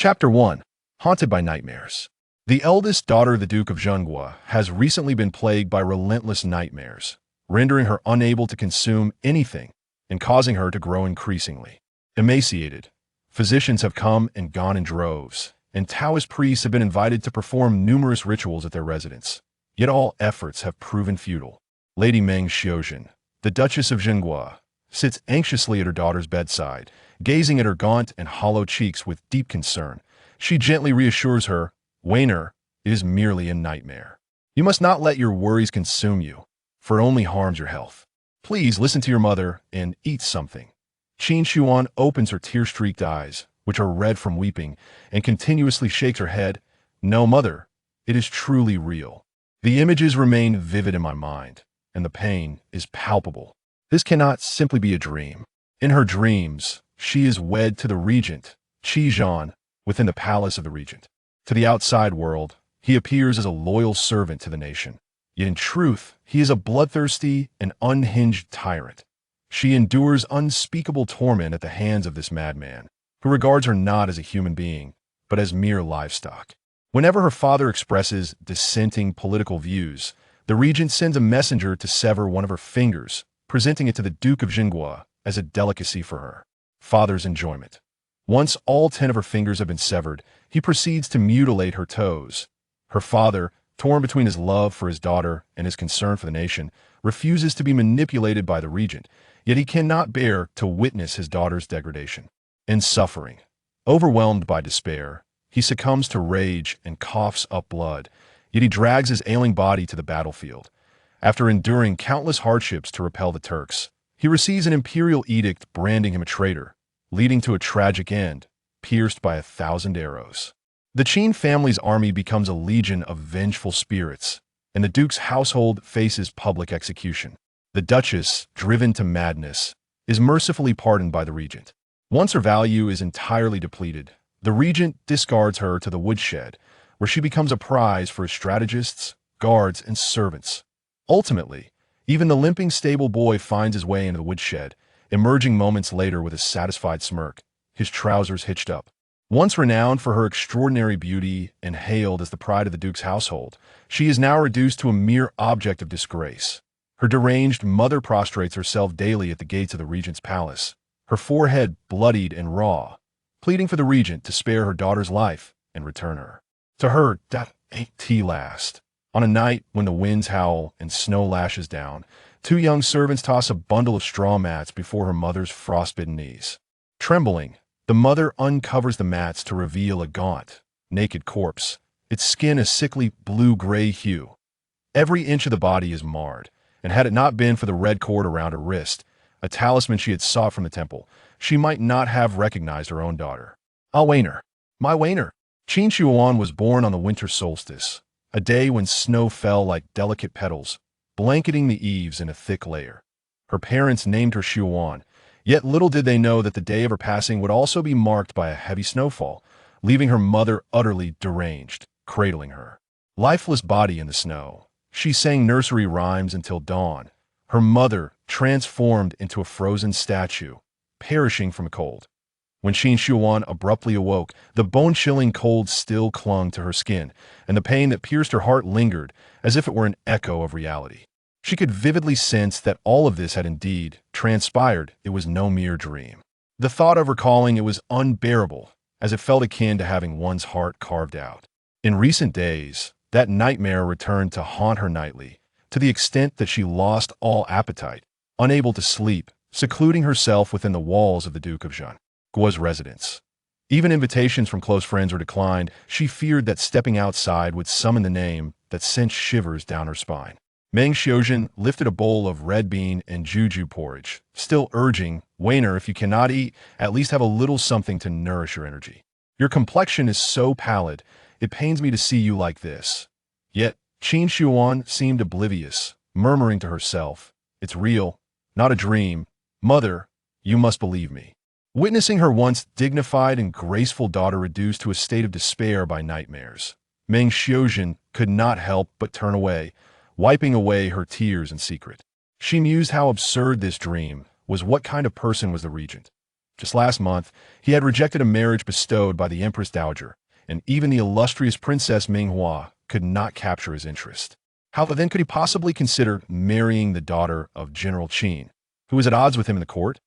Chapter 1. Haunted by Nightmares. The eldest daughter of the Duke of Zhenghua has recently been plagued by relentless nightmares, rendering her unable to consume anything and causing her to grow increasingly emaciated. Physicians have come and gone in droves, and Taoist priests have been invited to perform numerous rituals at their residence. Yet all efforts have proven futile. Lady Meng Xiuzhen, the Duchess of Zhenghua, sits anxiously at her daughter's bedside, gazing at her gaunt and hollow cheeks with deep concern. She gently reassures her, "Weiner, it is merely a nightmare. You must not let your worries consume you, for it only harms your health. Please listen to your mother and eat something." Qin Youning opens her tear-streaked eyes, which are red from weeping, and continuously shakes her head. "No, mother, it is truly real. The images remain vivid in my mind, and the pain is palpable. This cannot simply be a dream." In her dreams, she is wed to the regent, Qizhan, within the palace of the regent. To the outside world, he appears as a loyal servant to the nation. Yet in truth, he is a bloodthirsty and unhinged tyrant. She endures unspeakable torment at the hands of this madman, who regards her not as a human being, but as mere livestock. Whenever her father expresses dissenting political views, the regent sends a messenger to sever one of her fingers, presenting it to the Duke of Zhenghua as a delicacy for her father's enjoyment. Once all 10 of her fingers have been severed, he proceeds to mutilate her toes. Her father, torn between his love for his daughter and his concern for the nation, refuses to be manipulated by the regent, yet he cannot bear to witness his daughter's degradation and suffering. Overwhelmed by despair, he succumbs to rage and coughs up blood, yet he drags his ailing body to the battlefield. After enduring countless hardships to repel the Turks, he receives an imperial edict branding him a traitor, leading to a tragic end, pierced by 1,000 arrows. The Qin family's army becomes a legion of vengeful spirits, and the duke's household faces public execution. The duchess, driven to madness, is mercifully pardoned by the regent. Once her value is entirely depleted, the regent discards her to the woodshed, where she becomes a prize for his strategists, guards, and servants. Ultimately, even the limping stable boy finds his way into the woodshed, emerging moments later with a satisfied smirk, his trousers hitched up. Once renowned for her extraordinary beauty and hailed as the pride of the duke's household, she is now reduced to a mere object of disgrace. Her deranged mother prostrates herself daily at the gates of the regent's palace, her forehead bloodied and raw, pleading for the regent to spare her daughter's life and return her. To her, death ain't tea last. On a night when the winds howl and snow lashes down, 2 young servants toss a bundle of straw mats before her mother's frostbitten knees. Trembling, the mother uncovers the mats to reveal a gaunt, naked corpse, its skin a sickly blue-gray hue. Every inch of the body is marred, and had it not been for the red cord around her wrist, a talisman she had sought from the temple, she might not have recognized her own daughter. "Ah, Weiner, my Weiner." Qin Youning was born on the winter solstice, a day when snow fell like delicate petals, blanketing the eaves in a thick layer. Her parents named her Xiuan, yet little did they know that the day of her passing would also be marked by a heavy snowfall, leaving her mother utterly deranged, cradling her lifeless body in the snow. She sang nursery rhymes until dawn, her mother transformed into a frozen statue, perishing from cold. When Qin Youning abruptly awoke, the bone-chilling cold still clung to her skin, and the pain that pierced her heart lingered, as if it were an echo of reality. She could vividly sense that all of this had indeed transpired. It was no mere dream. The thought of recalling it was unbearable, as it felt akin to having one's heart carved out. In recent days, that nightmare returned to haunt her nightly, to the extent that she lost all appetite, unable to sleep, secluding herself within the walls of the Duke of Zhengua's residence. Even invitations from close friends were declined. She feared that stepping outside would summon the name that sent shivers down her spine. Meng Xiuzhen lifted a bowl of red bean and juju porridge, still urging, "Weiner, if you cannot eat, at least have a little something to nourish your energy. Your complexion is so pallid, it pains me to see you like this." Yet Qin Youning seemed oblivious, murmuring to herself, "It's real, not a dream. Mother, you must believe me." Witnessing her once dignified and graceful daughter reduced to a state of despair by nightmares, Meng Xiuzhen could not help but turn away, wiping away her tears in secret. She mused how absurd this dream was. What kind of person was the regent? Just last month, he had rejected a marriage bestowed by the Empress Dowager, and even the illustrious Princess Minghua could not capture his interest. How then could he possibly consider marrying the daughter of General Qin, who was at odds with him in the court?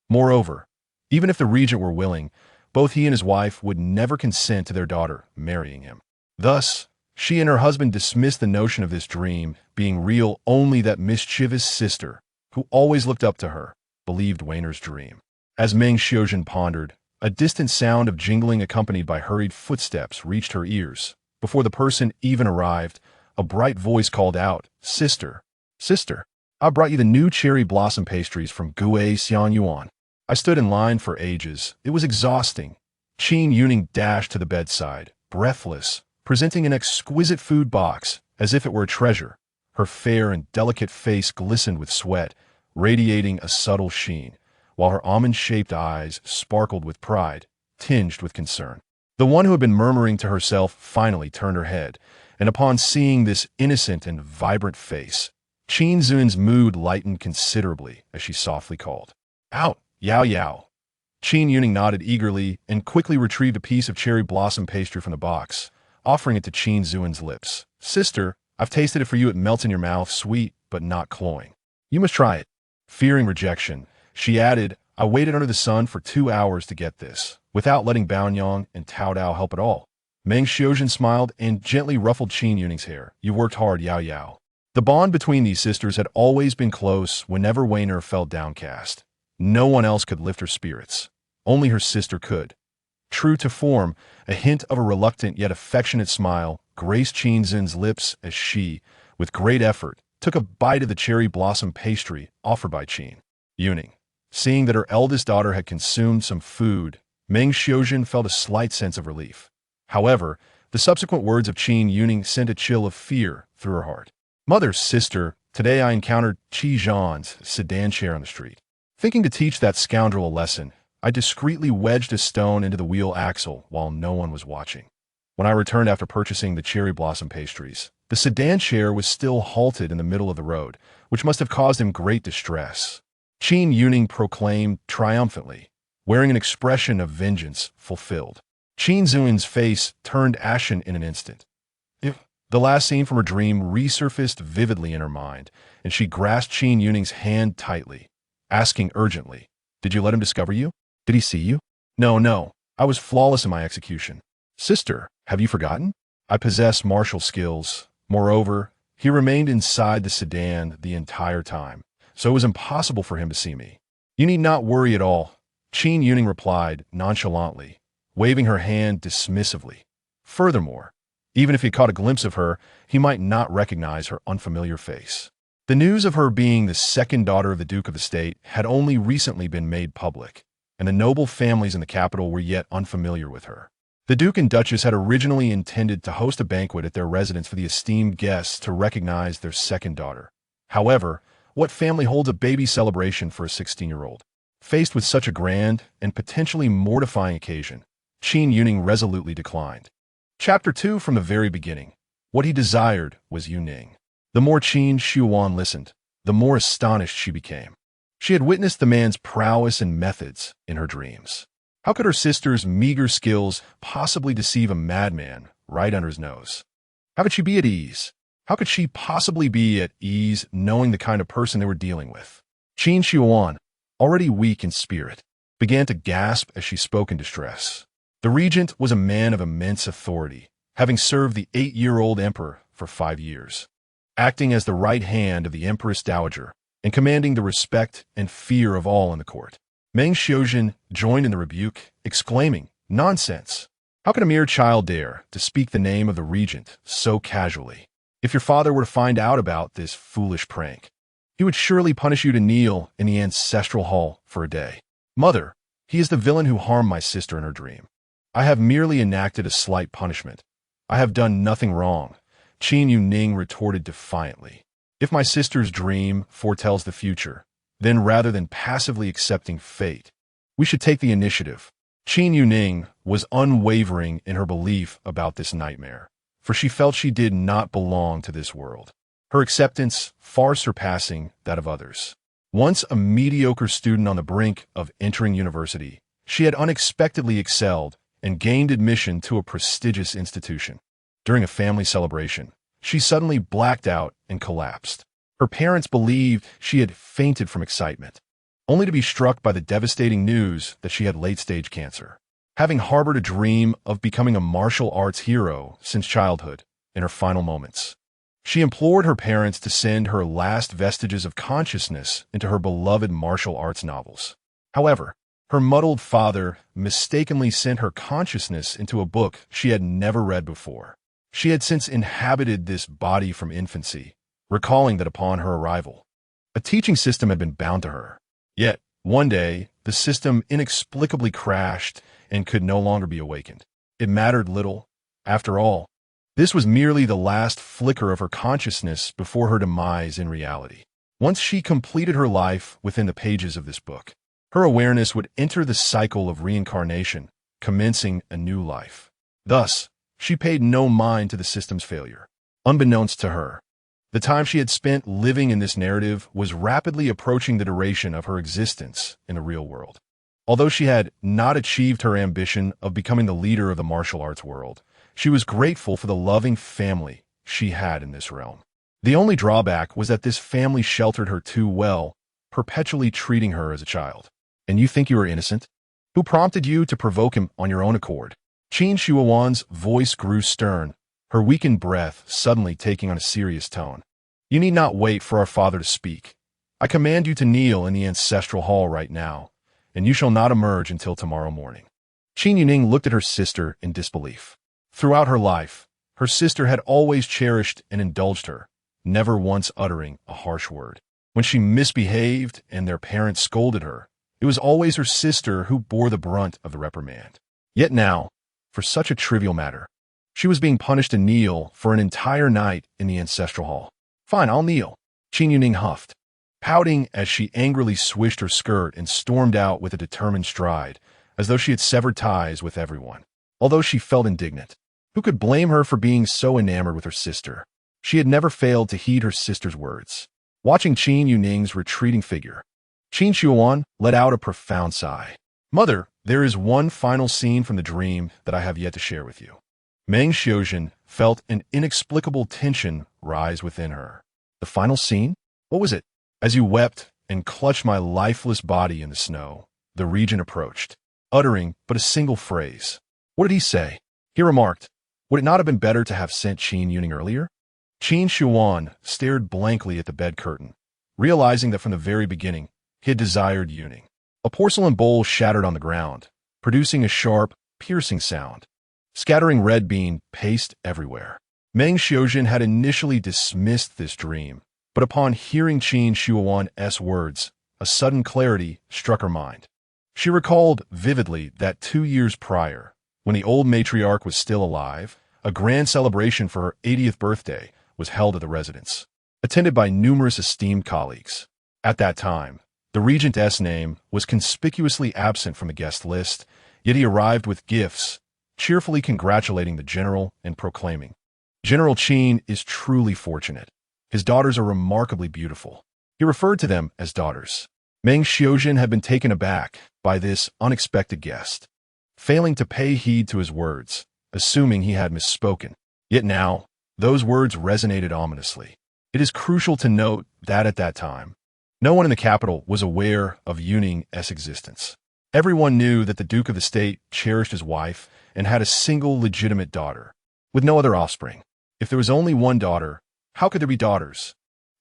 Moreover, even if the regent were willing, both he and his wife would never consent to their daughter marrying him. Thus, she and her husband dismissed the notion of this dream being real. Only that mischievous sister, who always looked up to her, believed Weiner's dream. As Meng Xiuzhen pondered, a distant sound of jingling accompanied by hurried footsteps reached her ears. Before the person even arrived, a bright voice called out, "Sister, sister, I brought you the new cherry blossom pastries from Qin Youning. I stood in line for ages. It was exhausting." Qin Youning dashed to the bedside, breathless, presenting an exquisite food box as if it were a treasure. Her fair and delicate face glistened with sweat, radiating a subtle sheen, while her almond-shaped eyes sparkled with pride, tinged with concern. The one who had been murmuring to herself finally turned her head, and upon seeing this innocent and vibrant face, Qin Zun's mood lightened considerably as she softly called, "Out, Yao Yao." Qin Youning nodded eagerly and quickly retrieved a piece of cherry blossom pastry from the box, offering it to Qin Zun's lips. "Sister, I've tasted it for you. It melts in your mouth, sweet but not cloying. You must try it." Fearing rejection, she added, "I waited under the sun for 2 hours to get this, without letting Baonyang and Tao Dao help at all." Meng Xiuzhen smiled and gently ruffled Qin Youning's hair. "You worked hard, Yao Yao." The bond between these sisters had always been close. Whenever Weiner felt downcast, no one else could lift her spirits. Only her sister could. True to form, a hint of a reluctant yet affectionate smile graced Qin Zun's lips as she, with great effort, took a bite of the cherry blossom pastry offered by Qin Youning. Seeing that her eldest daughter had consumed some food, Meng Xiuzhen felt a slight sense of relief. However, the subsequent words of Qin Youning sent a chill of fear through her heart. "Mother, sister, today I encountered Qi Zhan's sedan chair on the street. Thinking to teach that scoundrel a lesson, I discreetly wedged a stone into the wheel axle while no one was watching. When I returned after purchasing the cherry blossom pastries, the sedan chair was still halted in the middle of the road, which must have caused him great distress." Qin Youning proclaimed triumphantly, wearing an expression of vengeance fulfilled. Qin Zun's face turned ashen in an instant. The last scene from her dream resurfaced vividly in her mind, and she grasped Qin Youning's hand tightly, asking urgently, "Did you let him discover you? Did he see you?" No, I was flawless in my execution." "Sister, have you forgotten? I possess martial skills. Moreover, he remained inside the sedan the entire time, so it was impossible for him to see me." "You need not worry at all," Qin Youning replied nonchalantly, waving her hand dismissively. Furthermore, even if he caught a glimpse of her, he might not recognize her unfamiliar face. The news of her being the second daughter of the Duke of the State had only recently been made public, and the noble families in the capital were yet unfamiliar with her. The Duke and Duchess had originally intended to host a banquet at their residence for the esteemed guests to recognize their second daughter. However, what family holds a baby celebration for a 16-year-old? Faced with such a grand and potentially mortifying occasion, Qin Youning resolutely declined. Chapter 2 from the very beginning. What he desired was Youning. The more Qin Xiuan listened, the more astonished she became. She had witnessed the man's prowess and methods in her dreams. How could her sister's meager skills possibly deceive a madman right under his nose? How could she be at ease? How could she possibly be at ease knowing the kind of person they were dealing with? Qin Xiuan, already weak in spirit, began to gasp as she spoke in distress. The regent was a man of immense authority, having served the 8-year-old emperor for 5 years, acting as the right hand of the Empress Dowager and commanding the respect and fear of all in the court. Meng Xiuzhen joined in the rebuke, exclaiming, "Nonsense! How can a mere child dare to speak the name of the regent so casually? If your father were to find out about this foolish prank, he would surely punish you to kneel in the ancestral hall for a day." "Mother, he is the villain who harmed my sister in her dream. I have merely enacted a slight punishment. I have done nothing wrong," Qin Youning retorted defiantly. "If my sister's dream foretells the future, then rather than passively accepting fate, we should take the initiative." Qin Youning was unwavering in her belief about this nightmare, for she felt she did not belong to this world, her acceptance far surpassing that of others. Once a mediocre student on the brink of entering university, she had unexpectedly excelled and gained admission to a prestigious institution. During a family celebration, she suddenly blacked out and collapsed. Her parents believed she had fainted from excitement, only to be struck by the devastating news that she had late-stage cancer. Having harbored a dream of becoming a martial arts hero since childhood, in her final moments, she implored her parents to send her last vestiges of consciousness into her beloved martial arts novels. However, her muddled father mistakenly sent her consciousness into a book she had never read before. She had since inhabited this body from infancy, recalling that upon her arrival, a teaching system had been bound to her. Yet, one day, the system inexplicably crashed and could no longer be awakened. It mattered little. After all, this was merely the last flicker of her consciousness before her demise in reality. Once she completed her life within the pages of this book, her awareness would enter the cycle of reincarnation, commencing a new life. Thus, she paid no mind to the system's failure. Unbeknownst to her, the time she had spent living in this narrative was rapidly approaching the duration of her existence in the real world. Although she had not achieved her ambition of becoming the leader of the martial arts world, she was grateful for the loving family she had in this realm. The only drawback was that this family sheltered her too well, perpetually treating her as a child. And you think you are innocent? Who prompted you to provoke him on your own accord? Qin Younin's voice grew stern, her weakened breath suddenly taking on a serious tone. You need not wait for our father to speak. I command you to kneel in the ancestral hall right now, and you shall not emerge until tomorrow morning. Qin Youning looked at her sister in disbelief. Throughout her life, her sister had always cherished and indulged her, never once uttering a harsh word. When she misbehaved and their parents scolded her, it was always her sister who bore the brunt of the reprimand. Yet now, for such a trivial matter, she was being punished to kneel for an entire night in the ancestral hall. Fine, I'll kneel, Qin Youning huffed, pouting as she angrily swished her skirt and stormed out with a determined stride, as though she had severed ties with everyone. Although she felt indignant, who could blame her for being so enamored with her sister? She had never failed to heed her sister's words. Watching Qin Youning's retreating figure, Qin Youning let out a profound sigh. Mother, there is one final scene from the dream that I have yet to share with you. Meng Xiaojun felt an inexplicable tension rise within her. The final scene? What was it? As you wept and clutched my lifeless body in the snow, the regent approached, uttering but a single phrase. What did he say? He remarked, would it not have been better to have sent Qin Youning earlier? Qin Youning stared blankly at the bed curtain, realizing that from the very beginning, he had desired Youning. A porcelain bowl shattered on the ground, producing a sharp, piercing sound, scattering red bean paste everywhere. Meng Xiaojun had initially dismissed this dream, but upon hearing Qin Younings's words, a sudden clarity struck her mind. She recalled vividly that 2 years prior, when the old matriarch was still alive, a grand celebration for her 80th birthday was held at the residence, attended by numerous esteemed colleagues. At that time, the regent's name was conspicuously absent from the guest list, yet he arrived with gifts, cheerfully congratulating the general and proclaiming, General Qin is truly fortunate. His daughters are remarkably beautiful. He referred to them as daughters. Meng Xiaojun had been taken aback by this unexpected guest, failing to pay heed to his words, assuming he had misspoken. Yet now, those words resonated ominously. It is crucial to note that at that time, no one in the capital was aware of Youning's existence. Everyone knew that the Duke of the State cherished his wife and had a single legitimate daughter, with no other offspring. If there was only one daughter, how could there be daughters?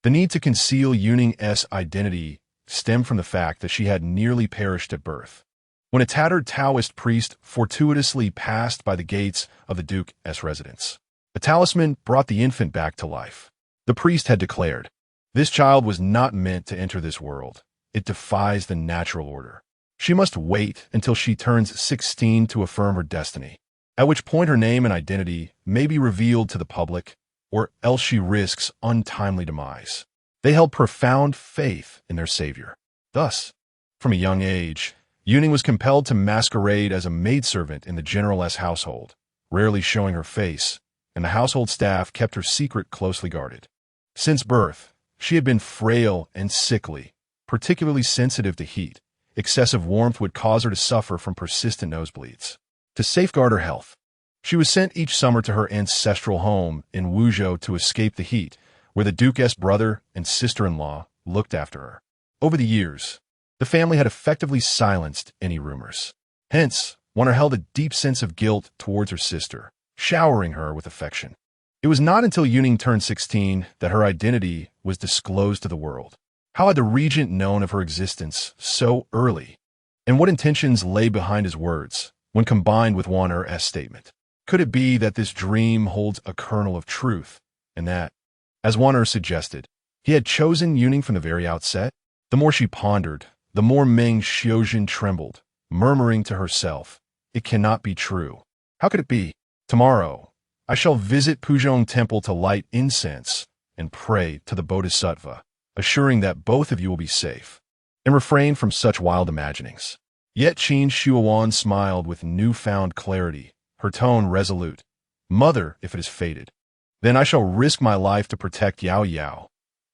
The need to conceal Youning's identity stemmed from the fact that she had nearly perished at birth, when a tattered Taoist priest fortuitously passed by the gates of the Duke's residence. A talisman brought the infant back to life. The priest had declared, this child was not meant to enter this world. It defies the natural order. She must wait until she turns 16 to affirm her destiny, at which point her name and identity may be revealed to the public, or else she risks untimely demise. They held profound faith in their savior. Thus, from a young age, Youning was compelled to masquerade as a maidservant in the general's household, rarely showing her face, and the household staff kept her secret closely guarded. Since birth, she had been frail and sickly, particularly sensitive to heat. Excessive warmth would cause her to suffer from persistent nosebleeds. To safeguard her health, she was sent each summer to her ancestral home in Wuzhou to escape the heat, where the Duke's brother and sister-in-law looked after her. Over the years, the family had effectively silenced any rumors. Hence, Wanner held a deep sense of guilt towards her sister, showering her with affection. It was not until Youning turned 16 that her identity was disclosed to the world. How had the regent known of her existence so early? And what intentions lay behind his words when combined with Wanner's statement? Could it be that this dream holds a kernel of truth, and that, as Wanner suggested, he had chosen Youning from the very outset? The more she pondered, the more Meng Xiuzhen trembled, murmuring to herself, "It cannot be true. How could it be? Tomorrow, I shall visit Puzhong Temple to light incense and pray to the Bodhisattva, assuring that both of you will be safe, and refrain from such wild imaginings." Yet Qin Youning smiled with newfound clarity, her tone resolute. "Mother, if it is fated, then I shall risk my life to protect Yao Yao.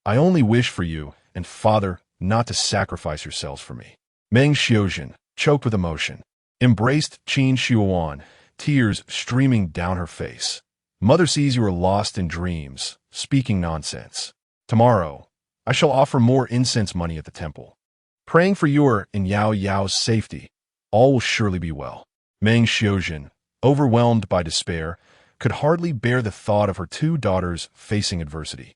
I only wish for you, and father, not to sacrifice yourselves for me." Meng Xiuzhen, choked with emotion, embraced Qin Youning, tears streaming down her face. "Mother sees you are lost in dreams, speaking nonsense. Tomorrow, I shall offer more incense money at the temple, praying for your and Yao Yao's safety. All will surely be well." Meng Xiuzhen, overwhelmed by despair, could hardly bear the thought of her two daughters facing adversity.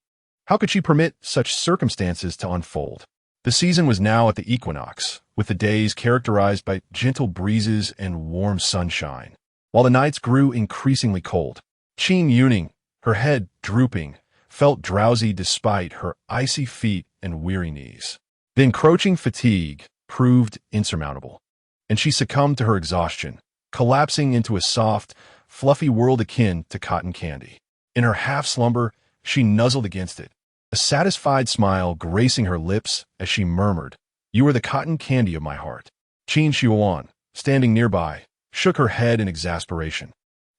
How could she permit such circumstances to unfold? The season was now at the equinox, with the days characterized by gentle breezes and warm sunshine, while the nights grew increasingly cold. Qin Youning, her head drooping, felt drowsy despite her icy feet and weary knees. The encroaching fatigue proved insurmountable, and she succumbed to her exhaustion, collapsing into a soft, fluffy world akin to cotton candy. In her half-slumber, she nuzzled against it, a satisfied smile gracing her lips as she murmured, "You are the cotton candy of my heart." Qin Youning, standing nearby, shook her head in exasperation,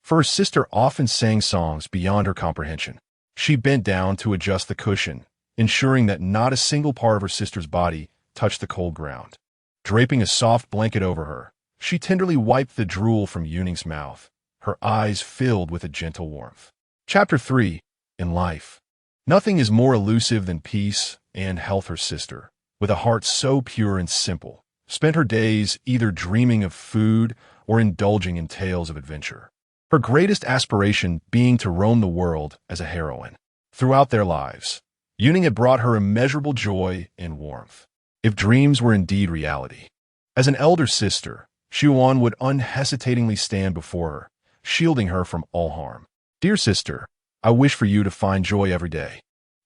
for her sister often sang songs beyond her comprehension. She bent down to adjust the cushion, ensuring that not a single part of her sister's body touched the cold ground. Draping a soft blanket over her, she tenderly wiped the drool from Youning's mouth, her eyes filled with a gentle warmth. Chapter 3. In Life. Nothing is more elusive than peace and health. Her sister, with a heart so pure and simple, spent her days either dreaming of food or indulging in tales of adventure, her greatest aspiration being to roam the world as a heroine. Throughout their lives, Youning had brought her immeasurable joy and warmth, if dreams were indeed reality. As an elder sister, Xuan would unhesitatingly stand before her, shielding her from all harm. "Dear sister, I wish for you to find joy every day,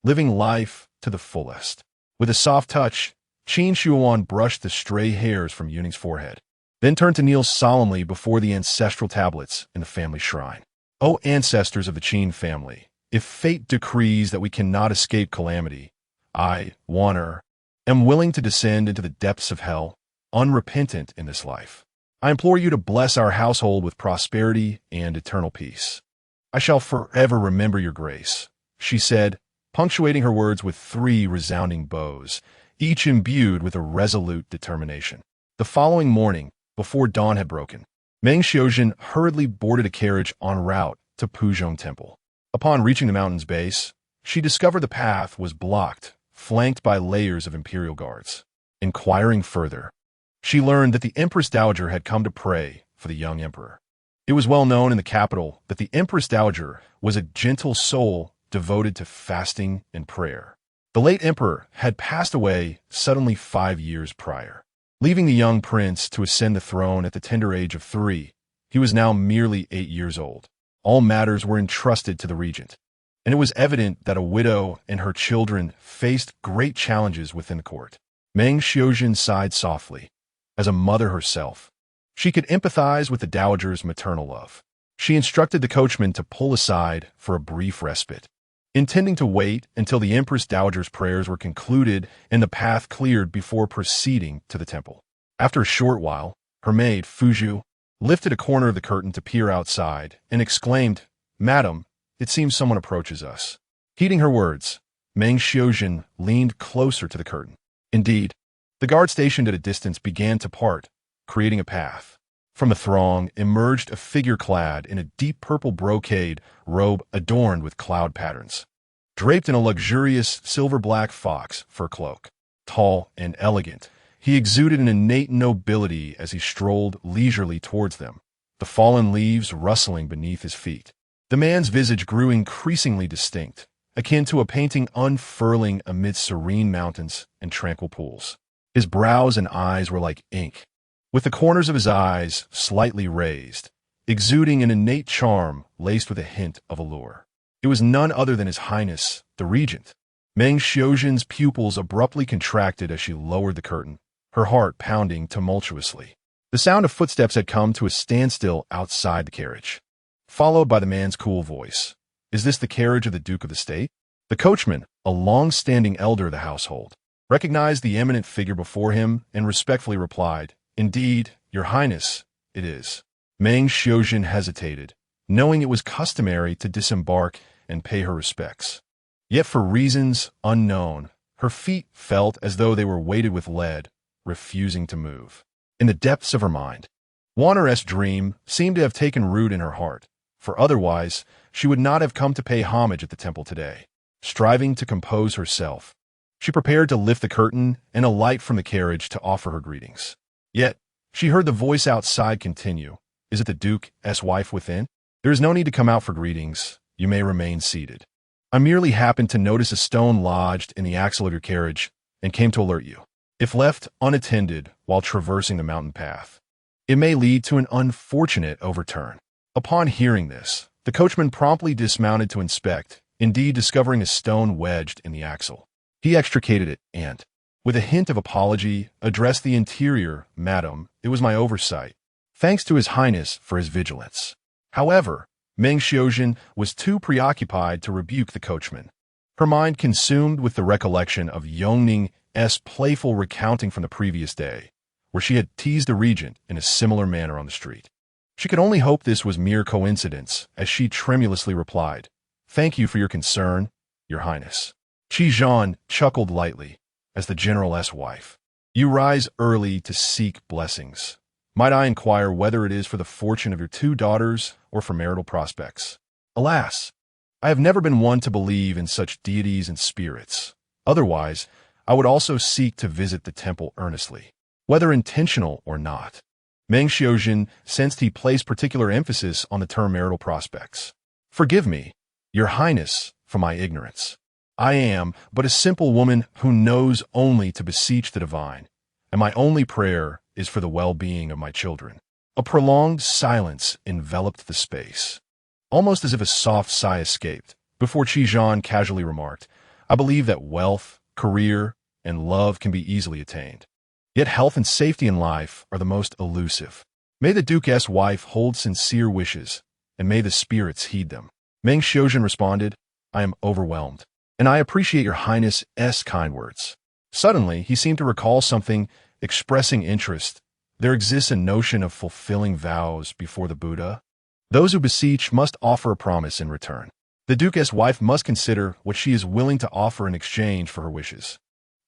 living life to the fullest." With a soft touch, Qin Youning brushed the stray hairs from Youning's forehead, then turned to kneel solemnly before the ancestral tablets in the family shrine. "O ancestors of the Qin family, if fate decrees that we cannot escape calamity, I, Wanner, am willing to descend into the depths of hell, unrepentant in this life. I implore you to bless our household with prosperity and eternal peace. I shall forever remember your grace," she said, punctuating her words with 3 resounding bows, each imbued with a resolute determination. The following morning, before dawn had broken, Meng Xiuzhen hurriedly boarded a carriage en route to Puzhong Temple. Upon reaching the mountain's base, she discovered the path was blocked, flanked by layers of imperial guards. Inquiring further, she learned that the Empress Dowager had come to pray for the young emperor. It was well known in the capital that the Empress Dowager was a gentle soul devoted to fasting and prayer. The late emperor had passed away suddenly 5 years prior, leaving the young prince to ascend the throne at the tender age of 3. He was now merely 8 years old. All matters were entrusted to the regent, and it was evident that a widow and her children faced great challenges within the court. Meng Xiuzhen sighed softly. As a mother herself, she could empathize with the dowager's maternal love. She instructed the coachman to pull aside for a brief respite, intending to wait until the Empress Dowager's prayers were concluded and the path cleared before proceeding to the temple. After a short while, her maid, Fuzhu, lifted a corner of the curtain to peer outside and exclaimed, "Madam, it seems someone approaches us." Heeding her words, Meng Xiuzhen leaned closer to the curtain. Indeed, The guard stationed at a distance began to part, creating a path. From the throng emerged a figure clad in a deep purple brocade robe adorned with cloud patterns. Draped in a luxurious silver-black fox fur cloak. Tall and elegant, he exuded an innate nobility as he strolled leisurely towards them, the fallen leaves rustling beneath his feet. The man's visage grew increasingly distinct, akin to a painting unfurling amid serene mountains and tranquil pools. His brows and eyes were like ink, with the corners of his eyes slightly raised, exuding an innate charm laced with a hint of allure. It was none other than His Highness, the Regent. Meng Xiuzhen's pupils abruptly contracted as she lowered the curtain, her heart pounding tumultuously. The sound of footsteps had come to a standstill outside the carriage, followed by the man's cool voice. "Is this the carriage of the Duke of the State?" The coachman, a long-standing elder of the household, recognized the eminent figure before him and respectfully replied, "Indeed, Your Highness, it is." Meng Xiuzhen hesitated, knowing it was customary to disembark and pay her respects. Yet for reasons unknown, her feet felt as though they were weighted with lead, refusing to move. In the depths of her mind, Wanner's dream seemed to have taken root in her heart, for otherwise she would not have come to pay homage at the temple today. Striving to compose herself, she prepared to lift the curtain and alight from the carriage to offer her greetings. Yet, she heard the voice outside continue, "Is it the Duke's wife within? There is no need to come out for greetings. You may remain seated. I merely happened to notice a stone lodged in the axle of your carriage and came to alert you. If left unattended while traversing the mountain path, it may lead to an unfortunate overturn." Upon hearing this, the coachman promptly dismounted to inspect, indeed discovering a stone wedged in the axle. He extricated it and, with a hint of apology, addressed the interior, "Madam, it was my oversight. Thanks to His Highness for his vigilance." However, Meng Xiuzhen was too preoccupied to rebuke the coachman, her mind consumed with the recollection of Youning's playful recounting from the previous day, where she had teased the regent in a similar manner on the street. She could only hope this was mere coincidence, as she tremulously replied, "Thank you for your concern, Your Highness." Qi Zhan chuckled lightly, as the general's wife. "You rise early to seek blessings. Might I inquire whether it is for the fortune of your two daughters or for marital prospects?" "Alas, I have never been one to believe in such deities and spirits. Otherwise, I would also seek to visit the temple earnestly, whether intentional or not." Meng Xiuzhen sensed he placed particular emphasis on the term marital prospects. "Forgive me, Your Highness, for my ignorance. I am but a simple woman who knows only to beseech the divine, and my only prayer is for the well-being of my children." A prolonged silence enveloped the space, almost as if a soft sigh escaped, before Qi Zhan casually remarked, "I believe that wealth, career, and love can be easily attained. Yet health and safety in life are the most elusive. May the Duke's wife hold sincere wishes, and may the spirits heed them." Meng Xiuzhen responded, "I am overwhelmed, and I appreciate Your Highness's kind words." Suddenly, he seemed to recall something, expressing interest. "There exists a notion of fulfilling vows before the Buddha. Those who beseech must offer a promise in return. The Duke's wife must consider what she is willing to offer in exchange for her wishes."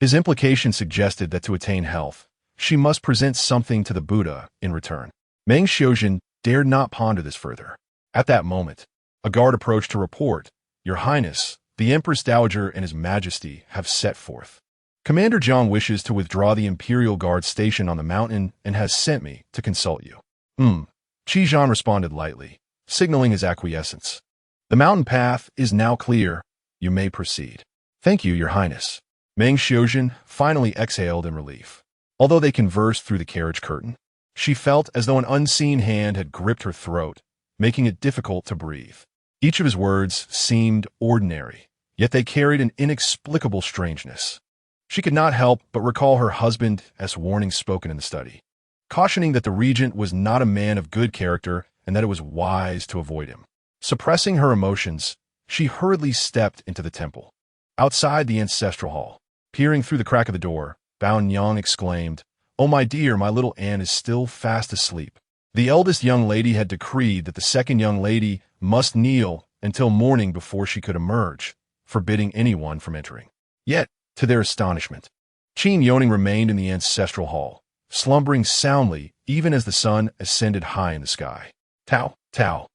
His implication suggested that to attain health, she must present something to the Buddha in return. Meng Xiuzhen dared not ponder this further. At that moment, a guard approached to report, "Your Highness, the Empress Dowager and His Majesty have set forth. Commander Zhang wishes to withdraw the Imperial Guard station on the mountain and has sent me to consult you." Qi Zhan responded lightly, signaling his acquiescence. "The mountain path is now clear. You may proceed." "Thank you, Your Highness." Meng Xiuzhen finally exhaled in relief. Although they conversed through the carriage curtain, she felt as though an unseen hand had gripped her throat, making it difficult to breathe. Each of his words seemed ordinary, yet they carried an inexplicable strangeness. She could not help but recall her husband's warning spoken in the study, cautioning that the regent was not a man of good character and that it was wise to avoid him. Suppressing her emotions, she hurriedly stepped into the temple. Outside the ancestral hall, peering through the crack of the door, Bao Nyang exclaimed, "Oh my dear, my little Anne is still fast asleep." The eldest young lady had decreed that the second young lady must kneel until morning before she could emerge, forbidding anyone from entering. Yet, to their astonishment, Qin Youning remained in the ancestral hall, slumbering soundly even as the sun ascended high in the sky. Tao,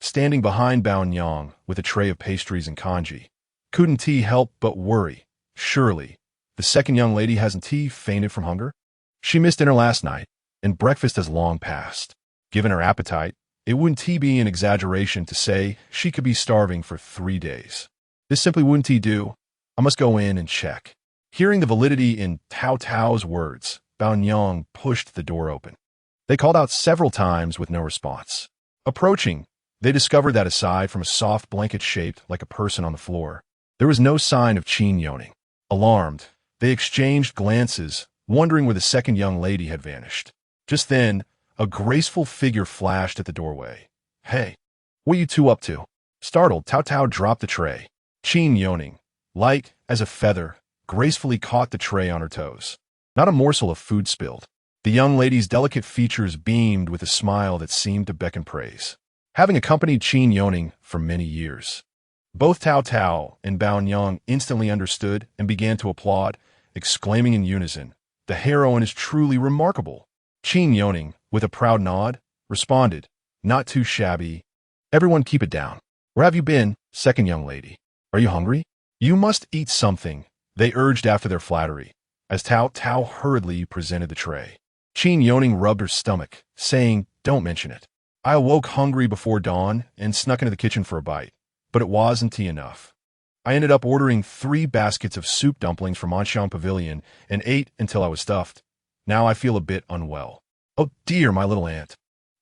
standing behind Bao Nyang with a tray of pastries and congee, couldn't he help but worry. Surely, the second young lady hasn't he fainted from hunger? She missed dinner last night, and breakfast has long passed. Given her appetite, it wouldn't he be an exaggeration to say she could be starving for 3 days. This simply wouldn't he do. I must go in and check. Hearing the validity in Tao's words, Bao Nyang pushed the door open. They called out several times with no response. Approaching, they discovered that aside from a soft blanket shaped like a person on the floor, there was no sign of Qin Youning. Alarmed, they exchanged glances, wondering where the second young lady had vanished. Just then, a graceful figure flashed at the doorway. Hey, what are you two up to? Startled, Tao dropped the tray. Qin Youning, light as a feather, gracefully caught the tray on her toes. Not a morsel of food spilled. The young lady's delicate features beamed with a smile that seemed to beckon praise. Having accompanied Qin Youning for many years, both Tao and Bao Nyang instantly understood and began to applaud, exclaiming in unison, "The heroine is truly remarkable." Qin Youning, with a proud nod, responded, "Not too shabby. Everyone keep it down. Where have you been, second young lady? Are you hungry? You must eat something," they urged after their flattery, as Tao hurriedly presented the tray. Qin Youning rubbed her stomach, saying, "Don't mention it. I awoke hungry before dawn and snuck into the kitchen for a bite, but it wasn't enough. I ended up ordering 3 baskets of soup dumplings from Anxiang Pavilion and ate until I was stuffed. Now I feel a bit unwell." "Oh dear, my little aunt.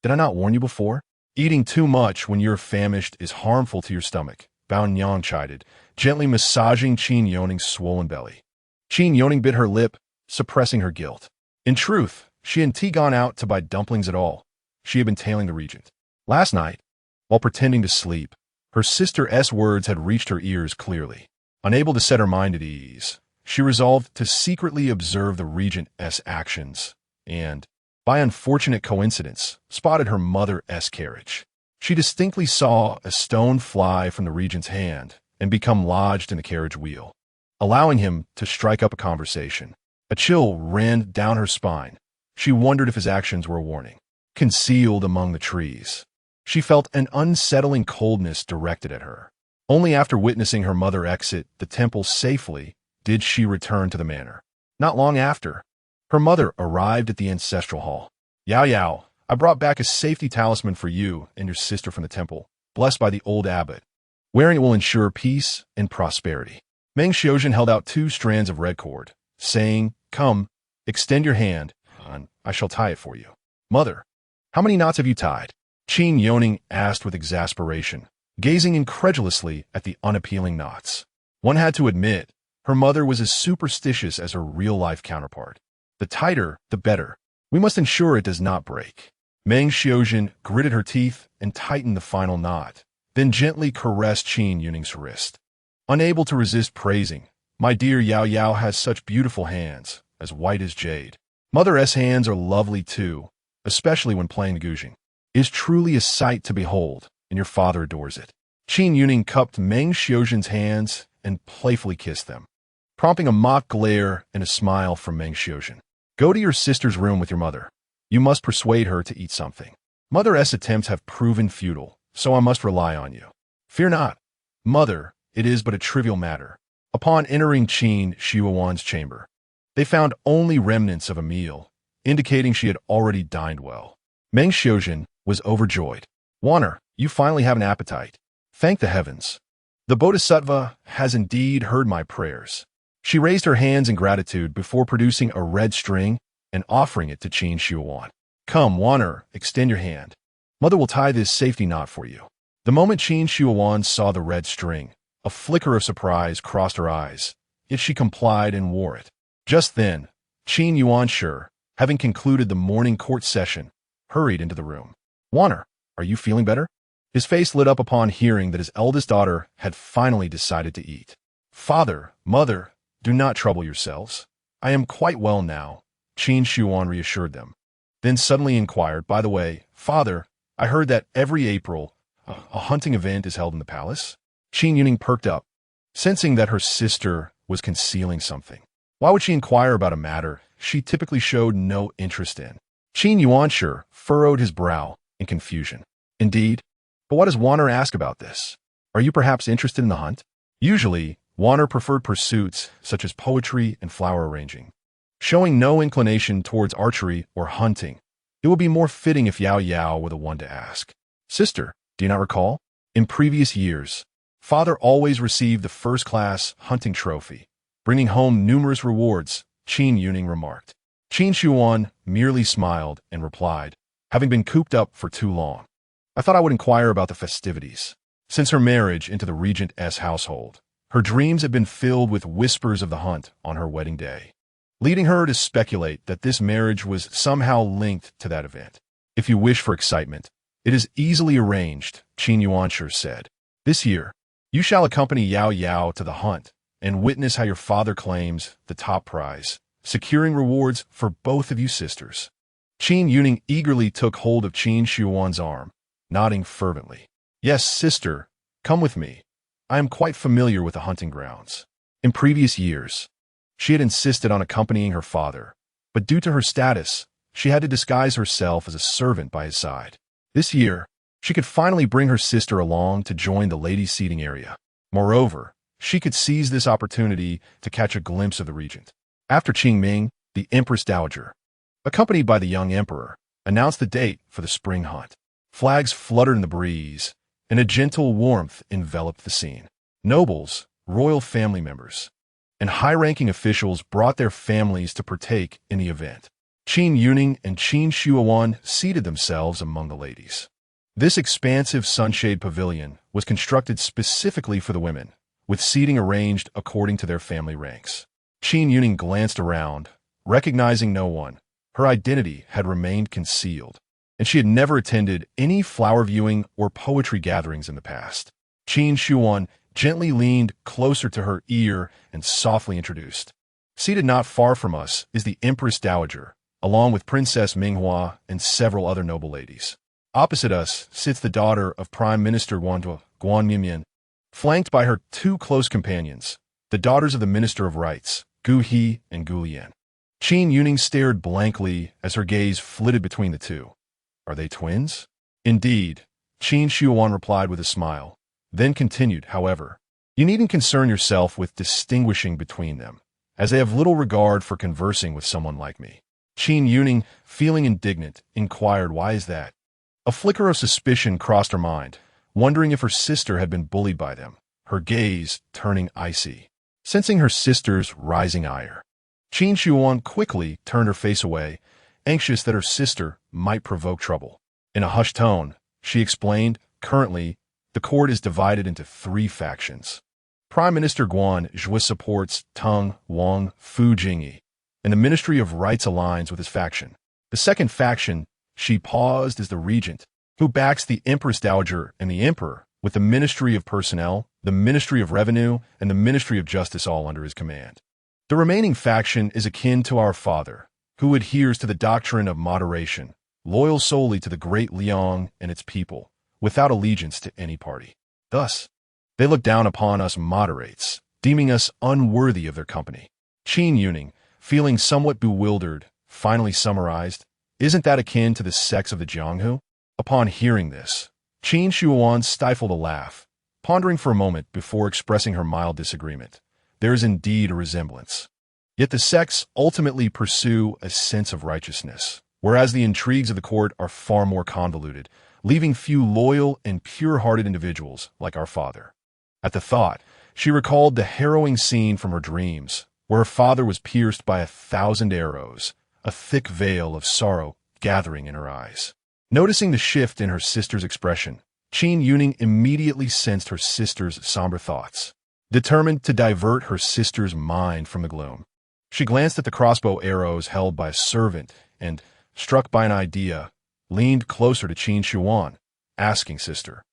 Did I not warn you before? Eating too much when you're famished is harmful to your stomach," Bao Nyang chided, gently massaging Qin Youning's swollen belly. Qin Youning bit her lip, suppressing her guilt. In truth, she hadn't gone out to buy dumplings at all. She had been tailing the regent. Last night, while pretending to sleep, her sister's words had reached her ears clearly. Unable to set her mind at ease, she resolved to secretly observe the regent's actions and, by unfortunate coincidence, spotted her mother's carriage. She distinctly saw a stone fly from the regent's hand and become lodged in the carriage wheel, allowing him to strike up a conversation. A chill ran down her spine. She wondered if his actions were a warning. Concealed among the trees, she felt an unsettling coldness directed at her. Only after witnessing her mother exit the temple safely did she return to the manor. Not long after, her mother arrived at the ancestral hall. Yao, I brought back a safety talisman for you and your sister from the temple, blessed by the old abbot. Wearing it will ensure peace and prosperity." Meng Xiaojun held out 2 strands of red cord, saying, "Come, extend your hand, and I shall tie it for you." "Mother, how many knots have you tied?" Qin Youning asked with exasperation, gazing incredulously at the unappealing knots. One had to admit, her mother was as superstitious as her real-life counterpart. "The tighter, the better. We must ensure it does not break." Meng Xiaojun gritted her teeth and tightened the final knot, then gently caressed Qin Youning's wrist. Unable to resist praising, "My dear Yao has such beautiful hands, as white as jade. Mother's hands are lovely too, especially when playing the guzheng. It is truly a sight to behold, and your father adores it." Qin Youning cupped Meng Xiaojun's hands and playfully kissed them, prompting a mock glare and a smile from Meng Xiaojun. "Go to your sister's room with your mother. You must persuade her to eat something. Mother's attempts have proven futile, so I must rely on you." "Fear not, mother, it is but a trivial matter." Upon entering Qin Youang's chamber, they found only remnants of a meal, indicating she had already dined well. Meng Xiaojun was overjoyed. "Wanner, you finally have an appetite. Thank the heavens. The Bodhisattva has indeed heard my prayers." She raised her hands in gratitude before producing a red string and offering it to Qin Youang. "Come, Wanner, extend your hand. Mother will tie this safety knot for you." The moment Qin Youang saw the red string, a flicker of surprise crossed her eyes, yet she complied and wore it. Just then, Qin Youang, having concluded the morning court session, hurried into the room. "Wanner, are you feeling better?" His face lit up upon hearing that his eldest daughter had finally decided to eat. "Father, mother, do not trouble yourselves. I am quite well now," Qin Youang reassured them. Then suddenly inquired, "By the way, father, I heard that every April a hunting event is held in the palace?" Qin Youning perked up, sensing that her sister was concealing something. Why would she inquire about a matter she typically showed no interest in? Qin Youning furrowed his brow in confusion. Indeed, but what does Wanner ask about this? Are you perhaps interested in the hunt? Usually, Wanner preferred pursuits such as poetry and flower arranging. Showing no inclination towards archery or hunting, it would be more fitting if Yao Yao were the one to ask. Sister, do you not recall? In previous years, father always received the first-class hunting trophy, bringing home numerous rewards, Qin Youning remarked. Qin Shuan merely smiled and replied, having been cooped up for too long. I thought I would inquire about the festivities. Since her marriage into the regent's household, her dreams had been filled with whispers of the hunt on her wedding day, leading her to speculate that this marriage was somehow linked to that event. If you wish for excitement, it is easily arranged, Qin Youning said. This year, you shall accompany Yao Yao to the hunt and witness how your father claims the top prize, securing rewards for both of you sisters. Qin Youning eagerly took hold of Qin Shuan's arm, nodding fervently. Yes, sister, come with me. I am quite familiar with the hunting grounds. In previous years, she had insisted on accompanying her father, but due to her status, she had to disguise herself as a servant by his side. This year, she could finally bring her sister along to join the ladies' seating area. Moreover, she could seize this opportunity to catch a glimpse of the regent. After Qingming, the Empress Dowager, accompanied by the young emperor, announced the date for the spring hunt. Flags fluttered in the breeze, and a gentle warmth enveloped the scene. Nobles, royal family members, and high-ranking officials brought their families to partake in the event. Qin Youning and Qin Shuan seated themselves among the ladies. This expansive sunshade pavilion was constructed specifically for the women, with seating arranged according to their family ranks. Qin Youning glanced around, recognizing no one. Her identity had remained concealed, and she had never attended any flower viewing or poetry gatherings in the past. Qin Shuan gently leaned closer to her ear and softly introduced. Seated not far from us is the Empress Dowager, along with Princess Minghua and several other noble ladies. Opposite us sits the daughter of Prime Minister Guan Mimian, flanked by her two close companions, the daughters of the Minister of Rights, Gu He and Gu Lian. Qin Youning stared blankly as her gaze flitted between the two. Are they twins? Indeed, Qin Shuan replied with a smile, then continued, however, you needn't concern yourself with distinguishing between them, as they have little regard for conversing with someone like me. Qin Youning, feeling indignant, inquired, why is that? A flicker of suspicion crossed her mind, wondering if her sister had been bullied by them, her gaze turning icy. Sensing her sister's rising ire, Qin Shuan quickly turned her face away, anxious that her sister might provoke trouble. In a hushed tone, she explained, currently, the court is divided into 3 factions. Prime Minister Guan Zhui supports Teng, Wang, Fu Jingyi, and the Ministry of Rights aligns with his faction. The second faction, she paused, is the regent, who backs the Empress Dowager and the Emperor, with the Ministry of Personnel, the Ministry of Revenue, and the Ministry of Justice all under his command. The remaining faction is akin to our father, who adheres to the doctrine of moderation, loyal solely to the great Liang and its people, without allegiance to any party. Thus, they look down upon us moderates, deeming us unworthy of their company. Qin Youning, feeling somewhat bewildered, finally summarized, isn't that akin to the sects of the Jianghu? Upon hearing this, Qin Shuan stifled a laugh, pondering for a moment before expressing her mild disagreement. There is indeed a resemblance. Yet the sects ultimately pursue a sense of righteousness, whereas the intrigues of the court are far more convoluted, leaving few loyal and pure-hearted individuals like our father. At the thought, she recalled the harrowing scene from her dreams, where her father was pierced by 1,000 arrows, a thick veil of sorrow gathering in her eyes. Noticing the shift in her sister's expression, Qin Youning immediately sensed her sister's somber thoughts. Determined to divert her sister's mind from the gloom, she glanced at the crossbow arrows held by a servant and, struck by an idea, leaned closer to Qin Shuan, asking, Sister,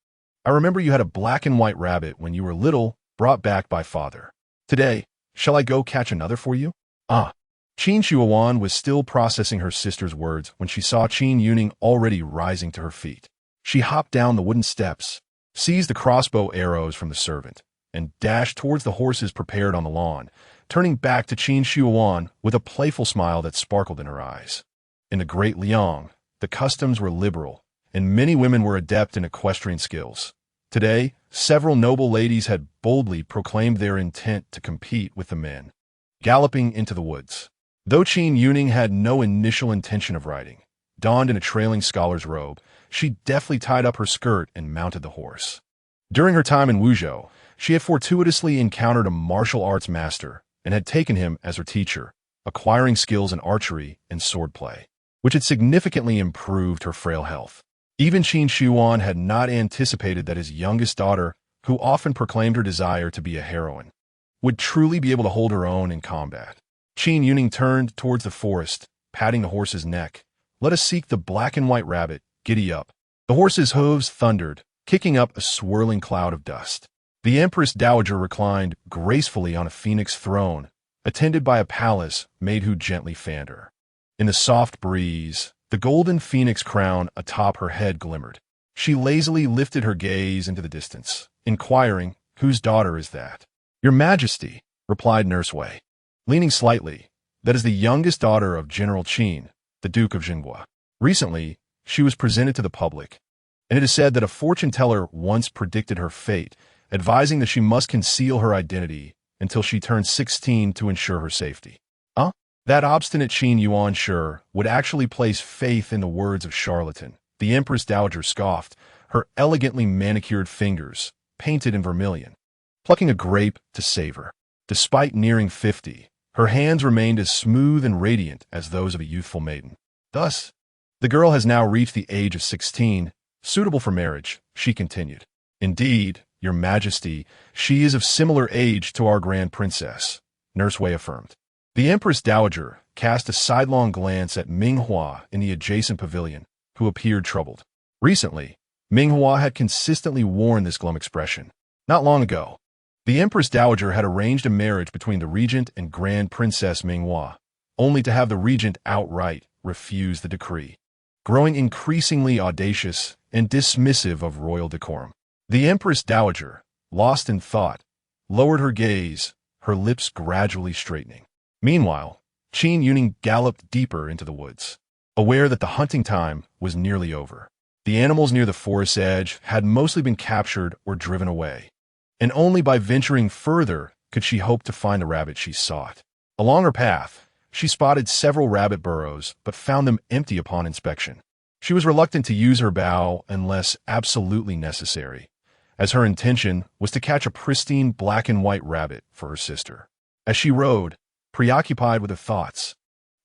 I remember you had a black and white rabbit when you were little, brought back by father. Today, shall I go catch another for you? Ah. Qin Shuan was still processing her sister's words when she saw Qin Youning already rising to her feet. She hopped down the wooden steps, seized the crossbow arrows from the servant, and dashed towards the horses prepared on the lawn, turning back to Qin Youning with a playful smile that sparkled in her eyes. In the Great Liang, the customs were liberal, and many women were adept in equestrian skills. Today, several noble ladies had boldly proclaimed their intent to compete with the men, galloping into the woods. Though Qin Youning had no initial intention of riding, donned in a trailing scholar's robe, she deftly tied up her skirt and mounted the horse. During her time in Wuzhou, she had fortuitously encountered a martial arts master and had taken him as her teacher, acquiring skills in archery and swordplay, which had significantly improved her frail health. Even Qin Youning had not anticipated that his youngest daughter, who often proclaimed her desire to be a heroine, would truly be able to hold her own in combat. Qin Youning turned towards the forest, patting the horse's neck. "Let us seek the black and white rabbit. Giddy up." The horse's hooves thundered, kicking up a swirling cloud of dust. The Empress Dowager reclined gracefully on a phoenix throne, attended by a palace maid who gently fanned her. In the soft breeze, the golden phoenix crown atop her head glimmered. She lazily lifted her gaze into the distance, inquiring, "Whose daughter is that?" "Your Majesty," replied Nurse Wei, leaning slightly. "That is the youngest daughter of General Qin, the Duke of Zhenghua. Recently, she was presented to the public, and it is said that a fortune-teller once predicted her fate, advising that she must conceal her identity until she turned 16 to ensure her safety." "Huh?" That obstinate Qin Yuan sure would actually place faith in the words of charlatan. The Empress Dowager scoffed, her elegantly manicured fingers painted in vermilion, plucking a grape to savor. Despite nearing 50, her hands remained as smooth and radiant as those of a youthful maiden. "Thus, the girl has now reached the age of 16, suitable for marriage," she continued. "Indeed, Your Majesty, she is of similar age to our Grand Princess," Nurse Wei affirmed. The Empress Dowager cast a sidelong glance at Minghua in the adjacent pavilion, who appeared troubled. Recently, Minghua had consistently worn this glum expression. Not long ago, the Empress Dowager had arranged a marriage between the regent and Grand Princess Minghua, only to have the regent outright refuse the decree, growing increasingly audacious and dismissive of royal decorum. The Empress Dowager, lost in thought, lowered her gaze, her lips gradually straightening. Meanwhile, Qin Youning galloped deeper into the woods, aware that the hunting time was nearly over. The animals near the forest's edge had mostly been captured or driven away, and only by venturing further could she hope to find the rabbit she sought. Along her path, she spotted several rabbit burrows, but found them empty upon inspection. She was reluctant to use her bow unless absolutely necessary, as her intention was to catch a pristine black and white rabbit for her sister. As she rode, preoccupied with her thoughts,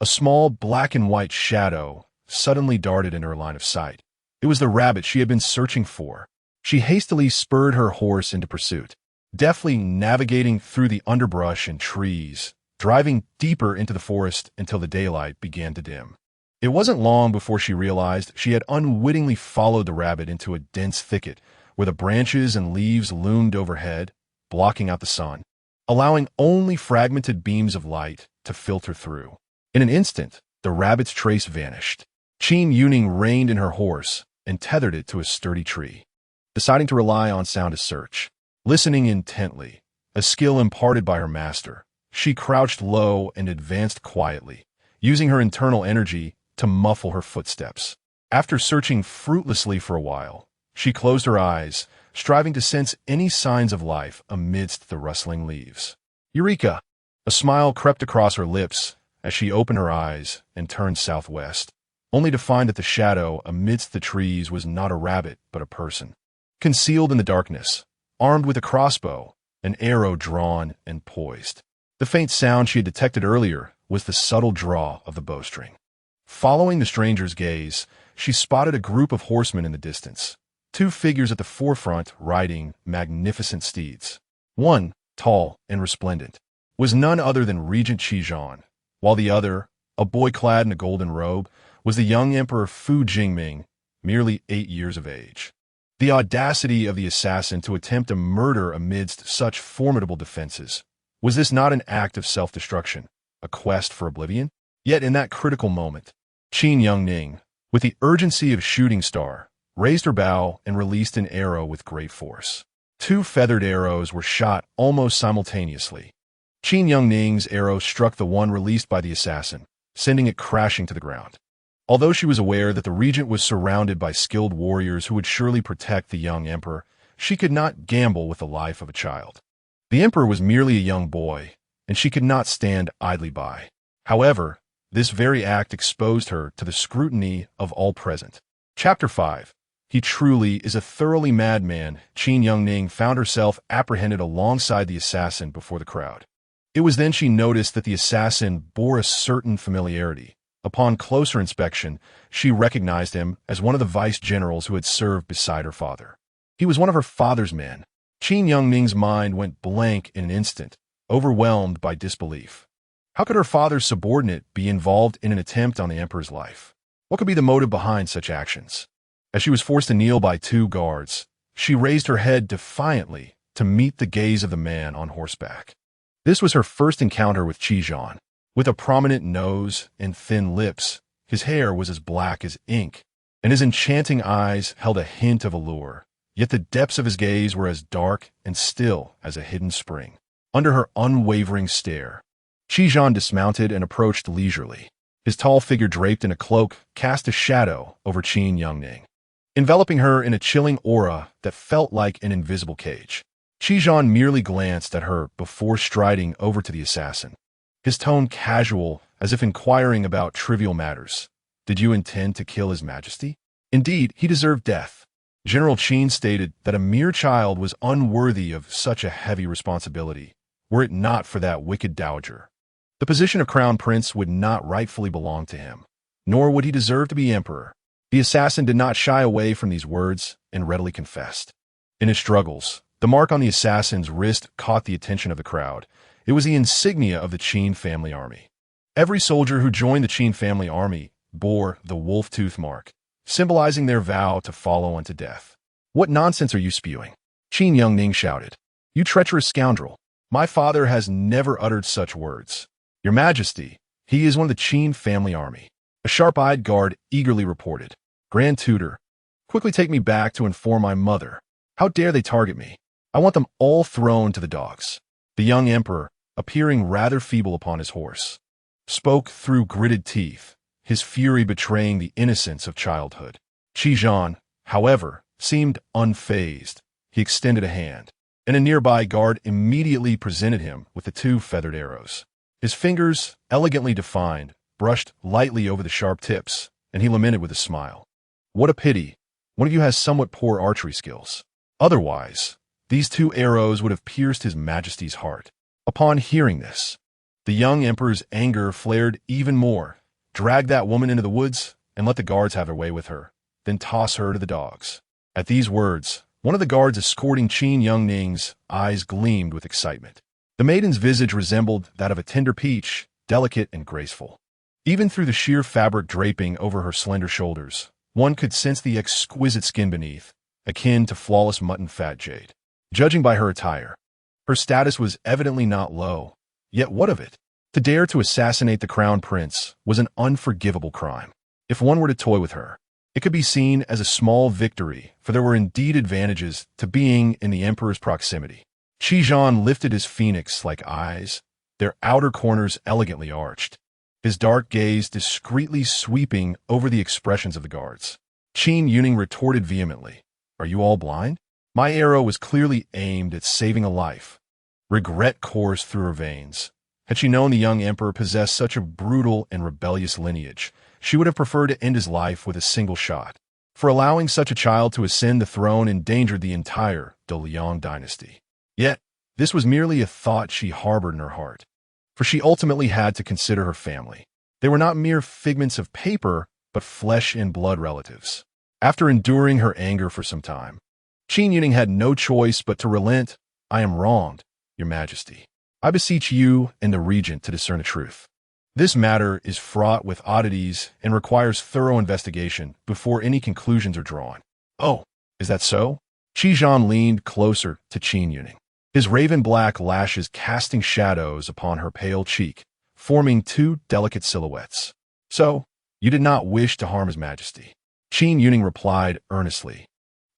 a small black and white shadow suddenly darted into her line of sight. It was the rabbit she had been searching for. She hastily spurred her horse into pursuit, deftly navigating through the underbrush and trees, driving deeper into the forest until the daylight began to dim. It wasn't long before she realized she had unwittingly followed the rabbit into a dense thicket where the branches and leaves loomed overhead, blocking out the sun, allowing only fragmented beams of light to filter through. In an instant, the rabbit's trace vanished. Qin Youning reined in her horse and tethered it to a sturdy tree, deciding to rely on sound to search. Listening intently, a skill imparted by her master, she crouched low and advanced quietly, using her internal energy to muffle her footsteps. After searching fruitlessly for a while, she closed her eyes, striving to sense any signs of life amidst the rustling leaves. "Eureka!" A smile crept across her lips as she opened her eyes and turned southwest, only to find that the shadow amidst the trees was not a rabbit but a person. Concealed in the darkness, armed with a crossbow, an arrow drawn and poised. The faint sound she had detected earlier was the subtle draw of the bowstring. Following the stranger's gaze, she spotted a group of horsemen in the distance. Two figures at the forefront riding magnificent steeds. One, tall and resplendent, was none other than Regent Qizhan, while the other, a boy clad in a golden robe, was the young Emperor Fu Jingming, merely 8 years of age. The audacity of the assassin to attempt a murder amidst such formidable defenses. Was this not an act of self-destruction, a quest for oblivion? Yet in that critical moment, Qin Youning, with the urgency of a shooting star, raised her bow and released an arrow with great force. 2 feathered arrows were shot almost simultaneously. Qin Youngning's arrow struck the one released by the assassin, sending it crashing to the ground. Although she was aware that the regent was surrounded by skilled warriors who would surely protect the young emperor, she could not gamble with the life of a child. The emperor was merely a young boy, and she could not stand idly by. However, this very act exposed her to the scrutiny of all present. Chapter 5. He truly is a thoroughly mad man. Qin Youning found herself apprehended alongside the assassin before the crowd. It was then she noticed that the assassin bore a certain familiarity. Upon closer inspection, she recognized him as one of the vice-generals who had served beside her father. He was one of her father's men. Qin Youngning's mind went blank in an instant, overwhelmed by disbelief. How could her father's subordinate be involved in an attempt on the emperor's life? What could be the motive behind such actions? As she was forced to kneel by two guards, she raised her head defiantly to meet the gaze of the man on horseback. This was her first encounter with Qizhan. With a prominent nose and thin lips, his hair was as black as ink, and his enchanting eyes held a hint of allure. Yet the depths of his gaze were as dark and still as a hidden spring. Under her unwavering stare, Qizhan dismounted and approached leisurely. His tall figure draped in a cloak cast a shadow over Qin Youning, enveloping her in a chilling aura that felt like an invisible cage. Qizhan merely glanced at her before striding over to the assassin, his tone casual, as if inquiring about trivial matters. Did you intend to kill His Majesty? Indeed, he deserved death. General Qin stated that a mere child was unworthy of such a heavy responsibility, were it not for that wicked dowager. The position of crown prince would not rightfully belong to him, nor would he deserve to be emperor. The assassin did not shy away from these words and readily confessed. In his struggles, the mark on the assassin's wrist caught the attention of the crowd. It was the insignia of the Qin family army. Every soldier who joined the Qin family army bore the wolf-tooth mark, symbolizing their vow to follow unto death. What nonsense are you spewing? Qin Youning shouted. You treacherous scoundrel! My father has never uttered such words. Your Majesty, he is one of the Qin family army. A sharp-eyed guard eagerly reported. Grand Tutor, quickly take me back to inform my mother. How dare they target me? I want them all thrown to the dogs. The young emperor, appearing rather feeble upon his horse, spoke through gritted teeth, his fury betraying the innocence of childhood. Qizhan, however, seemed unfazed. He extended a hand, and a nearby guard immediately presented him with the two feathered arrows. His fingers, elegantly defined, brushed lightly over the sharp tips, and he lamented with a smile. What a pity, one of you has somewhat poor archery skills. Otherwise, these two arrows would have pierced His Majesty's heart. Upon hearing this, the young emperor's anger flared even more. Drag that woman into the woods and let the guards have their way with her, then toss her to the dogs. At these words, one of the guards escorting Qin Youngning's eyes gleamed with excitement. The maiden's visage resembled that of a tender peach, delicate and graceful. Even through the sheer fabric draping over her slender shoulders, one could sense the exquisite skin beneath, akin to flawless mutton fat jade. Judging by her attire, her status was evidently not low. Yet what of it? To dare to assassinate the crown prince was an unforgivable crime. If one were to toy with her, it could be seen as a small victory, for there were indeed advantages to being in the emperor's proximity. Qizhan lifted his phoenix-like eyes, their outer corners elegantly arched, his dark gaze discreetly sweeping over the expressions of the guards. Qin Youning retorted vehemently, Are you all blind? My arrow was clearly aimed at saving a life. Regret coursed through her veins. Had she known the young emperor possessed such a brutal and rebellious lineage, she would have preferred to end his life with a single shot. For allowing such a child to ascend the throne endangered the entire De Liang dynasty. Yet, this was merely a thought she harbored in her heart, for she ultimately had to consider her family. They were not mere figments of paper, but flesh and blood relatives. After enduring her anger for some time, Qin Youning had no choice but to relent. I am wronged, Your Majesty. I beseech you and the regent to discern the truth. This matter is fraught with oddities and requires thorough investigation before any conclusions are drawn. Oh, is that so? Qizhan leaned closer to Qin Youning, his raven-black lashes casting shadows upon her pale cheek, forming two delicate silhouettes. So, you did not wish to harm His Majesty? Qin Youning replied earnestly.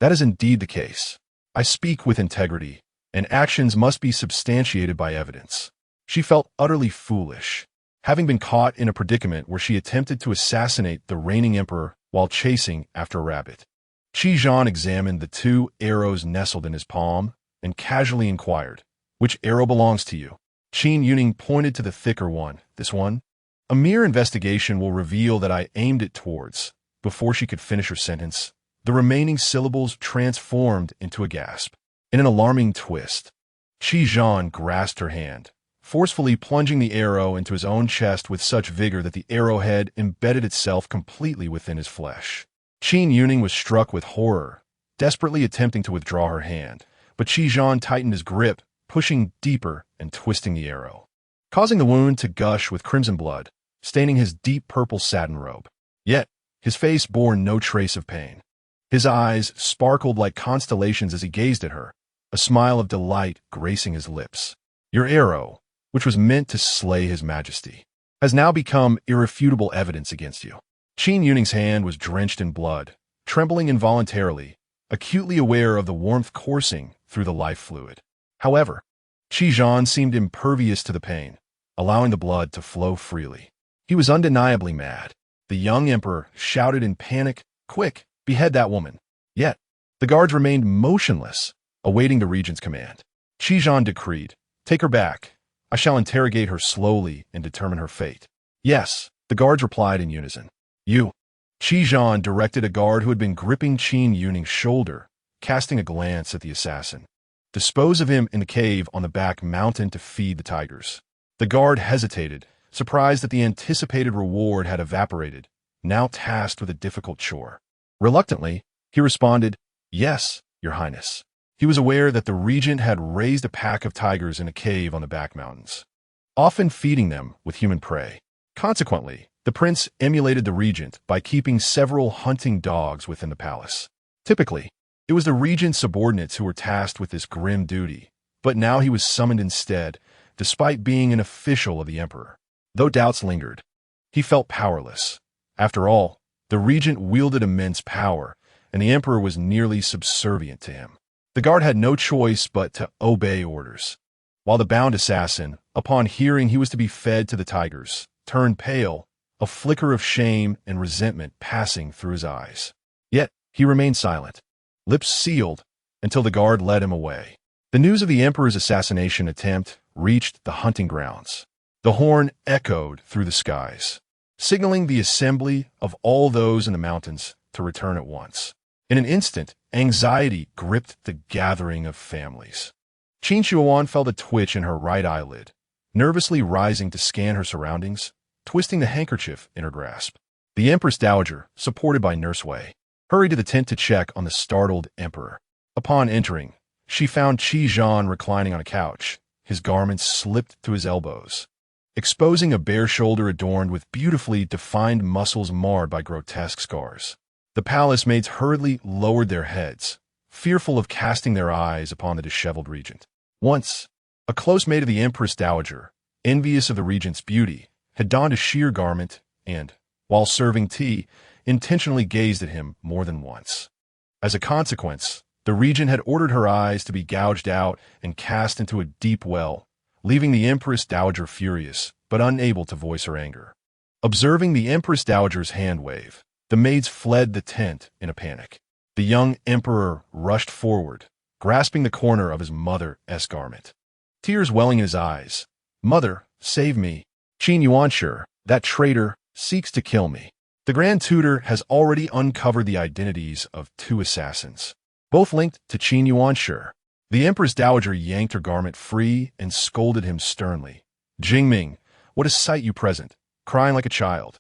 That is indeed the case. I speak with integrity, and actions must be substantiated by evidence. She felt utterly foolish, having been caught in a predicament where she attempted to assassinate the reigning emperor while chasing after a rabbit. Qi Zhan examined the 2 arrows nestled in his palm and casually inquired, "Which arrow belongs to you?" Qin Youning pointed to the thicker one. "This one?" "A mere investigation will reveal that I aimed it towards." Before she could finish her sentence, the remaining syllables transformed into a gasp. In an alarming twist, Qi Zhan grasped her hand, forcefully plunging the arrow into his own chest with such vigor that the arrowhead embedded itself completely within his flesh. Qin Youning was struck with horror, desperately attempting to withdraw her hand, but Qi Zhan tightened his grip, pushing deeper and twisting the arrow, causing the wound to gush with crimson blood, staining his deep purple satin robe. Yet, his face bore no trace of pain. His eyes sparkled like constellations as he gazed at her, a smile of delight gracing his lips. "Your arrow, which was meant to slay his majesty, has now become irrefutable evidence against you." Qin Youning's hand was drenched in blood, trembling involuntarily, acutely aware of the warmth coursing through the life fluid. However, Qi Zhan seemed impervious to the pain, allowing the blood to flow freely. He was undeniably mad. The young emperor shouted in panic, "Quick, behead that woman!" Yet, the guards remained motionless, awaiting the regent's command. Qi Zhan decreed, "Take her back. I shall interrogate her slowly and determine her fate." "Yes," the guards replied in unison. "You." Qi Zhan directed a guard who had been gripping Qin Youning's shoulder, casting a glance at the assassin. "Dispose of him in the cave on the back mountain to feed the tigers." The guard hesitated, surprised that the anticipated reward had evaporated, now tasked with a difficult chore. Reluctantly, he responded, "Yes, Your Highness." He was aware that the regent had raised a pack of tigers in a cave on the back mountains, often feeding them with human prey. Consequently, the prince emulated the regent by keeping several hunting dogs within the palace. Typically, it was the regent's subordinates who were tasked with this grim duty, but now he was summoned instead, despite being an official of the emperor. Though doubts lingered, he felt powerless. After all, the regent wielded immense power, and the emperor was nearly subservient to him. The guard had no choice but to obey orders, while the bound assassin, upon hearing he was to be fed to the tigers, turned pale, a flicker of shame and resentment passing through his eyes. Yet he remained silent, lips sealed, until the guard led him away. The news of the emperor's assassination attempt reached the hunting grounds. The horn echoed through the skies, signaling the assembly of all those in the mountains to return at once. In an instant, anxiety gripped the gathering of families. Qin Shuoan felt a twitch in her right eyelid, nervously rising to scan her surroundings, twisting the handkerchief in her grasp. The Empress Dowager, supported by Nurse Wei, hurried to the tent to check on the startled emperor. Upon entering, she found Qi Zhan reclining on a couch, his garments slipped to his elbows, exposing a bare shoulder adorned with beautifully defined muscles marred by grotesque scars. The palace maids hurriedly lowered their heads, fearful of casting their eyes upon the disheveled regent. Once, a close mate of the Empress Dowager, envious of the regent's beauty, had donned a sheer garment and, while serving tea, intentionally gazed at him more than once. As a consequence, the regent had ordered her eyes to be gouged out and cast into a deep well, leaving the Empress Dowager furious, but unable to voice her anger. Observing the Empress Dowager's hand wave, the maids fled the tent in a panic. The young emperor rushed forward, grasping the corner of his mother's garment, tears welling in his eyes. "Mother, save me. Qin Youning, that traitor, seeks to kill me." The Grand Tutor has already uncovered the identities of 2 assassins, both linked to Qin Youning. The Empress Dowager yanked her garment free and scolded him sternly. "Jingming, what a sight you present, crying like a child.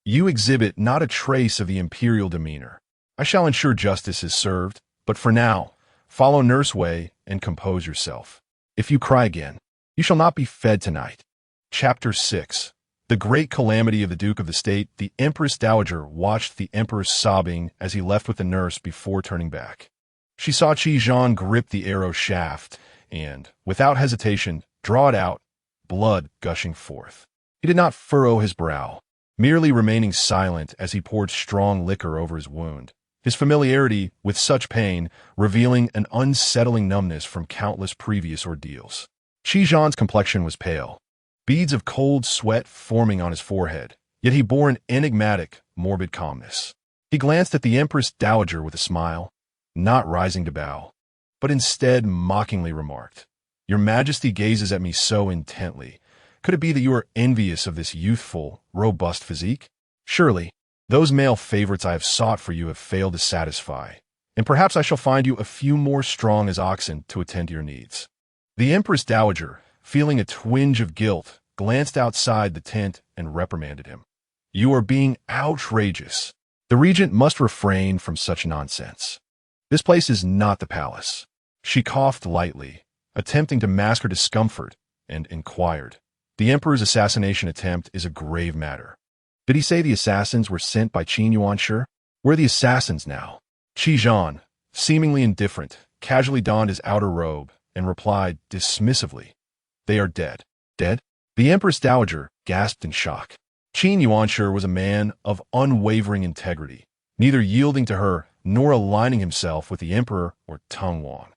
You exhibit not a trace of the imperial demeanor. I shall ensure justice is served, but for now, follow Nurse Wei and compose yourself. If you cry again, you shall not be fed tonight." Chapter 6. The Great Calamity of the Duke of the State. The Empress Dowager watched the emperor sobbing as he left with the nurse before turning back. She saw Qi Zhan grip the arrow shaft and, without hesitation, draw it out, blood gushing forth. He did not furrow his brow, merely remaining silent as he poured strong liquor over his wound, his familiarity with such pain revealing an unsettling numbness from countless previous ordeals. Qi Zhan's complexion was pale, beads of cold sweat forming on his forehead, yet he bore an enigmatic, morbid calmness. He glanced at the Empress Dowager with a smile, not rising to bow, but instead mockingly remarked, "Your Majesty gazes at me so intently. Could it be that you are envious of this youthful, robust physique? Surely, those male favorites I have sought for you have failed to satisfy, and perhaps I shall find you a few more strong as oxen to attend to your needs." The Empress Dowager, feeling a twinge of guilt, glanced outside the tent and reprimanded him. "You are being outrageous. The regent must refrain from such nonsense. This place is not the palace." She coughed lightly, attempting to mask her discomfort, and inquired, "The emperor's assassination attempt is a grave matter. Did he say the assassins were sent by Qin Youning? Where are the assassins now?" Qi, seemingly indifferent, casually donned his outer robe and replied dismissively, "They are dead." "Dead?" The Empress Dowager gasped in shock. Qin Youning was a man of unwavering integrity, neither yielding to her nor aligning himself with the emperor or Tang Wan.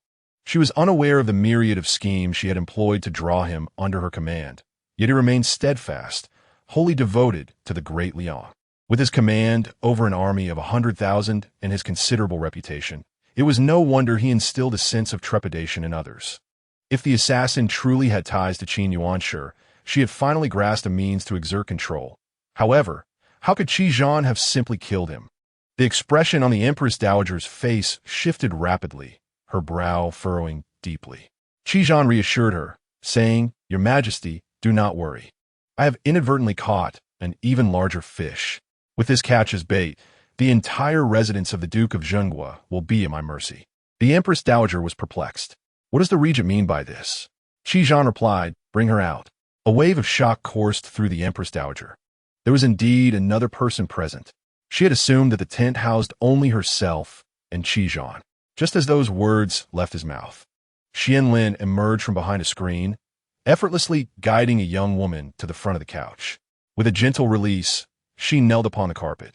She was unaware of the myriad of schemes she had employed to draw him under her command, yet he remained steadfast, wholly devoted to the great Liang. With his command over an army of 100,000 and his considerable reputation, it was no wonder he instilled a sense of trepidation in others. If the assassin truly had ties to Qin Youning, she had finally grasped a means to exert control. However, how could Qi have simply killed him? The expression on the Empress Dowager's face shifted rapidly, her brow furrowing deeply. Qi reassured her, saying, "Your Majesty, do not worry. I have inadvertently caught an even larger fish. With this catch as bait, the entire residence of the Duke of Zhenghua will be at my mercy." The Empress Dowager was perplexed. "What does the regent mean by this?" Qi replied, "Bring her out." A wave of shock coursed through the Empress Dowager. There was indeed another person present. She had assumed that the tent housed only herself and Qi. Just as those words left his mouth, Xianlin emerged from behind a screen, effortlessly guiding a young woman to the front of the couch. With a gentle release, she knelt upon the carpet.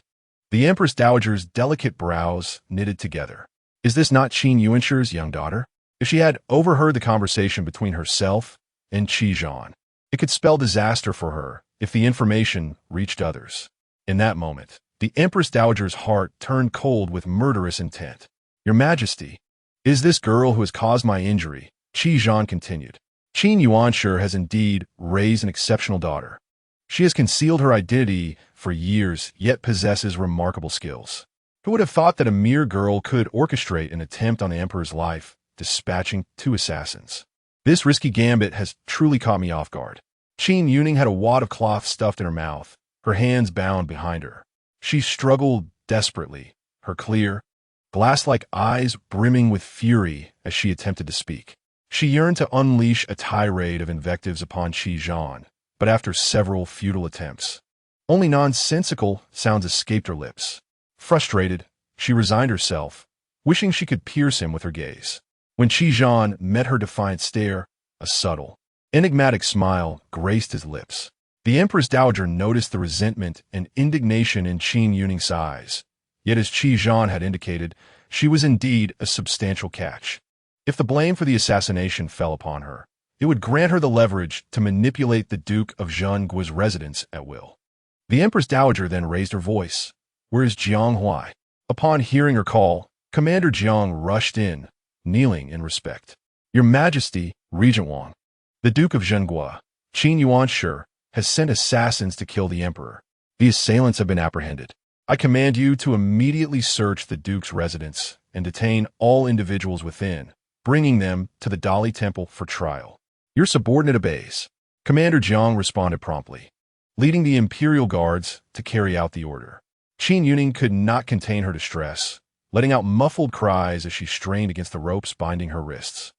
The Empress Dowager's delicate brows knitted together. Is this not Qin Yuning's young daughter? If she had overheard the conversation between herself and Qi, it could spell disaster for her if the information reached others. In that moment, the Empress Dowager's heart turned cold with murderous intent. "Your Majesty, is this girl who has caused my injury?" Qi continued. "Qin Youning has indeed raised an exceptional daughter. She has concealed her identity for years, yet possesses remarkable skills. Who would have thought that a mere girl could orchestrate an attempt on the emperor's life, dispatching 2 assassins? This risky gambit has truly caught me off guard." Qin Youning had a wad of cloth stuffed in her mouth, her hands bound behind her. She struggled desperately, her clear, glass-like eyes brimming with fury as she attempted to speak. She yearned to unleash a tirade of invectives upon Qi, but after several futile attempts, only nonsensical sounds escaped her lips. Frustrated, she resigned herself, wishing she could pierce him with her gaze. When Qi met her defiant stare, a subtle, enigmatic smile graced his lips. The Empress Dowager noticed the resentment and indignation in Qin Youning's eyes, yet as Qi had indicated, she was indeed a substantial catch. If the blame for the assassination fell upon her, it would grant her the leverage to manipulate the Duke of Zhenggua's residence at will. The Empress Dowager then raised her voice. "Where is Jiang Huai?" Upon hearing her call, Commander Jiang rushed in, kneeling in respect. "Your Majesty, Regent Wang, the Duke of Zhenghua, Qin Youning, has sent assassins to kill the emperor. The assailants have been apprehended. I command you to immediately search the Duke's residence and detain all individuals within, bringing them to the Dali Temple for trial." "Your subordinate obeys." Commander Jiang responded promptly, leading the Imperial Guards to carry out the order. Qin Youning could not contain her distress, letting out muffled cries as she strained against the ropes binding her wrists,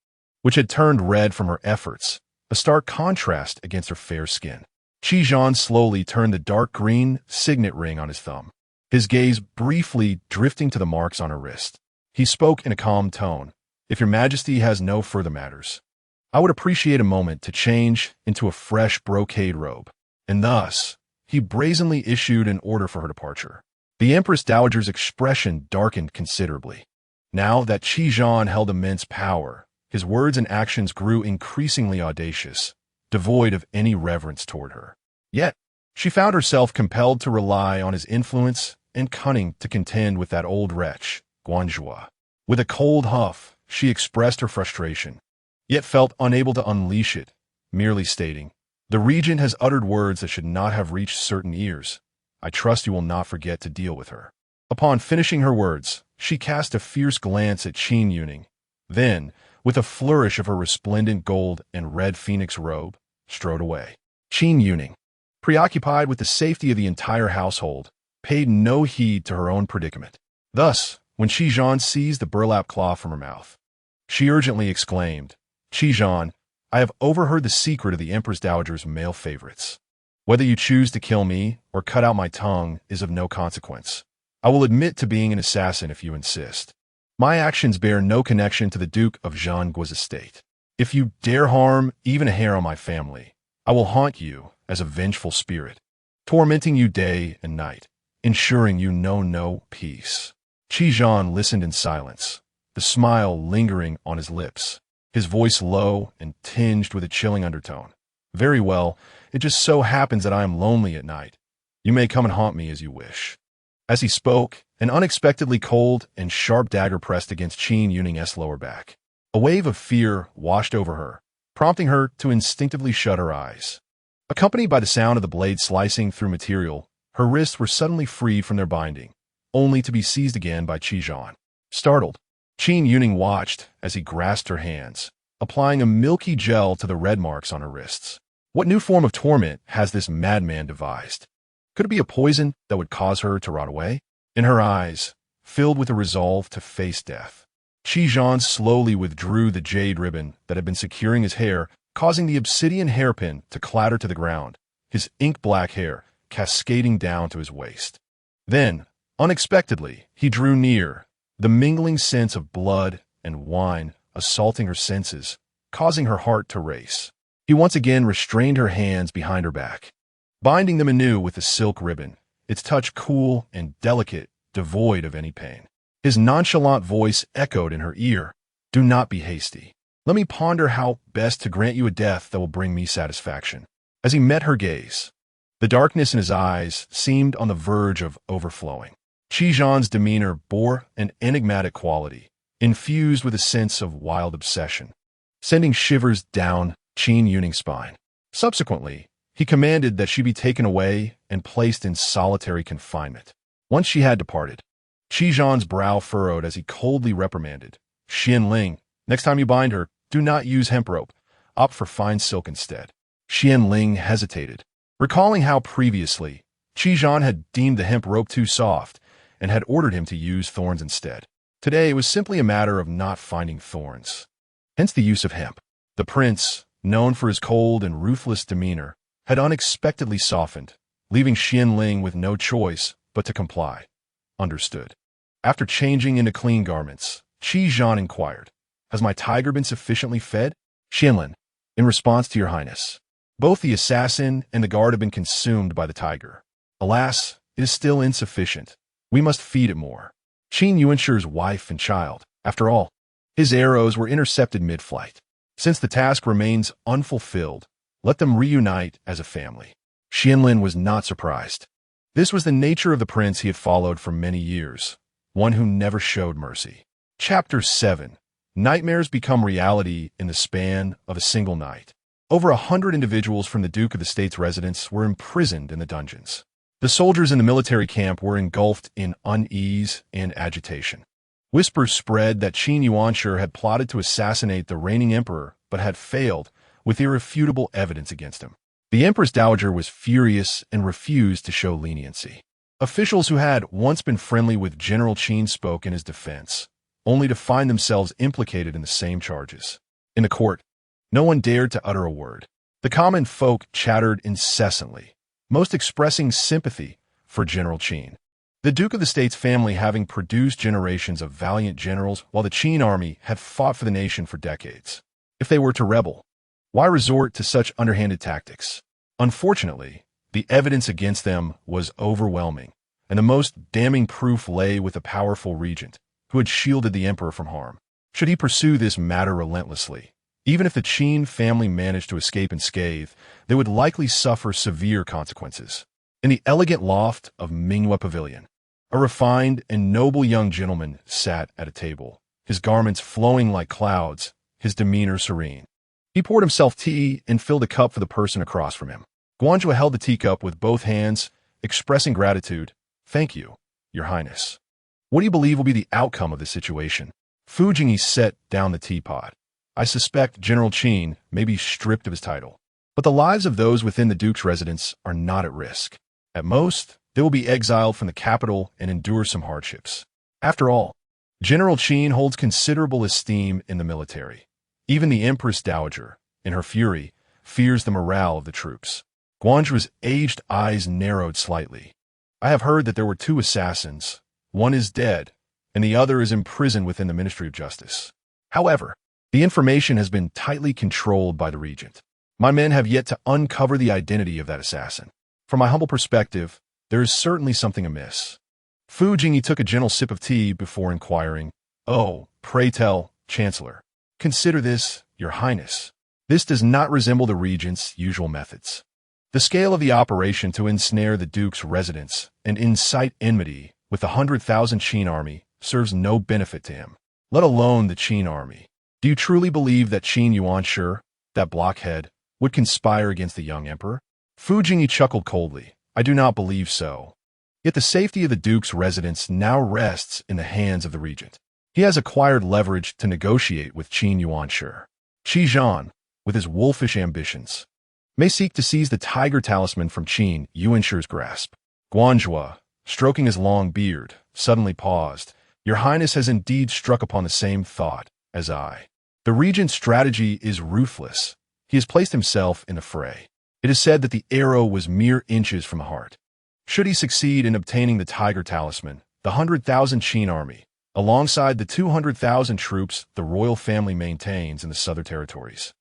which had turned red from her efforts, a stark contrast against her fair skin. Qi slowly turned the dark green signet ring on his thumb, his gaze briefly drifting to the marks on her wrist. He spoke in a calm tone. "If your Majesty has no further matters, I would appreciate a moment to change into a fresh brocade robe." And thus, he brazenly issued an order for her departure. The Empress Dowager's expression darkened considerably. Now that Qi held immense power, his words and actions grew increasingly audacious, devoid of any reverence toward her. Yet, she found herself compelled to rely on his influence and cunning to contend with that old wretch, Guanzhou. With a cold huff, she expressed her frustration, yet felt unable to unleash it, merely stating, "The regent has uttered words that should not have reached certain ears. I trust you will not forget to deal with her." Upon finishing her words, she cast a fierce glance at Qin Youning. Then, with a flourish of her resplendent gold and red phoenix robe, strode away. Qin Youning, preoccupied with the safety of the entire household, paid no heed to her own predicament. Thus, when Qizhan seized the burlap cloth from her mouth, she urgently exclaimed, "Qizhan, I have overheard the secret of the Empress Dowager's male favorites. Whether you choose to kill me or cut out my tongue is of no consequence. I will admit to being an assassin if you insist. My actions bear no connection to the Duke of Zhangguo's estate. If you dare harm even a hair on my family, I will haunt you as a vengeful spirit, tormenting you day and night, ensuring you know no peace." Qizhan listened in silence, the smile lingering on his lips, his voice low and tinged with a chilling undertone. "Very well, it just so happens that I am lonely at night. You may come and haunt me as you wish." As he spoke, an unexpectedly cold and sharp dagger pressed against Qin Youning's lower back. A wave of fear washed over her, prompting her to instinctively shut her eyes. Accompanied by the sound of the blade slicing through material, her wrists were suddenly freed from their binding, only to be seized again by Qizhan. Startled, Qin Youning watched as he grasped her hands, applying a milky gel to the red marks on her wrists. What new form of torment has this madman devised? Could it be a poison that would cause her to rot away? In her eyes, filled with a resolve to face death, Qizhan slowly withdrew the jade ribbon that had been securing his hair, causing the obsidian hairpin to clatter to the ground, his ink-black hair cascading down to his waist. Then, unexpectedly, he drew near, the mingling scents of blood and wine assaulting her senses, causing her heart to race. He once again restrained her hands behind her back, binding them anew with the silk ribbon, its touch cool and delicate, devoid of any pain. His nonchalant voice echoed in her ear, "Do not be hasty. Let me ponder how best to grant you a death that will bring me satisfaction." As he met her gaze, the darkness in his eyes seemed on the verge of overflowing. Qizhan's demeanor bore an enigmatic quality, infused with a sense of wild obsession, sending shivers down Qin Youning's spine. Subsequently, he commanded that she be taken away and placed in solitary confinement. Once she had departed, Qizhan's brow furrowed as he coldly reprimanded, "Xianling, next time you bind her, do not use hemp rope. Opt for fine silk instead." Xianling hesitated, recalling how previously Qizhan had deemed the hemp rope too soft and had ordered him to use thorns instead. Today it was simply a matter of not finding thorns, hence the use of hemp. The prince, known for his cold and ruthless demeanor, had unexpectedly softened, leaving Xianling with no choice but to comply. "Understood." After changing into clean garments, Qizhan inquired, "Has my tiger been sufficiently fed?" "Xianling, in response to your highness, both the assassin and the guard have been consumed by the tiger. Alas, it is still insufficient. We must feed it more." Qin Yuanshir's wife and child, after all, his arrows were intercepted mid-flight. Since the task remains unfulfilled, let them reunite as a family. Xianlin was not surprised. This was the nature of the prince he had followed for many years, one who never showed mercy. Chapter 7. Nightmares become reality in the span of a single night. Over 100 individuals from the Duke of the State's residence were imprisoned in the dungeons. The soldiers in the military camp were engulfed in unease and agitation. Whispers spread that Qin Yuanshir had plotted to assassinate the reigning emperor but had failed, with irrefutable evidence against him. The Empress Dowager was furious and refused to show leniency. Officials who had once been friendly with General Qin spoke in his defense, only to find themselves implicated in the same charges. In the court, no one dared to utter a word. The common folk chattered incessantly, most expressing sympathy for General Qin. The Duke of the State's family having produced generations of valiant generals while the Qin army had fought for the nation for decades. If they were to rebel, why resort to such underhanded tactics? Unfortunately, the evidence against them was overwhelming, and the most damning proof lay with the powerful regent, who had shielded the emperor from harm. Should he pursue this matter relentlessly, Even if the Qin family managed to escape unscathed, they would likely suffer severe consequences. In the elegant loft of Minghua Pavilion, a refined and noble young gentleman sat at a table, his garments flowing like clouds, his demeanor serene. He poured himself tea and filled a cup for the person across from him. Guanzhou held the teacup with both hands, expressing gratitude. "Thank you, Your Highness." "What do you believe will be the outcome of this situation?" Fu Jingyi set down the teapot. "I suspect General Qin may be stripped of his title, but the lives of those within the Duke's residence are not at risk. At most, they will be exiled from the capital and endure some hardships. After all, General Qin holds considerable esteem in the military. Even the Empress Dowager, in her fury, fears the morale of the troops." Guanzhou's aged eyes narrowed slightly. "I have heard that there were 2 assassins. One is dead, and the other is imprisoned within the Ministry of Justice. However, the information has been tightly controlled by the regent. My men have yet to uncover the identity of that assassin. From my humble perspective, there is certainly something amiss." Fu Jingyi took a gentle sip of tea before inquiring, "Oh, pray tell, Chancellor. Consider this, Your Highness. This does not resemble the regent's usual methods. The scale of the operation to ensnare the Duke's residence and incite enmity with the 100,000 Qin army serves no benefit to him, let alone the Qin army. Do you truly believe that Qin Youning, that blockhead, would conspire against the young emperor?" Fu Jingyi chuckled coldly. "I do not believe so. Yet the safety of the Duke's residence now rests in the hands of the regent. He has acquired leverage to negotiate with Qin Youning. Qi Zhan, with his wolfish ambitions, may seek to seize the tiger talisman from Qin Yuning's grasp." Guanzhou, stroking his long beard, suddenly paused. "Your Highness has indeed struck upon the same thought as I. The regent's strategy is ruthless. He has placed himself in the fray. It is said that the arrow was mere inches from the heart. Should he succeed in obtaining the tiger talisman, the 100,000 Qin army, alongside the 200,000 troops the royal family maintains in the southern territories,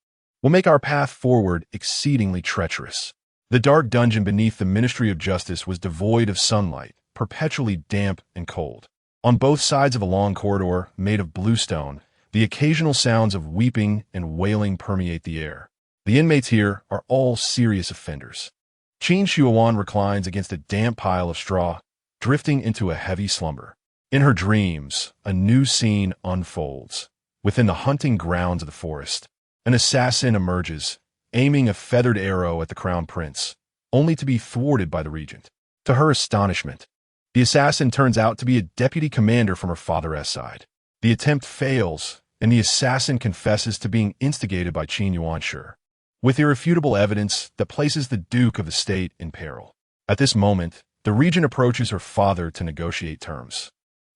will make our path forward exceedingly treacherous. The dark dungeon beneath the Ministry of Justice was devoid of sunlight, perpetually damp and cold. On both sides of a long corridor made of bluestone, the occasional sounds of weeping and wailing permeate the air. The inmates here are all serious offenders. Qin Youning reclines against a damp pile of straw, drifting into a heavy slumber. In her dreams, a new scene unfolds. Within the hunting grounds of the forest, an assassin emerges, aiming a feathered arrow at the crown prince, only to be thwarted by the regent. To her astonishment, the assassin turns out to be a deputy commander from her father's side. The attempt fails, and the assassin confesses to being instigated by Qin Youning, with irrefutable evidence that places the Duke of the State in peril. At this moment, the regent approaches her father to negotiate terms.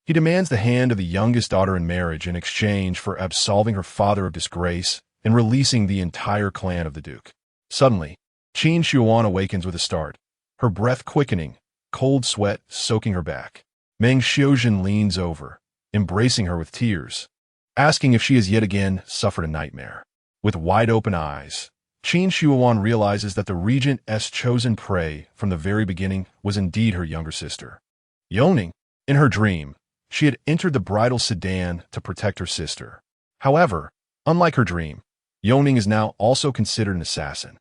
He demands the hand of the youngest daughter in marriage in exchange for absolving her father of disgrace and releasing the entire clan of the Duke. Suddenly, Qin Youning awakens with a start, her breath quickening, cold sweat soaking her back. Meng Xiuzhen leans over, embracing her with tears, asking if she has yet again suffered a nightmare. With wide-open eyes, Qin Youning realizes that the regent's chosen prey from the very beginning was indeed her younger sister. Youning, in her dream, she had entered the bridal sedan to protect her sister. However, unlike her dream, Youning is now also considered an assassin.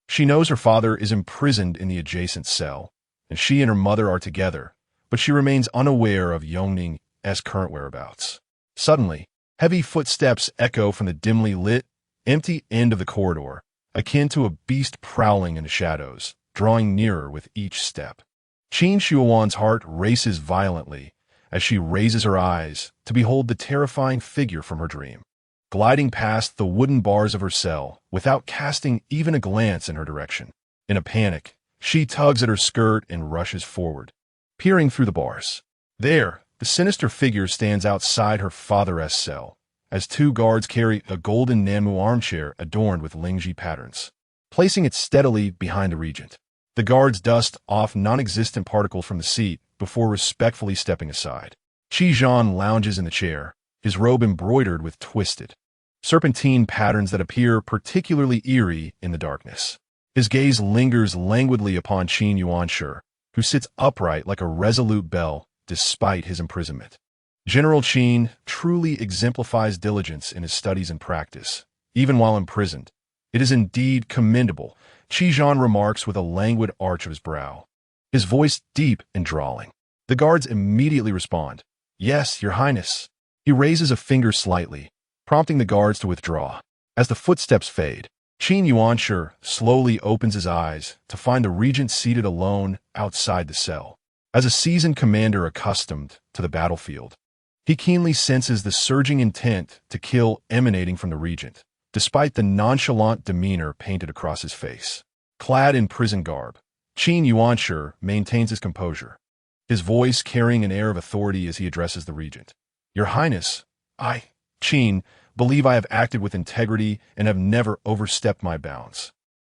She knows her father is imprisoned in the adjacent cell, and she and her mother are together, but she remains unaware of Youning's current whereabouts. Suddenly, heavy footsteps echo from the dimly lit, empty end of the corridor, akin to a beast prowling in the shadows, drawing nearer with each step. Qin Youing's heart races violently as she raises her eyes to behold the terrifying figure from her dream, gliding past the wooden bars of her cell without casting even a glance in her direction. In a panic, she tugs at her skirt and rushes forward, peering through the bars. There, the sinister figure stands outside her father's cell, as 2 guards carry a golden Nanmu armchair adorned with Lingji patterns, placing it steadily behind the regent. The guards dust off non-existent particles from the seat before respectfully stepping aside. Qi Zhan lounges in the chair, his robe embroidered with twisted, serpentine patterns that appear particularly eerie in the darkness. His gaze lingers languidly upon Qin Youning, who sits upright like a resolute bell despite his imprisonment. General Qin truly exemplifies diligence in his studies and practice, even while imprisoned. It is indeed commendable, Qi remarks with a languid arch of his brow, his voice deep and drawling. The guards immediately respond, "Yes, Your Highness." He raises a finger slightly, prompting the guards to withdraw. As the footsteps fade, Qin Youning slowly opens his eyes to find the regent seated alone outside the cell. As a seasoned commander accustomed to the battlefield, he keenly senses the surging intent to kill emanating from the regent, despite the nonchalant demeanor painted across his face. Clad in prison garb, Qin Youning maintains his composure, his voice carrying an air of authority as he addresses the regent. "Your Highness, I, Qin, believe I have acted with integrity and have never overstepped my bounds.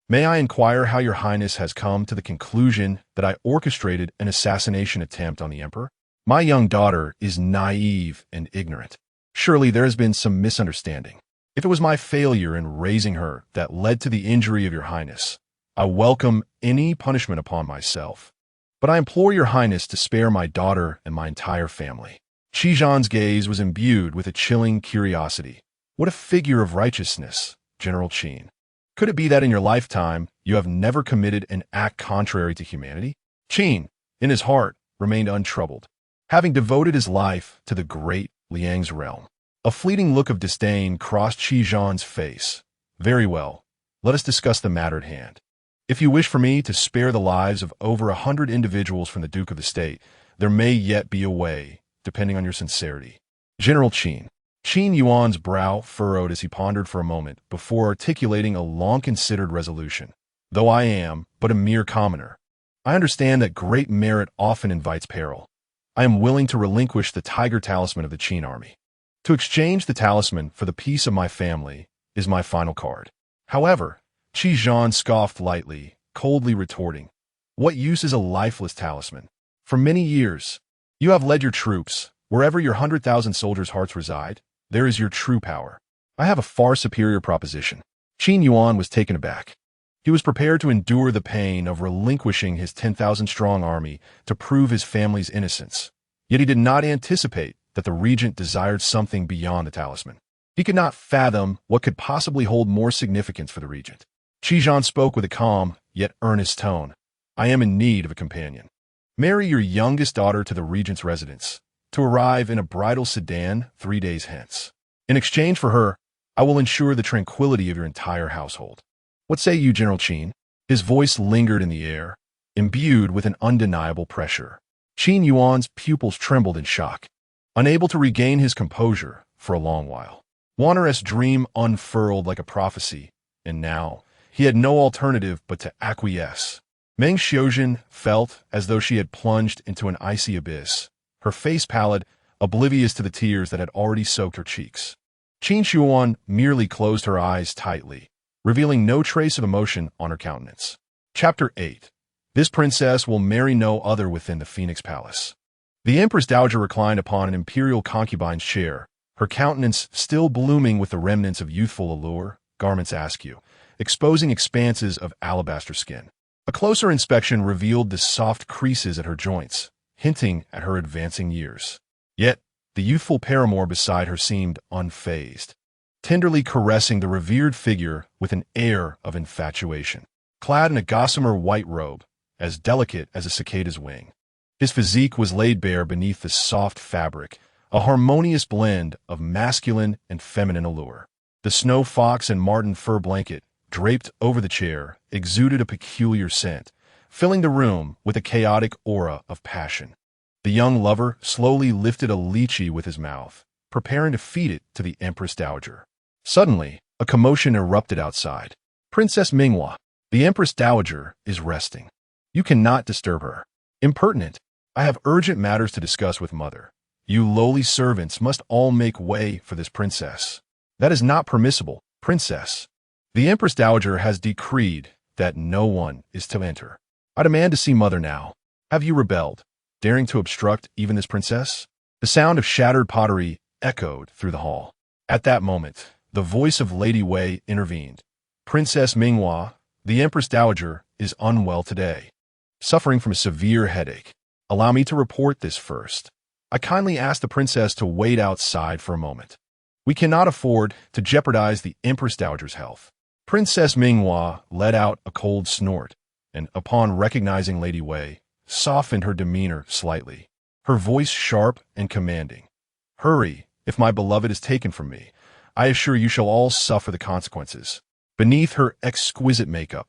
May I inquire how Your Highness has come to the conclusion that I orchestrated an assassination attempt on the Emperor? My young daughter is naive and ignorant. Surely there has been some misunderstanding. If it was my failure in raising her that led to the injury of Your Highness, I welcome any punishment upon myself. But I implore Your Highness to spare my daughter and my entire family." Qi's gaze was imbued with a chilling curiosity. What a figure of righteousness, General Qin. Could it be that in your lifetime you have never committed an act contrary to humanity? Qin, in his heart, remained untroubled, having devoted his life to the great Liang's realm. A fleeting look of disdain crossed Qi's face. "Very well, let us discuss the matter at hand. If you wish for me to spare the lives of over 100 individuals from the Duke of the State, there may yet be a way, depending on your sincerity." General Qin. Qin Yuning's brow furrowed as he pondered for a moment before articulating a long-considered resolution. "Though I am but a mere commoner, I understand that great merit often invites peril. I am willing to relinquish the tiger talisman of the Qin army. To exchange the talisman for the peace of my family is my final card." However, Qi scoffed lightly, coldly retorting, "What use is a lifeless talisman? For many years, you have led your troops. Wherever your 100,000 soldiers' hearts reside, there is your true power. I have a far superior proposition." Qin Youning was taken aback. He was prepared to endure the pain of relinquishing his 10,000-strong army to prove his family's innocence. Yet he did not anticipate that the regent desired something beyond the talisman. He could not fathom what could possibly hold more significance for the regent. Qi spoke with a calm, yet earnest tone. "I am in need of a companion. Marry your youngest daughter to the regent's residence, to arrive in a bridal sedan 3 days hence. In exchange for her, I will ensure the tranquility of your entire household. What say you, General Qin?" His voice lingered in the air, imbued with an undeniable pressure. Qin Yuning's pupils trembled in shock, unable to regain his composure for a long while. Wander's dream unfurled like a prophecy, and now he had no alternative but to acquiesce. Meng Xiuzhen felt as though she had plunged into an icy abyss, her face pallid, oblivious to the tears that had already soaked her cheeks. Qin Youning merely closed her eyes tightly, revealing no trace of emotion on her countenance. Chapter 8. This princess will marry no other within the Phoenix Palace. The Empress Dowager reclined upon an imperial concubine's chair, her countenance still blooming with the remnants of youthful allure, garments askew, exposing expanses of alabaster skin. A closer inspection revealed the soft creases at her joints, hinting at her advancing years. Yet, the youthful paramour beside her seemed unfazed, tenderly caressing the revered figure with an air of infatuation. Clad in a gossamer white robe, as delicate as a cicada's wing, his physique was laid bare beneath the soft fabric, a harmonious blend of masculine and feminine allure. The snow fox and marten fur blanket, draped over the chair, exuded a peculiar scent, filling the room with a chaotic aura of passion. The young lover slowly lifted a lychee with his mouth, preparing to feed it to the Empress Dowager. Suddenly, a commotion erupted outside. "Princess Minghua, the Empress Dowager is resting. You cannot disturb her." "Impertinent! I have urgent matters to discuss with Mother. You lowly servants must all make way for this princess." "That is not permissible, Princess. The Empress Dowager has decreed that no one is to enter. I demand to see Mother now. Have you rebelled, daring to obstruct even this princess?" The sound of shattered pottery echoed through the hall. At that moment, the voice of Lady Wei intervened. "Princess Minghua, the Empress Dowager is unwell today, suffering from a severe headache. Allow me to report this first. I kindly ask the princess to wait outside for a moment." We cannot afford to jeopardize the Empress Dowager's health. Princess Minghua let out a cold snort, and upon recognizing Lady Wei, softened her demeanor slightly, her voice sharp and commanding. Hurry, if my beloved is taken from me. I assure you shall all suffer the consequences. Beneath her exquisite makeup,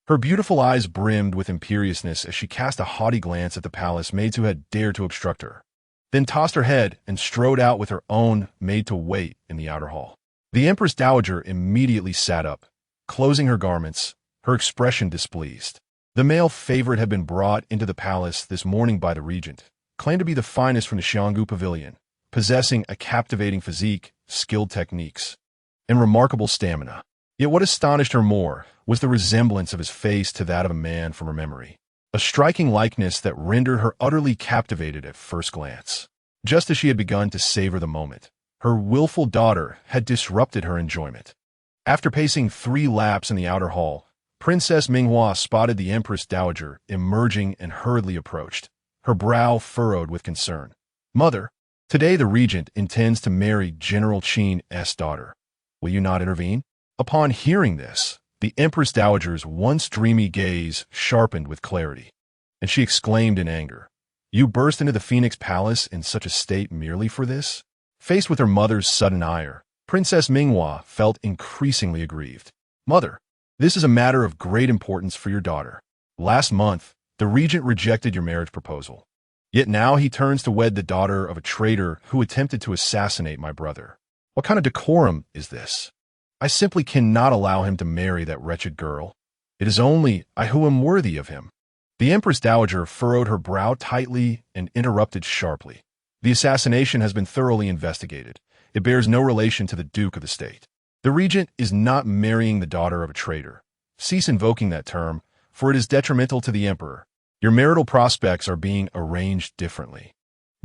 her beautiful eyes brimmed with imperiousness as she cast a haughty glance at the palace maids who had dared to obstruct her, then tossed her head and strode out with her own maid to wait in the outer hall. The Empress Dowager immediately sat up, closing her garments, her expression displeased. The male favorite had been brought into the palace this morning by the regent, claimed to be the finest from the Xianggu Pavilion, possessing a captivating physique, skilled techniques, and remarkable stamina. Yet what astonished her more was the resemblance of his face to that of a man from her memory, a striking likeness that rendered her utterly captivated at first glance. Just as she had begun to savor the moment, her willful daughter had disrupted her enjoyment. After pacing 3 laps in the outer hall, Princess Minghua spotted the Empress Dowager emerging and hurriedly approached, her brow furrowed with concern. Mother, today the regent intends to marry General Qin's daughter. Will you not intervene? Upon hearing this, the Empress Dowager's once dreamy gaze sharpened with clarity, and she exclaimed in anger, "You burst into the Phoenix Palace in such a state merely for this?" Faced with her mother's sudden ire, Princess Minghua felt increasingly aggrieved. Mother, this is a matter of great importance for your daughter. Last month, the regent rejected your marriage proposal. Yet now he turns to wed the daughter of a traitor who attempted to assassinate my brother. What kind of decorum is this? I simply cannot allow him to marry that wretched girl. It is only I who am worthy of him. The Empress Dowager furrowed her brow tightly and interrupted sharply. The assassination has been thoroughly investigated. It bears no relation to the Duke of the State. The regent is not marrying the daughter of a traitor. Cease invoking that term, for it is detrimental to the emperor. Your marital prospects are being arranged differently.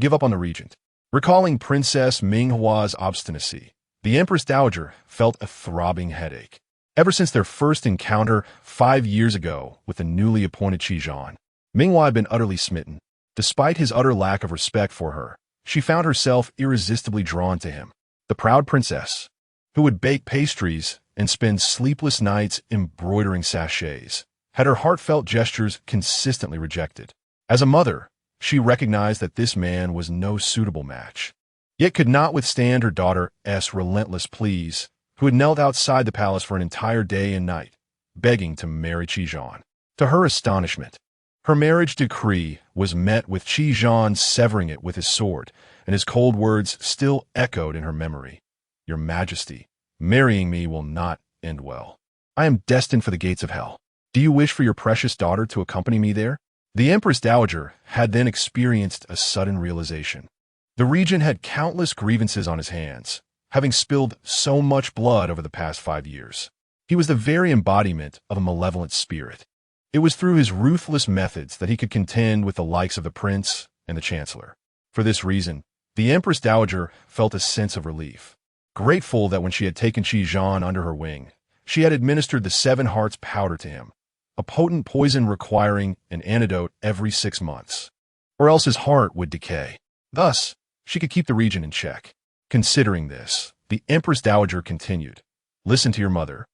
Give up on the regent. Recalling Princess Minghua's obstinacy, the Empress Dowager felt a throbbing headache. Ever since their first encounter 5 years ago with the newly appointed Qizhan, Minghua had been utterly smitten. Despite his utter lack of respect for her, she found herself irresistibly drawn to him. The proud princess, who would bake pastries and spend sleepless nights embroidering sachets, had her heartfelt gestures consistently rejected. As a mother, she recognized that this man was no suitable match, yet could not withstand her daughter's relentless pleas, who had knelt outside the palace for an entire day and night, begging to marry Qizhan. To her astonishment, her marriage decree was met with Qizhan severing it with his sword, and his cold words still echoed in her memory. Your Majesty, marrying me will not end well. I am destined for the gates of hell. Do you wish for your precious daughter to accompany me there? The Empress Dowager had then experienced a sudden realization. The regent had countless grievances on his hands, having spilled so much blood over the past 5 years. He was the very embodiment of a malevolent spirit. It was through his ruthless methods that he could contend with the likes of the prince and the chancellor. For this reason, the Empress Dowager felt a sense of relief, grateful that when she had taken Qizhan under her wing, she had administered the 7 Hearts powder to him, a potent poison requiring an antidote every 6 months, or else his heart would decay. Thus, she could keep the regent in check. Considering this, the Empress Dowager continued, "Listen to your mother.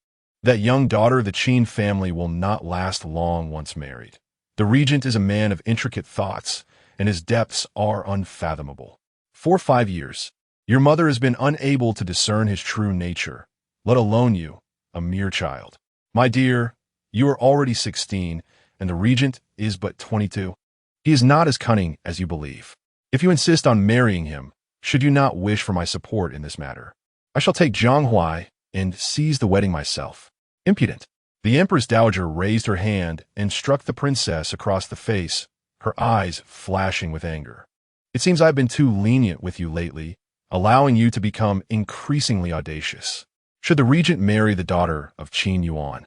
That young daughter of the Qin family will not last long once married. The regent is a man of intricate thoughts, and his depths are unfathomable. For 5 years, your mother has been unable to discern his true nature, let alone you, a mere child. My dear, you are already 16, and the regent is but 22. He is not as cunning as you believe. If you insist on marrying him, should you not wish for my support in this matter, I shall take Zhang Huai and seize the wedding myself." Impudent. The Empress Dowager raised her hand and struck the princess across the face, her eyes flashing with anger. "It seems I've been too lenient with you lately, allowing you to become increasingly audacious. Should the regent marry the daughter of Qin Youning,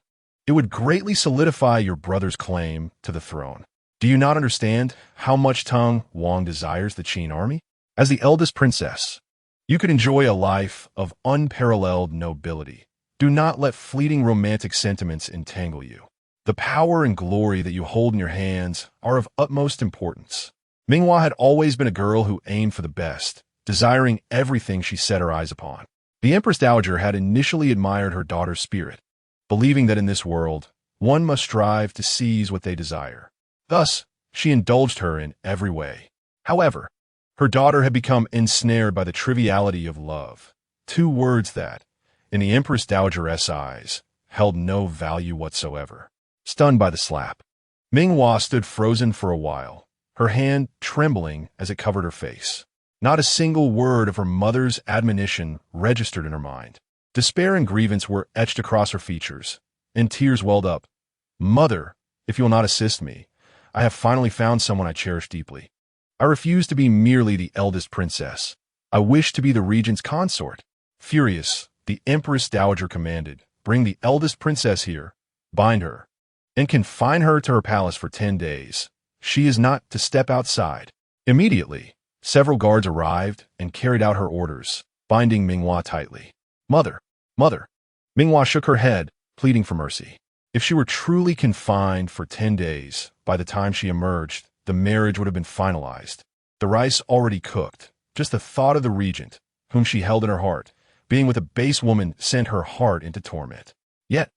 it would greatly solidify your brother's claim to the throne. Do you not understand how much Tang Wang desires the Qin army? As the eldest princess, you could enjoy a life of unparalleled nobility. Do not let fleeting romantic sentiments entangle you. The power and glory that you hold in your hands are of utmost importance." Minghua had always been a girl who aimed for the best, desiring everything she set her eyes upon. The Empress Dowager had initially admired her daughter's spirit, believing that in this world, one must strive to seize what they desire. Thus, she indulged her in every way. However, her daughter had become ensnared by the triviality of love, two words that, in the Empress Dowager's eyes, held no value whatsoever. Stunned by the slap, Minghua stood frozen for a while, her hand trembling as it covered her face. Not a single word of her mother's admonition registered in her mind. Despair and grievance were etched across her features, and tears welled up. "Mother, if you will not assist me, I have finally found someone I cherish deeply. I refuse to be merely the eldest princess. I wish to be the regent's consort." Furious, the Empress Dowager commanded, "Bring the eldest princess here, bind her, and confine her to her palace for 10 days. She is not to step outside." Immediately, several guards arrived and carried out her orders, binding Minghua tightly. "Mother, mother." Minghua shook her head, pleading for mercy. If she were truly confined for 10 days, by the time she emerged, the marriage would have been finalized. The rice already cooked. Just the thought of the regent, whom she held in her heart, being with a base woman sent her heart into torment. Yet,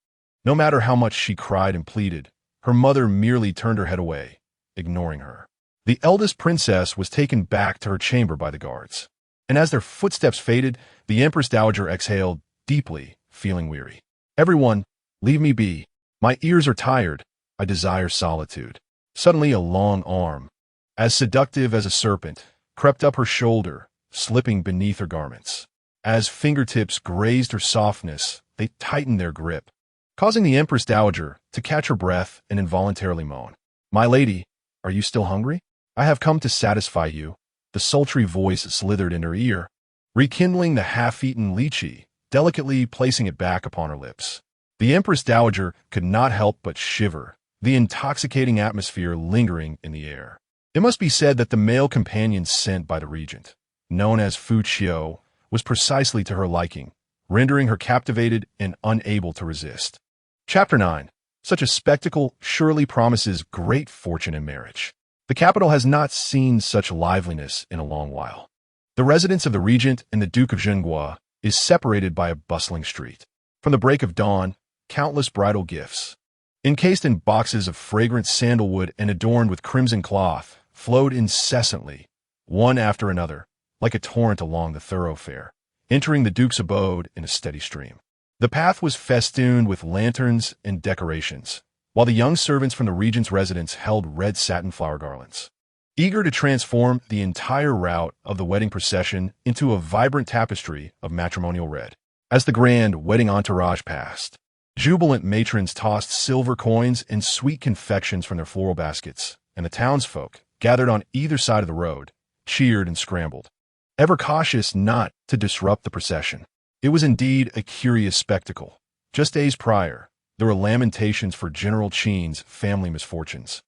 no matter how much she cried and pleaded, her mother merely turned her head away, ignoring her. The eldest princess was taken back to her chamber by the guards, and as their footsteps faded, the Empress Dowager exhaled deeply, feeling weary. "Everyone, leave me be. My ears are tired. I desire solitude." Suddenly a long arm, as seductive as a serpent, crept up her shoulder, slipping beneath her garments. As fingertips grazed her softness, they tightened their grip, causing the Empress Dowager to catch her breath and involuntarily moan. "My lady, are you still hungry? I have come to satisfy you." The sultry voice slithered in her ear, rekindling the half-eaten lychee, delicately placing it back upon her lips. The Empress Dowager could not help but shiver, the intoxicating atmosphere lingering in the air. It must be said that the male companion sent by the regent, known as Fu Qiu, was precisely to her liking, rendering her captivated and unable to resist. Chapter 9. Such a spectacle surely promises great fortune in marriage. The capital has not seen such liveliness in a long while. The residence of the regent and the Duke of Zhenghua is separated by a bustling street. From the break of dawn, countless bridal gifts, encased in boxes of fragrant sandalwood and adorned with crimson cloth, flowed incessantly, one after another, like a torrent along the thoroughfare, entering the duke's abode in a steady stream. The path was festooned with lanterns and decorations, while the young servants from the regent's residence held red satin flower garlands, eager to transform the entire route of the wedding procession into a vibrant tapestry of matrimonial red. As the grand wedding entourage passed, jubilant matrons tossed silver coins and sweet confections from their floral baskets, and the townsfolk, gathered on either side of the road, cheered and scrambled, ever cautious not to disrupt the procession. It was indeed a curious spectacle. Just days prior, there were lamentations for General Qin's family misfortunes.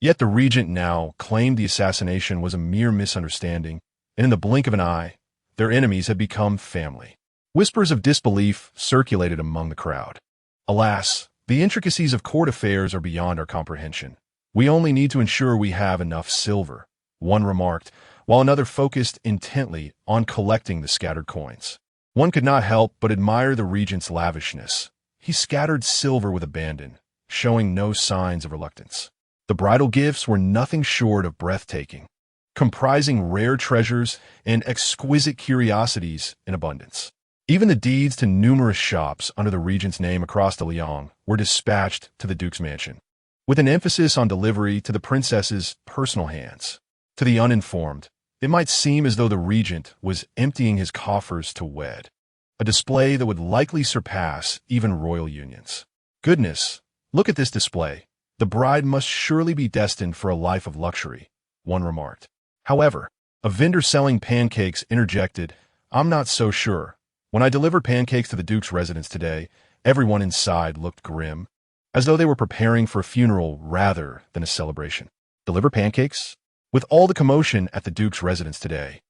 Yet the regent now claimed the assassination was a mere misunderstanding, and in the blink of an eye, their enemies had become family. Whispers of disbelief circulated among the crowd. Alas, the intricacies of court affairs are beyond our comprehension. "We only need to ensure we have enough silver," one remarked, while another focused intently on collecting the scattered coins. One could not help but admire the regent's lavishness. He scattered silver with abandon, showing no signs of reluctance. The bridal gifts were nothing short of breathtaking, comprising rare treasures and exquisite curiosities in abundance. Even the deeds to numerous shops under the regent's name across the Liang were dispatched to the duke's mansion, with an emphasis on delivery to the princess's personal hands. To the uninformed, it might seem as though the regent was emptying his coffers to wed, a display that would likely surpass even royal unions. "Goodness, look at this display. The bride must surely be destined for a life of luxury," one remarked. However, a vendor selling pancakes interjected, "I'm not so sure. When I delivered pancakes to the duke's residence today, everyone inside looked grim, as though they were preparing for a funeral rather than a celebration." Deliver pancakes? With all the commotion at the duke's residence today,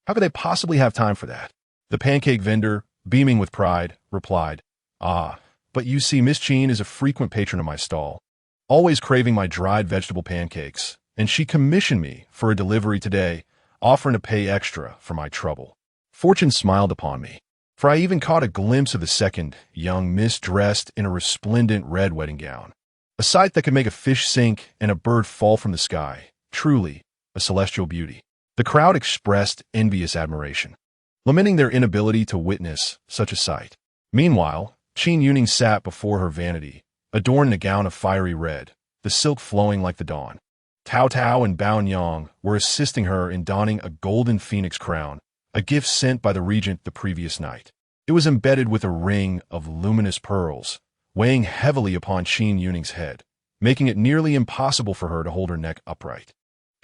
how could they possibly have time for that? The pancake vendor, beaming with pride, replied, "Ah, but you see, Miss Qin is a frequent patron of my stall, always craving my dried vegetable pancakes, and she commissioned me for a delivery today, offering to pay extra for my trouble. Fortune smiled upon me. for I even caught a glimpse of the second young miss dressed in a resplendent red wedding gown. A sight that could make a fish sink and a bird fall from the sky. Truly, a celestial beauty. The crowd expressed envious admiration, lamenting their inability to witness such a sight. Meanwhile, Qin Youning sat before her vanity, adorned in a gown of fiery red, the silk flowing like the dawn. Tao Tao and Bao Yang were assisting her in donning a golden phoenix crown, a gift sent by the regent the previous night. It was embedded with a ring of luminous pearls, weighing heavily upon Qin Youning's head, making it nearly impossible for her to hold her neck upright.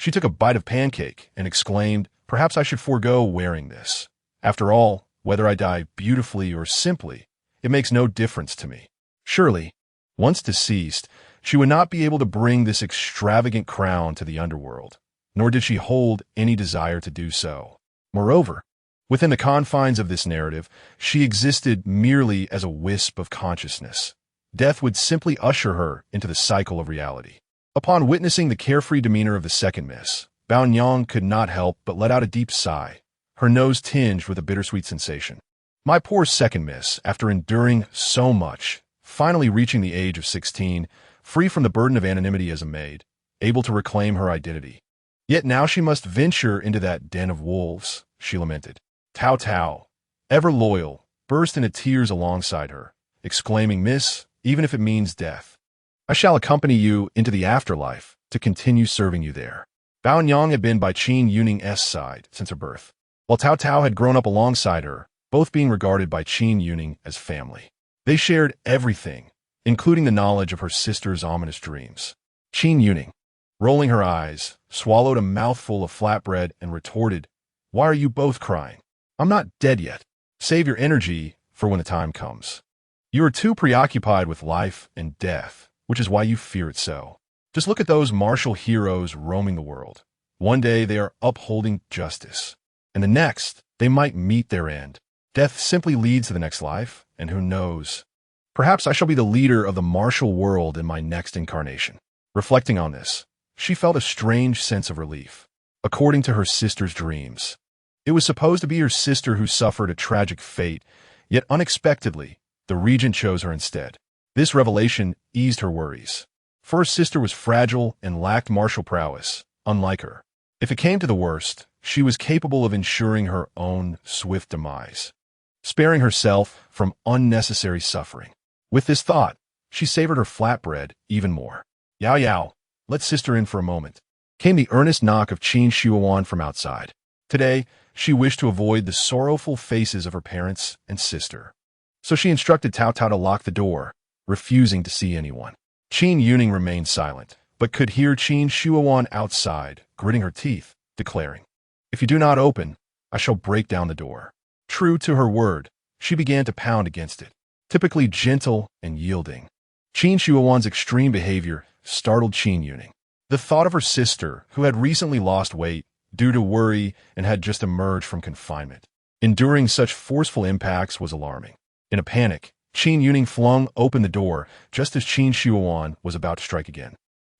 She took a bite of pancake and exclaimed, "Perhaps I should forego wearing this. After all, whether I die beautifully or simply, it makes no difference to me." Surely, once deceased, she would not be able to bring this extravagant crown to the underworld, nor did she hold any desire to do so. Moreover, within the confines of this narrative, she existed merely as a wisp of consciousness. Death would simply usher her into the cycle of reality. Upon witnessing the carefree demeanor of the second miss, Bao Yang could not help but let out a deep sigh, her nose tinged with a bittersweet sensation. My poor second miss, after enduring so much, finally reaching the age of 16, free from the burden of anonymity as a maid, able to reclaim her identity. Yet now she must venture into that den of wolves, she lamented. Tao Tao, ever loyal, burst into tears alongside her, exclaiming, "Miss, even if it means death, I shall accompany you into the afterlife to continue serving you there." Bao Yang had been by Qin Youning's side since her birth, while Tao Tao had grown up alongside her, both being regarded by Qin Youning as family. They shared everything, including the knowledge of her sister's ominous dreams. Qin Youning, rolling her eyes, swallowed a mouthful of flatbread and retorted, "Why are you both crying? I'm not dead yet. Save your energy for when the time comes. You are too preoccupied with life and death, which is why you fear it so. Just look at those martial heroes roaming the world. One day they are upholding justice, and the next they might meet their end. Death simply leads to the next life, and who knows? Perhaps I shall be the leader of the martial world in my next incarnation." Reflecting on this, she felt a strange sense of relief. According to her sister's dreams, it was supposed to be her sister who suffered a tragic fate, yet unexpectedly, the regent chose her instead. This revelation eased her worries, for her sister was fragile and lacked martial prowess, unlike her. If it came to the worst, she was capable of ensuring her own swift demise, sparing herself from unnecessary suffering. With this thought, she savored her flatbread even more. "Yao Yao, let sister in for a moment," came the earnest knock of Qin Youning from outside. Today, she wished to avoid the sorrowful faces of her parents and sister, so she instructed Tao Tao to lock the door, refusing to see anyone. Qin Youning remained silent, but could hear Qin Youning outside, gritting her teeth, declaring, "If you do not open, I shall break down the door." True to her word, she began to pound against it, typically gentle and yielding. Qin Younings's extreme behavior startled Qin Youning. The thought of her sister, who had recently lost weight due to worry and had just emerged from confinement, enduring such forceful impacts was alarming. In a panic, Qin Youning flung open the door just as Qin Youning was about to strike again.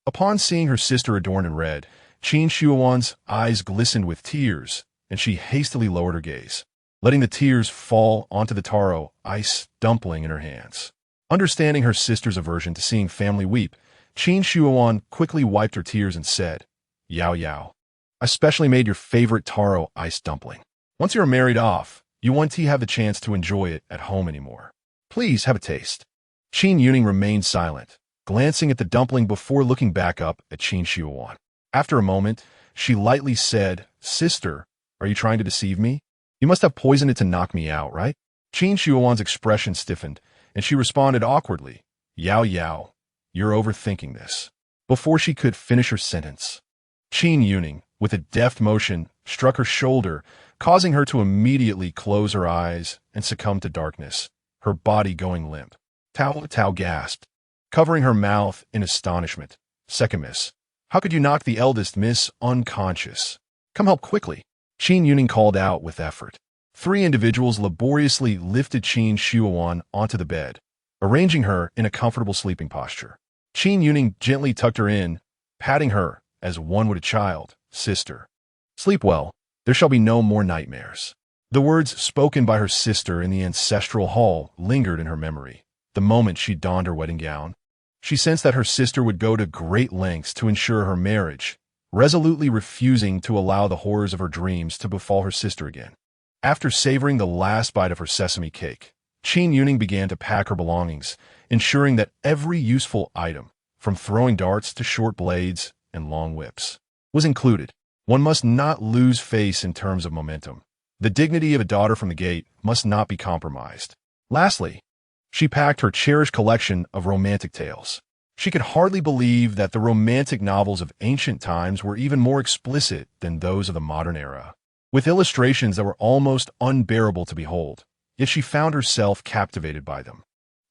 Upon seeing her sister adorned in red, Qin Younings's eyes glistened with tears, and she hastily lowered her gaze, letting the tears fall onto the taro ice dumpling in her hands. Understanding her sister's aversion to seeing family weep, Qin Youning quickly wiped her tears and said, "Yao Yao, I specially made your favorite taro ice dumpling. Once you're married off, you won't have the chance to enjoy it at home anymore. Please have a taste." Qin Youning remained silent, glancing at the dumpling before looking back up at Qin Youning. After a moment, she lightly said, "Sister, are you trying to deceive me? You must have poisoned it to knock me out, right?" Qin Younings's expression stiffened, and she responded awkwardly, "Yao Yao, you're overthinking this." Before she could finish her sentence, Qin Youning, with a deft motion, struck her shoulder, causing her to immediately close her eyes and succumb to darkness, her body going limp. Tao Tao gasped, covering her mouth in astonishment. "Second miss, how could you knock the eldest miss unconscious? Come help quickly." Qin Youning called out with effort. 3 individuals laboriously lifted Qin Youning onto the bed, arranging her in a comfortable sleeping posture. Qin Youning gently tucked her in, patting her as one would a child. "Sister, sleep well. There shall be no more nightmares." The words spoken by her sister in the ancestral hall lingered in her memory. The moment she donned her wedding gown, she sensed that her sister would go to great lengths to ensure her marriage, resolutely refusing to allow the horrors of her dreams to befall her sister again. After savoring the last bite of her sesame cake, Qin Youning began to pack her belongings, ensuring that every useful item, from throwing darts to short blades and long whips, was included. One must not lose face in terms of momentum. The dignity of a daughter from the gate must not be compromised. Lastly, she packed her cherished collection of romantic tales. She could hardly believe that the romantic novels of ancient times were even more explicit than those of the modern era, with illustrations that were almost unbearable to behold, yet she found herself captivated by them.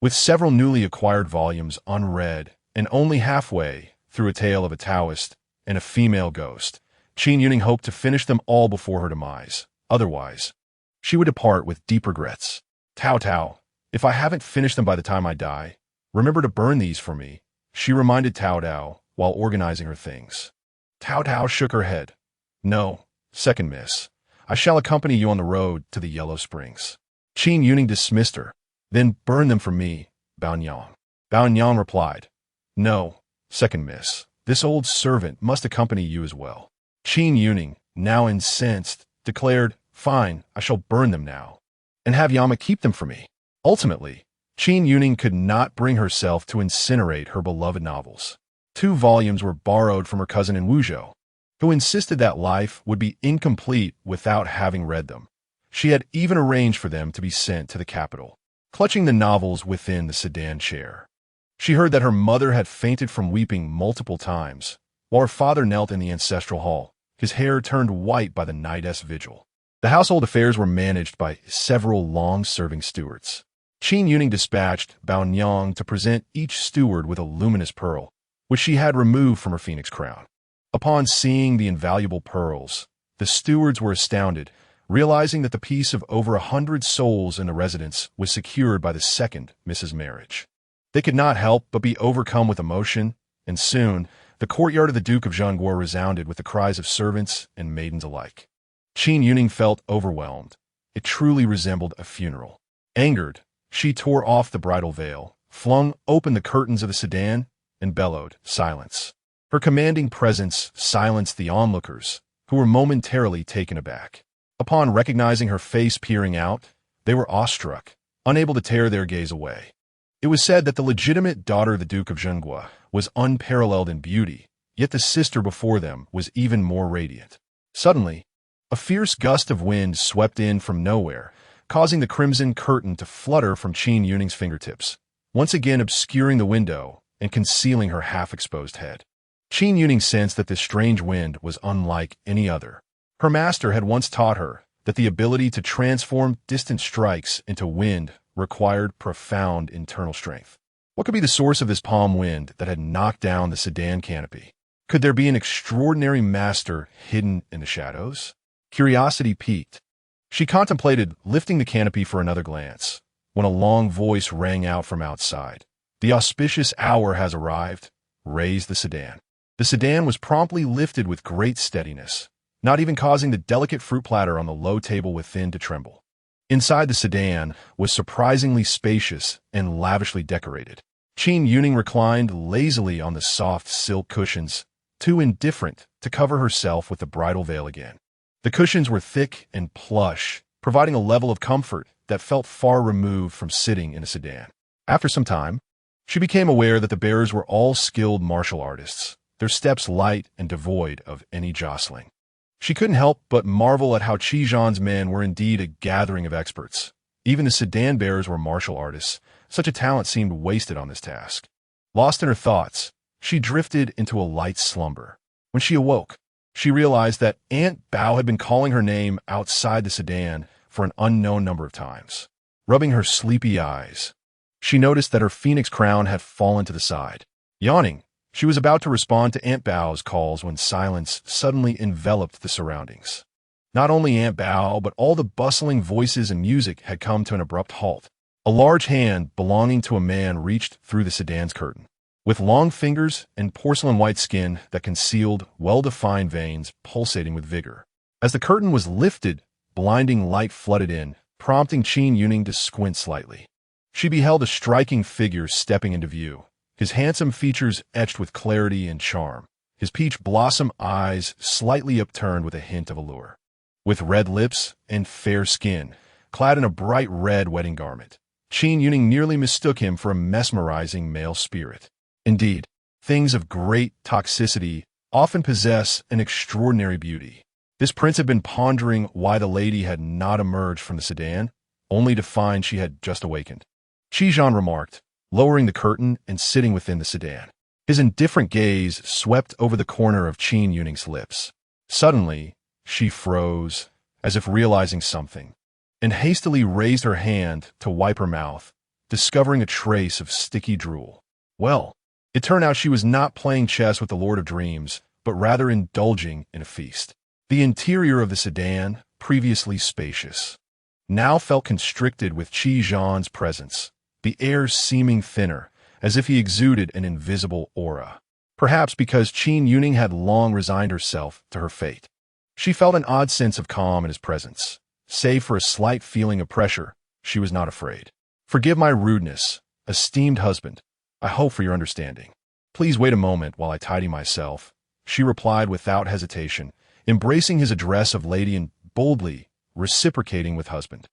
With several newly acquired volumes unread and only halfway through a tale of a Taoist and a female ghost, Qin Youning hoped to finish them all before her demise. Otherwise, she would depart with deep regrets. Tao Tao, if I haven't finished them by the time I die, remember to burn these for me, she reminded Tao Tao while organizing her things. Tao Tao shook her head. No, second miss. I shall accompany you on the road to the Yellow Springs. Qin Youning dismissed her. Then burn them for me, Bao Niang. Bao Niang replied. No, second miss. This old servant must accompany you as well. Qin Youning, now incensed, declared, Fine, I shall burn them now, and have Yama keep them for me. Ultimately, Qin Youning could not bring herself to incinerate her beloved novels. 2 volumes were borrowed from her cousin in Wuzhou, who insisted that life would be incomplete without having read them. She had even arranged for them to be sent to the capital. Clutching the novels within the sedan chair, she heard that her mother had fainted from weeping multiple times, while her father knelt in the ancestral hall, his hair turned white by the night's vigil. The household affairs were managed by several long-serving stewards. Qin Youning dispatched Bao Niang to present each steward with a luminous pearl, which she had removed from her phoenix crown. Upon seeing the invaluable pearls, the stewards were astounded, realizing that the peace of over 100 souls in the residence was secured by the second Mrs. Marriage. They could not help but be overcome with emotion, and soon the courtyard of the Duke of Zhenghua resounded with the cries of servants and maidens alike. Qin Youning felt overwhelmed. It truly resembled a funeral. Angered, she tore off the bridal veil, flung open the curtains of the sedan, and bellowed, Silence. Her commanding presence silenced the onlookers, who were momentarily taken aback. Upon recognizing her face peering out, they were awestruck, unable to tear their gaze away. It was said that the legitimate daughter of the Duke of Zhenghua was unparalleled in beauty, yet the sister before them was even more radiant. Suddenly, a fierce gust of wind swept in from nowhere, causing the crimson curtain to flutter from Qin Youning's fingertips, once again obscuring the window and concealing her half-exposed head. Qin Youning sensed that this strange wind was unlike any other. Her master had once taught her that the ability to transform distant strikes into wind required profound internal strength. What could be the source of this palm wind that had knocked down the sedan canopy? Could there be an extraordinary master hidden in the shadows? Curiosity piqued. She contemplated lifting the canopy for another glance, when a long voice rang out from outside. The auspicious hour has arrived. Raise the sedan. The sedan was promptly lifted with great steadiness, not even causing the delicate fruit platter on the low table within to tremble. Inside the sedan was surprisingly spacious and lavishly decorated. Qin Youning reclined lazily on the soft silk cushions, too indifferent to cover herself with the bridal veil again. The cushions were thick and plush, providing a level of comfort that felt far removed from sitting in a sedan. After some time, she became aware that the bearers were all skilled martial artists, their steps light and devoid of any jostling. She couldn't help but marvel at how Qizhan's men were indeed a gathering of experts. Even the sedan bearers were martial artists. Such a talent seemed wasted on this task. Lost in her thoughts, she drifted into a light slumber. When she awoke, she realized that Aunt Bao had been calling her name outside the sedan for an unknown number of times. Rubbing her sleepy eyes, she noticed that her phoenix crown had fallen to the side. Yawning, she was about to respond to Aunt Bao's calls when silence suddenly enveloped the surroundings. Not only Aunt Bao, but all the bustling voices and music had come to an abrupt halt. A large hand belonging to a man reached through the sedan's curtain. With long fingers and porcelain-white skin that concealed well-defined veins pulsating with vigor. As the curtain was lifted, blinding light flooded in, prompting Qin Youning to squint slightly. She beheld a striking figure stepping into view, his handsome features etched with clarity and charm, his peach blossom eyes slightly upturned with a hint of allure. With red lips and fair skin, clad in a bright red wedding garment, Qin Youning nearly mistook him for a mesmerizing male spirit. Indeed, things of great toxicity often possess an extraordinary beauty. This prince had been pondering why the lady had not emerged from the sedan, only to find she had just awakened. Qizhan remarked, lowering the curtain and sitting within the sedan. His indifferent gaze swept over the corner of Qin Youning's lips. Suddenly, she froze, as if realizing something, and hastily raised her hand to wipe her mouth, discovering a trace of sticky drool. Well, it turned out she was not playing chess with the Lord of Dreams, but rather indulging in a feast. The interior of the sedan, previously spacious, now felt constricted with Qizhan's presence, the air seeming thinner, as if he exuded an invisible aura. Perhaps because Qin Youning had long resigned herself to her fate. She felt an odd sense of calm in his presence. Save for a slight feeling of pressure, she was not afraid. "Forgive my rudeness, esteemed husband. I hope for your understanding. Please wait a moment while I tidy myself," she replied without hesitation, embracing his address of lady and boldly reciprocating with husband.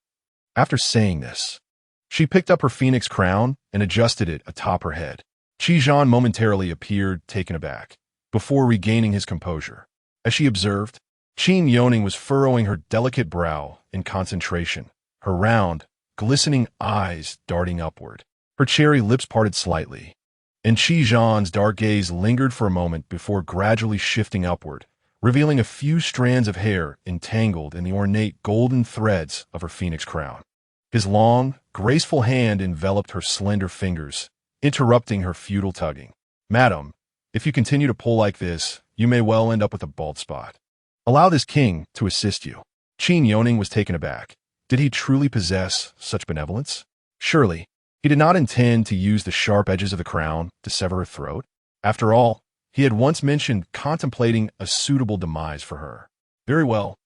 After saying this, she picked up her phoenix crown and adjusted it atop her head. Qizhan momentarily appeared taken aback, before regaining his composure. As she observed, Qin Youning was furrowing her delicate brow in concentration, her round, glistening eyes darting upward. Her cherry lips parted slightly, and Qizhan's dark gaze lingered for a moment before gradually shifting upward, revealing a few strands of hair entangled in the ornate golden threads of her phoenix crown. His long, graceful hand enveloped her slender fingers, interrupting her futile tugging. "Madam, if you continue to pull like this, you may well end up with a bald spot. Allow this king to assist you." Qin Youning was taken aback. Did he truly possess such benevolence? Surely, he did not intend to use the sharp edges of the crown to sever her throat. After all, he had once mentioned contemplating a suitable demise for her. "Very well,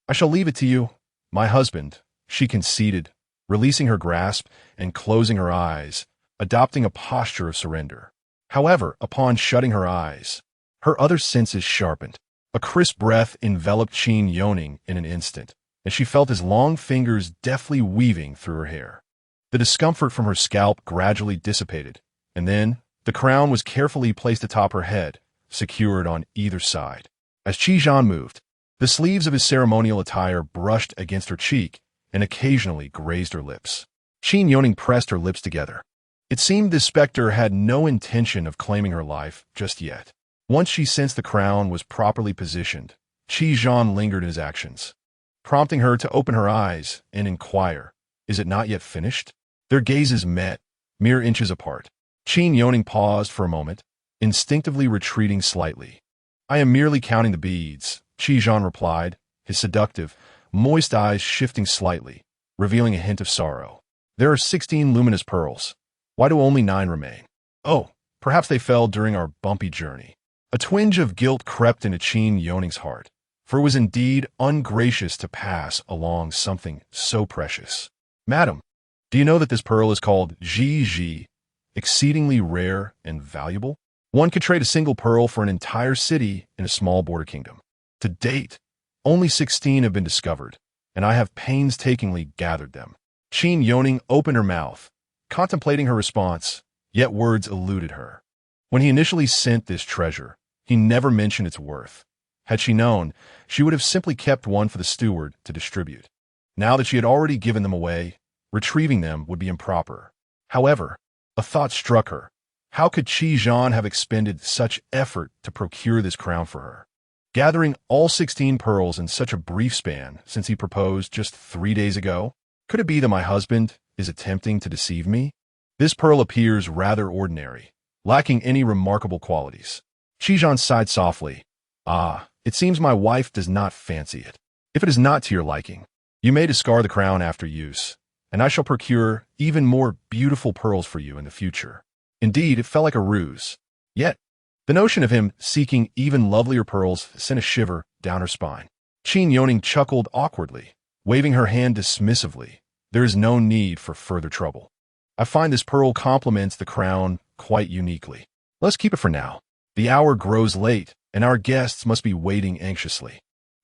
I shall leave it to you, my husband," she conceded, releasing her grasp and closing her eyes, adopting a posture of surrender. However, upon shutting her eyes, her other senses sharpened. A crisp breath enveloped Qin Youning in an instant, and she felt his long fingers deftly weaving through her hair. The discomfort from her scalp gradually dissipated, and then the crown was carefully placed atop her head, secured on either side. As Qizhan moved, the sleeves of his ceremonial attire brushed against her cheek and occasionally grazed her lips. Qin Youning pressed her lips together. It seemed this specter had no intention of claiming her life just yet. Once she sensed the crown was properly positioned, Qizhan lingered in his actions, prompting her to open her eyes and inquire, "Is it not yet finished?" Their gazes met, mere inches apart. Qin Youning paused for a moment, instinctively retreating slightly. "I am merely counting the beads," Qizhan replied, his seductive, moist eyes shifting slightly, revealing a hint of sorrow. "There are 16 luminous pearls. Why do only 9 remain?" "Oh, perhaps they fell during our bumpy journey." A twinge of guilt crept into Qin Youning's heart, for it was indeed ungracious to pass along something so precious. "Madam, do you know that this pearl is called Ji, exceedingly rare and valuable? One could trade a single pearl for an entire city in a small border kingdom. To date, only 16 have been discovered, and I have painstakingly gathered them." Qin Youning opened her mouth, contemplating her response, yet words eluded her. When he initially sent this treasure, he never mentioned its worth. Had she known, she would have simply kept one for the steward to distribute. Now that she had already given them away, retrieving them would be improper. However, a thought struck her. How could Qizhan have expended such effort to procure this crown for her? Gathering all 16 pearls in such a brief span since he proposed just 3 days ago? Could it be that my husband is attempting to deceive me? This pearl appears rather ordinary, lacking any remarkable qualities. Qizhan sighed softly. "Ah, it seems my wife does not fancy it. If it is not to your liking, you may discard the crown after use, and I shall procure even more beautiful pearls for you in the future." Indeed, it felt like a ruse. Yet, the notion of him seeking even lovelier pearls sent a shiver down her spine. Qin Youning chuckled awkwardly, waving her hand dismissively. There is no need for further trouble. I find this pearl complements the crown quite uniquely. Let's keep it for now. The hour grows late, and our guests must be waiting anxiously.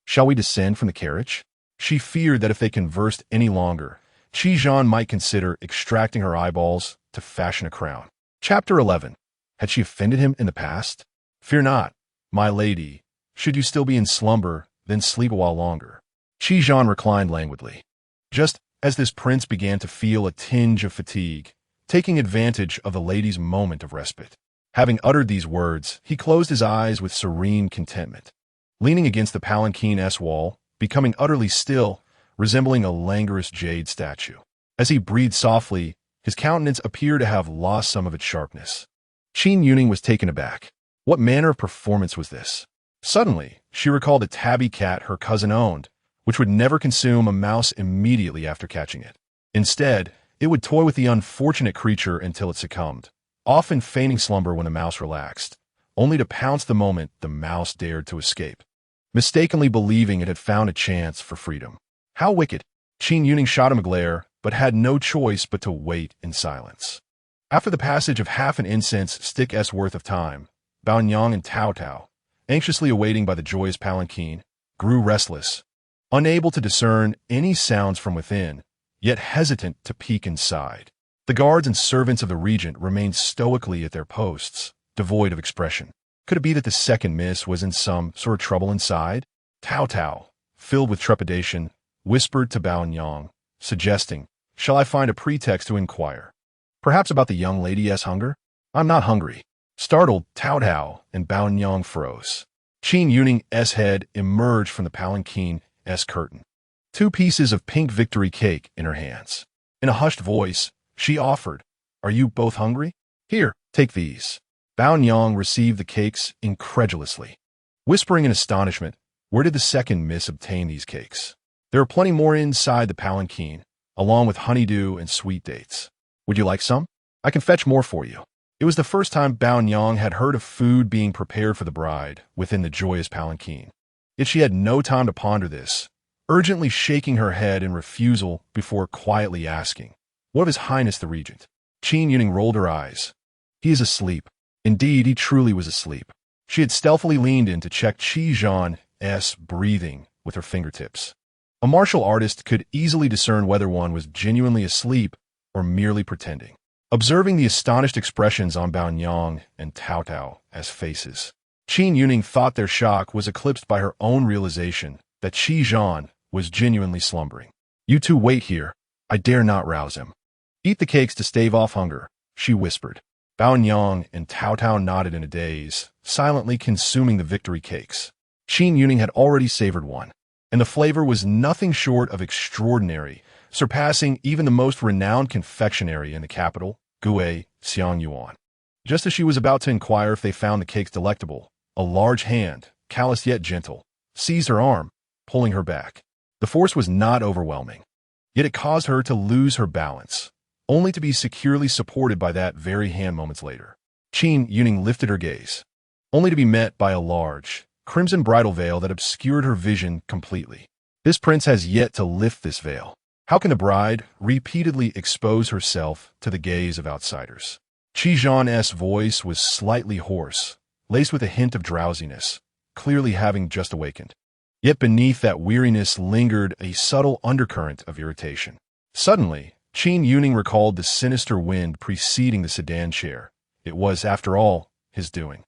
Shall we descend from the carriage? She feared that if they conversed any longer, Qi might consider extracting her eyeballs to fashion a crown. Chapter 11. Had she offended him in the past? Fear not, my lady. Should you still be in slumber, then sleep a while longer. Qi reclined languidly. Just as this prince began to feel a tinge of fatigue, taking advantage of the lady's moment of respite. Having uttered these words, he closed his eyes with serene contentment. Leaning against the palanquin-s wall, becoming utterly still, resembling a languorous jade statue. As he breathed softly, his countenance appeared to have lost some of its sharpness. Qin Youning was taken aback. What manner of performance was this? Suddenly, she recalled a tabby cat her cousin owned, which would never consume a mouse immediately after catching it. Instead, it would toy with the unfortunate creature until it succumbed, often feigning slumber when the mouse relaxed, only to pounce the moment the mouse dared to escape, mistakenly believing it had found a chance for freedom. How wicked! Qin Youning shot him a glare, but had no choice but to wait in silence. After the passage of half an incense stick's worth of time, Baonyang and Tao Tao, anxiously awaiting by the joyous palanquin, grew restless, unable to discern any sounds from within, yet hesitant to peek inside. The guards and servants of the regent remained stoically at their posts, devoid of expression. Could it be that the second miss was in some sort of trouble inside? Tao Tao, filled with trepidation, whispered to Baonyang, suggesting, "Shall I find a pretext to inquire? Perhaps about the young lady's hunger?" "I'm not hungry." Startled, Tao Tao and Baonyang froze. Qin Youning's head emerged from the palanquin-s curtain, 2 pieces of pink victory cake in her hands. In a hushed voice, she offered, "Are you both hungry? Here, take these." Baonyang received the cakes incredulously. Whispering in astonishment, where did the second miss obtain these cakes? There are plenty more inside the palanquin, along with honeydew and sweet dates. Would you like some? I can fetch more for you. It was the first time Baonyang had heard of food being prepared for the bride within the joyous palanquin. Yet she had no time to ponder this, urgently shaking her head in refusal before quietly asking, "What of His Highness the Regent?" Qin Youning rolled her eyes. "He is asleep." Indeed, he truly was asleep. She had stealthily leaned in to check Qi breathing with her fingertips. A martial artist could easily discern whether one was genuinely asleep or merely pretending. Observing the astonished expressions on Baonyang and Tao Tao's faces, Qin Youning thought their shock was eclipsed by her own realization that Qi was genuinely slumbering. "You two wait here. I dare not rouse him." "Eat the cakes to stave off hunger," she whispered. Baonyang and Tao Tao nodded in a daze, silently consuming the victory cakes. Qin Youning had already savored one, and the flavor was nothing short of extraordinary, surpassing even the most renowned confectionery in the capital, Gue Xiangyuan. Just as she was about to inquire if they found the cakes delectable, a large hand, callous yet gentle, seized her arm, pulling her back. The force was not overwhelming, yet it caused her to lose her balance, only to be securely supported by that very hand moments later. Qin Youning lifted her gaze, only to be met by a large, crimson bridal veil that obscured her vision completely. This prince has yet to lift this veil. How can the bride repeatedly expose herself to the gaze of outsiders? Qi voice was slightly hoarse, laced with a hint of drowsiness, clearly having just awakened. Yet beneath that weariness lingered a subtle undercurrent of irritation. Suddenly, Qin Youning recalled the sinister wind preceding the sedan chair. It was, after all, his doing.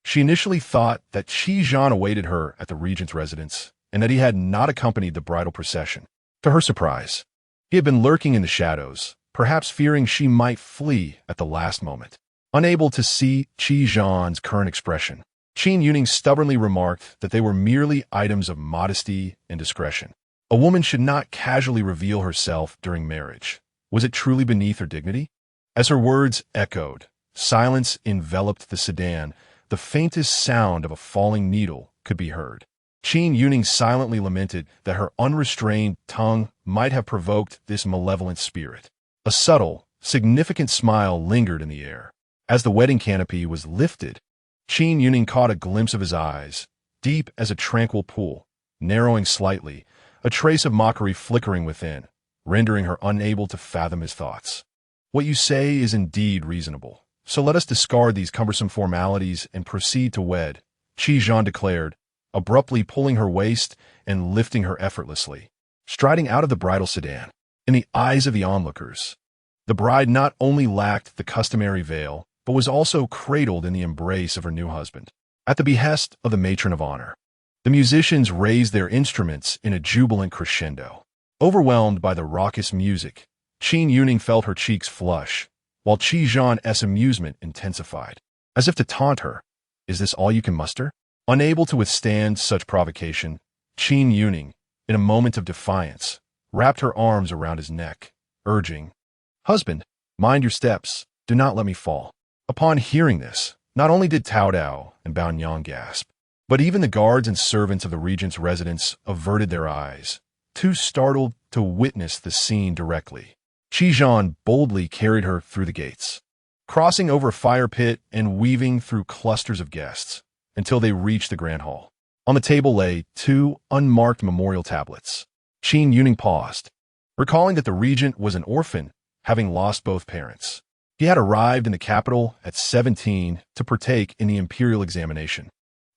She initially thought that Qi awaited her at the regent's residence, and that he had not accompanied the bridal procession. To her surprise, he had been lurking in the shadows, perhaps fearing she might flee at the last moment. Unable to see Qi current expression, Qin Youning stubbornly remarked that they were merely items of modesty and discretion. A woman should not casually reveal herself during marriage. Was it truly beneath her dignity? As her words echoed, silence enveloped the sedan. The faintest sound of a falling needle could be heard. Qin Youning silently lamented that her unrestrained tongue might have provoked this malevolent spirit. A subtle, significant smile lingered in the air. As the wedding canopy was lifted, Qin Youning caught a glimpse of his eyes, deep as a tranquil pool, narrowing slightly, a trace of mockery flickering within, rendering her unable to fathom his thoughts. What you say is indeed reasonable, so let us discard these cumbersome formalities and proceed to wed, Qi Zhan declared, abruptly pulling her waist and lifting her effortlessly, striding out of the bridal sedan. In the eyes of the onlookers, the bride not only lacked the customary veil, but was also cradled in the embrace of her new husband. At the behest of the matron of honor, the musicians raised their instruments in a jubilant crescendo. Overwhelmed by the raucous music, Qin Youning felt her cheeks flush, while Qi Zhan's amusement intensified. As if to taunt her, "Is this all you can muster?" Unable to withstand such provocation, Qin Youning, in a moment of defiance, wrapped her arms around his neck, urging, "Husband, mind your steps, do not let me fall." Upon hearing this, not only did Tao Dao and Bao Niang gasp, but even the guards and servants of the regent's residence averted their eyes, too startled to witness the scene directly. Qi Zhan boldly carried her through the gates, crossing over a fire pit and weaving through clusters of guests, until they reached the grand hall. On the table lay 2 unmarked memorial tablets. Qin Youning paused, recalling that the regent was an orphan, having lost both parents. He had arrived in the capital at 17 to partake in the imperial examination,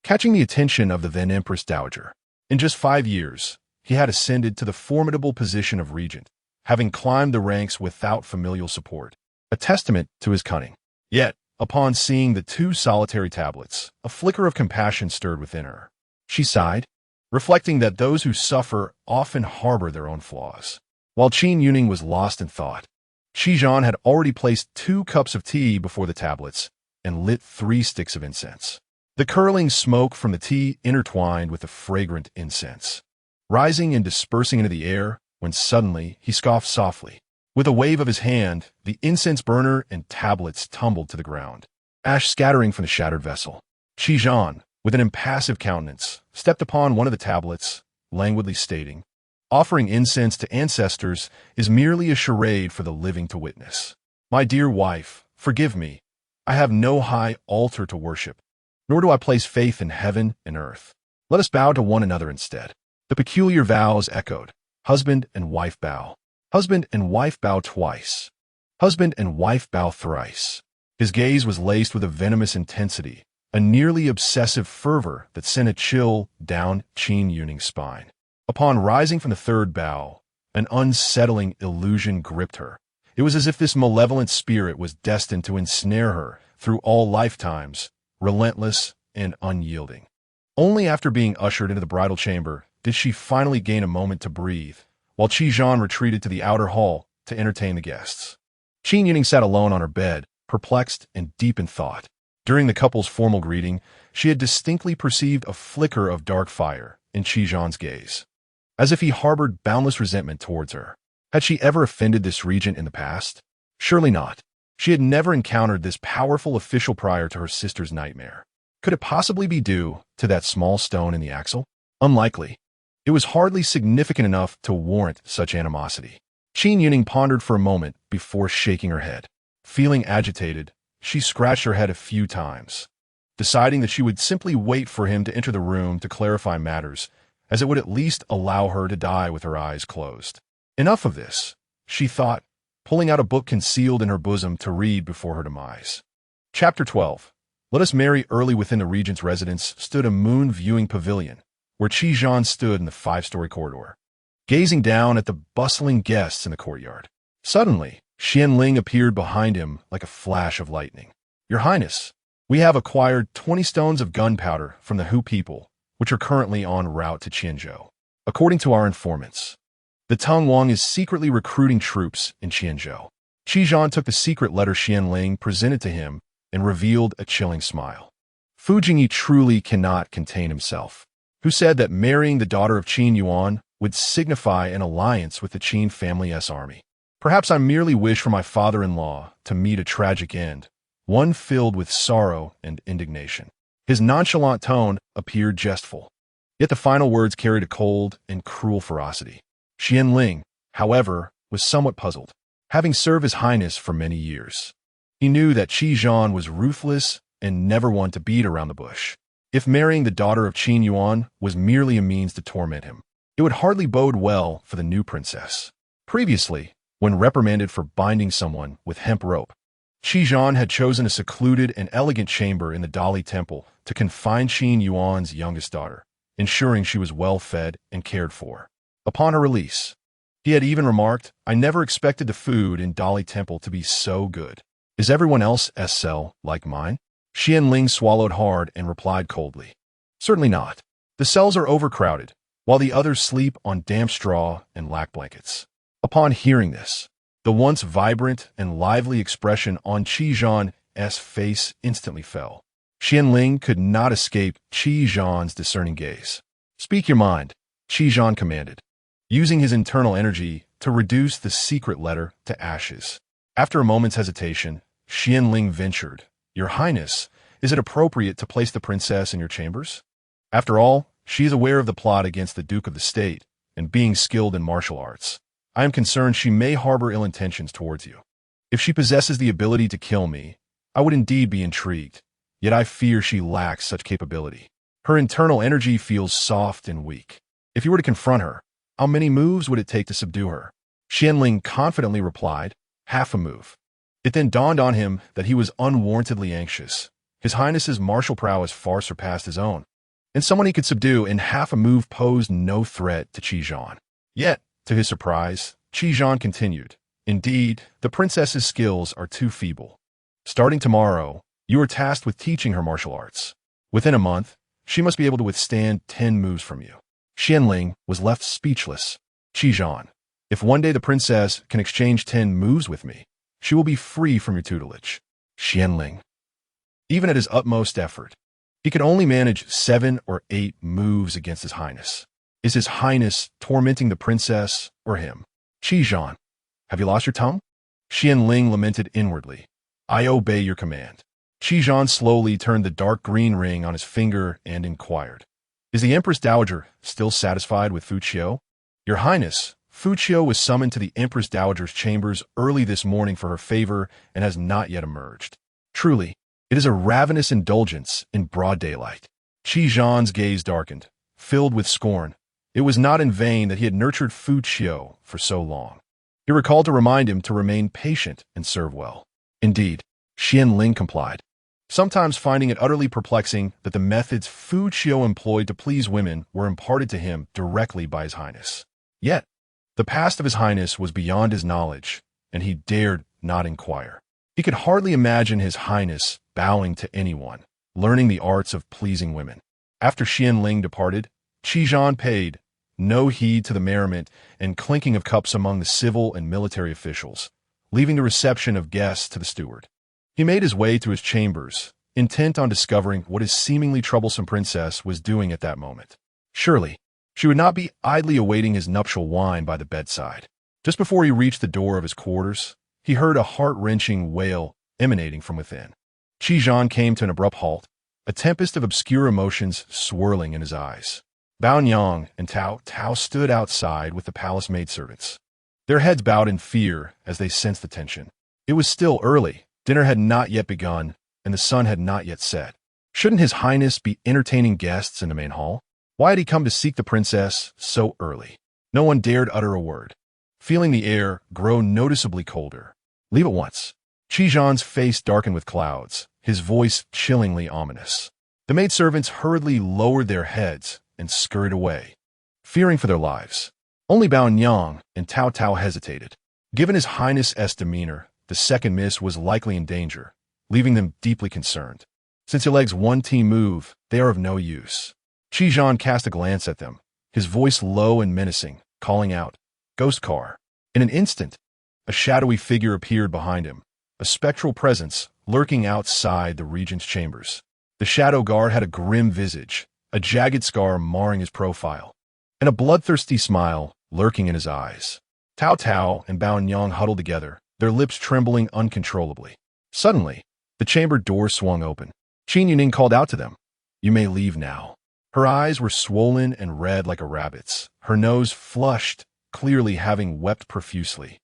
catching the attention of the then Empress Dowager. In just 5 years, he had ascended to the formidable position of regent, having climbed the ranks without familial support, a testament to his cunning. Yet, upon seeing the 2 solitary tablets, a flicker of compassion stirred within her. She sighed, reflecting that those who suffer often harbor their own flaws. While Qin Youning was lost in thought, Qi Zhan had already placed 2 cups of tea before the tablets and lit 3 sticks of incense. The curling smoke from the tea intertwined with the fragrant incense, rising and dispersing into the air, when suddenly he scoffed softly. With a wave of his hand, the incense burner and tablets tumbled to the ground, ash scattering from the shattered vessel. Qi Zhan, with an impassive countenance, stepped upon one of the tablets, languidly stating, "Offering incense to ancestors is merely a charade for the living to witness. My dear wife, forgive me. I have no high altar to worship, nor do I place faith in heaven and earth. Let us bow to one another instead." The peculiar vows echoed. Husband and wife bow. Husband and wife bow twice. Husband and wife bow thrice. His gaze was laced with a venomous intensity, a nearly obsessive fervor that sent a chill down Qin Youning's spine. Upon rising from the 3rd bow, an unsettling illusion gripped her. It was as if this malevolent spirit was destined to ensnare her through all lifetimes, relentless and unyielding. Only after being ushered into the bridal chamber did she finally gain a moment to breathe, while Qi Zhan retreated to the outer hall to entertain the guests. Qin Youning sat alone on her bed, perplexed and deep in thought. During the couple's formal greeting, she had distinctly perceived a flicker of dark fire in Qi Zhan's gaze, as if he harbored boundless resentment towards her. Had she ever offended this regent in the past? Surely not. She had never encountered this powerful official prior to her sister's nightmare. Could it possibly be due to that small stone in the axle? Unlikely. It was hardly significant enough to warrant such animosity. Qin Youning pondered for a moment before shaking her head. Feeling agitated, she scratched her head a few times, deciding that she would simply wait for him to enter the room to clarify matters, as it would at least allow her to die with her eyes closed. Enough of this, she thought, pulling out a book concealed in her bosom to read before her demise. Chapter 12. Let us marry. Early within the regent's residence stood a moon-viewing pavilion, where Qi Zhan stood in the 5-story corridor, gazing down at the bustling guests in the courtyard. Suddenly, Xianling appeared behind him like a flash of lightning. "Your Highness, we have acquired 20 stones of gunpowder from the Hu people, which are currently en route to Qianzhou. According to our informants, the Tang Wang is secretly recruiting troops in Qianzhou." Qi Zhan took the secret letter Xianling presented to him and revealed a chilling smile. Fu Jingyi truly cannot contain himself, who said that marrying the daughter of Qin Yuan would signify an alliance with the Qin family's army. Perhaps I merely wish for my father-in-law to meet a tragic end, one filled with sorrow and indignation. His nonchalant tone appeared jestful, yet the final words carried a cold and cruel ferocity. Xianling, however, was somewhat puzzled, having served His Highness for many years. He knew that Qi Zhan was ruthless and never one to beat around the bush. If marrying the daughter of Qin Yuan was merely a means to torment him, It would hardly bode well for the new princess. Previously, when reprimanded for binding someone with hemp rope, Qin had chosen a secluded and elegant chamber in the Dali temple to confine Qin Yuan's youngest daughter, ensuring she was well fed and cared for. Upon her release, he had even remarked, "I never expected the food in Dali temple to be so good. Is everyone else's cell like mine?" Xianling swallowed hard and replied coldly, "Certainly not. The cells are overcrowded, while the others sleep on damp straw and lack blankets." Upon hearing this, the once vibrant and lively expression on Qi's face instantly fell. Xianling could not escape Qi's discerning gaze. "Speak your mind," Qi commanded, using his internal energy to reduce the secret letter to ashes. After a moment's hesitation, Xianling ventured, "Your Highness, is it appropriate to place the princess in your chambers? After all, she is aware of the plot against the Duke of the State, and being skilled in martial arts, I am concerned she may harbor ill intentions towards you. If she possesses the ability to kill me, I would indeed be intrigued, yet I fear she lacks such capability. Her internal energy feels soft and weak. If you were to confront her, how many moves would it take to subdue her?" Xianling confidently replied, "Half a move." It then dawned on him that he was unwarrantedly anxious. His Highness's martial prowess far surpassed his own, and someone he could subdue in half a move posed no threat to Qi. Yet, to his surprise, Qi continued, "Indeed, the princess's skills are too feeble. Starting tomorrow, you are tasked with teaching her martial arts. Within a month, she must be able to withstand 10 moves from you." Xianling was left speechless. "Qi, if one day the princess can exchange 10 moves with me, she will be free from your tutelage." Xianling, even at his utmost effort, he could only manage 7 or 8 moves against his Highness. Is his Highness tormenting the princess or him? "Qi, have you lost your tongue?" Xianling lamented inwardly. "I obey your command." Qi slowly turned the dark green ring on his finger and inquired, "Is the Empress Dowager still satisfied with Fu Qiu?" "Your Highness, Fu Qiu was summoned to the Empress Dowager's chambers early this morning for her favor and has not yet emerged. Truly, it is a ravenous indulgence in broad daylight." Qi's gaze darkened, filled with scorn. It was not in vain that he had nurtured Fu Qiu for so long. He recalled to remind him to remain patient and serve well. Indeed, Xianling complied, sometimes finding it utterly perplexing that the methods Fu Qiu employed to please women were imparted to him directly by his Highness. Yet, the past of his Highness was beyond his knowledge, and he dared not inquire. He could hardly imagine his Highness bowing to anyone, learning the arts of pleasing women. After Xianling departed, Qi paid no heed to the merriment and clinking of cups among the civil and military officials, leaving the reception of guests to the steward. He made his way to his chambers, intent on discovering what his seemingly troublesome princess was doing at that moment. Surely, she would not be idly awaiting his nuptial wine by the bedside. Just before he reached the door of his quarters, he heard a heart-wrenching wail emanating from within. Qi came to an abrupt halt, a tempest of obscure emotions swirling in his eyes. Baonyang and Tao Tao stood outside with the palace maidservants, their heads bowed in fear as they sensed the tension. It was still early, dinner had not yet begun, and the sun had not yet set. Shouldn't his Highness be entertaining guests in the main hall? Why had he come to seek the princess so early? No one dared utter a word, feeling the air grow noticeably colder. "Leave at once." Qi's face darkened with clouds, his voice chillingly ominous. The maidservants hurriedly lowered their heads and scurried away, fearing for their lives. Only Baonyang and Tao Tao hesitated. Given his Highness's demeanor, the second miss was likely in danger, leaving them deeply concerned. Since Ileg's one team move, they are of no use. Qi cast a glance at them, his voice low and menacing, calling out, "Ghost car." In an instant, a shadowy figure appeared behind him, a spectral presence lurking outside the regent's chambers. The shadow guard had a grim visage, a jagged scar marring his profile, and a bloodthirsty smile lurking in his eyes. Tao Tao and Baonyang huddled together, their lips trembling uncontrollably. Suddenly, the chamber door swung open. Qin Youning called out to them, "You may leave now." Her eyes were swollen and red like a rabbit's, her nose flushed, clearly having wept profusely.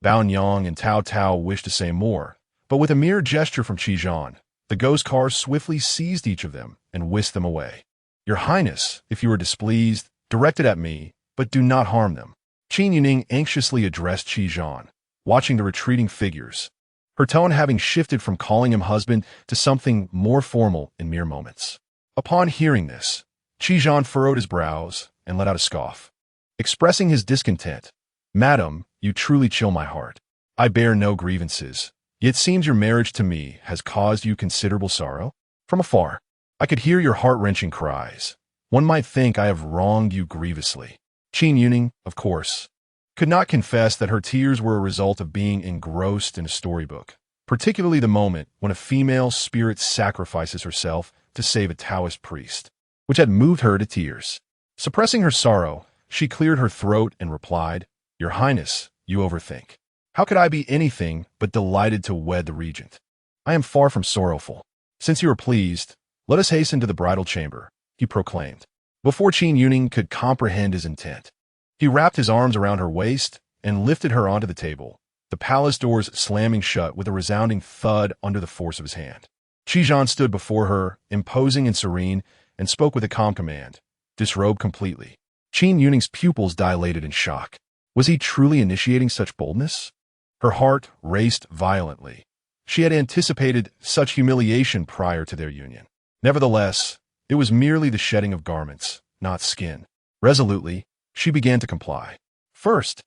Baonyang and Tao Tao wished to say more, but with a mere gesture from Qi, the ghost car swiftly seized each of them and whisked them away. "Your Highness, if you are displeased, direct it at me, but do not harm them. Qin Youning anxiously addressed Qi Zhan, watching the retreating figures, her tone having shifted from calling him husband to something more formal in mere moments. Upon hearing this, Qi Zhan furrowed his brows and let out a scoff, expressing his discontent. "Madam, you truly chill my heart. I bear no grievances, yet seems your marriage to me has caused you considerable sorrow. From afar, I could hear your heart-wrenching cries. One might think I have wronged you grievously." Qin Youning, of course, could not confess that her tears were a result of being engrossed in a storybook, particularly the moment when a female spirit sacrifices herself to save a Taoist priest, which had moved her to tears. Suppressing her sorrow, she cleared her throat and replied, "Your Highness, you overthink. How could I be anything but delighted to wed the regent? I am far from sorrowful. Since you are pleased, let us hasten to the bridal chamber," he proclaimed. Before Qin Youning could comprehend his intent, he wrapped his arms around her waist and lifted her onto the table, the palace doors slamming shut with a resounding thud under the force of his hand. Qi Zhan stood before her, imposing and serene, and spoke with a calm command, "Disrobe completely." Qin Youning's pupils dilated in shock. Was he truly initiating such boldness? Her heart raced violently. She had anticipated such humiliation prior to their union. Nevertheless, it was merely the shedding of garments, not skin. Resolutely, she began to comply. First,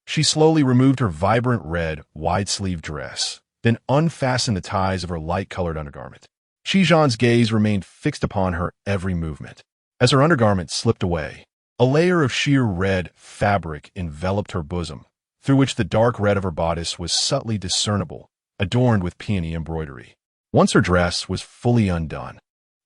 she slowly removed her vibrant red, wide-sleeved dress, then unfastened the ties of her light-colored undergarment. Qi Zhan's gaze remained fixed upon her every movement. As her undergarment slipped away, a layer of sheer red fabric enveloped her bosom, through which the dark red of her bodice was subtly discernible, adorned with peony embroidery. Once her dress was fully undone,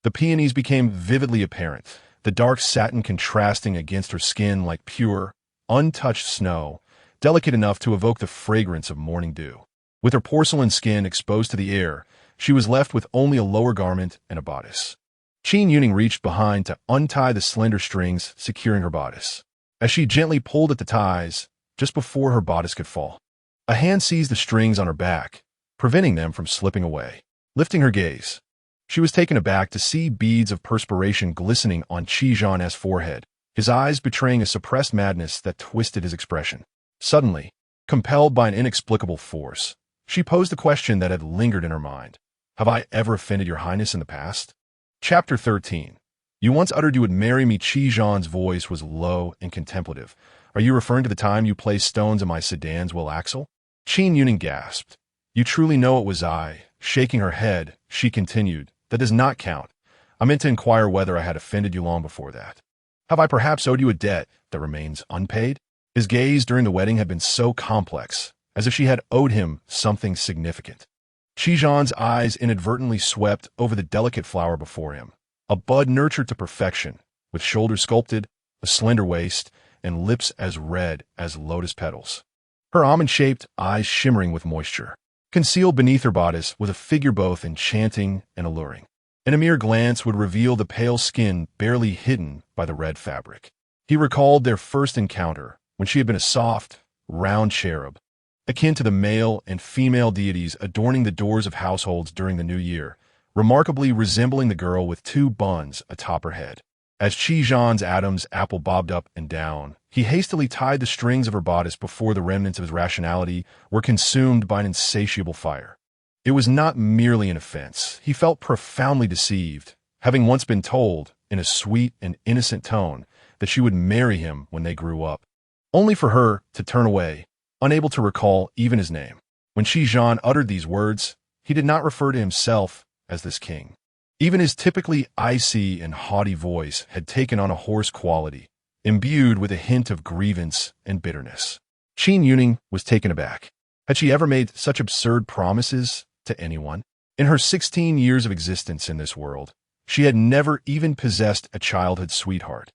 the peonies became vividly apparent, the dark satin contrasting against her skin like pure, untouched snow, delicate enough to evoke the fragrance of morning dew. With her porcelain skin exposed to the air, she was left with only a lower garment and a bodice. Qin Youning reached behind to untie the slender strings securing her bodice. As she gently pulled at the ties, just before her bodice could fall, a hand seized the strings on her back, preventing them from slipping away. Lifting her gaze, she was taken aback to see beads of perspiration glistening on Qi Zhan's forehead, his eyes betraying a suppressed madness that twisted his expression. Suddenly, compelled by an inexplicable force, she posed the question that had lingered in her mind. "Have I ever offended your highness in the past?" Chapter 13. "You once uttered you would marry me." Qi Zhan's voice was low and contemplative. "Are you referring to the time you placed stones in my sedan's wheel axle?" Qin Youning gasped. "You truly know it was I." Shaking her head, she continued, "That does not count. I meant to inquire whether I had offended you long before that. Have I perhaps owed you a debt that remains unpaid?" His gaze during the wedding had been so complex, as if she had owed him something significant. Qi Zhan's eyes inadvertently swept over the delicate flower before him, a bud nurtured to perfection, with shoulders sculpted, a slender waist, and lips as red as lotus petals. Her almond-shaped eyes shimmering with moisture. Concealed beneath her bodice was a figure both enchanting and alluring, and a mere glance would reveal the pale skin barely hidden by the red fabric. He recalled their first encounter, when she had been a soft, round cherub, akin to the male and female deities adorning the doors of households during the new year, remarkably resembling the girl with two buns atop her head. As Qi Zhan's Adam's apple bobbed up and down, he hastily tied the strings of her bodice before the remnants of his rationality were consumed by an insatiable fire. It was not merely an offense. He felt profoundly deceived, having once been told, in a sweet and innocent tone, that she would marry him when they grew up, only for her to turn away, unable to recall even his name. When Qi Zhan uttered these words, he did not refer to himself as this king. Even his typically icy and haughty voice had taken on a hoarse quality, imbued with a hint of grievance and bitterness. Qin Youning was taken aback. Had she ever made such absurd promises to anyone? In her 16 years of existence in this world, she had never even possessed a childhood sweetheart,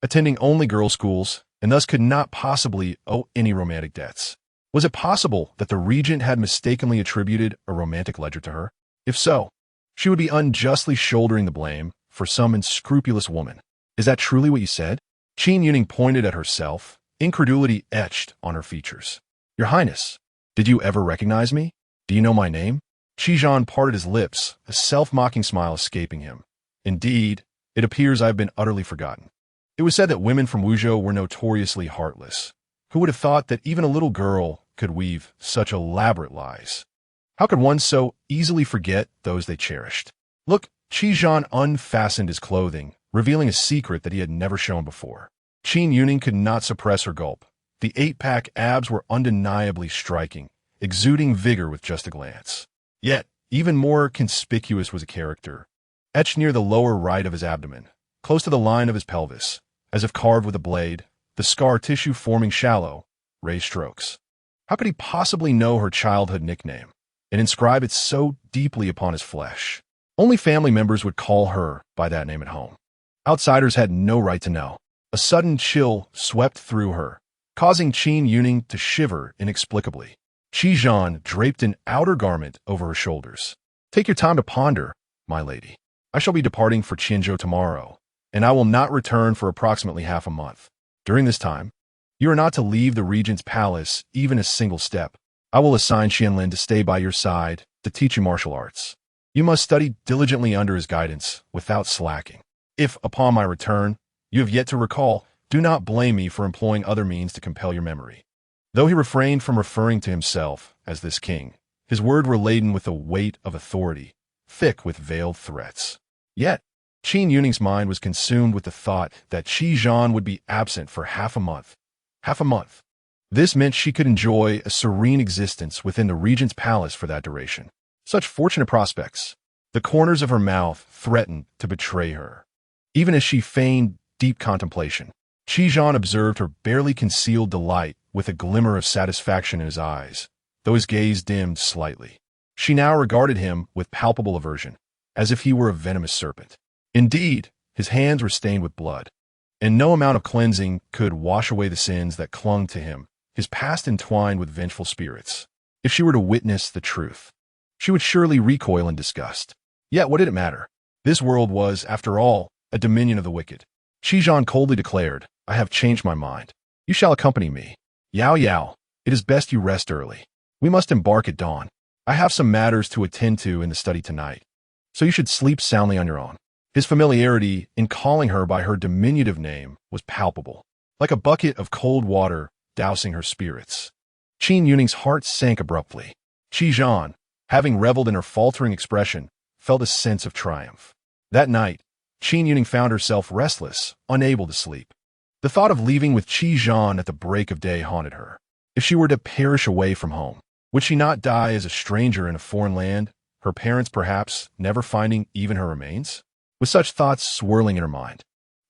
attending only girls' schools, and thus could not possibly owe any romantic debts. Was it possible that the regent had mistakenly attributed a romantic ledger to her? If so, she would be unjustly shouldering the blame for some unscrupulous woman. "Is that truly what you said?" Qin Youning pointed at herself, incredulity etched on her features. "Your Highness, did you ever recognize me? Do you know my name?" Qi Zhan parted his lips, a self-mocking smile escaping him. "Indeed, it appears I have been utterly forgotten. It was said that women from Wuzhou were notoriously heartless. Who would have thought that even a little girl could weave such elaborate lies? How could one so easily forget those they cherished? Look, Qi unfastened his clothing, revealing a secret that he had never shown before. Qin Youning could not suppress her gulp. The 8-pack abs were undeniably striking, exuding vigor with just a glance. Yet, even more conspicuous was a character, etched near the lower right of his abdomen, close to the line of his pelvis, as if carved with a blade, the scar tissue forming shallow, raised strokes. How could he possibly know her childhood nickname and inscribe it so deeply upon his flesh? Only family members would call her by that name at home. Outsiders had no right to know. A sudden chill swept through her, causing Qin Youning to shiver inexplicably. Qi draped an outer garment over her shoulders. Take your time to ponder, my lady. I shall be departing for Qinzhou tomorrow, and I will not return for approximately half a month. During this time, you are not to leave the regent's palace even a single step. I will assign Xianlin to stay by your side to teach you martial arts. You must study diligently under his guidance without slacking. If, upon my return, you have yet to recall, do not blame me for employing other means to compel your memory. Though he refrained from referring to himself as this king, his words were laden with the weight of authority, thick with veiled threats. Yet, Qin Youning's mind was consumed with the thought that Qi would be absent for half a month. Half a month. This meant she could enjoy a serene existence within the regent's palace for that duration. Such fortunate prospects. The corners of her mouth threatened to betray her. Even as she feigned deep contemplation, Qi observed her barely concealed delight with a glimmer of satisfaction in his eyes, though his gaze dimmed slightly. She now regarded him with palpable aversion, as if he were a venomous serpent. Indeed, his hands were stained with blood, and no amount of cleansing could wash away the sins that clung to him, his past entwined with vengeful spirits. If she were to witness the truth, she would surely recoil in disgust. Yet what did it matter? This world was, after all, a dominion of the wicked. Qi coldly declared, I have changed my mind. You shall accompany me. Yao Yao, it is best you rest early. We must embark at dawn. I have some matters to attend to in the study tonight, so you should sleep soundly on your own. His familiarity in calling her by her diminutive name was palpable, like a bucket of cold water dousing her spirits. Qin Youning's heart sank abruptly. Qi, having reveled in her faltering expression, felt a sense of triumph. That night, Qin Youning found herself restless, unable to sleep. The thought of leaving with Qi at the break of day haunted her. If she were to perish away from home, would she not die as a stranger in a foreign land, her parents perhaps never finding even her remains? With such thoughts swirling in her mind,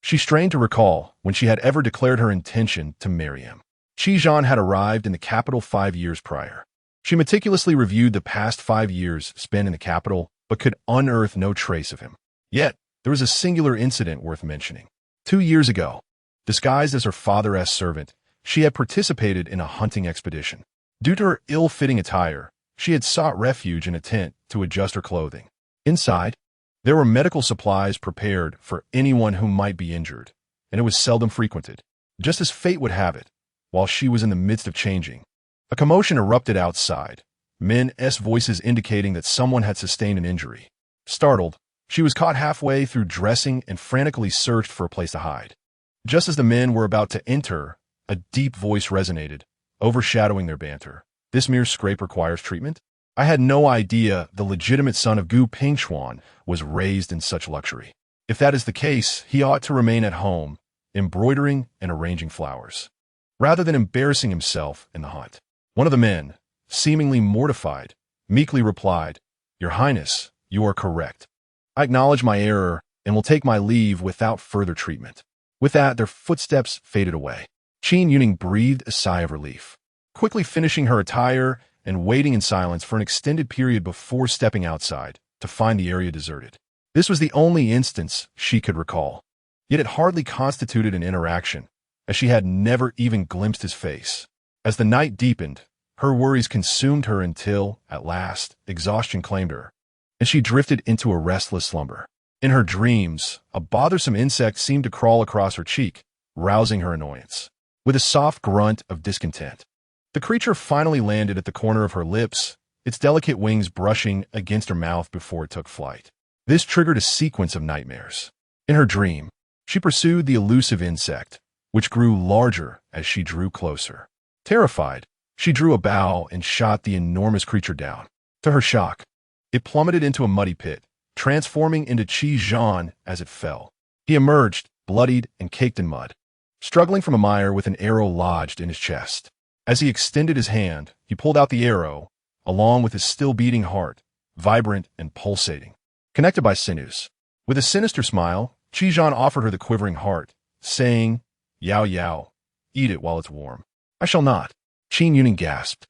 she strained to recall when she had ever declared her intention to marry him. Qi had arrived in the capital 5 years prior. She meticulously reviewed the past 5 years spent in the capital, but could unearth no trace of him. Yet, there was a singular incident worth mentioning. 2 years ago, disguised as her father's servant, she had participated in a hunting expedition. Due to her ill-fitting attire, she had sought refuge in a tent to adjust her clothing. Inside, there were medical supplies prepared for anyone who might be injured, and it was seldom frequented. Just as fate would have it, while she was in the midst of changing, a commotion erupted outside, men's voices indicating that someone had sustained an injury. Startled, she was caught halfway through dressing and frantically searched for a place to hide. Just as the men were about to enter, a deep voice resonated, overshadowing their banter. This mere scrape requires treatment? I had no idea the legitimate son of Gu Pingchuan was raised in such luxury. If that is the case, he ought to remain at home, embroidering and arranging flowers, rather than embarrassing himself in the hunt. One of the men, seemingly mortified, meekly replied, Your Highness, you are correct. I acknowledge my error and will take my leave without further treatment. With that, their footsteps faded away. Qin Youning breathed a sigh of relief, quickly finishing her attire and waiting in silence for an extended period before stepping outside to find the area deserted. This was the only instance she could recall, yet it hardly constituted an interaction, as she had never even glimpsed his face. As the night deepened, her worries consumed her until, at last, exhaustion claimed her, and she drifted into a restless slumber. In her dreams, a bothersome insect seemed to crawl across her cheek, rousing her annoyance. With a soft grunt of discontent, the creature finally landed at the corner of her lips, its delicate wings brushing against her mouth before it took flight. This triggered a sequence of nightmares. In her dream, She pursued the elusive insect, which grew larger as she drew closer. Terrified, she drew a bow and shot the enormous creature down. To her shock, it plummeted into a muddy pit, transforming into Qin Youning as it fell. He emerged, bloodied and caked in mud, struggling from a mire with an arrow lodged in his chest. As he extended his hand, he pulled out the arrow, along with his still-beating heart, vibrant and pulsating, connected by sinews. With a sinister smile, Qin Youning offered her the quivering heart, saying, "Yao Yao, eat it while it's warm." "I shall not," Qin Youning gasped,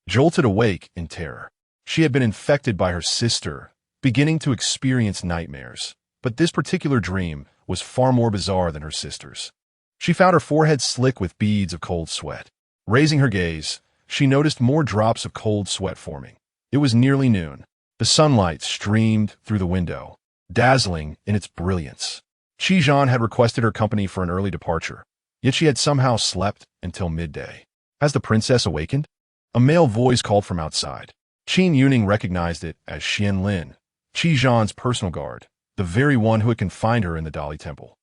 jolted awake in terror. She had been infected by her sister, beginning to experience nightmares. But this particular dream was far more bizarre than her sister's. She found her forehead slick with beads of cold sweat. Raising her gaze, she noticed more drops of cold sweat forming. It was nearly noon. The sunlight streamed through the window, dazzling in its brilliance. Qin Youning had requested her company for an early departure, yet she had somehow slept until midday. "Has the princess awakened?" A male voice called from outside. Qin Youning recognized it as Qianlin, Qin Younings's personal guard, the very one who had confined her in the Dali Temple.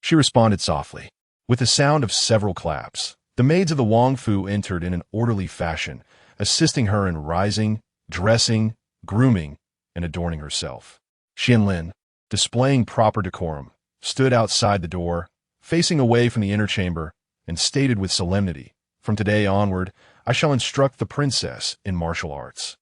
She responded softly. With the sound of several claps, the maids of the Wangfu entered in an orderly fashion, assisting her in rising, dressing, grooming, and adorning herself. Qianlin, displaying proper decorum, stood outside the door, facing away from the inner chamber, and stated with solemnity, "From today onward, I shall instruct the princess in martial arts.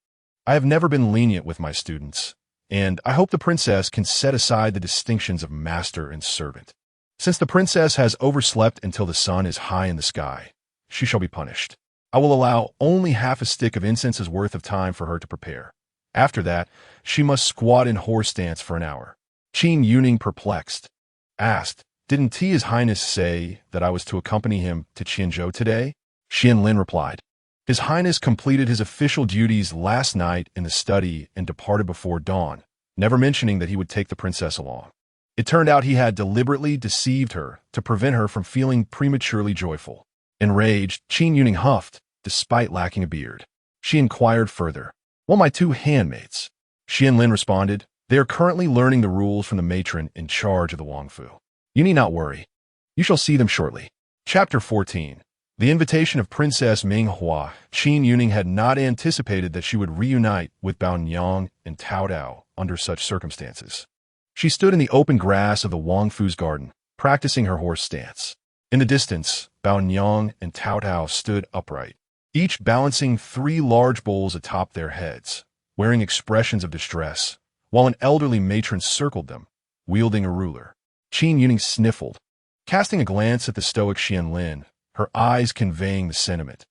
I have never been lenient with my students, and I hope the princess can set aside the distinctions of master and servant. Since the princess has overslept until the sun is high in the sky, she shall be punished. I will allow only half a stick of incense's worth of time for her to prepare. After that, she must squat in horse stance for an hour." Qin Youning, perplexed, asked, "Didn't His Highness say that I was to accompany him to Qianzhou today?" Qianlin replied, "His Highness completed his official duties last night in the study and departed before dawn, never mentioning that he would take the princess along. It turned out he had deliberately deceived her to prevent her from feeling prematurely joyful." Enraged, Qin Youning huffed, despite lacking a beard. She inquired further, "Well, my two handmaids?" Qianlin responded, "They are currently learning the rules from the matron in charge of the Wangfu. You need not worry. You shall see them shortly." Chapter 14. The invitation of Princess Minghua. Qin Youning had not anticipated that she would reunite with Baonyang and Tao Dao under such circumstances. She stood in the open grass of the Wangfu's garden, practicing her horse stance. In the distance, Baonyang and Tao Dao stood upright, each balancing 3 large bowls atop their heads, wearing expressions of distress, while an elderly matron circled them, wielding a ruler. Qin Youning sniffled, casting a glance at the stoic Qianlin, her eyes conveying the sentiment,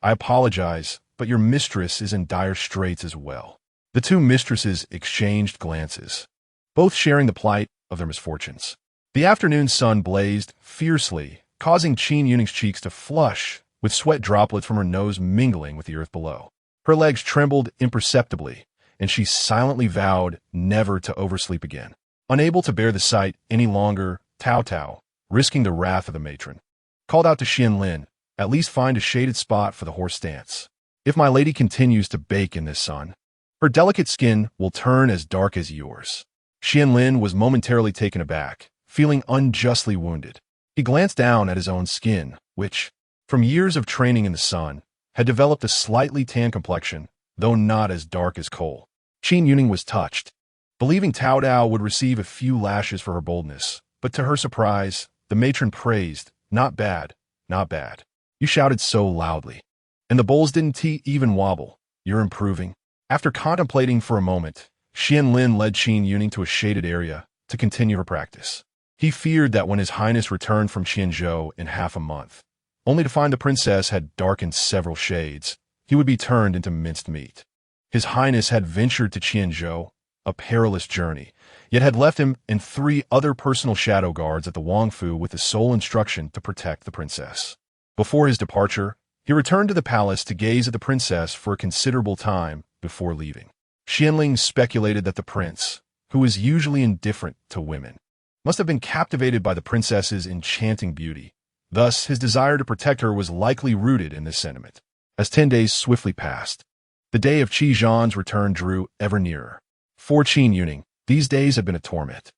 "I apologize, but your mistress is in dire straits as well." The two mistresses exchanged glances, both sharing the plight of their misfortunes. The afternoon sun blazed fiercely, causing Qin Youning's cheeks to flush, with sweat droplets from her nose mingling with the earth below. Her legs trembled imperceptibly, and she silently vowed never to oversleep again. Unable to bear the sight any longer, Tao Tao, risking the wrath of the matron, called out to Qianlin, "At least find a shaded spot for the horse stance. If my lady continues to bake in this sun, her delicate skin will turn as dark as yours." Qianlin was momentarily taken aback, feeling unjustly wounded. He glanced down at his own skin, which, from years of training in the sun, had developed a slightly tan complexion, though not as dark as coal. Qin Youning was touched, believing Tao Dao would receive a few lashes for her boldness, but to her surprise, the matron praised, "Not bad, not bad. You shouted so loudly. And the bowls didn't even wobble. You're improving." After contemplating for a moment, Qianlin led Qin Youning to a shaded area to continue her practice. He feared that when His Highness returned from Qianzhou in half a month, only to find the princess had darkened several shades, he would be turned into minced meat. His Highness had ventured to Qianzhou, a perilous journey, yet had left him and 3 other personal shadow guards at the Wangfu with the sole instruction to protect the princess. Before his departure, he returned to the palace to gaze at the princess for a considerable time before leaving. Qianling speculated that the prince, who was usually indifferent to women, must have been captivated by the princess's enchanting beauty. Thus, his desire to protect her was likely rooted in this sentiment. As 10 days swiftly passed, the day of Qi Zhan's return drew ever nearer. For Qin Youning, these days had been a torment.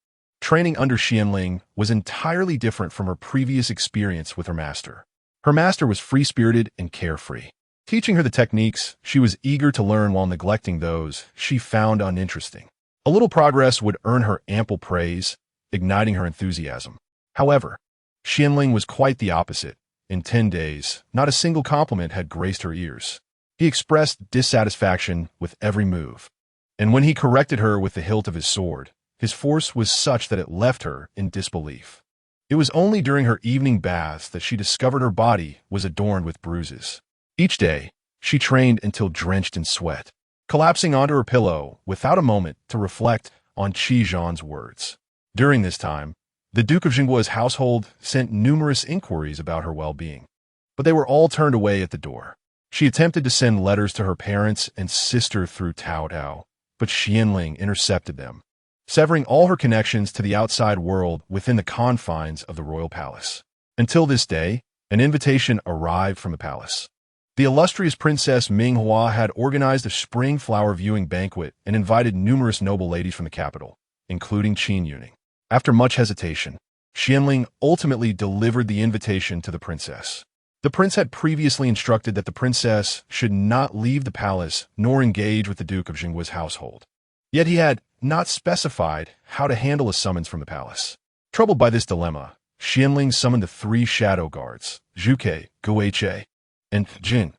Training under Qianling was entirely different from her previous experience with her master. Her master was free-spirited and carefree. Teaching her the techniques, she was eager to learn while neglecting those she found uninteresting. A little progress would earn her ample praise, igniting her enthusiasm. However, Qianling was quite the opposite. In 10 days, not a single compliment had graced her ears. He expressed dissatisfaction with every move. And when he corrected her with the hilt of his sword, his force was such that it left her in disbelief. It was only during her evening baths that she discovered her body was adorned with bruises. Each day, she trained until drenched in sweat, collapsing onto her pillow without a moment to reflect on Qi Zhan's words. During this time, the Duke of Jingguo's household sent numerous inquiries about her well-being, but they were all turned away at the door. She attempted to send letters to her parents and sister through Tao Dao, but Qianling intercepted them, severing all her connections to the outside world within the confines of the royal palace. Until this day, an invitation arrived from the palace. The illustrious Princess Minghua had organized a spring flower viewing banquet and invited numerous noble ladies from the capital, including Qin Youning. After much hesitation, Qianling ultimately delivered the invitation to the princess. The prince had previously instructed that the princess should not leave the palace nor engage with the Duke of Jingguo's household. Yet he had not specified how to handle a summons from the palace. Troubled by this dilemma, Qianling summoned the 3 shadow guards, Zhuke, Guoche, and Jin,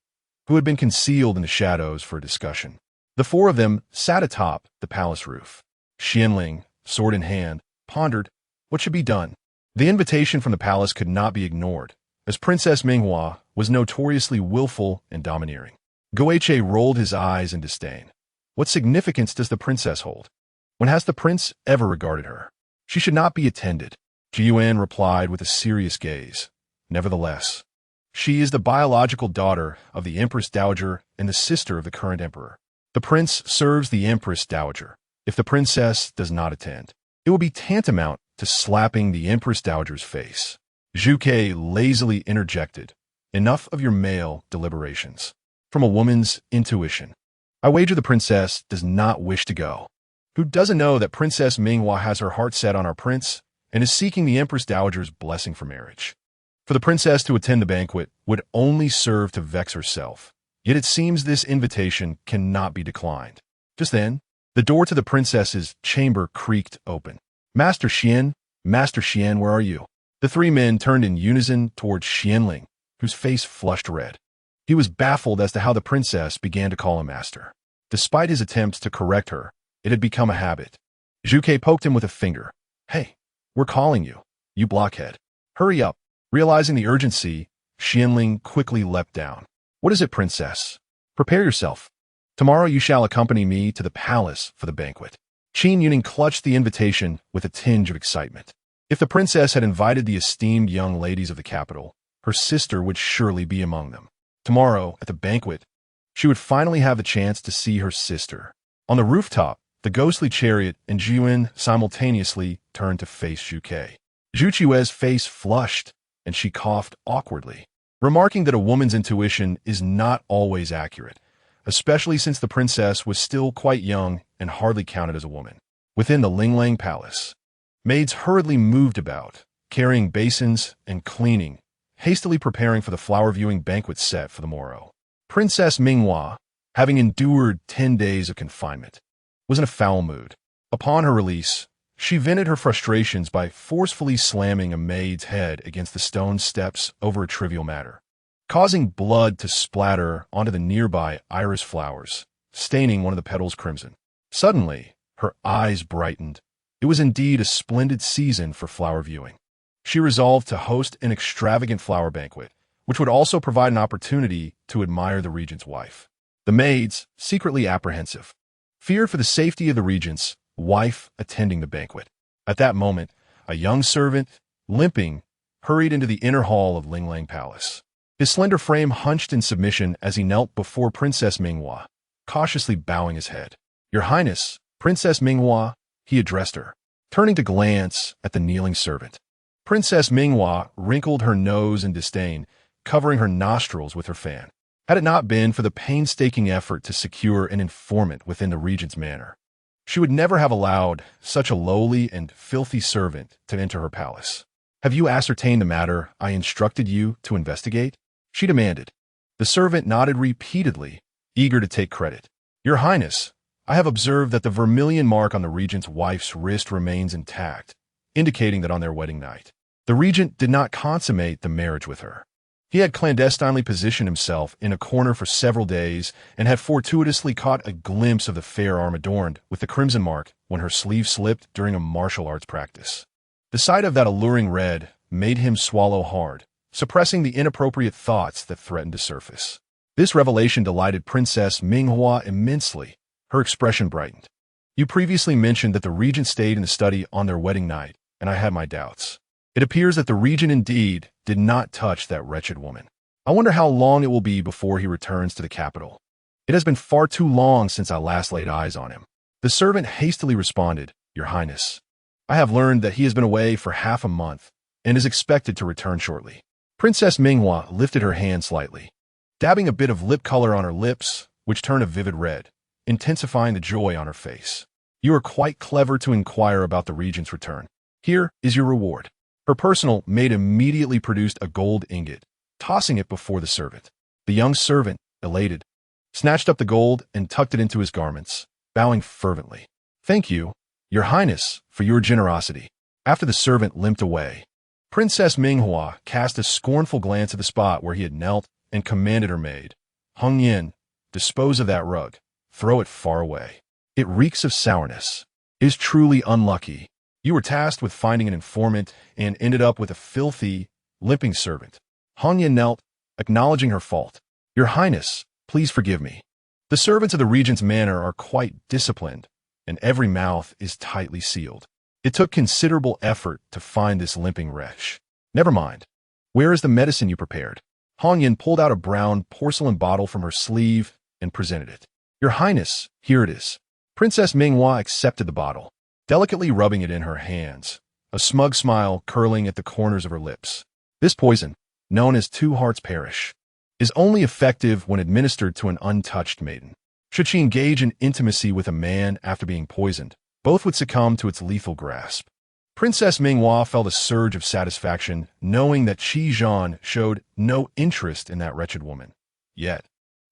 who had been concealed in the shadows for a discussion. The 4 of them sat atop the palace roof. Qianling, sword in hand, pondered what should be done. The invitation from the palace could not be ignored, as Princess Minghua was notoriously willful and domineering. Guoche rolled his eyes in disdain. What significance does the princess hold? When has the prince ever regarded her? She should not be attended. Ji Yuan replied with a serious gaze. Nevertheless, she is the biological daughter of the Empress Dowager and the sister of the current emperor. The prince serves the Empress Dowager. If the princess does not attend, it will be tantamount to slapping the Empress Dowager's face. Zhuke lazily interjected. Enough of your male deliberations. From a woman's intuition, I wager the princess does not wish to go. Who doesn't know that Princess Minghua has her heart set on our prince and is seeking the Empress Dowager's blessing for marriage? For the princess to attend the banquet would only serve to vex herself. Yet it seems this invitation cannot be declined. Just then, the door to the princess's chamber creaked open. Master Qian, where are you? The 3 men turned in unison towards Qianling, whose face flushed red. He was baffled as to how the princess began to call him master. Despite his attempts to correct her, it had become a habit. Zhuke poked him with a finger. Hey, we're calling you, you blockhead. Hurry up. Realizing the urgency, Qianling quickly leapt down. What is it, princess? Prepare yourself. Tomorrow you shall accompany me to the palace for the banquet. Qin Youning clutched the invitation with a tinge of excitement. If the princess had invited the esteemed young ladies of the capital, her sister would surely be among them. Tomorrow, at the banquet, she would finally have the chance to see her sister. On the rooftop, the ghostly chariot and Ji Yuan simultaneously turned to face Zhuke. Zhu Qiue's face flushed, and she coughed awkwardly, remarking that a woman's intuition is not always accurate, especially since the princess was still quite young and hardly counted as a woman. Within the Linglang Palace, maids hurriedly moved about, carrying basins and cleaning, hastily preparing for the flower-viewing banquet set for the morrow. Princess Minghua, having endured 10 days of confinement, was in a foul mood. Upon her release, she vented her frustrations by forcefully slamming a maid's head against the stone steps over a trivial matter, causing blood to splatter onto the nearby iris flowers, staining one of the petals crimson. Suddenly, her eyes brightened. It was indeed a splendid season for flower viewing. She resolved to host an extravagant flower banquet, which would also provide an opportunity to admire the regent's wife. The maids, secretly apprehensive, feared for the safety of the regent's wife attending the banquet. At that moment, a young servant, limping, hurried into the inner hall of Linglang Palace. His slender frame hunched in submission as he knelt before Princess Minghua, cautiously bowing his head. Your Highness, Princess Minghua, he addressed her, turning to glance at the kneeling servant. Princess Minghua wrinkled her nose in disdain, covering her nostrils with her fan. Had it not been for the painstaking effort to secure an informant within the regent's manor, She would never have allowed such a lowly and filthy servant to enter her palace. "Have you ascertained the matter I instructed you to investigate?" she demanded. The servant nodded repeatedly, eager to take credit. "Your Highness, I have observed that the vermilion mark on the regent's wife's wrist remains intact, indicating that on their wedding night, the regent did not consummate the marriage with her. He had clandestinely positioned himself in a corner for several days and had fortuitously caught a glimpse of the fair arm adorned with the crimson mark when her sleeve slipped during a martial arts practice. The sight of that alluring red made him swallow hard, suppressing the inappropriate thoughts that threatened to surface. This revelation delighted Princess Minghua immensely. Her expression brightened. "You previously mentioned that the regent stayed in the study on their wedding night, and I had my doubts. It appears that the regent indeed did not touch that wretched woman. I wonder how long it will be before he returns to the capital. It has been far too long since I last laid eyes on him." The servant hastily responded, "Your Highness, I have learned that he has been away for half a month and is expected to return shortly." Princess Minghua lifted her hand slightly, dabbing a bit of lip color on her lips, which turned a vivid red, intensifying the joy on her face. "You are quite clever to inquire about the regent's return. Here is your reward." Her personal maid immediately produced a gold ingot, tossing it before the servant. The young servant, elated, snatched up the gold and tucked it into his garments, bowing fervently. "Thank you, Your Highness, for your generosity." After the servant limped away, Princess Minghua cast a scornful glance at the spot where he had knelt and commanded her maid, "Hung Yin, dispose of that rug. Throw it far away. It reeks of sourness. It is truly unlucky. You were tasked with finding an informant and ended up with a filthy, limping servant." Hong Yin knelt, acknowledging her fault. "Your Highness, please forgive me. The servants of the regent's manor are quite disciplined, and every mouth is tightly sealed. It took considerable effort to find this limping wretch. Never mind. Where is the medicine you prepared?" Hong Yin pulled out a brown porcelain bottle from her sleeve and presented it. "Your Highness, here it is." Princess Minghua accepted the bottle, delicately rubbing it in her hands, a smug smile curling at the corners of her lips. "This poison, known as Two Hearts Perish, is only effective when administered to an untouched maiden. Should she engage in intimacy with a man after being poisoned, both would succumb to its lethal grasp." Princess Minghua felt a surge of satisfaction knowing that Qi Zhan showed no interest in that wretched woman. Yet,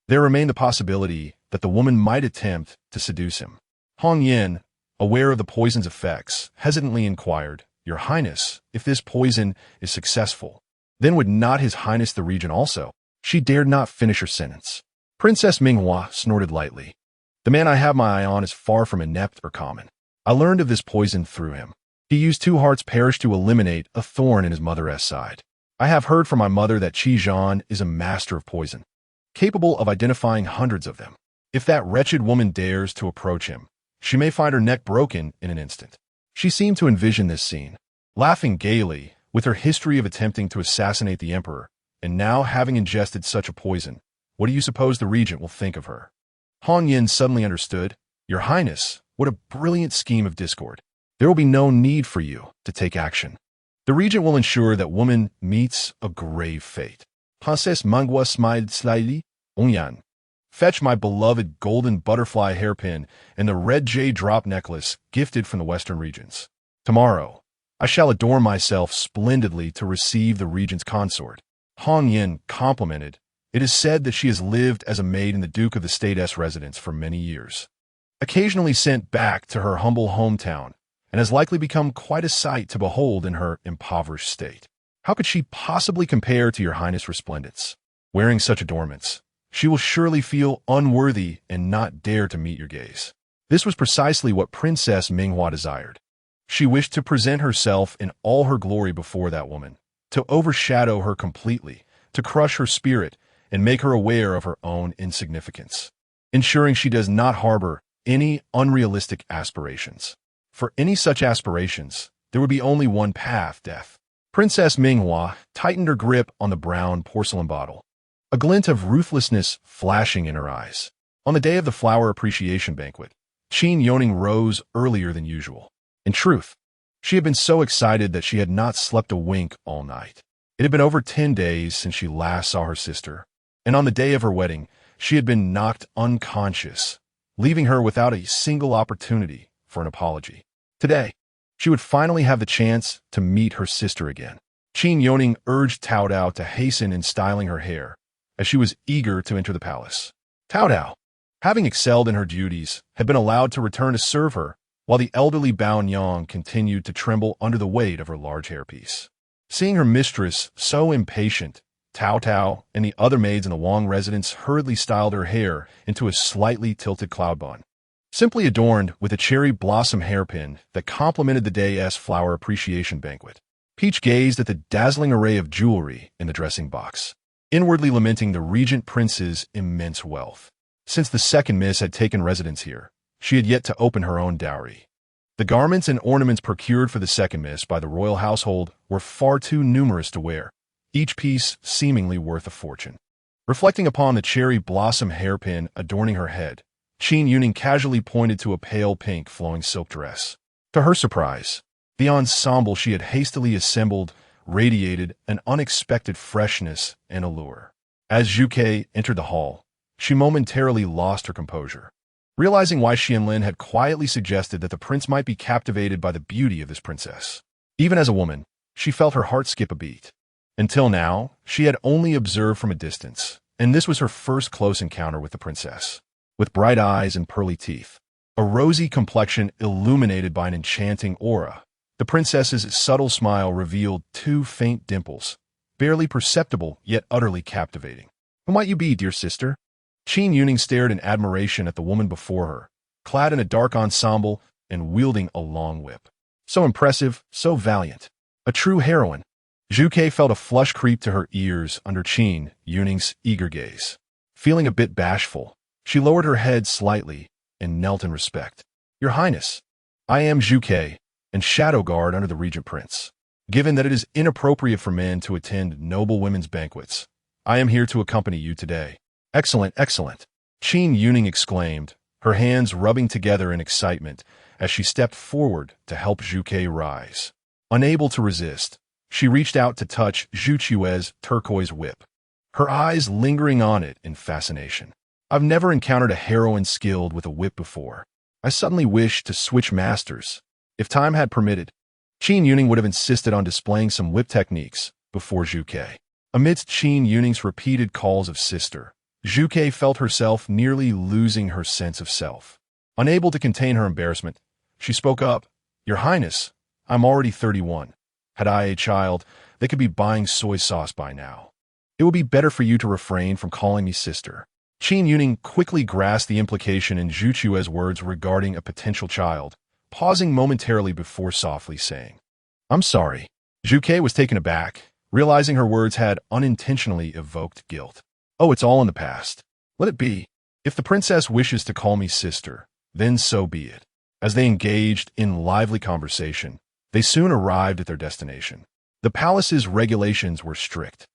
there remained the possibility that the woman might attempt to seduce him. Hong Yin, aware of the poison's effects, hesitantly inquired, "Your Highness, if this poison is successful, then would not His Highness the Regent also?" She dared not finish her sentence. Princess Minghua snorted lightly. "The man I have my eye on is far from inept or common. I learned of this poison through him. He used Two Hearts Perish to eliminate a thorn in his mother's side. I have heard from my mother that Qi Zhan is a master of poison, capable of identifying hundreds of them. If that wretched woman dares to approach him, she may find her neck broken in an instant." She seemed to envision this scene, laughing gaily, with her history of attempting to assassinate the emperor, and now having ingested such a poison. What do you suppose the regent will think of her? Hong Yin suddenly understood. "Your Highness, what a brilliant scheme of discord. There will be no need for you to take action. The regent will ensure that woman meets a grave fate." Princess Minghua smiled slightly. "Ongyan, fetch my beloved golden butterfly hairpin and the red jade drop necklace gifted from the western regions. Tomorrow, I shall adorn myself splendidly to receive the regent's consort." Hong Yin complimented. "It is said that she has lived as a maid in the Duke of the State's residence for many years, occasionally sent back to her humble hometown, and has likely become quite a sight to behold in her impoverished state. How could she possibly compare to your Highness' resplendence? Wearing such adornments, she will surely feel unworthy and not dare to meet your gaze." This was precisely what Princess Minghua desired. She wished to present herself in all her glory before that woman, to overshadow her completely, to crush her spirit, and make her aware of her own insignificance, ensuring she does not harbor any unrealistic aspirations. For any such aspirations, there would be only one path: death. Princess Minghua tightened her grip on the brown porcelain bottle, a glint of ruthlessness flashing in her eyes. On the day of the flower appreciation banquet, Qin Youning rose earlier than usual. In truth, she had been so excited that she had not slept a wink all night. It had been over 10 days since she last saw her sister, and on the day of her wedding, she had been knocked unconscious, leaving her without a single opportunity for an apology. Today, she would finally have the chance to meet her sister again. Qin Youning urged Cao Dao to hasten in styling her hair, as she was eager to enter the palace. Cao Dao, having excelled in her duties, had been allowed to return to serve her, while the elderly Bao Yang continued to tremble under the weight of her large hairpiece. Seeing her mistress so impatient, Cao Cao and the other maids in the Wang residence hurriedly styled her hair into a slightly tilted cloud bun, simply adorned with a cherry blossom hairpin that complemented the day's flower appreciation banquet. Peach gazed at the dazzling array of jewelry in the dressing box, inwardly lamenting the regent prince's immense wealth. Since the second miss had taken residence here, she had yet to open her own dowry. The garments and ornaments procured for the second miss by the royal household were far too numerous to wear, each piece seemingly worth a fortune. Reflecting upon the cherry blossom hairpin adorning her head, Qin Youning casually pointed to a pale pink flowing silk dress. To her surprise, the ensemble she had hastily assembled radiated an unexpected freshness and allure. As Zhu Ke entered the hall, she momentarily lost her composure. Realizing why Xianlin had quietly suggested that the prince might be captivated by the beauty of this princess. Even as a woman, she felt her heart skip a beat. Until now, she had only observed from a distance, and this was her first close encounter with the princess. With bright eyes and pearly teeth, a rosy complexion illuminated by an enchanting aura, the princess's subtle smile revealed two faint dimples, barely perceptible yet utterly captivating. "Who might you be, dear sister?" Qin Youning stared in admiration at the woman before her, clad in a dark ensemble and wielding a long whip. So impressive, so valiant. A true heroine. Zhu Ke felt a flush creep to her ears under Qin Youning's eager gaze. Feeling a bit bashful, she lowered her head slightly and knelt in respect. "Your Highness, I am Zhu Ke, and shadow guard under the regent prince. Given that it is inappropriate for men to attend noble women's banquets, I am here to accompany you today." "Excellent, excellent," Qin Youning exclaimed, her hands rubbing together in excitement as she stepped forward to help Zhu Ke rise. Unable to resist, she reached out to touch Zhu Qiue's turquoise whip, her eyes lingering on it in fascination. "I've never encountered a heroine skilled with a whip before. I suddenly wish to switch masters. If time had permitted, Qin Youning would have insisted on displaying some whip techniques before Zhu Ke." Amidst Qin Youning's repeated calls of sister, Zhu Ke felt herself nearly losing her sense of self. Unable to contain her embarrassment, she spoke up. "Your Highness, I'm already 31. Had I a child, they could be buying soy sauce by now. It would be better for you to refrain from calling me sister." Qin Youning quickly grasped the implication in Zhu Qiue's words regarding a potential child, pausing momentarily before softly saying, "I'm sorry." Zhu Ke was taken aback, realizing her words had unintentionally evoked guilt. "Oh, it's all in the past. Let it be. If the princess wishes to call me sister, then so be it." As they engaged in lively conversation, they soon arrived at their destination. The palace's regulations were strict.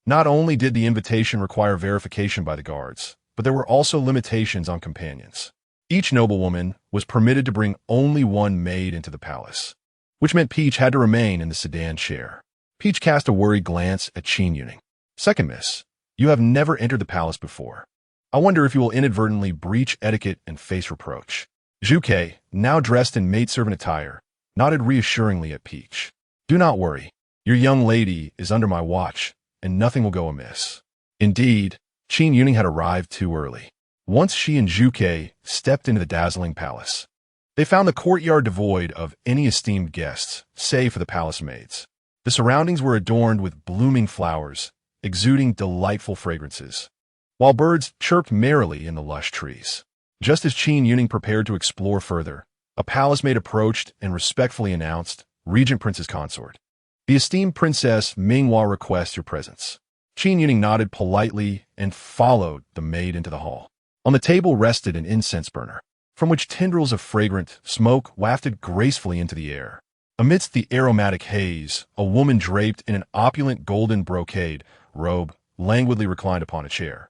Not only did the invitation require verification by the guards, but there were also limitations on companions. Each noblewoman was permitted to bring only one maid into the palace, which meant Peach had to remain in the sedan chair. Peach cast a worried glance at Qin Youning. "Second miss, you have never entered the palace before. I wonder if you will inadvertently breach etiquette and face reproach." Zhu Ke, now dressed in maidservant attire, nodded reassuringly at Peach. "Do not worry. Your young lady is under my watch, and nothing will go amiss." Indeed, Qin Youning had arrived too early. Once she and Zhu Ke stepped into the dazzling palace, they found the courtyard devoid of any esteemed guests, save for the palace maids. The surroundings were adorned with blooming flowers, exuding delightful fragrances, while birds chirped merrily in the lush trees. Just as Qin Youning prepared to explore further, a palace maid approached and respectfully announced, "Regent Prince's consort. The esteemed Princess Minghua requests your presence." Qin Youning nodded politely and followed the maid into the hall. On the table rested an incense burner, from which tendrils of fragrant smoke wafted gracefully into the air. Amidst the aromatic haze, a woman draped in an opulent golden brocade robe languidly reclined upon a chair.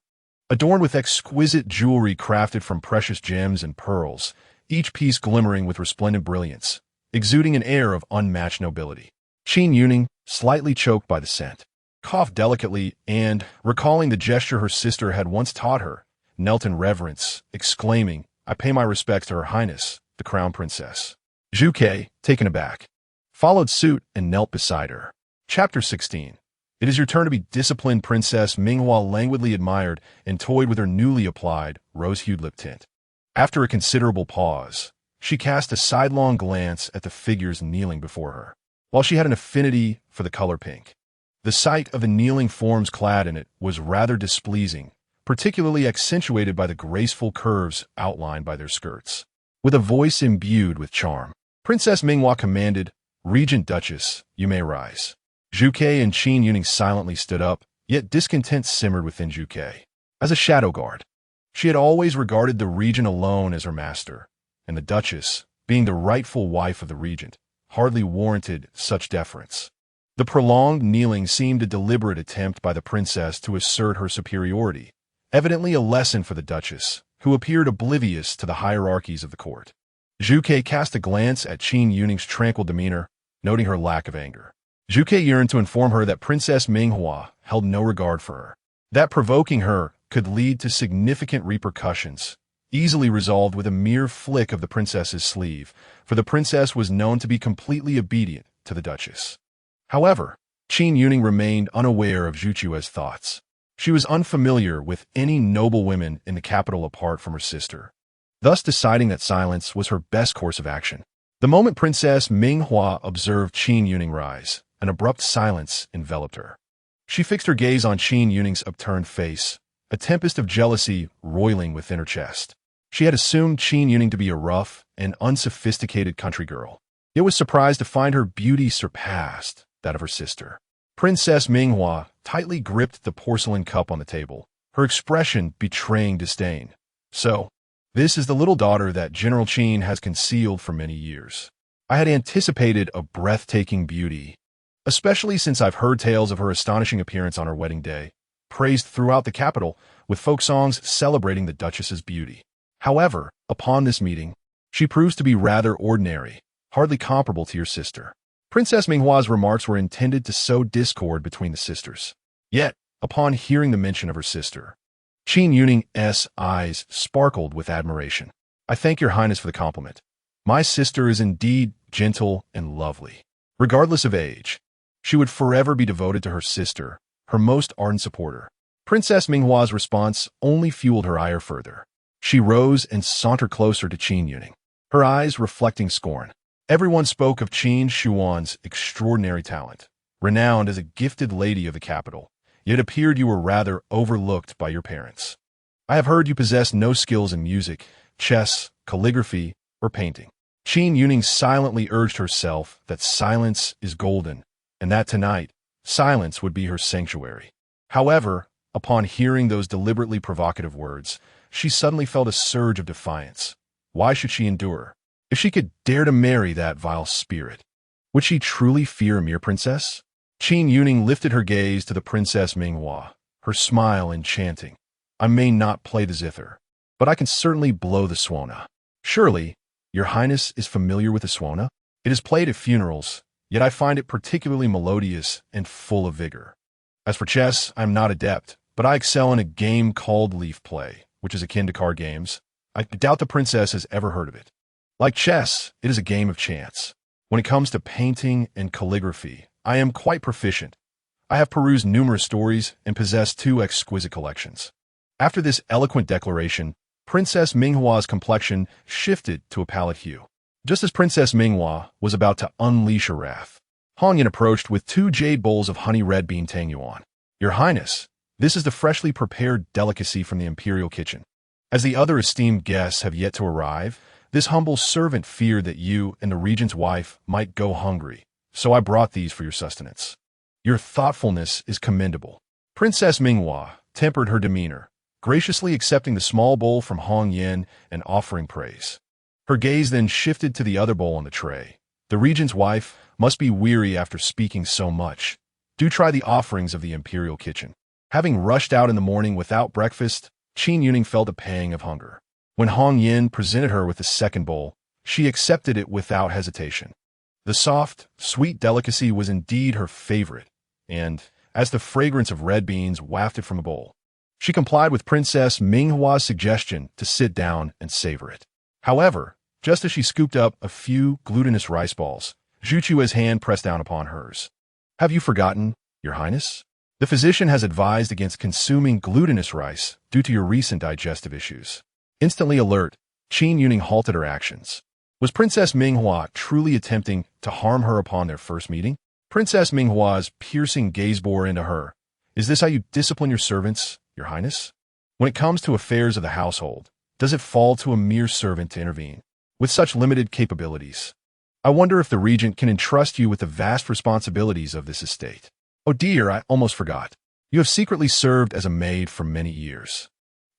Adorned with exquisite jewelry crafted from precious gems and pearls, each piece glimmering with resplendent brilliance, exuding an air of unmatched nobility. Qin Youning, slightly choked by the scent, coughed delicately and, recalling the gesture her sister had once taught her, knelt in reverence, exclaiming, I pay my respects to Her Highness, the Crown Princess. Zhu Ke, taken aback, followed suit and knelt beside her. Chapter 16. It is your turn to be disciplined. Princess Minghua languidly admired and toyed with her newly applied, rose-hued lip tint. After a considerable pause, she cast a sidelong glance at the figures kneeling before her. While she had an affinity for the color pink, the sight of the kneeling forms clad in it was rather displeasing, particularly accentuated by the graceful curves outlined by their skirts. With a voice imbued with charm, Princess Minghua commanded, "Regent Duchess, you may rise." Zhu Ke and Qin Youning silently stood up, yet discontent simmered within Zhu Ke. As a shadow guard, she had always regarded the regent alone as her master, and the Duchess, being the rightful wife of the regent, hardly warranted such deference. The prolonged kneeling seemed a deliberate attempt by the princess to assert her superiority, evidently a lesson for the Duchess, who appeared oblivious to the hierarchies of the court. Zhu Ke cast a glance at Qin Youning's tranquil demeanor, noting her lack of anger. Zhu Ke yearned to inform her that Princess Minghua held no regard for her, that provoking her could lead to significant repercussions, easily resolved with a mere flick of the princess's sleeve, for the princess was known to be completely obedient to the Duchess. However, Qin Youning remained unaware of Zhu Chue's thoughts. She was unfamiliar with any noble women in the capital apart from her sister, thus deciding that silence was her best course of action. The moment Princess Minghua observed Qin Youning rise, an abrupt silence enveloped her. She fixed her gaze on Qin Youning's upturned face, a tempest of jealousy roiling within her chest. She had assumed Qin Youning to be a rough and unsophisticated country girl, yet was surprised to find her beauty surpassed that of her sister. Princess Minghua tightly gripped the porcelain cup on the table, her expression betraying disdain. "So, this is the little daughter that General Qin has concealed for many years. I had anticipated a breathtaking beauty, especially since I've heard tales of her astonishing appearance on her wedding day, praised throughout the capital, with folk songs celebrating the Duchess's beauty. However, upon this meeting, she proves to be rather ordinary, hardly comparable to your sister." Princess Minghua's remarks were intended to sow discord between the sisters. Yet, upon hearing the mention of her sister, Qin Youning's eyes sparkled with admiration. "I thank your highness for the compliment. My sister is indeed gentle and lovely. Regardless of age, she would forever be devoted to her sister, her most ardent supporter." Princess Minghua's response only fueled her ire further. She rose and sauntered closer to Qin Youning, her eyes reflecting scorn. "Everyone spoke of Qin Shuan's extraordinary talent, renowned as a gifted lady of the capital, yet it appeared you were rather overlooked by your parents. I have heard you possess no skills in music, chess, calligraphy, or painting." Qin Youning silently urged herself that silence is golden, and that tonight, silence would be her sanctuary. However, upon hearing those deliberately provocative words, she suddenly felt a surge of defiance. Why should she endure? If she could dare to marry that vile spirit, would she truly fear a mere princess? Qin Youning lifted her gaze to the Princess Minghua, her smile enchanting. "I may not play the zither, but I can certainly blow the swana. Surely, your highness is familiar with the swana? It is played at funerals, yet I find it particularly melodious and full of vigor. As for chess, I am not adept, but I excel in a game called leaf play, which is akin to card games. I doubt the princess has ever heard of it. Like chess, it is a game of chance. When it comes to painting and calligraphy, I am quite proficient. I have perused numerous stories and possess 2 exquisite collections." After this eloquent declaration, Princess Minghua's complexion shifted to a pallid hue. Just as Princess Minghua was about to unleash her wrath, Hong Yin approached with 2 jade bowls of honey red bean tang yuan. "Your highness, this is the freshly prepared delicacy from the imperial kitchen. As the other esteemed guests have yet to arrive, this humble servant feared that you and the regent's wife might go hungry, so I brought these for your sustenance. Your thoughtfulness is commendable." Princess Minghua tempered her demeanor, graciously accepting the small bowl from Hong Yin and offering praise. Her gaze then shifted to the other bowl on the tray. "The regent's wife must be weary after speaking so much. Do try the offerings of the imperial kitchen." Having rushed out in the morning without breakfast, Qin Youning felt a pang of hunger. When Hong Yin presented her with the second bowl, she accepted it without hesitation. The soft, sweet delicacy was indeed her favorite, and, as the fragrance of red beans wafted from the bowl, She complied with Princess Minghua's suggestion to sit down and savor it. However, just as she scooped up a few glutinous rice balls, Zhu Chui's hand pressed down upon hers. "Have you forgotten, Your Highness? The physician has advised against consuming glutinous rice due to your recent digestive issues." Instantly alert, Qin Youning halted her actions. Was Princess Minghua truly attempting to harm her upon their first meeting? Princess Minghua's piercing gaze bore into her. "Is this how you discipline your servants, Your Highness? When it comes to affairs of the household, does it fall to a mere servant to intervene? With such limited capabilities, I wonder if the regent can entrust you with the vast responsibilities of this estate. Oh dear, I almost forgot. You have secretly served as a maid for many years.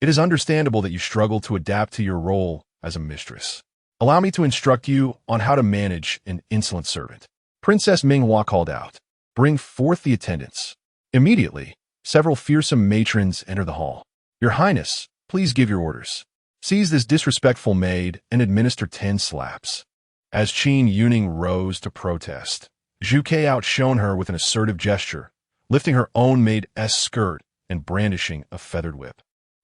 It is understandable that you struggle to adapt to your role as a mistress. Allow me to instruct you on how to manage an insolent servant." Princess Minghua called out. "Bring forth the attendants." Immediately, several fearsome matrons entered the hall. "Your Highness, please give your orders. Seize this disrespectful maid and administer 10 slaps." As Qin Youning rose to protest, Zhu Ke outshone her with an assertive gesture, lifting her own maid's skirt and brandishing a feathered whip.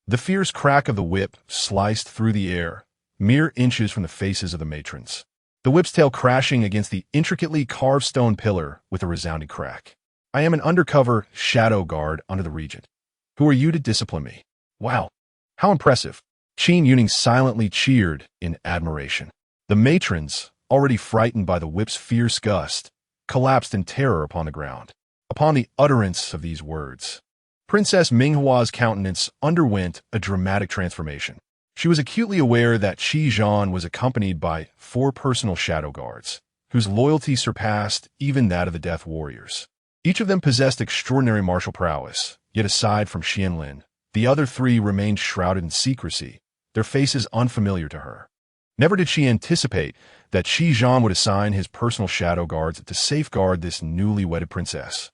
The fierce crack of the whip sliced through the air, mere inches from the faces of the matrons, the whip's tail crashing against the intricately carved stone pillar with a resounding crack. "I am an undercover shadow guard under the regent. Who are you to discipline me?" "Wow, how impressive." Qin Youning silently cheered in admiration. The matrons, already frightened by the whip's fierce gust, collapsed in terror upon the ground. Upon the utterance of these words, Princess Minghua's countenance underwent a dramatic transformation. She was acutely aware that Qi Zhan was accompanied by 4 personal shadow guards, whose loyalty surpassed even that of the Death Warriors. Each of them possessed extraordinary martial prowess, yet aside from Xianlin, the other 3 remained shrouded in secrecy, their faces unfamiliar to her. Never did she anticipate that Qi Zhan would assign his personal shadow guards to safeguard this newly wedded princess.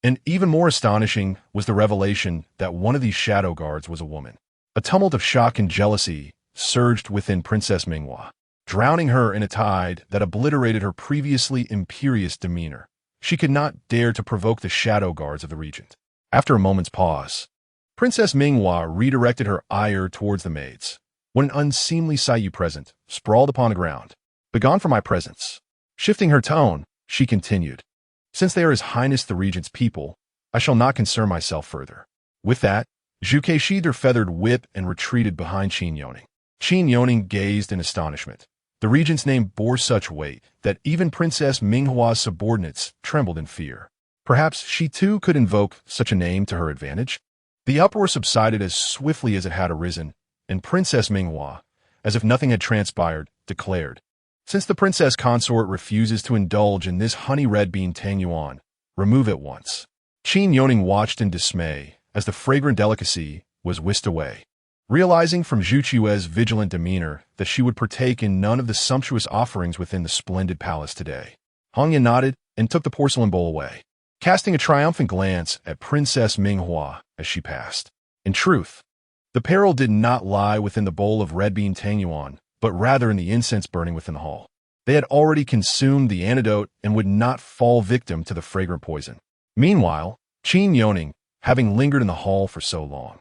And even more astonishing was the revelation that one of these shadow guards was a woman. A tumult of shock and jealousy surged within Princess Minghua, drowning her in a tide that obliterated her previously imperious demeanor. She could not dare to provoke the shadow guards of the regent. After a moment's pause, Princess Minghua redirected her ire towards the maids, when an unseemly Saiyu present sprawled upon the ground. "Begone from my presence." Shifting her tone, she continued, "Since they are His Highness the Regent's people, I shall not concern myself further." With that, Zhu Ke sheathed her feathered whip and retreated behind Qin Youning. Qin Youning gazed in astonishment. The regent's name bore such weight that even Princess Minghua's subordinates trembled in fear. Perhaps she too could invoke such a name to her advantage? The uproar subsided as swiftly as it had arisen, and Princess Minghua, as if nothing had transpired, declared, "Since the princess consort refuses to indulge in this honey red bean tang yuan, remove at once." Qin Youning watched in dismay as the fragrant delicacy was whisked away. Realizing from Zhu Chui's vigilant demeanor that she would partake in none of the sumptuous offerings within the splendid palace today, Hong Yan nodded and took the porcelain bowl away, casting a triumphant glance at Princess Minghua as she passed. In truth, the peril did not lie within the bowl of red bean tang yuan, but rather in the incense burning within the hall. They had already consumed the antidote and would not fall victim to the fragrant poison. Meanwhile, Qin Youning, having lingered in the hall for so long,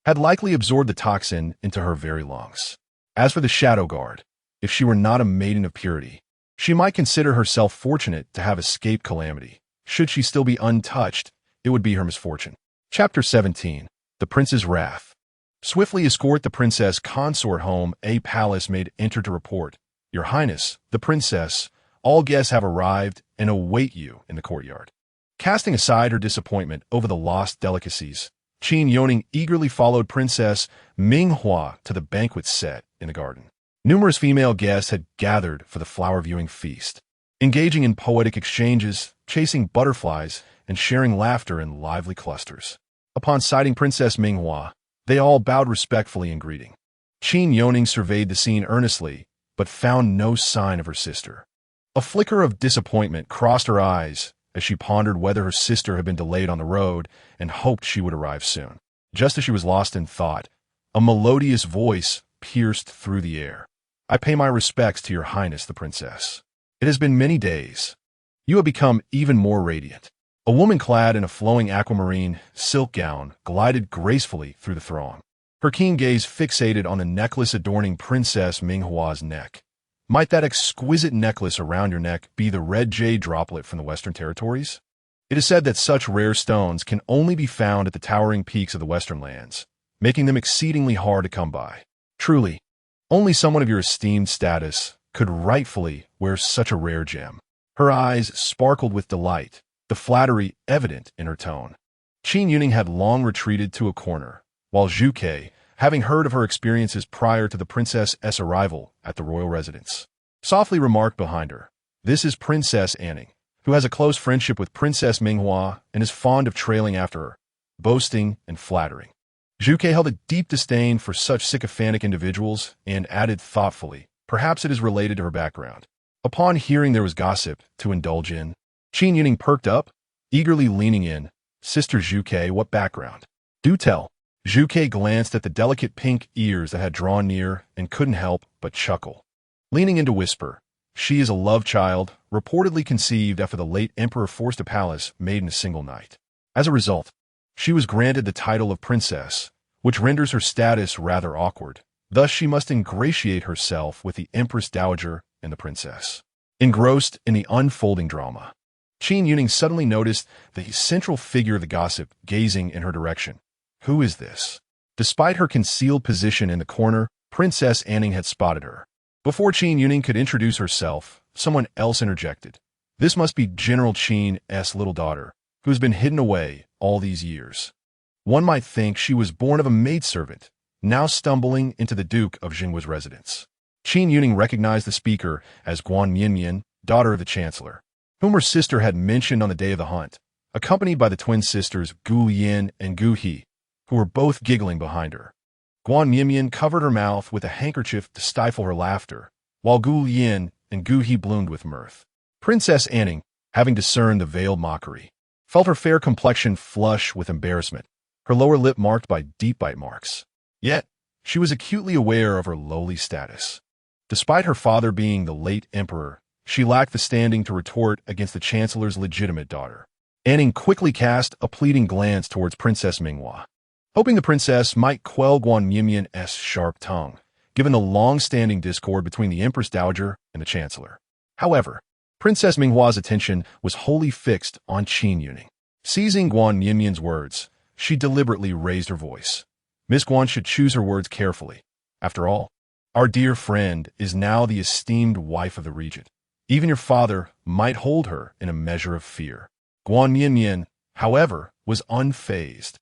had likely absorbed the toxin into her very lungs. As for the shadow guard, if she were not a maiden of purity, she might consider herself fortunate to have escaped calamity. Should she still be untouched, it would be her misfortune. Chapter 17. The Prince's Wrath. Swiftly escort the princess consort home. A palace maid entered to report, "Your Highness, the princess, all guests have arrived and await you in the courtyard." Casting aside her disappointment over the lost delicacies, Qin Youning eagerly followed Princess Minghua to the banquet set in the garden. Numerous female guests had gathered for the flower-viewing feast, engaging in poetic exchanges, chasing butterflies, and sharing laughter in lively clusters. Upon sighting Princess Minghua, they all bowed respectfully in greeting. Qin Youning surveyed the scene earnestly, but found no sign of her sister. A flicker of disappointment crossed her eyes as she pondered whether her sister had been delayed on the road and hoped she would arrive soon. Just as she was lost in thought, a melodious voice pierced through the air. "I pay my respects to Your Highness the Princess. It has been many days. You have become even more radiant." A woman clad in a flowing aquamarine silk gown glided gracefully through the throng, her keen gaze fixated on the necklace adorning Princess Minghua's neck. Might that exquisite necklace around your neck be the red jade droplet from the Western Territories? It is said that such rare stones can only be found at the towering peaks of the Western lands, making them exceedingly hard to come by. Truly, only someone of your esteemed status could rightfully wear such a rare gem. Her eyes sparkled with delight, the flattery evident in her tone. Qin Youning had long retreated to a corner, while Zhu Ke, having heard of her experiences prior to the princess's arrival at the royal residence, softly remarked behind her, "This is Princess Anning, who has a close friendship with Princess Minghua and is fond of trailing after her, boasting and flattering." Zhu Ke held a deep disdain for such sycophantic individuals and added thoughtfully, "Perhaps it is related to her background." Upon hearing there was gossip to indulge in, Qin Youning perked up, eagerly leaning in. "Sister Zhu Ke, what background? Do tell." Zhu Ke glanced at the delicate pink ears that had drawn near and couldn't help but chuckle. Leaning in to whisper, "She is a love child, reportedly conceived after the late emperor forced a palace made in a single night. As a result, she was granted the title of princess, which renders her status rather awkward. Thus she must ingratiate herself with the empress dowager and the princess." Engrossed in the unfolding drama, Qin Youning suddenly noticed the central figure of the gossip gazing in her direction. Who is this? Despite her concealed position in the corner, Princess Anning had spotted her. Before Qin Youning could introduce herself, someone else interjected. "This must be General Qin's little daughter, who has been hidden away all these years. One might think she was born of a maidservant, now stumbling into the Duke of Jinggua's residence." Qin Youning recognized the speaker as Guan Mianmian, daughter of the Chancellor, whom her sister had mentioned on the day of the hunt, accompanied by the twin sisters Gu Yin and Gu He, who were both giggling behind her. Guan Mianmian covered her mouth with a handkerchief to stifle her laughter, while Gu Yin and Gu He bloomed with mirth. Princess Anning, having discerned the veiled mockery, felt her fair complexion flush with embarrassment, her lower lip marked by deep bite marks. Yet, she was acutely aware of her lowly status. Despite her father being the late emperor, she lacked the standing to retort against the Chancellor's legitimate daughter. Anning quickly cast a pleading glance towards Princess Minghua, hoping the princess might quell Guan Mianmian's sharp tongue, given the long-standing discord between the Empress Dowager and the Chancellor. However, Princess Minghua's attention was wholly fixed on Qin Youning. Seizing Guan Mianmian's words, she deliberately raised her voice. "Miss Guan should choose her words carefully. After all, our dear friend is now the esteemed wife of the regent. Even your father might hold her in a measure of fear." Guan Mianmian, however, was unfazed.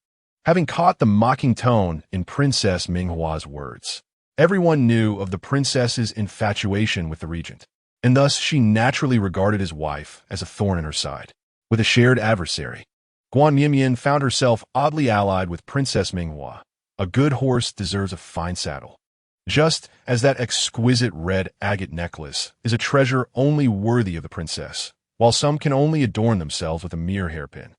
Having caught the mocking tone in Princess Minghua's words, everyone knew of the princess's infatuation with the regent, and thus she naturally regarded his wife as a thorn in her side. With a shared adversary, Guan Mianmian found herself oddly allied with Princess Minghua. A good horse deserves a fine saddle. Just as that exquisite red agate necklace is a treasure only worthy of the princess, while some can only adorn themselves with a mere hairpin.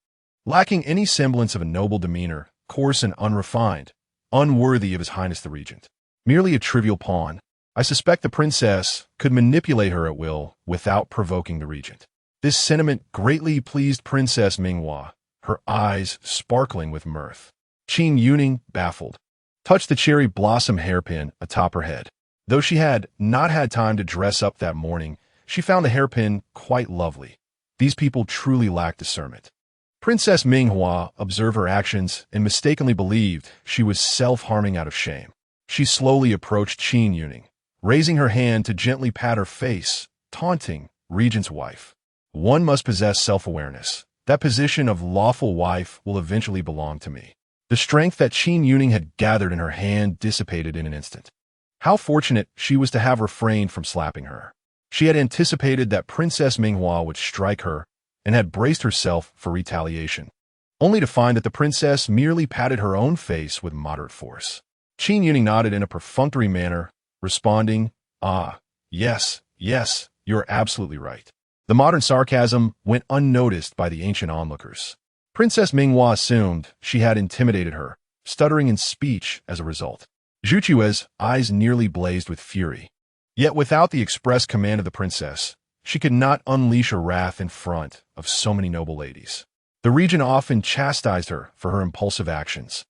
Lacking any semblance of a noble demeanor, coarse and unrefined, unworthy of His Highness the Regent. Merely a trivial pawn, I suspect the princess could manipulate her at will without provoking the regent. This sentiment greatly pleased Princess Minghua, her eyes sparkling with mirth. Qin Youning, baffled, touched the cherry blossom hairpin atop her head. Though she had not had time to dress up that morning, she found the hairpin quite lovely. These people truly lack discernment. Princess Minghua observed her actions and mistakenly believed she was self-harming out of shame. She slowly approached Qin Youning, raising her hand to gently pat her face, taunting, "Regent's wife. One must possess self-awareness. That position of lawful wife will eventually belong to me." The strength that Qin Youning had gathered in her hand dissipated in an instant. How fortunate she was to have refrained from slapping her. She had anticipated that Princess Minghua would strike her and had braced herself for retaliation, only to find that the princess merely patted her own face with moderate force. Qin Youning nodded in a perfunctory manner, responding, "Ah, yes, you're absolutely right." The modern sarcasm went unnoticed by the ancient onlookers. Princess Minghua assumed she had intimidated her, stuttering in speech as a result. Zhu Chue's eyes nearly blazed with fury. Yet without the express command of the princess, she could not unleash her wrath in front of so many noble ladies. The regent often chastised her for her impulsive actions,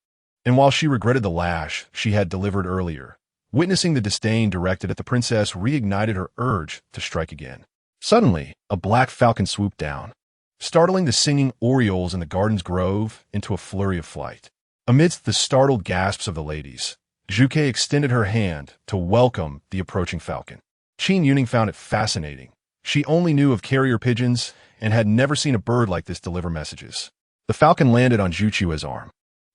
and while she regretted the lash she had delivered earlier, witnessing the disdain directed at the princess reignited her urge to strike again. Suddenly, a black falcon swooped down, startling the singing orioles in the garden's grove into a flurry of flight. Amidst the startled gasps of the ladies, Zhuge extended her hand to welcome the approaching falcon. Qin Youning found it fascinating. She only knew of carrier pigeons and had never seen a bird like this deliver messages. The falcon landed on Zhuge's arm,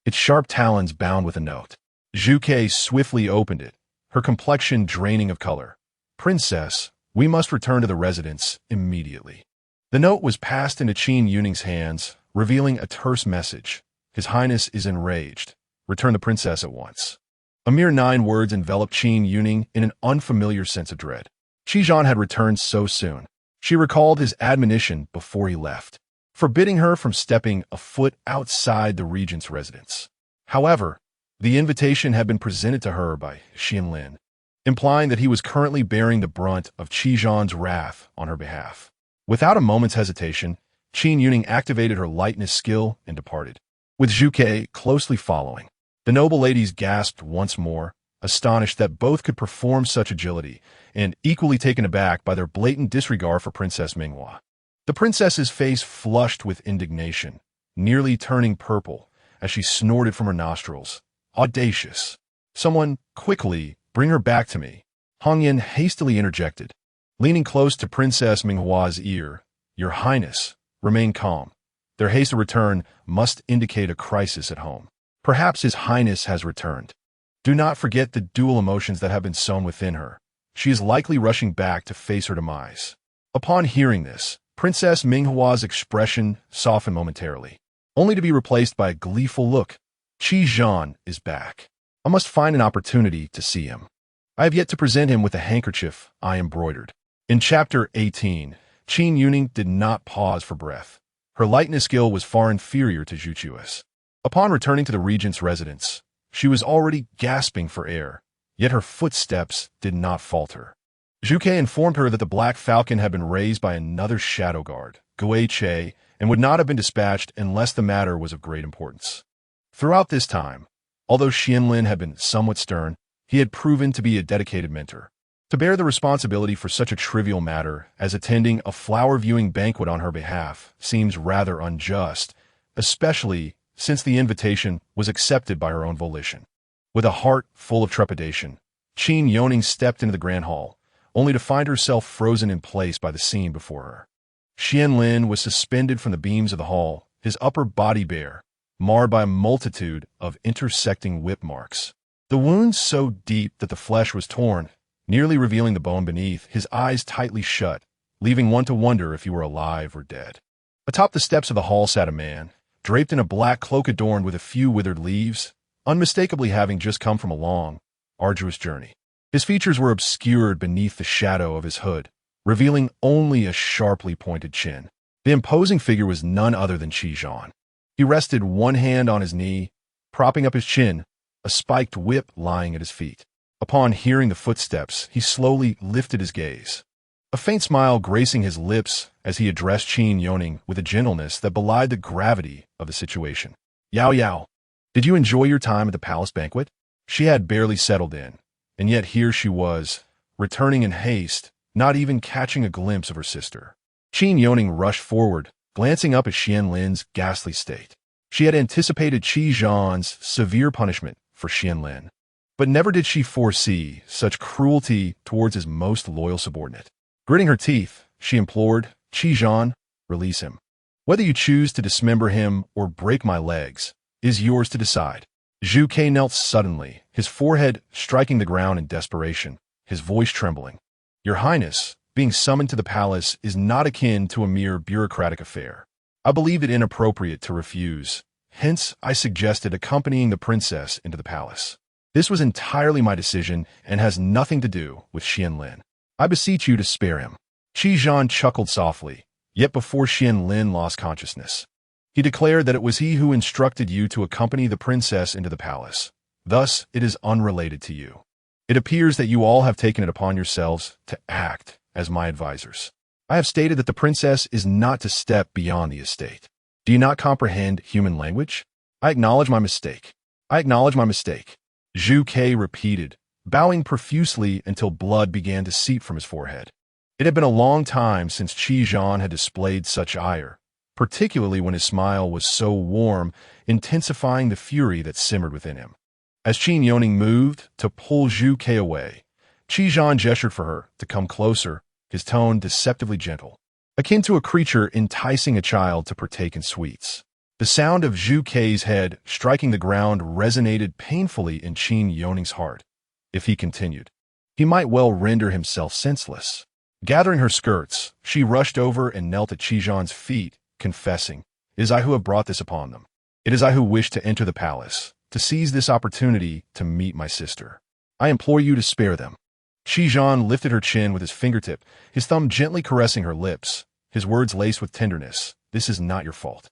its sharp talons bound with a note. Zhuge swiftly opened it, her complexion draining of color. "Princess, we must return to the residence immediately." The note was passed into Qin Youning's hands, revealing a terse message. "His Highness is enraged. Return the princess at once." A mere 9 words enveloped Qin Youning in an unfamiliar sense of dread. Qizhan had returned so soon. She recalled his admonition before he left, forbidding her from stepping a foot outside the regent's residence. However, the invitation had been presented to her by Xianlin, implying that he was currently bearing the brunt of Qizhan's wrath on her behalf. Without a moment's hesitation, Qin Youning activated her lightness skill and departed, with Zhuge closely following. The noble ladies gasped once more, astonished that both could perform such agility, and equally taken aback by their blatant disregard for Princess Minghua. The princess's face flushed with indignation, nearly turning purple, as she snorted from her nostrils. "Audacious! Someone, quickly, bring her back to me," Hong Yin hastily interjected, leaning close to Princess Minghua's ear. "Your Highness, remain calm. Their haste to return must indicate a crisis at home. Perhaps His Highness has returned. Do not forget the dual emotions that have been sown within her. She is likely rushing back to face her demise." Upon hearing this, Princess Minghua's expression softened momentarily, only to be replaced by a gleeful look. "Qizhan is back. I must find an opportunity to see him. I have yet to present him with a handkerchief I embroidered." In Chapter 18, Qin Youning did not pause for breath. Her lightness skill was far inferior to Zhuge's. Upon returning to the regent's residence, she was already gasping for air, yet her footsteps did not falter. Zhuge informed her that the black falcon had been raised by another shadow guard, Gui Che, and would not have been dispatched unless the matter was of great importance. Throughout this time, although Xianlin had been somewhat stern, he had proven to be a dedicated mentor. To bear the responsibility for such a trivial matter as attending a flower-viewing banquet on her behalf seems rather unjust, especially since the invitation was accepted by her own volition. With a heart full of trepidation, Qin Youning stepped into the grand hall, only to find herself frozen in place by the scene before her. Xianlin was suspended from the beams of the hall, his upper body bare, marred by a multitude of intersecting whip marks. The wounds so deep that the flesh was torn, nearly revealing the bone beneath, his eyes tightly shut, leaving one to wonder if he were alive or dead. Atop the steps of the hall sat a man, draped in a black cloak adorned with a few withered leaves, unmistakably having just come from a long, arduous journey. His features were obscured beneath the shadow of his hood, revealing only a sharply pointed chin. The imposing figure was none other than Qizhan. He rested one hand on his knee, propping up his chin, a spiked whip lying at his feet. Upon hearing the footsteps, he slowly lifted his gaze, a faint smile gracing his lips as he addressed Qin Youning with a gentleness that belied the gravity of the situation. "Yao Yao, did you enjoy your time at the palace banquet?" She had barely settled in, and yet here she was, returning in haste, not even catching a glimpse of her sister. Qin Youning rushed forward, glancing up at Xianlin's ghastly state. She had anticipated Qizhan's severe punishment for Xianlin, but never did she foresee such cruelty towards his most loyal subordinate. Gritting her teeth, she implored, "Qizhan, release him. Whether you choose to dismember him or break my legs is yours to decide." Zhuge knelt suddenly, his forehead striking the ground in desperation, his voice trembling. "Your Highness, being summoned to the palace is not akin to a mere bureaucratic affair. I believed it inappropriate to refuse. Hence, I suggested accompanying the princess into the palace. This was entirely my decision and has nothing to do with Xianlin. I beseech you to spare him." Qizhan chuckled softly, yet before Xianlin lost consciousness, he declared that it was he who instructed you to accompany the princess into the palace. Thus, it is unrelated to you. It appears that you all have taken it upon yourselves to act as my advisors. I have stated that the princess is not to step beyond the estate. Do you not comprehend human language? I acknowledge my mistake. I acknowledge my mistake. Zhu Ke repeated, bowing profusely until blood began to seep from his forehead. It had been a long time since Qi Zhan had displayed such ire, particularly when his smile was so warm, intensifying the fury that simmered within him. As Qin Youning moved to pull Zhu Ke away, Qi Zhan gestured for her to come closer, his tone deceptively gentle, akin to a creature enticing a child to partake in sweets. The sound of Zhu Ke's head striking the ground resonated painfully in Qin Youning's heart. If he continued, he might well render himself senseless. Gathering her skirts, she rushed over and knelt at Qi Zhan's feet, confessing, "It is I who have brought this upon them. It is I who wish to enter the palace, to seize this opportunity to meet my sister. I implore you to spare them." Qi Zhan lifted her chin with his fingertip, his thumb gently caressing her lips, his words laced with tenderness. "This is not your fault.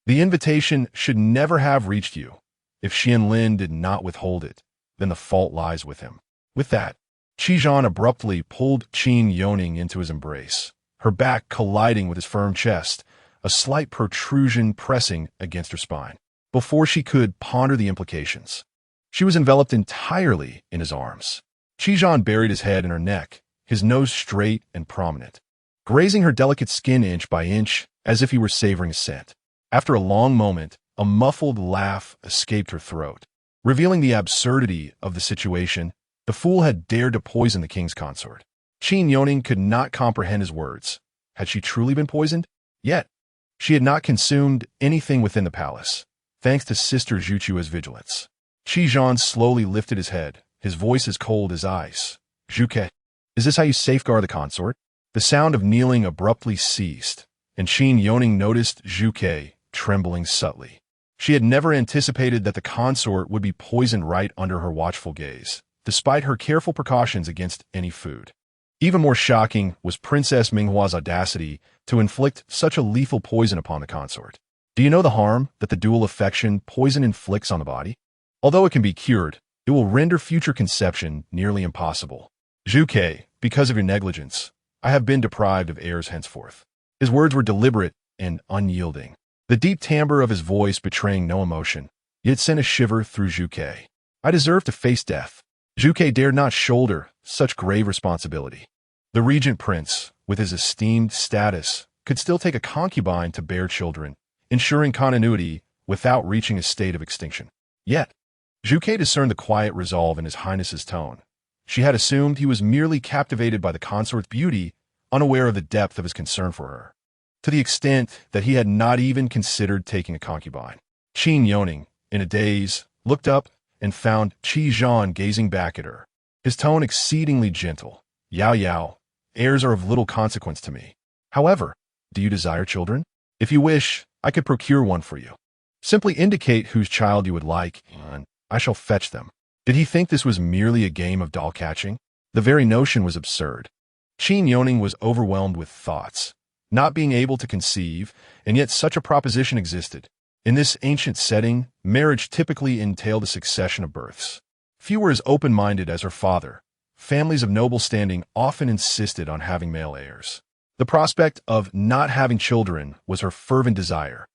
The invitation should never have reached you. If Xianlin did not withhold it, then the fault lies with him." With that, Qi Zhan abruptly pulled Qin Youning into his embrace, her back colliding with his firm chest, a slight protrusion pressing against her spine. Before she could ponder the implications, she was enveloped entirely in his arms. Qi Zhan buried his head in her neck, his nose straight and prominent, grazing her delicate skin inch by inch as if he were savoring a scent. After a long moment, a muffled laugh escaped her throat, revealing the absurdity of the situation. The fool had dared to poison the king's consort. Qin Youning could not comprehend his words. Had she truly been poisoned? Yet, she had not consumed anything within the palace, thanks to Sister Zhuchua's vigilance. Qi Zhan slowly lifted his head, his voice as cold as ice. "Zhu Ke, is this how you safeguard the consort?" The sound of kneeling abruptly ceased, and Qin Youning noticed Zhu Ke trembling subtly. She had never anticipated that the consort would be poisoned right under her watchful gaze, despite her careful precautions against any food. Even more shocking was Princess Minghua's audacity to inflict such a lethal poison upon the consort. Do you know the harm that the dual affection poison inflicts on the body? Although it can be cured, it will render future conception nearly impossible. "Zhu Ke, because of your negligence, I have been deprived of heirs henceforth." His words were deliberate and unyielding, the deep timbre of his voice betraying no emotion, yet sent a shiver through Zhu Ke. "I deserve to face death." Zhu Ke dared not shoulder such grave responsibility. The regent prince, with his esteemed status, could still take a concubine to bear children, ensuring continuity without reaching a state of extinction. Yet, Zhu Ke discerned the quiet resolve in his highness's tone. She had assumed he was merely captivated by the consort's beauty, unaware of the depth of his concern for her, to the extent that he had not even considered taking a concubine. Qin Youning, in a daze, looked up and found Qi Zhan gazing back at her, his tone exceedingly gentle. "Yao Yao, heirs are of little consequence to me. However, do you desire children? If you wish, I could procure one for you. Simply indicate whose child you would like, and I shall fetch them." Did he think this was merely a game of doll catching? The very notion was absurd. Qin Youning was overwhelmed with thoughts, not being able to conceive, and yet such a proposition existed. In this ancient setting, marriage typically entailed a succession of births. Few were as open-minded as her father. Families of noble standing often insisted on having male heirs. The prospect of not having children was her fervent desire.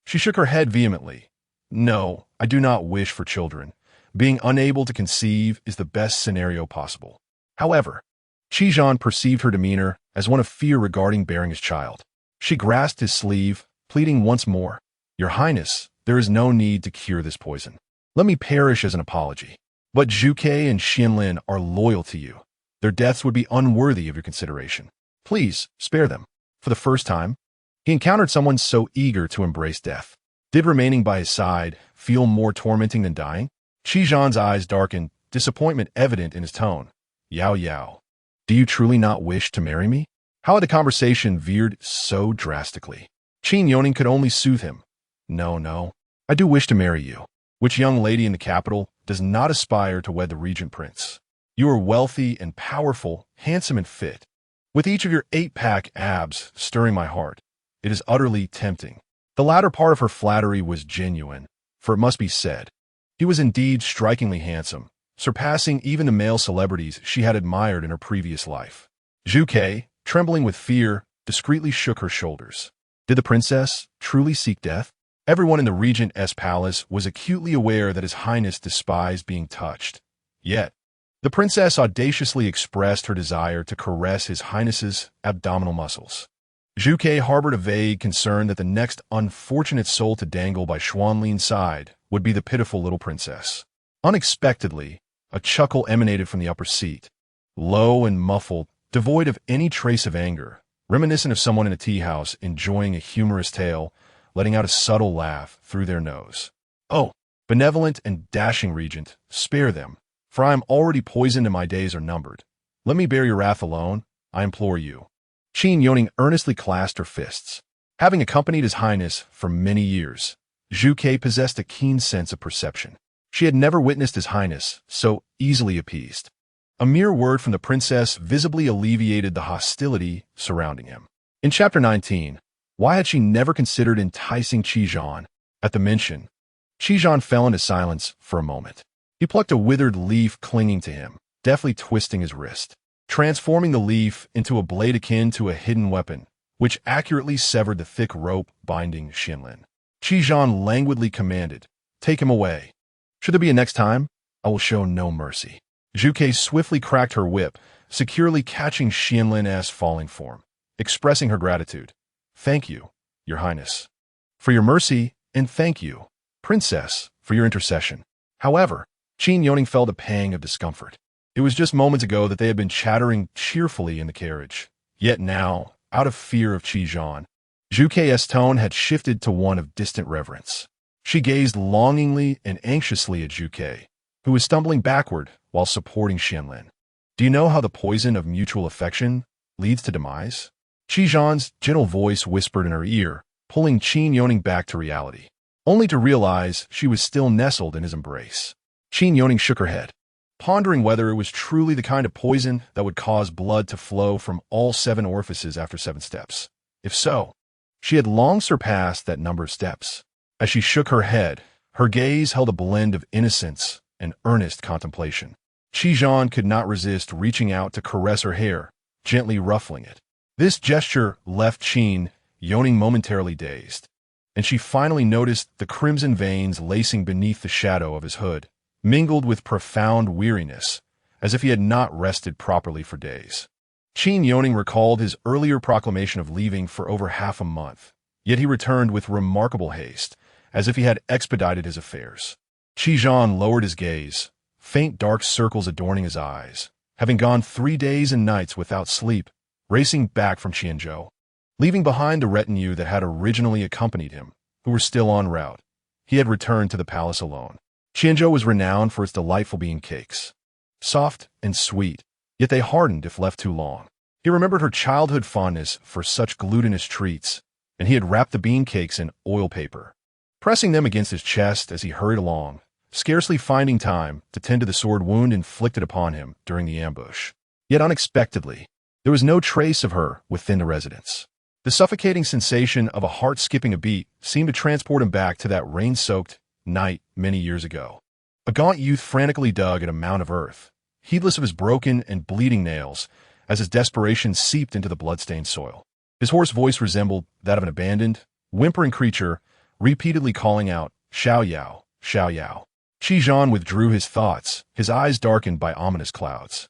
She shook her head vehemently. "No, I do not wish for children. Being unable to conceive is the best scenario possible." However, Qi Zhan perceived her demeanor as one of fear regarding bearing his child. She grasped his sleeve, pleading once more, "Your Highness, there is no need to cure this poison. Let me perish as an apology. But Zhu Ke and Xianlin are loyal to you. Their deaths would be unworthy of your consideration. Please, spare them." For the first time, he encountered someone so eager to embrace death. Did remaining by his side feel more tormenting than dying? Qi Zhan's eyes darkened, disappointment evident in his tone. "Yao Yao, do you truly not wish to marry me?" How had the conversation veered so drastically? Qin Youning could only soothe him. No, I do wish to marry you. Which young lady in the capital does not aspire to wed the regent prince? You are wealthy and powerful, handsome and fit, with each of your 8-pack abs stirring my heart. It is utterly tempting. The latter part of her flattery was genuine, for it must be said, he was indeed strikingly handsome, surpassing even the male celebrities she had admired in her previous life. Zhu Ke, trembling with fear, discreetly shook her shoulders. Did the princess truly seek death? Everyone in the regent's palace was acutely aware that His Highness despised being touched. Yet, the princess audaciously expressed her desire to caress His Highness's abdominal muscles. Zhu Ke harbored a vague concern that the next unfortunate soul to dangle by Xuanlin's side would be the pitiful little princess. Unexpectedly, a chuckle emanated from the upper seat. Low and muffled, devoid of any trace of anger, reminiscent of someone in a tea house enjoying a humorous tale, letting out a subtle laugh through their nose. "Oh, benevolent and dashing regent, spare them, for I am already poisoned and my days are numbered. Let me bear your wrath alone, I implore you." Qin Youning earnestly clasped her fists. Having accompanied His Highness for many years, Zhu Ke possessed a keen sense of perception. She had never witnessed His Highness so easily appeased. A mere word from the princess visibly alleviated the hostility surrounding him. In Chapter 19, why had she never considered enticing Qizhan? At the mention, Qizhan fell into silence for a moment. He plucked a withered leaf clinging to him, deftly twisting his wrist, transforming the leaf into a blade akin to a hidden weapon, which accurately severed the thick rope binding Xianlin. Qizhan languidly commanded, "Take him away. Should there be a next time, I will show no mercy." Zhu Ke swiftly cracked her whip, securely catching Xianlin's falling form, expressing her gratitude. "Thank you, Your Highness, for your mercy, and thank you, Princess, for your intercession." However, Qin Youning felt a pang of discomfort. It was just moments ago that they had been chattering cheerfully in the carriage. Yet now, out of fear of Qizhan, Zhu Ke's tone had shifted to one of distant reverence. She gazed longingly and anxiously at Zhu Ke, who was stumbling backward while supporting Xianlin. "Do you know how the poison of mutual affection leads to demise?" Qizhan's gentle voice whispered in her ear, pulling Qin Youning back to reality, only to realize she was still nestled in his embrace. Qin Youning shook her head, pondering whether it was truly the kind of poison that would cause blood to flow from all 7 orifices after 7 steps. If so, she had long surpassed that number of steps. As she shook her head, her gaze held a blend of innocence and earnest contemplation. Qizhan could not resist reaching out to caress her hair, gently ruffling it. This gesture left Qin Youning momentarily dazed, and she finally noticed the crimson veins lacing beneath the shadow of his hood, mingled with profound weariness, as if he had not rested properly for days. Qin Youning recalled his earlier proclamation of leaving for over half a month, yet he returned with remarkable haste, as if he had expedited his affairs. Qizhan lowered his gaze, faint dark circles adorning his eyes, having gone 3 days and nights without sleep, racing back from Qianzhou, leaving behind the retinue that had originally accompanied him, who were still en route. He had returned to the palace alone. Qianzhou was renowned for its delightful bean cakes, soft and sweet, yet they hardened if left too long. He remembered her childhood fondness for such glutinous treats, and he had wrapped the bean cakes in oil paper, pressing them against his chest as he hurried along, scarcely finding time to tend to the sword wound inflicted upon him during the ambush. Yet unexpectedly, there was no trace of her within the residence. The suffocating sensation of a heart skipping a beat seemed to transport him back to that rain-soaked night many years ago. A gaunt youth frantically dug at a mound of earth, heedless of his broken and bleeding nails, as his desperation seeped into the blood-stained soil. His hoarse voice resembled that of an abandoned, whimpering creature, repeatedly calling out, "Xiao Yao, Xiao Yao." Qizhan withdrew his thoughts, his eyes darkened by ominous clouds.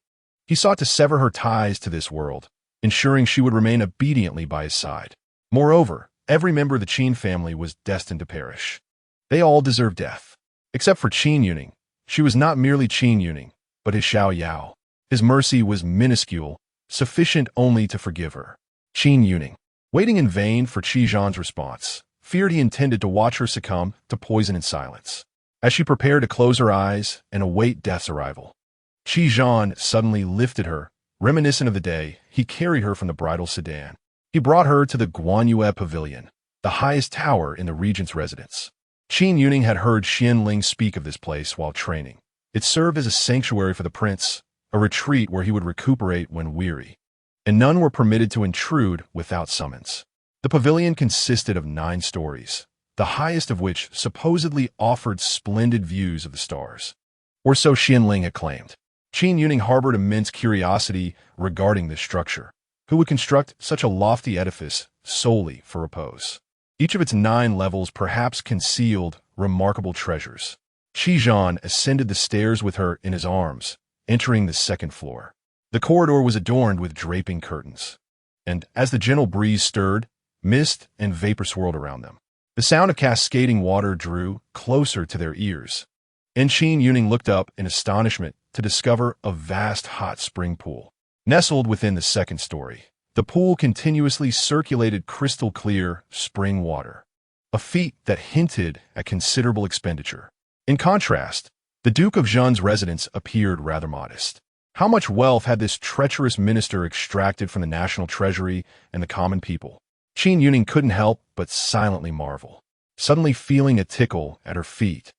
He sought to sever her ties to this world, ensuring she would remain obediently by his side. Moreover, every member of the Qin family was destined to perish. They all deserved death. Except for Qin Youning. She was not merely Qin Youning, but his Xiao Yao. His mercy was minuscule, sufficient only to forgive her. Qin Youning, waiting in vain for Qizhan's response, feared he intended to watch her succumb to poison in silence. As she prepared to close her eyes and await death's arrival, Qizhan suddenly lifted her. Reminiscent of the day, he carried her from the bridal sedan. He brought her to the Guanyue Pavilion, the highest tower in the regent's residence. Qin Youning had heard Xianling speak of this place while training. It served as a sanctuary for the prince, a retreat where he would recuperate when weary, and none were permitted to intrude without summons. The pavilion consisted of 9 stories, the highest of which supposedly offered splendid views of the stars. Or so Xianling had claimed. Qin Youning harbored immense curiosity regarding this structure. Who would construct such a lofty edifice solely for repose. Each of its 9 levels perhaps concealed remarkable treasures. Qin ascended the stairs with her in his arms, entering the 2nd floor. The corridor was adorned with draping curtains, and as the gentle breeze stirred, mist and vapor swirled around them. The sound of cascading water drew closer to their ears, and Qin Youning looked up in astonishment to discover a vast hot spring pool. Nestled within the 2nd story, the pool continuously circulated crystal-clear spring water, a feat that hinted at considerable expenditure. In contrast, the Duke of Zhen's residence appeared rather modest. How much wealth had this treacherous minister extracted from the national treasury and the common people? Qin Youning couldn't help but silently marvel. Suddenly feeling a tickle at her feet,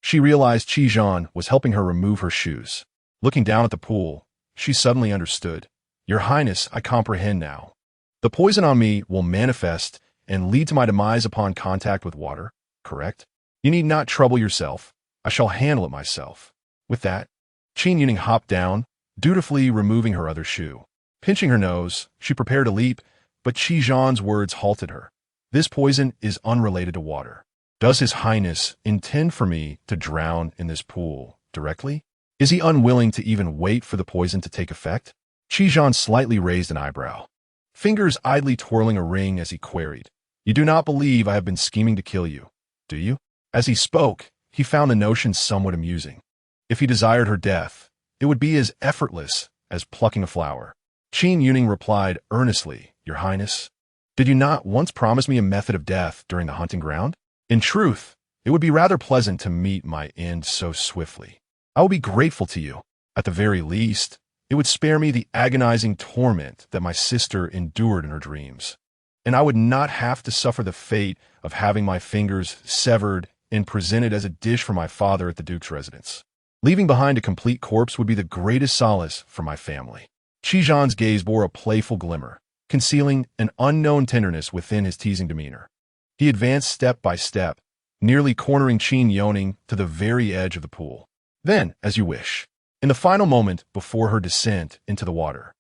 she realized Qin was helping her remove her shoes. Looking down at the pool, she suddenly understood. Your Highness, I comprehend now. The poison on me will manifest and lead to my demise upon contact with water, correct? You need not trouble yourself. I shall handle it myself. With that, Qin Youning hopped down, dutifully removing her other shoe. Pinching her nose, she prepared to leap, but Qin's words halted her. This poison is unrelated to water. Does His Highness intend for me to drown in this pool directly? Is he unwilling to even wait for the poison to take effect? Qin slightly raised an eyebrow, fingers idly twirling a ring as he queried. You do not believe I have been scheming to kill you, do you? As he spoke, he found the notion somewhat amusing. If he desired her death, it would be as effortless as plucking a flower. Qin Youning replied earnestly, Your Highness, did you not once promise me a method of death during the hunting ground? In truth, it would be rather pleasant to meet my end so swiftly. I will be grateful to you. At the very least, it would spare me the agonizing torment that my sister endured in her dreams, and I would not have to suffer the fate of having my fingers severed and presented as a dish for my father at the Duke's residence. Leaving behind a complete corpse would be the greatest solace for my family. Qin's gaze bore a playful glimmer, concealing an unknown tenderness within his teasing demeanor. He advanced step by step, nearly cornering Qin Youning to the very edge of the pool. Then, as you wish. In the final moment before her descent into the water,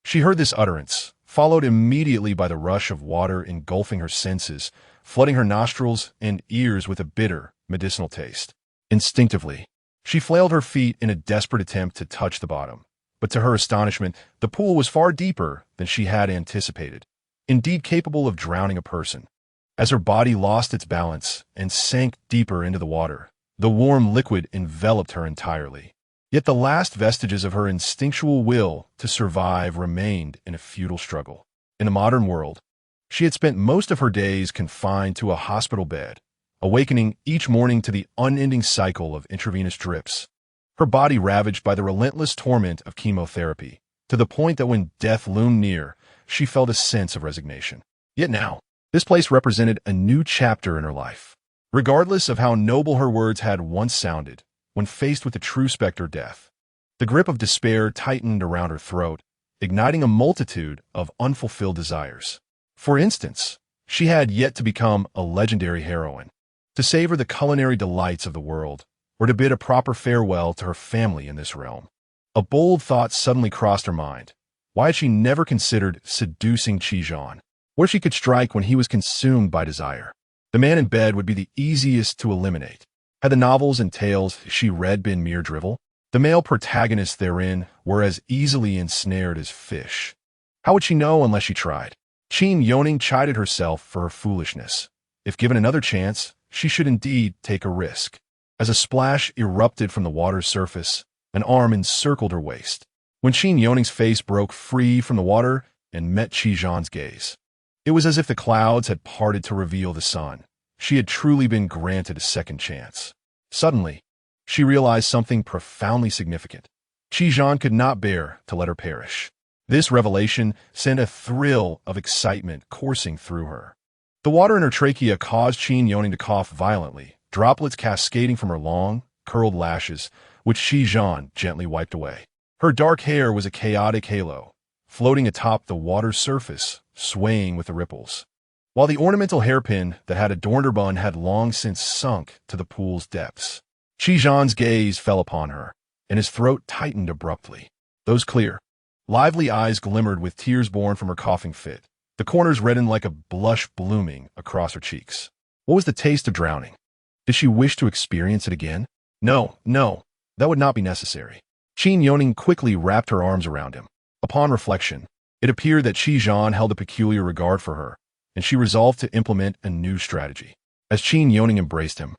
she heard this utterance, followed immediately by the rush of water engulfing her senses, flooding her nostrils and ears with a bitter, medicinal taste. Instinctively, she flailed her feet in a desperate attempt to touch the bottom, but to her astonishment, the pool was far deeper than she had anticipated, indeed capable of drowning a person. As her body lost its balance and sank deeper into the water, the warm liquid enveloped her entirely. Yet the last vestiges of her instinctual will to survive remained in a futile struggle. In the modern world, she had spent most of her days confined to a hospital bed, awakening each morning to the unending cycle of intravenous drips, her body ravaged by the relentless torment of chemotherapy, to the point that when death loomed near, she felt a sense of resignation. Yet now, this place represented a new chapter in her life. Regardless of how noble her words had once sounded, when faced with the true specter death, the grip of despair tightened around her throat, igniting a multitude of unfulfilled desires. For instance, she had yet to become a legendary heroine, to savor the culinary delights of the world, or to bid a proper farewell to her family in this realm. A bold thought suddenly crossed her mind. Why had she never considered seducing Qin, where she could strike when he was consumed by desire? The man in bed would be the easiest to eliminate. Had the novels and tales she read been mere drivel, the male protagonists therein were as easily ensnared as fish. How would she know unless she tried? Qin Youning chided herself for her foolishness. If given another chance, she should indeed take a risk. As a splash erupted from the water's surface, an arm encircled her waist. When Qin Youning's face broke free from the water and met Qin's gaze, it was as if the clouds had parted to reveal the sun. She had truly been granted a second chance. Suddenly, she realized something profoundly significant. Qin could not bear to let her perish. This revelation sent a thrill of excitement coursing through her. The water in her trachea caused Qin Youning to cough violently, droplets cascading from her long, curled lashes, which Qin gently wiped away. Her dark hair was a chaotic halo, floating atop the water's surface, swaying with the ripples, while the ornamental hairpin that had adorned her bun had long since sunk to the pool's depths. Qin's gaze fell upon her, and his throat tightened abruptly. Those clear, lively eyes glimmered with tears born from her coughing fit, The corners reddened like a blush blooming across her cheeks. What was the taste of drowning? Did she wish to experience it again? No, no, that would not be necessary. Qin Youning quickly wrapped her arms around him. Upon reflection, it appeared that Zhan held a peculiar regard for her, and she resolved to implement a new strategy. As Qin Youning embraced him,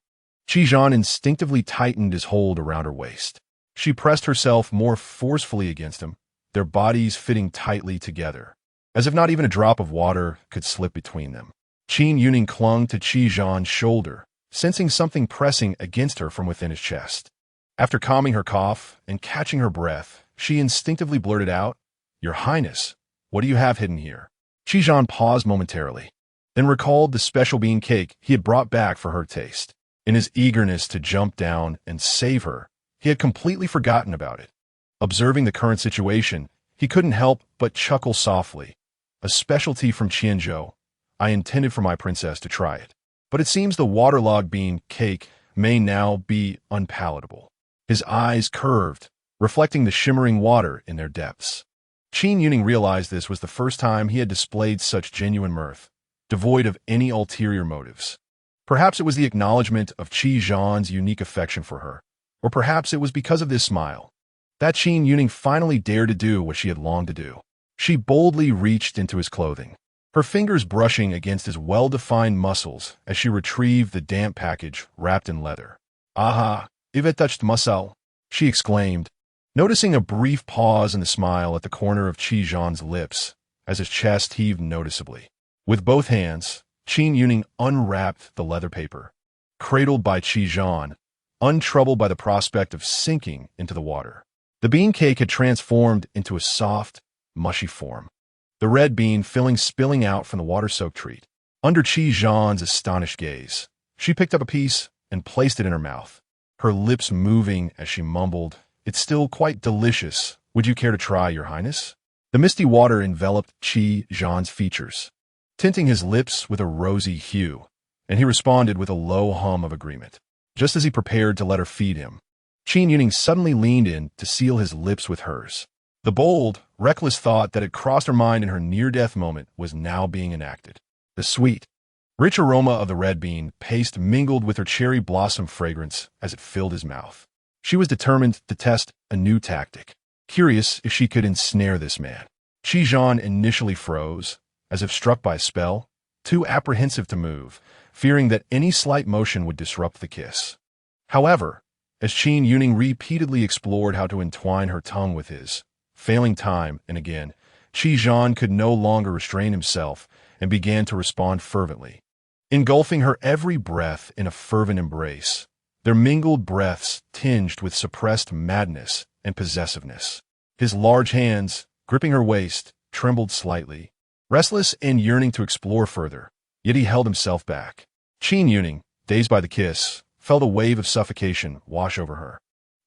Zhan instinctively tightened his hold around her waist. She pressed herself more forcefully against him, their bodies fitting tightly together, as if not even a drop of water could slip between them. Qin Youning clung to Zhan's shoulder, sensing something pressing against her from within his chest. After calming her cough and catching her breath, she instinctively blurted out, "Your Highness, what do you have hidden here?" Zhan paused momentarily, then recalled the special bean cake he had brought back for her taste. In his eagerness to jump down and save her, he had completely forgotten about it. Observing the current situation, he couldn't help but chuckle softly. "A specialty from Qianzhou. I intended for my princess to try it. But it seems the waterlogged bean cake may now be unpalatable." His eyes curved, reflecting the shimmering water in their depths. Qin Youning realized this was the first time he had displayed such genuine mirth, devoid of any ulterior motives. Perhaps it was the acknowledgement of Zhan's unique affection for her, or perhaps it was because of this smile that Qin Youning finally dared to do what she had longed to do. She boldly reached into his clothing, her fingers brushing against his well-defined muscles as she retrieved the damp package wrapped in leather. "Aha, Yvette touched muscle," she exclaimed, noticing a brief pause in the smile at the corner of Zhan's lips as his chest heaved noticeably. With both hands, Qin Youning unwrapped the leather paper. Cradled by Zhan, untroubled by the prospect of sinking into the water, the bean cake had transformed into a soft, mushy form, the red bean filling spilling out from the water-soaked treat. Under Zhan's astonished gaze, she picked up a piece and placed it in her mouth, her lips moving as she mumbled, "It's still quite delicious. Would you care to try, Your Highness?" The misty water enveloped Zhan's features, tinting his lips with a rosy hue, and he responded with a low hum of agreement. Just as he prepared to let her feed him, Qin Youning suddenly leaned in to seal his lips with hers. The bold, reckless thought that had crossed her mind in her near-death moment was now being enacted. The sweet, rich aroma of the red bean paste mingled with her cherry blossom fragrance as it filled his mouth. She was determined to test a new tactic, curious if she could ensnare this man. Zhan initially froze, as if struck by a spell, too apprehensive to move, fearing that any slight motion would disrupt the kiss. However, as Qin Youning repeatedly explored how to entwine her tongue with his, failing time and again, Zhan could no longer restrain himself and began to respond fervently. Engulfing her every breath in a fervent embrace, their mingled breaths tinged with suppressed madness and possessiveness. His large hands, gripping her waist, trembled slightly, restless and yearning to explore further, yet he held himself back. Qin Youning, dazed by the kiss, felt a wave of suffocation wash over her.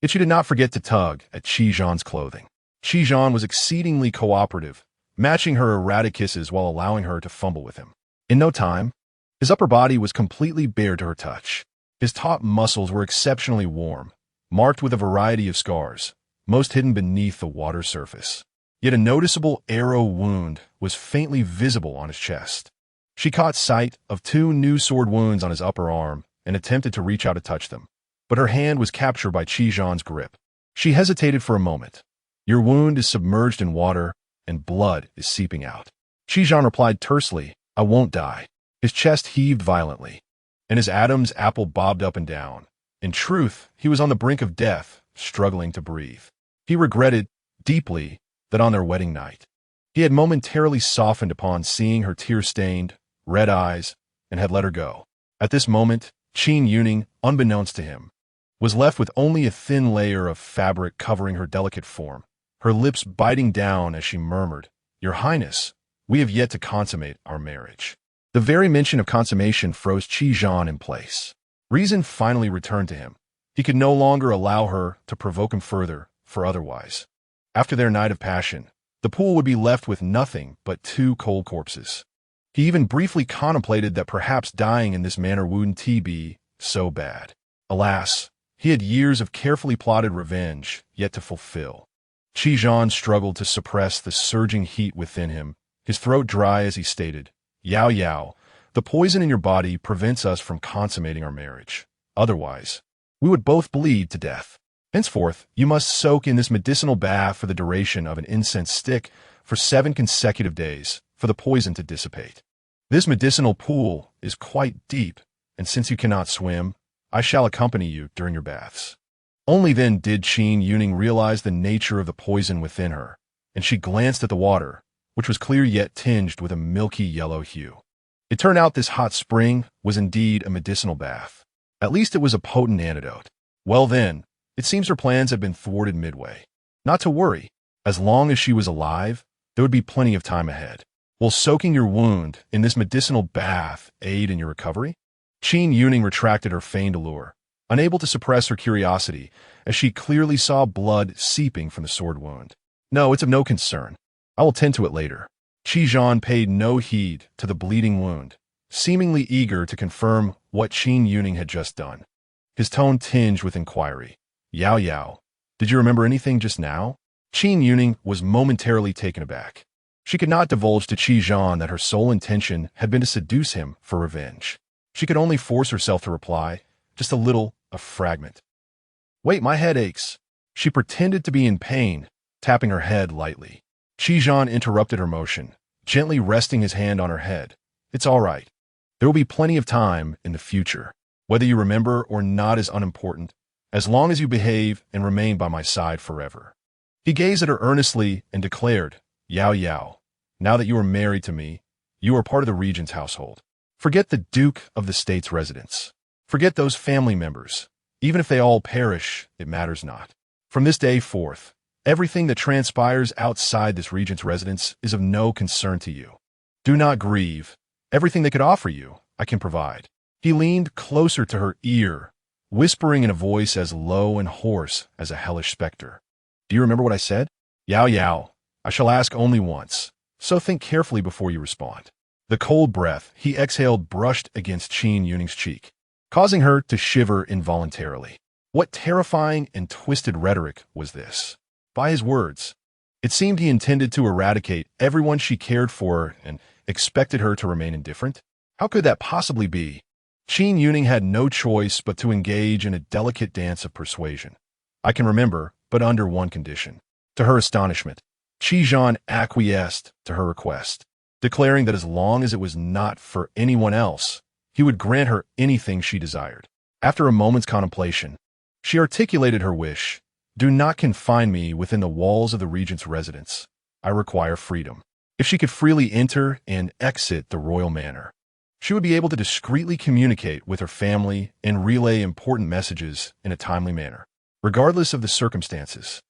Yet she did not forget to tug at Zhan's clothing. Zhan was exceedingly cooperative, matching her erratic kisses while allowing her to fumble with him. In no time, his upper body was completely bare to her touch. His taut muscles were exceptionally warm, marked with a variety of scars, most hidden beneath the water surface. Yet a noticeable arrow wound was faintly visible on his chest. She caught sight of 2 new sword wounds on his upper arm and attempted to reach out to touch them, but her hand was captured by Zhan's grip. She hesitated for a moment. "Your wound is submerged in water, and blood is seeping out." Zhan replied tersely, "I won't die." His chest heaved violently, and his Adam's apple bobbed up and down. In truth, he was on the brink of death, struggling to breathe. He regretted, deeply, that on their wedding night, he had momentarily softened upon seeing her tear-stained, red eyes, and had let her go. At this moment, Qin Youning, unbeknownst to him, was left with only a thin layer of fabric covering her delicate form, her lips biting down as she murmured, "Your Highness, we have yet to consummate our marriage." The very mention of consummation froze Zhan in place. Reason finally returned to him. He could no longer allow her to provoke him further, for otherwise, after their night of passion, the pool would be left with nothing but 2 cold corpses. He even briefly contemplated that perhaps dying in this manner wouldn't be so bad. Alas, he had years of carefully plotted revenge yet to fulfill. Zhan struggled to suppress the surging heat within him, his throat dry as he stated, "Yao Yao, the poison in your body prevents us from consummating our marriage. Otherwise, we would both bleed to death. Henceforth, you must soak in this medicinal bath for the duration of an incense stick for 7 consecutive days for the poison to dissipate. This medicinal pool is quite deep, and since you cannot swim, I shall accompany you during your baths." Only then did Qin Youning realize the nature of the poison within her, and she glanced at the water, which was clear yet tinged with a milky yellow hue. It turned out this hot spring was indeed a medicinal bath. At least it was a potent antidote. Well then, it seems her plans had been thwarted midway. Not to worry. As long as she was alive, there would be plenty of time ahead. Will soaking your wound in this medicinal bath aid in your recovery? Qin Youning retracted her feigned allure, unable to suppress her curiosity as she clearly saw blood seeping from the sword wound. "No, it's of no concern. I will tend to it later." Qizhan paid no heed to the bleeding wound, seemingly eager to confirm what Qin Youning had just done. His tone tinged with inquiry. "Yao Yao, did you remember anything just now?" Qin Youning was momentarily taken aback. She could not divulge to Qizhan that her sole intention had been to seduce him for revenge. She could only force herself to reply, just a fragment. "Wait, my head aches." She pretended to be in pain, tapping her head lightly. Qizhan interrupted her motion, gently resting his hand on her head. "It's all right. There will be plenty of time in the future. Whether you remember or not is unimportant, as long as you behave and remain by my side forever." He gazed at her earnestly and declared, "Yao Yao, now that you are married to me, you are part of the regent's household. Forget the Duke of the State's residence. Forget those family members. Even if they all perish, it matters not. From this day forth, everything that transpires outside this regent's residence is of no concern to you. Do not grieve. Everything they could offer you, I can provide." He leaned closer to her ear, whispering in a voice as low and hoarse as a hellish specter. "Do you remember what I said? Yao Yao, I shall ask only once, so think carefully before you respond." The cold breath he exhaled brushed against Qin Youning's cheek, causing her to shiver involuntarily. What terrifying and twisted rhetoric was this? By his words, it seemed he intended to eradicate everyone she cared for and expected her to remain indifferent. How could that possibly be? Qin Youning had no choice but to engage in a delicate dance of persuasion. "I can remember, but under one condition." To her astonishment, Qizhan acquiesced to her request, declaring that as long as it was not for anyone else, he would grant her anything she desired. After a moment's contemplation, she articulated her wish. "Do not confine me within the walls of the regent's residence. I require freedom." If she could freely enter and exit the royal manor, she would be able to discreetly communicate with her family and relay important messages in a timely manner, regardless of the circumstances.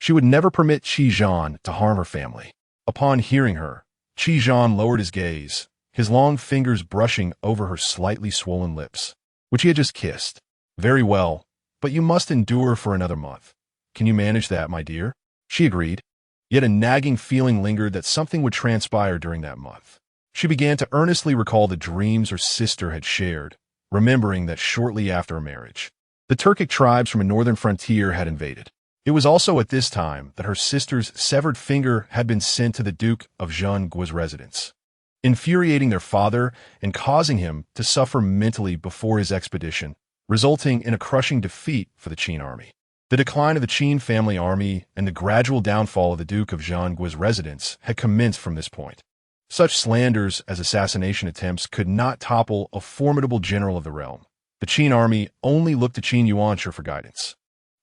She would never permit Qizhan to harm her family. Upon hearing her, Qizhan lowered his gaze, his long fingers brushing over her slightly swollen lips, which he had just kissed. "Very well, but you must endure for another month. Can you manage that, my dear?" She agreed, yet a nagging feeling lingered that something would transpire during that month. She began to earnestly recall the dreams her sister had shared, remembering that shortly after her marriage, the Turkic tribes from a northern frontier had invaded. It was also at this time that her sister's severed finger had been sent to the Duke of Zhengguo's residence, infuriating their father and causing him to suffer mentally before his expedition, resulting in a crushing defeat for the Qin army. The decline of the Qin family army and the gradual downfall of the Duke of Zhengguo's residence had commenced from this point. Such slanders as assassination attempts could not topple a formidable general of the realm. The Qin army only looked to Qin Yuanshi for guidance.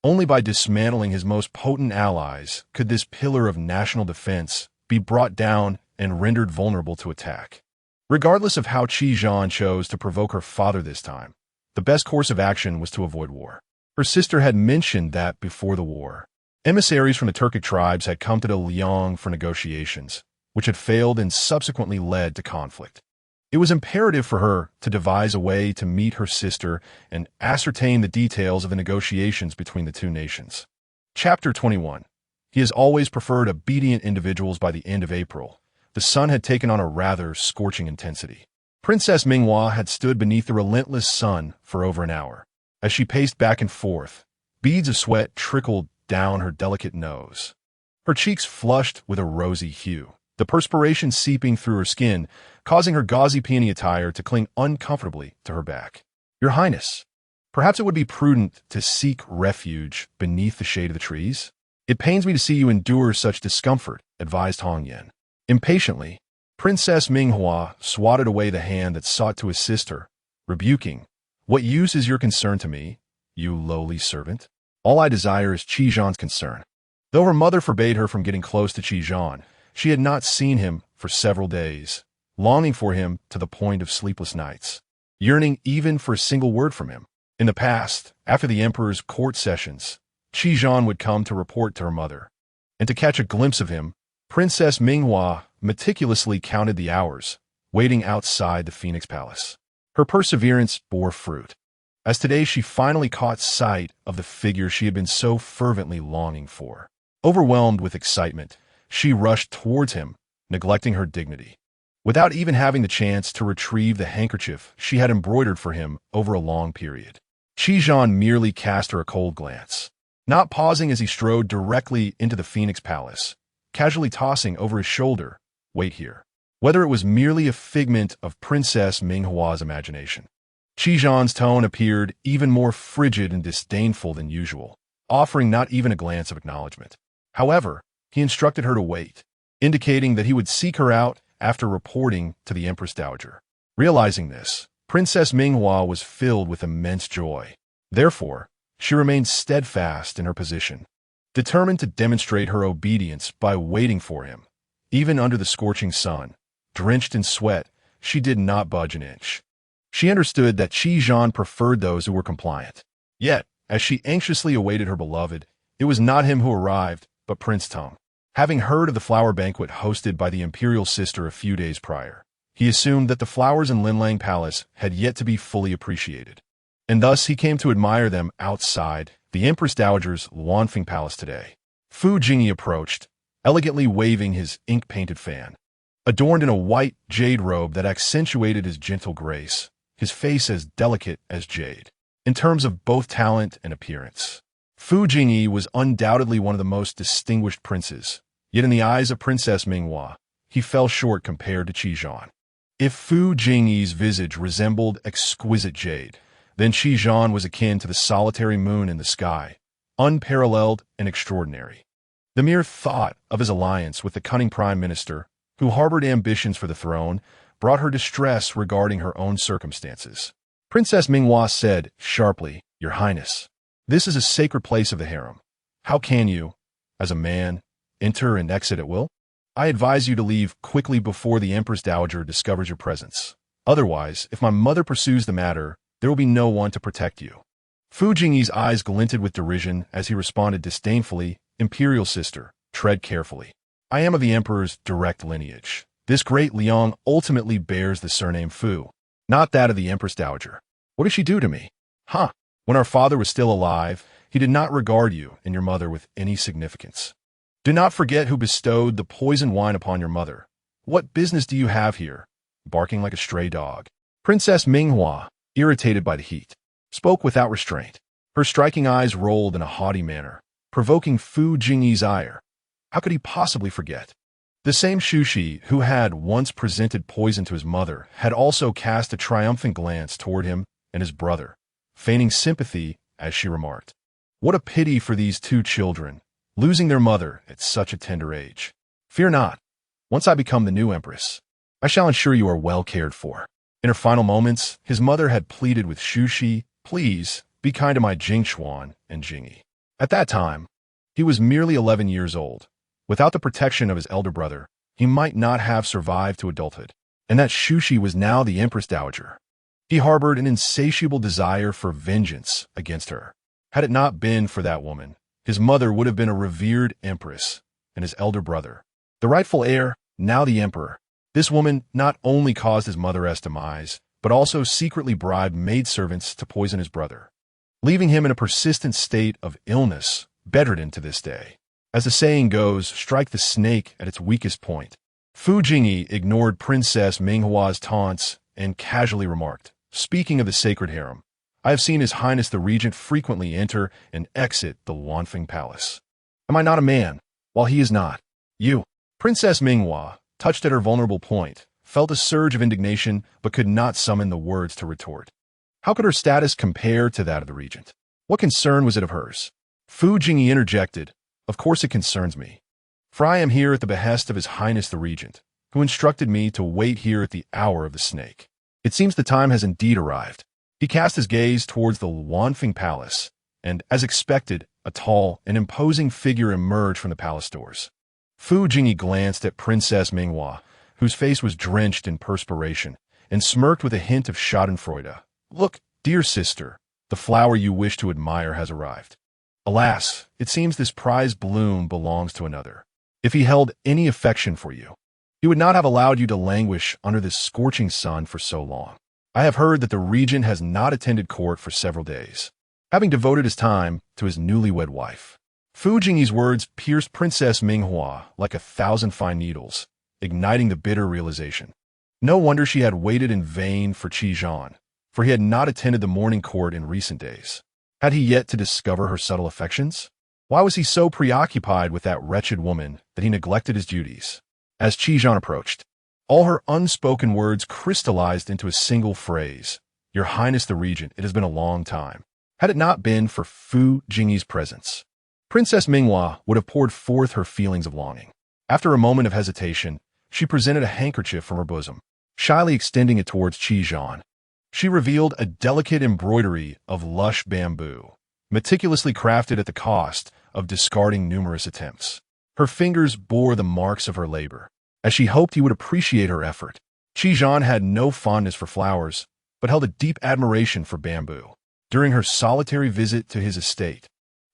Only by dismantling his most potent allies could this pillar of national defense be brought down and rendered vulnerable to attack. Regardless of how Qizhan chose to provoke her father this time, the best course of action was to avoid war. Her sister had mentioned that before the war, emissaries from the Turkic tribes had come to the Liang for negotiations, which had failed and subsequently led to conflict. It was imperative for her to devise a way to meet her sister and ascertain the details of the negotiations between the two nations. Chapter 21. He has always preferred obedient individuals by the end of April. The sun had taken on a rather scorching intensity. Princess Minghua had stood beneath the relentless sun for over an hour. As she paced back and forth, beads of sweat trickled down her delicate nose. Her cheeks flushed with a rosy hue. the perspiration seeping through her skin, causing her gauzy peony attire to cling uncomfortably to her back. "Your Highness, perhaps it would be prudent to seek refuge beneath the shade of the trees? It pains me to see you endure such discomfort," advised Hong Yen. Impatiently, Princess Minghua swatted away the hand that sought to assist her, rebuking, "What use is your concern to me, you lowly servant? All I desire is Qizhan's concern." Though her mother forbade her from getting close to Qizhan, she had not seen him for several days, longing for him to the point of sleepless nights, yearning even for a single word from him. In the past, after the emperor's court sessions, Qizhan would come to report to her mother, and to catch a glimpse of him, Princess Minghua meticulously counted the hours, waiting outside the Phoenix Palace. Her perseverance bore fruit, as today she finally caught sight of the figure she had been so fervently longing for. Overwhelmed with excitement, she rushed towards him, neglecting her dignity. Without even having the chance to retrieve the handkerchief she had embroidered for him over a long period, Qizhan merely cast her a cold glance, not pausing as he strode directly into the Phoenix Palace, casually tossing over his shoulder, "Wait here." Whether it was merely a figment of Princess Minghua's imagination, Qizhan's tone appeared even more frigid and disdainful than usual, offering not even a glance of acknowledgement. However, he instructed her to wait, indicating that he would seek her out after reporting to the Empress Dowager. Realizing this, Princess Minghua was filled with immense joy. Therefore, she remained steadfast in her position, determined to demonstrate her obedience by waiting for him. Even under the scorching sun, drenched in sweat, she did not budge an inch. She understood that Qizhan preferred those who were compliant. Yet, as she anxiously awaited her beloved, it was not him who arrived, but Prince Tong. Having heard of the flower banquet hosted by the imperial sister a few days prior, he assumed that the flowers in Linlang Palace had yet to be fully appreciated, and thus he came to admire them outside the Empress Dowager's Luanfeng Palace today. Fu Jingyi approached, elegantly waving his ink-painted fan. Adorned in a white jade robe that accentuated his gentle grace, his face as delicate as jade. In terms of both talent and appearance, Fu Jingyi was undoubtedly one of the most distinguished princes, yet in the eyes of Princess Minghua, he fell short compared to Qizhan. If Fu Jingyi's visage resembled exquisite jade, then Qizhan was akin to the solitary moon in the sky, unparalleled and extraordinary. The mere thought of his alliance with the cunning prime minister, who harbored ambitions for the throne, brought her distress regarding her own circumstances. Princess Minghua said sharply, "Your Highness, this is a sacred place of the harem. How can you, as a man, enter and exit at will? I advise you to leave quickly before the Empress Dowager discovers your presence. Otherwise, if my mother pursues the matter, there will be no one to protect you." Fu Jingyi's eyes glinted with derision as he responded disdainfully, "Imperial sister, tread carefully. I am of the Emperor's direct lineage. This great Liang ultimately bears the surname Fu, not that of the Empress Dowager. What did she do to me? Huh? When our father was still alive, he did not regard you and your mother with any significance. Do not forget who bestowed the poisoned wine upon your mother. What business do you have here, barking like a stray dog?" Princess Minghua, irritated by the heat, spoke without restraint. Her striking eyes rolled in a haughty manner, provoking Fu Jingyi's ire. How could he possibly forget? The same Shushi who had once presented poison to his mother had also cast a triumphant glance toward him and his brother, feigning sympathy as she remarked, "What a pity for these two children, losing their mother at such a tender age. Fear not. Once I become the new empress, I shall ensure you are well cared for." In her final moments, his mother had pleaded with Shushi, "Please, be kind to my Jingxuan and Jingyi." At that time, he was merely 11 years old. Without the protection of his elder brother, he might not have survived to adulthood, and that Shushi was now the Empress Dowager. He harbored an insatiable desire for vengeance against her. Had it not been for that woman, his mother would have been a revered empress, and his elder brother, the rightful heir, now the emperor. This woman not only caused his mother's demise, but also secretly bribed maidservants to poison his brother, leaving him in a persistent state of illness, bedridden to this day. As the saying goes, strike the snake at its weakest point. Fu Jingyi ignored Princess Minghua's taunts and casually remarked, "Speaking of the sacred harem, I have seen His Highness the Regent frequently enter and exit the Luanfeng Palace. Am I not a man, while he is not? You." Princess Minghua, touched at her vulnerable point, felt a surge of indignation but could not summon the words to retort. How could her status compare to that of the regent? What concern was it of hers? Fu Jingyi interjected, "Of course it concerns me. For I am here at the behest of His Highness the Regent, who instructed me to wait here at the hour of the snake. It seems the time has indeed arrived." He cast his gaze towards the Wanfeng Palace, and, as expected, a tall and imposing figure emerged from the palace doors. Fu Jingyi glanced at Princess Minghua, whose face was drenched in perspiration, and smirked with a hint of schadenfreude. "Look, dear sister, the flower you wish to admire has arrived. Alas, it seems this prized bloom belongs to another. If he held any affection for you, he would not have allowed you to languish under this scorching sun for so long. I have heard that the regent has not attended court for several days, having devoted his time to his newlywed wife." Fu Jingyi's words pierced Princess Minghua like 1,000 fine needles, igniting the bitter realization. No wonder she had waited in vain for Qi Zhan, for he had not attended the morning court in recent days. Had he yet to discover her subtle affections? Why was he so preoccupied with that wretched woman that he neglected his duties? As Qi Zhan approached, all her unspoken words crystallized into a single phrase. "Your Highness the Regent, it has been a long time." Had it not been for Fu Jingyi's presence, Princess Minghua would have poured forth her feelings of longing. After a moment of hesitation, she presented a handkerchief from her bosom, shyly extending it towards Qi Zhan. She revealed a delicate embroidery of lush bamboo, meticulously crafted at the cost of discarding numerous attempts. Her fingers bore the marks of her labor, as she hoped he would appreciate her effort. Qi Zhan had no fondness for flowers, but held a deep admiration for bamboo. During her solitary visit to his estate,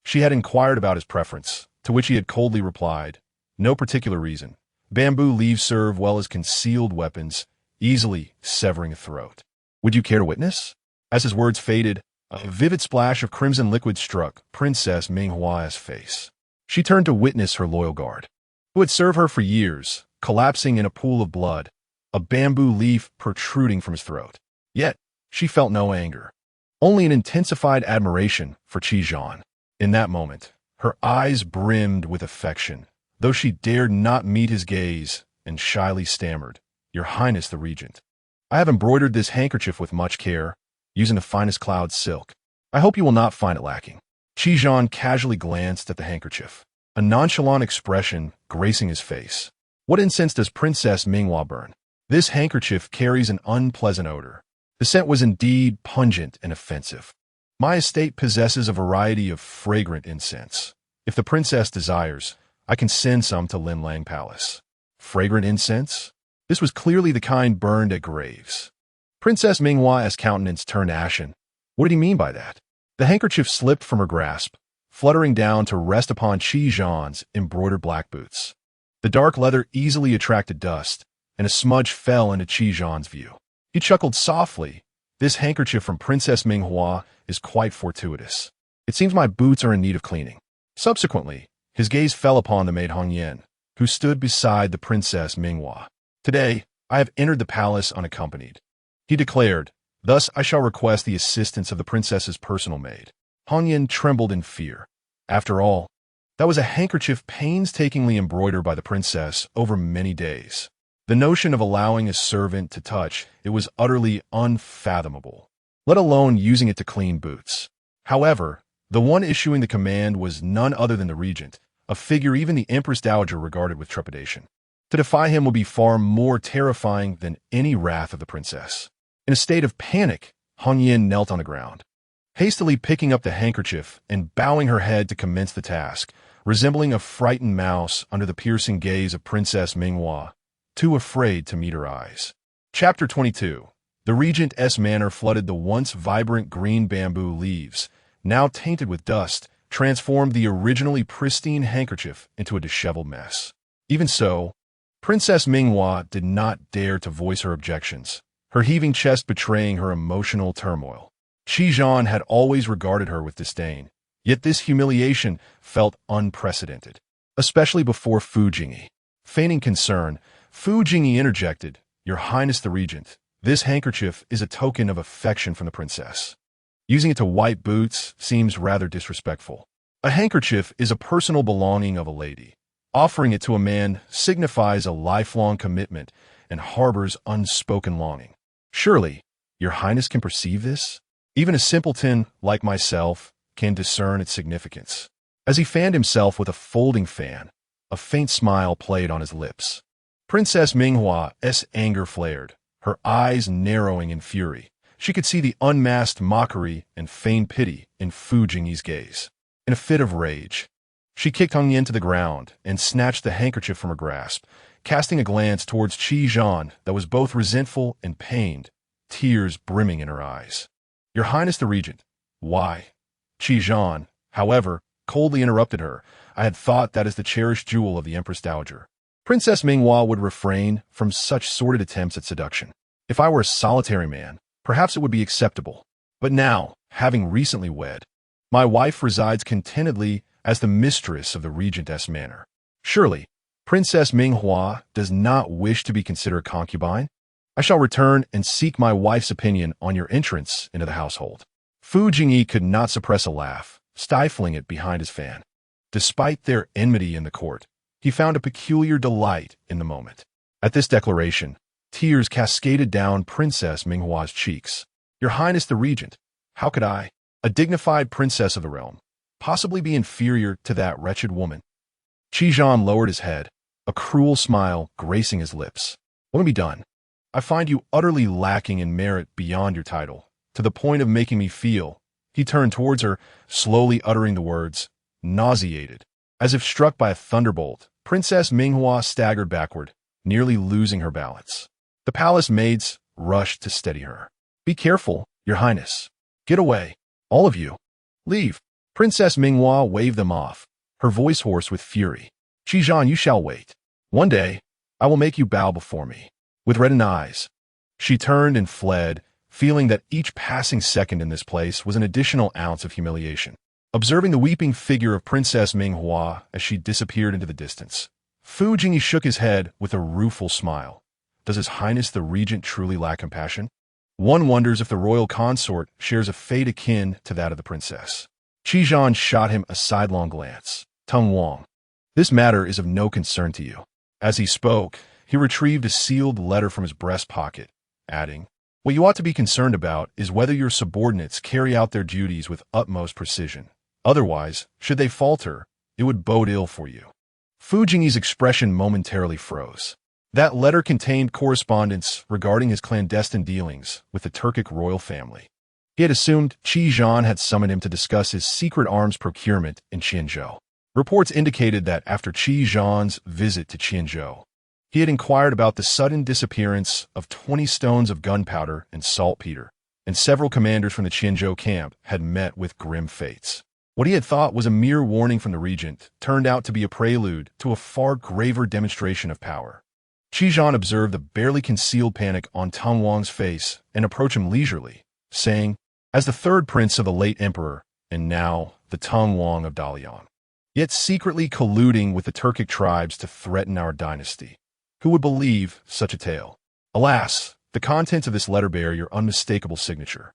she had inquired about his preference, to which he had coldly replied, "No particular reason. Bamboo leaves serve well as concealed weapons, easily severing a throat." Would you care to witness? As his words faded, a vivid splash of crimson liquid struck Princess Minghua's face. She turned to witness her loyal guard, who had served her for years, collapsing in a pool of blood, a bamboo leaf protruding from his throat. Yet, she felt no anger, only an intensified admiration for Qi Zhan. In that moment, her eyes brimmed with affection, though she dared not meet his gaze, and shyly stammered, "Your Highness the Regent, I have embroidered this handkerchief with much care, using the finest cloud silk. I hope you will not find it lacking." Qi Zhan casually glanced at the handkerchief, a nonchalant expression gracing his face. "What incense does Princess Minghua burn?" "This handkerchief carries an unpleasant odor." The scent was indeed pungent and offensive. "My estate possesses a variety of fragrant incense. If the princess desires, I can send some to Lin Lang Palace." Fragrant incense? This was clearly the kind burned at graves. Princess Minghua's countenance turned ashen. What did he mean by that? The handkerchief slipped from her grasp, fluttering down to rest upon Qi Zhan's embroidered black boots. The dark leather easily attracted dust, and a smudge fell into Qi Zhan's view. He chuckled softly. "This handkerchief from Princess Minghua is quite fortuitous. It seems my boots are in need of cleaning." Subsequently, his gaze fell upon the maid Hong Yin, who stood beside the Princess Minghua. "Today, I have entered the palace unaccompanied," he declared. "Thus I shall request the assistance of the princess's personal maid." Hong Yin trembled in fear. After all, that was a handkerchief painstakingly embroidered by the princess over many days. The notion of allowing a servant to touch it was utterly unfathomable, let alone using it to clean boots. However, the one issuing the command was none other than the regent, a figure even the Empress Dowager regarded with trepidation. To defy him would be far more terrifying than any wrath of the princess. In a state of panic, Hong Yin knelt on the ground, hastily picking up the handkerchief and bowing her head to commence the task, resembling a frightened mouse under the piercing gaze of Princess Minghua, too afraid to meet her eyes. Chapter 22. The regent's manor flooded the once vibrant green bamboo leaves, now tainted with dust, transformed the originally pristine handkerchief into a disheveled mess. Even so, Princess Minghua did not dare to voice her objections, her heaving chest betraying her emotional turmoil. Qi Zhan had always regarded her with disdain, yet this humiliation felt unprecedented, especially before Fu Jingyi. Feigning concern, Fu Jingyi interjected, "Your Highness the Regent, this handkerchief is a token of affection from the princess. Using it to wipe boots seems rather disrespectful. A handkerchief is a personal belonging of a lady. Offering it to a man signifies a lifelong commitment and harbors unspoken longing. Surely, your highness can perceive this? Even a simpleton like myself can discern its significance. As he fanned himself with a folding fan, a faint smile played on his lips. Princess Minghua's anger flared, her eyes narrowing in fury. She could see the unmasked mockery and feigned pity in Fu Jingyi's gaze. In a fit of rage, she kicked Hung Yin to the ground and snatched the handkerchief from her grasp, casting a glance towards Qi Zhan that was both resentful and pained, tears brimming in her eyes. Your Highness the Regent, why? Qi Zhan, however, coldly interrupted her. I had thought that as the cherished jewel of the Empress Dowager, Princess Minghua would refrain from such sordid attempts at seduction. If I were a solitary man, perhaps it would be acceptable. But now, having recently wed, my wife resides contentedly as the mistress of the regent's manor. Surely, Princess Minghua does not wish to be considered a concubine? I shall return and seek my wife's opinion on your entrance into the household. Fu Jingyi could not suppress a laugh, stifling it behind his fan. Despite their enmity in the court, he found a peculiar delight in the moment. At this declaration, tears cascaded down Princess Minghua's cheeks. Your Highness the Regent, how could I, a dignified princess of the realm, possibly be inferior to that wretched woman? Qi Zhan lowered his head, a cruel smile gracing his lips. Let me be done. I find you utterly lacking in merit beyond your title, to the point of making me feel. He turned towards her, slowly uttering the words, nauseated. As if struck by a thunderbolt, Princess Minghua staggered backward, nearly losing her balance. The palace maids rushed to steady her. Be careful, Your Highness. Get away. All of you. Leave. Princess Minghua waved them off, her voice hoarse with fury. Qi Zhan, you shall wait. One day, I will make you bow before me. With reddened eyes, she turned and fled, feeling that each passing second in this place was an additional ounce of humiliation. Observing the weeping figure of Princess Minghua as she disappeared into the distance, Fu Jingyi shook his head with a rueful smile. Does His Highness the Regent truly lack compassion? One wonders if the royal consort shares a fate akin to that of the princess. Qi Zhan shot him a sidelong glance. Tung Wang, this matter is of no concern to you. As he spoke, he retrieved a sealed letter from his breast pocket, adding, what you ought to be concerned about is whether your subordinates carry out their duties with utmost precision. Otherwise, should they falter, it would bode ill for you. Fu Jingyi's expression momentarily froze. That letter contained correspondence regarding his clandestine dealings with the Turkic royal family. He had assumed Qi Zhan had summoned him to discuss his secret arms procurement in Qianzhou. Reports indicated that after Qi Zhan's visit to Qianzhou, he had inquired about the sudden disappearance of 20 stones of gunpowder and saltpeter, and several commanders from the Qianzhou camp had met with grim fates. What he had thought was a mere warning from the regent turned out to be a prelude to a far graver demonstration of power. Qi Zhan observed the barely concealed panic on Tung Wang's face and approached him leisurely, saying, as the third prince of the late emperor, and now the Tung Wang of Dalian, yet secretly colluding with the Turkic tribes to threaten our dynasty. Who would believe such a tale? Alas, the contents of this letter bear your unmistakable signature.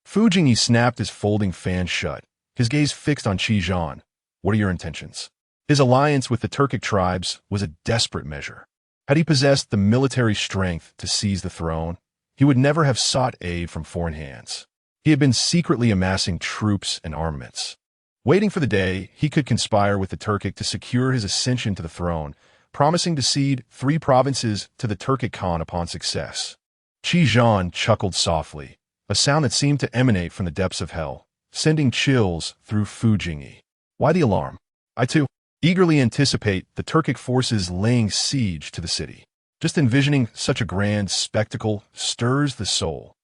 Fu Jingyi snapped his folding fan shut, his gaze fixed on Qi Zhan. What are your intentions? His alliance with the Turkic tribes was a desperate measure. Had he possessed the military strength to seize the throne, he would never have sought aid from foreign hands. He had been secretly amassing troops and armaments, waiting for the day he could conspire with the Turkic to secure his ascension to the throne, promising to cede 3 provinces to the Turkic Khan upon success. Qi Zhan chuckled softly, a sound that seemed to emanate from the depths of hell, sending chills through Fu Jingyi. Why the alarm? I too eagerly anticipate the Turkic forces laying siege to the city. Just envisioning such a grand spectacle stirs the soul.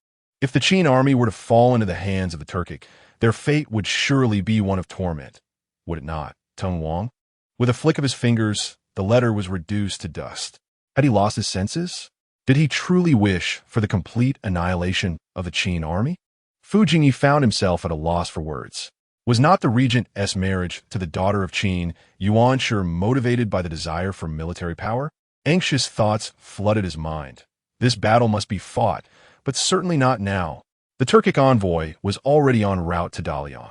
If the Qin army were to fall into the hands of the Turkic, their fate would surely be one of torment. Would it not, Tung Wang? With a flick of his fingers, the letter was reduced to dust. Had he lost his senses? Did he truly wish for the complete annihilation of the Qin army? Fu Jingyi found himself at a loss for words. Was not the regent's marriage to the daughter of Qin Youning motivated by the desire for military power? Anxious thoughts flooded his mind. This battle must be fought, but certainly not now. The Turkic envoy was already en route to Dalian,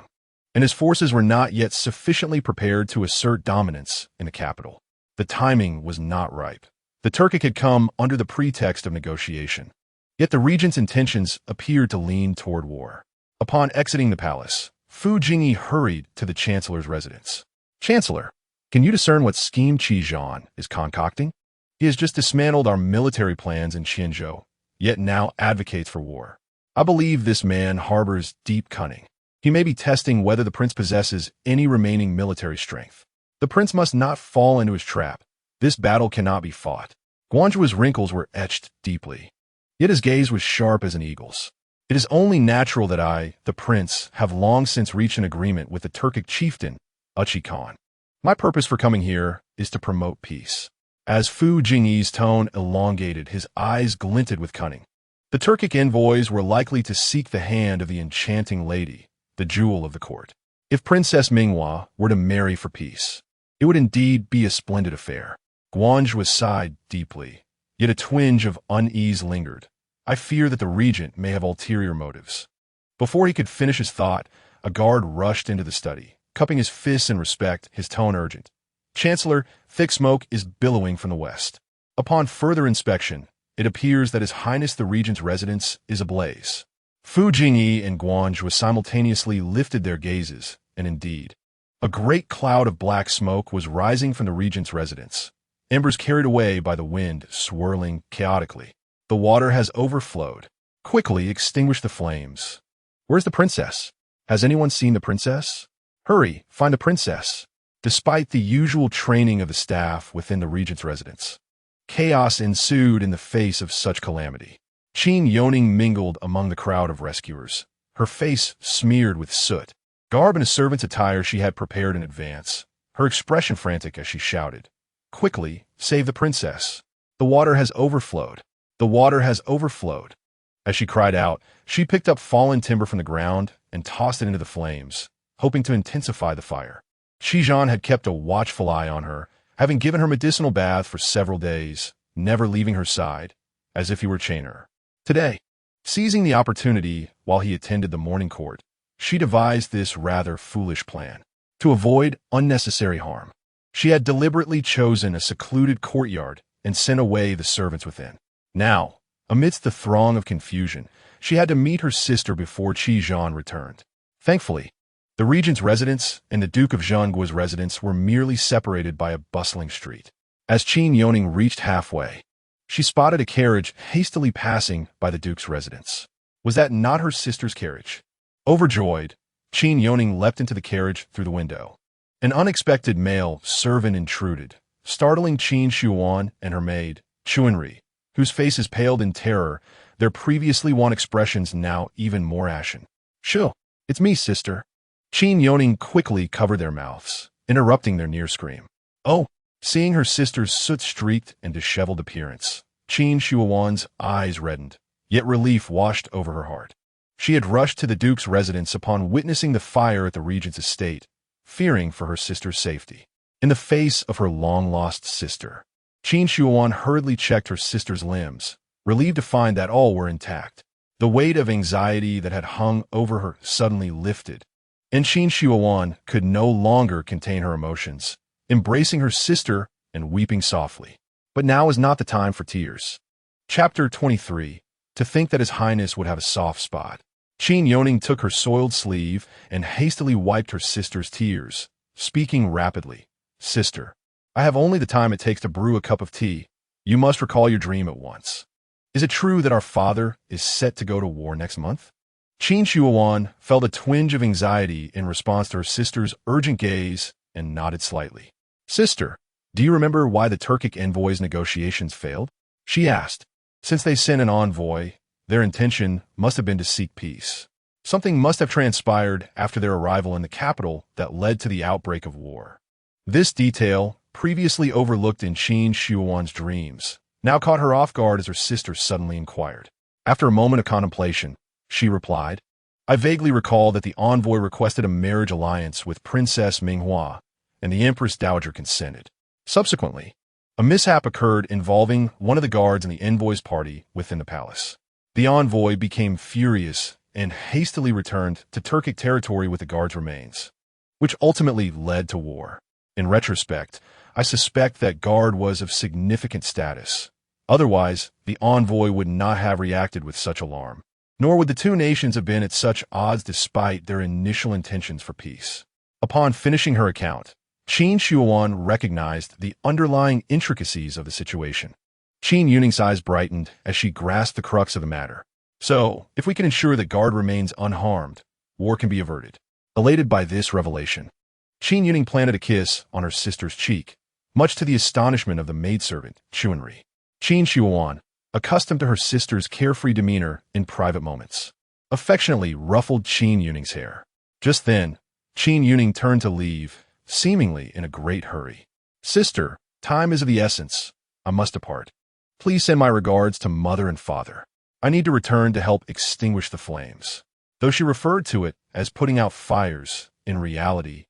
and his forces were not yet sufficiently prepared to assert dominance in the capital. The timing was not ripe. The Turkic had come under the pretext of negotiation. Yet the regent's intentions appeared to lean toward war. Upon exiting the palace, Fu Jingyi hurried to the chancellor's residence. "Chancellor, can you discern what scheme Qi Zhan is concocting? He has just dismantled our military plans in Qianzhou, yet now advocates for war. I believe this man harbors deep cunning. He may be testing whether the prince possesses any remaining military strength. The prince must not fall into his trap. This battle cannot be fought." Guanzhu's wrinkles were etched deeply, yet his gaze was sharp as an eagle's. "It is only natural that I, the prince, have long since reached an agreement with the Turkic chieftain, Uchi Khan. My purpose for coming here is to promote peace." As Fu Jingyi's tone elongated, his eyes glinted with cunning. The Turkic envoys were likely to seek the hand of the enchanting lady, the jewel of the court. If Princess Minghua were to marry for peace, it would indeed be a splendid affair. Guanzhu sighed deeply, yet a twinge of unease lingered. "I fear that the regent may have ulterior motives." Before he could finish his thought, a guard rushed into the study, cupping his fists in respect, his tone urgent. "Chancellor, thick smoke is billowing from the west. Upon further inspection, it appears that His Highness the Regent's residence is ablaze." Fu Jingyi and Guanzhu simultaneously lifted their gazes, and indeed, a great cloud of black smoke was rising from the regent's residence, embers carried away by the wind swirling chaotically. "The water has overflowed. Quickly extinguish the flames." "Where's the princess? Has anyone seen the princess? Hurry, find the princess." Despite the usual training of the staff within the regent's residence, chaos ensued in the face of such calamity. Qin Youning mingled among the crowd of rescuers, her face smeared with soot. Garb in a servant's attire she had prepared in advance, her expression frantic as she shouted, "Quickly, save the princess. The water has overflowed. The water has overflowed." As she cried out, she picked up fallen timber from the ground and tossed it into the flames, hoping to intensify the fire. Qi Zhan had kept a watchful eye on her, having given her medicinal bath for several days, never leaving her side, as if he were chaining her. Today, seizing the opportunity while he attended the morning court, she devised this rather foolish plan. To avoid unnecessary harm, she had deliberately chosen a secluded courtyard and sent away the servants within. Now, amidst the throng of confusion, she had to meet her sister before Qi Zhan returned. Thankfully, the regent's residence and the Duke of Zhengguo's residence were merely separated by a bustling street. As Qin Youning reached halfway, she spotted a carriage hastily passing by the Duke's residence. Was that not her sister's carriage? Overjoyed, Qin Youning leapt into the carriage through the window. An unexpected male servant intruded, startling Qin Shuan and her maid, Chuanri, whose faces paled in terror, their previously wan expressions now even more ashen. "Shu, it's me, sister." Qin Youning quickly covered their mouths, interrupting their near scream. "Oh!" Seeing her sister's soot-streaked and disheveled appearance, Qin Shuan's eyes reddened, yet relief washed over her heart. She had rushed to the Duke's residence upon witnessing the fire at the regent's estate, fearing for her sister's safety. In the face of her long-lost sister, Qin Shuan hurriedly checked her sister's limbs, relieved to find that all were intact. The weight of anxiety that had hung over her suddenly lifted, and Qin Shuan could no longer contain her emotions, embracing her sister and weeping softly. But now is not the time for tears. Chapter 23. To think that His Highness would have a soft spot. Qin Youning took her soiled sleeve and hastily wiped her sister's tears, speaking rapidly. "Sister, I have only the time it takes to brew a cup of tea. You must recall your dream at once. Is it true that our father is set to go to war next month?" Qin Shuan felt a twinge of anxiety in response to her sister's urgent gaze and nodded slightly. "Sister, do you remember why the Turkic envoy's negotiations failed?" she asked. Since they sent an envoy, their intention must have been to seek peace. Something must have transpired after their arrival in the capital that led to the outbreak of war. This detail, previously overlooked in Qin Shuan's dreams, now caught her off guard as her sister suddenly inquired. After a moment of contemplation, she replied, "I vaguely recall that the envoy requested a marriage alliance with Princess Minghua, and the Empress Dowager consented. Subsequently, a mishap occurred involving one of the guards in the envoy's party within the palace. The envoy became furious and hastily returned to Turkic territory with the guard's remains, which ultimately led to war. In retrospect, I suspect that guard was of significant status. Otherwise, the envoy would not have reacted with such alarm. Nor would the two nations have been at such odds despite their initial intentions for peace. Upon finishing her account, Qin Youning recognized the underlying intricacies of the situation. Qin Youning's eyes brightened as she grasped the crux of the matter. So, if we can ensure that guard remains unharmed, war can be averted. Elated by this revelation, Qin Youning planted a kiss on her sister's cheek, much to the astonishment of the maidservant, Qin Youning, accustomed to her sister's carefree demeanor in private moments, affectionately ruffled Qin Youning's hair. Just then, Qin Youning turned to leave, seemingly in a great hurry. "Sister, time is of the essence. I must depart. Please send my regards to mother and father. I need to return to help extinguish the flames." Though she referred to it as putting out fires, in reality,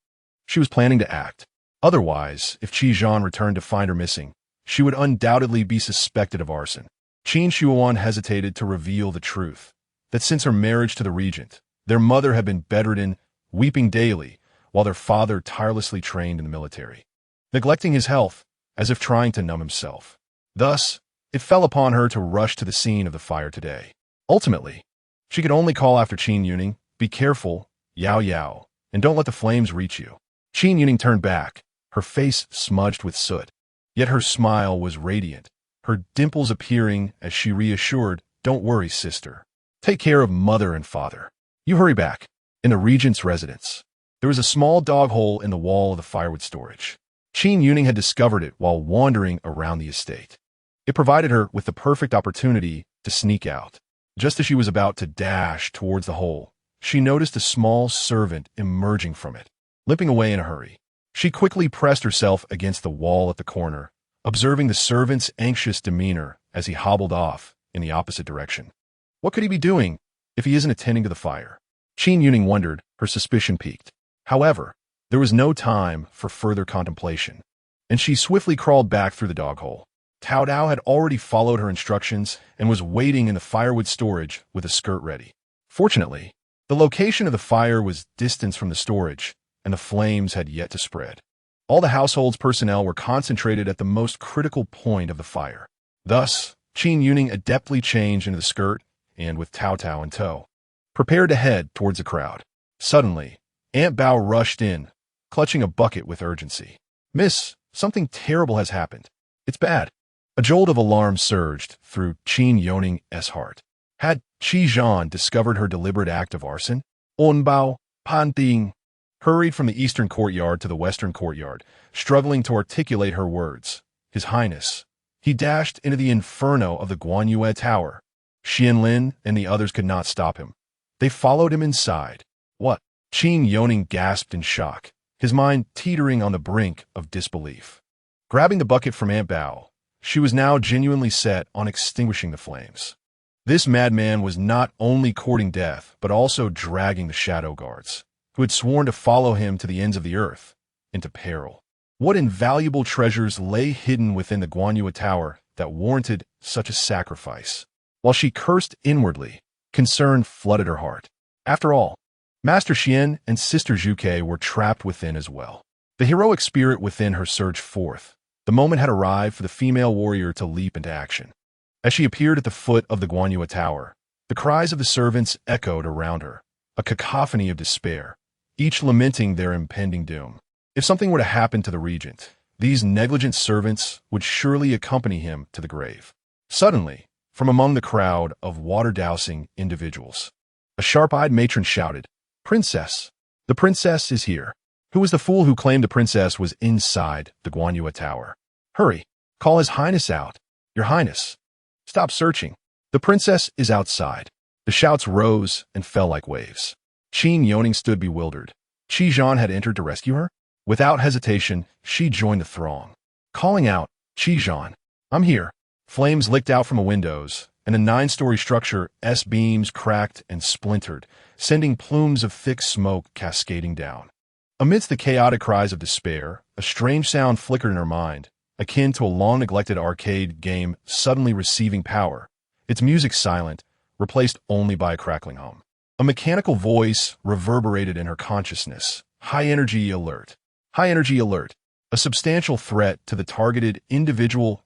she was planning to act. Otherwise, if Qi returned to find her missing, she would undoubtedly be suspected of arson. Qin Youning hesitated to reveal the truth, that since her marriage to the regent, their mother had been bedridden, weeping daily, while their father tirelessly trained in the military, neglecting his health as if trying to numb himself. Thus, it fell upon her to rush to the scene of the fire today. Ultimately, she could only call after Qin Youning, "Be careful, Yao Yao, and don't let the flames reach you." Qin Youning turned back, her face smudged with soot. Yet her smile was radiant, her dimples appearing as she reassured, "Don't worry, sister. Take care of mother and father. You hurry back." In the regent's residence, there was a small dog hole in the wall of the firewood storage. Qin Youning had discovered it while wandering around the estate. It provided her with the perfect opportunity to sneak out. Just as she was about to dash towards the hole, she noticed a small servant emerging from it, limping away in a hurry. She quickly pressed herself against the wall at the corner, observing the servant's anxious demeanor as he hobbled off in the opposite direction. What could he be doing if he isn't attending to the fire? Qin Youning wondered, her suspicion piqued. However, there was no time for further contemplation, and she swiftly crawled back through the dog hole. Tao Dao had already followed her instructions and was waiting in the firewood storage with a skirt ready. Fortunately, the location of the fire was distant from the storage, and the flames had yet to spread. All the household's personnel were concentrated at the most critical point of the fire. Thus, Qin Youning adeptly changed into the skirt and, with Tao Tao in tow, prepared to head towards the crowd. Suddenly, Aunt Bao rushed in, clutching a bucket with urgency. "Miss, something terrible has happened. It's bad." A jolt of alarm surged through Qin Youning's heart. Had Qi discovered her deliberate act of arson? Onbao, Panting, hurried from the eastern courtyard to the western courtyard, struggling to articulate her words. "His Highness." He dashed into the inferno of the Guanyue Tower. Xianlin and the others could not stop him. They followed him inside. "What?" Qin Youning gasped in shock, his mind teetering on the brink of disbelief. Grabbing the bucket from Aunt Bao, she was now genuinely set on extinguishing the flames. This madman was not only courting death, but also dragging the shadow guards, who had sworn to follow him to the ends of the earth, into peril. What invaluable treasures lay hidden within the Guanyue Tower that warranted such a sacrifice? While she cursed inwardly, concern flooded her heart. After all, Master Xian and Sister Zhuke were trapped within as well. The heroic spirit within her surged forth. The moment had arrived for the female warrior to leap into action. As she appeared at the foot of the Guanyue Tower, the cries of the servants echoed around her, a cacophony of despair, each lamenting their impending doom. If something were to happen to the regent, these negligent servants would surely accompany him to the grave. Suddenly, from among the crowd of water-dousing individuals, a sharp-eyed matron shouted, "Princess! The princess is here." Who was the fool who claimed the princess was inside the Guanyue Tower? "Hurry, call His Highness out. Your Highness, stop searching. The princess is outside." The shouts rose and fell like waves. Qin Youning stood bewildered. Qi had entered to rescue her? Without hesitation, she joined the throng, calling out, "Qi, I'm here." Flames licked out from the windows, and the 9-story structure's beams cracked and splintered, sending plumes of thick smoke cascading down. Amidst the chaotic cries of despair, a strange sound flickered in her mind, akin to a long-neglected arcade game suddenly receiving power, its music silent, replaced only by a crackling hum. A mechanical voice reverberated in her consciousness. "High energy alert. High energy alert." a substantial threat to the targeted individual's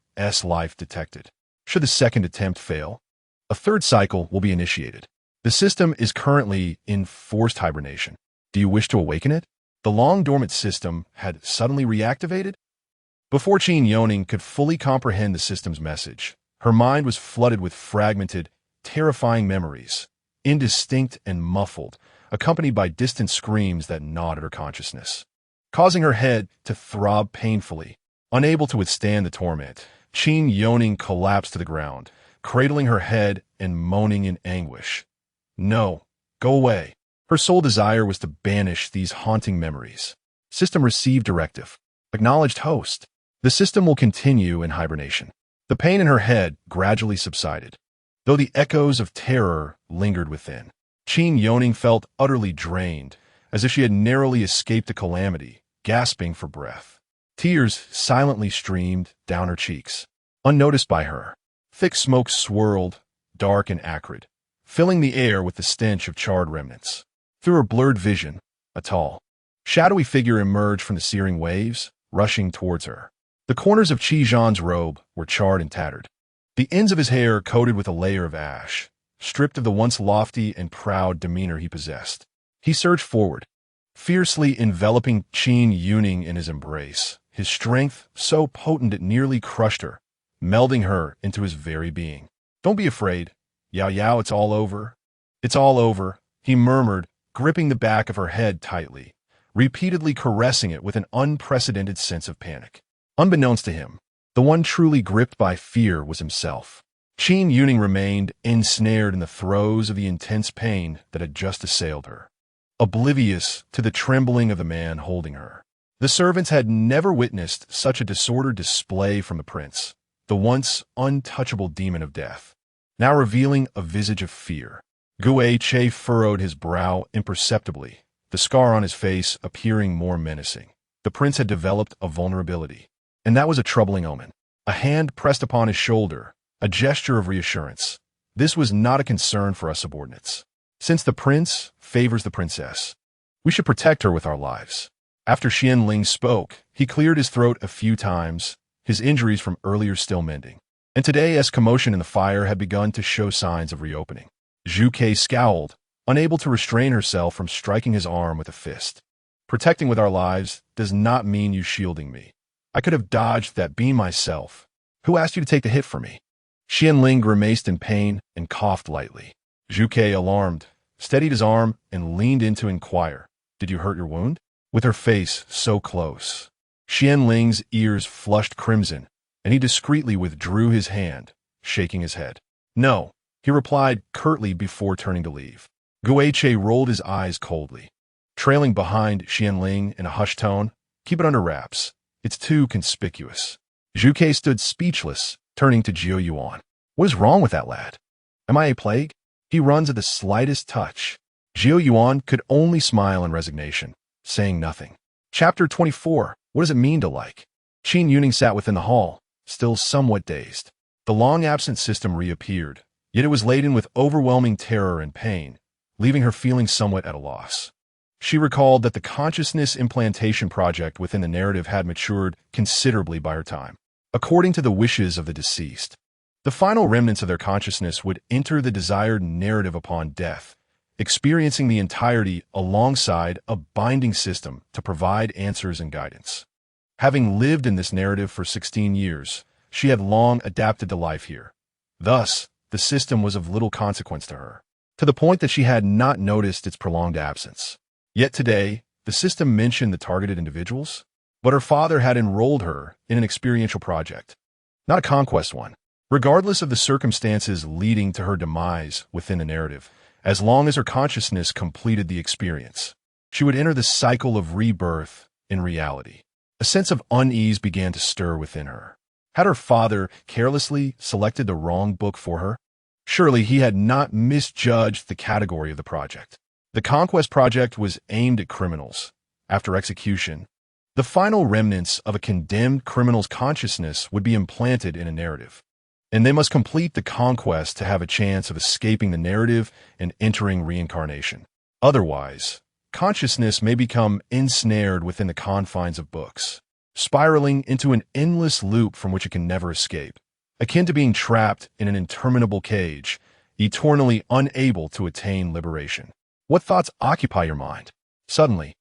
life detected. Should the second attempt fail, a third cycle will be initiated. The system is currently in forced hibernation. Do you wish to awaken it? The long-dormant system had suddenly reactivated? Before Qin Youning could fully comprehend the system's message, her mind was flooded with fragmented, terrifying memories, indistinct and muffled, accompanied by distant screams that gnawed at her consciousness. Causing her head to throb painfully, unable to withstand the torment, Qin Youning collapsed to the ground, cradling her head and moaning in anguish. No, go away. Her sole desire was to banish these haunting memories. System received directive. Acknowledged host. The system will continue in hibernation. The pain in her head gradually subsided, though the echoes of terror lingered within. Qin Youning felt utterly drained, as if she had narrowly escaped a calamity, gasping for breath. Tears silently streamed down her cheeks. Unnoticed by her, thick smoke swirled, dark and acrid, filling the air with the stench of charred remnants. Through her blurred vision, a tall, shadowy figure emerged from the searing waves, rushing towards her. The corners of Qi Zhan's robe were charred and tattered, the ends of his hair coated with a layer of ash, stripped of the once lofty and proud demeanor he possessed. He surged forward, fiercely enveloping Qin Youning in his embrace, his strength so potent it nearly crushed her, melding her into his very being. Don't be afraid. Yao Yao, it's all over. It's all over, he murmured, gripping the back of her head tightly, repeatedly caressing it with an unprecedented sense of panic. Unbeknownst to him, the one truly gripped by fear was himself. Qin Youning remained ensnared in the throes of the intense pain that had just assailed her, oblivious to the trembling of the man holding her. The servants had never witnessed such a disordered display from the prince, the once untouchable demon of death, now revealing a visage of fear. Gui Che furrowed his brow imperceptibly, the scar on his face appearing more menacing. The prince had developed a vulnerability, and that was a troubling omen. A hand pressed upon his shoulder, a gesture of reassurance. This was not a concern for us subordinates. Since the prince favors the princess, we should protect her with our lives. After Xian Ling spoke, he cleared his throat a few times, his injuries from earlier still mending. And today, as commotion in the fire had begun to show signs of reopening, Zhu Kei scowled, unable to restrain herself from striking his arm with a fist. Protecting with our lives does not mean you shielding me. I could have dodged that beam myself. Who asked you to take the hit for me? Xian Ling grimaced in pain and coughed lightly. Zhu Kei, alarmed, steadied his arm and leaned in to inquire, "Did you hurt your wound?" With her face so close, Xian Ling's ears flushed crimson, and he discreetly withdrew his hand, shaking his head. "No," he replied curtly before turning to leave. Gui Che rolled his eyes coldly, trailing behind Xian Ling in a hushed tone. "Keep it under wraps. It's too conspicuous." Zhu Kei stood speechless, turning to Jiu Yuan. "What is wrong with that lad? Am I a plague? He runs at the slightest touch." Jiu Yuan could only smile in resignation, saying nothing. Chapter 24. What does it mean to like? Qin Youning sat within the hall, still somewhat dazed. The long-absent system reappeared, yet it was laden with overwhelming terror and pain, leaving her feeling somewhat at a loss. She recalled that the consciousness implantation project within the narrative had matured considerably by her time. According to the wishes of the deceased, the final remnants of their consciousness would enter the desired narrative upon death, experiencing the entirety alongside a binding system to provide answers and guidance. Having lived in this narrative for 16 years, she had long adapted to life here. Thus, the system was of little consequence to her, to the point that she had not noticed its prolonged absence. Yet today, the system mentioned the targeted individuals, but her father had enrolled her in an experiential project, not a conquest one. Regardless of the circumstances leading to her demise within the narrative, as long as her consciousness completed the experience, she would enter the cycle of rebirth in reality. A sense of unease began to stir within her. Had her father carelessly selected the wrong book for her? Surely he had not misjudged the category of the project. The Conquest Project was aimed at criminals. After execution, the final remnants of a condemned criminal's consciousness would be implanted in a narrative, and they must complete the conquest to have a chance of escaping the narrative and entering reincarnation. Otherwise, consciousness may become ensnared within the confines of books. spiraling into an endless loop from which it can never escape, akin to being trapped in an interminable cage, eternally unable to attain liberation. What thoughts occupy your mind? Suddenly,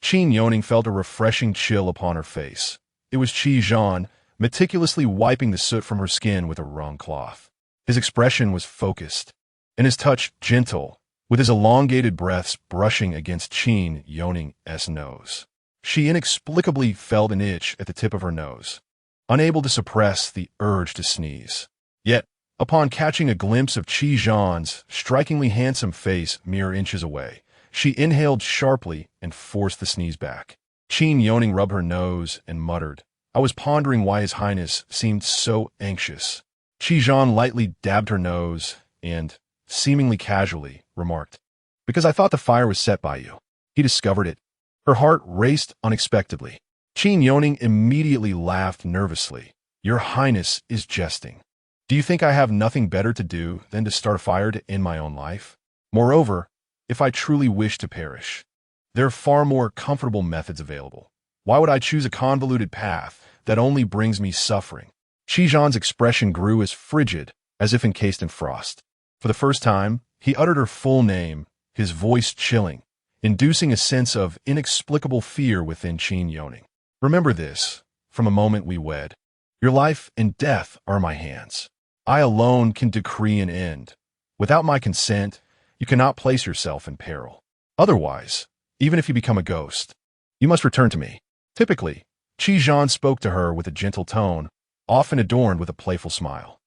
Qin Youning felt a refreshing chill upon her face. It was Qi Zhan, meticulously wiping the soot from her skin with a wrung cloth. His expression was focused, and his touch gentle, with his elongated breaths brushing against Qin Youning's nose. She inexplicably felt an itch at the tip of her nose, unable to suppress the urge to sneeze. Yet, upon catching a glimpse of Qi Zhan's strikingly handsome face mere inches away, she inhaled sharply and forced the sneeze back. Qin Youning rubbed her nose and muttered, "I was pondering why His Highness seemed so anxious." Qi Zhan lightly dabbed her nose and, seemingly casually, remarked, "Because I thought the fire was set by you." He discovered it. Her heart raced unexpectedly. Qin Youning immediately laughed nervously. "Your Highness is jesting. Do you think I have nothing better to do than to start a fire to end my own life? Moreover, if I truly wish to perish, there are far more comfortable methods available. Why would I choose a convoluted path that only brings me suffering?" Qi Zhan's expression grew as frigid as if encased in frost. For the first time, he uttered her full name, his voice chilling, inducing a sense of inexplicable fear within Qin Youning. "Remember this, from the moment we wed. Your life and death are in my hands. I alone can decree an end. Without my consent, you cannot place yourself in peril. Otherwise, even if you become a ghost, you must return to me." Typically, Qi Zhan spoke to her with a gentle tone, often adorned with a playful smile.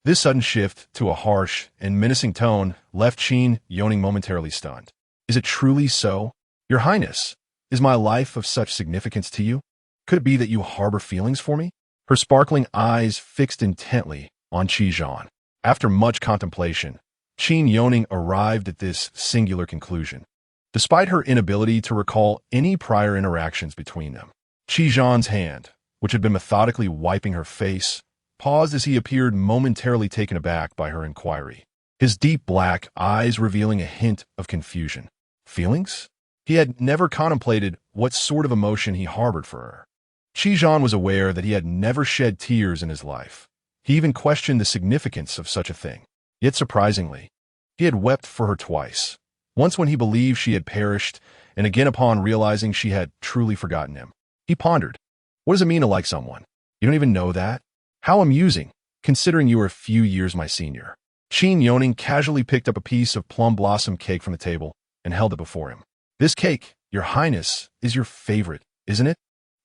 This sudden shift to a harsh and menacing tone left Qin Youning momentarily stunned. "Is it truly so? Your Highness, is my life of such significance to you? Could it be that you harbor feelings for me?" Her sparkling eyes fixed intently on Qi Zhan. After much contemplation, Qin Youning arrived at this singular conclusion. Despite her inability to recall any prior interactions between them, Qi Zhan's hand, which had been methodically wiping her face, paused as he appeared momentarily taken aback by her inquiry, his deep black eyes revealing a hint of confusion. Feelings? He had never contemplated what sort of emotion he harbored for her. Qi Zhan was aware that he had never shed tears in his life. He even questioned the significance of such a thing. Yet surprisingly, he had wept for her twice. Once when he believed she had perished, and again upon realizing she had truly forgotten him. He pondered, "What does it mean to like someone? You don't even know that? How amusing, considering you are a few years my senior." Qin Youning casually picked up a piece of plum blossom cake from the table and held it before him. "This cake, Your Highness, is your favorite, isn't it?"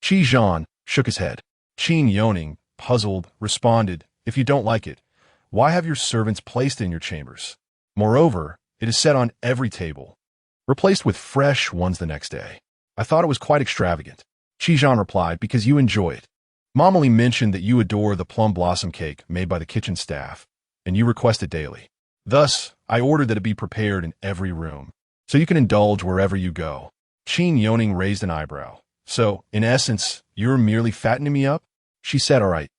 Qi Zhan shook his head. Qin Youning, puzzled, responded, "If you don't like it, why have your servants placed it in your chambers? Moreover, it is set on every table, replaced with fresh ones the next day. I thought it was quite extravagant." Qi Zhan replied, "Because you enjoy it. Momily mentioned that you adore the plum blossom cake made by the kitchen staff, and you request it daily. Thus, I ordered that it be prepared in every room, so you can indulge wherever you go." Qin Youning raised an eyebrow. "So, in essence, you're merely fattening me up?" She said, "All right.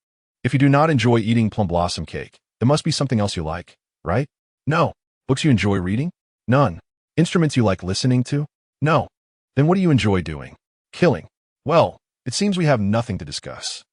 If you do not enjoy eating plum blossom cake, there must be something else you like, right?" "No." "Books you enjoy reading?" "None." "Instruments you like listening to?" "No." "Then what do you enjoy doing?" "Killing." "Well, it seems we have nothing to discuss."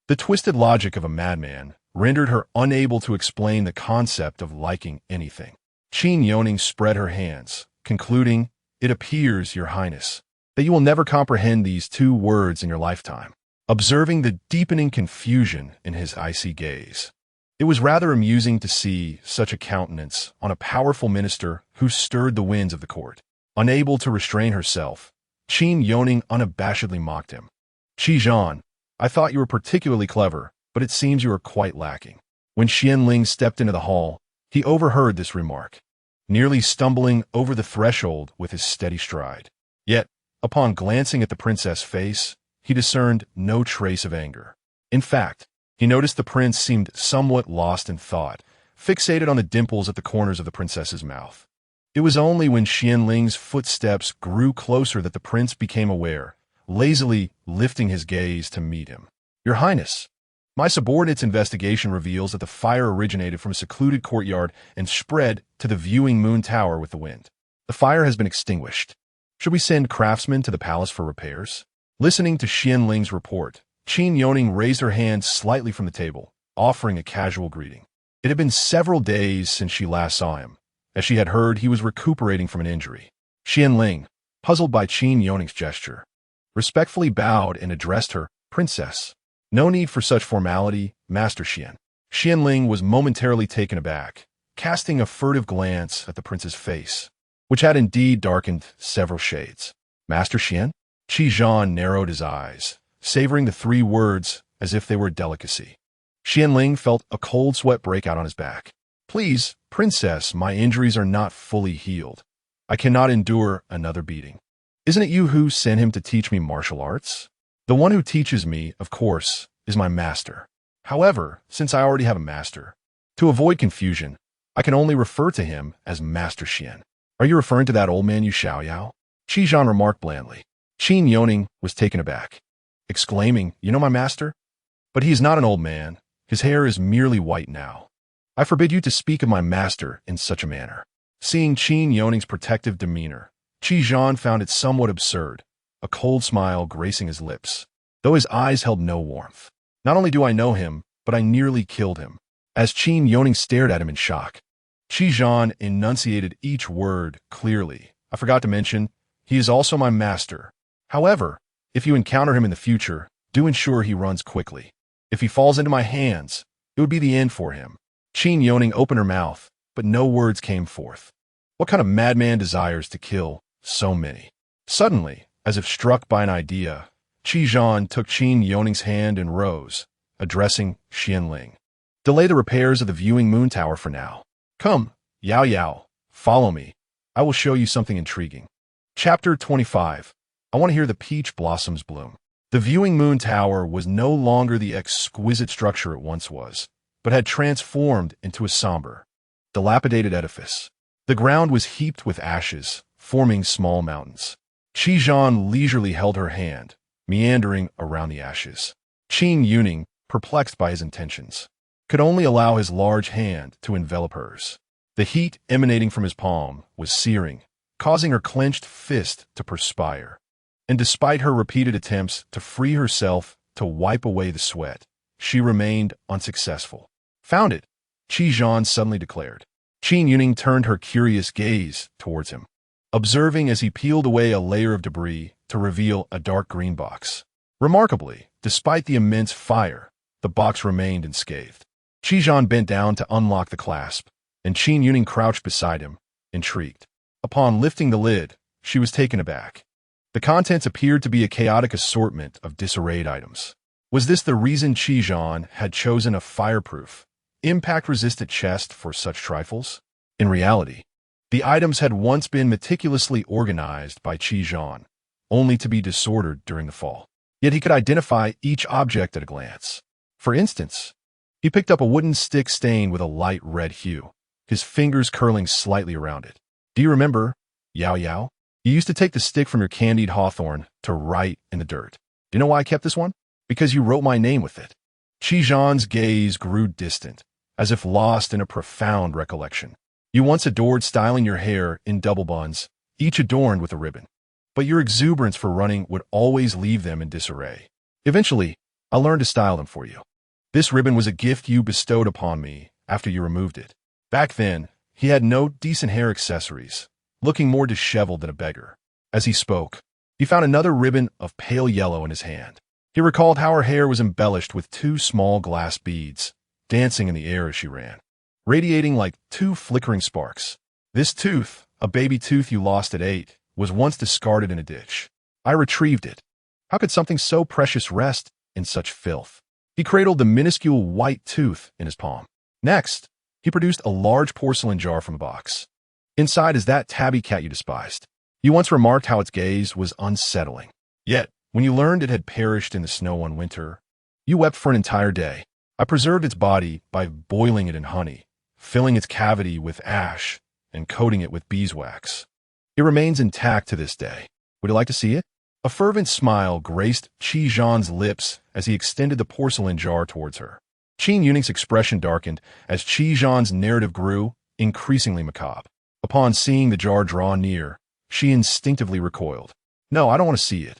The twisted logic of a madman rendered her unable to explain the concept of liking anything. Qin Youning spread her hands, concluding, "It appears, Your Highness, that you will never comprehend these two words in your lifetime." Observing the deepening confusion in his icy gaze, it was rather amusing to see such a countenance on a powerful minister who stirred the winds of the court. Unable to restrain herself, Qin Youning unabashedly mocked him. "Qi Zhan, I thought you were particularly clever, but it seems you are quite lacking." When Xianling stepped into the hall, he overheard this remark, nearly stumbling over the threshold with his steady stride. Yet, upon glancing at the princess' face, he discerned no trace of anger. In fact, he noticed the prince seemed somewhat lost in thought, fixated on the dimples at the corners of the princess's mouth. It was only when Xianling's footsteps grew closer that the prince became aware, lazily lifting his gaze to meet him. "Your Highness, my subordinate's investigation reveals that the fire originated from a secluded courtyard and spread to the viewing moon tower with the wind. The fire has been extinguished. Should we send craftsmen to the palace for repairs?" Listening to Xianling's report, Qin Youning raised her hand slightly from the table, offering a casual greeting. It had been several days since she last saw him, as she had heard he was recuperating from an injury. Xianling, puzzled by Qin Youning's gesture, respectfully bowed and addressed her, Princess. No need for such formality, Master Xian. Xianling was momentarily taken aback, casting a furtive glance at the prince's face, which had indeed darkened several shades. Master Xian? Qi Zhan narrowed his eyes, savoring the three words as if they were a delicacy. Xianling felt a cold sweat break out on his back. Please, Princess, my injuries are not fully healed. I cannot endure another beating. Isn't it you who sent him to teach me martial arts? The one who teaches me, of course, is my master. However, since I already have a master, to avoid confusion, I can only refer to him as Master Xian. Are you referring to that old man you Xiaoyao? Qi Zhan remarked blandly. Qin Youning was taken aback, exclaiming, You know my master? But he is not an old man. His hair is merely white now. I forbid you to speak of my master in such a manner. Seeing Qin Youning's protective demeanor, Qi Zhan found it somewhat absurd, a cold smile gracing his lips, though his eyes held no warmth. Not only do I know him, but I nearly killed him. As Qin Youning stared at him in shock, Qi Zhan enunciated each word clearly. I forgot to mention, he is also my master. However, if you encounter him in the future, do ensure he runs quickly. If he falls into my hands, it would be the end for him. Qin Youning opened her mouth, but no words came forth. What kind of madman desires to kill so many? Suddenly, as if struck by an idea, Qi Zhan took Qin Youning's hand and rose, addressing Xianling. Delay the repairs of the viewing moon tower for now. Come, Yao Yao, follow me. I will show you something intriguing. Chapter 25. I want to hear the peach blossoms bloom. The viewing moon tower was no longer the exquisite structure it once was, but had transformed into a somber, dilapidated edifice. The ground was heaped with ashes, forming small mountains. Qi Zhan leisurely held her hand, meandering around the ashes. Qin Youning, perplexed by his intentions, could only allow his large hand to envelop hers. The heat emanating from his palm was searing, causing her clenched fist to perspire. And despite her repeated attempts to free herself to wipe away the sweat, she remained unsuccessful. Found it, Qi Zhan suddenly declared. Qin Youning turned her curious gaze towards him, observing as he peeled away a layer of debris to reveal a dark green box. Remarkably, despite the immense fire, the box remained unscathed. Qi Zhan bent down to unlock the clasp, and Qin Youning crouched beside him, intrigued. Upon lifting the lid, she was taken aback. The contents appeared to be a chaotic assortment of disarrayed items. Was this the reason Qi Zhan had chosen a fireproof, impact-resistant chest for such trifles? In reality, the items had once been meticulously organized by Qi Zhan, only to be disordered during the fall. Yet he could identify each object at a glance. For instance, he picked up a wooden stick stained with a light red hue, his fingers curling slightly around it. Do you remember, Yao Yao? You used to take the stick from your candied hawthorn to write in the dirt. Do you know why I kept this one? Because you wrote my name with it. Qi Zhan's gaze grew distant, as if lost in a profound recollection. You once adored styling your hair in double buns, each adorned with a ribbon. But your exuberance for running would always leave them in disarray. Eventually, I learned to style them for you. This ribbon was a gift you bestowed upon me after you removed it. Back then, he had no decent hair accessories, looking more disheveled than a beggar. As he spoke, he found another ribbon of pale yellow in his hand. He recalled how her hair was embellished with two small glass beads, dancing in the air as she ran, radiating like two flickering sparks. This tooth, a baby tooth you lost at 8, was once discarded in a ditch. I retrieved it. How could something so precious rest in such filth? He cradled the minuscule white tooth in his palm. Next, he produced a large porcelain jar from a box. Inside is that tabby cat you despised. You once remarked how its gaze was unsettling. Yet, when you learned it had perished in the snow one winter, you wept for an entire day. I preserved its body by boiling it in honey, filling its cavity with ash, and coating it with beeswax. It remains intact to this day. Would you like to see it? A fervent smile graced Qi Zhan's lips as he extended the porcelain jar towards her. Qin Youning's expression darkened as Qi Zhan's narrative grew increasingly macabre. Upon seeing the jar draw near, she instinctively recoiled. No, I don't want to see it.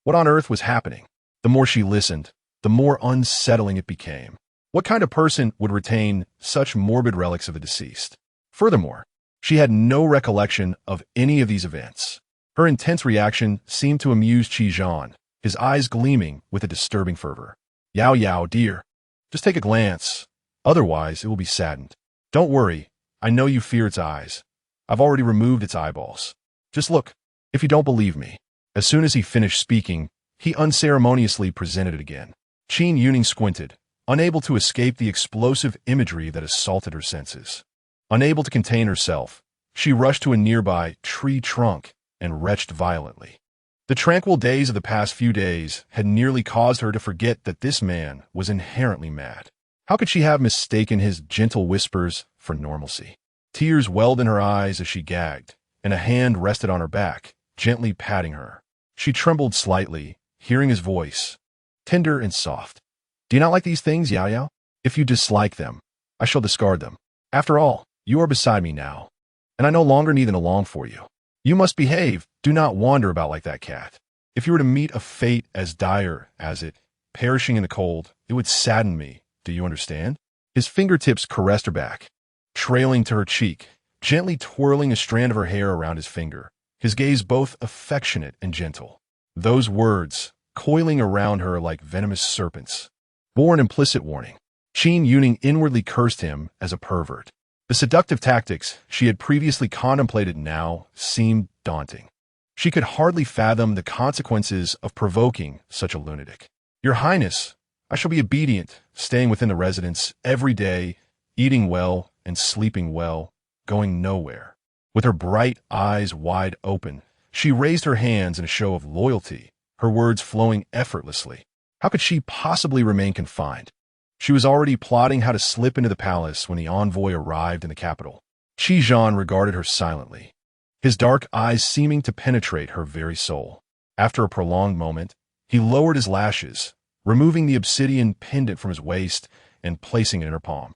What on earth was happening? The more she listened, the more unsettling it became. What kind of person would retain such morbid relics of the deceased? Furthermore, she had no recollection of any of these events. Her intense reaction seemed to amuse Qi, his eyes gleaming with a disturbing fervor. Yao Yao, dear, just take a glance. Otherwise, it will be saddened. Don't worry, I know you fear its eyes. I've already removed its eyeballs. Just look, if you don't believe me. As soon as he finished speaking, he unceremoniously presented it again. Qin Youning squinted, unable to escape the explosive imagery that assaulted her senses. Unable to contain herself, she rushed to a nearby tree trunk and retched violently. The tranquil days of the past few days had nearly caused her to forget that this man was inherently mad. How could she have mistaken his gentle whispers for normalcy? Tears welled in her eyes as she gagged, and a hand rested on her back, gently patting her. She trembled slightly, hearing his voice, tender and soft. Do you not like these things, Yao Yao? If you dislike them, I shall discard them. After all, you are beside me now, and I no longer need them along for you. You must behave. Do not wander about like that cat. If you were to meet a fate as dire as it, perishing in the cold, it would sadden me. Do you understand? His fingertips caressed her back, trailing to her cheek, gently twirling a strand of her hair around his finger, his gaze both affectionate and gentle. Those words, coiling around her like venomous serpents, bore an implicit warning. Qin Youning inwardly cursed him as a pervert. The seductive tactics she had previously contemplated now seemed daunting. She could hardly fathom the consequences of provoking such a lunatic. Your Highness, I shall be obedient, staying within the residence every day, eating well and sleeping well, going nowhere. With her bright eyes wide open, she raised her hands in a show of loyalty, her words flowing effortlessly. How could she possibly remain confined? She was already plotting how to slip into the palace when the envoy arrived in the capital. Qi regarded her silently, his dark eyes seeming to penetrate her very soul. After a prolonged moment, he lowered his lashes, removing the obsidian pendant from his waist and placing it in her palm.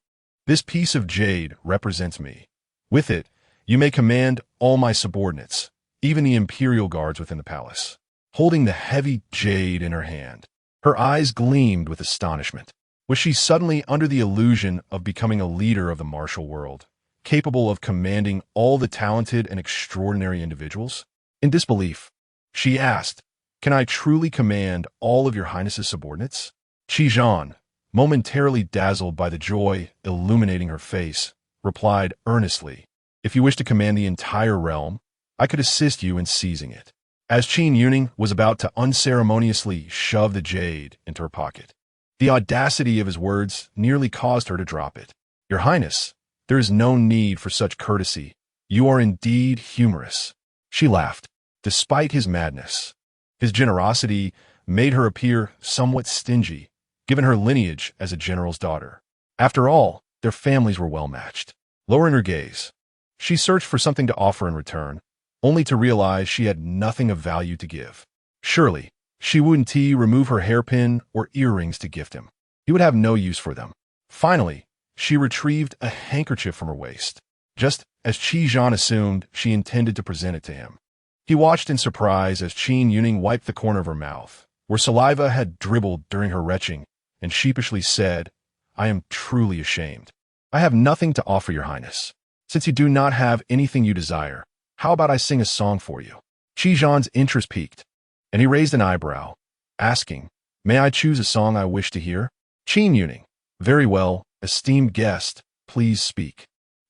This piece of jade represents me. With it, you may command all my subordinates, even the imperial guards within the palace. Holding the heavy jade in her hand, her eyes gleamed with astonishment. Was she suddenly under the illusion of becoming a leader of the martial world, capable of commanding all the talented and extraordinary individuals? In disbelief, she asked, Can I truly command all of your Highness's subordinates? Qi, momentarily dazzled by the joy illuminating her face, replied earnestly, If you wish to command the entire realm, I could assist you in seizing it. As Qin Youning was about to unceremoniously shove the jade into her pocket, the audacity of his words nearly caused her to drop it. Your Highness, there is no need for such courtesy. You are indeed humorous. She laughed, despite his madness. His generosity made her appear somewhat stingy, given her lineage as a general's daughter. After all, their families were well matched. Lowering her gaze, she searched for something to offer in return, only to realize she had nothing of value to give. Surely, she wouldn't remove her hairpin or earrings to gift him. He would have no use for them. Finally, she retrieved a handkerchief from her waist, just as Qi assumed she intended to present it to him. He watched in surprise as Qin Youning wiped the corner of her mouth, where saliva had dribbled during her retching, and sheepishly said, I am truly ashamed. I have nothing to offer your Highness. Since you do not have anything you desire, how about I sing a song for you? Qi's interest piqued, and he raised an eyebrow, asking, May I choose a song I wish to hear? Qin Youning, very well, esteemed guest, please speak.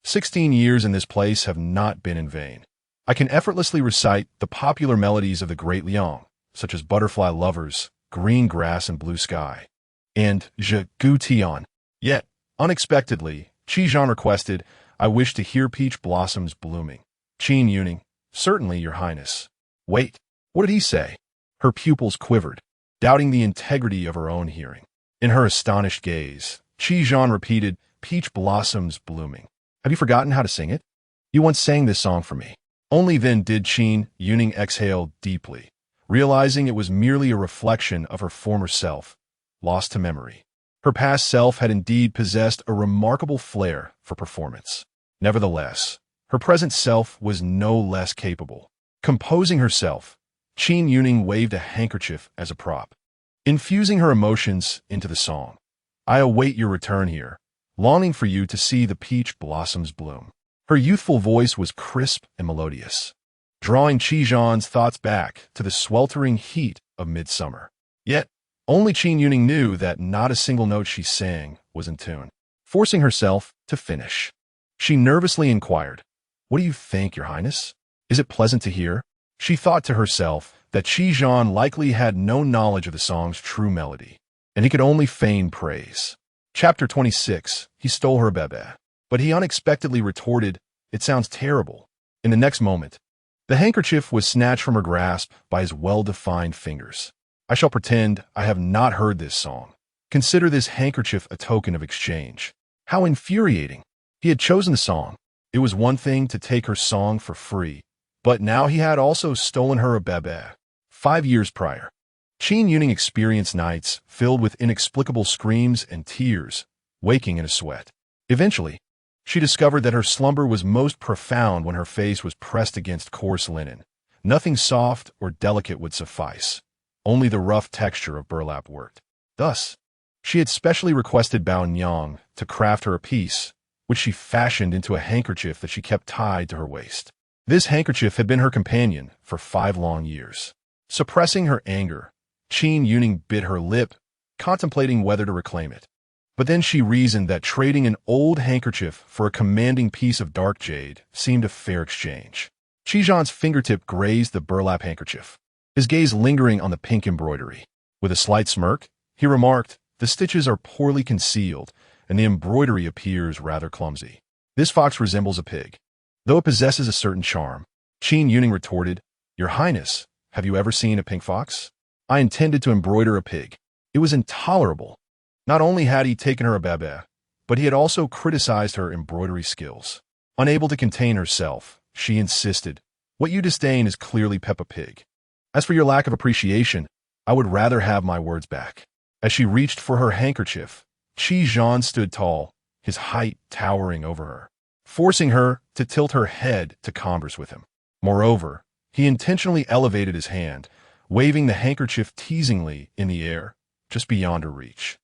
16 years in this place have not been in vain. I can effortlessly recite the popular melodies of the Great Liang, such as Butterfly Lovers, Green Grass and Blue Sky, and Je Gu Tian. Yet, unexpectedly, Qi requested, I wish to hear Peach Blossoms Blooming. Qin Youning, certainly, your Highness. Wait, what did he say? Her pupils quivered, doubting the integrity of her own hearing. In her astonished gaze, Qi repeated, Peach Blossoms Blooming. Have you forgotten how to sing it? You once sang this song for me. Only then did Qin Youning exhale deeply, realizing it was merely a reflection of her former self, lost to memory. Her past self had indeed possessed a remarkable flair for performance. Nevertheless, her present self was no less capable. Composing herself, Qin Youning waved a handkerchief as a prop. infusing her emotions into the song. I await your return here, longing for you to see the peach blossoms bloom. Her youthful voice was crisp and melodious, drawing Qizhan's thoughts back to the sweltering heat of midsummer. Yet, only Qin Youning knew that not a single note she sang was in tune. Forcing herself to finish, she nervously inquired, "What do you think, Your Highness? Is it pleasant to hear?" She thought to herself that Qizhan likely had no knowledge of the song's true melody, and he could only feign praise. Chapter 26. He stole her bebe. But he unexpectedly retorted, "It sounds terrible." In the next moment, the handkerchief was snatched from her grasp by his well-defined fingers. "I shall pretend I have not heard this song. Consider this handkerchief a token of exchange." How infuriating! He had chosen the song. It was one thing to take her song for free, but now he had also stolen her a bebe. 5 years prior, Qin Youning experienced nights filled with inexplicable screams and tears, waking in a sweat. Eventually, she discovered that her slumber was most profound when her face was pressed against coarse linen. Nothing soft or delicate would suffice. Only the rough texture of burlap worked. Thus, she had specially requested Bao Nyang to craft her a piece, which she fashioned into a handkerchief that she kept tied to her waist. This handkerchief had been her companion for 5 long years. Suppressing her anger, Qin Youning bit her lip, contemplating whether to reclaim it. But then she reasoned that trading an old handkerchief for a commanding piece of dark jade seemed a fair exchange. Qizhan's fingertip grazed the burlap handkerchief, his gaze lingering on the pink embroidery. With a slight smirk, he remarked, "The stitches are poorly concealed, and the embroidery appears rather clumsy. This fox resembles a pig, though it possesses a certain charm." Qin Youning retorted, "Your Highness, have you ever seen a pink fox? I intended to embroider a pig." It was intolerable. Not only had he taken her a bebe, but he had also criticized her embroidery skills. Unable to contain herself, she insisted, "What you disdain is clearly Peppa Pig. As for your lack of appreciation, I would rather have my words back." As she reached for her handkerchief, Qizhan stood tall, his height towering over her, forcing her to tilt her head to converse with him. Moreover, he intentionally elevated his hand, waving the handkerchief teasingly in the air, just beyond her reach.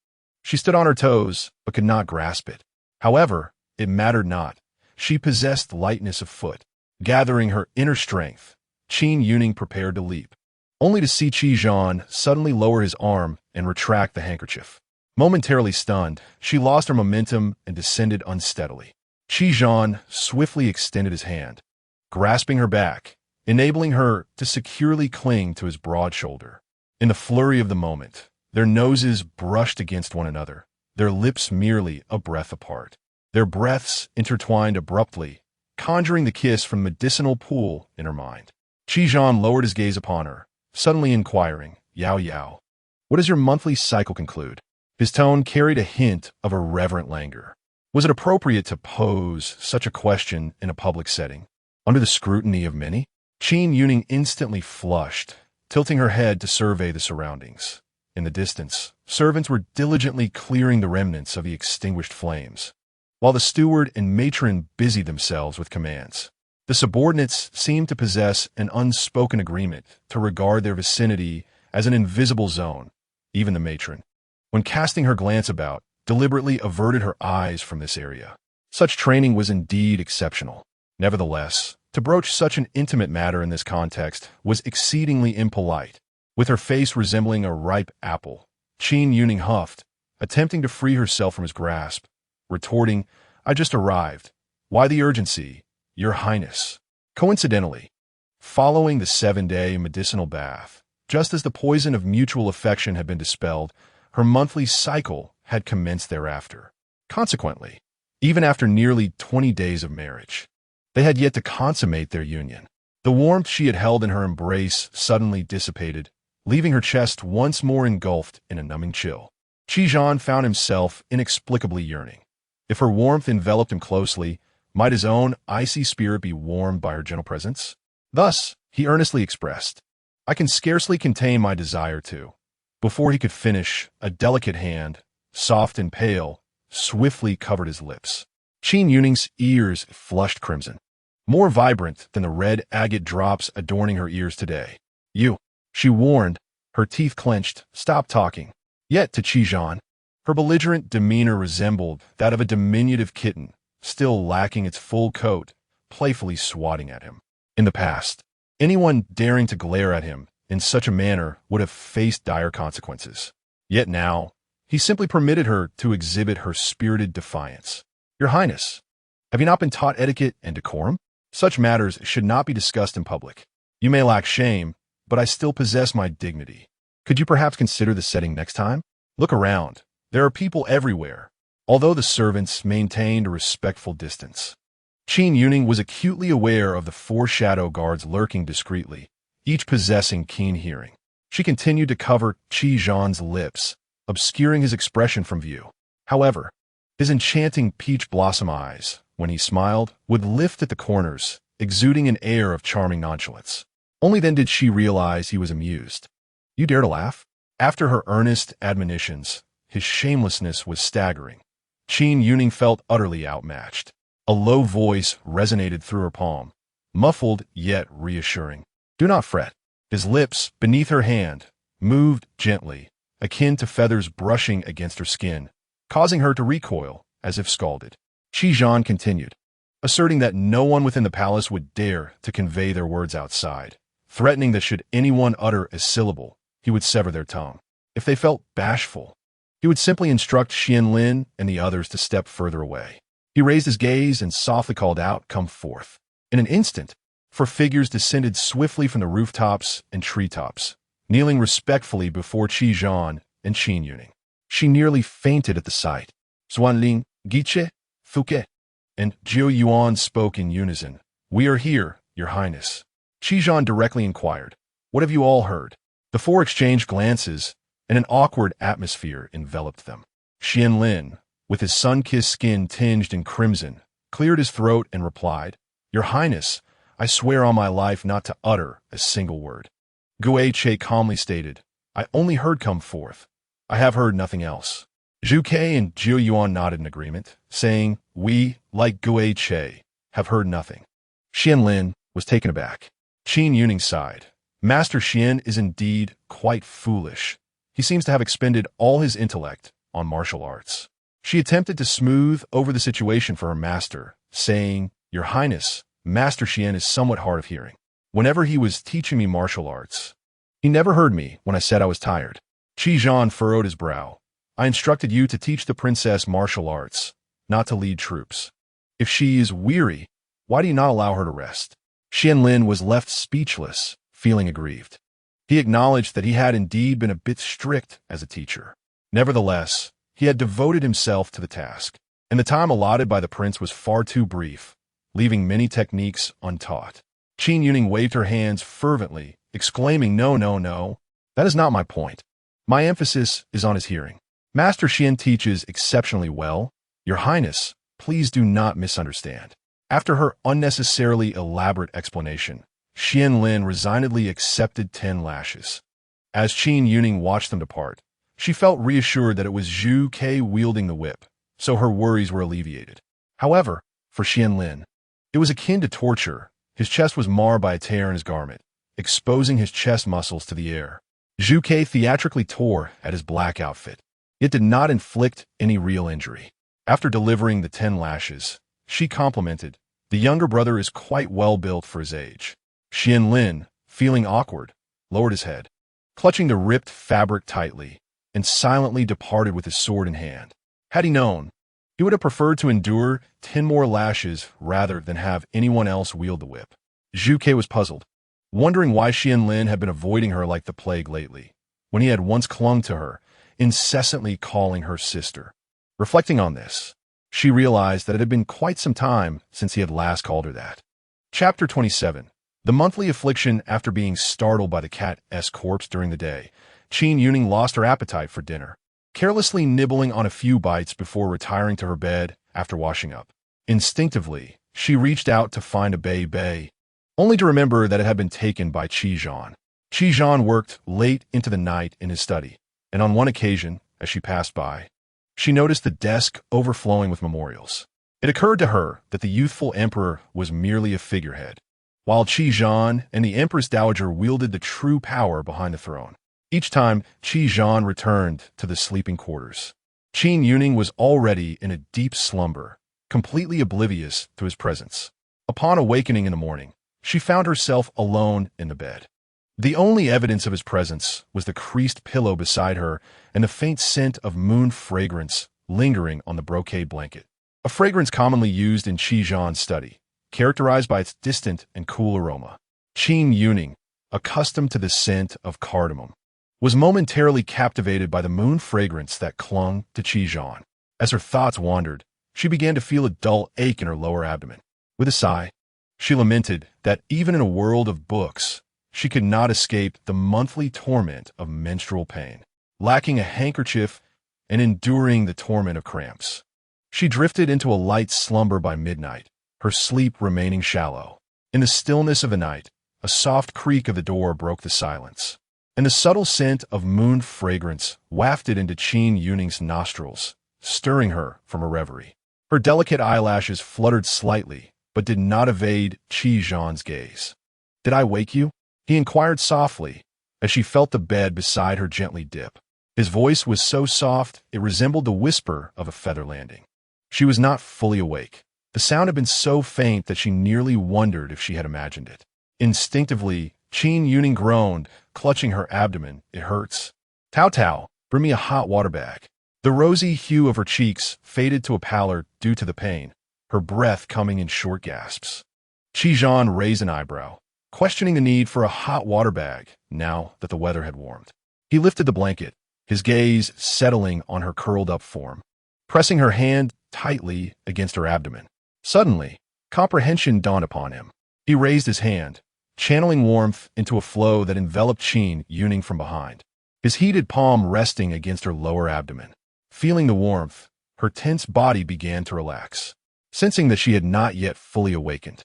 She stood on her toes, but could not grasp it. However, it mattered not. She possessed lightness of foot. Gathering her inner strength, Qin Youning prepared to leap, only to see Qizhan suddenly lower his arm and retract the handkerchief. Momentarily stunned, she lost her momentum and descended unsteadily. Qizhan swiftly extended his hand, grasping her back, enabling her to securely cling to his broad shoulder. In the flurry of the moment, their noses brushed against one another, their lips merely a breath apart. Their breaths intertwined abruptly, conjuring the kiss from the medicinal pool in her mind. Qizhan lowered his gaze upon her, suddenly inquiring, "Yao Yao, what does your monthly cycle conclude?" His tone carried a hint of irreverent languor. Was it appropriate to pose such a question in a public setting, under the scrutiny of many? Qin Youning instantly flushed, tilting her head to survey the surroundings. In the distance, servants were diligently clearing the remnants of the extinguished flames, while the steward and matron busied themselves with commands. The subordinates seemed to possess an unspoken agreement to regard their vicinity as an invisible zone. Even the matron, when casting her glance about, deliberately averted her eyes from this area. Such training was indeed exceptional. Nevertheless, to broach such an intimate matter in this context was exceedingly impolite. With her face resembling a ripe apple, Qin Youning huffed, attempting to free herself from his grasp, retorting, "I just arrived. Why the urgency, Your Highness?" Coincidentally, following the 7-day medicinal bath, just as the poison of mutual affection had been dispelled, her monthly cycle had commenced thereafter. Consequently, even after nearly 20 days of marriage, they had yet to consummate their union. The warmth she had held in her embrace suddenly dissipated, leaving her chest once more engulfed in a numbing chill. Qizhan found himself inexplicably yearning. If her warmth enveloped him closely, might his own icy spirit be warmed by her gentle presence? Thus, he earnestly expressed, "I can scarcely contain my desire to." Before he could finish, a delicate hand, soft and pale, swiftly covered his lips. Qin Youning's ears flushed crimson, more vibrant than the red agate drops adorning her ears today. "You," she warned, Her teeth clenched. Stop talking. Yet to Qi Zhan, her belligerent demeanor resembled that of a diminutive kitten, still lacking its full coat, playfully swatting at him. In the past, anyone daring to glare at him in such a manner would have faced dire consequences. Yet now, he simply permitted her to exhibit her spirited defiance. Your Highness, have you not been taught etiquette and decorum? Such matters should not be discussed in public. You may lack shame, but I still possess my dignity. Could you perhaps consider the setting next time? Look around. There are people everywhere, although the servants maintained a respectful distance. Qin Youning was acutely aware of the 4 shadow guards lurking discreetly, each possessing keen hearing. She continued to cover Qi Zhan's lips, obscuring his expression from view. However, his enchanting peach blossom eyes, when he smiled, would lift at the corners, exuding an air of charming nonchalance. Only then did she realize he was amused. You dare to laugh? After her earnest admonitions, his shamelessness was staggering. Qin Youning felt utterly outmatched. A low voice resonated through her palm, muffled yet reassuring. Do not fret. His lips, beneath her hand, moved gently, akin to feathers brushing against her skin, causing her to recoil, as if scalded. Qi Zhan continued, asserting that no one within the palace would dare to convey their words outside, threatening that should anyone utter a syllable, he would sever their tongue. If they felt bashful, he would simply instruct Xianlin and the others to step further away. He raised his gaze and softly called out, "Come forth." In an instant, 4 figures descended swiftly from the rooftops and treetops, kneeling respectfully before Qi Zhan and Qin Youning. She nearly fainted at the sight. Xuanling, Giche, Fouquet, and Jiu Yuan spoke in unison. We are here, Your Highness. Qi Zhan directly inquired, what have you all heard? The 4 exchanged glances, and an awkward atmosphere enveloped them. Xianlin, with his sun-kissed skin tinged in crimson, cleared his throat and replied, Your Highness, I swear on my life not to utter a single word. Gui Che calmly stated, I only heard come forth. I have heard nothing else. Zhu Ke and Jiu Yuan nodded in agreement, saying, We, like Gui Che, have heard nothing. Xianlin was taken aback. Qin Youning sighed. Master Xian is indeed quite foolish. He seems to have expended all his intellect on martial arts. She attempted to smooth over the situation for her master, saying, Your Highness, Master Xian is somewhat hard of hearing. Whenever he was teaching me martial arts, he never heard me when I said I was tired. Qi Zhan furrowed his brow. I instructed you to teach the princess martial arts, not to lead troops. If she is weary, why do you not allow her to rest? Xianlin was left speechless, feeling aggrieved. He acknowledged that he had indeed been a bit strict as a teacher. Nevertheless, he had devoted himself to the task, and the time allotted by the prince was far too brief, leaving many techniques untaught. Qin Youning waved her hands fervently, exclaiming, No, no, no, that is not my point. My emphasis is on his hearing. Master Xian teaches exceptionally well. Your Highness, please do not misunderstand. After her unnecessarily elaborate explanation, Xianlin resignedly accepted 10 lashes. As Qin Youning watched them depart, she felt reassured that it was Zhu Ke wielding the whip, so her worries were alleviated. However, for Xianlin, it was akin to torture. His chest was marred by a tear in his garment, exposing his chest muscles to the air. Zhu Ke theatrically tore at his black outfit. It did not inflict any real injury. After delivering the 10 lashes, she complimented, The younger brother is quite well built for his age. Xianlin, feeling awkward, lowered his head, clutching the ripped fabric tightly, and silently departed with his sword in hand. Had he known, he would have preferred to endure 10 more lashes rather than have anyone else wield the whip. Zhu Ke was puzzled, wondering why Xianlin had been avoiding her like the plague lately, when he had once clung to her, incessantly calling her sister. Reflecting on this, she realized that it had been quite some time since he had last called her that. Chapter 27. The monthly affliction after being startled by the cat's corpse during the day, Qin Youning lost her appetite for dinner, carelessly nibbling on a few bites before retiring to her bed after washing up. Instinctively, she reached out to find a bay, only to remember that it had been taken by Qi Zhan. Qi Zhan worked late into the night in his study, and on one occasion, as she passed by, she noticed the desk overflowing with memorials. It occurred to her that the youthful emperor was merely a figurehead, while Qi Zhan and the Empress Dowager wielded the true power behind the throne. Each time, Qi Zhan returned to the sleeping quarters. Qin Youning was already in a deep slumber, completely oblivious to his presence. Upon awakening in the morning, she found herself alone in the bed. The only evidence of his presence was the creased pillow beside her and the faint scent of moon fragrance lingering on the brocade blanket, a fragrance commonly used in Qi Zhan's study, characterized by its distant and cool aroma. Qin Youning, accustomed to the scent of cardamom, was momentarily captivated by the moon fragrance that clung to Qi Zhan. As her thoughts wandered, she began to feel a dull ache in her lower abdomen. With a sigh, she lamented that even in a world of books, she could not escape the monthly torment of menstrual pain, lacking a handkerchief and enduring the torment of cramps. She drifted into a light slumber by midnight, her sleep remaining shallow. In the stillness of the night, a soft creak of the door broke the silence, and the subtle scent of moon fragrance wafted into Qin Youning's nostrils, stirring her from her reverie. Her delicate eyelashes fluttered slightly, but did not evade Qi Zhan's gaze. "Did I wake you?" he inquired softly, as she felt the bed beside her gently dip. His voice was so soft it resembled the whisper of a feather landing. She was not fully awake. The sound had been so faint that she nearly wondered if she had imagined it. Instinctively, Qin Youning groaned, clutching her abdomen. "It hurts." "Tao Tao, bring me a hot water bag." The rosy hue of her cheeks faded to a pallor due to the pain, her breath coming in short gasps. Qi Zhan raised an eyebrow, questioning the need for a hot water bag now that the weather had warmed. He lifted the blanket, his gaze settling on her curled-up form, pressing her hand tightly against her abdomen. Suddenly, comprehension dawned upon him. He raised his hand, channeling warmth into a flow that enveloped Qin Youning from behind, his heated palm resting against her lower abdomen. Feeling the warmth, her tense body began to relax, sensing that she had not yet fully awakened.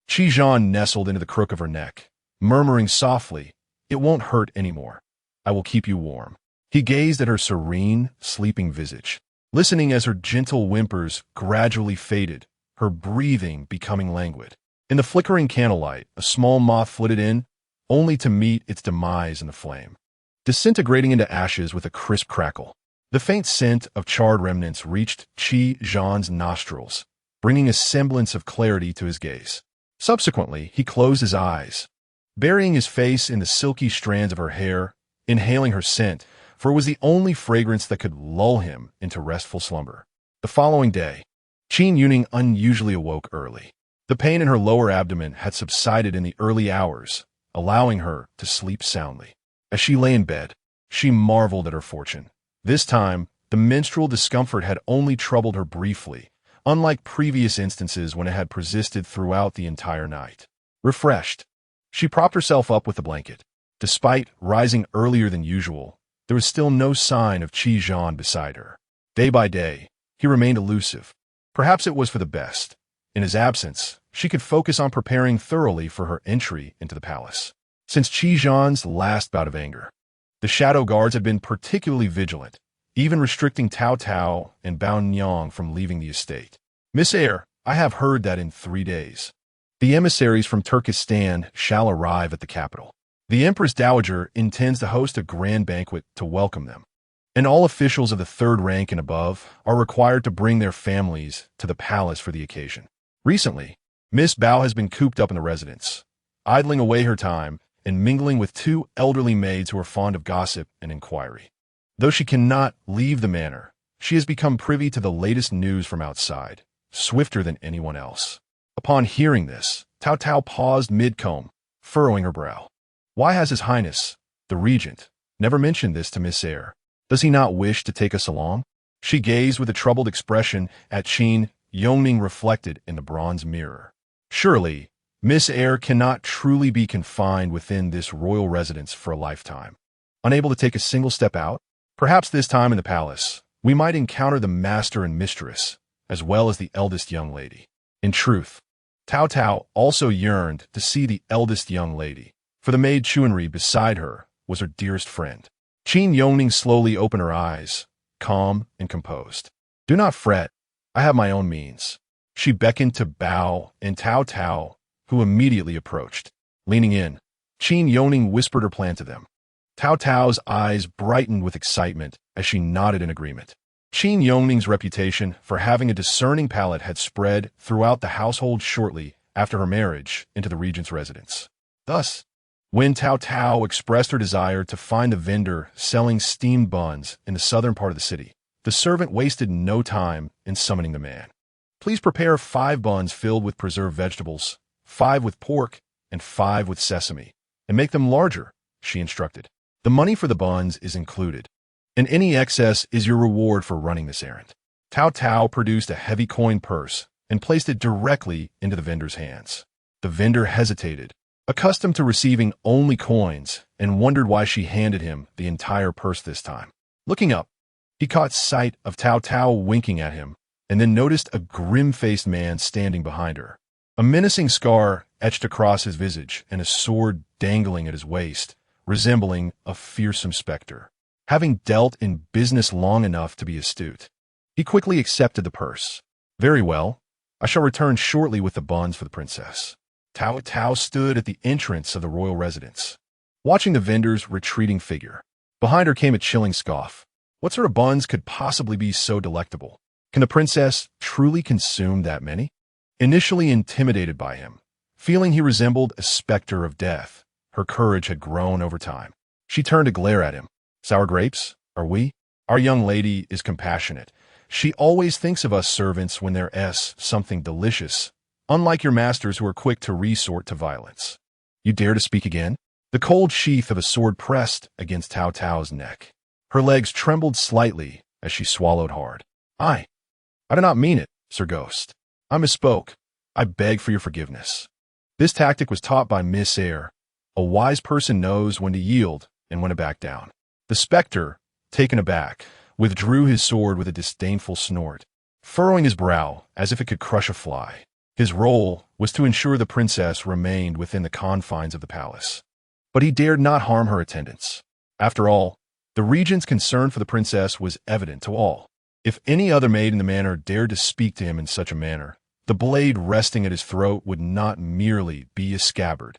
Qi Zhan nestled into the crook of her neck, murmuring softly, "It won't hurt anymore. I will keep you warm." He gazed at her serene, sleeping visage, listening as her gentle whimpers gradually faded, her breathing becoming languid. In the flickering candlelight, a small moth flitted in, only to meet its demise in the flame, disintegrating into ashes with a crisp crackle. The faint scent of charred remnants reached Qi Zhan's nostrils, bringing a semblance of clarity to his gaze. Subsequently, he closed his eyes, burying his face in the silky strands of her hair, inhaling her scent, for it was the only fragrance that could lull him into restful slumber. The following day, Qin Youning unusually awoke early. The pain in her lower abdomen had subsided in the early hours, allowing her to sleep soundly. As she lay in bed, she marveled at her fortune. This time, the menstrual discomfort had only troubled her briefly, unlike previous instances when it had persisted throughout the entire night. Refreshed, she propped herself up with the blanket. Despite rising earlier than usual, there was still no sign of Qi Zhan beside her. Day by day, he remained elusive. Perhaps it was for the best. In his absence, she could focus on preparing thoroughly for her entry into the palace. Since Qi Zhan's last bout of anger, the shadow guards had been particularly vigilant, even restricting Tao Tao and Bao Nyang from leaving the estate. "Miss Heir, I have heard that in 3 days, the emissaries from Turkestan shall arrive at the capital. The Empress Dowager intends to host a grand banquet to welcome them, and all officials of the 3rd rank and above are required to bring their families to the palace for the occasion." Recently, Miss Bao has been cooped up in the residence, idling away her time and mingling with 2 elderly maids who are fond of gossip and inquiry. Though she cannot leave the manor, she has become privy to the latest news from outside, swifter than anyone else. Upon hearing this, Tao Tao paused mid-comb, furrowing her brow. Why has His Highness, the Regent, never mentioned this to Miss Heir? Does he not wish to take us along? She gazed with a troubled expression at Qin Youning reflected in the bronze mirror. Surely, Miss Heir cannot truly be confined within this royal residence for a lifetime. Unable to take a single step out? Perhaps this time in the palace, we might encounter the master and mistress, as well as the eldest young lady. In truth, Tao Tao also yearned to see the eldest young lady, for the maid Chuanri beside her was her dearest friend. Qin Youning slowly opened her eyes, calm and composed. "Do not fret, I have my own means." She beckoned to Bao and Tao Tao, who immediately approached. Leaning in, Qin Youning whispered her plan to them. Cao Cao's eyes brightened with excitement as she nodded in agreement. Qin Younings's reputation for having a discerning palate had spread throughout the household shortly after her marriage into the regent's residence. Thus, when Cao Cao expressed her desire to find the vendor selling steamed buns in the southern part of the city, the servant wasted no time in summoning the man. Please prepare 5 buns filled with preserved vegetables, 5 with pork, and 5 with sesame, and make them larger, she instructed. The money for the buns is included, and any excess is your reward for running this errand. Cao Cao produced a heavy coin purse and placed it directly into the vendor's hands. The vendor hesitated, accustomed to receiving only coins, and wondered why she handed him the entire purse this time. Looking up, he caught sight of Cao Cao winking at him, and then noticed a grim-faced man standing behind her. A menacing scar etched across his visage and a sword dangling at his waist, resembling a fearsome specter. Having dealt in business long enough to be astute, he quickly accepted the purse. Very well, I shall return shortly with the buns for the princess. Cao Cao stood at the entrance of the royal residence, watching the vendor's retreating figure. Behind her came a chilling scoff. What sort of buns could possibly be so delectable? Can the princess truly consume that many? Initially intimidated by him, feeling he resembled a specter of death, her courage had grown over time. She turned to glare at him. Sour grapes, are we? Our young lady is compassionate. She always thinks of us servants when there's something delicious, unlike your masters who are quick to resort to violence. You dare to speak again? The cold sheath of a sword pressed against Cao Cao's neck. Her legs trembled slightly as she swallowed hard. I do not mean it, Sir Ghost. I misspoke. I beg for your forgiveness. This tactic was taught by Miss Eyre. A wise person knows when to yield and when to back down. The spectre, taken aback, withdrew his sword with a disdainful snort, furrowing his brow as if it could crush a fly. His role was to ensure the princess remained within the confines of the palace. But he dared not harm her attendants. After all, the regent's concern for the princess was evident to all. If any other maid in the manor dared to speak to him in such a manner, the blade resting at his throat would not merely be a scabbard,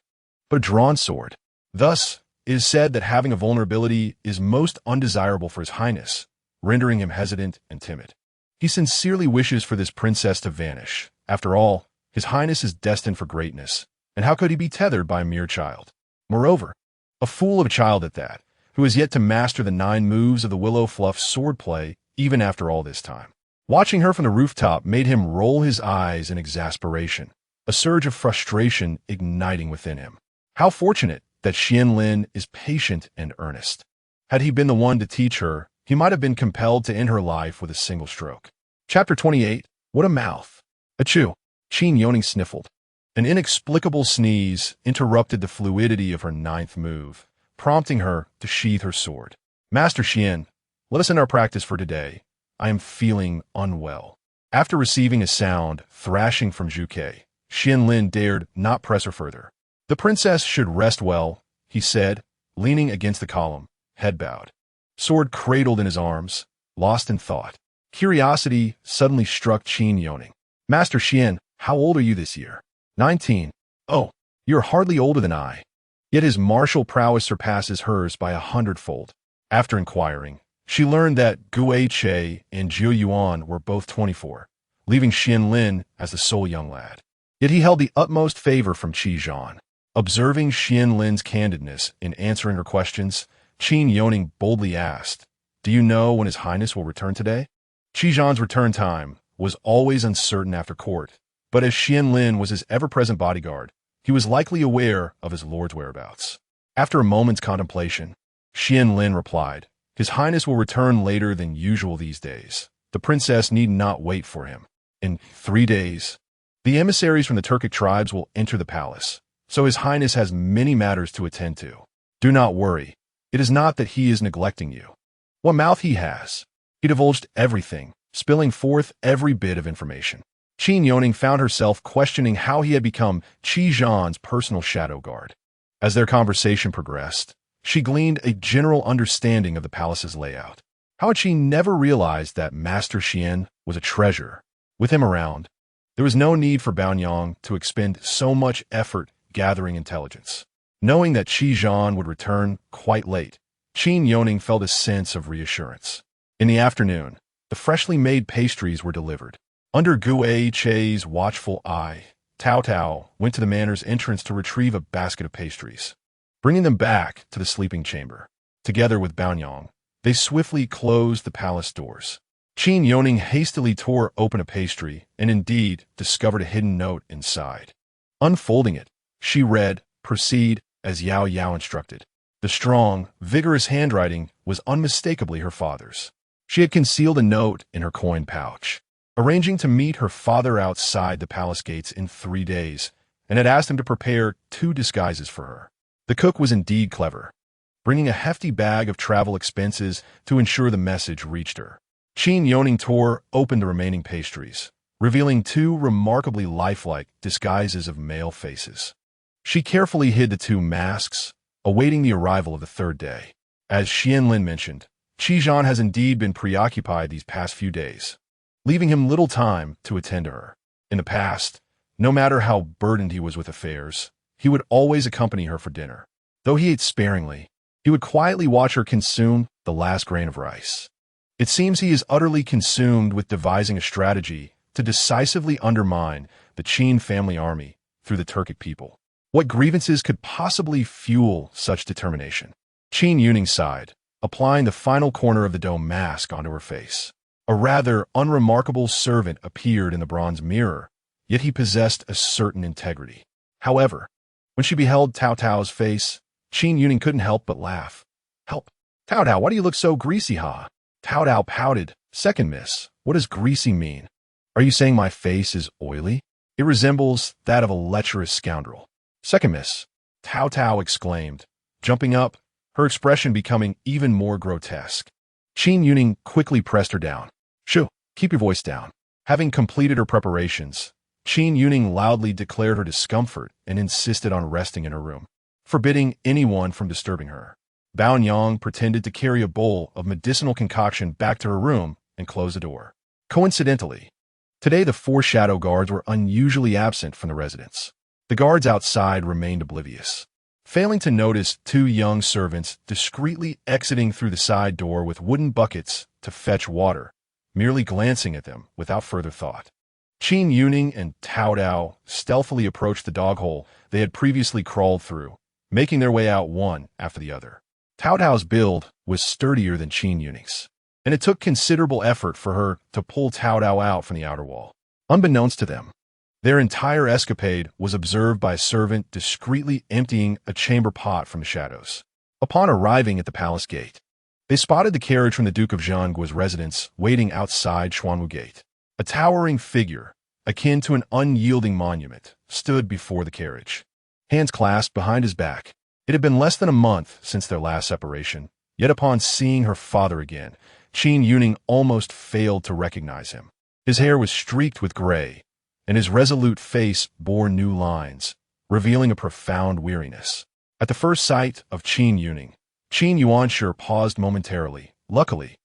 but a drawn sword. Thus, it is said that having a vulnerability is most undesirable for His Highness, rendering him hesitant and timid. He sincerely wishes for this princess to vanish. After all, His Highness is destined for greatness, and how could he be tethered by a mere child? Moreover, a fool of a child at that, who has yet to master the 9 moves of the willow fluff swordplay even after all this time. Watching her from the rooftop made him roll his eyes in exasperation, a surge of frustration igniting within him. How fortunate that Qianlin is patient and earnest. Had he been the one to teach her, he might have been compelled to end her life with a single stroke. Chapter 28. What a mouth. Achoo. Qin Youning sniffled. An inexplicable sneeze interrupted the fluidity of her 9th move, prompting her to sheathe her sword. Master Qian, let us end our practice for today. I am feeling unwell. After receiving a sound thrashing from Zhu Ke, Qianlin dared not press her further. The princess should rest well, he said, leaning against the column, head bowed. Sword cradled in his arms, lost in thought. Curiosity suddenly struck Qin Youning. Master Qian, how old are you this year? 19. Oh, you're hardly older than I. Yet his martial prowess surpasses hers by 100-fold. After inquiring, she learned that Gu Che and Jiu Yuan were both 24, leaving Qianlin as the sole young lad. Yet he held the utmost favor from Qi Zhan. Observing Qianlin's candidness in answering her questions, Qin Youning boldly asked, Do you know when His Highness will return today? Qi Zhan's return time was always uncertain after court, but as Qianlin was his ever-present bodyguard, he was likely aware of his lord's whereabouts. After a moment's contemplation, Qianlin replied, His Highness will return later than usual these days. The princess need not wait for him. In 3 days, the emissaries from the Turkic tribes will enter the palace, so His Highness has many matters to attend to. Do not worry. It is not that he is neglecting you. What mouth he has! He divulged everything, spilling forth every bit of information. Qin Youning found herself questioning how he had become Qi Zhan's personal shadow guard. As their conversation progressed, she gleaned a general understanding of the palace's layout. How had she never realized that Master Qian was a treasure? With him around, there was no need for Baonyang to expend so much effort gathering intelligence. Knowing that Qi Zhan would return quite late, Qin Youning felt a sense of reassurance. In the afternoon, the freshly made pastries were delivered. Under Gui Che's watchful eye, Tao Tao went to the manor's entrance to retrieve a basket of pastries. Bringing them back to the sleeping chamber, together with Baonyang, they swiftly closed the palace doors. Qin Youning hastily tore open a pastry and indeed discovered a hidden note inside. Unfolding it, she read, "Proceed as Yao Yao instructed." The strong, vigorous handwriting was unmistakably her father's. She had concealed a note in her coin pouch, arranging to meet her father outside the palace gates in 3 days, and had asked him to prepare 2 disguises for her. The cook was indeed clever, bringing a hefty bag of travel expenses to ensure the message reached her. Qin Youning tore open the remaining pastries, revealing 2 remarkably lifelike disguises of male faces. She carefully hid the 2 masks, awaiting the arrival of the 3rd day. As Xianlin mentioned, Qizhan has indeed been preoccupied these past few days, leaving him little time to attend to her. In the past, no matter how burdened he was with affairs, he would always accompany her for dinner. Though he ate sparingly, he would quietly watch her consume the last grain of rice. It seems he is utterly consumed with devising a strategy to decisively undermine the Qin family army through the Turkic people. What grievances could possibly fuel such determination? Qin Youning sighed, applying the final corner of the dough mask onto her face. A rather unremarkable servant appeared in the bronze mirror, yet he possessed a certain integrity. However, when she beheld Tao Tao's face, Qin Youning couldn't help but laugh. "Help! Tao Tao, why do you look so greasy, ha?" Tao Tao pouted. "Second miss, what does greasy mean? Are you saying my face is oily? It resembles that of a lecherous scoundrel." "Second miss," Tao Tao exclaimed, jumping up, her expression becoming even more grotesque. Qin Youning quickly pressed her down. "Shoo, keep your voice down." Having completed her preparations, Qin Youning loudly declared her discomfort and insisted on resting in her room, forbidding anyone from disturbing her. Baonyang pretended to carry a bowl of medicinal concoction back to her room and close the door. Coincidentally, today the 4 shadow guards were unusually absent from the residence. The guards outside remained oblivious, failing to notice 2 young servants discreetly exiting through the side door with wooden buckets to fetch water, merely glancing at them without further thought. Qin Youning and Tao Tao stealthily approached the dog hole they had previously crawled through, making their way out one after the other. Tao Tao's build was sturdier than Qin Youning's, and it took considerable effort for her to pull Tao Tao out from the outer wall. Unbeknownst to them, their entire escapade was observed by a servant discreetly emptying a chamber pot from the shadows. Upon arriving at the palace gate, they spotted the carriage from the Duke of Zhengguo's residence waiting outside Xuanwu Gate. A towering figure, akin to an unyielding monument, stood before the carriage, hands clasped behind his back. It had been less than a month since their last separation, yet upon seeing her father again, Qin Youning almost failed to recognize him. His hair was streaked with gray, and his resolute face bore new lines, revealing a profound weariness. At the first sight of Qin Youning, Qin Yuanshi paused momentarily. Luckily,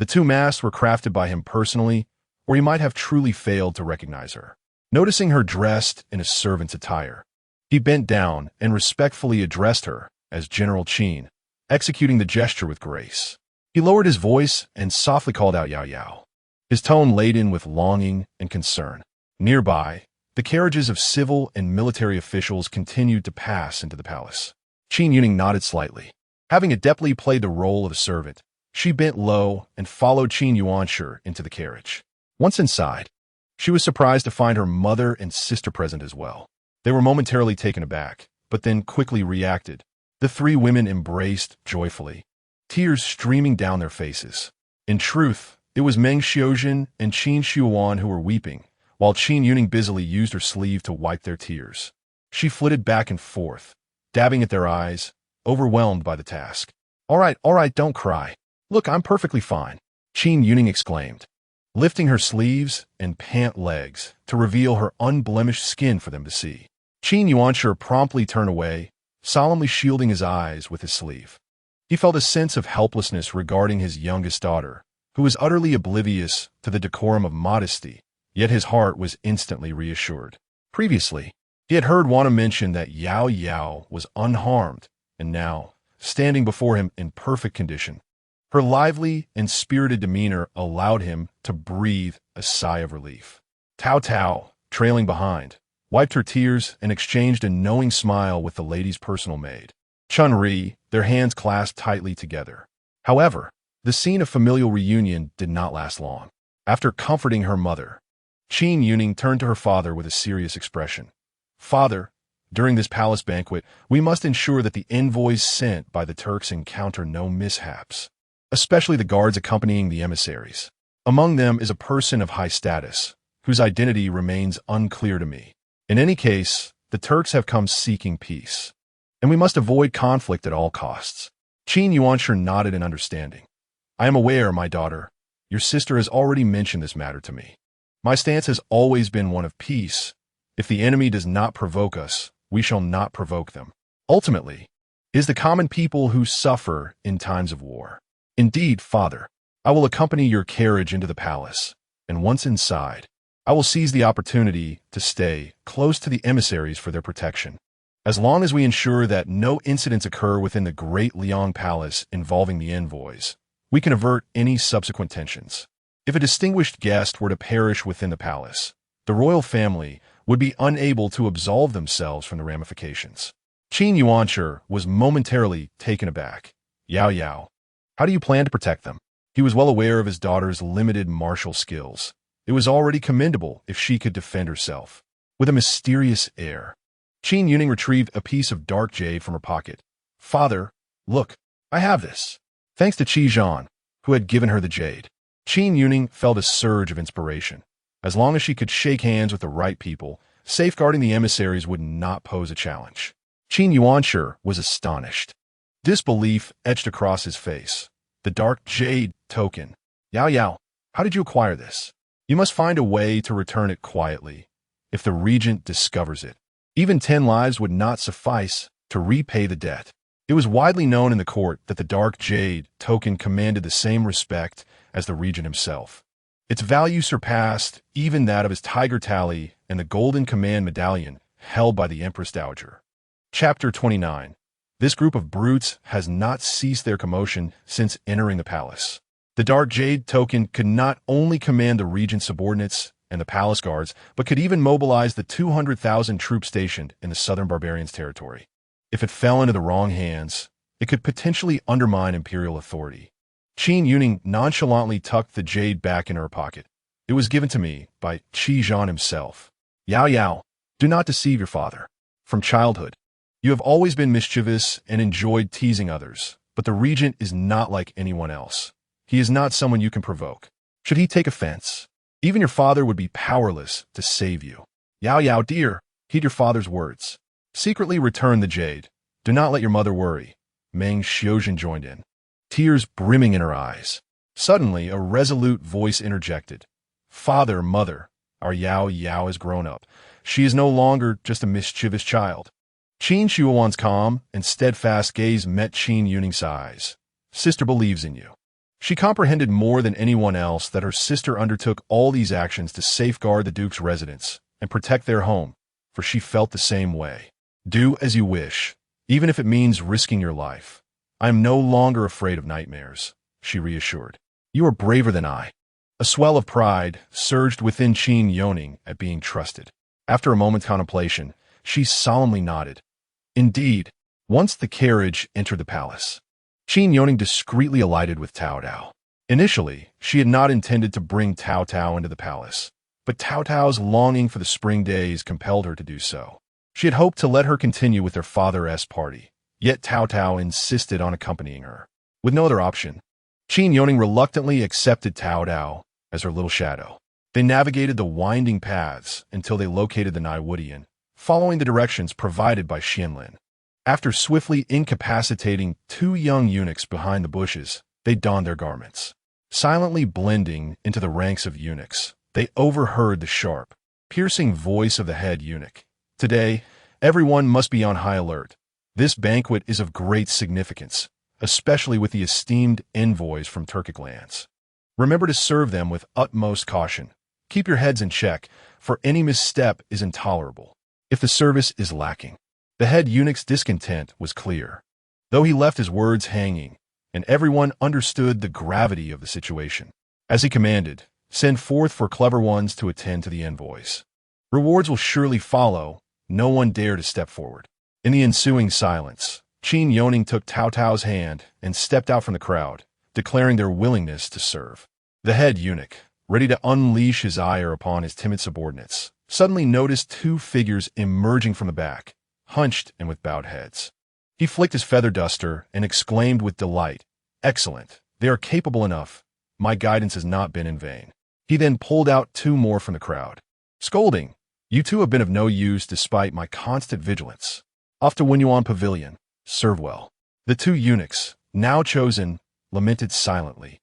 the 2 masks were crafted by him personally, or he might have truly failed to recognize her. Noticing her dressed in a servant's attire, he bent down and respectfully addressed her as General Qin, executing the gesture with grace. He lowered his voice and softly called out Yao Yao, his tone laden with longing and concern. Nearby, the carriages of civil and military officials continued to pass into the palace. Qin Youning nodded slightly. Having adeptly played the role of a servant, she bent low and followed Qin Yuanshi into the carriage. Once inside, she was surprised to find her mother and sister present as well. They were momentarily taken aback, but then quickly reacted. The 3 women embraced joyfully, tears streaming down their faces. In truth, it was Meng Xiuzhen and Qin Shuan who were weeping, while Qin Youning busily used her sleeve to wipe their tears. She flitted back and forth, dabbing at their eyes, overwhelmed by the task. All right, don't cry. Look, I'm perfectly fine," Qin Youning exclaimed, lifting her sleeves and pant legs to reveal her unblemished skin for them to see. Qin Yuanshi promptly turned away, solemnly shielding his eyes with his sleeve. He felt a sense of helplessness regarding his youngest daughter, who was utterly oblivious to the decorum of modesty, yet his heart was instantly reassured. Previously, he had heard Wana mention that Yao Yao was unharmed, and now, standing before him in perfect condition. Her lively and spirited demeanor allowed him to breathe a sigh of relief. Cao Cao, trailing behind, wiped her tears and exchanged a knowing smile with the lady's personal maid. Chun-Ri, their hands clasped tightly together. However, the scene of familial reunion did not last long. After comforting her mother, Qin Youning turned to her father with a serious expression. "Father, during this palace banquet, we must ensure that the envoys sent by the Turks encounter no mishaps, especially the guards accompanying the emissaries. Among them is a person of high status, whose identity remains unclear to me. In any case, the Turks have come seeking peace, and we must avoid conflict at all costs." Qin Youning nodded in understanding. "I am aware, my daughter. Your sister has already mentioned this matter to me. My stance has always been one of peace. If the enemy does not provoke us, we shall not provoke them. Ultimately, it is the common people who suffer in times of war. Indeed, father, I will accompany your carriage into the palace, and once inside, I will seize the opportunity to stay close to the emissaries for their protection. As long as we ensure that no incidents occur within the Great Liang Palace involving the envoys, we can avert any subsequent tensions. If a distinguished guest were to perish within the palace, the royal family would be unable to absolve themselves from the ramifications." Qin Youning was momentarily taken aback. "Yao Yao, how do you plan to protect them?" He was well aware of his daughter's limited martial skills. It was already commendable if she could defend herself. With a mysterious air, Qin Youning retrieved a piece of dark jade from her pocket. "Father, look, I have this." Thanks to Qi Zhan, who had given her the jade, Qin Youning felt a surge of inspiration. As long as she could shake hands with the right people, safeguarding the emissaries would not pose a challenge. Qin Youning was astonished. Disbelief etched across his face. "The dark jade token. Yao Yao, how did you acquire this? You must find a way to return it quietly. If the regent discovers it, even 10 lives would not suffice to repay the debt." It was widely known in the court that the dark jade token commanded the same respect as the regent himself. Its value surpassed even that of his tiger tally and the golden command medallion held by the Empress Dowager. Chapter 29. This group of brutes has not ceased their commotion since entering the palace. The dark jade token could not only command the regent's subordinates and the palace guards, but could even mobilize the 200,000 troops stationed in the southern barbarians' territory. If it fell into the wrong hands, it could potentially undermine imperial authority. Qin Youning nonchalantly tucked the jade back in her pocket. "It was given to me by Qi Zhan himself. Yao Yao, do not deceive your father. From childhood, you have always been mischievous and enjoyed teasing others, but the regent is not like anyone else. He is not someone you can provoke. Should he take offense, even your father would be powerless to save you. Yao Yao, dear, heed your father's words. Secretly return the jade. Do not let your mother worry." Meng Xiuzhen joined in, tears brimming in her eyes. Suddenly, a resolute voice interjected. "Father, mother, our Yao Yao has grown up. She is no longer just a mischievous child." Qin Shuowan's calm and steadfast gaze met Qin Youning's eyes. "Sister believes in you." She comprehended more than anyone else that her sister undertook all these actions to safeguard the Duke's residence and protect their home, for she felt the same way. "Do as you wish, even if it means risking your life. I am no longer afraid of nightmares," she reassured. "You are braver than I." A swell of pride surged within Qin Youning at being trusted. After a moment's contemplation, she solemnly nodded. Indeed, once the carriage entered the palace, Qin Youning discreetly alighted with Cao Cao. Initially, she had not intended to bring Cao Cao into the palace, but Cao Cao's longing for the spring days compelled her to do so. She had hoped to let her continue with their father's party, yet Cao Cao insisted on accompanying her. With no other option, Qin Youning reluctantly accepted Cao Cao as her little shadow. They navigated the winding paths until they located the Naiwudian, following the directions provided by Xianlin. After swiftly incapacitating 2 young eunuchs behind the bushes, they donned their garments. Silently blending into the ranks of eunuchs, they overheard the sharp, piercing voice of the head eunuch. "Today, everyone must be on high alert. This banquet is of great significance, especially with the esteemed envoys from Turkic lands. Remember to serve them with utmost caution. Keep your heads in check, for any misstep is intolerable if the service is lacking." The head eunuch's discontent was clear. though he left his words hanging, and everyone understood the gravity of the situation. As he commanded, "Send forth for clever ones to attend to the envoys. Rewards will surely follow." No one dared to step forward. In the ensuing silence, Qin Youning took Cao Cao's hand and stepped out from the crowd, declaring their willingness to serve. The head eunuch, ready to unleash his ire upon his timid subordinates, suddenly noticed two figures emerging from the back, hunched and with bowed heads. He flicked his feather duster and exclaimed with delight, "Excellent, they are capable enough. My guidance has not been in vain." He then pulled out two more from the crowd, scolding, "You two have been of no use despite my constant vigilance. Off to Yuan Pavilion. Serve well." The two eunuchs, now chosen, lamented silently,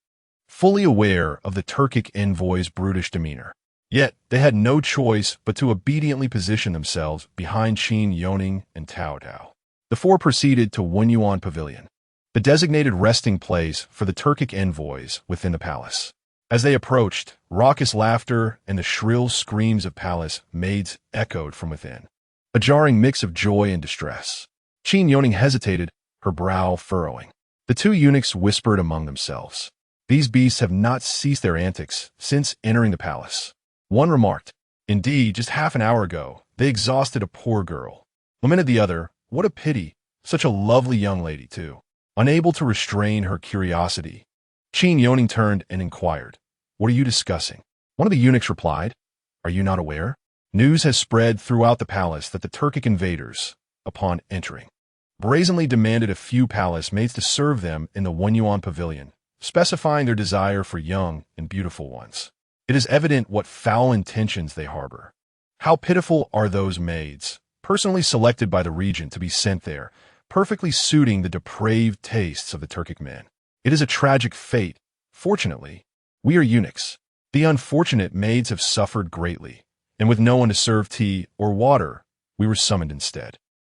fully aware of the Turkic envoy's brutish demeanor. Yet they had no choice but to obediently position themselves behind Qin Youning and Cao Cao. The four proceeded to Yuan Pavilion, the designated resting place for the Turkic envoys within the palace. As they approached, raucous laughter and the shrill screams of palace maids echoed from within, a jarring mix of joy and distress. Qin Youning hesitated, her brow furrowing. The two eunuchs whispered among themselves, "These beasts have not ceased their antics since entering the palace." One remarked, "Indeed, just half an hour ago, they exhausted a poor girl." Lamented the other, "What a pity, such a lovely young lady, too." Unable to restrain her curiosity, Qin Youning turned and inquired, "What are you discussing?" One of the eunuchs replied, "Are you not aware? News has spread throughout the palace that the Turkic invaders, upon entering, brazenly demanded a few palace maids to serve them in the Yuan Pavilion, specifying their desire for young and beautiful ones. It is evident what foul intentions they harbor. How pitiful are those maids, personally selected by the regent to be sent there, perfectly suiting the depraved tastes of the Turkic men. It is a tragic fate. Fortunately, we are eunuchs. The unfortunate maids have suffered greatly, and with no one to serve tea or water, we were summoned instead.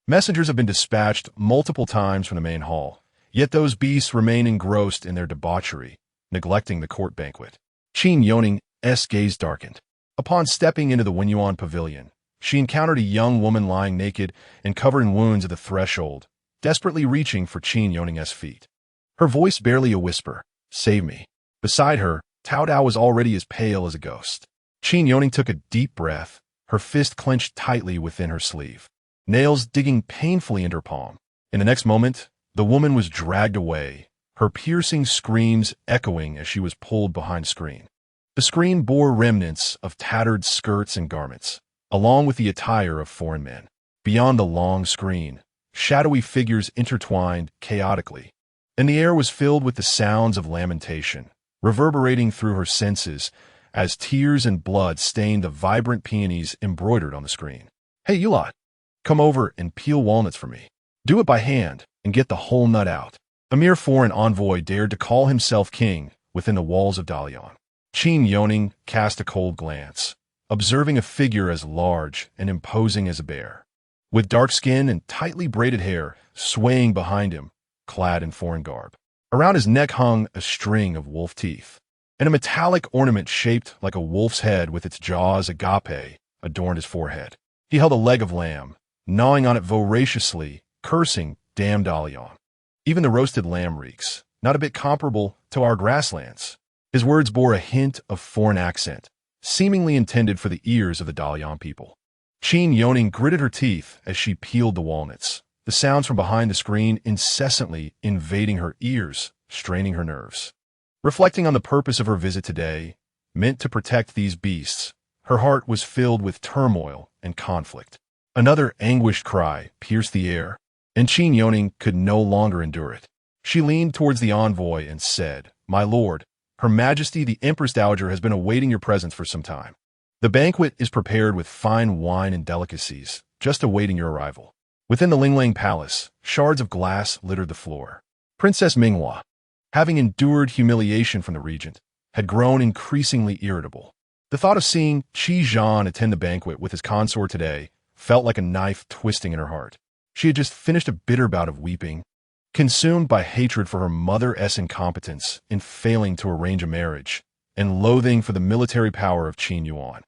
Messengers have been dispatched multiple times from the main hall, yet those beasts remain engrossed in their debauchery, neglecting the court banquet." Qin Youning's gaze darkened. Upon stepping into the Yuan Pavilion, she encountered a young woman lying naked and covered in wounds at the threshold, desperately reaching for Qin Youning's feet. Her voice barely a whisper, "Save me." Beside her, Cao Cao was already as pale as a ghost. Qin Youning took a deep breath, her fist clenched tightly within her sleeve, nails digging painfully into her palm. In the next moment, the woman was dragged away, her piercing screams echoing as she was pulled behind a screen. The screen bore remnants of tattered skirts and garments, along with the attire of foreign men. Beyond the long screen, shadowy figures intertwined chaotically, and the air was filled with the sounds of lamentation, reverberating through her senses as tears and blood stained the vibrant peonies embroidered on the screen. "Hey, you lot, come over and peel walnuts for me. Do it by hand and get the whole nut out." A mere foreign envoy dared to call himself king within the walls of Dalian. Qin Youning cast a cold glance, observing a figure as large and imposing as a bear, with dark skin and tightly braided hair swaying behind him, clad in foreign garb. Around his neck hung a string of wolf teeth, and a metallic ornament shaped like a wolf's head with its jaws agape adorned his forehead. He held a leg of lamb, gnawing on it voraciously, cursing, "Damn Dalian. Even the roasted lamb reeks, not a bit comparable to our grasslands." His words bore a hint of foreign accent, seemingly intended for the ears of the Dalian people. Qin Youning gritted her teeth as she peeled the walnuts, the sounds from behind the screen incessantly invading her ears, straining her nerves. Reflecting on the purpose of her visit today, meant to protect these beasts, her heart was filled with turmoil and conflict. Another anguished cry pierced the air, and Qin Youning could no longer endure it. She leaned towards the envoy and said, "My lord, Her Majesty the Empress Dowager has been awaiting your presence for some time. The banquet is prepared with fine wine and delicacies, just awaiting your arrival." Within the Linglang Palace, shards of glass littered the floor. Princess Minghua, having endured humiliation from the regent, had grown increasingly irritable. The thought of seeing Qi Zhan attend the banquet with his consort today felt like a knife twisting in her heart. She had just finished a bitter bout of weeping, consumed by hatred for her mother's incompetence in failing to arrange a marriage, and loathing for the military power of Qin Yuan,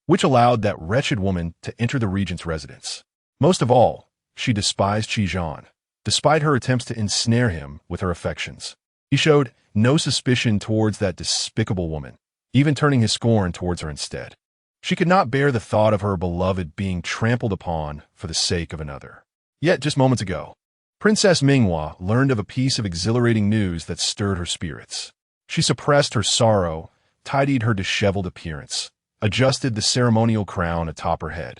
which allowed that wretched woman to enter the regent's residence. Most of all, she despised Qi Zhan, despite her attempts to ensnare him with her affections. He showed no suspicion towards that despicable woman, even turning his scorn towards her instead. She could not bear the thought of her beloved being trampled upon for the sake of another. Yet, just moments ago, Princess Minghua learned of a piece of exhilarating news that stirred her spirits. She suppressed her sorrow, tidied her disheveled appearance, adjusted the ceremonial crown atop her head,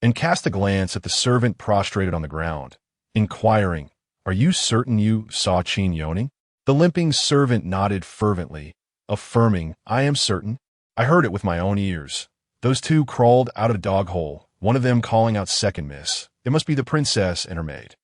and cast a glance at the servant prostrated on the ground, inquiring, "Are you certain you saw Qin Youning?" The limping servant nodded fervently, affirming, "I am certain. I heard it with my own ears. Those two crawled out of a dog hole, one of them calling out 'Second, miss.' It must be the princess and her maid.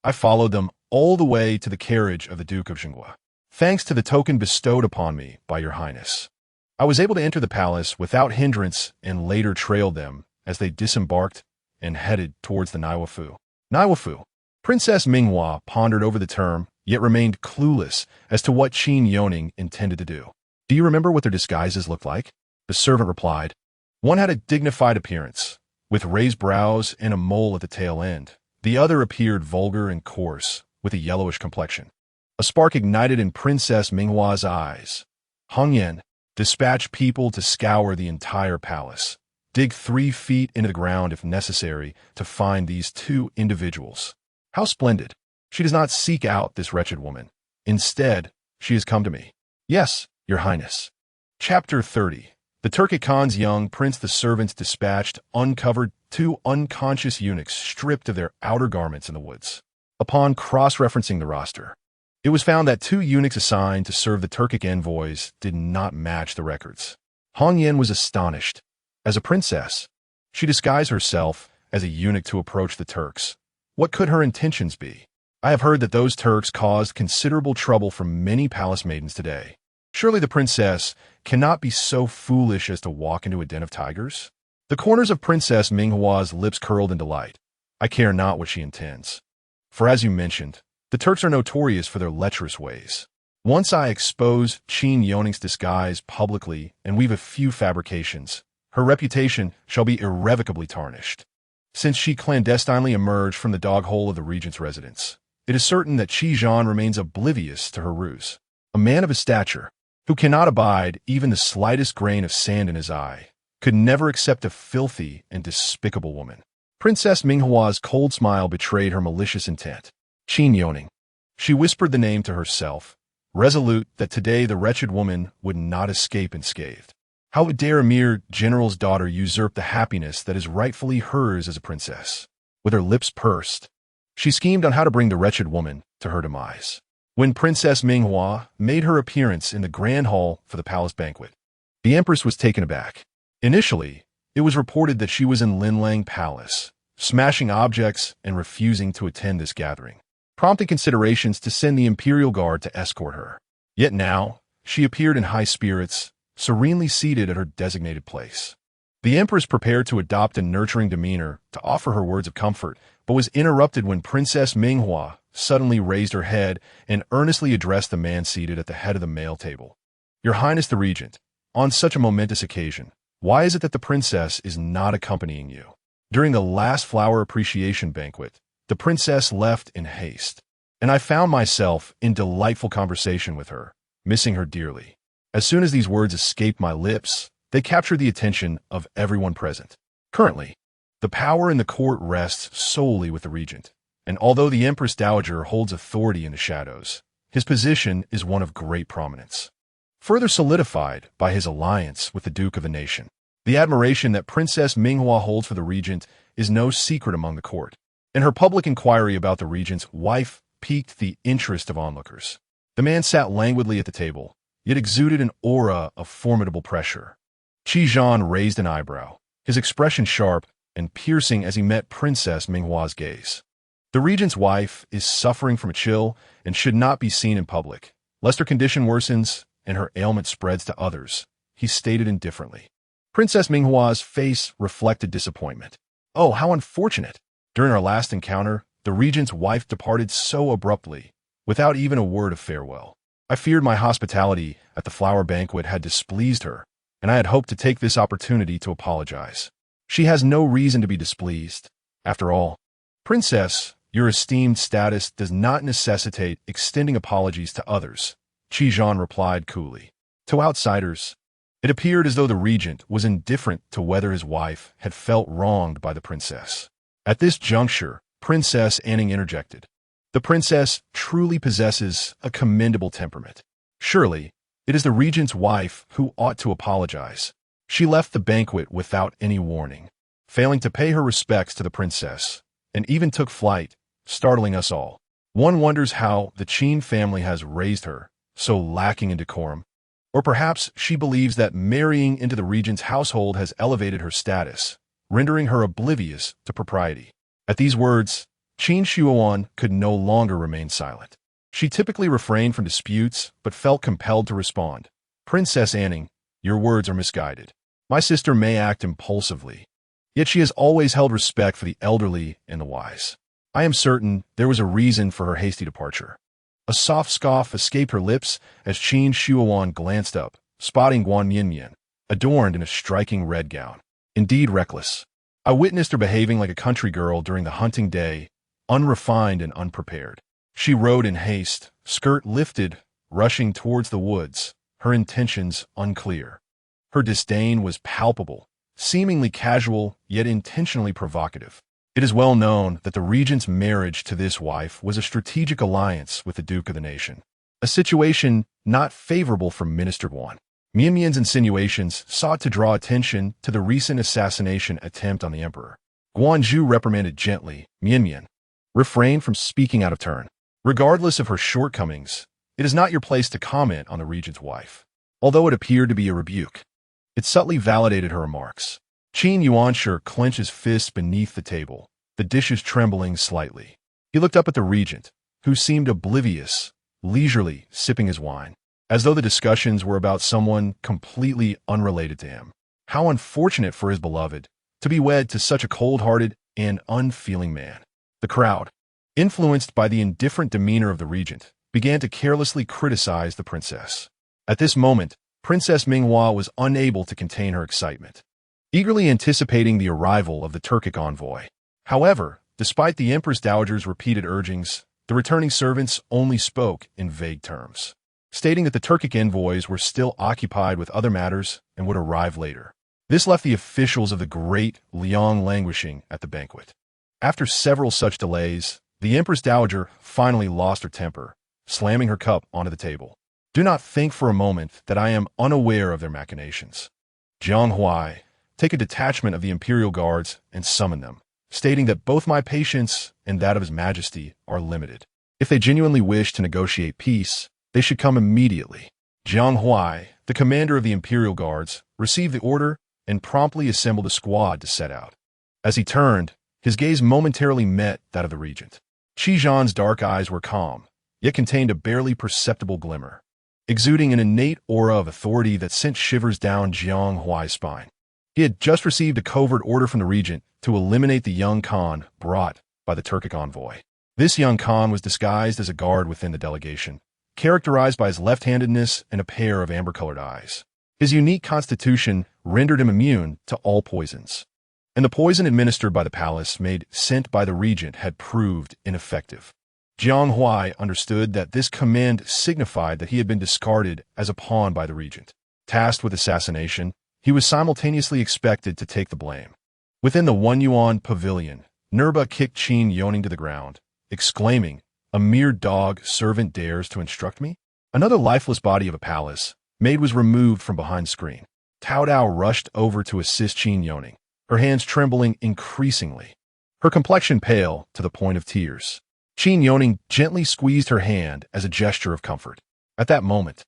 I followed them all the way to the carriage of the Duke of Zhenghua. Thanks to the token bestowed upon me by your highness, I was able to enter the palace without hindrance and later trailed them as they disembarked and headed towards the Naiwafu. Naiwafu. Princess Minghua pondered over the term, yet remained clueless as to what Qin Youning intended to do. Do you remember what their disguises looked like? The servant replied. One had a dignified appearance, with raised brows and a mole at the tail end. The other appeared vulgar and coarse, with a yellowish complexion. A spark ignited in Princess Minghua's eyes. Hong Yan, dispatch people to scour the entire palace. Dig 3 feet into the ground if necessary to find these two individuals. How splendid. She does not seek out this wretched woman. Instead, she has come to me. Yes, your highness. Chapter 30. The Turkic Khan's young prince. The servants dispatched uncovered 2 unconscious eunuchs stripped of their outer garments in the woods. Upon cross-referencing the roster, it was found that 2 eunuchs assigned to serve the Turkic envoys did not match the records. Hong Yan was astonished. As a princess, she disguised herself as a eunuch to approach the Turks. What could her intentions be? I have heard that those Turks caused considerable trouble for many palace maidens today. Surely the princess cannot be so foolish as to walk into a den of tigers? The corners of Princess Minghua's lips curled in delight. I care not what she intends. For as you mentioned, the Turks are notorious for their lecherous ways. Once I expose Qin Youning's disguise publicly and weave a few fabrications, her reputation shall be irrevocably tarnished. Since she clandestinely emerged from the dog hole of the regent's residence, it is certain that Qi Zhan remains oblivious to her ruse. A man of his stature, who cannot abide even the slightest grain of sand in his eye, could never accept a filthy and despicable woman. Princess Minghua's cold smile betrayed her malicious intent. Qin Youning. She whispered the name to herself, resolute that today the wretched woman would not escape unscathed. How would dare a mere general's daughter usurp the happiness that is rightfully hers as a princess? With her lips pursed, she schemed on how to bring the wretched woman to her demise. When Princess Minghua made her appearance in the grand hall for the palace banquet, the empress was taken aback. Initially, it was reported that she was in Linlang Palace, smashing objects and refusing to attend this gathering, prompting considerations to send the imperial guard to escort her. Yet now, she appeared in high spirits, serenely seated at her designated place. The empress prepared to adopt a nurturing demeanor to offer her words of comfort, but was interrupted when Princess Minghua suddenly raised her head and earnestly addressed the man seated at the head of the mail table. Your Highness the Regent, on such a momentous occasion, why is it that the princess is not accompanying you? During the last flower appreciation banquet, the princess left in haste, and I found myself in delightful conversation with her, missing her dearly. As soon as these words escaped my lips, they captured the attention of everyone present. Currently, the power in the court rests solely with the regent, and although the Empress Dowager holds authority in the shadows, his position is one of great prominence, further solidified by his alliance with the Duke of the nation. The admiration that Princess Minghua holds for the regent is no secret among the court, and her public inquiry about the regent's wife piqued the interest of onlookers. The man sat languidly at the table, yet exuded an aura of formidable pressure. Qi Zhan raised an eyebrow, his expression sharp and piercing as he met Princess Minghua's gaze. The regent's wife is suffering from a chill and should not be seen in public, lest her condition worsens and her ailment spreads to others, he stated indifferently. Princess Minghua's face reflected disappointment. Oh, how unfortunate! During our last encounter, the regent's wife departed so abruptly, without even a word of farewell. I feared my hospitality at the flower banquet had displeased her, and I had hoped to take this opportunity to apologize. She has no reason to be displeased. After all, Princess, Your esteemed status does not necessitate extending apologies to others, Qi replied coolly. To outsiders, it appeared as though the regent was indifferent to whether his wife had felt wronged by the princess. At this juncture, Princess Anning interjected. The princess truly possesses a commendable temperament. Surely, it is the regent's wife who ought to apologize. She left the banquet without any warning, failing to pay her respects to the princess, and even took flight, startling us all. One wonders how the Qin family has raised her, so lacking in decorum. Or perhaps she believes that marrying into the regent's household has elevated her status, rendering her oblivious to propriety. At these words, Qin Youning could no longer remain silent. She typically refrained from disputes, but felt compelled to respond. Princess Anning, your words are misguided. My sister may act impulsively, yet she has always held respect for the elderly and the wise. I am certain there was a reason for her hasty departure. A soft scoff escaped her lips as Qin Youning glanced up, spotting Guan Yinyan, adorned in a striking red gown. Indeed reckless. I witnessed her behaving like a country girl during the hunting day, unrefined and unprepared. She rode in haste, skirt lifted, rushing towards the woods, her intentions unclear. Her disdain was palpable, seemingly casual, yet intentionally provocative. It is well known that the regent's marriage to this wife was a strategic alliance with the Duke of the nation, a situation not favorable for Minister Guan. Mianmian's insinuations sought to draw attention to the recent assassination attempt on the emperor. Guanzhou reprimanded gently, Mianmian, refrain from speaking out of turn. Regardless of her shortcomings, it is not your place to comment on the regent's wife. Although it appeared to be a rebuke, it subtly validated her remarks. Qin Youning clenched his fists beneath the table, the dishes trembling slightly. He looked up at the regent, who seemed oblivious, leisurely sipping his wine, as though the discussions were about someone completely unrelated to him. How unfortunate for his beloved to be wed to such a cold-hearted and unfeeling man. The crowd, influenced by the indifferent demeanor of the regent, began to carelessly criticize the princess. At this moment, Princess Minghua was unable to contain her excitement, eagerly anticipating the arrival of the Turkic envoy. However, despite the Empress Dowager's repeated urgings, the returning servants only spoke in vague terms, stating that the Turkic envoys were still occupied with other matters and would arrive later. This left the officials of the Great Liang languishing at the banquet. After several such delays, the Empress Dowager finally lost her temper, slamming her cup onto the table. Do not think for a moment that I am unaware of their machinations. Jiang Huai, take a detachment of the Imperial Guards and summon them, stating that both my patience and that of His Majesty are limited. If they genuinely wish to negotiate peace, they should come immediately. Jiang Huai, the commander of the Imperial Guards, received the order and promptly assembled a squad to set out. As he turned, his gaze momentarily met that of the regent. Qi's dark eyes were calm, yet contained a barely perceptible glimmer, exuding an innate aura of authority that sent shivers down Jiang Huai's spine. He had just received a covert order from the regent to eliminate the young Khan brought by the Turkic envoy. This young Khan was disguised as a guard within the delegation, characterized by his left-handedness and a pair of amber-colored eyes. His unique constitution rendered him immune to all poisons, and the poison administered by the palace made sent by the regent had proved ineffective. Jiang Huai understood that this command signified that he had been discarded as a pawn by the regent. Tasked with assassination, he was simultaneously expected to take the blame. Within the One Yuan pavilion, Nurba kicked Qin Youning to the ground, exclaiming, "A mere dog servant dares to instruct me?" Another lifeless body of a palace maid was removed from behind the screen. Tao Dao rushed over to assist Qin Youning, her hands trembling increasingly, her complexion pale to the point of tears. Qin Youning gently squeezed her hand as a gesture of comfort. At that moment,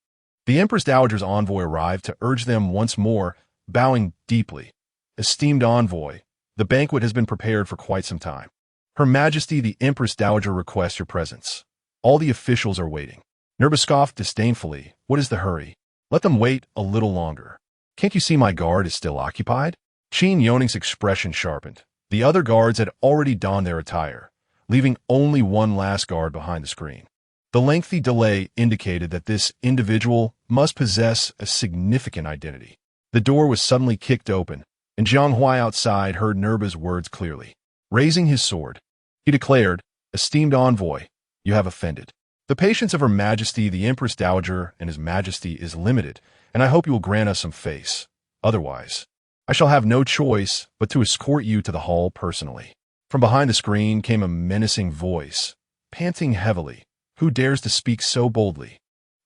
the Empress Dowager's envoy arrived to urge them once more, bowing deeply. "Esteemed envoy, the banquet has been prepared for quite some time. Her Majesty the Empress Dowager requests your presence. All the officials are waiting." Nurba scoffed disdainfully. "What is the hurry? Let them wait a little longer. Can't you see my guard is still occupied?" Qin Youning's expression sharpened. The other guards had already donned their attire, leaving only one last guard behind the screen. The lengthy delay indicated that this individual must possess a significant identity. The door was suddenly kicked open, and Jiang Huai outside heard Nurba's words clearly. Raising his sword, he declared, Esteemed envoy, you have offended. The patience of Her Majesty the Empress Dowager and His Majesty is limited, and I hope you will grant us some face. Otherwise, I shall have no choice but to escort you to the hall personally. From behind the screen came a menacing voice, panting heavily. Who dares to speak so boldly?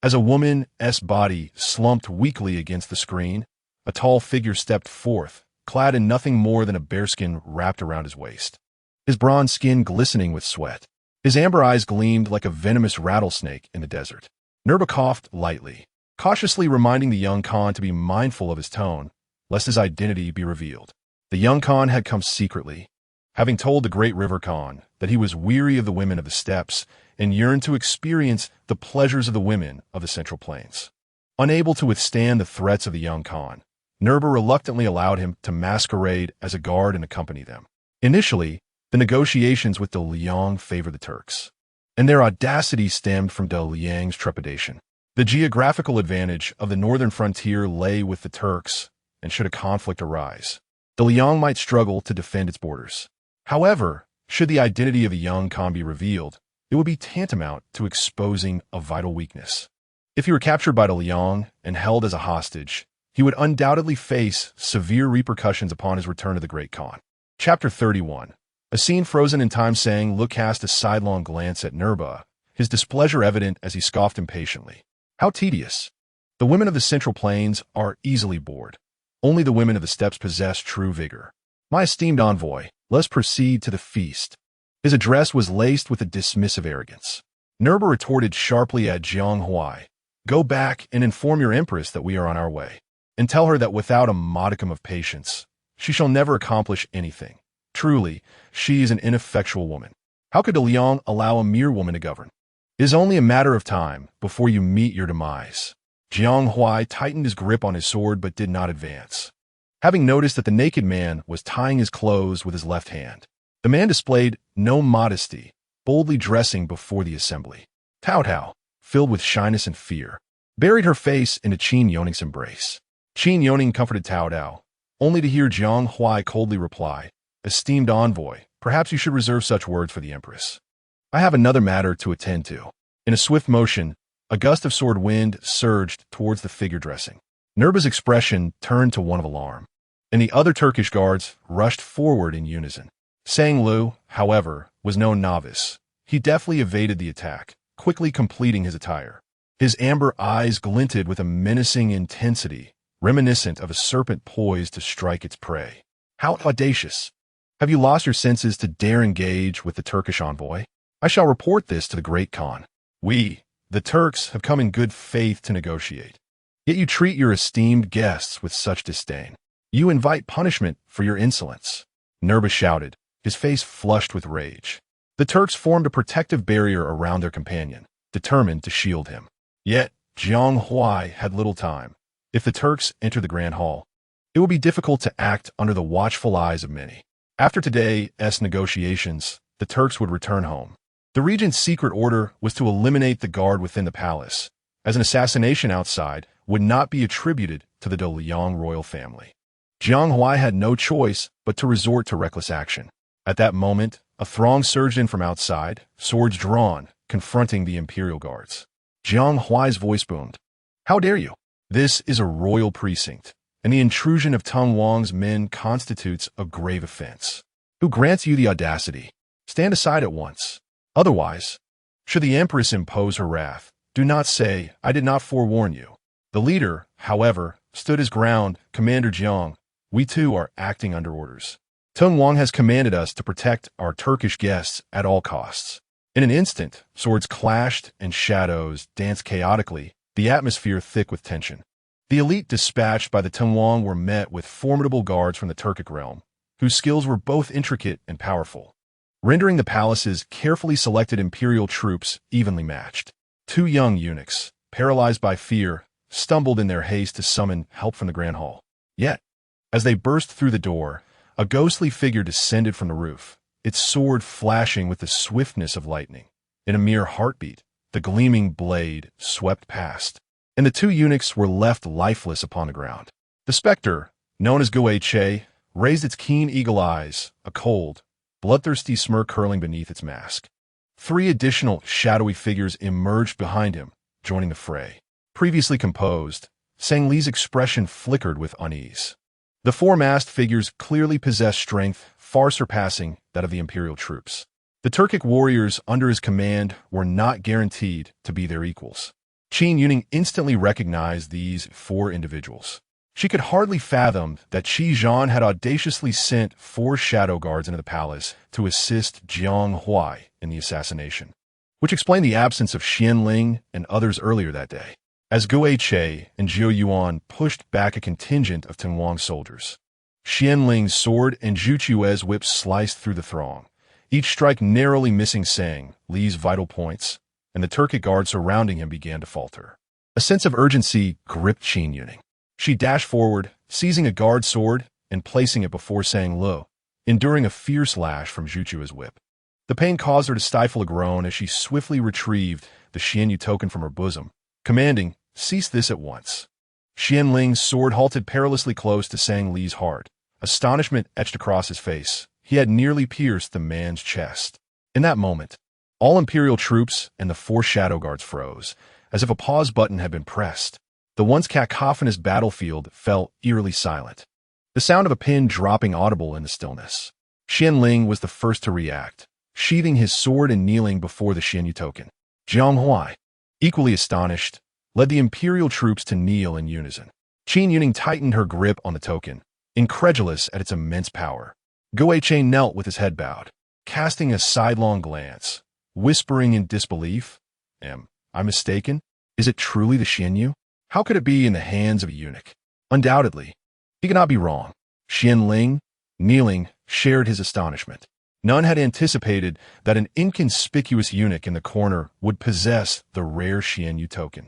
As a woman's body slumped weakly against the screen, a tall figure stepped forth, clad in nothing more than a bearskin wrapped around his waist. His bronze skin glistening with sweat. His amber eyes gleamed like a venomous rattlesnake in the desert. Nerba coughed lightly, cautiously reminding the young Khan to be mindful of his tone, lest his identity be revealed. The young Khan had come secretly, having told the great River Khan that he was weary of the women of the steppes and yearned to experience the pleasures of the women of the Central Plains. Unable to withstand the threats of the young Khan, Nerba reluctantly allowed him to masquerade as a guard and accompany them. Initially, the negotiations with De Liang favored the Turks, and their audacity stemmed from De Liang's trepidation. The geographical advantage of the northern frontier lay with the Turks, and should a conflict arise, De Liang might struggle to defend its borders. However, should the identity of the young Khan be revealed, it would be tantamount to exposing a vital weakness. If he were captured by De Liang and held as a hostage, he would undoubtedly face severe repercussions upon his return to the Great Khan. Chapter 31. A scene frozen in time. Sang Look cast a sidelong glance at Nerba, his displeasure evident as he scoffed impatiently. How tedious! The women of the Central Plains are easily bored. Only the women of the steppes possess true vigor. My esteemed envoy, let's proceed to the feast. His address was laced with a dismissive arrogance. Nerba retorted sharply at Jiang Huai. Go back and inform your empress that we are on our way, and tell her that without a modicum of patience, she shall never accomplish anything. Truly, she is an ineffectual woman. How could De Liang allow a mere woman to govern? It is only a matter of time before you meet your demise. Jiang Huai tightened his grip on his sword but did not advance. Having noticed that the naked man was tying his clothes with his left hand, the man displayed no modesty, boldly dressing before the assembly. Tao Tao, filled with shyness and fear, buried her face into Qin Youning's embrace. Qin Youning comforted Tao Tao, only to hear Jiang Huai coldly reply, Esteemed envoy, perhaps you should reserve such words for the empress. I have another matter to attend to. In a swift motion, a gust of sword wind surged towards the figure dressing. Nerba's expression turned to one of alarm, and the other Turkish guards rushed forward in unison. Sang Lu, however, was no novice. He deftly evaded the attack, quickly completing his attire. His amber eyes glinted with a menacing intensity, reminiscent of a serpent poised to strike its prey. How audacious! Have you lost your senses to dare engage with the Turkish envoy? I shall report this to the Great Khan. We, the Turks, have come in good faith to negotiate. Yet you treat your esteemed guests with such disdain. You invite punishment for your insolence. Nerba shouted, his face flushed with rage. The Turks formed a protective barrier around their companion, determined to shield him. Yet, Jiang Huai had little time. If the Turks enter the Grand Hall, it will be difficult to act under the watchful eyes of many. After today's negotiations, the Turks would return home. The regent's secret order was to eliminate the guard within the palace, as an assassination outside would not be attributed to the De Liang royal family. Jiang Huai had no choice but to resort to reckless action. At that moment, a throng surged in from outside, swords drawn, confronting the imperial guards. Jiang Huai's voice boomed. How dare you? This is a royal precinct, and the intrusion of Teng Wang's men constitutes a grave offense. Who grants you the audacity? Stand aside at once. Otherwise, should the empress impose her wrath, do not say, I did not forewarn you. The leader, however, stood his ground. Commander Jiang, we too are acting under orders. Teng Wang has commanded us to protect our Turkish guests at all costs. In an instant, swords clashed and shadows danced chaotically, the atmosphere thick with tension. The elite dispatched by the Teng Wang were met with formidable guards from the Turkic realm, whose skills were both intricate and powerful, rendering the palace's carefully selected imperial troops evenly matched. Two young eunuchs, paralyzed by fear, stumbled in their haste to summon help from the Grand Hall. Yet, as they burst through the door, a ghostly figure descended from the roof, its sword flashing with the swiftness of lightning. In a mere heartbeat, the gleaming blade swept past, and the two eunuchs were left lifeless upon the ground. The specter, known as Gui Che, raised its keen eagle eyes, a cold, bloodthirsty smirk curling beneath its mask. 3 additional shadowy figures emerged behind him, joining the fray. Previously composed, Sang Li's expression flickered with unease. The 4 masked figures clearly possessed strength far surpassing that of the imperial troops. The Turkic warriors under his command were not guaranteed to be their equals. Qin Youning instantly recognized these 4 individuals. She could hardly fathom that Qi Zhan had audaciously sent 4 shadow guards into the palace to assist Jiang Huai in the assassination, which explained the absence of Xianling and others earlier that day, as Gui Che and Zhou Yuan pushed back a contingent of Tengwang soldiers. Xianling's sword and Zhu Chue's whip sliced through the throng, each strike narrowly missing Sang Li's vital points, and the Turkic guards surrounding him began to falter. A sense of urgency gripped Qin Youning. She dashed forward, seizing a guard sword and placing it before Sang Lu, enduring a fierce lash from Zhu Chue's whip. The pain caused her to stifle a groan as she swiftly retrieved the Xianyu token from her bosom, commanding, "Cease this at once." Xianling's sword halted perilously close to Sang Li's heart. Astonishment etched across his face. He had nearly pierced the man's chest. In that moment, all Imperial troops and the 4 shadow guards froze, as if a pause button had been pressed. The once cacophonous battlefield fell eerily silent, the sound of a pin dropping audible in the stillness. Xianling was the first to react, sheathing his sword and kneeling before the Xianyu token. Jiang Huai, equally astonished, led the Imperial troops to kneel in unison. Qin Youning tightened her grip on the token, incredulous at its immense power. Gui Che knelt with his head bowed, casting a sidelong glance, whispering in disbelief, "Am I mistaken? Is it truly the Xianyu? How could it be in the hands of a eunuch? Undoubtedly, he could not be wrong." Xianling, kneeling, shared his astonishment. None had anticipated that an inconspicuous eunuch in the corner would possess the rare Xianyu token,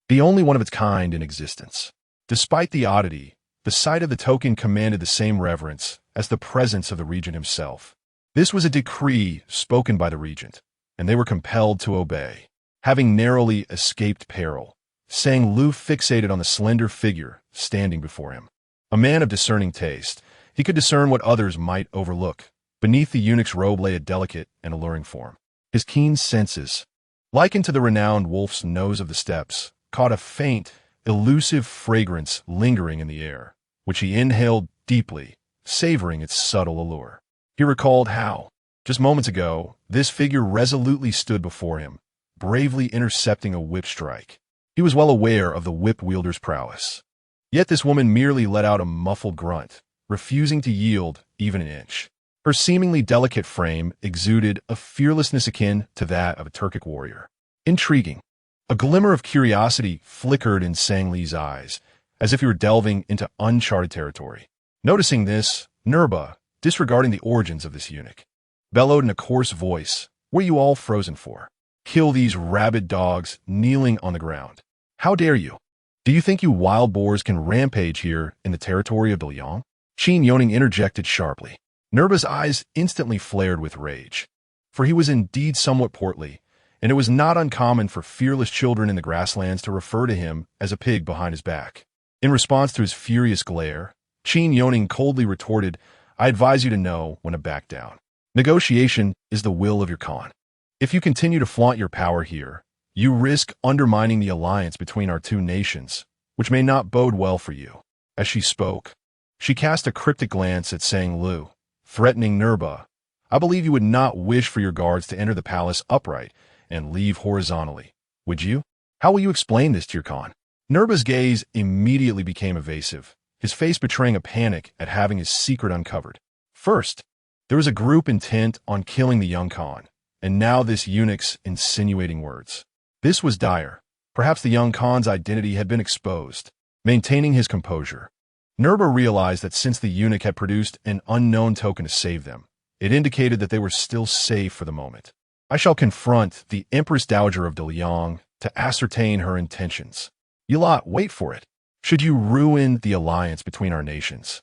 the only one of its kind in existence. Despite the oddity, the sight of the token commanded the same reverence as the presence of the regent himself. This was a decree spoken by the regent, and they were compelled to obey. Having narrowly escaped peril, Sang Lu fixated on the slender figure standing before him. A man of discerning taste, he could discern what others might overlook. Beneath the eunuch's robe lay a delicate and alluring form. His keen senses, likened to the renowned wolf's nose of the steppes, caught a faint, elusive fragrance lingering in the air, which he inhaled deeply, savoring its subtle allure. He recalled how, just moments ago, this figure resolutely stood before him, bravely intercepting a whip strike. He was well aware of the whip wielder's prowess. Yet this woman merely let out a muffled grunt, refusing to yield even an inch. Her seemingly delicate frame exuded a fearlessness akin to that of a Turkic warrior. Intriguing. A glimmer of curiosity flickered in Sang Li's eyes, as if he were delving into uncharted territory. Noticing this, Nurba, disregarding the origins of this eunuch, bellowed in a coarse voice, "What are you all frozen for? Kill these rabid dogs kneeling on the ground. How dare you? Do you think you wild boars can rampage here in the territory of Daliang?" Qin Youning interjected sharply. Nurba's eyes instantly flared with rage, for he was indeed somewhat portly, and it was not uncommon for fearless children in the grasslands to refer to him as a pig behind his back. In response to his furious glare, Qin Youning coldly retorted, "I advise you to know when to back down. Negotiation is the will of your Khan. If you continue to flaunt your power here, you risk undermining the alliance between our 2 nations, which may not bode well for you." As she spoke, she cast a cryptic glance at Sang Lu, threatening Nurba, "I believe you would not wish for your guards to enter the palace upright and leave horizontally, would you? How will you explain this to your Khan?" Nurba's gaze immediately became evasive, his face betraying a panic at having his secret uncovered. First, there was a group intent on killing the young Khan, and now this eunuch's insinuating words. This was dire. Perhaps the young Khan's identity had been exposed. Maintaining his composure, Nurba realized that since the eunuch had produced an unknown token to save them, it indicated that they were still safe for the moment. "I shall confront the Empress Dowager of Daliang to ascertain her intentions. You lot, wait for it. Should you ruin the alliance between our nations,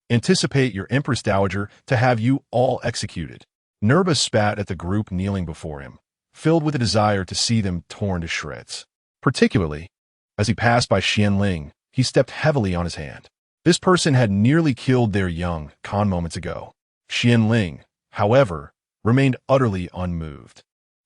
anticipate your Empress Dowager to have you all executed." Nurba spat at the group kneeling before him, filled with a desire to see them torn to shreds. Particularly, as he passed by Xianling, he stepped heavily on his hand. This person had nearly killed their young Khan moments ago. Xianling, however, remained utterly unmoved.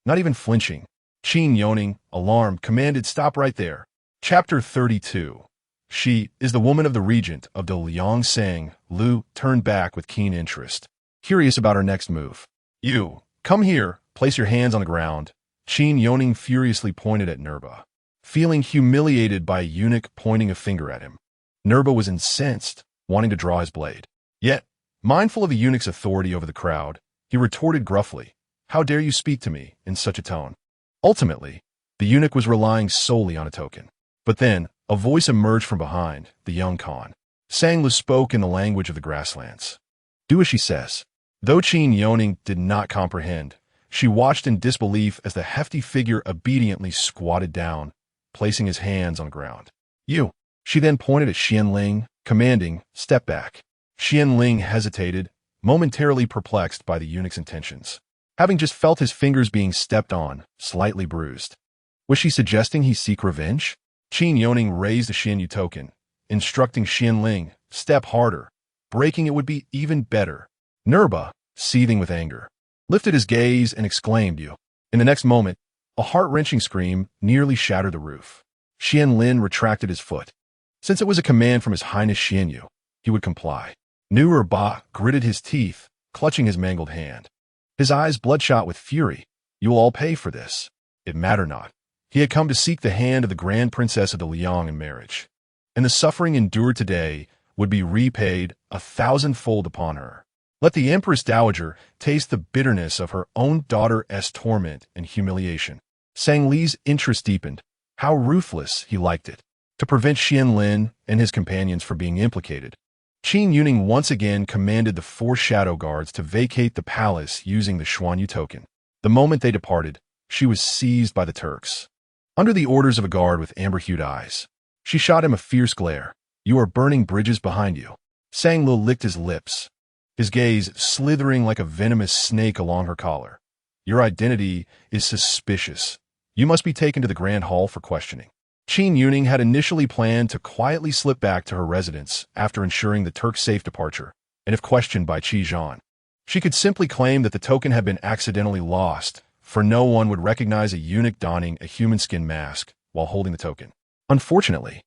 not even flinching. Qin Youning, alarmed, commanded, "Stop right there." Chapter 32. She is the woman of the regent of the Liangsang. Lu turned back with keen interest, curious about her next move. "You, come here, place your hands on the ground." Qin Youning furiously pointed at Nerba, feeling humiliated by a eunuch pointing a finger at him. Nerba was incensed, wanting to draw his blade. Yet, mindful of the eunuch's authority over the crowd, he retorted gruffly, "How dare you speak to me in such a tone?" Ultimately, the eunuch was relying solely on a token. But then, a voice emerged from behind, the young Khan. Sanglu spoke in the language of the grasslands. "Do as she says." Though Qin Youning did not comprehend, she watched in disbelief as the hefty figure obediently squatted down, placing his hands on the ground. "You." She then pointed at Xianling, commanding, "Step back." Xianling hesitated, momentarily perplexed by the eunuch's intentions, having just felt his fingers being stepped on, slightly bruised. Was she suggesting he seek revenge? Qin Youning raised the Xianyu token, instructing Xianling, "Step harder. Breaking it would be even better." Nerba, seething with anger, lifted his gaze and exclaimed, "You." In the next moment, a heart-wrenching scream nearly shattered the roof. Xianlin retracted his foot. Since it was a command from His Highness Xianyu, he would comply. Nu Ba gritted his teeth, clutching his mangled hand. His eyes bloodshot with fury. "You will all pay for this." It mattered not. He had come to seek the hand of the Grand Princess of the Liang in marriage, and the suffering endured today would be repaid 1,000-fold upon her. Let the Empress Dowager taste the bitterness of her own daughter's torment and humiliation. Sang Li's interest deepened. How ruthless he liked it, to prevent Xianlin and his companions from being implicated. Qin Youning once again commanded the 4 shadow guards to vacate the palace using the Xuanyu token. The moment they departed, she was seized by the Turks. Under the orders of a guard with amber-hued eyes, she shot him a fierce glare. "You are burning bridges behind you." Sang Li licked his lips, his gaze slithering like a venomous snake along her collar. "Your identity is suspicious. You must be taken to the Grand Hall for questioning." Qin Youning had initially planned to quietly slip back to her residence after ensuring the Turk's safe departure, and if questioned by Qi Zhan, she could simply claim that the token had been accidentally lost, for no one would recognize a eunuch donning a human skin mask while holding the token. Unfortunately,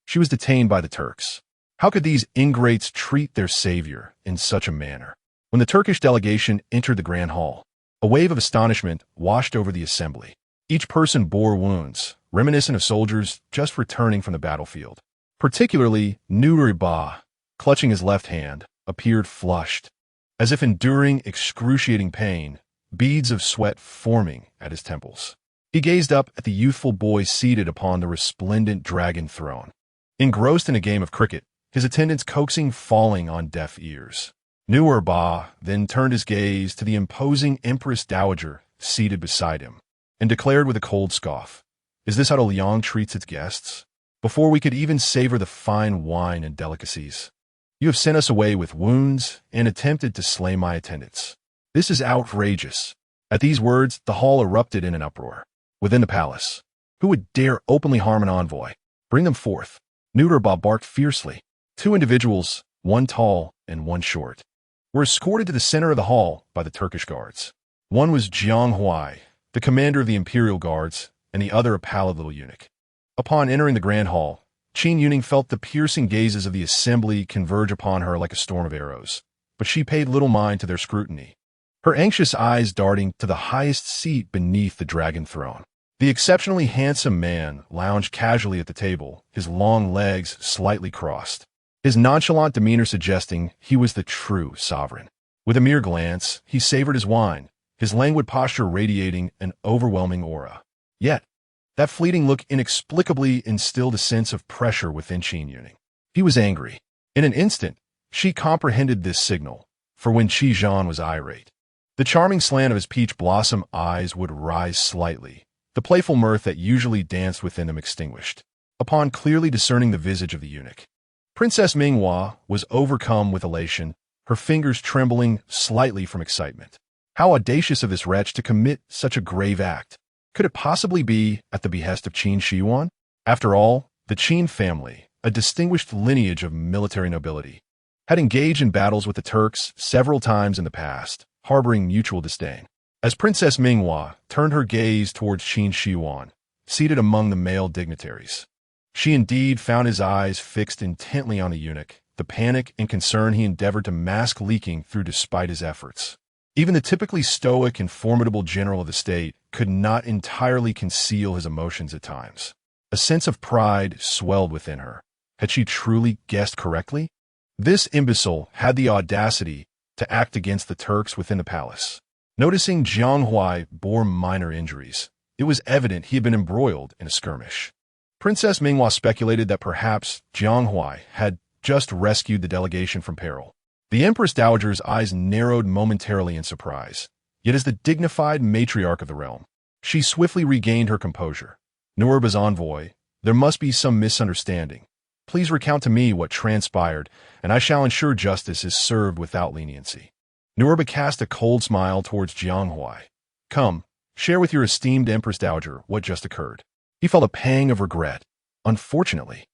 she was detained by the Turks. How could these ingrates treat their savior in such a manner? When the Turkish delegation entered the Grand Hall, a wave of astonishment washed over the assembly. Each person bore wounds, reminiscent of soldiers just returning from the battlefield. Particularly, Nu Ba, clutching his left hand, appeared flushed, as if enduring excruciating pain, beads of sweat forming at his temples. He gazed up at the youthful boy seated upon the resplendent dragon throne, engrossed in a game of cricket, his attendants coaxing falling on deaf ears. Nu Ba then turned his gaze to the imposing Empress Dowager seated beside him, and declared with a cold scoff, "Is this how the Liang treats its guests? Before we could even savor the fine wine and delicacies, you have sent us away with wounds and attempted to slay my attendants. This is outrageous." At these words, the hall erupted in an uproar. Within the palace, who would dare openly harm an envoy? "Bring them forth." Nu Ba barked fiercely. 2 individuals, one tall and one short, were escorted to the center of the hall by the Turkish guards. One was Jiang Huai, the commander of the Imperial Guards, and the other a pallid little eunuch. Upon entering the Grand Hall, Qin Youning felt the piercing gazes of the assembly converge upon her like a storm of arrows, but she paid little mind to their scrutiny, her anxious eyes darting to the highest seat beneath the dragon throne. The exceptionally handsome man lounged casually at the table, his long legs slightly crossed, his nonchalant demeanor suggesting he was the true sovereign. With a mere glance, he savored his wine, his languid posture radiating an overwhelming aura. Yet, that fleeting look inexplicably instilled a sense of pressure within Qin Youning. He was angry. In an instant, she comprehended this signal, for when Qi Zhan was irate, the charming slant of his peach blossom eyes would rise slightly, the playful mirth that usually danced within them extinguished, upon clearly discerning the visage of the eunuch. Princess Minghua was overcome with elation, her fingers trembling slightly from excitement. How audacious of this wretch to commit such a grave act! Could it possibly be at the behest of Qin Shi Huan? After all, the Qin family, a distinguished lineage of military nobility, had engaged in battles with the Turks several times in the past, harboring mutual disdain. As Princess Minghua turned her gaze towards Qin Youning, seated among the male dignitaries, she indeed found his eyes fixed intently on the eunuch, the panic and concern he endeavored to mask leaking through despite his efforts. Even the typically stoic and formidable general of the state could not entirely conceal his emotions at times. A sense of pride swelled within her. Had she truly guessed correctly? This imbecile had the audacity to act against the Turks within the palace. Noticing Jiang Huai bore minor injuries, it was evident he had been embroiled in a skirmish. Princess Minghua speculated that perhaps Jiang Huai had just rescued the delegation from peril. The Empress Dowager's eyes narrowed momentarily in surprise, yet as the dignified matriarch of the realm, she swiftly regained her composure. Nuerba's envoy, there must be some misunderstanding. Please recount to me what transpired, and I shall ensure justice is served without leniency. Nuerba cast a cold smile towards Jiang Huai. Come, share with your esteemed Empress Dowager what just occurred. He felt a pang of regret. Unfortunately,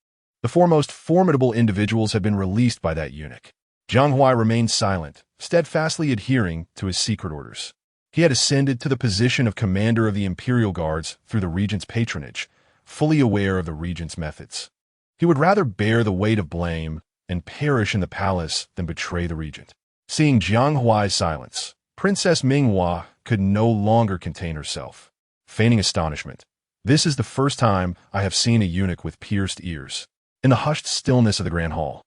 the four most formidable individuals had been released by that eunuch. Jiang Huai remained silent, steadfastly adhering to his secret orders. He had ascended to the position of commander of the Imperial Guards through the regent's patronage, fully aware of the regent's methods. He would rather bear the weight of blame and perish in the palace than betray the regent. Seeing Jiang Huai's silence, Princess Minghua could no longer contain herself. Feigning astonishment, "This is the first time I have seen a eunuch with pierced ears." In the hushed stillness of the grand hall,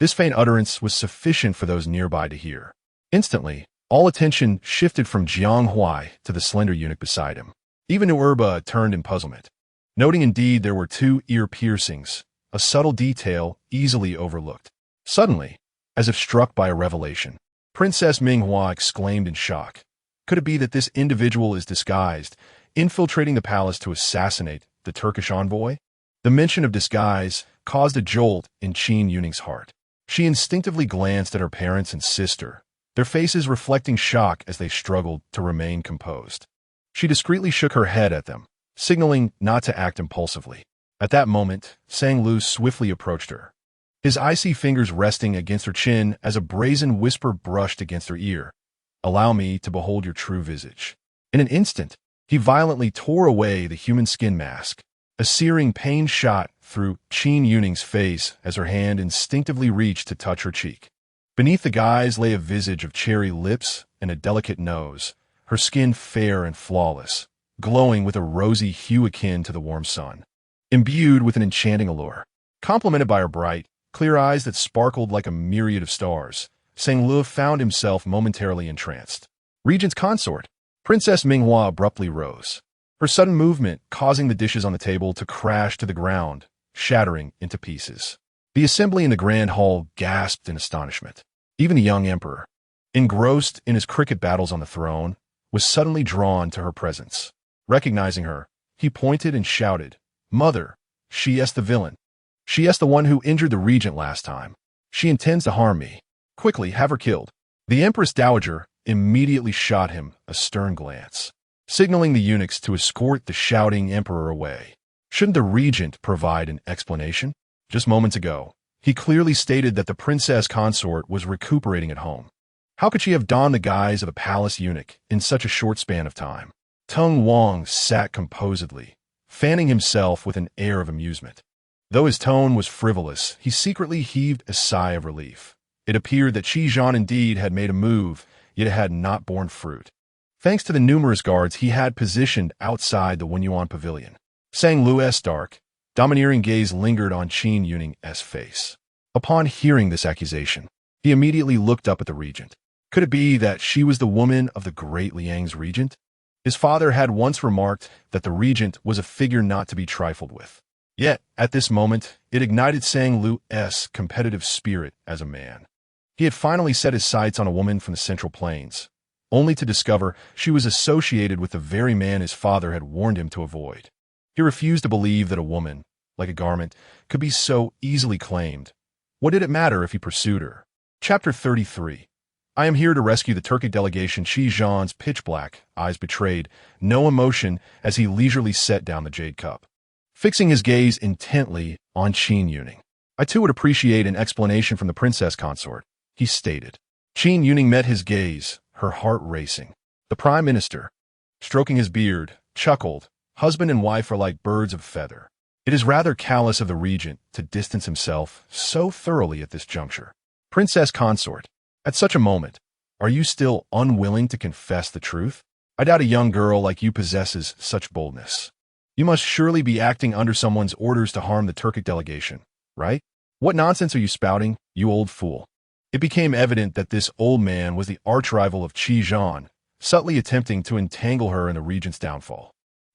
this faint utterance was sufficient for those nearby to hear. Instantly, all attention shifted from Jiang Huai to the slender eunuch beside him. Even Nuerba turned in puzzlement, noting indeed there were 2 ear piercings, a subtle detail easily overlooked. Suddenly, as if struck by a revelation, Princess Minghua exclaimed in shock. Could it be that this individual is disguised, infiltrating the palace to assassinate the Turkish envoy? The mention of disguise caused a jolt in Qin Youning's heart. She instinctively glanced at her parents and sister, their faces reflecting shock as they struggled to remain composed. She discreetly shook her head at them, signaling not to act impulsively. At that moment, Sang Lu swiftly approached her, his icy fingers resting against her chin as a brazen whisper brushed against her ear. "Allow me to behold your true visage." In an instant, he violently tore away the human skin mask. A searing pain shot through Qin Youning's face as her hand instinctively reached to touch her cheek. Beneath the guise lay a visage of cherry lips and a delicate nose, her skin fair and flawless, glowing with a rosy hue akin to the warm sun. Imbued with an enchanting allure, complemented by her bright, clear eyes that sparkled like a myriad of stars, Sang Lu found himself momentarily entranced. Regent's consort, Princess Minghua abruptly rose, her sudden movement causing the dishes on the table to crash to the ground, shattering into pieces. The assembly in the grand hall gasped in astonishment. Even the young emperor, engrossed in his cricket battles on the throne, was suddenly drawn to her presence. Recognizing her, he pointed and shouted, "Mother, she is the villain. She is the one who injured the regent last time. She intends to harm me. Quickly, have her killed." The Empress Dowager immediately shot him a stern glance, signaling the eunuchs to escort the shouting emperor away. Shouldn't the regent provide an explanation? Just moments ago, he clearly stated that the princess consort was recuperating at home. How could she have donned the guise of a palace eunuch in such a short span of time? Tung Wang sat composedly, fanning himself with an air of amusement. Though his tone was frivolous, he secretly heaved a sigh of relief. It appeared that Qi Zhan indeed had made a move, yet it had not borne fruit. Thanks to the numerous guards he had positioned outside the Wenyuan pavilion, Sang Lu's dark, domineering gaze lingered on Qin Youning's face. Upon hearing this accusation, he immediately looked up at the regent. Could it be that she was the woman of the great Liang's regent? His father had once remarked that the regent was a figure not to be trifled with. Yet, at this moment, it ignited Sang Lu's competitive spirit as a man. He had finally set his sights on a woman from the Central Plains, only to discover she was associated with the very man his father had warned him to avoid. He refused to believe that a woman, like a garment, could be so easily claimed. What did it matter if he pursued her? Chapter 33. I am here to rescue the Turkic delegation. Qi Zhan's pitch-black eyes betrayed no emotion as he leisurely set down the jade cup. Fixing his gaze intently on Qin Youning. "I too would appreciate an explanation from the princess consort," he stated. Qin Youning met his gaze, her heart racing. The prime minister, stroking his beard, chuckled. Husband and wife are like birds of feather. It is rather callous of the regent to distance himself so thoroughly at this juncture. Princess consort, at such a moment, are you still unwilling to confess the truth? I doubt a young girl like you possesses such boldness. You must surely be acting under someone's orders to harm the Turkic delegation, right? What nonsense are you spouting, you old fool? It became evident that this old man was the arch-rival of Qin Youning, subtly attempting to entangle her in the regent's downfall.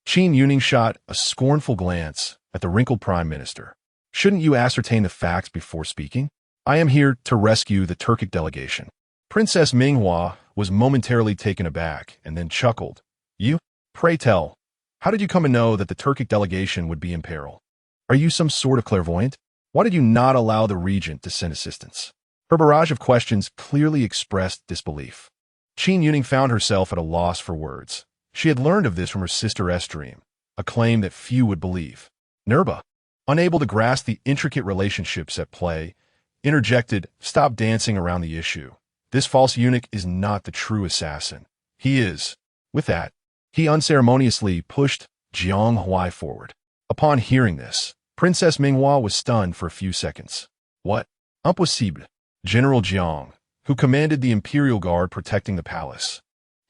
Qin Youning shot a scornful glance at the wrinkled prime minister. Shouldn't you ascertain the facts before speaking? I am here to rescue the Turkic delegation. Princess Minghua was momentarily taken aback and then chuckled. You? Pray tell, how did you come to know that the Turkic delegation would be in peril? Are you some sort of clairvoyant? Why did you not allow the regent to send assistance? Her barrage of questions clearly expressed disbelief. Qin Youning found herself at a loss for words. She had learned of this from her sister Estreem, a claim that few would believe. Nerba, unable to grasp the intricate relationships at play, interjected, "Stop dancing around the issue. This false eunuch is not the true assassin. He is." With that, he unceremoniously pushed Jiang Huai forward. Upon hearing this, Princess Minghua was stunned for a few seconds. What? Impossible. General Jiang, who commanded the Imperial Guard protecting the palace,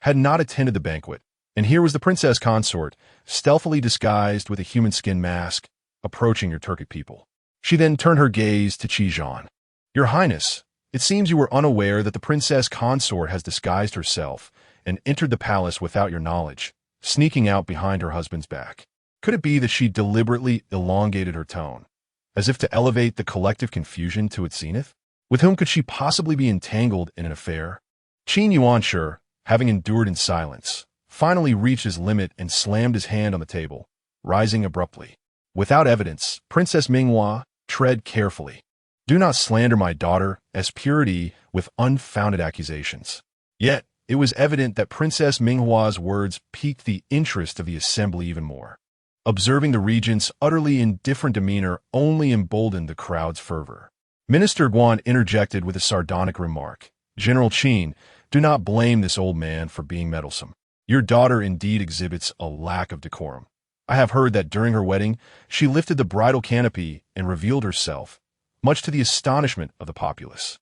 had not attended the banquet, and here was the princess consort, stealthily disguised with a human skin mask, approaching your Turkic people. She then turned her gaze to Qijan. Your Highness, it seems you were unaware that the princess consort has disguised herself and entered the palace without your knowledge, sneaking out behind her husband's back. Could it be that she deliberately elongated her tone, as if to elevate the collective confusion to its zenith? With whom could she possibly be entangled in an affair? Qin Youning, having endured in silence, finally reached his limit and slammed his hand on the table, rising abruptly. Without evidence, Princess Minghua, tread carefully. Do not slander my daughter as purity with unfounded accusations. Yet, it was evident that Princess Minghua's words piqued the interest of the assembly even more. Observing the regent's utterly indifferent demeanor only emboldened the crowd's fervor. Minister Guan interjected with a sardonic remark. General Qin, do not blame this old man for being meddlesome. Your daughter indeed exhibits a lack of decorum. I have heard that during her wedding, she lifted the bridal canopy and revealed herself, much to the astonishment of the populace.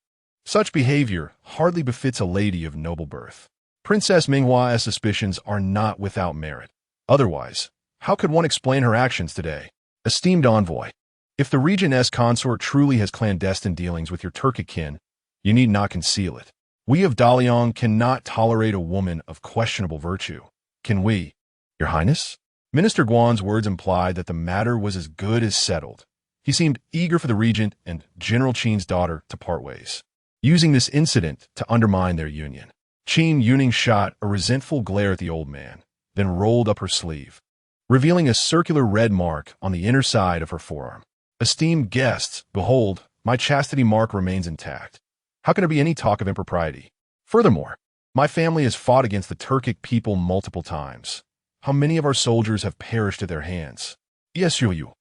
Such behavior hardly befits a lady of noble birth. Princess Minghua's suspicions are not without merit. Otherwise, how could one explain her actions today? Esteemed envoy, if the regent's consort truly has clandestine dealings with your Turkic kin, you need not conceal it. We of Dalian cannot tolerate a woman of questionable virtue. Can we? Your Highness? Minister Guan's words implied that the matter was as good as settled. He seemed eager for the regent and General Qin's daughter to part ways, using this incident to undermine their union. Qin Youning shot a resentful glare at the old man, then rolled up her sleeve, revealing a circular red mark on the inner side of her forearm. Esteemed guests, behold, my chastity mark remains intact. How can there be any talk of impropriety? Furthermore, my family has fought against the Turkic people multiple times. How many of our soldiers have perished at their hands? Yes, you.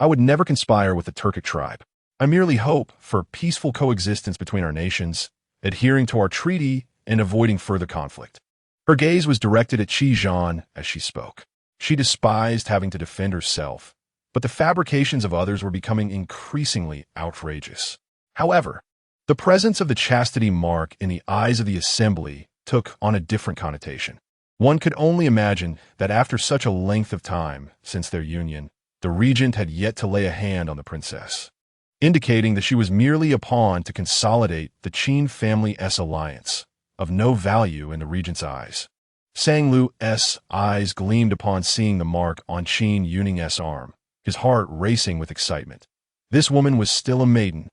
I would never conspire with the Turkic tribe. I merely hope for peaceful coexistence between our nations, adhering to our treaty and avoiding further conflict. Her gaze was directed at Qijan as she spoke. She despised having to defend herself, but the fabrications of others were becoming increasingly outrageous. However, the presence of the chastity mark in the eyes of the assembly took on a different connotation. One could only imagine that after such a length of time since their union, the regent had yet to lay a hand on the princess, indicating that she was merely a pawn to consolidate the Qin family's alliance, of no value in the regent's eyes. Sang Lu's eyes gleamed upon seeing the mark on Qin Youning's arm, his heart racing with excitement. This woman was still a maiden.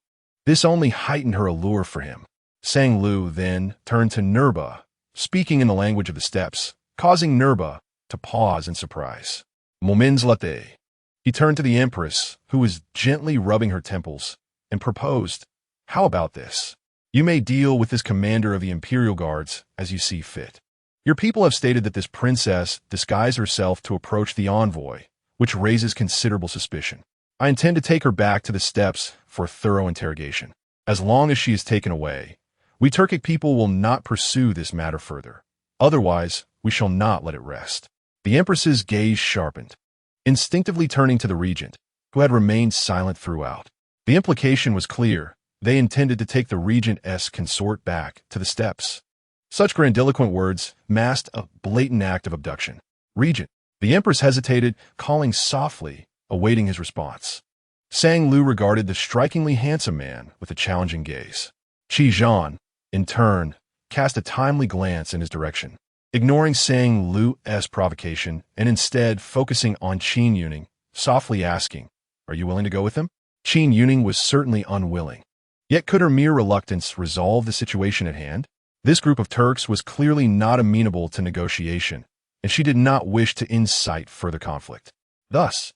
This only heightened her allure for him. Sang Lu then turned to Nerba, speaking in the language of the steppes, causing Nerba to pause in surprise. Moments latte. He turned to the empress, who was gently rubbing her temples, and proposed, "How about this? You may deal with this commander of the Imperial Guards as you see fit. Your people have stated that this princess disguised herself to approach the envoy, which raises considerable suspicion. I intend to take her back to the steppes for thorough interrogation. As long as she is taken away, we Turkic people will not pursue this matter further. Otherwise, we shall not let it rest. The Empress's gaze sharpened, instinctively turning to the regent, who had remained silent throughout. The implication was clear. They intended to take the regent's consort back to the steppes. Such grandiloquent words masked a blatant act of abduction. Regent. The Empress hesitated, calling softly, awaiting his response. Sang Lu regarded the strikingly handsome man with a challenging gaze. Qi Zhan, in turn, cast a timely glance in his direction, ignoring Sang Lu's provocation and instead focusing on Qin Youning, softly asking, "Are you willing to go with him?" Qin Youning was certainly unwilling. Yet could her mere reluctance resolve the situation at hand? This group of Turks was clearly not amenable to negotiation, and she did not wish to incite further conflict. Thus,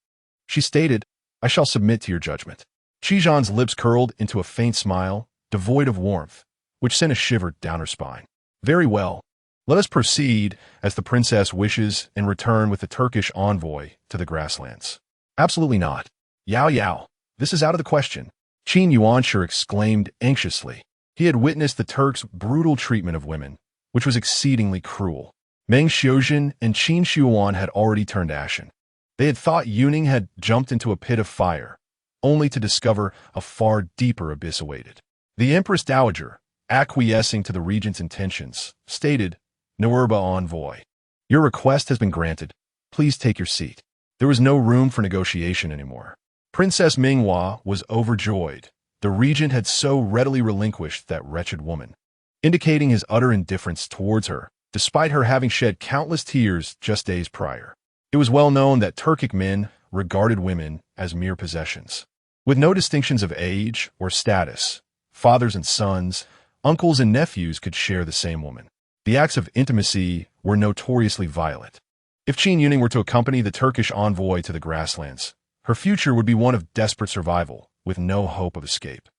she stated, "I shall submit to your judgment." Qi Zhan's lips curled into a faint smile, devoid of warmth, which sent a shiver down her spine. "Very well. Let us proceed, as the princess wishes, and return with the Turkish envoy to the grasslands." "Absolutely not. Yao Yao, this is out of the question," Qin Youning exclaimed anxiously. He had witnessed the Turks' brutal treatment of women, which was exceedingly cruel. Meng Xiuzhen and Qin Shuoan had already turned ashen. They had thought Youning had jumped into a pit of fire, only to discover a far deeper abyss awaited. The Empress Dowager, acquiescing to the regent's intentions, stated, "Nerba envoy, your request has been granted. Please take your seat." There was no room for negotiation anymore. Princess Minghua was overjoyed. The regent had so readily relinquished that wretched woman, indicating his utter indifference towards her, despite her having shed countless tears just days prior. It was well known that Turkic men regarded women as mere possessions, with no distinctions of age or status. Fathers and sons, uncles and nephews could share the same woman. The acts of intimacy were notoriously violent. If Qin Youning were to accompany the Turkish envoy to the grasslands, her future would be one of desperate survival, with no hope of escape.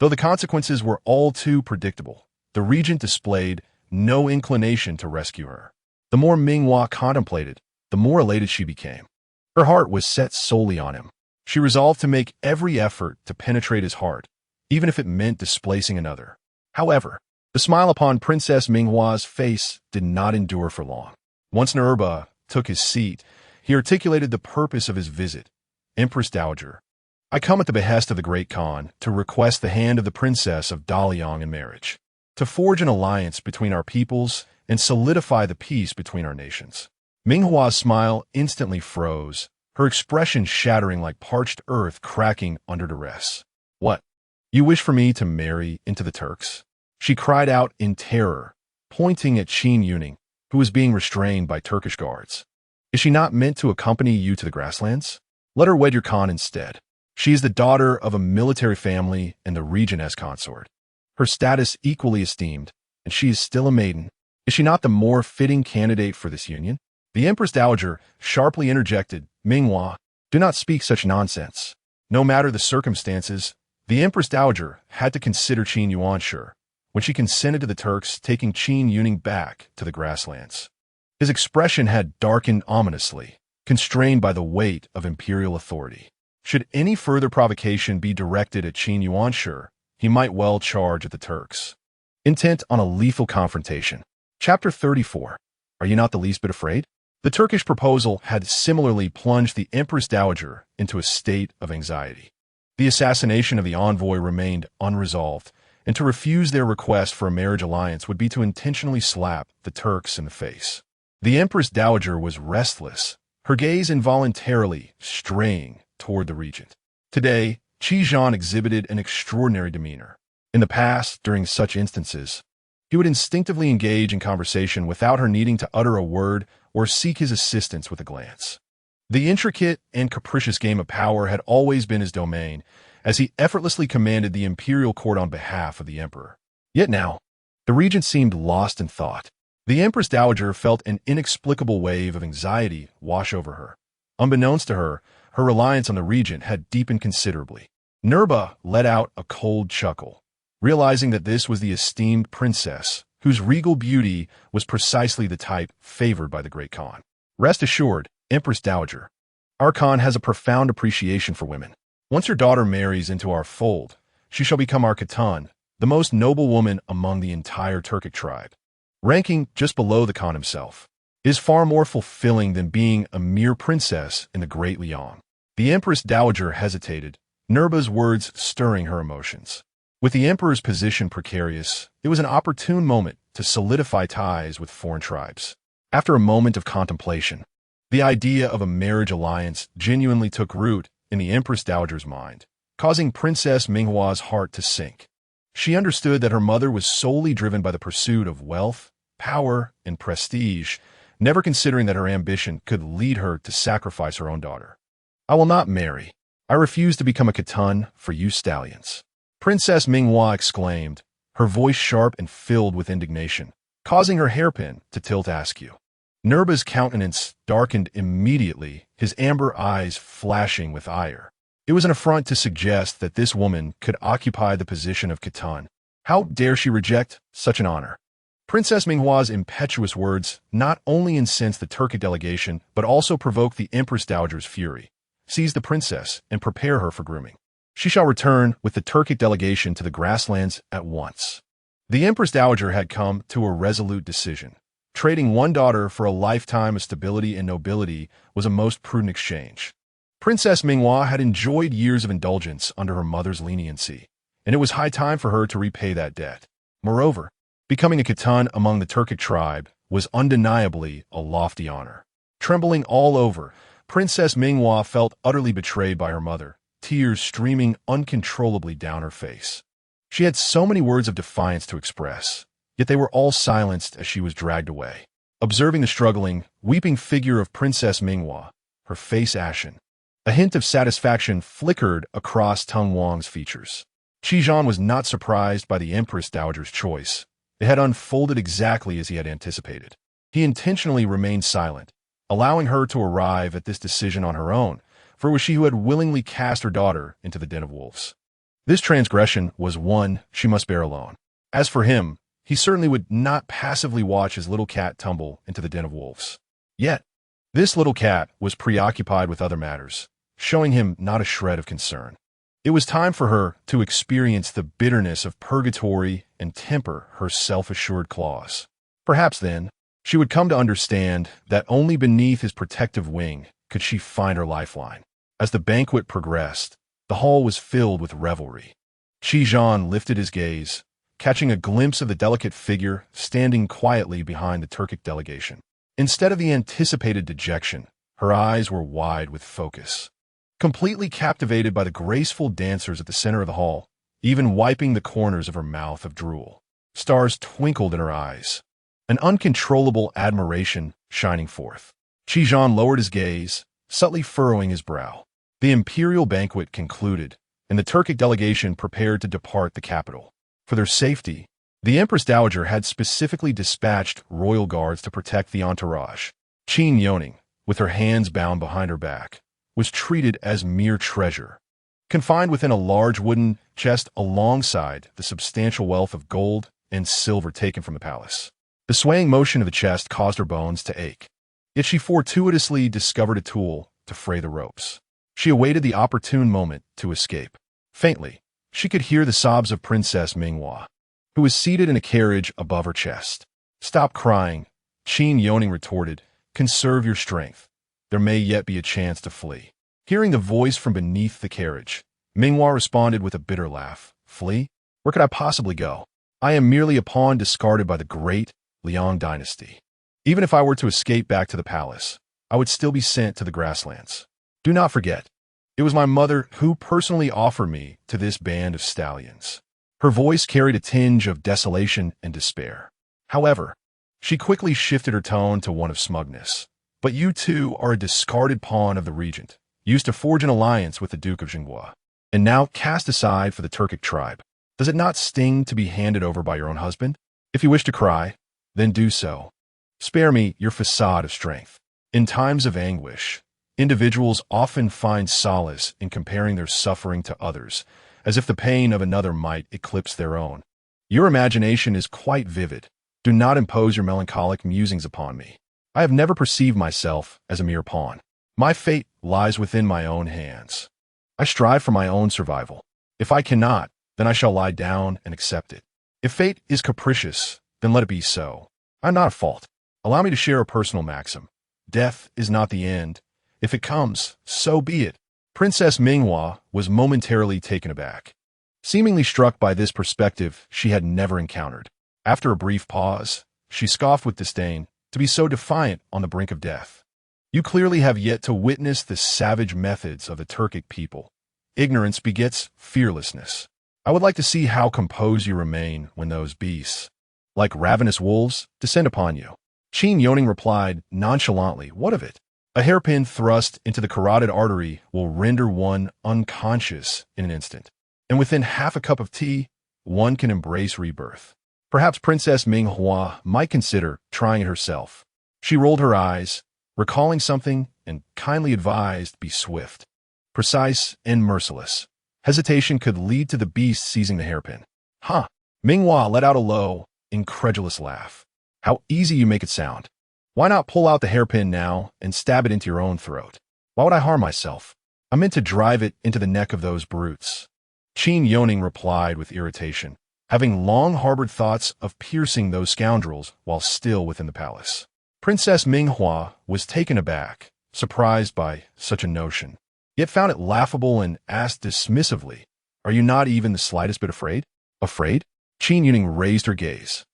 Though the consequences were all too predictable, the regent displayed no inclination to rescue her. The more Minghua contemplated, the more elated she became. Her heart was set solely on him. She resolved to make every effort to penetrate his heart, even if it meant displacing another. However, the smile upon Princess Minghua's face did not endure for long. Once Nerba took his seat, he articulated the purpose of his visit. "Empress Dowager, I come at the behest of the Great Khan to request the hand of the Princess of Daliang in marriage, to forge an alliance between our peoples and solidify the peace between our nations." Minghua's smile instantly froze, her expression shattering like parched earth cracking under duress. "What? You wish for me to marry into the Turks?" she cried out in terror, pointing at Qin Youning, who was being restrained by Turkish guards. "Is she not meant to accompany you to the grasslands? Let her wed your Khan instead. She is the daughter of a military family and the regent's consort. Her status equally esteemed, and she is still a maiden. Is she not the more fitting candidate for this union?" The Empress Dowager sharply interjected, "Minghua, do not speak such nonsense." No matter the circumstances, the Empress Dowager had to consider Qin Youning when she consented to the Turks taking Qin Youning back to the grasslands. His expression had darkened ominously, constrained by the weight of imperial authority. Should any further provocation be directed at Qin Youning, he might well charge at the Turks, intent on a lethal confrontation. Chapter 34. Are you not the least bit afraid? The Turkish proposal had similarly plunged the Empress Dowager into a state of anxiety. The assassination of the envoy remained unresolved, and to refuse their request for a marriage alliance would be to intentionally slap the Turks in the face. The Empress Dowager was restless, her gaze involuntarily straying toward the regent. Today, Qi Zhan exhibited an extraordinary demeanor. In the past, during such instances, he would instinctively engage in conversation without her needing to utter a word or seek his assistance with a glance. The intricate and capricious game of power had always been his domain, as he effortlessly commanded the imperial court on behalf of the emperor. Yet now, the regent seemed lost in thought. The Empress Dowager felt an inexplicable wave of anxiety wash over her. Unbeknownst to her, her reliance on the regent had deepened considerably. Nerba let out a cold chuckle, realizing that this was the esteemed princess, whose regal beauty was precisely the type favored by the Great Khan. "Rest assured, Empress Dowager, our Khan has a profound appreciation for women. Once your daughter marries into our fold, she shall become our Khatan, the most noble woman among the entire Turkic tribe, ranking just below the Khan himself." is far more fulfilling than being a mere princess in the Great Liang. The Empress Dowager hesitated, Nurba's words stirring her emotions. With the emperor's position precarious, it was an opportune moment to solidify ties with foreign tribes. After a moment of contemplation, the idea of a marriage alliance genuinely took root in the Empress Dowager's mind, causing Princess Minghua's heart to sink. She understood that her mother was solely driven by the pursuit of wealth, power, and prestige, never considering that her ambition could lead her to sacrifice her own daughter. "I will not marry. I refuse to become a Khitan for you stallions," Princess Minghua exclaimed, her voice sharp and filled with indignation, causing her hairpin to tilt askew. Nurba's countenance darkened immediately, his amber eyes flashing with ire. It was an affront to suggest that this woman could occupy the position of Khitan. How dare she reject such an honor? Princess Minghua's impetuous words not only incensed the Turkic delegation, but also provoked the Empress Dowager's fury. "Seize the princess and prepare her for grooming. She shall return with the Turkic delegation to the grasslands at once." The Empress Dowager had come to a resolute decision. Trading one daughter for a lifetime of stability and nobility was a most prudent exchange. Princess Minghua had enjoyed years of indulgence under her mother's leniency, and it was high time for her to repay that debt. Moreover, becoming a Khitan among the Turkic tribe was undeniably a lofty honor. Trembling all over, Princess Minghua felt utterly betrayed by her mother, tears streaming uncontrollably down her face. She had so many words of defiance to express, yet they were all silenced as she was dragged away. Observing the struggling, weeping figure of Princess Minghua, her face ashen, a hint of satisfaction flickered across Tung Wang's features. Qizhan was not surprised by the Empress Dowager's choice. It had unfolded exactly as he had anticipated. He intentionally remained silent, allowing her to arrive at this decision on her own, for it was she who had willingly cast her daughter into the den of wolves. This transgression was one she must bear alone. As for him, he certainly would not passively watch his little cat tumble into the den of wolves. Yet, this little cat was preoccupied with other matters, showing him not a shred of concern. It was time for her to experience the bitterness of purgatory and temper her self-assured claws. Perhaps then, she would come to understand that only beneath his protective wing could she find her lifeline. As the banquet progressed, the hall was filled with revelry. Qizhan lifted his gaze, catching a glimpse of the delicate figure standing quietly behind the Turkic delegation. Instead of the anticipated dejection, her eyes were wide with focus. Completely captivated by the graceful dancers at the center of the hall, even wiping the corners of her mouth of drool. Stars twinkled in her eyes, an uncontrollable admiration shining forth. Qizhan lowered his gaze, subtly furrowing his brow. The imperial banquet concluded, and the Turkic delegation prepared to depart the capital. For their safety, the Empress Dowager had specifically dispatched royal guards to protect the entourage. Qin Youning, with her hands bound behind her back, was treated as mere treasure, confined within a large wooden chest alongside the substantial wealth of gold and silver taken from the palace. The swaying motion of the chest caused her bones to ache, yet she fortuitously discovered a tool to fray the ropes. She awaited the opportune moment to escape. Faintly, she could hear the sobs of Princess Minghua, who was seated in a carriage above her chest. "Stop crying," Qin Youning retorted. "Conserve your strength. There may yet be a chance to flee." Hearing the voice from beneath the carriage, Minghua responded with a bitter laugh. "Flee? Where could I possibly go? I am merely a pawn discarded by the great Liang dynasty. Even if I were to escape back to the palace, I would still be sent to the grasslands. Do not forget, it was my mother who personally offered me to this band of stallions." Her voice carried a tinge of desolation and despair. However, she quickly shifted her tone to one of smugness. "But you too are a discarded pawn of the regent, used to forge an alliance with the Duke of Jinghua, and now cast aside for the Turkic tribe. Does it not sting to be handed over by your own husband? If you wish to cry, then do so. Spare me your facade of strength. In times of anguish, individuals often find solace in comparing their suffering to others, as if the pain of another might eclipse their own. Your imagination is quite vivid. Do not impose your melancholic musings upon me. I have never perceived myself as a mere pawn. My fate lies within my own hands. I strive for my own survival. If I cannot, then I shall lie down and accept it. If fate is capricious, then let it be so. I'm not at fault. Allow me to share a personal maxim. Death is not the end. If it comes, so be it. Princess Minghua was momentarily taken aback, seemingly struck by this perspective she had never encountered. After a brief pause, she scoffed with disdain, to be so defiant on the brink of death. You clearly have yet to witness the savage methods of the Turkic people. Ignorance begets fearlessness. I would like to see how composed you remain when those beasts, like ravenous wolves, descend upon you. Qin Youning replied nonchalantly, what of it? A hairpin thrust into the carotid artery will render one unconscious in an instant. And within half a cup of tea, one can embrace rebirth. Perhaps Princess Minghua might consider trying it herself. She rolled her eyes, recalling something, and kindly advised be swift, precise, and merciless. Hesitation could lead to the beast seizing the hairpin. Huh! Minghua let out a low, incredulous laugh. How easy you make it sound. Why not pull out the hairpin now and stab it into your own throat? Why would I harm myself? I meant to drive it into the neck of those brutes. Qin Youning replied with irritation, having long harbored thoughts of piercing those scoundrels while still within the palace. Princess Minghua was taken aback, surprised by such a notion, yet found it laughable and asked dismissively, are you not even the slightest bit afraid? Afraid? Qin Youning raised her gaze,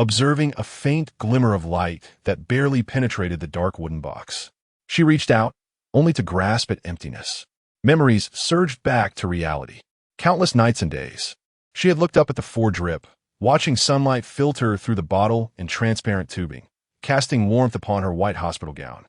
observing a faint glimmer of light that barely penetrated the dark wooden box. She reached out, only to grasp at emptiness. Memories surged back to reality. Countless nights and days. She had looked up at the foredrip, watching sunlight filter through the bottle and transparent tubing, casting warmth upon her white hospital gown.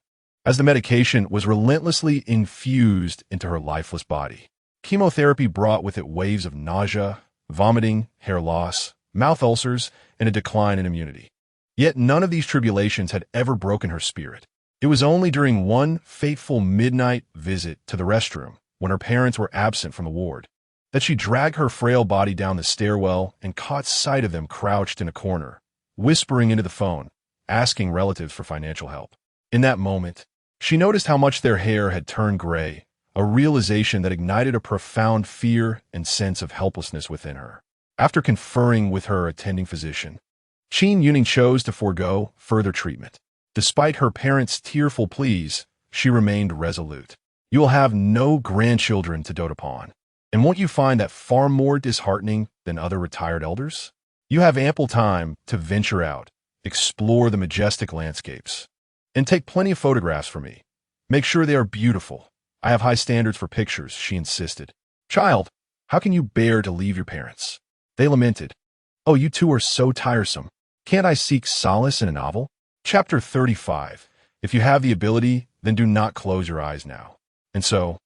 As the medication was relentlessly infused into her lifeless body, chemotherapy brought with it waves of nausea, vomiting, hair loss, mouth ulcers, and a decline in immunity. Yet none of these tribulations had ever broken her spirit. It was only during one fateful midnight visit to the restroom, when her parents were absent from the ward, that she dragged her frail body down the stairwell and caught sight of them crouched in a corner, whispering into the phone, asking relatives for financial help. In that moment, she noticed how much their hair had turned gray, a realization that ignited a profound fear and sense of helplessness within her. After conferring with her attending physician, Qin Youning chose to forego further treatment. Despite her parents' tearful pleas, she remained resolute. You will have no grandchildren to dote upon. And won't you find that far more disheartening than other retired elders? You have ample time to venture out, explore the majestic landscapes, and take plenty of photographs for me. Make sure they are beautiful. I have high standards for pictures, she insisted. Child, how can you bear to leave your parents? They lamented. Oh, you two are so tiresome. Can't I seek solace in a novel? Chapter 35. If you have the ability, then do not close your eyes now. And so,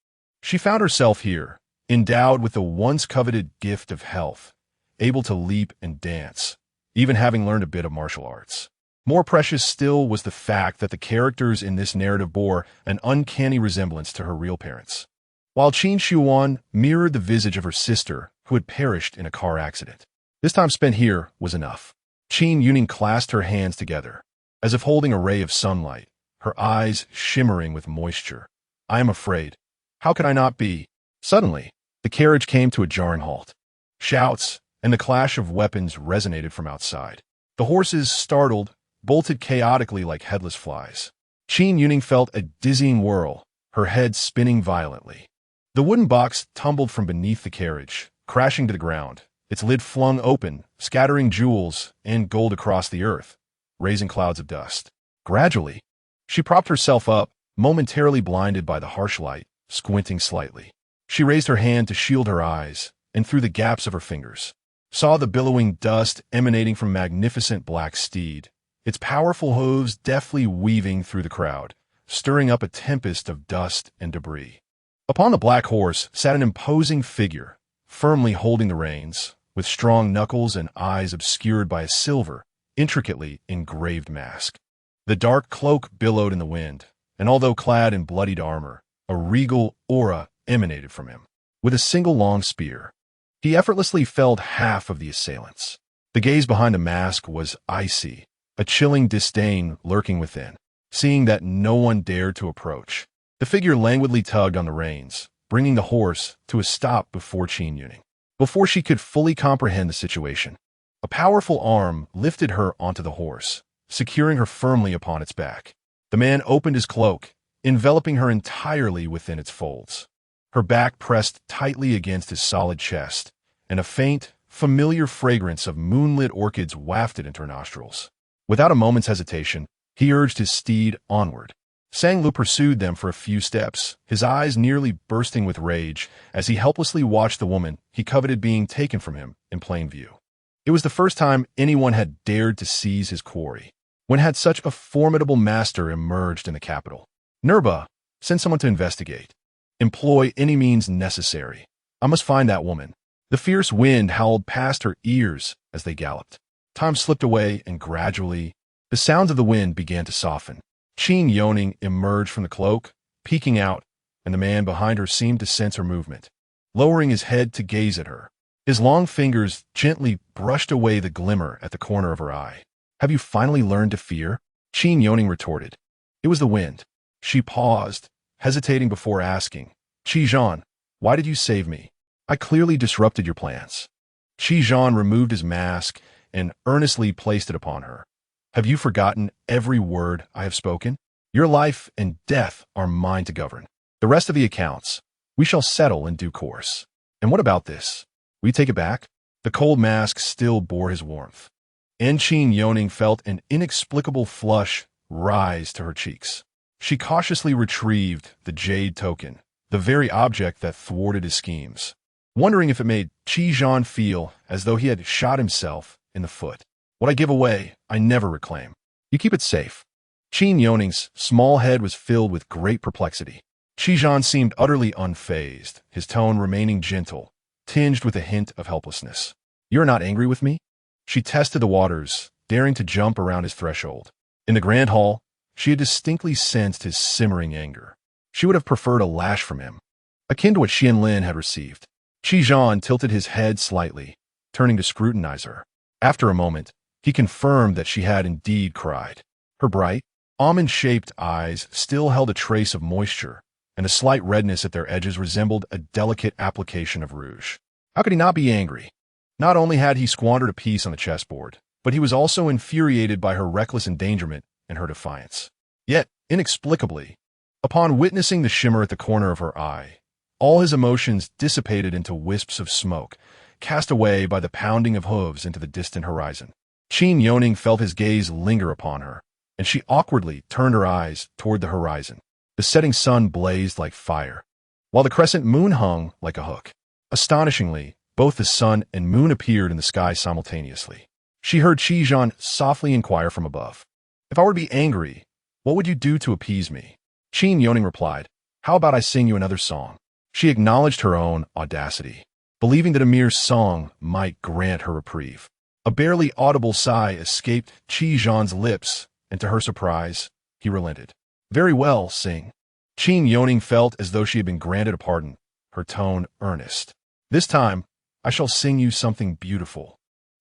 she found herself here, endowed with the once coveted gift of health, able to leap and dance, even having learned a bit of martial arts. More precious still was the fact that the characters in this narrative bore an uncanny resemblance to her real parents. While Qin Shuan mirrored the visage of her sister, who had perished in a car accident. This time spent here was enough. Qin Youning clasped her hands together, as if holding a ray of sunlight, her eyes shimmering with moisture. I am afraid. How could I not be? Suddenly, the carriage came to a jarring halt. Shouts and the clash of weapons resonated from outside. The horses, startled, bolted chaotically like headless flies. Qin Youning felt a dizzying whirl, her head spinning violently. The wooden box tumbled from beneath the carriage, crashing to the ground, its lid flung open, scattering jewels and gold across the earth, raising clouds of dust. Gradually, she propped herself up, momentarily blinded by the harsh light, squinting slightly. She raised her hand to shield her eyes, and through the gaps of her fingers, saw the billowing dust emanating from magnificent black steed, its powerful hooves deftly weaving through the crowd, stirring up a tempest of dust and debris. Upon the black horse sat an imposing figure, firmly holding the reins, with strong knuckles and eyes obscured by a silver, intricately engraved mask. The dark cloak billowed in the wind, and although clad in bloodied armor, a regal aura emanated from him. With a single long spear, he effortlessly felled half of the assailants. The gaze behind the mask was icy, a chilling disdain lurking within. Seeing that no one dared to approach, the figure languidly tugged on the reins, bringing the horse to a stop before Qin Youning. Before she could fully comprehend the situation, a powerful arm lifted her onto the horse, securing her firmly upon its back. The man opened his cloak, enveloping her entirely within its folds. Her back pressed tightly against his solid chest, and a faint, familiar fragrance of moonlit orchids wafted into her nostrils. Without a moment's hesitation, he urged his steed onward. Sang-Lu pursued them for a few steps, his eyes nearly bursting with rage as he helplessly watched the woman he coveted being taken from him in plain view. It was the first time anyone had dared to seize his quarry. When had such a formidable master emerged in the capital? Nurba, send someone to investigate. Employ any means necessary. I must find that woman. The fierce wind howled past her ears as they galloped. Time slipped away, and gradually, the sounds of the wind began to soften. Qin Youning emerged from the cloak, peeking out, and the man behind her seemed to sense her movement. Lowering his head to gaze at her, his long fingers gently brushed away the glimmer at the corner of her eye. Have you finally learned to fear? Qin Youning retorted. It was the wind. She paused, hesitating before asking, Qizhan, why did you save me? I clearly disrupted your plans. Qizhan removed his mask and earnestly placed it upon her. Have you forgotten every word I have spoken? Your life and death are mine to govern. The rest of the accounts, we shall settle in due course. And what about this? Will you take it back? The cold mask still bore his warmth. Qin Youning felt an inexplicable flush rise to her cheeks. She cautiously retrieved the jade token, the very object that thwarted his schemes, wondering if it made Qizhan feel as though he had shot himself in the foot. What I give away, I never reclaim. You keep it safe. Qin Youning's small head was filled with great perplexity. Qizhan seemed utterly unfazed, his tone remaining gentle, tinged with a hint of helplessness. You're not angry with me? She tested the waters, daring to jump around his threshold. In the grand hall, she had distinctly sensed his simmering anger. She would have preferred a lash from him, akin to what Xianlin had received. Qizhan tilted his head slightly, turning to scrutinize her. After a moment, he confirmed that she had indeed cried. Her bright, almond-shaped eyes still held a trace of moisture, and a slight redness at their edges resembled a delicate application of rouge. How could he not be angry? Not only had he squandered a piece on the chessboard, but he was also infuriated by her reckless endangerment and her defiance. Yet, inexplicably, upon witnessing the shimmer at the corner of her eye, all his emotions dissipated into wisps of smoke, cast away by the pounding of hooves into the distant horizon. Qin Youning felt his gaze linger upon her, and she awkwardly turned her eyes toward the horizon. The setting sun blazed like fire, while the crescent moon hung like a hook. Astonishingly, both the sun and moon appeared in the sky simultaneously. She heard Qizhan softly inquire from above. If I were to be angry, what would you do to appease me? Qin Youning replied, How about I sing you another song? She acknowledged her own audacity, believing that a mere song might grant her reprieve. A barely audible sigh escaped Qizhan's lips, and to her surprise, he relented. Very well, sing. Qin Youning felt as though she had been granted a pardon, her tone earnest. This time, I shall sing you something beautiful.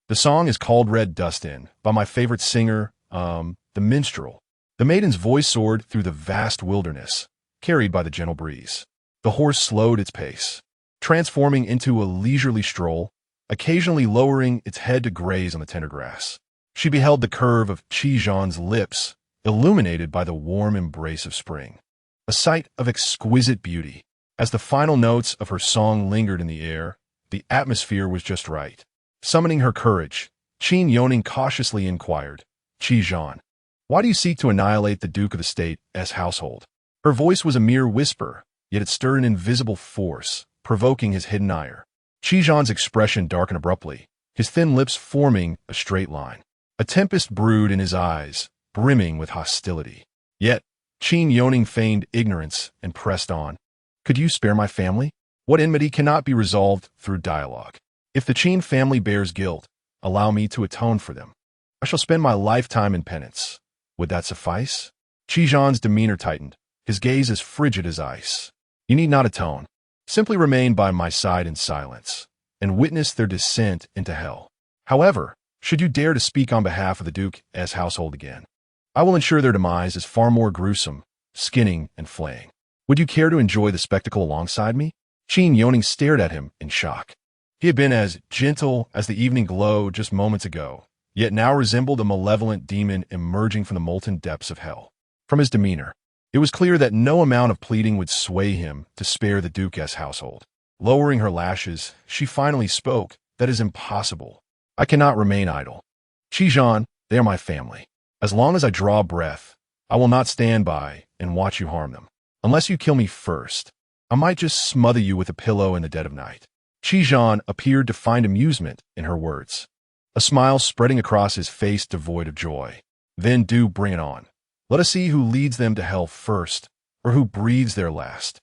The song is called Red Dust In, by my favorite singer, the minstrel. The maiden's voice soared through the vast wilderness, carried by the gentle breeze. The horse slowed its pace, transforming into a leisurely stroll, occasionally lowering its head to graze on the tender grass. She beheld the curve of Qizhan's lips, illuminated by the warm embrace of spring, a sight of exquisite beauty. As the final notes of her song lingered in the air, the atmosphere was just right. Summoning her courage, Qin Youning cautiously inquired, Qizhan, why do you seek to annihilate the Duke of the State's household? Her voice was a mere whisper, yet it stirred an invisible force, provoking his hidden ire. Qizhan's expression darkened abruptly, his thin lips forming a straight line. A tempest brewed in his eyes, brimming with hostility. Yet, Qin Youning feigned ignorance and pressed on. Could you spare my family? What enmity cannot be resolved through dialogue? If the Qin family bears guilt, allow me to atone for them. I shall spend my lifetime in penance. Would that suffice? Qizhan's demeanor tightened, his gaze as frigid as ice. You need not atone. Simply remain by my side in silence, and witness their descent into hell. However, should you dare to speak on behalf of the Duke's household again, I will ensure their demise is far more gruesome, skinning and flaying. Would you care to enjoy the spectacle alongside me? Qin Youning stared at him in shock. He had been as gentle as the evening glow just moments ago, yet now resembled a malevolent demon emerging from the molten depths of hell. From his demeanor, it was clear that no amount of pleading would sway him to spare the Duchess household. Lowering her lashes, she finally spoke, "That is impossible. I cannot remain idle. Qin, they are my family. As long as I draw breath, I will not stand by and watch you harm them. Unless you kill me first, I might just smother you with a pillow in the dead of night." Qin appeared to find amusement in her words, a smile spreading across his face devoid of joy. "Then do bring it on. Let us see who leads them to hell first, or who breathes there last."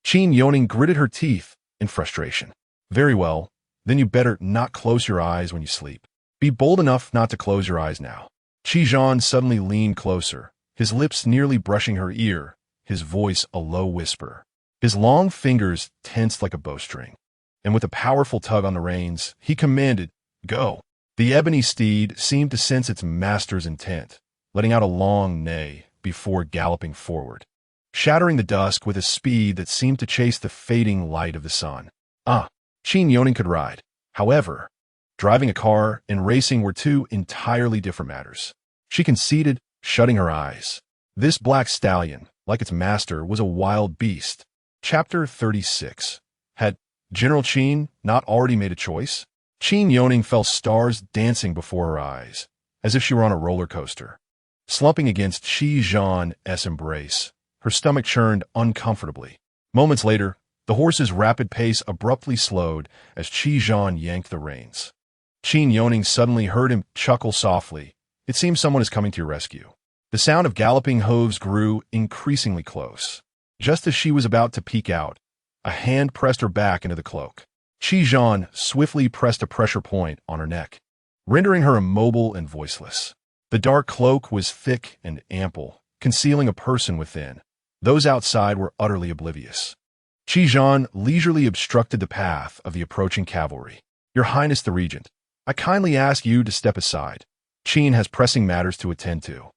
Qin Youning gritted her teeth in frustration. "Very well, then you better not close your eyes when you sleep. Be bold enough not to close your eyes now." Qin suddenly leaned closer, his lips nearly brushing her ear, his voice a low whisper. His long fingers tensed like a bowstring, and with a powerful tug on the reins, he commanded, "Go." The ebony steed seemed to sense its master's intent, letting out a long neigh before galloping forward, shattering the dusk with a speed that seemed to chase the fading light of the sun. Qin Youning could ride. However, driving a car and racing were two entirely different matters. She conceded, shutting her eyes. This black stallion, like its master, was a wild beast. Chapter 36. Had General Qin not already made a choice? Qin Youning felt stars dancing before her eyes, as if she were on a roller coaster. Slumping against Qi's embrace, her stomach churned uncomfortably. Moments later, the horse's rapid pace abruptly slowed as Qi yanked the reins. Qin Youning suddenly heard him chuckle softly. It seems someone is coming to your rescue. The sound of galloping hooves grew increasingly close. Just as she was about to peek out, a hand pressed her back into the cloak. Qi swiftly pressed a pressure point on her neck, rendering her immobile and voiceless. The dark cloak was thick and ample, concealing a person within. Those outside were utterly oblivious. Qi leisurely obstructed the path of the approaching cavalry. "Your Highness the Regent, I kindly ask you to step aside. Qin has pressing matters to attend to."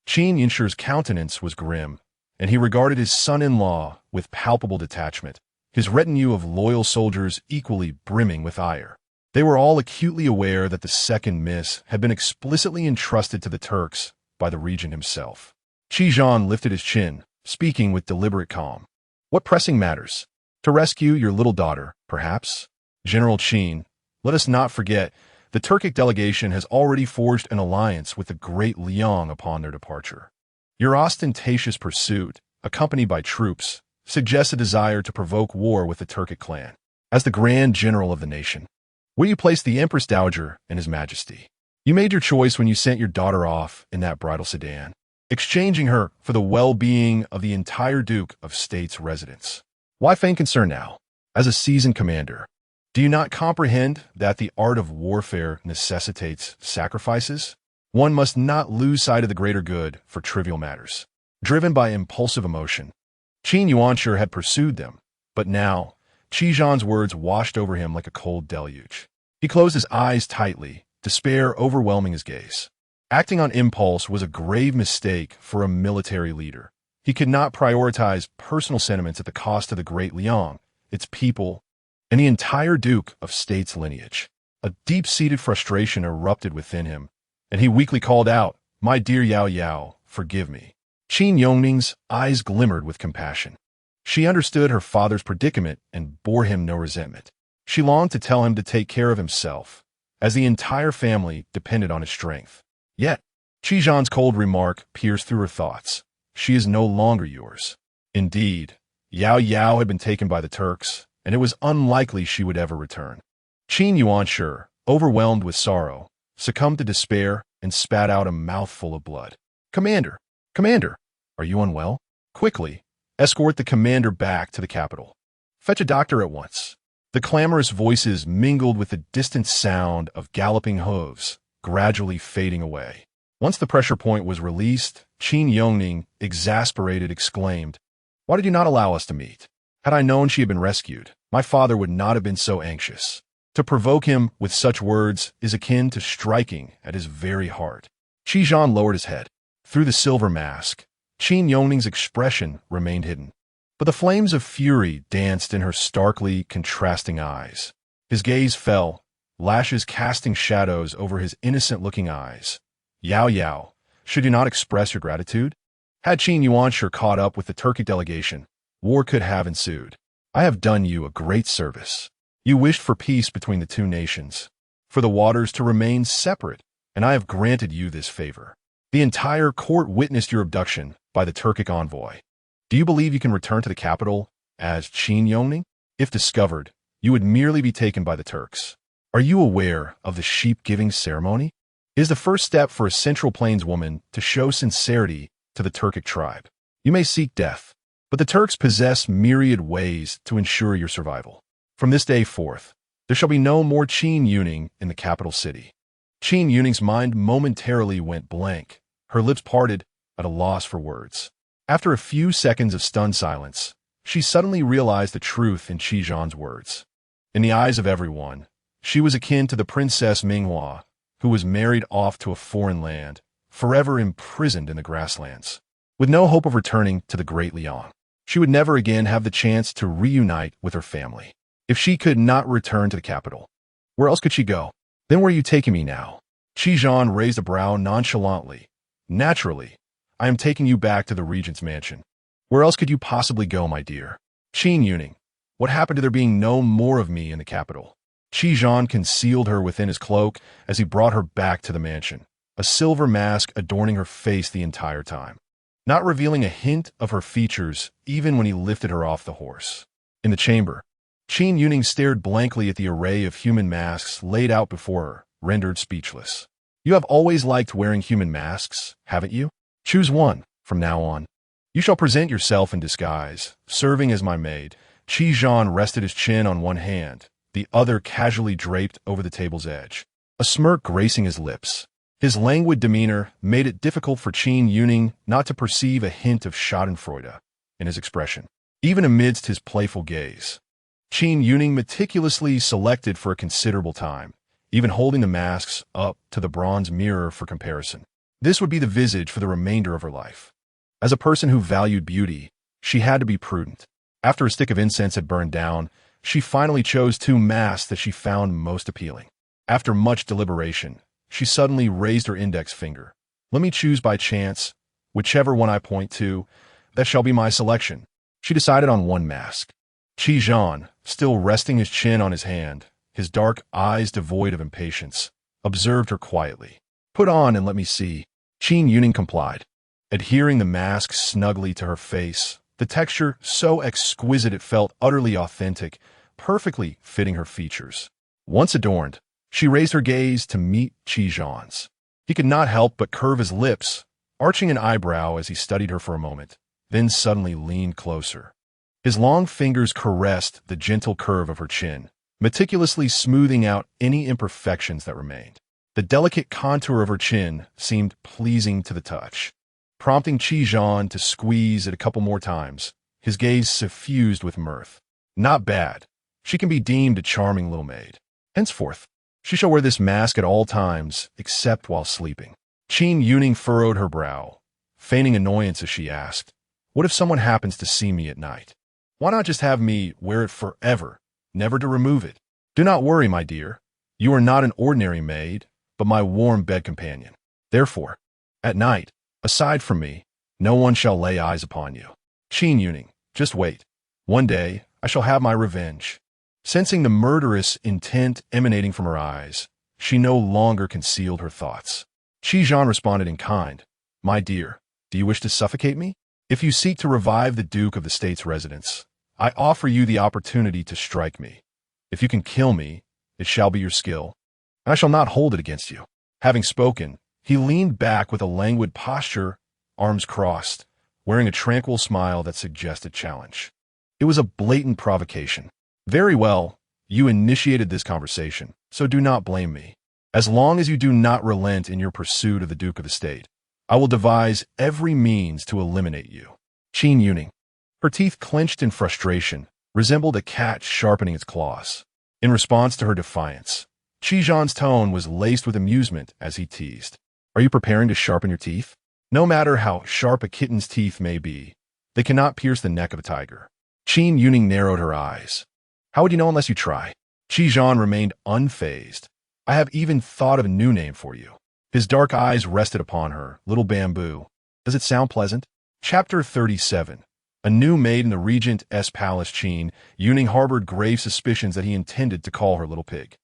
Qin Yuning's countenance was grim, and he regarded his son-in-law with palpable detachment, his retinue of loyal soldiers equally brimming with ire. They were all acutely aware that the second miss had been explicitly entrusted to the Turks by the regent himself. Qi lifted his chin, speaking with deliberate calm. "What pressing matters? To rescue your little daughter, perhaps? General Qin, let us not forget the Turkic delegation has already forged an alliance with the great Liang upon their departure. Your ostentatious pursuit, accompanied by troops, suggests a desire to provoke war with the Turkic clan. As the Grand General of the nation, where you place the Empress Dowager and His Majesty? You made your choice when you sent your daughter off in that bridal sedan, exchanging her for the well-being of the entire Duke of State's residence. Why feign concern now? As a seasoned commander, do you not comprehend that the art of warfare necessitates sacrifices? One must not lose sight of the greater good for trivial matters. Driven by impulsive emotion, Qin Youning had pursued them, but now, Qi's words washed over him like a cold deluge. He closed his eyes tightly, despair overwhelming his gaze. Acting on impulse was a grave mistake for a military leader. He could not prioritize personal sentiments at the cost of the great Liang, its people, and the entire Duke of State's lineage. A deep-seated frustration erupted within him, and he weakly called out, "My dear Yao Yao, forgive me." Qin Youning's eyes glimmered with compassion. She understood her father's predicament and bore him no resentment. She longed to tell him to take care of himself, as the entire family depended on his strength. Yet, Qi's cold remark pierced through her thoughts. "She is no longer yours." Indeed, Yao Yao had been taken by the Turks, and it was unlikely she would ever return. Qin Youning, overwhelmed with sorrow, succumbed to despair and spat out a mouthful of blood. Commander, are you unwell? Quickly, escort the commander back to the capital. Fetch a doctor at once." The clamorous voices mingled with the distant sound of galloping hooves, gradually fading away. Once the pressure point was released, Qin Youning, exasperated, exclaimed, "Why did you not allow us to meet? Had I known she had been rescued, my father would not have been so anxious." To provoke him with such words is akin to striking at his very heart. Qi lowered his head. Through the silver mask, Qin Youning's expression remained hidden, but the flames of fury danced in her starkly contrasting eyes. His gaze fell, lashes casting shadows over his innocent-looking eyes. Yao Yao, should you not express your gratitude? Had Qin Youning caught up with the Turkic delegation, war could have ensued. I have done you a great service. You wished for peace between the two nations, for the waters to remain separate, and I have granted you this favor. The entire court witnessed your abduction by the Turkic envoy. Do you believe you can return to the capital as Qin Youning? If discovered, you would merely be taken by the Turks. Are you aware of the sheep-giving ceremony? It is the first step for a Central Plains woman to show sincerity to the Turkic tribe. You may seek death, but the Turks possess myriad ways to ensure your survival. From this day forth, there shall be no more Qin Youning in the capital city. Qin Youning's mind momentarily went blank, her lips parted at a loss for words. After a few seconds of stunned silence, she suddenly realized the truth in Qi Zhan's words. In the eyes of everyone, she was akin to the Princess Minghua, who was married off to a foreign land, forever imprisoned in the grasslands. With no hope of returning to the Great Liang, she would never again have the chance to reunite with her family. If she could not return to the capital, where else could she go? Then where are you taking me now? Qi Zhan raised a brow nonchalantly. Naturally, I am taking you back to the regent's mansion. Where else could you possibly go, my dear? Qin Youning, what happened to there being no more of me in the capital? Qi Zhan concealed her within his cloak as he brought her back to the mansion, a silver mask adorning her face the entire time, not revealing a hint of her features even when he lifted her off the horse. In the chamber, Qin Youning stared blankly at the array of human masks laid out before her, rendered speechless. You have always liked wearing human masks, haven't you? Choose one from now on. You shall present yourself in disguise, serving as my maid. Qi Zhan rested his chin on one hand, the other casually draped over the table's edge, a smirk gracing his lips. His languid demeanor made it difficult for Qin Youning not to perceive a hint of schadenfreude in his expression, even amidst his playful gaze. Qin Youning meticulously selected for a considerable time, even holding the masks up to the bronze mirror for comparison. This would be the visage for the remainder of her life. As a person who valued beauty, she had to be prudent. After a stick of incense had burned down, she finally chose two masks that she found most appealing. After much deliberation, she suddenly raised her index finger. Let me choose by chance, whichever one I point to, that shall be my selection. She decided on one mask. Qi Zhan, still resting his chin on his hand, his dark eyes devoid of impatience, observed her quietly. Put on and let me see. Qin Youning complied, adhering the mask snugly to her face, the texture so exquisite it felt utterly authentic, perfectly fitting her features. Once adorned, she raised her gaze to meet Qi Zhan's. He could not help but curve his lips, arching an eyebrow as he studied her for a moment, then suddenly leaned closer. His long fingers caressed the gentle curve of her chin, meticulously smoothing out any imperfections that remained. The delicate contour of her chin seemed pleasing to the touch, prompting Qi Zhan to squeeze it a couple more times, his gaze suffused with mirth. Not bad. She can be deemed a charming little maid. Henceforth, she shall wear this mask at all times, except while sleeping. Qin Youning furrowed her brow, feigning annoyance as she asked, what if someone happens to see me at night? Why not just have me wear it forever, never to remove it? Do not worry, my dear. You are not an ordinary maid, but my warm bed companion. Therefore, at night, aside from me, no one shall lay eyes upon you. Qin Youning, just wait. One day, I shall have my revenge. Sensing the murderous intent emanating from her eyes, she no longer concealed her thoughts. Qi Zhan responded in kind. My dear, do you wish to suffocate me? If you seek to revive the Duke of the State's residence, I offer you the opportunity to strike me. If you can kill me, it shall be your skill, and I shall not hold it against you. Having spoken, he leaned back with a languid posture, arms crossed, wearing a tranquil smile that suggested challenge. It was a blatant provocation. Very well, you initiated this conversation, so do not blame me. As long as you do not relent in your pursuit of the Duke of the State, I will devise every means to eliminate you. Qin Youning, her teeth clenched in frustration, resembled a cat sharpening its claws. In response to her defiance, Qi Zhan's tone was laced with amusement as he teased. Are you preparing to sharpen your teeth? No matter how sharp a kitten's teeth may be, they cannot pierce the neck of a tiger. Qin Youning narrowed her eyes. How would you know unless you try? Qi remained unfazed. I have even thought of a new name for you. His dark eyes rested upon her, little bamboo. Does it sound pleasant? Chapter 37. A new maid in the regent's palace. Qin Youning harbored grave suspicions that he intended to call her little pig.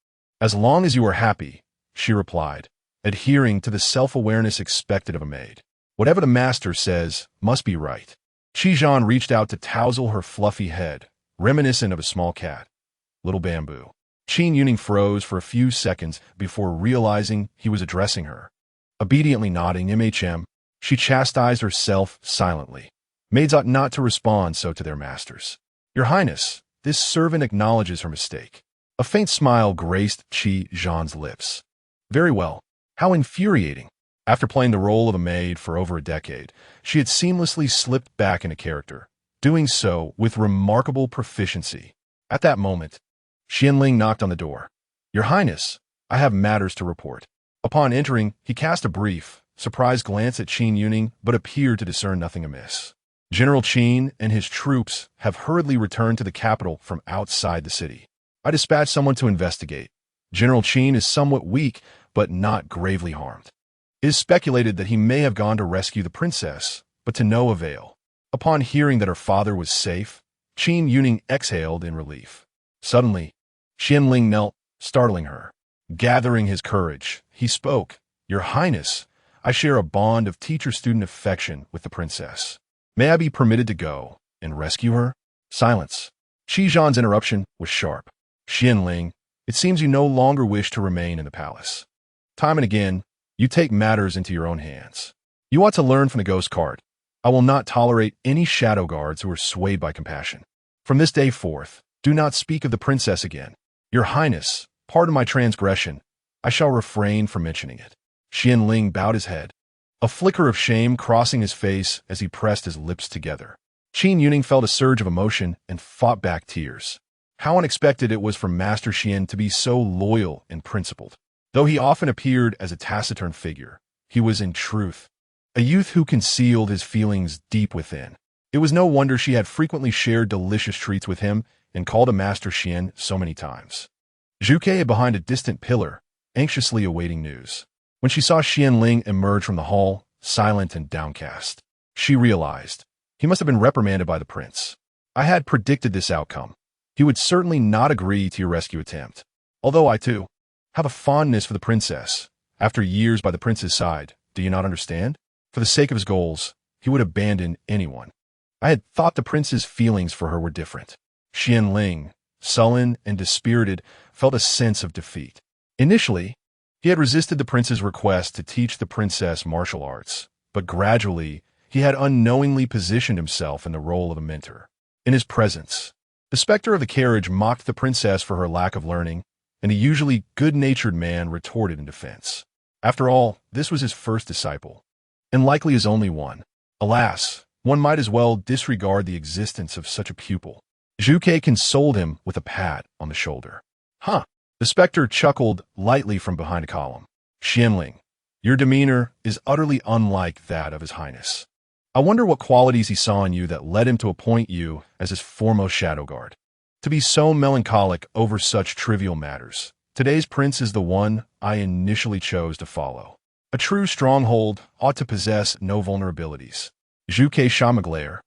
As long as you are happy, she replied, adhering to the self-awareness expected of a maid. Whatever the master says must be right. Qi reached out to touzle her fluffy head, reminiscent of a small cat. Little bamboo. Qin Youning froze for a few seconds before realizing he was addressing her. Obediently nodding she chastised herself silently. Maids ought not to respond so to their masters. Your Highness, this servant acknowledges her mistake. A faint smile graced Qi lips. Very well. How infuriating. After playing the role of a maid for over a decade, she had seamlessly slipped back into character, doing so with remarkable proficiency. At that moment, Xianling knocked on the door. Your Highness, I have matters to report. Upon entering, he cast a brief, surprised glance at Qin Youning, but appeared to discern nothing amiss. General Qin and his troops have hurriedly returned to the capital from outside the city. I dispatched someone to investigate. General Qin is somewhat weak, but not gravely harmed. It is speculated that he may have gone to rescue the princess, but to no avail. Upon hearing that her father was safe, Qin Youning exhaled in relief. Suddenly, Xianling knelt, startling her. Gathering his courage, he spoke. Your Highness, I share a bond of teacher-student affection with the princess. May I be permitted to go and rescue her? Silence. Qi's interruption was sharp. Xianling, it seems you no longer wish to remain in the palace. Time and again, you take matters into your own hands. You ought to learn from the ghost card. I will not tolerate any shadow guards who are swayed by compassion. From this day forth, do not speak of the princess again. Your Highness, pardon my transgression. I shall refrain from mentioning it. Xianling bowed his head, a flicker of shame crossing his face as he pressed his lips together. Qin Youning felt a surge of emotion and fought back tears. How unexpected it was for Master Xian to be so loyal and principled. Though he often appeared as a taciturn figure, he was in truth a youth who concealed his feelings deep within. It was no wonder she had frequently shared delicious treats with him and called him Master Xian so many times. Zhu Ke behind a distant pillar, anxiously awaiting news. When she saw Xianling emerge from the hall, silent and downcast, she realized he must have been reprimanded by the prince. I had predicted this outcome. He would certainly not agree to your rescue attempt. Although I, too, have a fondness for the princess. After years by the prince's side, do you not understand? For the sake of his goals, he would abandon anyone. I had thought the prince's feelings for her were different. Xianling, sullen and dispirited, felt a sense of defeat. Initially, he had resisted the prince's request to teach the princess martial arts, but gradually he had unknowingly positioned himself in the role of a mentor. In his presence, the specter of the carriage mocked the princess for her lack of learning, and the usually good-natured man retorted in defense. After all, this was his first disciple, and likely his only one. Alas, one might as well disregard the existence of such a pupil. Zhu Ke consoled him with a pat on the shoulder. Huh. The specter chuckled lightly from behind a column. Xianling, your demeanor is utterly unlike that of His Highness. I wonder what qualities he saw in you that led him to appoint you as his foremost shadow guard. To be so melancholic over such trivial matters. Today's prince is the one I initially chose to follow. A true stronghold ought to possess no vulnerabilities. Zhu Ke Shamaglare,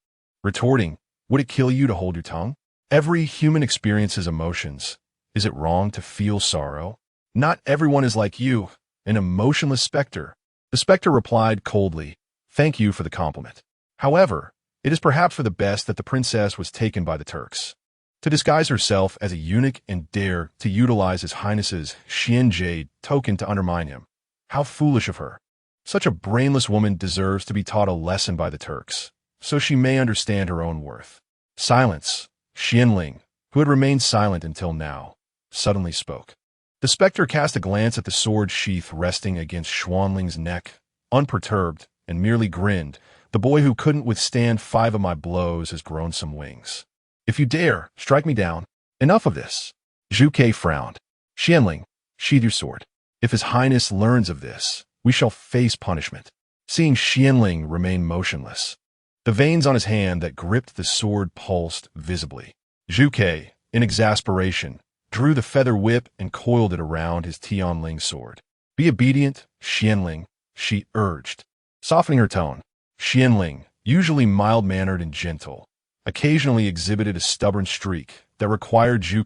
retorting, would it kill you to hold your tongue? Every human experiences emotions. Is it wrong to feel sorrow? Not everyone is like you, an emotionless specter. The specter replied coldly, thank you for the compliment. However, it is perhaps for the best that the princess was taken by the Turks. To disguise herself as a eunuch and dare to utilize His Highness's Xian Jade token to undermine him. How foolish of her. Such a brainless woman deserves to be taught a lesson by the Turks, so she may understand her own worth. Silence. Xianling, who had remained silent until now, suddenly spoke. The specter cast a glance at the sword sheath resting against Xuanling's neck, unperturbed, and merely grinned. The boy who couldn't withstand 5 of my blows has grown some wings. If you dare, strike me down. Enough of this. Zhu Ke frowned. Xianling, sheathe your sword. If His Highness learns of this, we shall face punishment. Seeing Xianling remain motionless, the veins on his hand that gripped the sword pulsed visibly. Zhu Ke, in exasperation, drew the feather whip and coiled it around his Tianling sword. "Be obedient, Xianling," she urged, softening her tone. Xianling, usually mild-mannered and gentle, occasionally exhibited a stubborn streak that required Zhu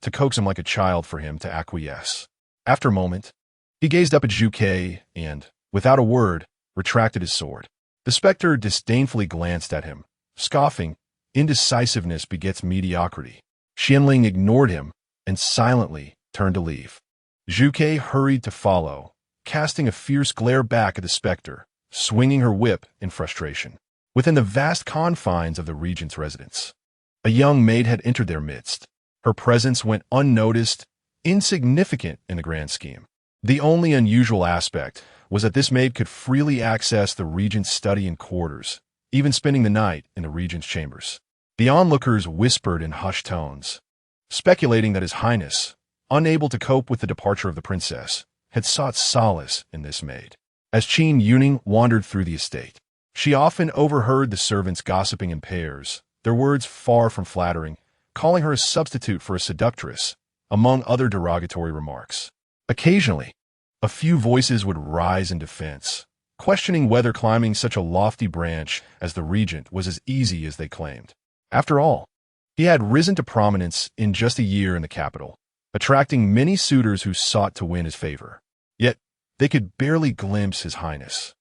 to coax him like a child for him to acquiesce. After a moment, he gazed up at Zhu and, without a word, retracted his sword. The specter disdainfully glanced at him, scoffing, "Indecisiveness begets mediocrity." Xianling ignored him and silently turned to leave. Zhu hurried to follow, casting a fierce glare back at the specter, swinging her whip in frustration. Within the vast confines of the regent's residence, a young maid had entered their midst. Her presence went unnoticed, insignificant in the grand scheme. The only unusual aspect was that this maid could freely access the regent's study and quarters, even spending the night in the regent's chambers. The onlookers whispered in hushed tones, speculating that His Highness, unable to cope with the departure of the princess, had sought solace in this maid. As Qin Youning wandered through the estate, she often overheard the servants gossiping in pairs, their words far from flattering, calling her a substitute for a seductress, among other derogatory remarks. Occasionally, a few voices would rise in defense, questioning whether climbing such a lofty branch as the regent was as easy as they claimed. After all, he had risen to prominence in just a year in the capital, attracting many suitors who sought to win his favor. Yet, they could barely glimpse His Highness,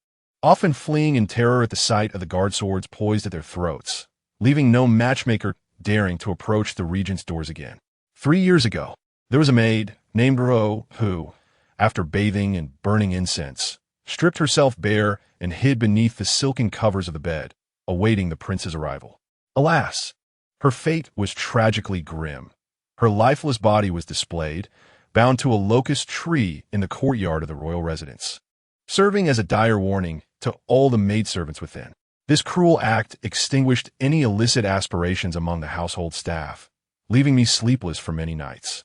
often fleeing in terror at the sight of the guard swords poised at their throats, leaving no matchmaker daring to approach the regent's doors again. 3 years ago, there was a maid named Ro who, after bathing and burning incense, stripped herself bare and hid beneath the silken covers of the bed, awaiting the prince's arrival. Alas, her fate was tragically grim. Her lifeless body was displayed, bound to a locust tree in the courtyard of the royal residence, serving as a dire warning to all the maidservants within. This cruel act extinguished any illicit aspirations among the household staff, leaving me sleepless for many nights,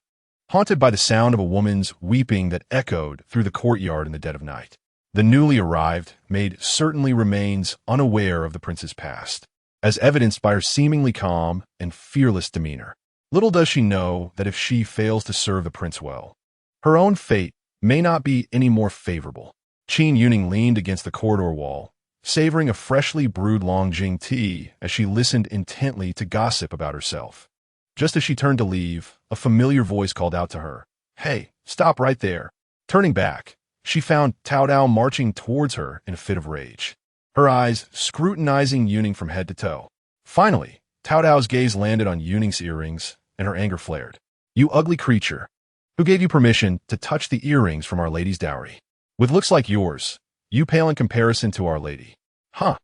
haunted by the sound of a woman's weeping that echoed through the courtyard in the dead of night. The newly arrived maid certainly remains unaware of the prince's past, as evidenced by her seemingly calm and fearless demeanor. Little does she know that if she fails to serve the prince well, her own fate may not be any more favorable. Qin Youning leaned against the corridor wall, savoring a freshly brewed Longjing tea as she listened intently to gossip about herself. Just as she turned to leave, a familiar voice called out to her, "Hey, stop right there." Turning back, she found Cao Dao marching towards her in a fit of rage, her eyes scrutinizing Youning from head to toe. Finally, Cao Dao's gaze landed on Youning's earrings, and her anger flared. "You ugly creature! Who gave you permission to touch the earrings from Our Lady's dowry? With looks like yours, you pale in comparison to Our Lady. Huh,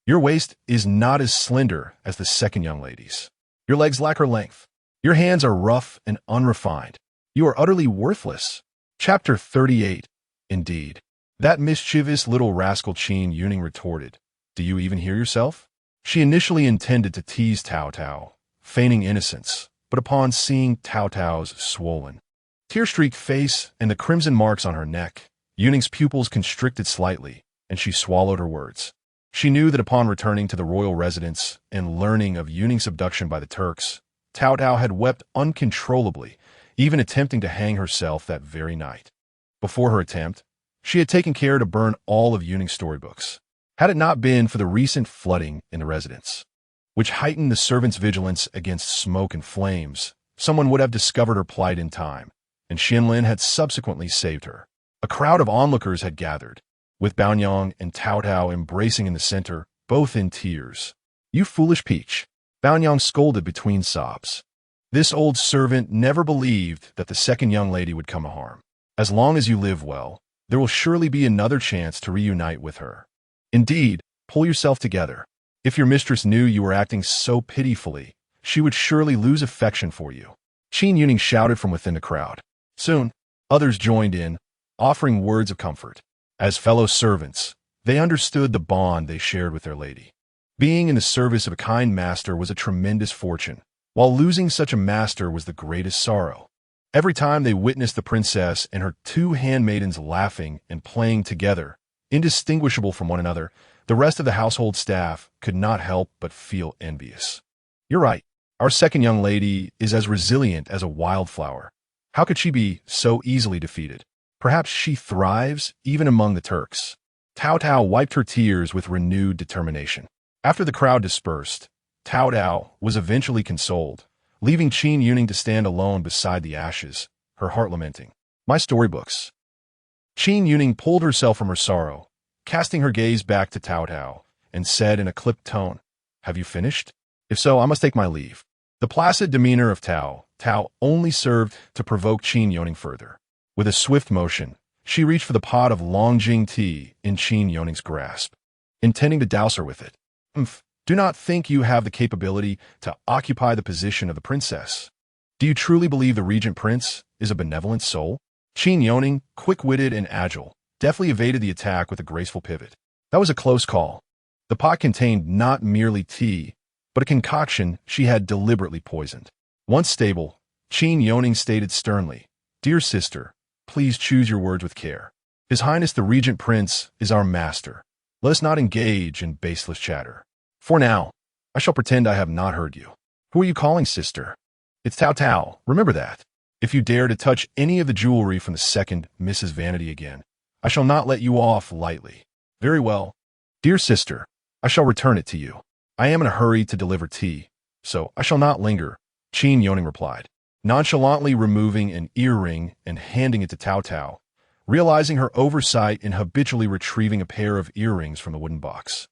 your waist is not as slender as the second young lady's. Your legs lack her length. Your hands are rough and unrefined. You are utterly worthless." Chapter 38. Indeed. That mischievous little rascal Qin Youning retorted, "Do you even hear yourself?" She initially intended to tease Cao Cao, feigning innocence, but upon seeing Cao Cao's swollen, tear-streaked face and the crimson marks on her neck, Youning's pupils constricted slightly, and she swallowed her words. She knew that upon returning to the royal residence and learning of Youning's abduction by the Turks, Cao Cao had wept uncontrollably, even attempting to hang herself that very night. Before her attempt, she had taken care to burn all of Youning's storybooks. Had it not been for the recent flooding in the residence, which heightened the servants' vigilance against smoke and flames, someone would have discovered her plight in time, and Xianlin had subsequently saved her. A crowd of onlookers had gathered, with Baonyang and Cao Cao embracing in the center, both in tears. "You foolish peach," Baonyang scolded between sobs. "This old servant never believed that the second young lady would come to harm. As long as you live well, there will surely be another chance to reunite with her. Indeed, pull yourself together. If your mistress knew you were acting so pitifully, she would surely lose affection for you." Qin Youning shouted from within the crowd. Soon, others joined in, offering words of comfort. As fellow servants, they understood the bond they shared with their lady. Being in the service of a kind master was a tremendous fortune, while losing such a master was the greatest sorrow. Every time they witnessed the princess and her two handmaidens laughing and playing together, indistinguishable from one another, the rest of the household staff could not help but feel envious. "You're right. Our second young lady is as resilient as a wildflower. How could she be so easily defeated? Perhaps she thrives even among the Turks. Tao Tao wiped her tears with renewed determination. After the crowd dispersed, Tao Tao was eventually consoled, leaving Qin Youning to stand alone beside the ashes, her heart lamenting. My storybooks. Qin Youning pulled herself from her sorrow, casting her gaze back to Tao Tao, and said in a clipped tone, "Have you finished? If so, I must take my leave." The placid demeanor of Tao Tao only served to provoke Qin Youning further. With a swift motion, she reached for the pot of Longjing tea in Qin Youning's grasp, intending to douse her with it. Do not think you have the capability to occupy the position of the princess. Do you truly believe the regent prince is a benevolent soul? Qin Youning, quick-witted and agile, deftly evaded the attack with a graceful pivot. That was a close call. The pot contained not merely tea, but a concoction she had deliberately poisoned. Once stable, Qin Youning stated sternly, "Dear sister, please choose your words with care. His Highness the Regent Prince is our master. Let us not engage in baseless chatter. For now, I shall pretend I have not heard you. Who are you calling sister? It's Tao Tao, remember that. If you dare to touch any of the jewelry from the second Mrs. Vanity again, I shall not let you off lightly." "Very well. Dear sister, I shall return it to you. I am in a hurry to deliver tea, so I shall not linger," Qin Youning replied, nonchalantly removing an earring and handing it to Tao Tao, realizing her oversight in habitually retrieving a pair of earrings from the wooden box.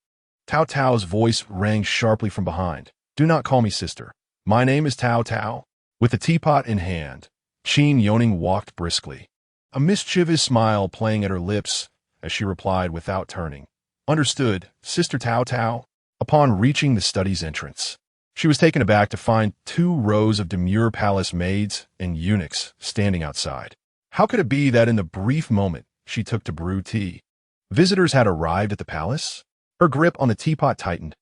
Tao Tao's voice rang sharply from behind. "Do not call me sister. My name is Tao Tao." With the teapot in hand, Qin Youning walked briskly, a mischievous smile playing at her lips as she replied without turning, "Understood, Sister Tao Tao." Upon reaching the study's entrance, she was taken aback to find 2 rows of demure palace maids and eunuchs standing outside. How could it be that in the brief moment she took to brew tea, visitors had arrived at the palace? Her grip on the teapot tightened.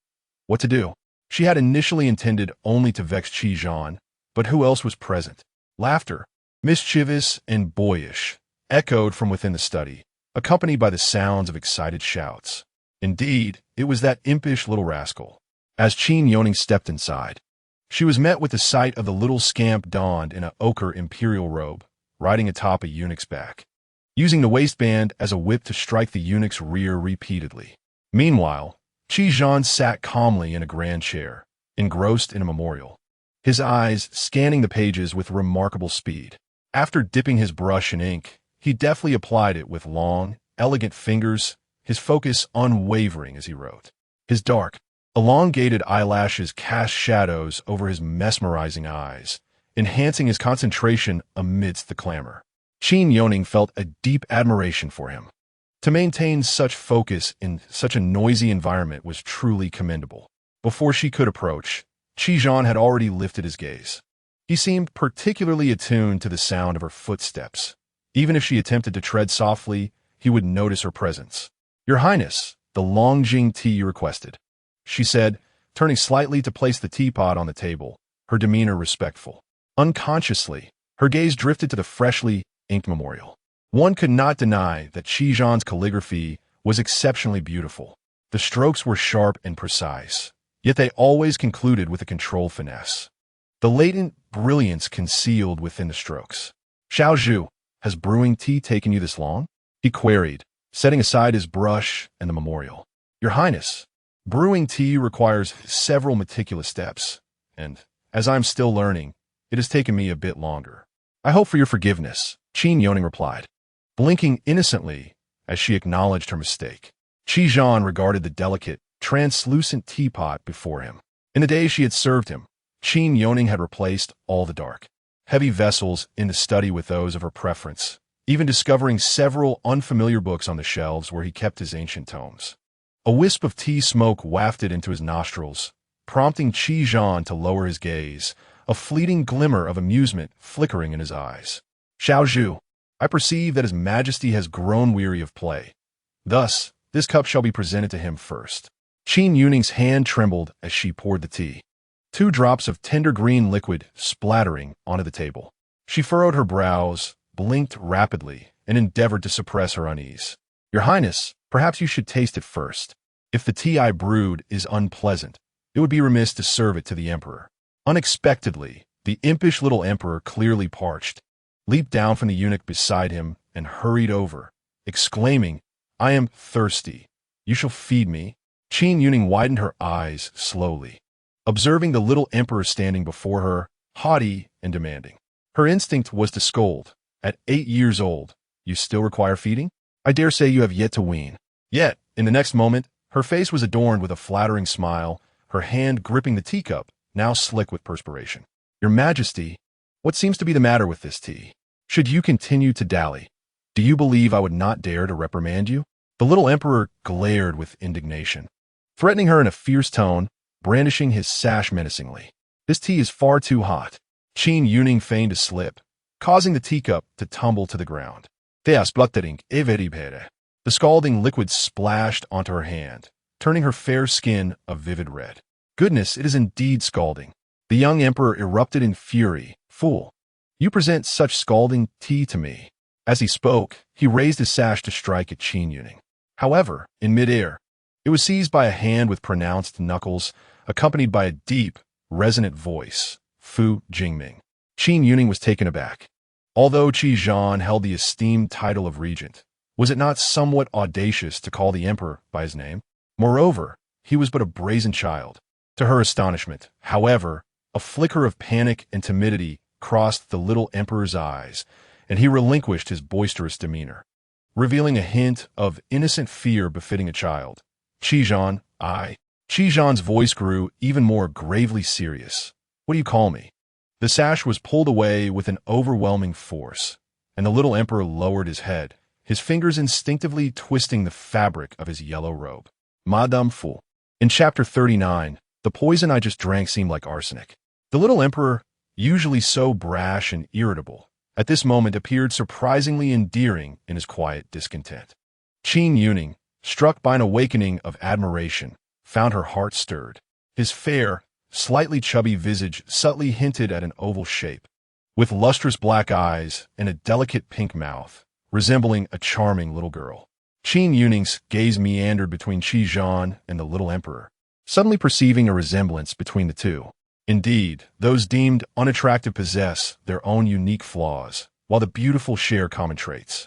What to do? She had initially intended only to vex Qi Zhan, but who else was present? Laughter, mischievous and boyish, echoed from within the study, accompanied by the sounds of excited shouts. Indeed, it was that impish little rascal. As Qin Youning stepped inside, she was met with the sight of the little scamp donned in an ochre imperial robe, riding atop a eunuch's back, using the waistband as a whip to strike the eunuch's rear repeatedly. Meanwhile, Qi Zhan sat calmly in a grand chair, engrossed in a memorial, his eyes scanning the pages with remarkable speed. After dipping his brush in ink, he deftly applied it with long, elegant fingers, his focus unwavering as he wrote. His dark, elongated eyelashes cast shadows over his mesmerizing eyes, enhancing his concentration amidst the clamor. Qin Youning felt a deep admiration for him. To maintain such focus in such a noisy environment was truly commendable. Before she could approach, Qi Zhan had already lifted his gaze. He seemed particularly attuned to the sound of her footsteps. Even if she attempted to tread softly, he would notice her presence. "Your Highness, the Longjing tea you requested," she said, turning slightly to place the teapot on the table, her demeanor respectful. Unconsciously, her gaze drifted to the freshly inked memorial. One could not deny that Qi Zhan's calligraphy was exceptionally beautiful. The strokes were sharp and precise, yet they always concluded with a controlled finesse. The latent brilliance concealed within the strokes. "Xiao Zhu, has brewing tea taken you this long?" he queried, setting aside his brush and the memorial. "Your Highness, brewing tea requires several meticulous steps, and, as I'm still learning, it has taken me a bit longer. I hope for your forgiveness," Qin Youning replied, blinking innocently as she acknowledged her mistake. Qi Zhan regarded the delicate, translucent teapot before him. In the days she had served him, Qin Youning had replaced all the dark, heavy vessels in the study with those of her preference, even discovering several unfamiliar books on the shelves where he kept his ancient tomes. A wisp of tea smoke wafted into his nostrils, prompting Qi Zhan to lower his gaze, a fleeting glimmer of amusement flickering in his eyes. "Xiao Zhu, I perceive that His Majesty has grown weary of play. Thus, this cup shall be presented to him first." Qin Youning's hand trembled as she poured the tea, 2 drops of tender green liquid splattering onto the table. She furrowed her brows, blinked rapidly, and endeavored to suppress her unease. "Your Highness, perhaps you should taste it first. If the tea I brewed is unpleasant, it would be remiss to serve it to the Emperor." Unexpectedly, the impish little emperor, clearly parched, leaped down from the eunuch beside him and hurried over, exclaiming, "I am thirsty. You shall feed me." Qin Youning widened her eyes slowly, observing the little emperor standing before her, haughty and demanding. Her instinct was to scold. At 8 years old, you still require feeding? I dare say you have yet to wean. Yet, in the next moment, her face was adorned with a flattering smile, her hand gripping the teacup, now slick with perspiration. Your Majesty, what seems to be the matter with this tea? Should you continue to dally? Do you believe I would not dare to reprimand you? The little emperor glared with indignation, threatening her in a fierce tone, brandishing his sash menacingly. This tea is far too hot. Qin Youning feigned to slip, causing the teacup to tumble to the ground. The scalding liquid splashed onto her hand, turning her fair skin a vivid red. Goodness, it is indeed scalding. The young emperor erupted in fury. Fool, you present such scalding tea to me. As he spoke, he raised his sash to strike at Qin Youning. However, in midair, it was seized by a hand with pronounced knuckles, accompanied by a deep, resonant voice. Fu Jingming. Qin Youning was taken aback. Although Qi Zhan held the esteemed title of regent, was it not somewhat audacious to call the emperor by his name? Moreover, he was but a brazen child. To her astonishment, however, a flicker of panic and timidity crossed the little emperor's eyes, and he relinquished his boisterous demeanor, revealing a hint of innocent fear befitting a child. Qi Zhan, I. Qi Zhan's voice grew even more gravely serious. What do you call me? The sash was pulled away with an overwhelming force, and the little emperor lowered his head, his fingers instinctively twisting the fabric of his yellow robe. Madame Fu. In chapter 39, the poison I just drank seemed like arsenic. The little emperor, usually so brash and irritable, at this moment appeared surprisingly endearing in his quiet discontent. Qin Youning, struck by an awakening of admiration, found her heart stirred. His fair, slightly chubby visage subtly hinted at an oval shape, with lustrous black eyes and a delicate pink mouth, resembling a charming little girl. Qin Youning's gaze meandered between Qi Zhan and the little emperor, suddenly perceiving a resemblance between the two. Indeed, those deemed unattractive possess their own unique flaws, while the beautiful share common traits.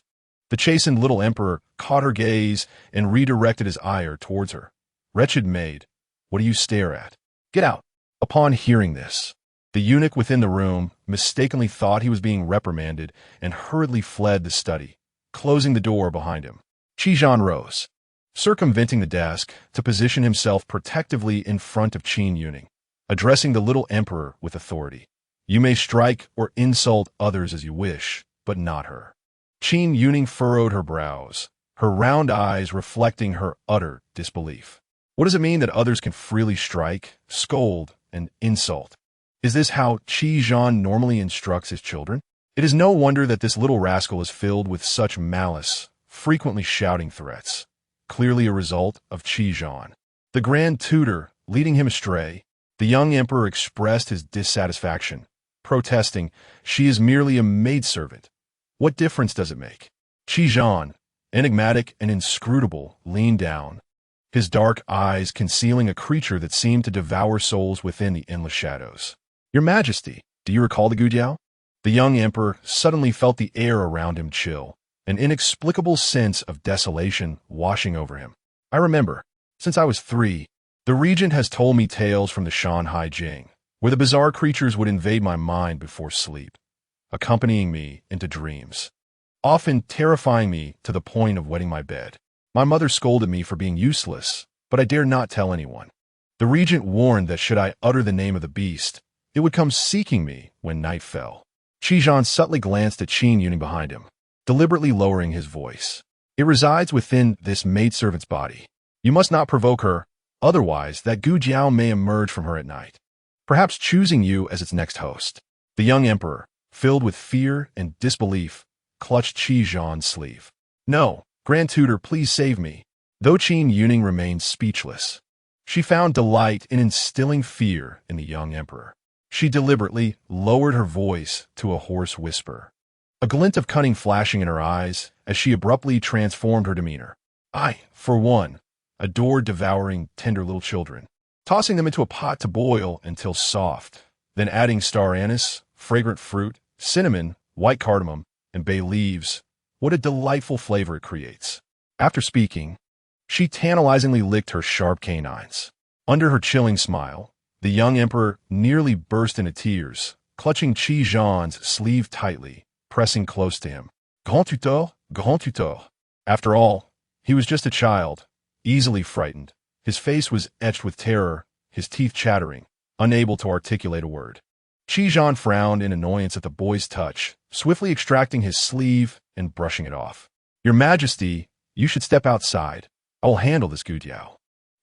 The chastened little emperor caught her gaze and redirected his ire towards her. Wretched maid, what do you stare at? Get out. Upon hearing this, the eunuch within the room mistakenly thought he was being reprimanded and hurriedly fled the study, closing the door behind him. Qi Zhan rose, circumventing the desk to position himself protectively in front of Qin Youning, addressing the little emperor with authority. You may strike or insult others as you wish, but not her. Qin Youning furrowed her brows, her round eyes reflecting her utter disbelief. What does it mean that others can freely strike, scold, and insult? Is this how Qi Zhan normally instructs his children? It is no wonder that this little rascal is filled with such malice, frequently shouting threats, clearly a result of Qi Zhan, the grand tutor, leading him astray. The young emperor expressed his dissatisfaction, protesting, she is merely a maidservant. What difference does it make? Qi Zhan, enigmatic and inscrutable, leaned down, his dark eyes concealing a creature that seemed to devour souls within the endless shadows. Your Majesty, do you recall the Gujiao? The young emperor suddenly felt the air around him chill, an inexplicable sense of desolation washing over him. I remember, since I was 3, the regent has told me tales from the Shanhai Jing, where the bizarre creatures would invade my mind before sleep, accompanying me into dreams, often terrifying me to the point of wetting my bed. My mother scolded me for being useless, but I dared not tell anyone. The regent warned that should I utter the name of the beast, it would come seeking me when night fell. Qi Zhan subtly glanced at Qin Youning behind him, deliberately lowering his voice. It resides within this maidservant's body. You must not provoke her, otherwise that Gujiao may emerge from her at night, perhaps choosing you as its next host. The young emperor, filled with fear and disbelief, clutched Qi Zhan's sleeve. No, Grand Tutor, please save me. Though Qin Youning remained speechless, she found delight in instilling fear in the young emperor. She deliberately lowered her voice to a hoarse whisper, a glint of cunning flashing in her eyes as she abruptly transformed her demeanor. I, for one, adore devouring tender little children, tossing them into a pot to boil until soft, then adding star anise, fragrant fruit, cinnamon, white cardamom, and bay leaves. What a delightful flavor it creates. After speaking, she tantalizingly licked her sharp canines. Under her chilling smile, the young emperor nearly burst into tears, clutching Qi Zhan's sleeve tightly, pressing close to him. Grand tuteur, grand tuteur. After all, he was just a child, easily frightened. His face was etched with terror, his teeth chattering, unable to articulate a word. Qi Zhan frowned in annoyance at the boy's touch, swiftly extracting his sleeve and brushing it off. Your Majesty, you should step outside. I will handle this Gudiao.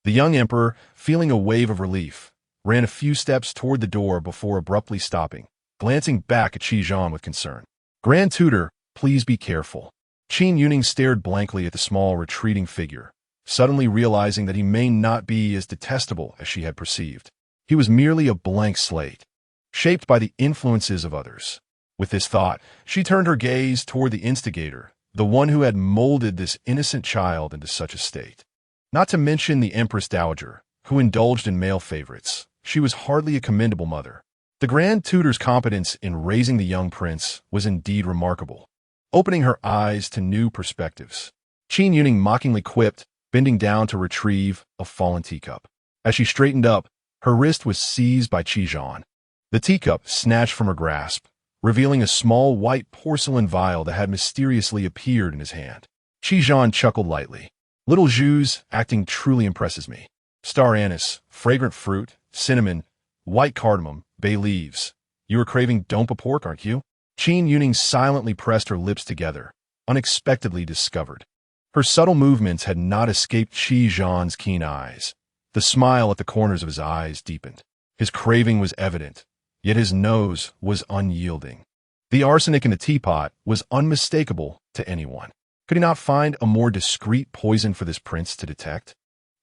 The young emperor, feeling a wave of relief, ran a few steps toward the door before abruptly stopping, glancing back at Qi Zhan with concern. Grand Tutor, please be careful. Qin Youning stared blankly at the small, retreating figure, suddenly realizing that he may not be as detestable as she had perceived. He was merely a blank slate, shaped by the influences of others. With this thought, she turned her gaze toward the instigator, the one who had molded this innocent child into such a state. Not to mention the Empress Dowager, who indulged in male favorites. She was hardly a commendable mother. The Grand Tutor's competence in raising the young prince was indeed remarkable, opening her eyes to new perspectives. Qin Youning mockingly quipped, bending down to retrieve a fallen teacup. As she straightened up, her wrist was seized by Qi Zhan. The teacup snatched from her grasp, revealing a small white porcelain vial that had mysteriously appeared in his hand. Qi Zhan chuckled lightly. Little Zhu's acting truly impresses me. Star anise, fragrant fruit, cinnamon, white cardamom, bay leaves. You are craving dompa pork, aren't you? Qin Youning silently pressed her lips together, unexpectedly discovered. Her subtle movements had not escaped Qi Zhan's keen eyes. The smile at the corners of his eyes deepened. His craving was evident, yet his nose was unyielding. The arsenic in the teapot was unmistakable to anyone. Could he not find a more discreet poison for this prince to detect?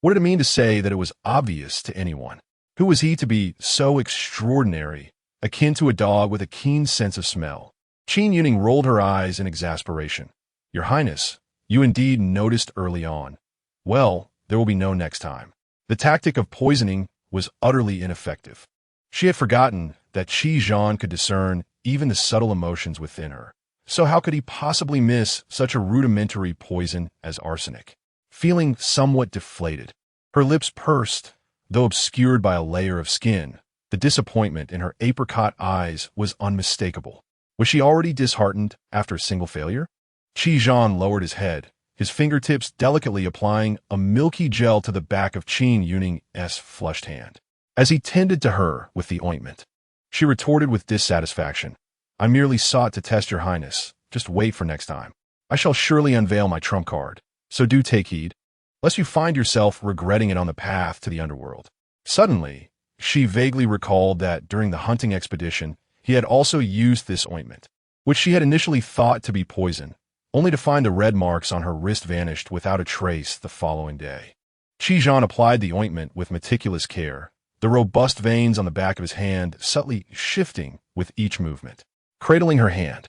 What did it mean to say that it was obvious to anyone? Who was he to be so extraordinary, akin to a dog with a keen sense of smell? Qin Youning rolled her eyes in exasperation. Your Highness, you indeed noticed early on. Well, there will be no next time. The tactic of poisoning was utterly ineffective. She had forgotten that Qi Zhan could discern even the subtle emotions within her. So how could he possibly miss such a rudimentary poison as arsenic? Feeling somewhat deflated, her lips pursed, though obscured by a layer of skin, the disappointment in her apricot eyes was unmistakable. Was she already disheartened after a single failure? Qi Zhan lowered his head, his fingertips delicately applying a milky gel to the back of Qin Youning's flushed hand. As he tended to her with the ointment, she retorted with dissatisfaction. I merely sought to test your highness. Just wait for next time. I shall surely unveil my trump card, so do take heed, lest you find yourself regretting it on the path to the underworld. Suddenly, she vaguely recalled that during the hunting expedition, he had also used this ointment, which she had initially thought to be poison, only to find the red marks on her wrist vanished without a trace the following day. Qi Zhan applied the ointment with meticulous care, the robust veins on the back of his hand subtly shifting with each movement. Cradling her hand,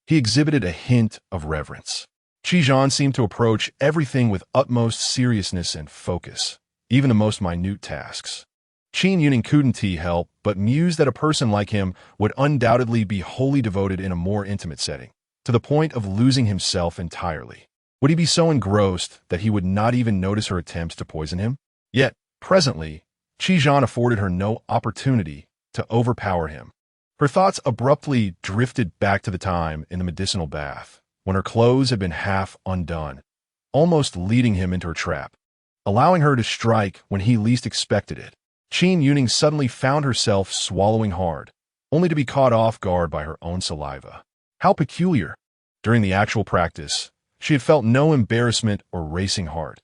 he exhibited a hint of reverence. Qi Zhan seemed to approach everything with utmost seriousness and focus, even the most minute tasks. Qin Youning couldn't help but muse that a person like him would undoubtedly be wholly devoted in a more intimate setting, to the point of losing himself entirely. Would he be so engrossed that he would not even notice her attempts to poison him? Yet, presently, Qi Zhan afforded her no opportunity to overpower him. Her thoughts abruptly drifted back to the time in the medicinal bath, when her clothes had been half undone, almost leading him into her trap, allowing her to strike when he least expected it. Qin Youning suddenly found herself swallowing hard, only to be caught off guard by her own saliva. How peculiar! During the actual practice, she had felt no embarrassment or racing heart.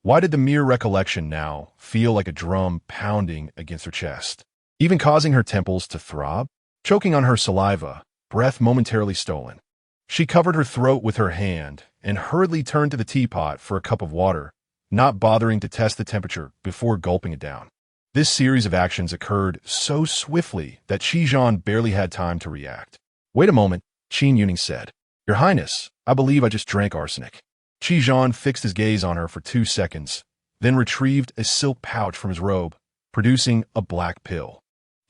Why did the mere recollection now feel like a drum pounding against her chest, even causing her temples to throb? Choking on her saliva, breath momentarily stolen, she covered her throat with her hand and hurriedly turned to the teapot for a cup of water, not bothering to test the temperature before gulping it down. This series of actions occurred so swiftly that Qi Zhan barely had time to react. Wait a moment, Qin Youning said. Your Highness, I believe I just drank arsenic. Qi Zhan fixed his gaze on her for 2 seconds, then retrieved a silk pouch from his robe, producing a black pill.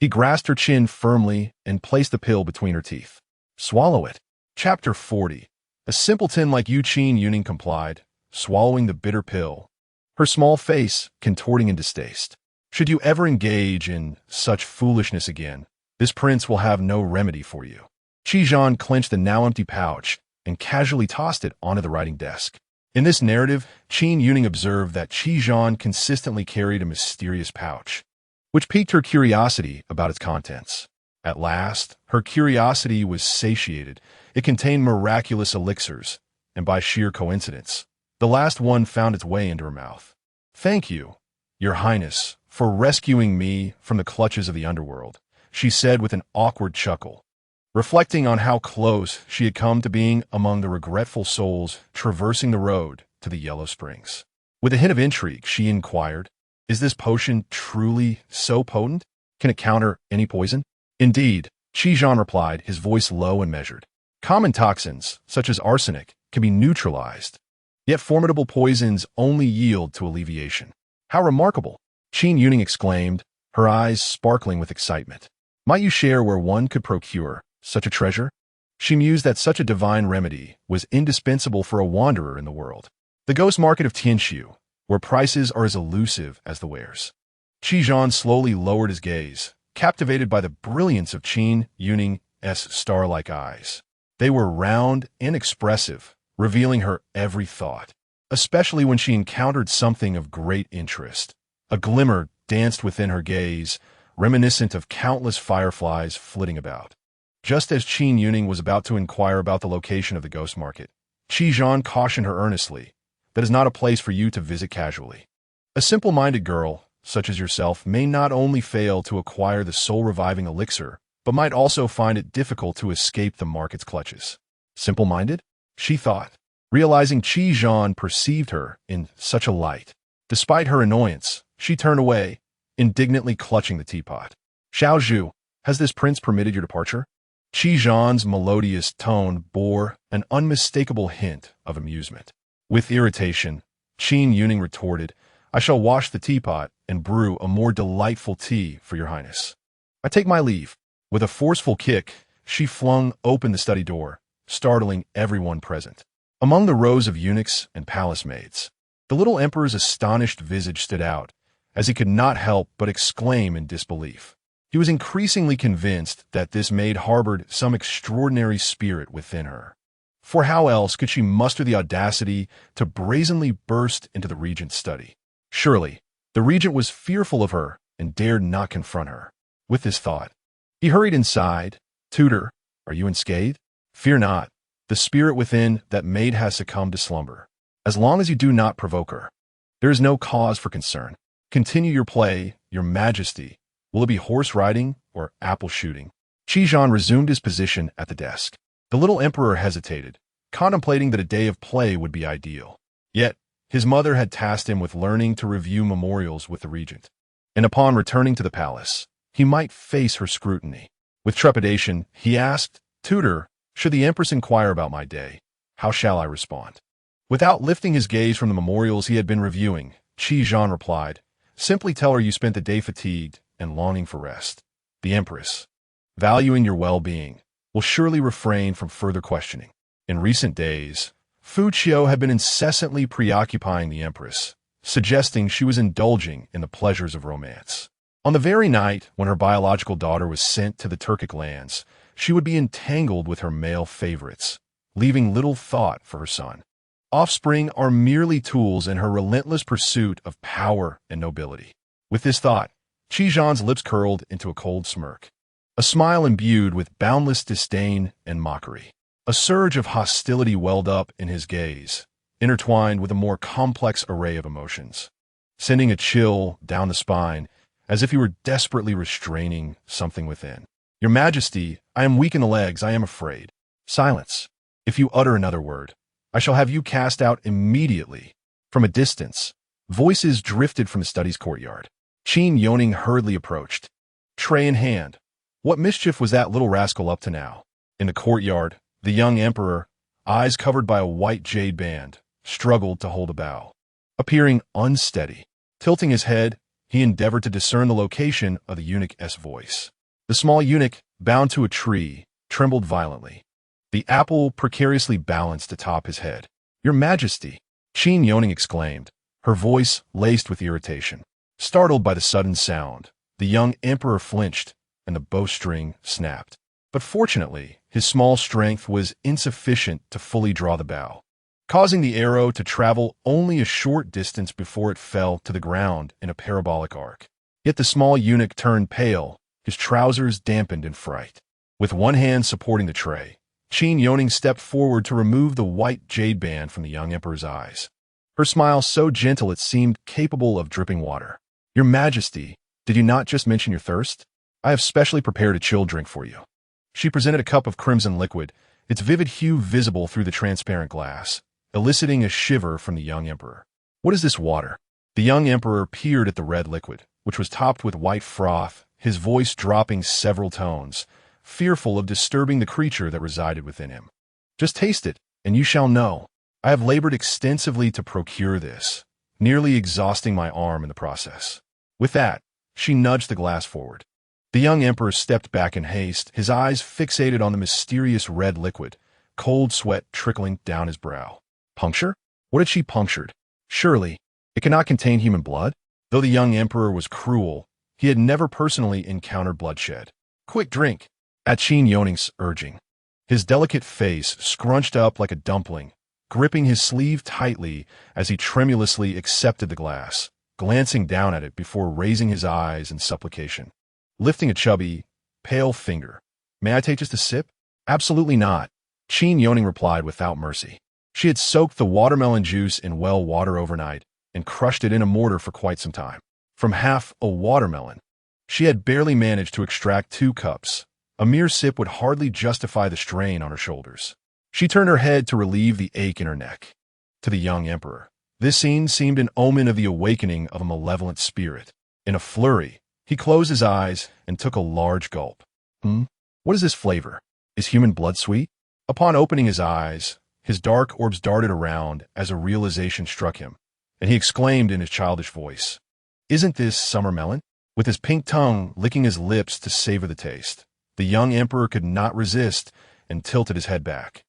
He grasped her chin firmly and placed the pill between her teeth. Swallow it. Chapter 40. A simpleton like Qin Youning complied, swallowing the bitter pill, her small face contorting in distaste. Should you ever engage in such foolishness again, this prince will have no remedy for you. Qizhan clenched the now empty pouch and casually tossed it onto the writing desk. In this narrative, Qin Youning observed that Qizhan consistently carried a mysterious pouch, which piqued her curiosity about its contents. At last, her curiosity was satiated. It contained miraculous elixirs, and by sheer coincidence, the last one found its way into her mouth. Thank you, Your Highness, for rescuing me from the clutches of the underworld, she said with an awkward chuckle, reflecting on how close she had come to being among the regretful souls traversing the road to the Yellow Springs. With a hint of intrigue, she inquired, "Is this potion truly so potent? Can it counter any poison?" "Indeed," Qizhan replied, his voice low and measured. "Common toxins, such as arsenic, can be neutralized, yet formidable poisons only yield to alleviation." "How remarkable!" Qin Youning exclaimed, her eyes sparkling with excitement. "Might you share where one could procure such a treasure?" She mused that such a divine remedy was indispensable for a wanderer in the world. "The ghost market of Tianshu, where prices are as elusive as the wares." Qizhan slowly lowered his gaze, captivated by the brilliance of Qin Youning's star-like eyes. They were round and expressive, revealing her every thought, especially when she encountered something of great interest. A glimmer danced within her gaze, reminiscent of countless fireflies flitting about. Just as Qin Youning was about to inquire about the location of the ghost market, Qizhan cautioned her earnestly, "That is not a place for you to visit casually. A simple-minded girl, such as yourself, may not only fail to acquire the soul-reviving elixir, but might also find it difficult to escape the market's clutches." Simple-minded? She thought, realizing Qizhan perceived her in such a light. Despite her annoyance, she turned away, indignantly clutching the teapot. "Xiao Zhu, has this prince permitted your departure?" Qizhan's melodious tone bore an unmistakable hint of amusement. With irritation, Qin Youning retorted, "I shall wash the teapot and brew a more delightful tea for your highness. I take my leave." With a forceful kick, she flung open the study door, startling everyone present. Among the rows of eunuchs and palace maids, the little emperor's astonished visage stood out, as he could not help but exclaim in disbelief. He was increasingly convinced that this maid harbored some extraordinary spirit within her. For how else could she muster the audacity to brazenly burst into the regent's study? Surely, the regent was fearful of her and dared not confront her. With this thought, he hurried inside. "Tutor, are you unscathed? Fear not. The spirit within that maid has succumbed to slumber. As long as you do not provoke her, there is no cause for concern. Continue your play, your majesty. Will it be horse riding or apple shooting?" Qizhan resumed his position at the desk. The little emperor hesitated, contemplating that a day of play would be ideal. Yet, his mother had tasked him with learning to review memorials with the regent, and upon returning to the palace, he might face her scrutiny. With trepidation, he asked, "Tutor, should the empress inquire about my day, how shall I respond?" Without lifting his gaze from the memorials he had been reviewing, Qizhan replied, "Simply tell her you spent the day fatigued and longing for rest. The empress, valuing your well-being, will surely refrain from further questioning." In recent days, Fu Qiu had been incessantly preoccupying the empress, suggesting she was indulging in the pleasures of romance. On the very night when her biological daughter was sent to the Turkic lands, she would be entangled with her male favorites, leaving little thought for her son. Offspring are merely tools in her relentless pursuit of power and nobility. With this thought, Qizhan's lips curled into a cold smirk, a smile imbued with boundless disdain and mockery. A surge of hostility welled up in his gaze, intertwined with a more complex array of emotions, sending a chill down the spine as if he were desperately restraining something within. "Your Majesty, I am weak in the legs, I am afraid." "Silence. If you utter another word, I shall have you cast out immediately." From a distance, voices drifted from the study's courtyard. Qin Youning hurriedly approached, tray in hand. What mischief was that little rascal up to now? In the courtyard, the young emperor, eyes covered by a white jade band, struggled to hold a bow. Appearing unsteady, tilting his head, he endeavored to discern the location of the eunuch's voice. The small eunuch, bound to a tree, trembled violently. The apple precariously balanced atop his head. "Your Majesty!" Qin Youning exclaimed, her voice laced with irritation. Startled by the sudden sound, the young emperor flinched, and the bowstring snapped. But fortunately, his small strength was insufficient to fully draw the bow, causing the arrow to travel only a short distance before it fell to the ground in a parabolic arc. Yet the small eunuch turned pale, his trousers dampened in fright. With one hand supporting the tray, Qin Youning stepped forward to remove the white jade band from the young emperor's eyes. Her smile so gentle it seemed capable of dripping water. "Your Majesty, did you not just mention your thirst? I have specially prepared a chill drink for you." She presented a cup of crimson liquid, its vivid hue visible through the transparent glass, eliciting a shiver from the young emperor. "What is this water?" The young emperor peered at the red liquid, which was topped with white froth, his voice dropping several tones, fearful of disturbing the creature that resided within him. "Just taste it, and you shall know. I have labored extensively to procure this, nearly exhausting my arm in the process." With that, she nudged the glass forward. The young emperor stepped back in haste, his eyes fixated on the mysterious red liquid, cold sweat trickling down his brow. Puncture? What had she punctured? Surely, it cannot contain human blood? Though the young emperor was cruel, he had never personally encountered bloodshed. "Quick drink!" At Qin Youning's urging. His delicate face scrunched up like a dumpling, gripping his sleeve tightly as he tremulously accepted the glass, glancing down at it before raising his eyes in supplication. Lifting a chubby, pale finger. "May I take just a sip?" "Absolutely not," Qin Youning replied without mercy. She had soaked the watermelon juice in well water overnight and crushed it in a mortar for quite some time. From half a watermelon, she had barely managed to extract 2 cups. A mere sip would hardly justify the strain on her shoulders. She turned her head to relieve the ache in her neck. To the young emperor, this scene seemed an omen of the awakening of a malevolent spirit. In a flurry, he closed his eyes and took a large gulp. What is this flavor? Is human blood sweet?" Upon opening his eyes, his dark orbs darted around as a realization struck him, and he exclaimed in his childish voice, "Isn't this summer melon?" With his pink tongue licking his lips to savor the taste, the young emperor could not resist and tilted his head back,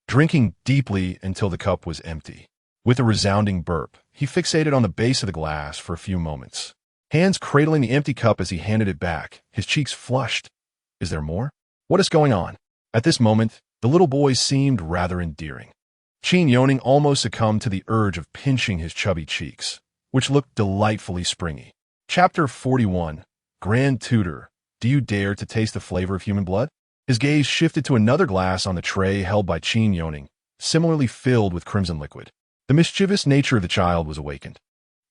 drinking deeply until the cup was empty. With a resounding burp, he fixated on the base of the glass for a few moments, hands cradling the empty cup as he handed it back, his cheeks flushed. "Is there more? What is going on?" At this moment, the little boy seemed rather endearing. Qin Youning almost succumbed to the urge of pinching his chubby cheeks, which looked delightfully springy. Chapter 41. Grand Tutor, do you dare to taste the flavor of human blood? His gaze shifted to another glass on the tray held by Qin Youning, similarly filled with crimson liquid. The mischievous nature of the child was awakened.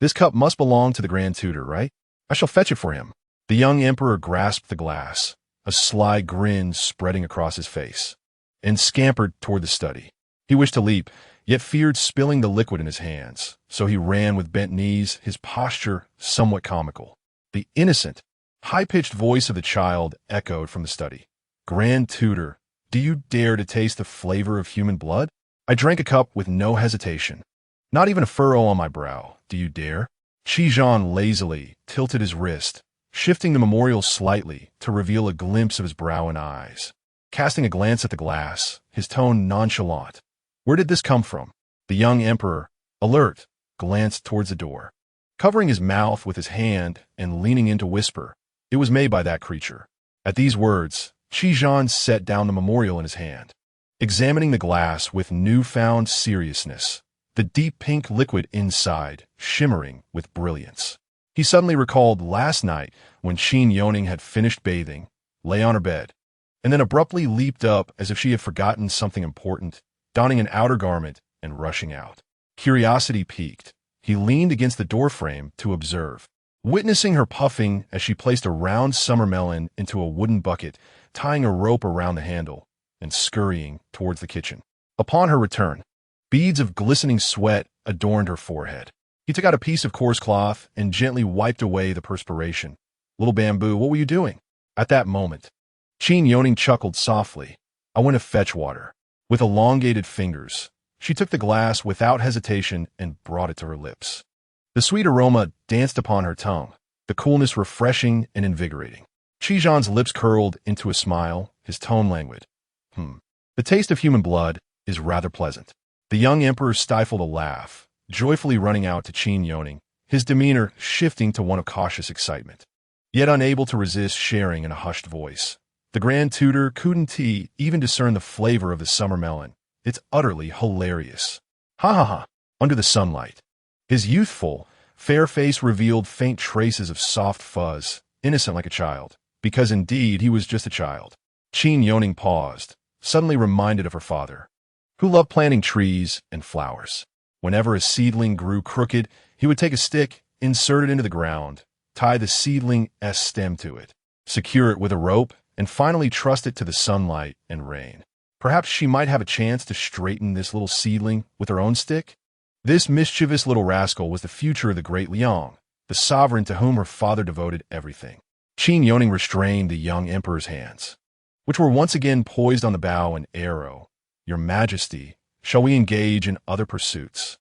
"This cup must belong to the Grand Tutor, right? I shall fetch it for him." The young emperor grasped the glass, a sly grin spreading across his face, and scampered toward the study. He wished to leap, yet feared spilling the liquid in his hands, so he ran with bent knees, his posture somewhat comical. The innocent, high-pitched voice of the child echoed from the study. "Grand Tutor, do you dare to taste the flavor of human blood?" I drank a cup with no hesitation. Not even a furrow on my brow. Do you dare? Qizhan lazily tilted his wrist, shifting the memorial slightly to reveal a glimpse of his brow and eyes. Casting a glance at the glass, his tone nonchalant. "Where did this come from?" The young emperor, alert, glanced towards the door. Covering his mouth with his hand and leaning in to whisper, "It was made by that creature." At these words, Qizhan set down the memorial in his hand, examining the glass with newfound seriousness, the deep pink liquid inside shimmering with brilliance. He suddenly recalled last night when Qin Youning had finished bathing, lay on her bed, and then abruptly leaped up as if she had forgotten something important, donning an outer garment and rushing out. Curiosity piqued, he leaned against the doorframe to observe. Witnessing her puffing as she placed a round summer melon into a wooden bucket, tying a rope around the handle, and scurrying towards the kitchen. Upon her return, beads of glistening sweat adorned her forehead. He took out a piece of coarse cloth and gently wiped away the perspiration. "Little bamboo, what were you doing?" At that moment, Qin Youning chuckled softly. "I went to fetch water." With elongated fingers, she took the glass without hesitation and brought it to her lips. The sweet aroma danced upon her tongue, the coolness refreshing and invigorating. Qi lips curled into a smile, his tone languid. The taste of human blood is rather pleasant. The young emperor stifled a laugh, joyfully running out to Qin Youning, his demeanor shifting to one of cautious excitement. Yet unable to resist sharing in a hushed voice. The Grand Tutor couldn't even discern the flavor of the summer melon. It's utterly hilarious. Ha ha ha. Under the sunlight. His youthful, fair face revealed faint traces of soft fuzz, innocent like a child, because indeed he was just a child. Qin Youning paused, suddenly reminded of her father, who loved planting trees and flowers. Whenever a seedling grew crooked, he would take a stick, insert it into the ground, tie the seedling's stem to it, secure it with a rope, and finally trust it to the sunlight and rain. Perhaps she might have a chance to straighten this little seedling with her own stick? This mischievous little rascal was the future of the great Liang, the sovereign to whom her father devoted everything. Qin Youning restrained the young emperor's hands, which were once again poised on the bow and arrow. Your Majesty, shall we engage in other pursuits?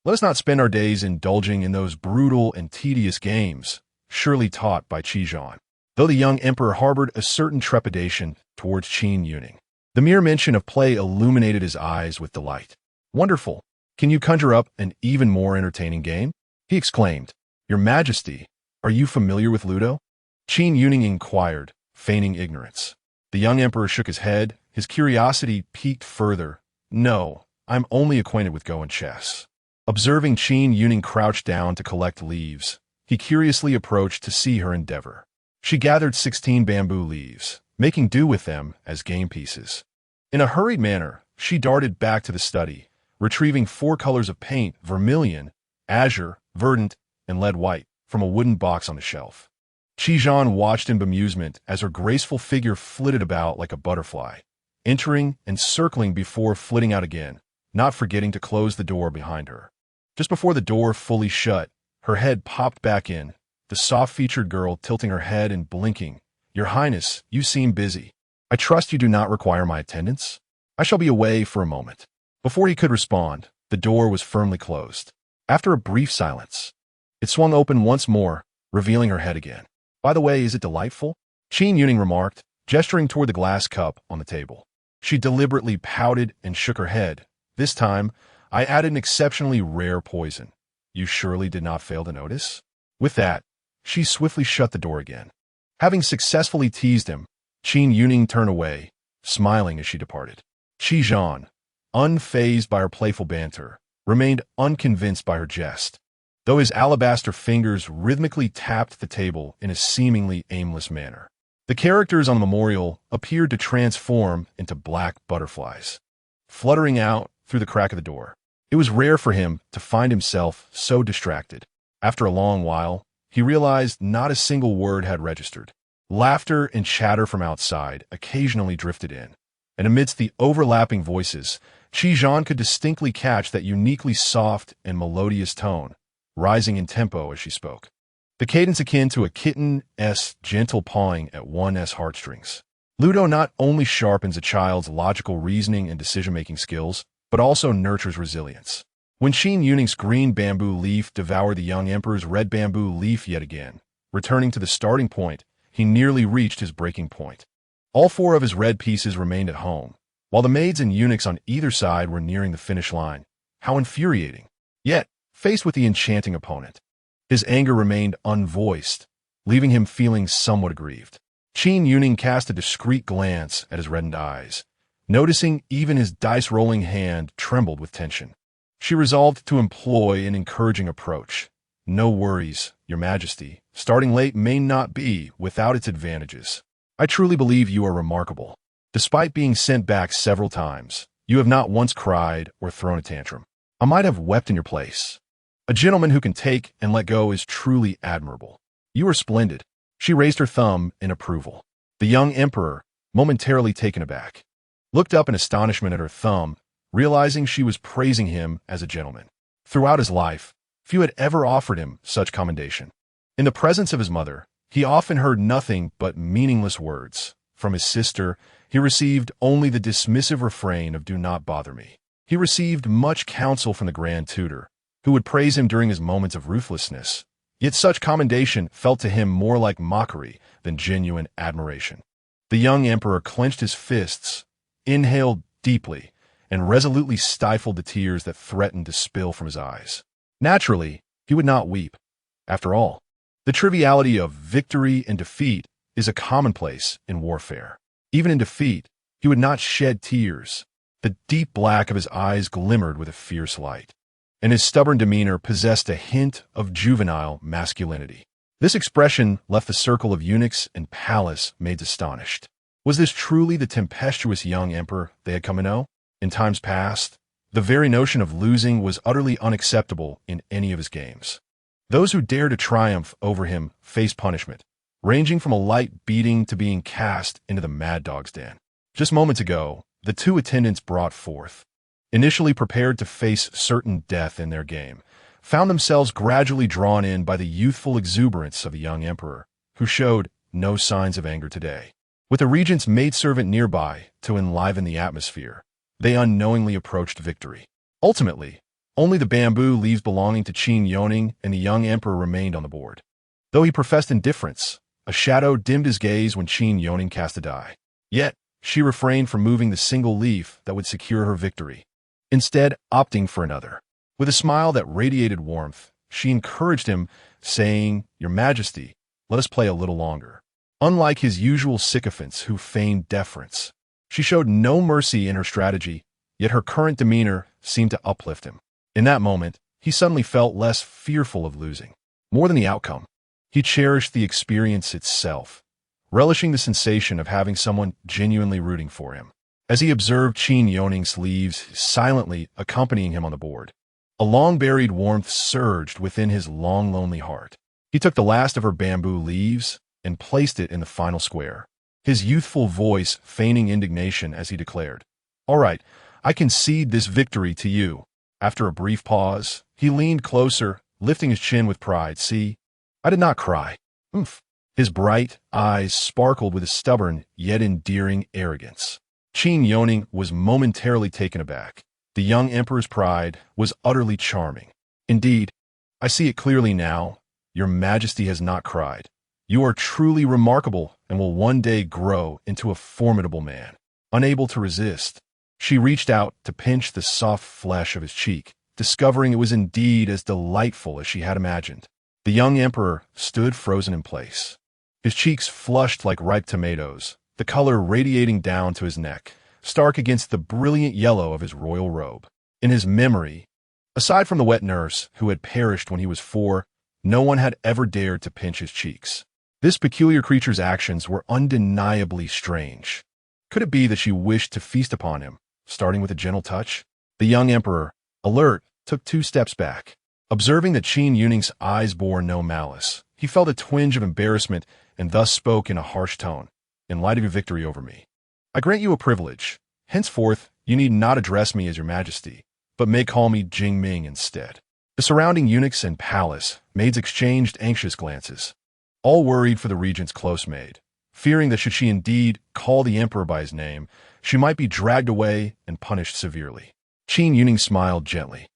Let us not spend our days indulging in those brutal and tedious games, surely taught by Qi. Though the young emperor harbored a certain trepidation towards Qin Youning, the mere mention of play illuminated his eyes with delight. Wonderful! Can you conjure up an even more entertaining game? He exclaimed. Your Majesty, are you familiar with Ludo? Qin Youning inquired, feigning ignorance. The young emperor shook his head, his curiosity piqued further. No, I'm only acquainted with Go and chess. Observing Qin Youning crouch down to collect leaves, he curiously approached to see her endeavor. She gathered 16 bamboo leaves, making do with them as game pieces. In a hurried manner, she darted back to the study, retrieving 4 colors of paint, vermilion, azure, verdant, and lead white, from a wooden box on the shelf. Qi watched in bemusement as her graceful figure flitted about like a butterfly, entering and circling before flitting out again, not forgetting to close the door behind her. Just before the door fully shut, her head popped back in, the soft-featured girl tilting her head and blinking. Your Highness, you seem busy. I trust you do not require my attendance? I shall be away for a moment. Before he could respond, the door was firmly closed. After a brief silence, it swung open once more, revealing her head again. By the way, is it delightful? Qin Youning remarked, gesturing toward the glass cup on the table. She deliberately pouted and shook her head. This time, I added an exceptionally rare poison. You surely did not fail to notice? With that, she swiftly shut the door again. Having successfully teased him, Qin Youning turned away, smiling as she departed. Qi, unfazed by her playful banter, remained unconvinced by her jest, though his alabaster fingers rhythmically tapped the table in a seemingly aimless manner. The characters on the memorial appeared to transform into black butterflies, fluttering out through the crack of the door. It was rare for him to find himself so distracted. After a long while, he realized not a single word had registered. Laughter and chatter from outside occasionally drifted in, and amidst the overlapping voices, Qi could distinctly catch that uniquely soft and melodious tone, rising in tempo as she spoke. The cadence akin to a kitten's gentle pawing at one's heartstrings. Ludo not only sharpens a child's logical reasoning and decision-making skills, but also nurtures resilience. When Qin Youning's green bamboo leaf devoured the young emperor's red bamboo leaf yet again, returning to the starting point, he nearly reached his breaking point. All 4 of his red pieces remained at home, while the maids and eunuchs on either side were nearing the finish line. How infuriating! Yet, faced with the enchanting opponent, his anger remained unvoiced, leaving him feeling somewhat aggrieved. Qin Youning cast a discreet glance at his reddened eyes, noticing even his dice-rolling hand trembled with tension. She resolved to employ an encouraging approach. No worries, Your Majesty. Starting late may not be without its advantages. I truly believe you are remarkable. Despite being sent back several times, you have not once cried or thrown a tantrum. I might have wept in your place. A gentleman who can take and let go is truly admirable. You are splendid. She raised her thumb in approval. The young emperor, momentarily taken aback, looked up in astonishment at her thumb, realizing she was praising him as a gentleman. Throughout his life, few had ever offered him such commendation. In the presence of his mother, he often heard nothing but meaningless words. From his sister, he received only the dismissive refrain of "Do not bother me." He received much counsel from the Grand Tutor, who would praise him during his moments of ruthlessness, Yet such commendation felt to him more like mockery than genuine admiration. The young emperor clenched his fists, inhaled deeply, and resolutely stifled the tears that threatened to spill from his eyes. Naturally, he would not weep. After all, the triviality of victory and defeat is a commonplace in warfare. Even in defeat, he would not shed tears. The deep black of his eyes glimmered with a fierce light, and his stubborn demeanor possessed a hint of juvenile masculinity. This expression left the circle of eunuchs and palace maids astonished. Was this truly the tempestuous young emperor they had come to know? In times past, the very notion of losing was utterly unacceptable in any of his games. Those who dared to triumph over him faced punishment, ranging from a light beating to being cast into the mad dog's den. Just moments ago, the two attendants brought forth, initially prepared to face certain death in their game, found themselves gradually drawn in by the youthful exuberance of the young emperor, who showed no signs of anger today. With the regent's maidservant nearby to enliven the atmosphere, they unknowingly approached victory. Ultimately, only the bamboo leaves belonging to Qin Youning and the young emperor remained on the board. Though he professed indifference, a shadow dimmed his gaze when Qin Youning cast a die. Yet, she refrained from moving the single leaf that would secure her victory, instead opting for another. With a smile that radiated warmth, she encouraged him, saying, "Your Majesty, let us play a little longer." Unlike his usual sycophants who feigned deference, she showed no mercy in her strategy, yet her current demeanor seemed to uplift him. In that moment, he suddenly felt less fearful of losing. More than the outcome, he cherished the experience itself, relishing the sensation of having someone genuinely rooting for him. As he observed Qin Youning's leaves silently accompanying him on the board, a long-buried warmth surged within his long, lonely heart. He took the last of her bamboo leaves and placed it in the final square, his youthful voice feigning indignation as he declared, "All right, I concede this victory to you." After a brief pause, he leaned closer, lifting his chin with pride. "See, I did not cry." Oomph. His bright eyes sparkled with a stubborn yet endearing arrogance. Qin Youning was momentarily taken aback. The young emperor's pride was utterly charming. "Indeed, I see it clearly now. Your Majesty has not cried. You are truly remarkable and will one day grow into a formidable man." Unable to resist, she reached out to pinch the soft flesh of his cheek, discovering it was indeed as delightful as she had imagined. The young emperor stood frozen in place, his cheeks flushed like ripe tomatoes, the color radiating down to his neck, stark against the brilliant yellow of his royal robe. In his memory, aside from the wet nurse who had perished when he was 4, no one had ever dared to pinch his cheeks. This peculiar creature's actions were undeniably strange. Could it be that she wished to feast upon him, starting with a gentle touch? The young emperor, alert, took 2 steps back. Observing that Qin Youning's eyes bore no malice, he felt a twinge of embarrassment and thus spoke in a harsh tone. "In light of your victory over me, I grant you a privilege. Henceforth, you need not address me as your Majesty, but may call me Jing Ming instead." The surrounding eunuchs and palace maids exchanged anxious glances, all worried for the regent's close maid, fearing that should she indeed call the emperor by his name, she might be dragged away and punished severely. Qin Youning smiled gently,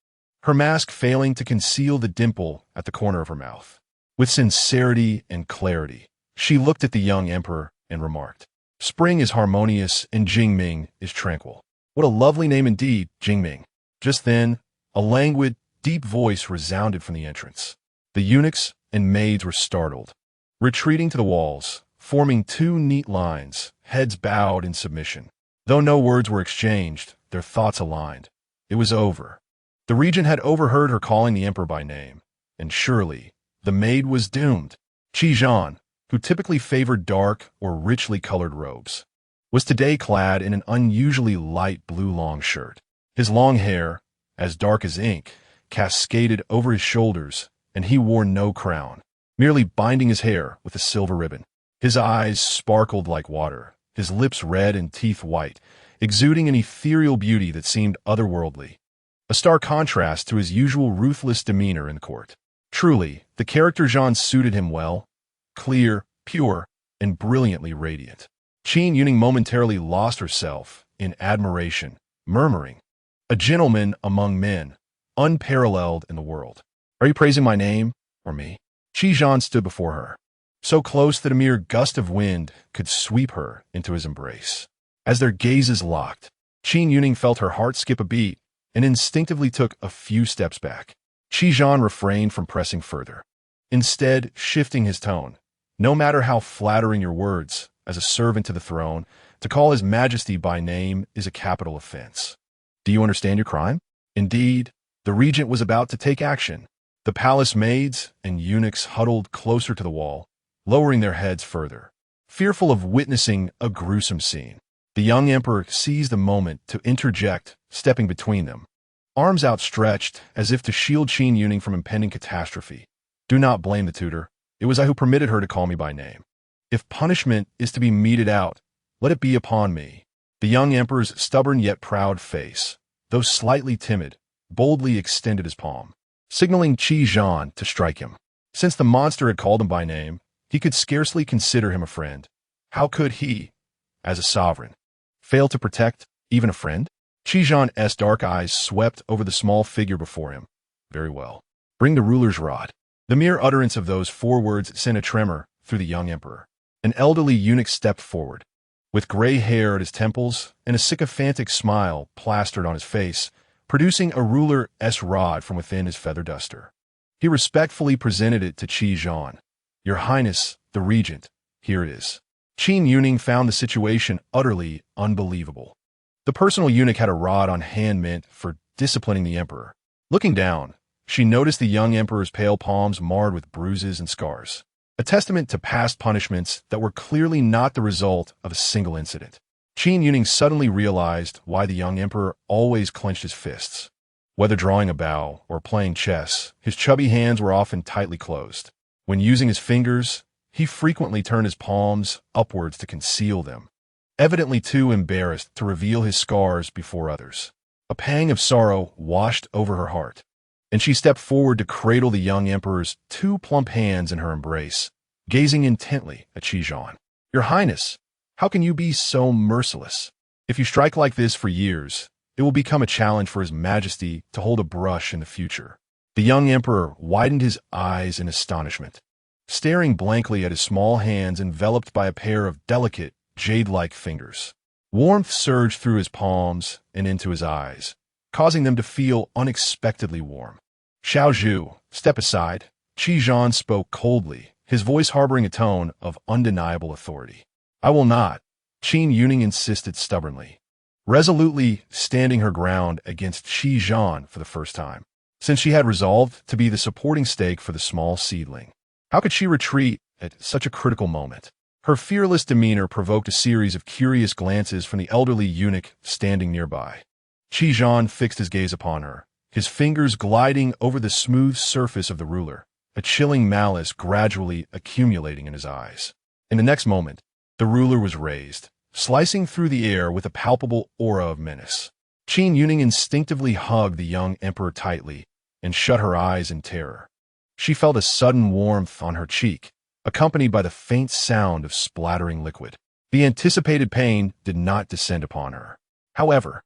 her mask failing to conceal the dimple at the corner of her mouth. With sincerity and clarity, she looked at the young emperor and remarked, "Spring is harmonious and Jingming is tranquil." What a lovely name indeed, Jingming. Just then, a languid, deep voice resounded from the entrance. The eunuchs and maids were startled, retreating to the walls, forming 2 neat lines, heads bowed in submission. Though no words were exchanged, their thoughts aligned. It was over. The regent had overheard her calling the emperor by name, and surely the maid was doomed. Qizhan, who typically favored dark or richly colored robes, was today clad in an unusually light blue long shirt. His long hair, as dark as ink, cascaded over his shoulders, and he wore no crown, merely binding his hair with a silver ribbon. His eyes sparkled like water, his lips red and teeth white, exuding an ethereal beauty that seemed otherworldly, a stark contrast to his usual ruthless demeanor in the court. Truly, the character Zhan suited him well, clear, pure, and brilliantly radiant. Qin Youning momentarily lost herself in admiration, murmuring, "A gentleman among men, unparalleled in the world." "Are you praising my name or me?" Qi Zhan stood before her, so close that a mere gust of wind could sweep her into his embrace. As their gazes locked, Qin Youning felt her heart skip a beat and instinctively took a few steps back. Qi Zhan refrained from pressing further, instead shifting his tone. No matter how flattering your words, as a servant to the throne, to call His Majesty by name is a capital offense. Do you understand your crime? Indeed, the regent was about to take action. The palace maids and eunuchs huddled closer to the wall, lowering their heads further, fearful of witnessing a gruesome scene. The young emperor seized the moment to interject, stepping between them, arms outstretched as if to shield Qin Youning from impending catastrophe. Do not blame the tutor. It was I who permitted her to call me by name. If punishment is to be meted out, let it be upon me. The young emperor's stubborn yet proud face, though slightly timid, boldly extended his palm, signaling Qi Zhan to strike him. Since the monster had called him by name, he could scarcely consider him a friend. How could he, as a sovereign, fail to protect even a friend? Qi Zhan's dark eyes swept over the small figure before him. Very well. Bring the ruler's rod. The mere utterance of those 4 words sent a tremor through the young emperor. An elderly eunuch stepped forward, with gray hair at his temples and a sycophantic smile plastered on his face, producing a ruler's rod from within his feather duster. He respectfully presented it to Qi Zhan. Your Highness, the regent, here it is. Qin Youning found the situation utterly unbelievable. The personal eunuch had a rod on hand meant for disciplining the emperor. Looking down, she noticed the young emperor's pale palms marred with bruises and scars, a testament to past punishments that were clearly not the result of a single incident. Qin Youning suddenly realized why the young emperor always clenched his fists. Whether drawing a bow or playing chess, his chubby hands were often tightly closed. When using his fingers, he frequently turned his palms upwards to conceal them, evidently too embarrassed to reveal his scars before others. A pang of sorrow washed over her heart, and she stepped forward to cradle the young emperor's 2 plump hands in her embrace, gazing intently at Qi Zhan. Your Highness, how can you be so merciless? If you strike like this for years, it will become a challenge for His Majesty to hold a brush in the future. The young emperor widened his eyes in astonishment, staring blankly at his small hands enveloped by a pair of delicate, jade-like fingers. Warmth surged through his palms and into his eyes, causing them to feel unexpectedly warm. Xiao Zhu, step aside. Qi Zhan spoke coldly, his voice harboring a tone of undeniable authority. I will not, Qin Youning insisted stubbornly, resolutely standing her ground against Qi Zhan for the first time, since she had resolved to be the supporting stake for the small seedling. How could she retreat at such a critical moment? Her fearless demeanor provoked a series of curious glances from the elderly eunuch standing nearby. Qi Zhan fixed his gaze upon her, his fingers gliding over the smooth surface of the ruler, a chilling malice gradually accumulating in his eyes. In the next moment, the ruler was raised, slicing through the air with a palpable aura of menace. Qin Youning instinctively hugged the young emperor tightly and shut her eyes in terror. She felt a sudden warmth on her cheek, accompanied by the faint sound of splattering liquid. The anticipated pain did not descend upon her. However,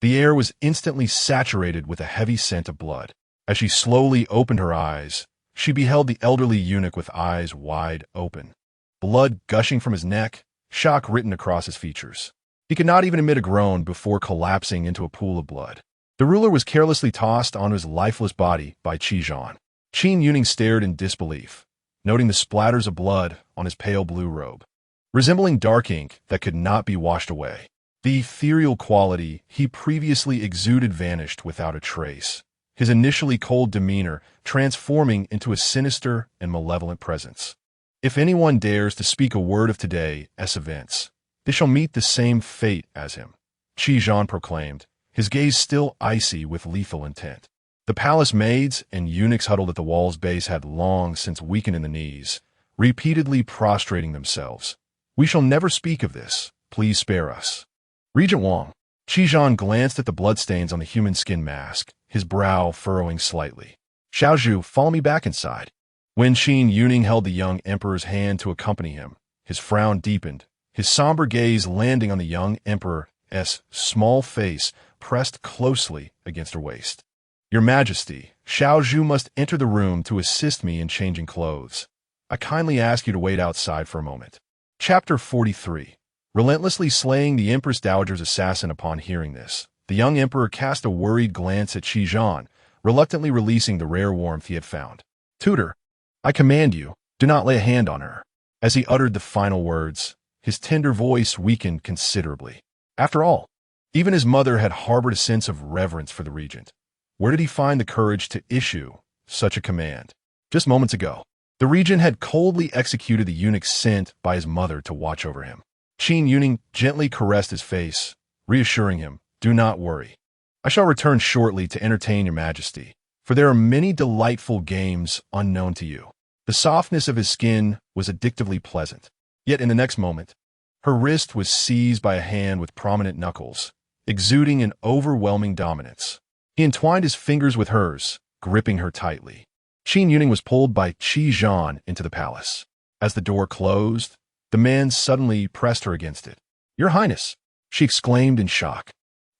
the air was instantly saturated with a heavy scent of blood. As she slowly opened her eyes, she beheld the elderly eunuch with eyes wide open, blood gushing from his neck, shock written across his features. He could not even emit a groan before collapsing into a pool of blood. The ruler was carelessly tossed onto his lifeless body by Qi Zhan. Qin Youning stared in disbelief, noting the splatters of blood on his pale blue robe, resembling dark ink that could not be washed away. The ethereal quality he previously exuded vanished without a trace, his initially cold demeanor transforming into a sinister and malevolent presence. If anyone dares to speak a word of today's events, they shall meet the same fate as him, Qi Zhan proclaimed, his gaze still icy with lethal intent. The palace maids and eunuchs huddled at the wall's base had long since weakened in the knees, repeatedly prostrating themselves. We shall never speak of this. Please spare us. Regent Wang. Qi Zhan glanced at the bloodstains on the human skin mask, his brow furrowing slightly. Xiao Zhu, follow me back inside. When Qin Youning held the young emperor's hand to accompany him, his frown deepened, his somber gaze landing on the young emperor's small face pressed closely against her waist. Your Majesty, Xiao Zhu must enter the room to assist me in changing clothes. I kindly ask you to wait outside for a moment. Chapter 43. Relentlessly slaying the Empress Dowager's assassin. Upon hearing this, the young emperor cast a worried glance at Qi Zhan, reluctantly releasing the rare warmth he had found. Tutor, I command you, do not lay a hand on her. As he uttered the final words, his tender voice weakened considerably. After all, even his mother had harbored a sense of reverence for the regent. Where did he find the courage to issue such a command? Just moments ago, the regent had coldly executed the eunuch sent by his mother to watch over him. Qin Youning gently caressed his face, reassuring him, "Do not worry. I shall return shortly to entertain your majesty, for there are many delightful games unknown to you." The softness of his skin was addictively pleasant. Yet in the next moment, her wrist was seized by a hand with prominent knuckles, exuding an overwhelming dominance. He entwined his fingers with hers, gripping her tightly. Qin Youning was pulled by Qi Zhan into the palace. As the door closed, the man suddenly pressed her against it. "Your Highness!" she exclaimed in shock,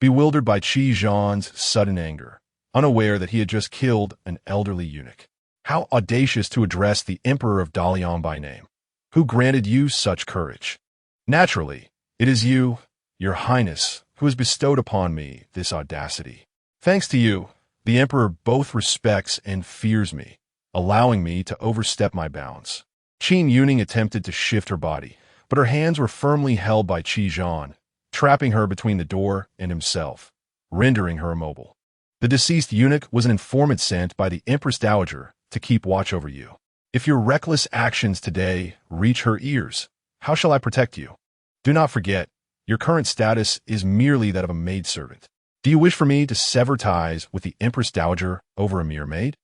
bewildered by Qi Zhan's sudden anger, unaware that he had just killed an elderly eunuch. How audacious to address the Emperor of Dalian by name. Who granted you such courage? Naturally, it is you, your Highness, who has bestowed upon me this audacity. Thanks to you, the Emperor both respects and fears me, allowing me to overstep my bounds. Qin Youning attempted to shift her body, but her hands were firmly held by Qi Zhan, trapping her between the door and himself, rendering her immobile. The deceased eunuch was an informant sent by the Empress Dowager to keep watch over you. If your reckless actions today reach her ears, how shall I protect you? Do not forget, your current status is merely that of a maidservant. Do you wish for me to sever ties with the Empress Dowager over a mere maid?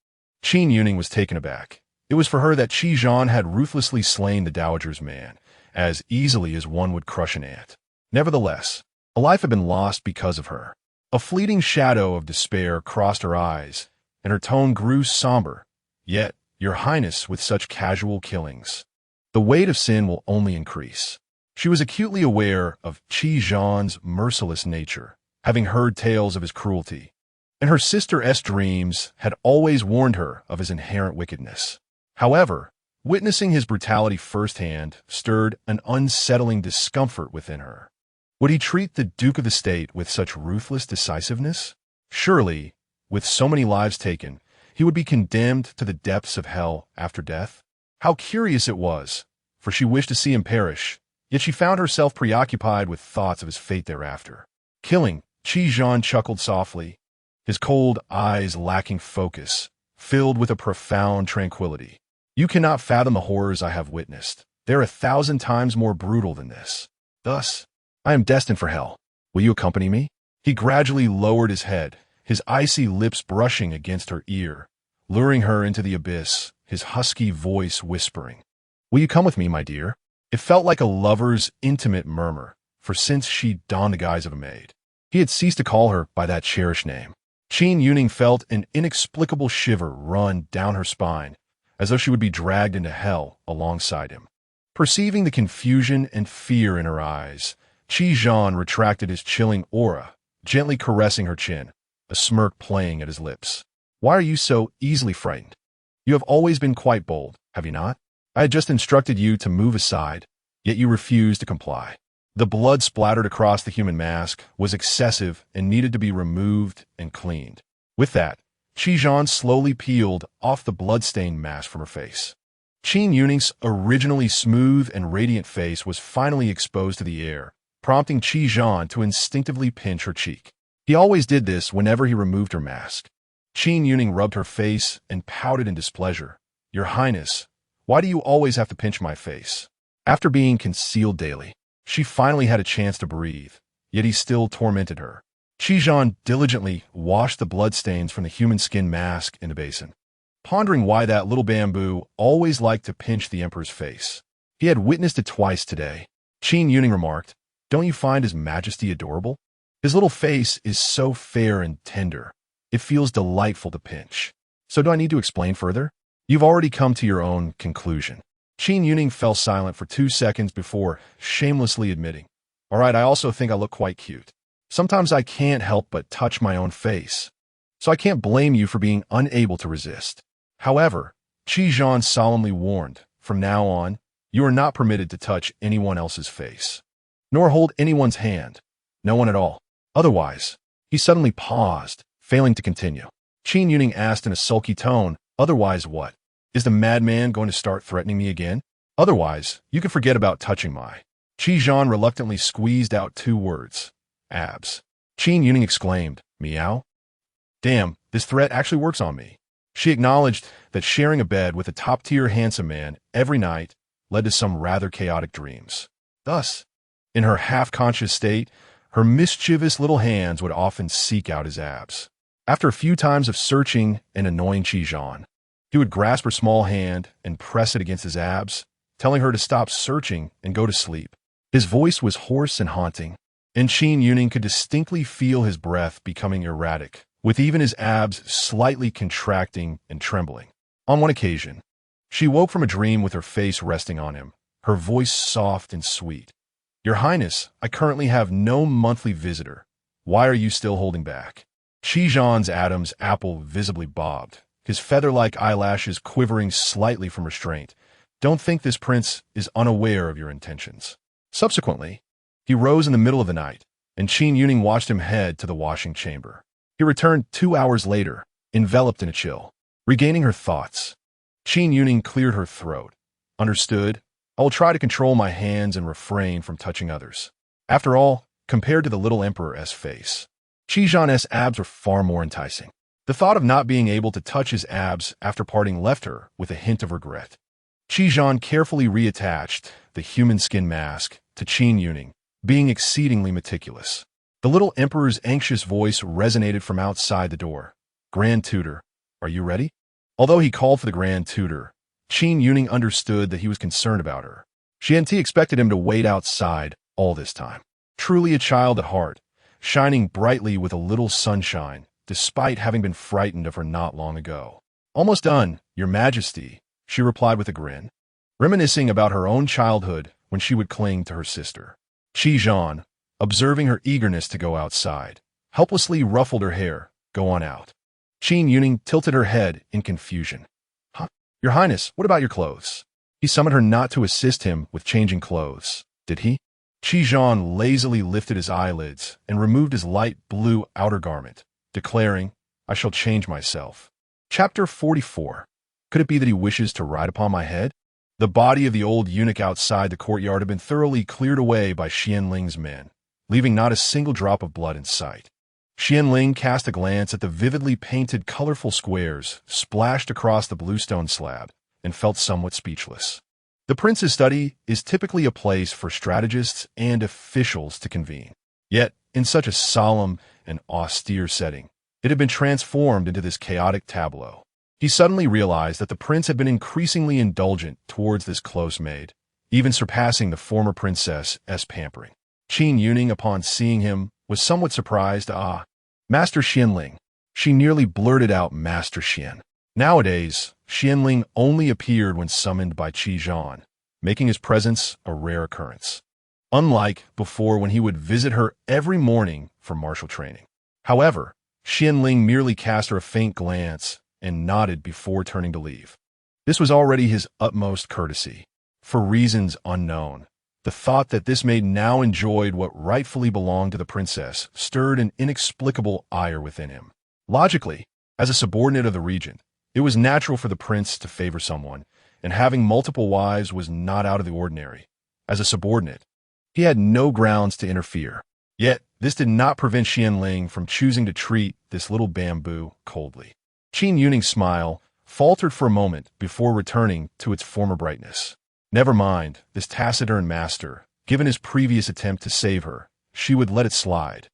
Qin Youning was taken aback. It was for her that Qi Zhan had ruthlessly slain the Dowager's man, as easily as one would crush an ant. Nevertheless, a life had been lost because of her. A fleeting shadow of despair crossed her eyes, and her tone grew somber. Yet, your Highness, with such casual killings, the weight of sin will only increase. She was acutely aware of Qi Zhan's merciless nature, having heard tales of his cruelty, and her sister's dreams had always warned her of his inherent wickedness. However, witnessing his brutality firsthand stirred an unsettling discomfort within her. Would he treat the Duke of the State with such ruthless decisiveness? Surely, with so many lives taken, he would be condemned to the depths of hell after death. How curious it was, for she wished to see him perish, yet she found herself preoccupied with thoughts of his fate thereafter. Killing, Qi Zhan chuckled softly, his cold eyes lacking focus, filled with a profound tranquility. You cannot fathom the horrors I have witnessed. They are 1,000 times more brutal than this. Thus, I am destined for hell. Will you accompany me? He gradually lowered his head, his icy lips brushing against her ear, luring her into the abyss, his husky voice whispering, "Will you come with me, my dear?" It felt like a lover's intimate murmur, for since she donned the guise of a maid, he had ceased to call her by that cherished name. Qin Youning felt an inexplicable shiver run down her spine, as though she would be dragged into hell alongside him. Perceiving the confusion and fear in her eyes, Qi Zhan retracted his chilling aura, gently caressing her chin, a smirk playing at his lips. "Why are you so easily frightened? You have always been quite bold, have you not? I had just instructed you to move aside, yet you refused to comply." The blood splattered across the human mask was excessive and needed to be removed and cleaned. With that, Qi Zhan slowly peeled off the blood-stained mask from her face. Qin Youning's originally smooth and radiant face was finally exposed to the air, prompting Qi Zhan to instinctively pinch her cheek. He always did this whenever he removed her mask. Qin Youning rubbed her face and pouted in displeasure. "Your Highness, why do you always have to pinch my face?" After being concealed daily, she finally had a chance to breathe, yet he still tormented her. Qi Zhan diligently washed the bloodstains from the human skin mask in the basin, pondering why that little bamboo always liked to pinch the emperor's face. He had witnessed it twice today. Qin Youning remarked, "Don't you find His Majesty adorable? His little face is so fair and tender. It feels delightful to pinch. So do I need to explain further? You've already come to your own conclusion." Qin Youning fell silent for 2 seconds before shamelessly admitting, "All right, I also think I look quite cute. Sometimes I can't help but touch my own face." so I can't blame you for being unable to resist. However, Qi Zhan solemnly warned, from now on, you are not permitted to touch anyone else's face, nor hold anyone's hand, no one at all. Otherwise, he suddenly paused, failing to continue. Qin Youning asked in a sulky tone, otherwise what? Is the madman going to start threatening me again? Otherwise, you can forget about touching my... Qi Zhan reluctantly squeezed out 2 words. Abs. Qin Youning exclaimed, meow? Damn, this threat actually works on me. She acknowledged that sharing a bed with a top-tier handsome man every night led to some rather chaotic dreams. Thus, in her half-conscious state, her mischievous little hands would often seek out his abs. After a few times of searching and annoying Qi Zhan, he would grasp her small hand and press it against his abs, telling her to stop searching and go to sleep. His voice was hoarse and haunting, and Qin Youning could distinctly feel his breath becoming erratic, with even his abs slightly contracting and trembling. On one occasion, she woke from a dream with her face resting on him, her voice soft and sweet. Your Highness, I currently have no monthly visitor. Why are you still holding back? Qi Zhan's Adam's apple visibly bobbed, his feather-like eyelashes quivering slightly from restraint. Don't think this prince is unaware of your intentions. Subsequently, he rose in the middle of the night, and Qin Youning watched him head to the washing chamber. He returned 2 hours later, enveloped in a chill. Regaining her thoughts, Qin Youning cleared her throat. Understood. I will try to control my hands and refrain from touching others. After all, compared to the little emperor's face, Qi Zhan's abs were far more enticing. The thought of not being able to touch his abs after parting left her with a hint of regret. Qi Zhan carefully reattached the human skin mask to Qin Youning, being exceedingly meticulous. The little emperor's anxious voice resonated from outside the door. Grand Tutor, are you ready? Although he called for the Grand Tutor, Qin Youning understood that he was concerned about her. She hadn't expected him to wait outside all this time. Truly a child at heart, shining brightly with a little sunshine, despite having been frightened of her not long ago. Almost done, Your Majesty, she replied with a grin, reminiscing about her own childhood when she would cling to her sister. Qi Zhan, observing her eagerness to go outside, helplessly ruffled her hair. Go on out. Qin Youning tilted her head in confusion. Huh? Your Highness, what about your clothes? He summoned her not to assist him with changing clothes, did he? Qi Zhan lazily lifted his eyelids and removed his light blue outer garment, declaring, I shall change myself. Chapter 44. Could it be that he wishes to ride upon my head? The body of the old eunuch outside the courtyard had been thoroughly cleared away by Xianling's men, leaving not a single drop of blood in sight. Xianling cast a glance at the vividly painted colorful squares splashed across the bluestone slab and felt somewhat speechless. The prince's study is typically a place for strategists and officials to convene. Yet, in such a solemn and austere setting, it had been transformed into this chaotic tableau. He suddenly realized that the prince had been increasingly indulgent towards this close maid, even surpassing the former princess's pampering. Qin Youning, upon seeing him, was somewhat surprised. Ah, Master Xianling. She nearly blurted out Master Xian. Nowadays, Xianling only appeared when summoned by Qi Zhan, making his presence a rare occurrence. Unlike before when he would visit her every morning for martial training. However, Xianling merely cast her a faint glance and nodded before turning to leave. This was already his utmost courtesy. For reasons unknown, the thought that this maid now enjoyed what rightfully belonged to the princess stirred an inexplicable ire within him. Logically, as a subordinate of the regent, it was natural for the prince to favor someone, and having multiple wives was not out of the ordinary. As a subordinate, he had no grounds to interfere. Yet, this did not prevent Xianling from choosing to treat this little bamboo coldly. Qin Youning's smile faltered for a moment before returning to its former brightness. Never mind, this taciturn master. Given his previous attempt to save her, she would let it slide.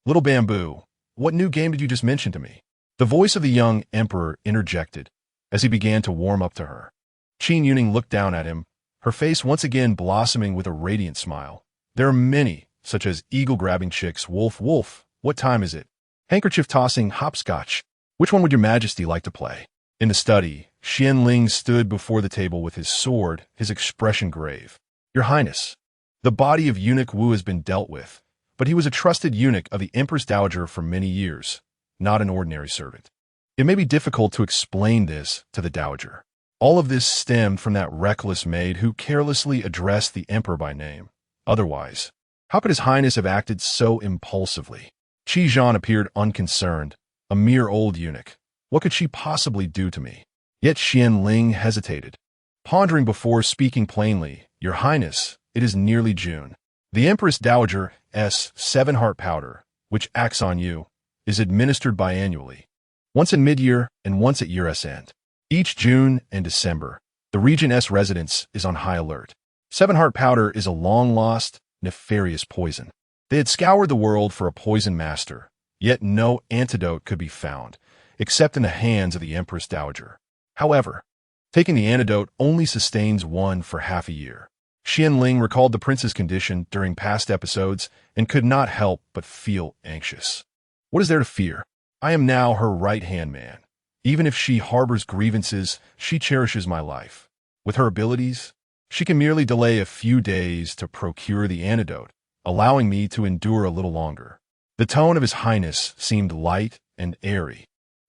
Little bamboo, what new game did you just mention to me? The voice of the young emperor interjected as he began to warm up to her. Qin Youning looked down at him, her face once again blossoming with a radiant smile. There are many, such as eagle-grabbing chicks, wolf, wolf, what time is it? Handkerchief-tossing, hopscotch. Which one would your majesty like to play? In the study, Xianling stood before the table with his sword, his expression grave. Your Highness, the body of eunuch Wu has been dealt with, but he was a trusted eunuch of the Empress Dowager for many years. not an ordinary servant. It may be difficult to explain this to the dowager. All of this stemmed from that reckless maid who carelessly addressed the emperor by name. Otherwise, how could His Highness have acted so impulsively? Qi Zhan appeared unconcerned, a mere old eunuch. What could she possibly do to me? Yet Qian Ling hesitated, pondering before speaking plainly. Your Highness, it is nearly June. The Empress Dowager's 7-heart powder, which acts on you, is administered biannually, once in mid-year and once at year's end. Each June and December, the regent's residence is on high alert. 7-heart powder is a long-lost, nefarious poison. They had scoured the world for a poison master, yet no antidote could be found, except in the hands of the Empress Dowager. However, taking the antidote only sustains one for half a year. Qian Ling recalled the prince's condition during past episodes and could not help but feel anxious. What is there to fear? I am now her right-hand man. Even if she harbors grievances, she cherishes my life. With her abilities, she can merely delay a few days to procure the antidote, allowing me to endure a little longer. The tone of His Highness seemed light and airy.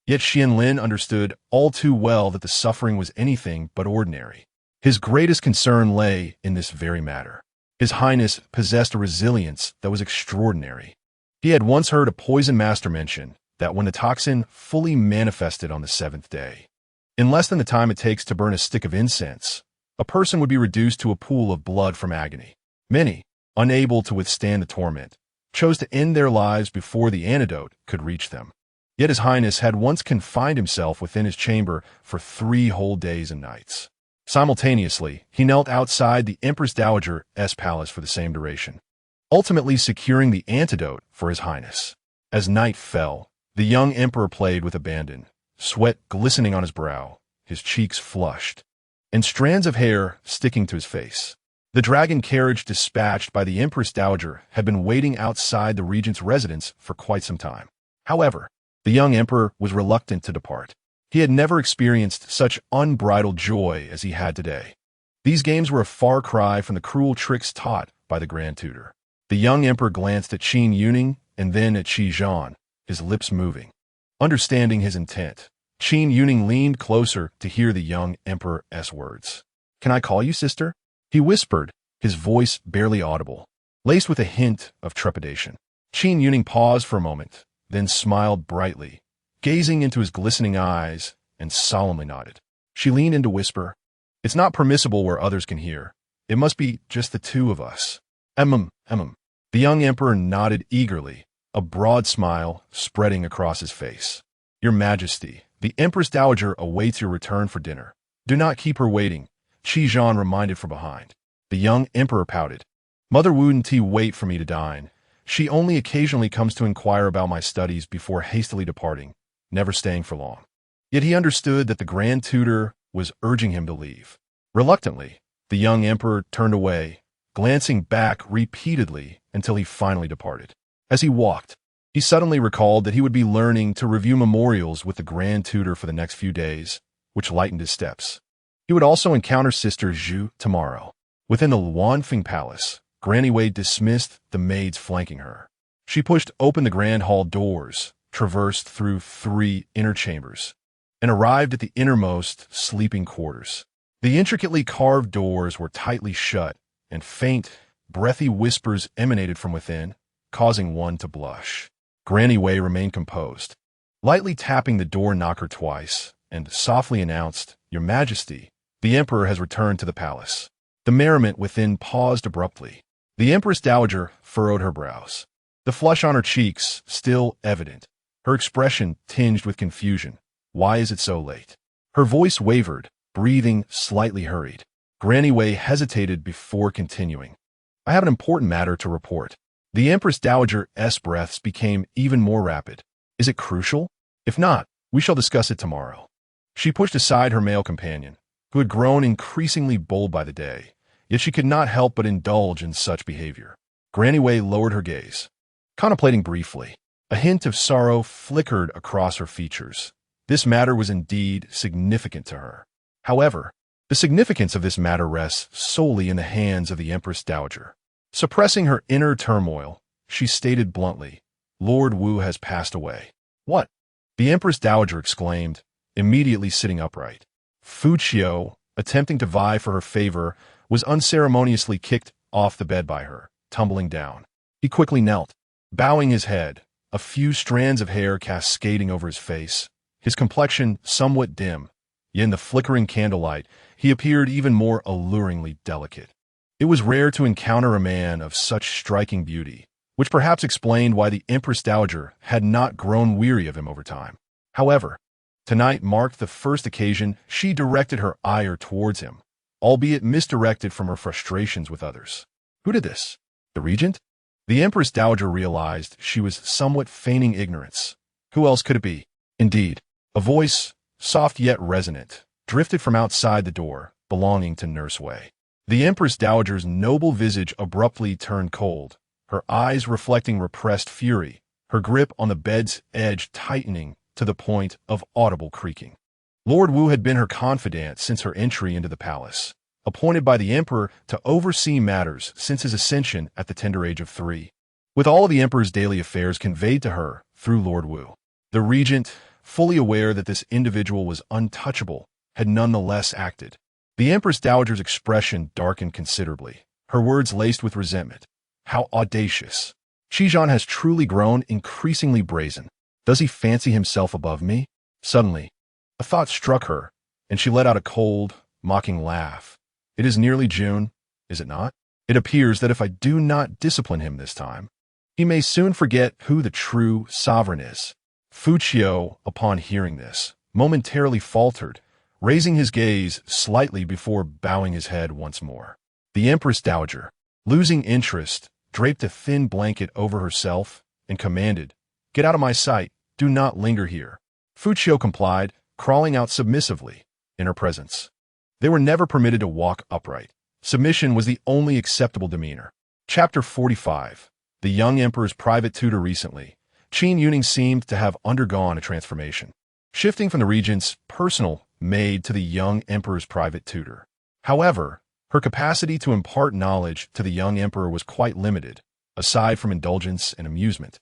Yet Qian Lin understood all too well that the suffering was anything but ordinary. His greatest concern lay in this very matter. His Highness possessed a resilience that was extraordinary. He had once heard a poison master mention that when the toxin fully manifested on the 7th day, in less than the time it takes to burn a stick of incense, a person would be reduced to a pool of blood from agony. Many, unable to withstand the torment, chose to end their lives before the antidote could reach them. Yet His Highness had once confined himself within his chamber for 3 whole days and nights. Simultaneously, he knelt outside the Empress Dowager's palace for the same duration, ultimately securing the antidote for His Highness. As night fell, the young emperor played with abandon, sweat glistening on his brow, his cheeks flushed, and strands of hair sticking to his face. The dragon carriage dispatched by the Empress Dowager had been waiting outside the regent's residence for quite some time. However, the young emperor was reluctant to depart. He had never experienced such unbridled joy as he had today. These games were a far cry from the cruel tricks taught by the Grand Tutor. The young emperor glanced at Qin Youning and then at Qi Zhan, his lips moving. Understanding his intent, Qin Youning leaned closer to hear the young emperor's words. "Can I call you sister?" he whispered, his voice barely audible, laced with a hint of trepidation. Qin Youning paused for a moment, then smiled brightly, gazing into his glistening eyes, and solemnly nodded. She leaned in to whisper, "It's not permissible where others can hear. It must be just the two of us." The young emperor nodded eagerly, a broad smile spreading across his face. "Your Majesty, the Empress Dowager awaits your return for dinner. Do not keep her waiting," Qi Zhan reminded from behind. The young emperor pouted. "Mother wouldn't wait for me to dine. She only occasionally comes to inquire about my studies before hastily departing, never staying for long." Yet he understood that the Grand Tutor was urging him to leave. Reluctantly, the young emperor turned away, glancing back repeatedly until he finally departed. As he walked, he suddenly recalled that he would be learning to review memorials with the Grand Tutor for the next few days, which lightened his steps. He would also encounter Sister Zhu tomorrow. Within the Luanfeng Palace, Granny Wei dismissed the maids flanking her. She pushed open the grand hall doors, traversed through 3 inner chambers, and arrived at the innermost sleeping quarters. The intricately carved doors were tightly shut, and faint, breathy whispers emanated from within, causing one to blush. Granny Wei remained composed, lightly tapping the door knocker twice, and softly announced, "Your Majesty, the Emperor has returned to the palace." The merriment within paused abruptly. The Empress Dowager furrowed her brows, the flush on her cheeks still evident, her expression tinged with confusion. "Why is it so late?" Her voice wavered, breathing slightly hurried. Granny Wei hesitated before continuing. "I have an important matter to report." The Empress Dowager's breaths became even more rapid. "Is it crucial? If not, we shall discuss it tomorrow." She pushed aside her male companion, who had grown increasingly bold by the day, yet she could not help but indulge in such behavior. Granny Wei lowered her gaze, contemplating briefly. A hint of sorrow flickered across her features. This matter was indeed significant to her. However, the significance of this matter rests solely in the hands of the Empress Dowager. Suppressing her inner turmoil, she stated bluntly, "Lord Wu has passed away." "What?" the Empress Dowager exclaimed, immediately sitting upright. Fu Qiu, attempting to vie for her favor, was unceremoniously kicked off the bed by her, tumbling down. He quickly knelt, bowing his head, a few strands of hair cascading over his face, his complexion somewhat dim, yet in the flickering candlelight he appeared even more alluringly delicate. It was rare to encounter a man of such striking beauty, which perhaps explained why the Empress Dowager had not grown weary of him over time. However, tonight marked the first occasion she directed her ire towards him, albeit misdirected from her frustrations with others. Who did this? The regent? The Empress Dowager realized she was somewhat feigning ignorance. Who else could it be? Indeed, a voice, soft yet resonant, drifted from outside the door, belonging to Nurse Wei. The Empress Dowager's noble visage abruptly turned cold, her eyes reflecting repressed fury, her grip on the bed's edge tightening to the point of audible creaking. Lord Wu had been her confidant since her entry into the palace, appointed by the emperor to oversee matters since his ascension at the tender age of 3. With all of the emperor's daily affairs conveyed to her through Lord Wu, the regent, fully aware that this individual was untouchable, had nonetheless acted. The Empress Dowager's expression darkened considerably, her words laced with resentment. How audacious! Qizhan has truly grown increasingly brazen. Does he fancy himself above me? Suddenly, a thought struck her, and she let out a cold, mocking laugh. It is nearly June, is it not? It appears that if I do not discipline him this time, he may soon forget who the true sovereign is. Fu Qiu, upon hearing this, momentarily faltered, raising his gaze slightly before bowing his head once more. The Empress Dowager, losing interest, draped a thin blanket over herself and commanded, "Get out of my sight, do not linger here." Fu Qiu complied, crawling out submissively in her presence. They were never permitted to walk upright. Submission was the only acceptable demeanor. Chapter 45. The young emperor's private tutor. Recently, Qin Youning seemed to have undergone a transformation, shifting from the regent's personal maid to the young emperor's private tutor. However, her capacity to impart knowledge to the young emperor was quite limited, aside from indulgence and amusement.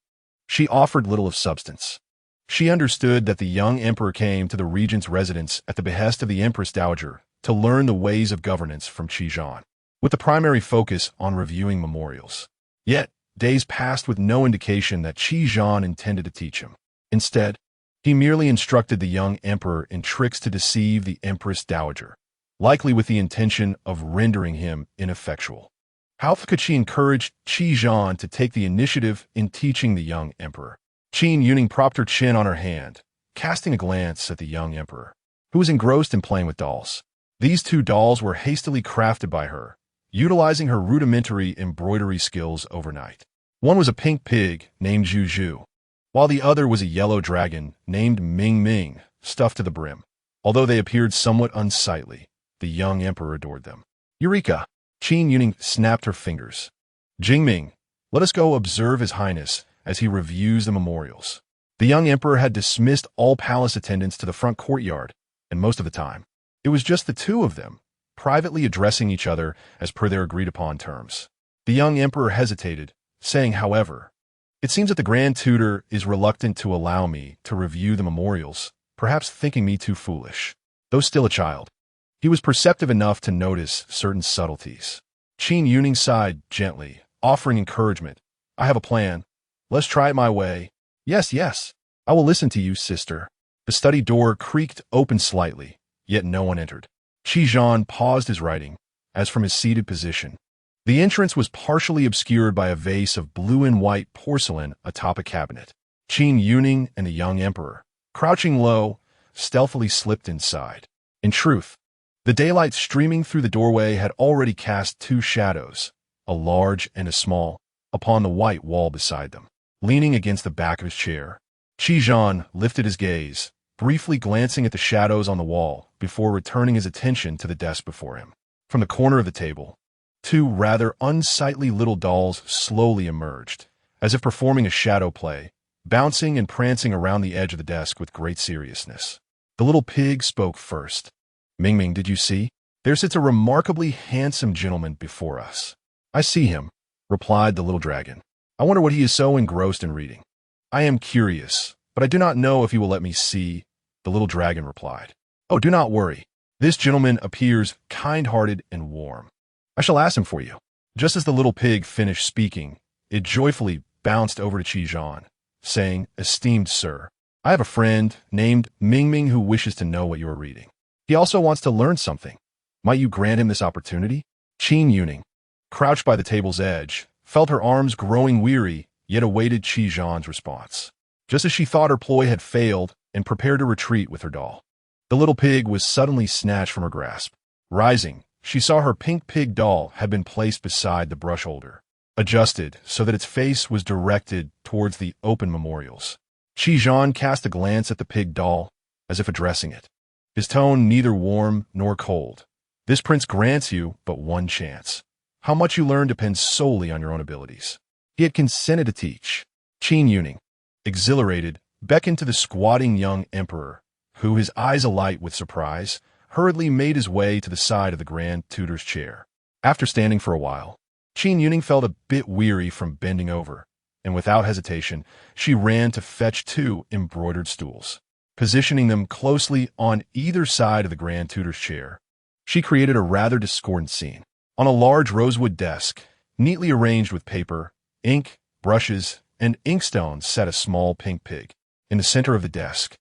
She offered little of substance. She understood that the young emperor came to the regent's residence at the behest of the Empress Dowager to learn the ways of governance from Qizhan, with the primary focus on reviewing memorials. Yet, days passed with no indication that Qizhan intended to teach him. Instead, he merely instructed the young emperor in tricks to deceive the Empress Dowager, likely with the intention of rendering him ineffectual. How could she encourage Qizhan to take the initiative in teaching the young emperor? Qin Youning propped her chin on her hand, casting a glance at the young emperor, who was engrossed in playing with dolls. These 2 dolls were hastily crafted by her, utilizing her rudimentary embroidery skills overnight. One was a pink pig named Zhu, while the other was a yellow dragon named Ming Ming, stuffed to the brim. Although they appeared somewhat unsightly, the young emperor adored them. Eureka! Qin Youning snapped her fingers. Jingming, let us go observe His Highness as he reviews the memorials. The young emperor had dismissed all palace attendants to the front courtyard, and most of the time, it was just the 2 of them, privately addressing each other as per their agreed-upon terms. The young emperor hesitated, saying, however, "It seems that the Grand Tutor is reluctant to allow me to review the memorials, perhaps thinking me too foolish." Though still a child, he was perceptive enough to notice certain subtleties. Qin Youning sighed gently, offering encouragement. "I have a plan. Let's try it my way." Yes, I will listen to you, sister." The study door creaked open slightly, yet no one entered. Qizhan paused his writing, as from his seated position. The entrance was partially obscured by a vase of blue and white porcelain atop a cabinet. Qin Youning and the young emperor, crouching low, stealthily slipped inside. In truth, the daylight streaming through the doorway had already cast 2 shadows, a large and a small, upon the white wall beside them. Leaning against the back of his chair, Qizhan lifted his gaze, briefly glancing at the shadows on the wall before returning his attention to the desk before him. From the corner of the table, 2 rather unsightly little dolls slowly emerged, as if performing a shadow play, bouncing and prancing around the edge of the desk with great seriousness. The little pig spoke first. "Mingming, did you see? There sits a remarkably handsome gentleman before us." "I see him," replied the little dragon. "I wonder what he is so engrossed in reading." "I am curious, but I do not know if you will let me see," the little dragon replied. "Oh, do not worry. This gentleman appears kind-hearted and warm. I shall ask him for you." Just as the little pig finished speaking, it joyfully bounced over to Qi Zhan, saying, "Esteemed sir, I have a friend named Ming who wishes to know what you are reading. He also wants to learn something. Might you grant him this opportunity?" Qin Youning, crouched by the table's edge, felt her arms growing weary, yet awaited Qi Zhan's response. Just as she thought her ploy had failed and prepared to retreat with her doll, the little pig was suddenly snatched from her grasp. Rising, she saw her pink pig doll had been placed beside the brush holder, adjusted so that its face was directed towards the open memorials. Qi Zhan cast a glance at the pig doll, as if addressing it, his tone neither warm nor cold. "This prince grants you but one chance. How much you learn depends solely on your own abilities." He had consented to teach. Qin Youning, exhilarated, beckoned to the squatting young emperor, who, his eyes alight with surprise, hurriedly made his way to the side of the Grand Tutor's chair. After standing for a while, Qin Youning felt a bit weary from bending over, and without hesitation, she ran to fetch 2 embroidered stools. Positioning them closely on either side of the Grand Tutor's chair, she created a rather discordant scene. On a large rosewood desk, neatly arranged with paper, ink, brushes, and inkstones, sat a small pink pig. In the center of the desk,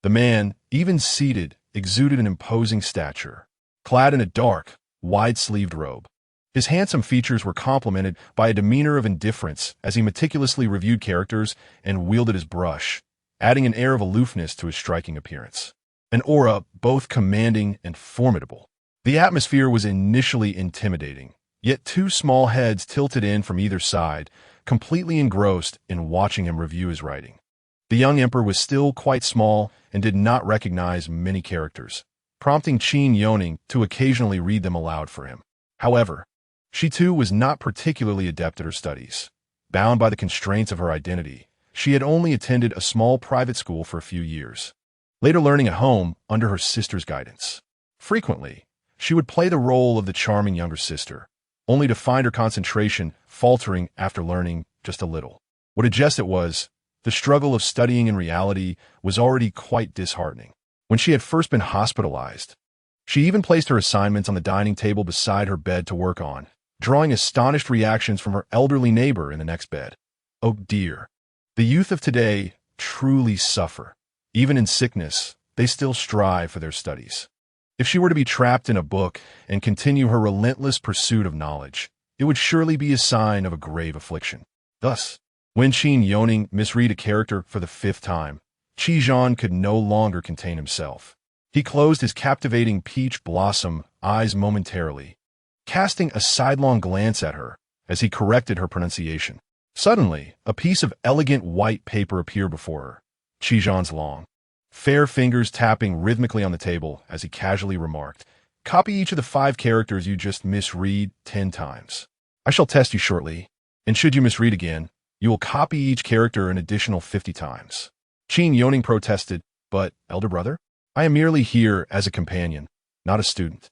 the man, even seated, exuded an imposing stature, clad in a dark, wide-sleeved robe. His handsome features were complemented by a demeanor of indifference as he meticulously reviewed characters and wielded his brush, adding an air of aloofness to his striking appearance. An aura both commanding and formidable. The atmosphere was initially intimidating, yet 2 small heads tilted in from either side, completely engrossed in watching him review his writing. The young emperor was still quite small and did not recognize many characters, prompting Qin Youning to occasionally read them aloud for him. However, she too was not particularly adept at her studies. Bound by the constraints of her identity, she had only attended a small private school for a few years, later learning at home under her sister's guidance. Frequently, she would play the role of the charming younger sister, only to find her concentration faltering after learning just a little. What a jest it was! The struggle of studying in reality was already quite disheartening. When she had first been hospitalized, she even placed her assignments on the dining table beside her bed to work on, drawing astonished reactions from her elderly neighbor in the next bed. Oh dear, the youth of today truly suffer. Even in sickness, they still strive for their studies. If she were to be trapped in a book and continue her relentless pursuit of knowledge, it would surely be a sign of a grave affliction. Thus, when Qin Youning misread a character for the 5th time, Qi Zhan could no longer contain himself. He closed his captivating peach blossom eyes momentarily, casting a sidelong glance at her as he corrected her pronunciation. Suddenly, a piece of elegant white paper appeared before her, Qi Zhan's long, fair fingers tapping rhythmically on the table as he casually remarked, "Copy each of the 5 characters you just misread 10 times. I shall test you shortly, and should you misread again, you will copy each character an additional 50 times. Qin Youning protested, "But, elder brother, I am merely here as a companion, not a student."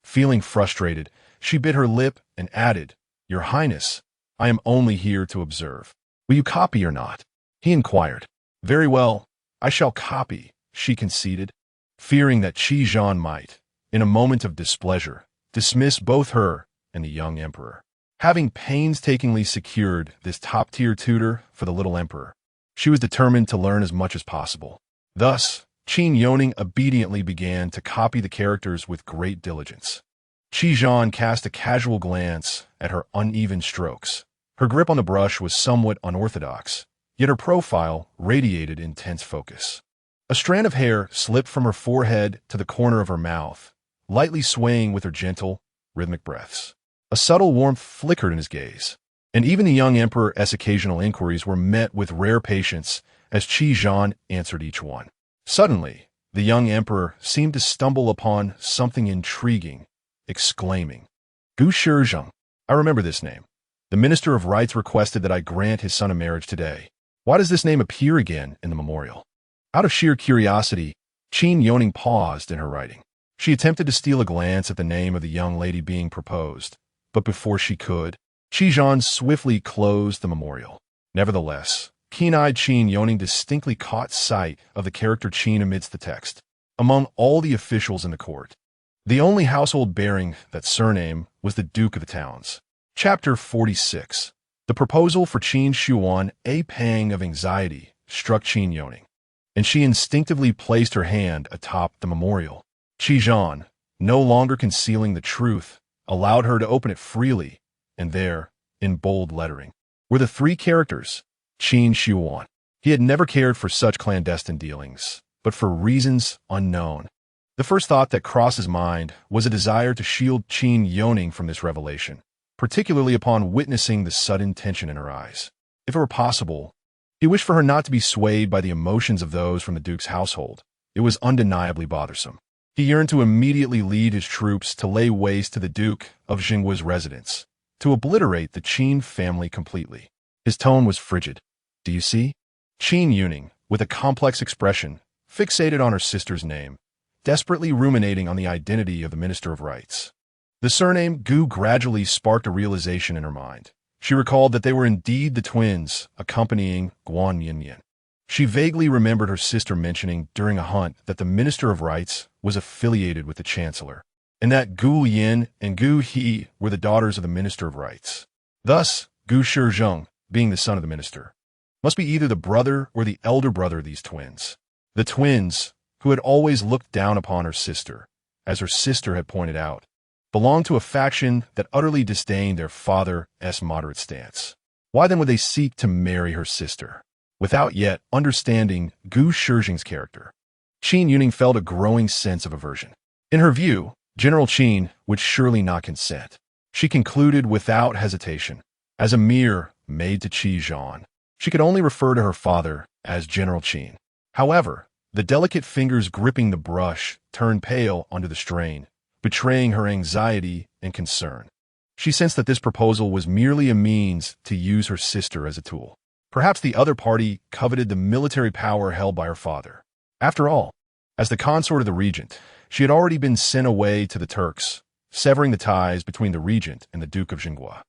Feeling frustrated, she bit her lip and added, "Your Highness, I am only here to observe. Will you copy or not?" He inquired. "Very well, I shall copy," she conceded, fearing that Qi Zhan might, in a moment of displeasure, dismiss both her and the young emperor. Having painstakingly secured this top-tier tutor for the little emperor, she was determined to learn as much as possible. Thus, Qin Youning obediently began to copy the characters with great diligence. Qi Zhan cast a casual glance at her uneven strokes. Her grip on the brush was somewhat unorthodox, yet her profile radiated intense focus. A strand of hair slipped from her forehead to the corner of her mouth, lightly swaying with her gentle, rhythmic breaths. A subtle warmth flickered in his gaze, and even the young emperor's occasional inquiries were met with rare patience as Qi Zhan answered each one. Suddenly, the young emperor seemed to stumble upon something intriguing, exclaiming, "Gu Shizheng, I remember this name. The Minister of Rites requested that I grant his son a marriage today. Why does this name appear again in the memorial?" Out of sheer curiosity, Qin Youning paused in her writing. She attempted to steal a glance at the name of the young lady being proposed, but before she could, Qi Zhan swiftly closed the memorial. Nevertheless, Keen-eyed Qin Youning distinctly caught sight of the character Qin amidst the text. Among all the officials in the court, the only household bearing that surname was the Duke of the Towns. Chapter 46. The proposal for Qin Shuan, a pang of anxiety, struck Qin Youning, and she instinctively placed her hand atop the memorial. Qi Zhan, no longer concealing the truth, allowed her to open it freely, and there, in bold lettering, were the three characters, Qin Shuan. He had never cared for such clandestine dealings, but for reasons unknown. The first thought that crossed his mind was a desire to shield Qin Youning from this revelation, particularly upon witnessing the sudden tension in her eyes. If it were possible, he wished for her not to be swayed by the emotions of those from the Duke's household. It was undeniably bothersome. He yearned to immediately lead his troops to lay waste to the Duke of Jinggua's residence, to obliterate the Qin family completely. His tone was frigid. Do you see? Qin Youning, with a complex expression, fixated on her sister's name, desperately ruminating on the identity of the Minister of Rights. The surname Gu gradually sparked a realization in her mind. She recalled that they were indeed the twins accompanying Guan Yinyan. She vaguely remembered her sister mentioning during a hunt that the Minister of Rights was affiliated with the Chancellor, and that Gu Yin and Gu He were the daughters of the Minister of Rights. Thus, Gu Shizheng, being the son of the minister, must be either the brother or the elder brother of these twins. The twins, who had always looked down upon her sister, as her sister had pointed out, belonged to a faction that utterly disdained their father's moderate stance. Why then would they seek to marry her sister? Without yet understanding Gu Shizheng's character, Qin Youning felt a growing sense of aversion. In her view, General Qin would surely not consent. She concluded without hesitation, as a mere maid to Qi Zhan, she could only refer to her father as General Qin. However, the delicate fingers gripping the brush turned pale under the strain, betraying her anxiety and concern. She sensed that this proposal was merely a means to use her sister as a tool. Perhaps the other party coveted the military power held by her father. After all, as the consort of the regent, she had already been sent away to the Turks, severing the ties between the regent and the Duke of Jinghua.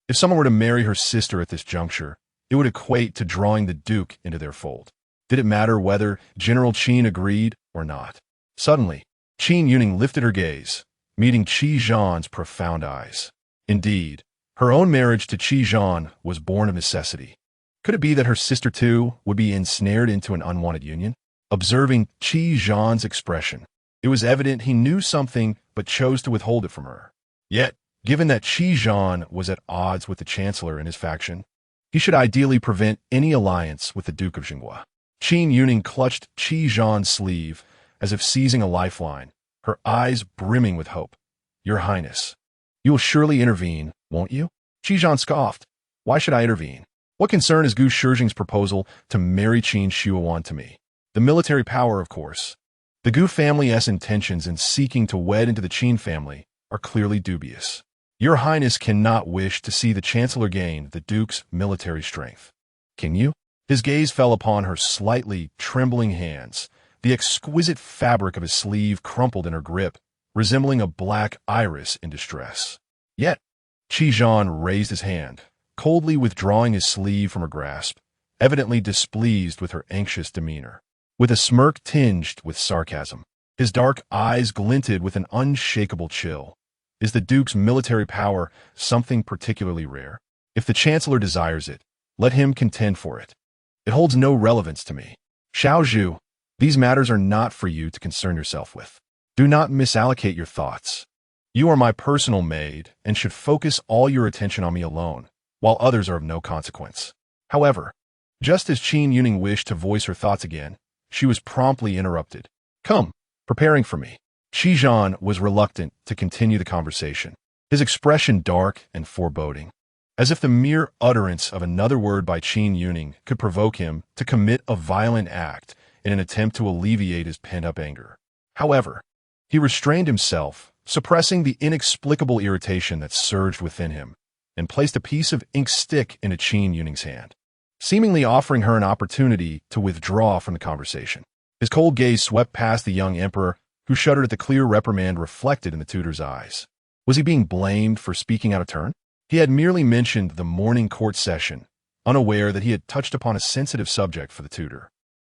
If someone were to marry her sister at this juncture, it would equate to drawing the Duke into their fold. Did it matter whether General Qin agreed or not? Suddenly, Qin Youning lifted her gaze, meeting Qi Zhan's profound eyes. Indeed, her own marriage to Qi Zhan was born of necessity. Could it be that her sister too would be ensnared into an unwanted union? Observing Qi Zhan's expression, it was evident he knew something but chose to withhold it from her. Yet, given that Qi Zhan was at odds with the Chancellor and his faction, he should ideally prevent any alliance with the Duke of Jinghua. Qin Youning clutched Qi Zhan's sleeve as if seizing a lifeline, her eyes brimming with hope. Your Highness, you will surely intervene, won't you? Qi Zhan scoffed. Why should I intervene? What concern is Gu Shizheng's proposal to marry Qin Shuan to me? The military power, of course. The Gu family's intentions in seeking to wed into the Qin family are clearly dubious. Your Highness cannot wish to see the Chancellor gain the Duke's military strength. Can you? His gaze fell upon her slightly trembling hands, the exquisite fabric of his sleeve crumpled in her grip, resembling a black iris in distress. Yet, Qi Zhan raised his hand, coldly withdrawing his sleeve from her grasp, evidently displeased with her anxious demeanor. With a smirk tinged with sarcasm, his dark eyes glinted with an unshakable chill. Is the Duke's military power something particularly rare? If the Chancellor desires it, let him contend for it. It holds no relevance to me. Xiaozhu, these matters are not for you to concern yourself with. Do not misallocate your thoughts. You are my personal maid and should focus all your attention on me alone, while others are of no consequence. However, just as Qin Youning wished to voice her thoughts again, she was promptly interrupted. Come, preparing for me. Qi Zhan was reluctant to continue the conversation, his expression dark and foreboding, as if the mere utterance of another word by Qin Youning could provoke him to commit a violent act in an attempt to alleviate his pent-up anger. However, he restrained himself, suppressing the inexplicable irritation that surged within him, and placed a piece of ink stick into Qin Youning's hand, seemingly offering her an opportunity to withdraw from the conversation. His cold gaze swept past the young emperor, who shuddered at the clear reprimand reflected in the tutor's eyes. Was he being blamed for speaking out of turn? He had merely mentioned the morning court session, unaware that he had touched upon a sensitive subject for the tutor.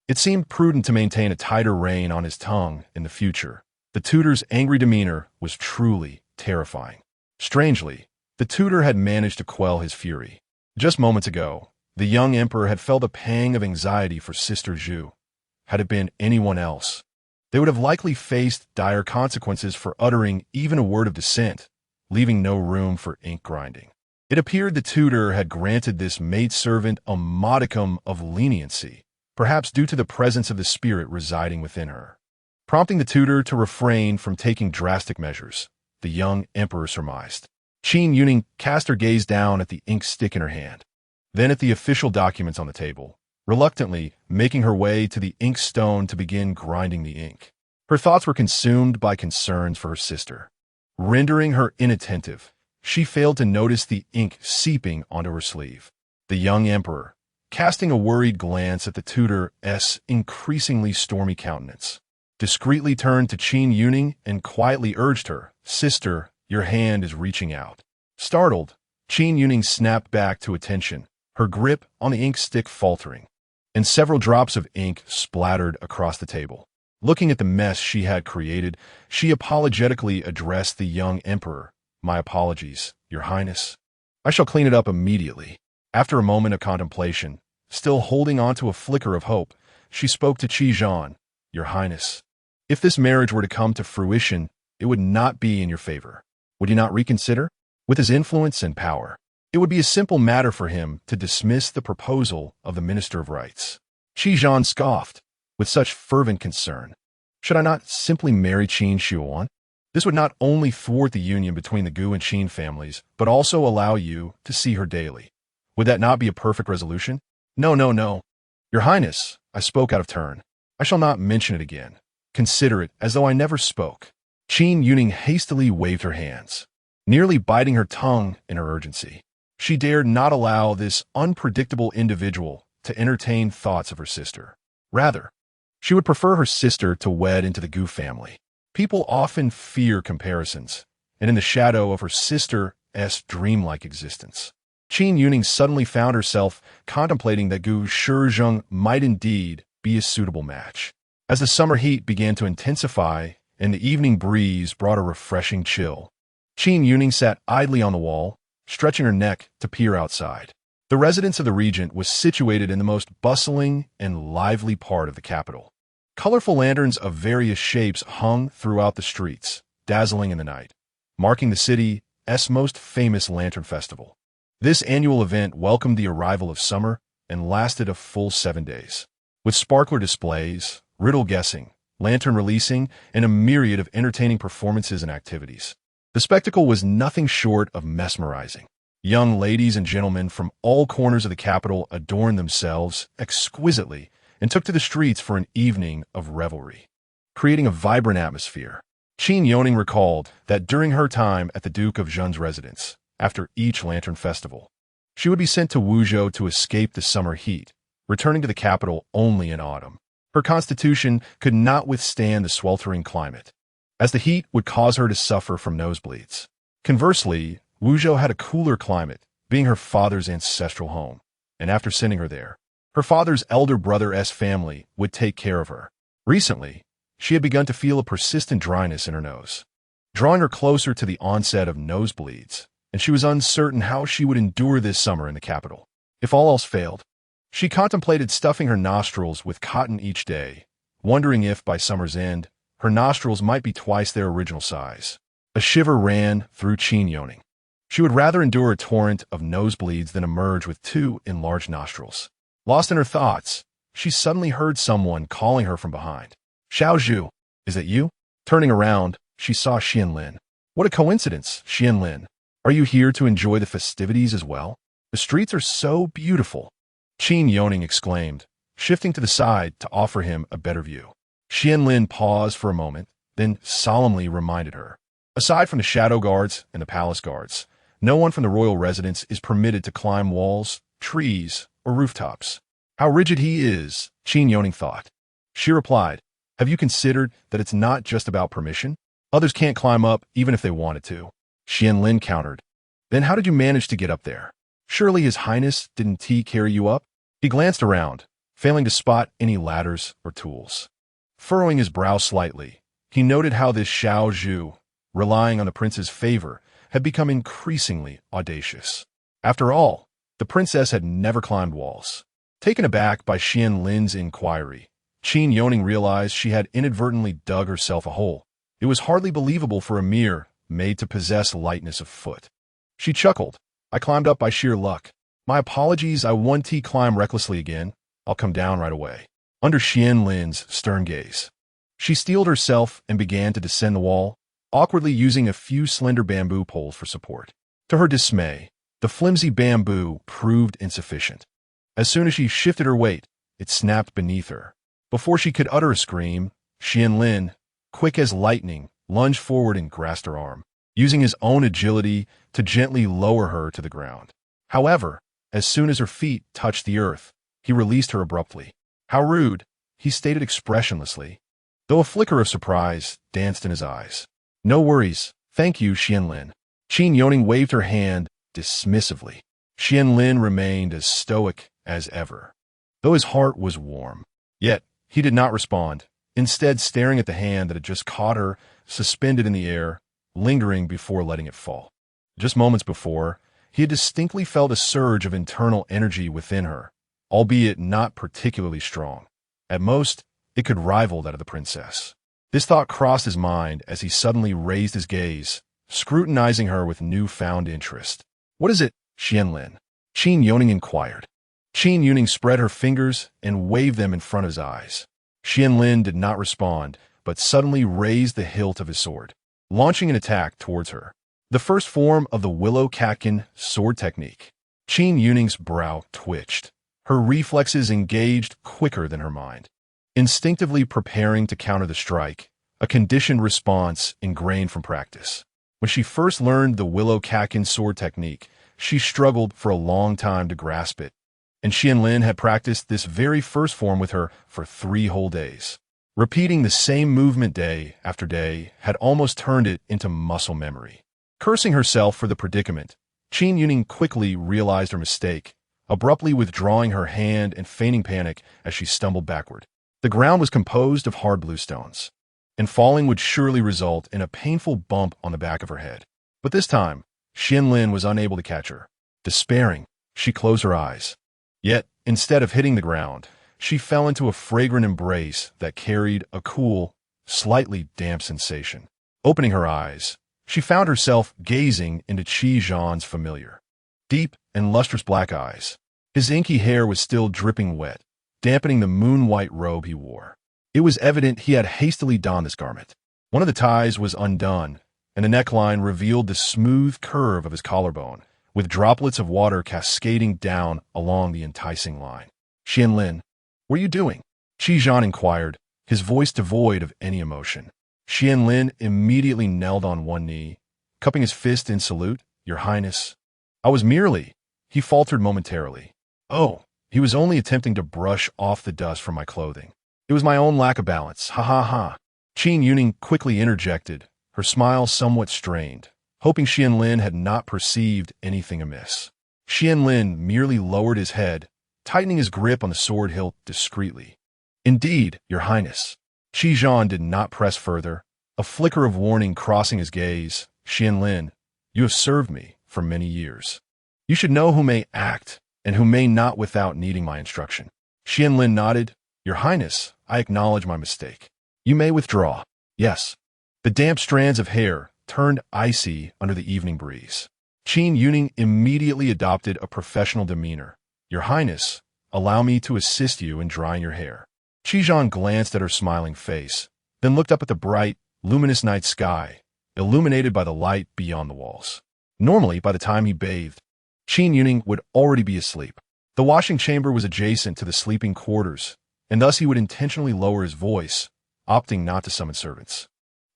It seemed prudent to maintain a tighter rein on his tongue in the future. The tutor's angry demeanor was truly terrifying. Strangely, the tutor had managed to quell his fury. Just moments ago, the young emperor had felt a pang of anxiety for Sister Zhu. Had it been anyone else, they would have likely faced dire consequences for uttering even a word of dissent, leaving no room for ink grinding. It appeared the tutor had granted this maidservant a modicum of leniency, perhaps due to the presence of the spirit residing within her. Prompting the tutor to refrain from taking drastic measures, the young emperor surmised. Qin Youning cast her gaze down at the ink stick in her hand, then at the official documents on the table, reluctantly making her way to the ink stone to begin grinding the ink. Her thoughts were consumed by concerns for her sister. Rendering her inattentive, she failed to notice the ink seeping onto her sleeve. The young emperor, casting a worried glance at the tutor's increasingly stormy countenance, discreetly turned to Qin Youning and quietly urged her, "Sister, your hand is reaching out." Startled, Qin Youning snapped back to attention, her grip on the ink stick faltering, and several drops of ink splattered across the table. Looking at the mess she had created, she apologetically addressed the young emperor. "My apologies, Your Highness. I shall clean it up immediately." After a moment of contemplation, still holding on to a flicker of hope, she spoke to Qi Zhan. "Your Highness, if this marriage were to come to fruition, it would not be in your favor. Would you not reconsider? With his influence and power, it would be a simple matter for him to dismiss the proposal of the Minister of Rights." Qi Zhan scoffed, with such fervent concern. "Should I not simply marry Qin Youning? This would not only thwart the union between the Gu and Qin families, but also allow you to see her daily. Would that not be a perfect resolution?" No. Your Highness, I spoke out of turn. I shall not mention it again. Consider it as though I never spoke." Qin Youning hastily waved her hands, nearly biting her tongue in her urgency. She dared not allow this unpredictable individual to entertain thoughts of her sister. Rather, she would prefer her sister to wed into the Gu family. People often fear comparisons, and in the shadow of her sister's dreamlike existence, Qin Youning suddenly found herself contemplating that Gu Shizheng might indeed be a suitable match. As the summer heat began to intensify and the evening breeze brought a refreshing chill, Qin Youning sat idly on the wall, stretching her neck to peer outside. The residence of the regent was situated in the most bustling and lively part of the capital. Colorful lanterns of various shapes hung throughout the streets, dazzling in the night, marking the city's most famous lantern festival. This annual event welcomed the arrival of summer and lasted a full 7 days. With sparkler displays, riddle guessing, lantern releasing, and a myriad of entertaining performances and activities, the spectacle was nothing short of mesmerizing. Young ladies and gentlemen from all corners of the capital adorned themselves exquisitely and took to the streets for an evening of revelry, creating a vibrant atmosphere. Qin Youning recalled that during her time at the Duke of Zhen's residence, after each lantern festival, she would be sent to Wuzhou to escape the summer heat, returning to the capital only in autumn. Her constitution could not withstand the sweltering climate, as the heat would cause her to suffer from nosebleeds. Conversely, Wuzhou had a cooler climate, being her father's ancestral home, and after sending her there, her father's elder brother's family would take care of her. Recently, she had begun to feel a persistent dryness in her nose, drawing her closer to the onset of nosebleeds, and she was uncertain how she would endure this summer in the capital. If all else failed, she contemplated stuffing her nostrils with cotton each day, wondering if, by summer's end, her nostrils might be twice their original size. A shiver ran through Qin Youning. She would rather endure a torrent of nosebleeds than emerge with 2 enlarged nostrils. Lost in her thoughts, she suddenly heard someone calling her from behind. "Xiao Zhu, is that you?" Turning around, she saw Xianlin. "What a coincidence, Xianlin. Are you here to enjoy the festivities as well? The streets are so beautiful," Qin Youning exclaimed, shifting to the side to offer him a better view. Xianlin paused for a moment, then solemnly reminded her. "Aside from the shadow guards and the palace guards, no one from the royal residence is permitted to climb walls, trees, or rooftops." How rigid he is, Qin Youning thought. She replied, "Have you considered that it's not just about permission? Others can't climb up even if they wanted to." Xianlin countered, "Then how did you manage to get up there?" Surely His Highness didn't carry you up? He glanced around, failing to spot any ladders or tools. Furrowing his brow slightly, he noted how this Xiao Zhu, relying on the prince's favor, had become increasingly audacious. After all, the princess had never climbed walls. Taken aback by Qian Lin's inquiry, Qin Youning realized she had inadvertently dug herself a hole. It was hardly believable for a mere maid to possess lightness of foot. She chuckled. I climbed up by sheer luck. My apologies, I won't climb recklessly again. I'll come down right away. Under Qian Lin's stern gaze, she steeled herself and began to descend the wall, awkwardly using a few slender bamboo poles for support. To her dismay, the flimsy bamboo proved insufficient. As soon as she shifted her weight, it snapped beneath her. Before she could utter a scream, Qian Lin, quick as lightning, lunged forward and grasped her arm, using his own agility to gently lower her to the ground. However, as soon as her feet touched the earth, he released her abruptly. How rude, he stated expressionlessly, though a flicker of surprise danced in his eyes. No worries, thank you, Qian Lin. Qin Youning waved her hand dismissively. Qian Lin remained as stoic as ever, though his heart was warm. Yet, he did not respond, instead staring at the hand that had just caught her, suspended in the air, lingering before letting it fall. Just moments before, he had distinctly felt a surge of internal energy within her, albeit not particularly strong. At most, it could rival that of the princess. This thought crossed his mind as he suddenly raised his gaze, scrutinizing her with newfound interest. What is it, Qian Lin? Qin Youning inquired. Qin Youning spread her fingers and waved them in front of his eyes. Qian Lin did not respond, but suddenly raised the hilt of his sword, launching an attack towards her. The first form of the willow catkin sword technique. Qin Youning's brow twitched. Her reflexes engaged quicker than her mind, instinctively preparing to counter the strike, a conditioned response ingrained from practice. When she first learned the willow catkin sword technique, she struggled for a long time to grasp it, and Qian Lin had practiced this very first form with her for 3 whole days. Repeating the same movement day after day had almost turned it into muscle memory. Cursing herself for the predicament, Qin Youning quickly realized her mistake, abruptly withdrawing her hand and feigning panic as she stumbled backward. The ground was composed of hard bluestones, and falling would surely result in a painful bump on the back of her head. But this time, Qian Lin was unable to catch her. Despairing, she closed her eyes. Yet, instead of hitting the ground, she fell into a fragrant embrace that carried a cool, slightly damp sensation. Opening her eyes, she found herself gazing into Qi Zhan's familiar, deep and lustrous black eyes. His inky hair was still dripping wet, dampening the moon-white robe he wore. It was evident he had hastily donned this garment. One of the ties was undone, and the neckline revealed the smooth curve of his collarbone, with droplets of water cascading down along the enticing line. Qian Lin, what are you doing? Qi Zhan inquired, his voice devoid of any emotion. Qian Lin immediately knelt on one knee, cupping his fist in salute. Your Highness. I was merely, he faltered momentarily. Oh, he was only attempting to brush off the dust from my clothing. It was my own lack of balance. Ha ha ha. Qin Youning quickly interjected, her smile somewhat strained, hoping Qian Lin had not perceived anything amiss. Qian Lin merely lowered his head, tightening his grip on the sword hilt discreetly. Indeed, Your Highness. Qi Zhan did not press further, a flicker of warning crossing his gaze. Qian Lin, you have served me for many years. You should know who may act and who may not without needing my instruction. Qian Lin nodded. Your Highness, I acknowledge my mistake. You may withdraw. Yes. The damp strands of hair turned icy under the evening breeze. Qin Youning immediately adopted a professional demeanor. Your Highness, allow me to assist you in drying your hair. Qi Zhan glanced at her smiling face, then looked up at the bright, luminous night sky, illuminated by the light beyond the walls. Normally, by the time he bathed, Qin Youning would already be asleep. The washing chamber was adjacent to the sleeping quarters, and thus he would intentionally lower his voice, opting not to summon servants,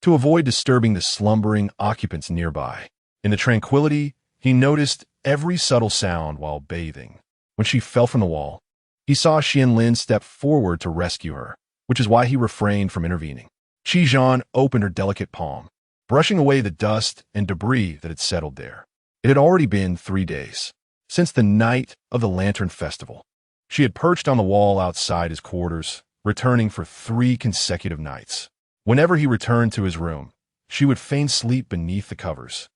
to avoid disturbing the slumbering occupants nearby. In the tranquility, he noticed every subtle sound while bathing. When she fell from the wall, he saw Qian Lin step forward to rescue her, which is why he refrained from intervening. Qi Zhan opened her delicate palm, brushing away the dust and debris that had settled there. It had already been 3 days since the night of the Lantern Festival. She had perched on the wall outside his quarters, returning for 3 consecutive nights. Whenever he returned to his room, she would feign sleep beneath the covers,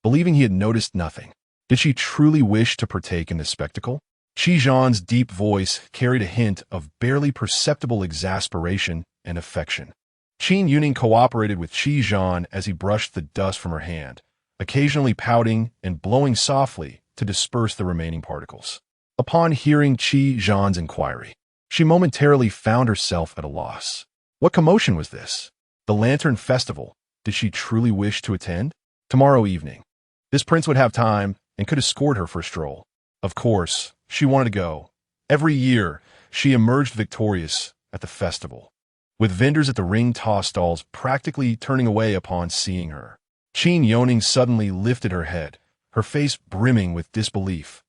believing he had noticed nothing. Did she truly wish to partake in this spectacle? Qi Zhan's deep voice carried a hint of barely perceptible exasperation and affection. Qin Youning cooperated with Qi Zhan as he brushed the dust from her hand, occasionally pouting and blowing softly to disperse the remaining particles. Upon hearing Qi Zhan's inquiry, she momentarily found herself at a loss. What commotion was this? The Lantern Festival. Did she truly wish to attend? Tomorrow evening, this prince would have time and could escort her for a stroll. Of course, she wanted to go. Every year, she emerged victorious at the festival, with vendors at the ring toss stalls practically turning away upon seeing her. Qin Youning suddenly lifted her head, her face brimming with disbelief.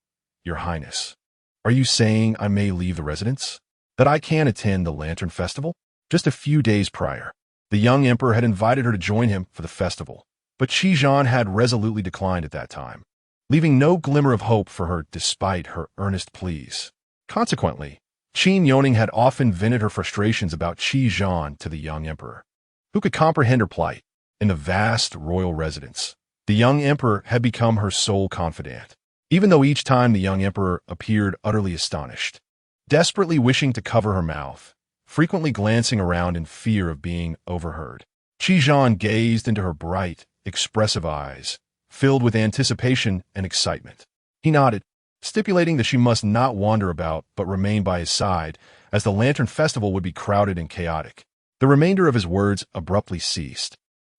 Your Highness, are you saying I may leave the residence? That I can attend the Lantern Festival? Just a few days prior, the young emperor had invited her to join him for the festival, but Qi Zhan had resolutely declined at that time, leaving no glimmer of hope for her despite her earnest pleas. Consequently, Qin Youning had often vented her frustrations about Qi Zhan to the young emperor, who could comprehend her plight. In the vast royal residence, the young emperor had become her sole confidant, even though each time the young emperor appeared utterly astonished, desperately wishing to cover her mouth, frequently glancing around in fear of being overheard. Qi Zhan gazed into her bright, expressive eyes, filled with anticipation and excitement. He nodded, stipulating that she must not wander about but remain by his side, as the Lantern Festival would be crowded and chaotic. The remainder of his words abruptly ceased,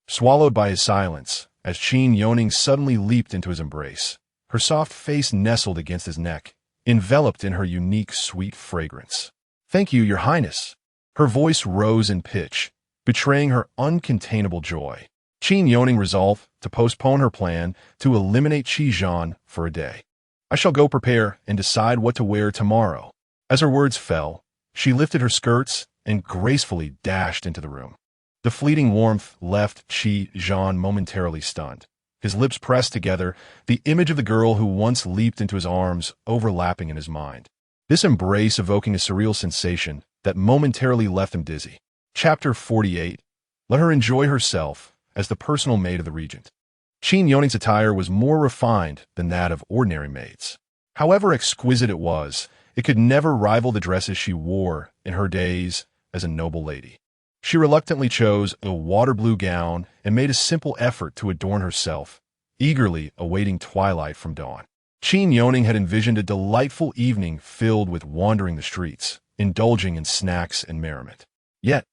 swallowed by his silence, as Qin Youning suddenly leaped into his embrace, her soft face nestled against his neck, enveloped in her unique sweet fragrance. Thank you, Your Highness. Her voice rose in pitch, betraying her uncontainable joy. Qin Youning resolved to postpone her plan to eliminate Qi Zhan for a day. I shall go prepare and decide what to wear tomorrow. As her words fell, she lifted her skirts and gracefully dashed into the room. The fleeting warmth left Qi Zhan momentarily stunned, his lips pressed together, the image of the girl who once leaped into his arms overlapping in his mind, this embrace evoking a surreal sensation that momentarily left him dizzy. Chapter 48. Let her enjoy herself as the personal maid of the regent. Qin Youning's attire was more refined than that of ordinary maids. However exquisite it was, it could never rival the dresses she wore in her days as a noble lady. She reluctantly chose a water blue gown and made a simple effort to adorn herself, eagerly awaiting twilight from dawn. Qin Youning had envisioned a delightful evening filled with wandering the streets, indulging in snacks and merriment. Yet,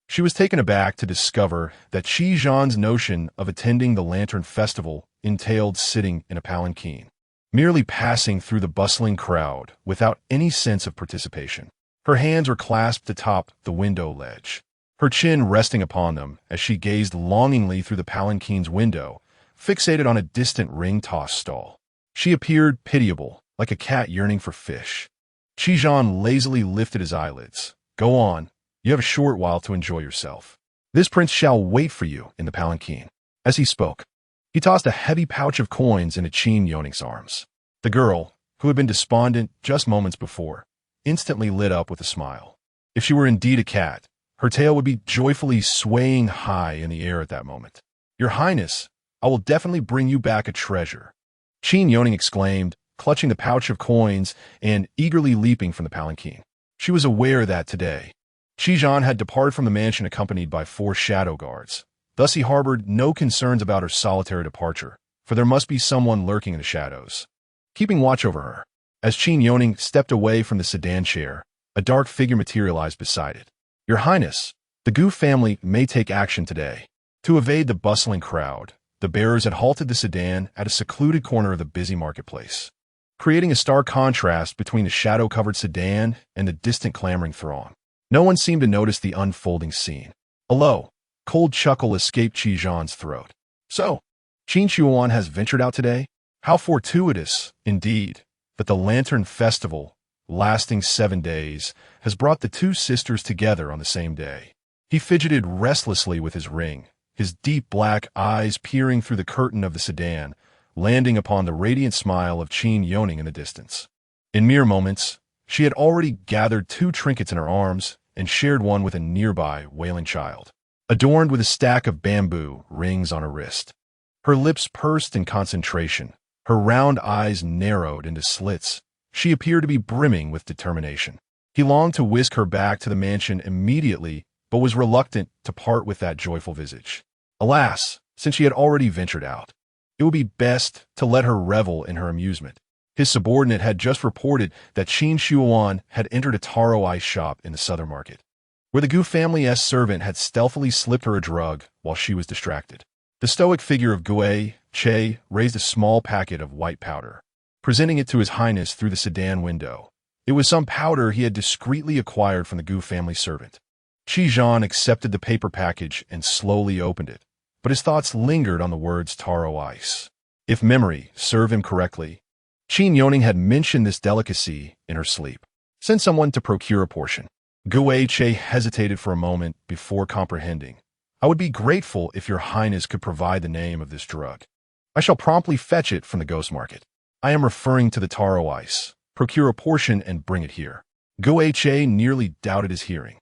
she was taken aback to discover that Qi Zhan's notion of attending the Lantern Festival entailed sitting in a palanquin, merely passing through the bustling crowd without any sense of participation. Her hands were clasped atop the window ledge, her chin resting upon them as she gazed longingly through the palanquin's window, fixated on a distant ring-toss stall. She appeared pitiable, like a cat yearning for fish. Qi Zhan lazily lifted his eyelids. Go on, you have a short while to enjoy yourself. This prince shall wait for you in the palanquin. As he spoke, he tossed a heavy pouch of coins into Qin Youning's arms. The girl, who had been despondent just moments before, instantly lit up with a smile. If she were indeed a cat, her tail would be joyfully swaying high in the air at that moment. Your Highness, I will definitely bring you back a treasure, Qin Youning exclaimed, clutching the pouch of coins and eagerly leaping from the palanquin. She was aware that today, Qi Zhan had departed from the mansion accompanied by 4 shadow guards. Thus he harbored no concerns about her solitary departure, for there must be someone lurking in the shadows, keeping watch over her. As Qin Youning stepped away from the sedan chair, a dark figure materialized beside it. Your Highness, the Gu family may take action today. To evade the bustling crowd, the bearers had halted the sedan at a secluded corner of the busy marketplace, creating a stark contrast between the shadow-covered sedan and the distant clamoring throng. No one seemed to notice the unfolding scene. A low, cold chuckle escaped Qi Zhan's throat. So, Qin Yuan has ventured out today? How fortuitous, indeed, that the Lantern Festival, lasting 7 days, has brought the 2 sisters together on the same day. He fidgeted restlessly with his ring, his deep black eyes peering through the curtain of the sedan, landing upon the radiant smile of Qin Youning in the distance. In mere moments, she had already gathered 2 trinkets in her arms and shared one with a nearby wailing child, adorned with a stack of bamboo rings on her wrist. Her lips pursed in concentration, her round eyes narrowed into slits. She appeared to be brimming with determination. He longed to whisk her back to the mansion immediately, but was reluctant to part with that joyful visage. Alas, since she had already ventured out, it would be best to let her revel in her amusement. His subordinate had just reported that Qin Youning had entered a taro ice shop in the southern market, where the Gu family's servant had stealthily slipped her a drug while she was distracted. The stoic figure of Gu Che raised a small packet of white powder, presenting it to His Highness through the sedan window. It was some powder he had discreetly acquired from the Gu family servant. Qi Zhan accepted the paper package and slowly opened it, but his thoughts lingered on the words taro ice. If memory served him correctly, Qin Youning had mentioned this delicacy in her sleep. Send someone to procure a portion. Gu Che hesitated for a moment before comprehending. I would be grateful if your highness could provide the name of this drug. I shall promptly fetch it from the ghost market. I am referring to the taro ice. Procure a portion and bring it here. Gu Che nearly doubted his hearing.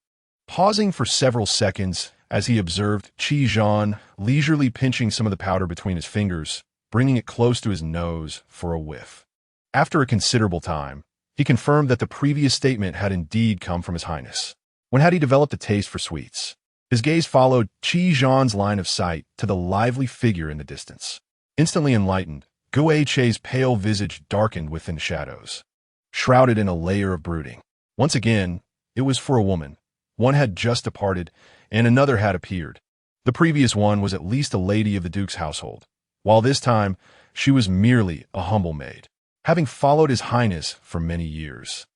Pausing for several seconds as he observed Qi Zhan leisurely pinching some of the powder between his fingers, bringing it close to his nose for a whiff. After a considerable time, he confirmed that the previous statement had indeed come from His Highness. When had he developed a taste for sweets? His gaze followed Qi Zhan's line of sight to the lively figure in the distance. Instantly enlightened, Gu Che's pale visage darkened within shadows, shrouded in a layer of brooding. Once again, it was for a woman. One had just departed, and another had appeared. The previous one was at least a lady of the Duke's household, while this time she was merely a humble maid. Having followed His Highness for many years,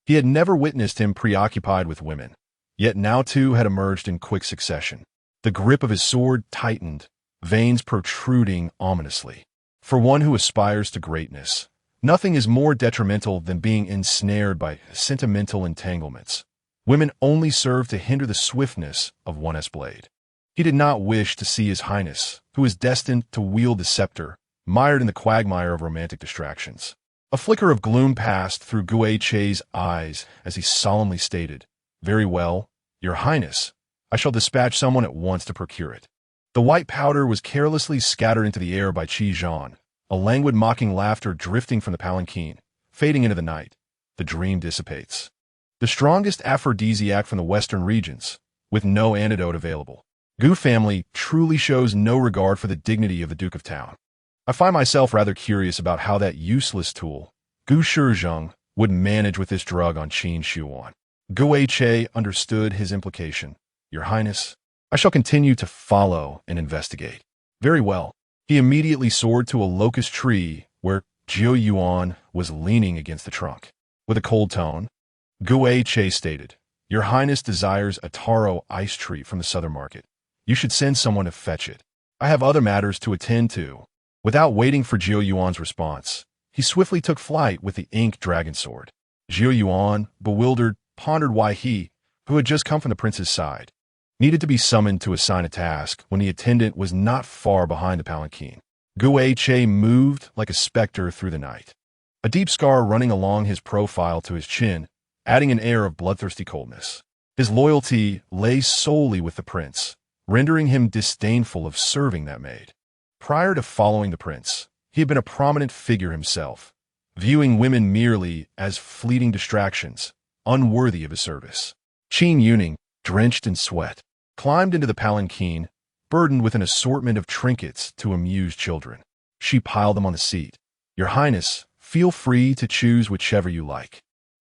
he had never witnessed him preoccupied with women, yet now 2 had emerged in quick succession. The grip of his sword tightened, veins protruding ominously. For one who aspires to greatness, nothing is more detrimental than being ensnared by sentimental entanglements. Women only serve to hinder the swiftness of one's blade. He did not wish to see His Highness, who is destined to wield the scepter, mired in the quagmire of romantic distractions. A flicker of gloom passed through Gu Che's eyes as he solemnly stated, "Very well, Your Highness. I shall dispatch someone at once to procure it." The white powder was carelessly scattered into the air by Qi Zhan, a languid mocking laughter drifting from the palanquin, fading into the night. The dream dissipates. The strongest aphrodisiac from the western regions, with no antidote available. Gu family truly shows no regard for the dignity of the Duke of Town. I find myself rather curious about how that useless tool, Gu Shizheng, would manage with this drug on Qin Youning. Gu Che understood his implication. Your Highness, I shall continue to follow and investigate. Very well. He immediately soared to a locust tree where Jiu Yuan was leaning against the trunk. With a cold tone, Gu Che stated, Your Highness desires a taro ice tree from the southern market. You should send someone to fetch it. I have other matters to attend to. Without waiting for Jiu Yuan's response, he swiftly took flight with the ink dragon sword. Jiu Yuan, bewildered, pondered why he, who had just come from the prince's side, needed to be summoned to assign a task when the attendant was not far behind the palanquin. Gu Che moved like a specter through the night, a deep scar running along his profile to his chin, adding an air of bloodthirsty coldness. His loyalty lay solely with the prince, rendering him disdainful of serving that maid. Prior to following the prince, he had been a prominent figure himself, viewing women merely as fleeting distractions, unworthy of his service. Qin Youning, drenched in sweat, climbed into the palanquin, burdened with an assortment of trinkets to amuse children. She piled them on the seat. Your Highness, feel free to choose whichever you like.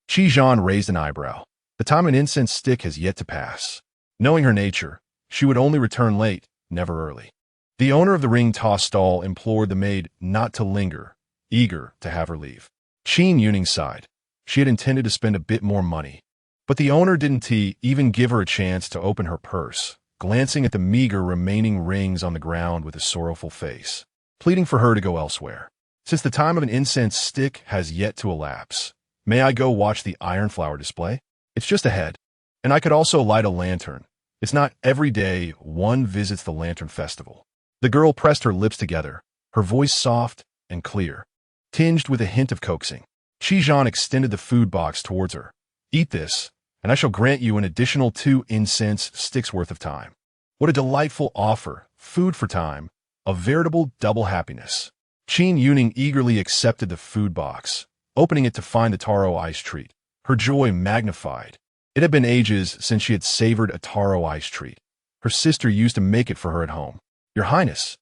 Qi Zhan raised an eyebrow. The time of an incense stick has yet to pass. Knowing her nature, she would only return late, never early. The owner of the ring-toss stall implored the maid not to linger, eager to have her leave. Qin Youning sighed. She had intended to spend a bit more money, but the owner didn't even give her a chance to open her purse, glancing at the meager remaining rings on the ground with a sorrowful face, pleading for her to go elsewhere. Since the time of an incense stick has yet to elapse, may I go watch the iron flower display? It's just ahead, and I could also light a lantern. It's not every day one visits the lantern festival. The girl pressed her lips together, her voice soft, and clear, tinged with a hint of coaxing. Qi extended the food box towards her. "Eat this, and I shall grant you an additional 2 incense sticks worth of time." What a delightful offer, food for time, a veritable double happiness. Qin Youning eagerly accepted the food box, opening it to find the taro ice treat. Her joy magnified. It had been ages since she had savored a taro ice treat. Her sister used to make it for her at home. "Your Highness,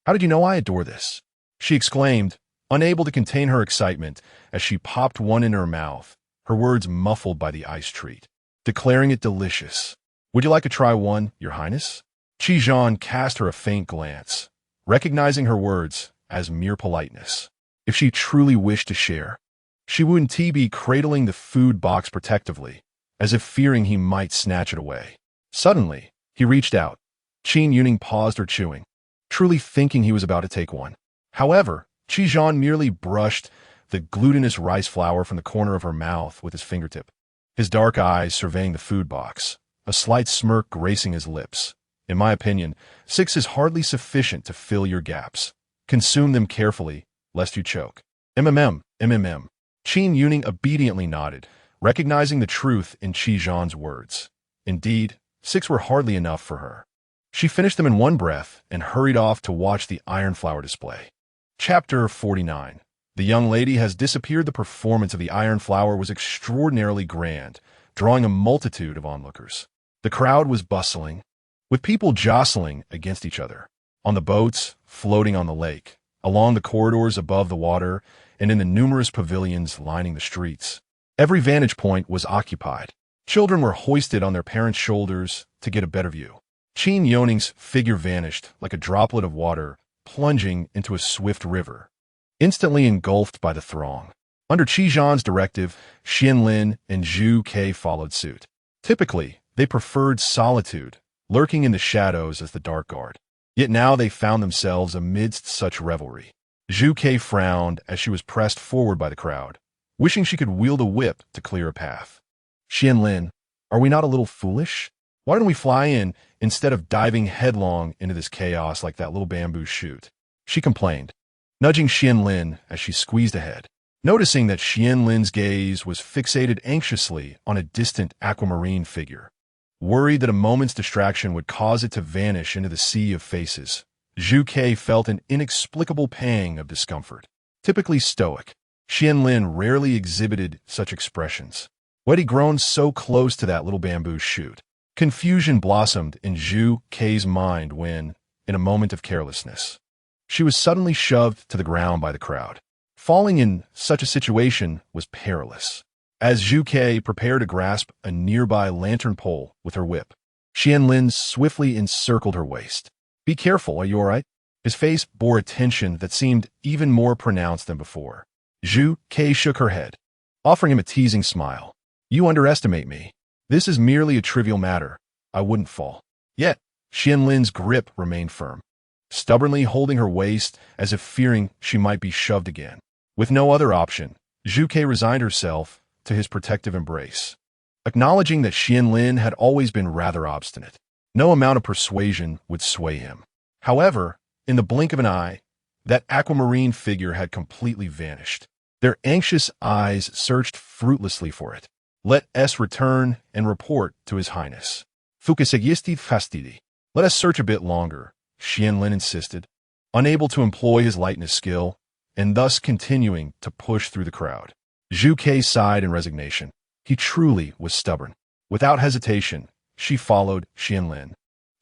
how did you know I adore this?" she exclaimed, unable to contain her excitement as she popped one in her mouth, her words muffled by the ice treat, declaring it delicious. "Would you like to try one, Your Highness?" Qi cast her a faint glance, recognizing her words as mere politeness. If she truly wished to share, she wouldn't be cradling the food box protectively, as if fearing he might snatch it away. Suddenly, he reached out. Qin Youning paused her chewing, truly thinking he was about to take one. However, Qi merely brushed the glutinous rice flour from the corner of her mouth with his fingertip, his dark eyes surveying the food box, a slight smirk gracing his lips. "In my opinion, 6 is hardly sufficient to fill your gaps. Consume them carefully, lest you choke." "MMM. Qin Youning obediently nodded, recognizing the truth in Qi's words. Indeed, 6 were hardly enough for her. She finished them in one breath and hurried off to watch the iron flower display. Chapter 49. The young lady has disappeared. The performance of the iron flower was extraordinarily grand, drawing a multitude of onlookers. The crowd was bustling, with people jostling against each other, on the boats, floating on the lake, along the corridors above the water, and in the numerous pavilions lining the streets. Every vantage point was occupied. Children were hoisted on their parents' shoulders to get a better view. Qin Youning's figure vanished like a droplet of water plunging into a swift river, instantly engulfed by the throng. Under Qi's directive, Xianlin and Zhu Ke followed suit. Typically, they preferred solitude, lurking in the shadows as the dark guard. Yet now they found themselves amidst such revelry. Zhu Ke frowned as she was pressed forward by the crowd, wishing she could wield a whip to clear a path. "Xianlin, are we not a little foolish? Why don't we fly in instead of diving headlong into this chaos like that little bamboo shoot?" she complained, nudging Xianlin as she squeezed ahead. Noticing that Xianlin's gaze was fixated anxiously on a distant aquamarine figure, worried that a moment's distraction would cause it to vanish into the sea of faces, Zhu Ke felt an inexplicable pang of discomfort. Typically stoic, Xianlin rarely exhibited such expressions. Why had he grown so close to that little bamboo shoot? Confusion blossomed in Zhu Ke's mind when, in a moment of carelessness, she was suddenly shoved to the ground by the crowd. Falling in such a situation was perilous. As Zhu Ke prepared to grasp a nearby lantern pole with her whip, Xianlin swiftly encircled her waist. "Be careful, are you all right?" His face bore a tension that seemed even more pronounced than before. Zhu Ke shook her head, offering him a teasing smile. "You underestimate me. This is merely a trivial matter. I wouldn't fall." Yet, Xianlin's grip remained firm, stubbornly holding her waist as if fearing she might be shoved again. With no other option, Zhu Ke resigned herself to his protective embrace, acknowledging that Xianlin had always been rather obstinate. No amount of persuasion would sway him. However, in the blink of an eye, that aquamarine figure had completely vanished. Their anxious eyes searched fruitlessly for it. "Let us return and report to His Highness." "Fukasegisti fastidi." "Let us search a bit longer," Xianlin insisted, unable to employ his lightness skill, and thus continuing to push through the crowd. Zhu Ke sighed in resignation. He truly was stubborn. Without hesitation, she followed Xianlin,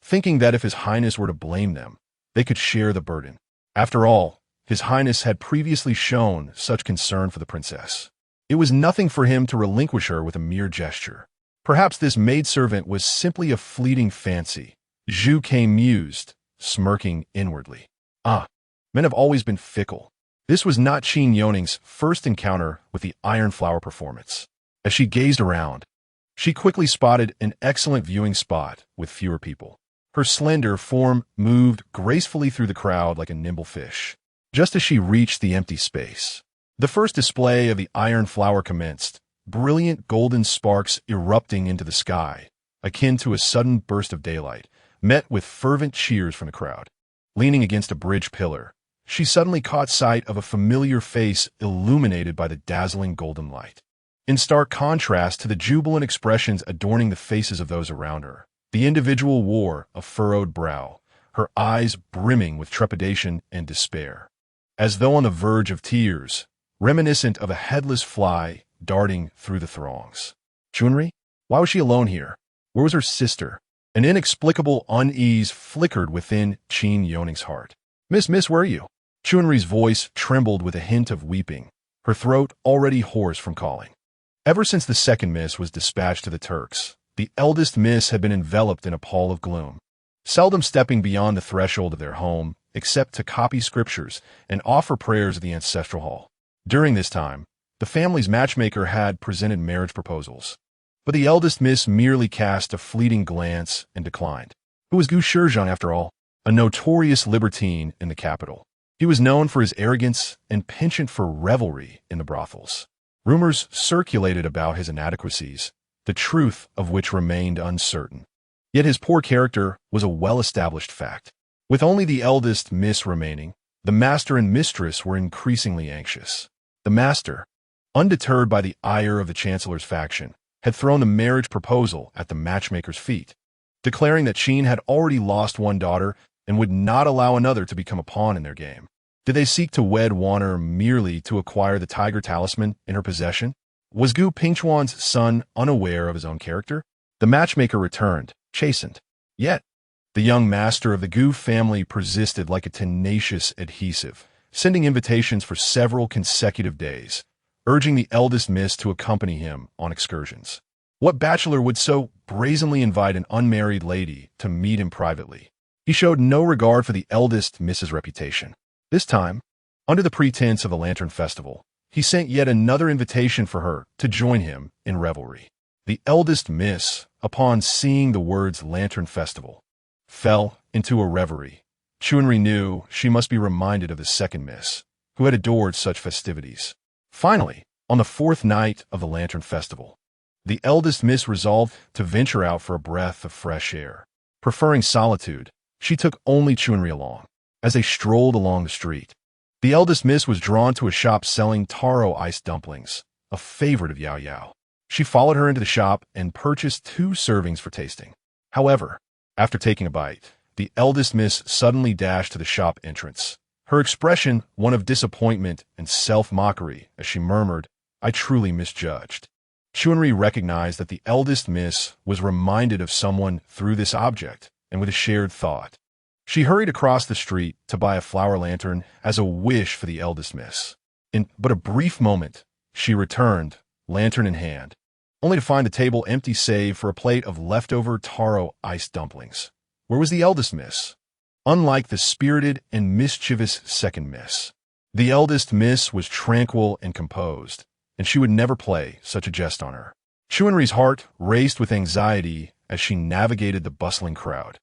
thinking that if His Highness were to blame them, they could share the burden. After all, His Highness had previously shown such concern for the princess. It was nothing for him to relinquish her with a mere gesture. Perhaps this maidservant was simply a fleeting fancy, Zhu Ke mused, smirking inwardly. Men have always been fickle. This was not Qin Youning's first encounter with the iron flower performance. As she gazed around, she quickly spotted an excellent viewing spot with fewer people. Her slender form moved gracefully through the crowd like a nimble fish. Just as she reached the empty space, the first display of the iron flower commenced, brilliant golden sparks erupting into the sky, akin to a sudden burst of daylight, met with fervent cheers from the crowd. Leaning against a bridge pillar, she suddenly caught sight of a familiar face illuminated by the dazzling golden light. In stark contrast to the jubilant expressions adorning the faces of those around her, the individual wore a furrowed brow, her eyes brimming with trepidation and despair, as though on the verge of tears, reminiscent of a headless fly darting through the throngs. Chunri? Why was she alone here? Where was her sister? An inexplicable unease flickered within Qin Youning's heart. Miss, where are you? Chunri's voice trembled with a hint of weeping, her throat already hoarse from calling. Ever since the second miss was dispatched to the Turks, the eldest miss had been enveloped in a pall of gloom, seldom stepping beyond the threshold of their home, except to copy scriptures and offer prayers at the ancestral hall. During this time, the family's matchmaker had presented marriage proposals, but the eldest miss merely cast a fleeting glance and declined. Who was Gu Shizhang, after all? A notorious libertine in the capital. He was known for his arrogance and penchant for revelry in the brothels. Rumors circulated about his inadequacies, the truth of which remained uncertain. Yet his poor character was a well-established fact. With only the eldest miss remaining, the master and mistress were increasingly anxious. The master, undeterred by the ire of the chancellor's faction, had thrown the marriage proposal at the matchmaker's feet, declaring that Qin had already lost one daughter and would not allow another to become a pawn in their game. Did they seek to wed Wanner merely to acquire the tiger talisman in her possession? Was Gu Pingchuan's son unaware of his own character? The matchmaker returned, chastened. Yet, the young master of the Gu family persisted like a tenacious adhesive, sending invitations for several consecutive days, urging the eldest miss to accompany him on excursions. What bachelor would so brazenly invite an unmarried lady to meet him privately? He showed no regard for the eldest miss's reputation. This time, under the pretense of the Lantern Festival, he sent yet another invitation for her to join him in revelry. The eldest miss, upon seeing the words Lantern Festival, fell into a reverie. Chunri knew she must be reminded of the second miss, who had adored such festivities. Finally, on the fourth night of the Lantern Festival, the eldest miss resolved to venture out for a breath of fresh air. Preferring solitude, she took only Chunri along. As they strolled along the street, the eldest miss was drawn to a shop selling taro iced dumplings, a favorite of Yao Yao. She followed her into the shop and purchased 2 servings for tasting. However, after taking a bite, the eldest miss suddenly dashed to the shop entrance, her expression one of disappointment and self-mockery as she murmured, "I truly misjudged." Chunri recognized that the eldest miss was reminded of someone through this object, and with a shared thought, she hurried across the street to buy a flower lantern as a wish for the eldest miss. In but a brief moment, she returned, lantern in hand, only to find the table empty save for a plate of leftover taro iced dumplings. Where was the eldest miss? Unlike the spirited and mischievous second miss, the eldest miss was tranquil and composed, and she would never play such a jest on her. Chunri's heart raced with anxiety as she navigated the bustling crowd,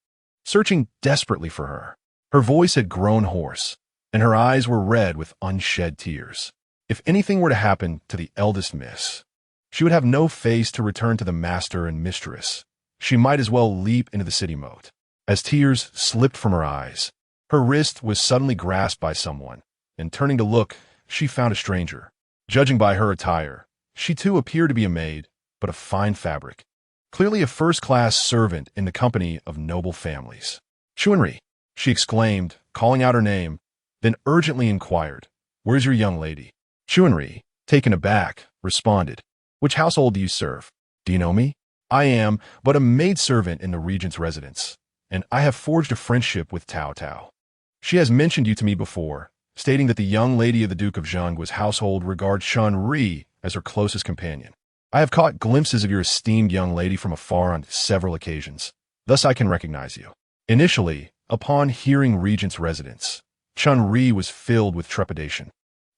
searching desperately for her. Her voice had grown hoarse, and her eyes were red with unshed tears. If anything were to happen to the eldest miss, she would have no face to return to the master and mistress. She might as well leap into the city moat. As tears slipped from her eyes, her wrist was suddenly grasped by someone, and turning to look, she found a stranger. Judging by her attire, she too appeared to be a maid, but of fine fabric. Clearly a first-class servant in the company of noble families. "Chunri," she exclaimed, calling out her name, then urgently inquired, "Where's your young lady?" Chunri, taken aback, responded, "Which household do you serve? Do you know me? I am but a maidservant in the regent's residence, and I have forged a friendship with Tao Tao. She has mentioned you to me before, stating that the young lady of the Duke of Zhenggua's household regards Chunri as her closest companion. I have caught glimpses of your esteemed young lady from afar on several occasions, thus I can recognize you." Initially, upon hearing regent's residence, Chunri was filled with trepidation.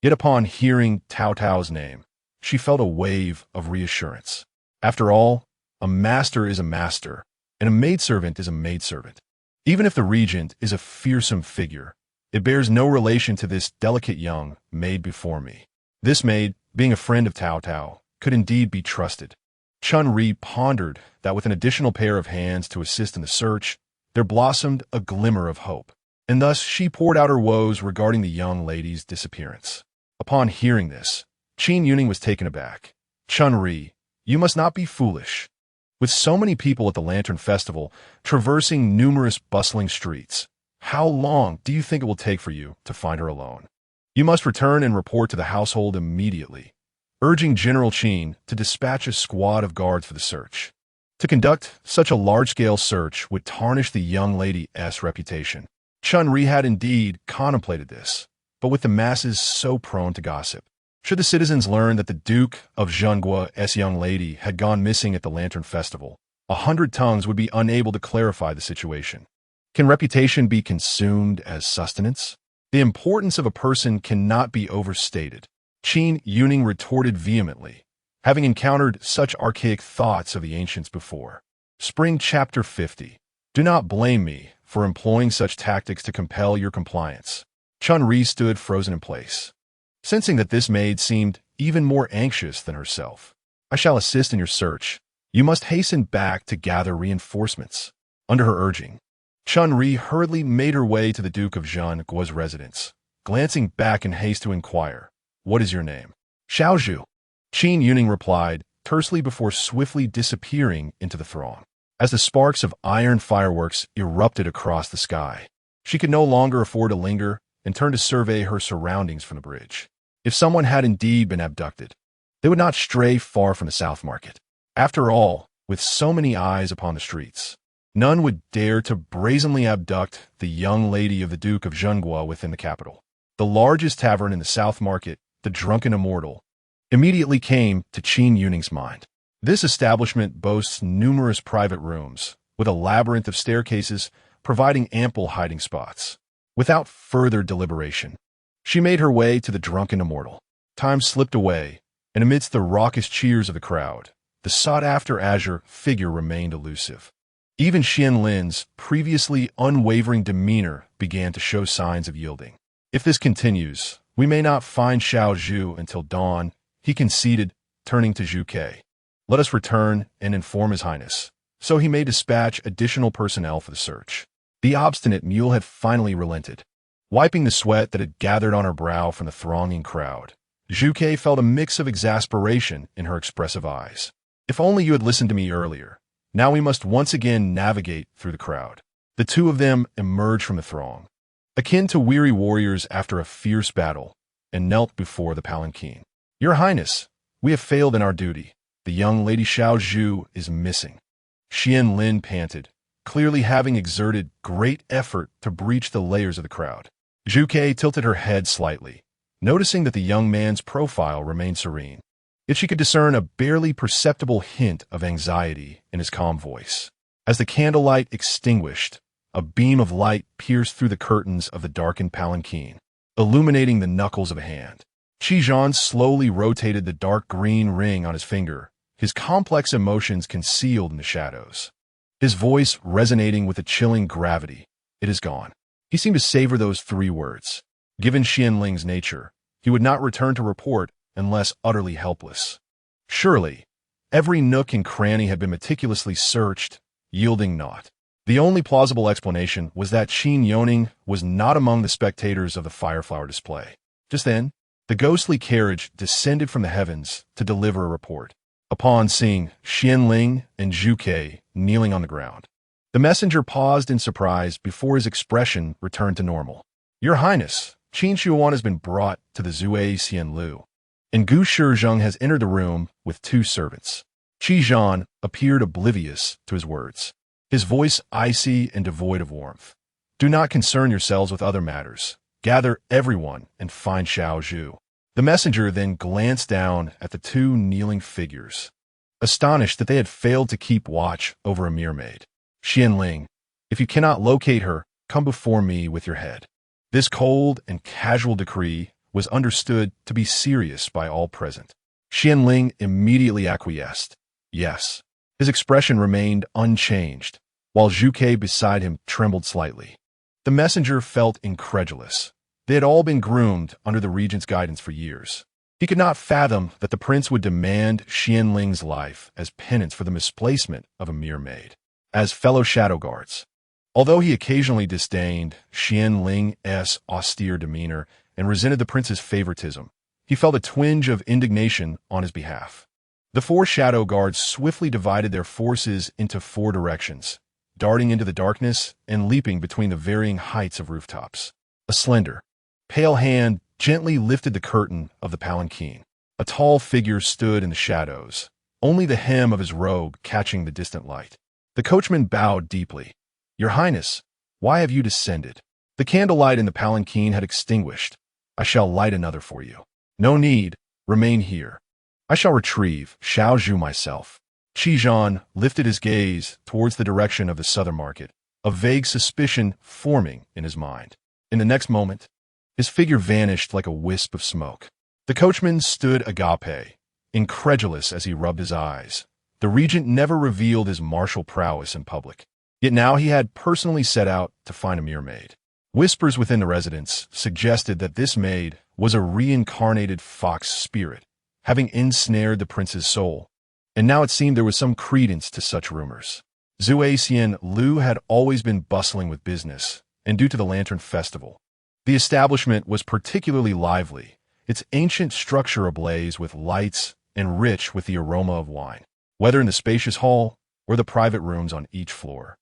Yet upon hearing Tao Tao's name, she felt a wave of reassurance. After all, a master is a master, and a maidservant is a maidservant. Even if the regent is a fearsome figure, it bears no relation to this delicate young maid before me. This maid, being a friend of Tao Tao, could indeed be trusted. Chunri pondered that with an additional pair of hands to assist in the search, there blossomed a glimmer of hope. and thus she poured out her woes regarding the young lady's disappearance. Upon hearing this, Qin Youning was taken aback. "Chun-Ri, you must not be foolish. With so many people at the Lantern Festival, traversing numerous bustling streets, how long do you think it will take for you to find her alone? You must return and report to the household immediately," urging General Qin to dispatch a squad of guards for the search. To conduct such a large-scale search would tarnish the young lady's reputation. Chun-Ri had indeed contemplated this, but with the masses so prone to gossip, should the citizens learn that the Duke of Zhenggua's young lady had gone missing at the Lantern Festival, 100 tongues would be unable to clarify the situation. Can reputation be consumed as sustenance? The importance of a person cannot be overstated. Qin Youning retorted vehemently, having encountered such archaic thoughts of the ancients before. Spring Chapter 50. Do not blame me for employing such tactics to compel your compliance. Chun-Ri stood frozen in place, sensing that this maid seemed even more anxious than herself. "I shall assist in your search. You must hasten back to gather reinforcements." Under her urging, Chun-Ri hurriedly made her way to the Duke of Zhenggua's residence, glancing back in haste to inquire, "What is your name?" "Xiao Zhu," Qin Youning replied, tersely before swiftly disappearing into the throng. As the sparks of iron fireworks erupted across the sky, she could no longer afford to linger and turned to survey her surroundings from the bridge. If someone had indeed been abducted, they would not stray far from the South Market. After all, with so many eyes upon the streets, none would dare to brazenly abduct the young lady of the Duke of Zhenggua within the capital. The largest tavern in the South Market, the Drunken Immortal, immediately came to Qin Youning's mind. This establishment boasts numerous private rooms, with a labyrinth of staircases providing ample hiding spots. Without further deliberation, she made her way to the Drunken Immortal. Time slipped away, and amidst the raucous cheers of the crowd, the sought-after azure figure remained elusive. Even Xian Lin's previously unwavering demeanor began to show signs of yielding. "If this continues, we may not find Xiao Zhu until dawn," he conceded, turning to Zhu Ke. "Let us return and inform His Highness, so he may dispatch additional personnel for the search." The obstinate mule had finally relented. Wiping the sweat that had gathered on her brow from the thronging crowd, Zhu Ke felt a mix of exasperation in her expressive eyes. "If only you had listened to me earlier. Now we must once again navigate through the crowd." The two of them emerged from the throng, akin to weary warriors after a fierce battle, and knelt before the palanquin. "Your Highness, we have failed in our duty. The young lady Xiao Zhu is missing." Xian Lin panted, clearly having exerted great effort to breach the layers of the crowd. Zhu Ke tilted her head slightly, noticing that the young man's profile remained serene. Yet she could discern a barely perceptible hint of anxiety in his calm voice. As the candlelight extinguished, a beam of light pierced through the curtains of the darkened palanquin, illuminating the knuckles of a hand. Qizhan slowly rotated the dark green ring on his finger, his complex emotions concealed in the shadows. His voice resonating with a chilling gravity. "It is gone." He seemed to savor those 3 words. Given Xianling's nature, he would not return to report unless utterly helpless. Surely, every nook and cranny had been meticulously searched, yielding naught. The only plausible explanation was that Qin Youning was not among the spectators of the fireflower display. Just then, the ghostly carriage descended from the heavens to deliver a report. Upon seeing Xianling and Zhu Ke kneeling on the ground, the messenger paused in surprise before his expression returned to normal. "Your Highness, Qin Shuan has been brought to the Zui Xianlu, and Gu Shizheng has entered the room with 2 servants." Qizhan appeared oblivious to his words, his voice icy and devoid of warmth. "Do not concern yourselves with other matters. Gather everyone and find Xiao Zhu." The messenger then glanced down at the 2 kneeling figures, astonished that they had failed to keep watch over a mermaid. "Xianling, if you cannot locate her, come before me with your head." This cold and casual decree was understood to be serious by all present. Xianling immediately acquiesced. Yes. His expression remained unchanged, while Zhu Ke beside him trembled slightly. The messenger felt incredulous. They had all been groomed under the regent's guidance for years. He could not fathom that the prince would demand Xianling's life as penance for the misplacement of a mere maid. As fellow shadow guards, Although he occasionally disdained Xian Ling's austere demeanor and resented the prince's favoritism, he felt a twinge of indignation on his behalf. The four shadow guards swiftly divided their forces into four directions, darting into the darkness and leaping between the varying heights of rooftops. A slender, pale hand gently lifted the curtain of the palanquin. A tall figure stood in the shadows, only the hem of his robe catching the distant light. The coachman bowed deeply. "Your Highness, why have you descended?" The candlelight in the palanquin had extinguished. "I shall light another for you." "No need. Remain here. I shall retrieve Xiao Zhu myself." Zhan lifted his gaze towards the direction of the southern market, a vague suspicion forming in his mind. In the next moment, his figure vanished like a wisp of smoke. The coachman stood agape, incredulous as he rubbed his eyes. The regent never revealed his martial prowess in public. Yet now he had personally set out to find a mere maid. Whispers within the residence suggested that this maid was a reincarnated fox spirit, having ensnared the prince's soul. And now it seemed there was some credence to such rumors. Xian Lu had always been bustling with business, and due to the Lantern Festival, the establishment was particularly lively, its ancient structure ablaze with lights and rich with the aroma of wine. Whether in the spacious hall or the private rooms on each floor,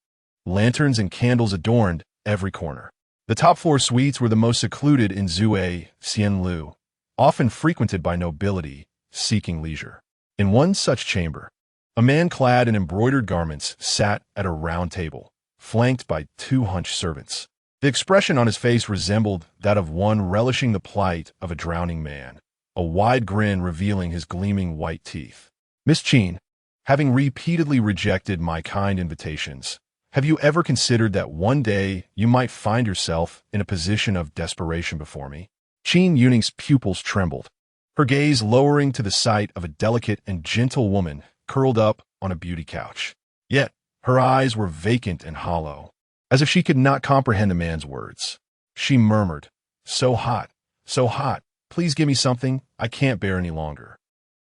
lanterns and candles adorned every corner. The top-floor suites were the most secluded in Xian Lu, often frequented by nobility seeking leisure. In one such chamber, a man clad in embroidered garments sat at a round table, flanked by two hunched servants. The expression on his face resembled that of one relishing the plight of a drowning man, a wide grin revealing his gleaming white teeth. "Miss Qin, having repeatedly rejected my kind invitations, have you ever considered that one day you might find yourself in a position of desperation before me?" Qin Youning's pupils trembled, her gaze lowering to the sight of a delicate and gentle woman curled up on a beauty couch. Yet her eyes were vacant and hollow, as if she could not comprehend the man's words. She murmured, so hot, please give me something, I can't bear any longer."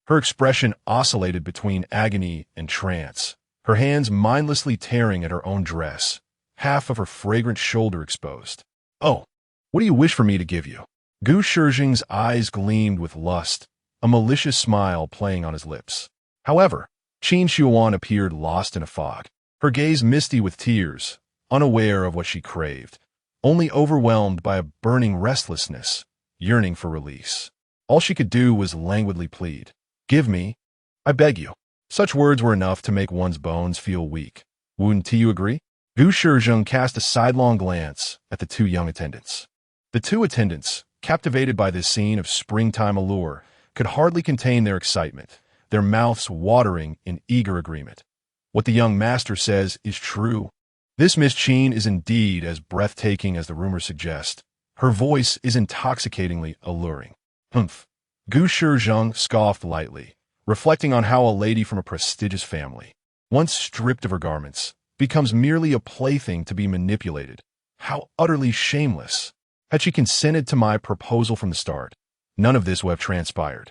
Her expression oscillated between agony and trance, her hands mindlessly tearing at her own dress, half of her fragrant shoulder exposed. "Oh, what do you wish for me to give you?" Gu Shijing's eyes gleamed with lust, a malicious smile playing on his lips. However, Qin Youning appeared lost in a fog, her gaze misty with tears, unaware of what she craved, only overwhelmed by a burning restlessness, yearning for release. All she could do was languidly plead, "Give me, I beg you." Such words were enough to make one's bones feel weak. "Wouldn't you agree?" Gu Shijing cast a sidelong glance at the two young attendants. The two attendants, captivated by this scene of springtime allure, could hardly contain their excitement, their mouths watering in eager agreement. "What the young master says is true. This Miss Qin is indeed as breathtaking as the rumors suggest. Her voice is intoxicatingly alluring." "Humph." Gu Shijing scoffed lightly, reflecting on how a lady from a prestigious family, once stripped of her garments, becomes merely a plaything to be manipulated. How utterly shameless. Had she consented to my proposal from the start, none of this would have transpired.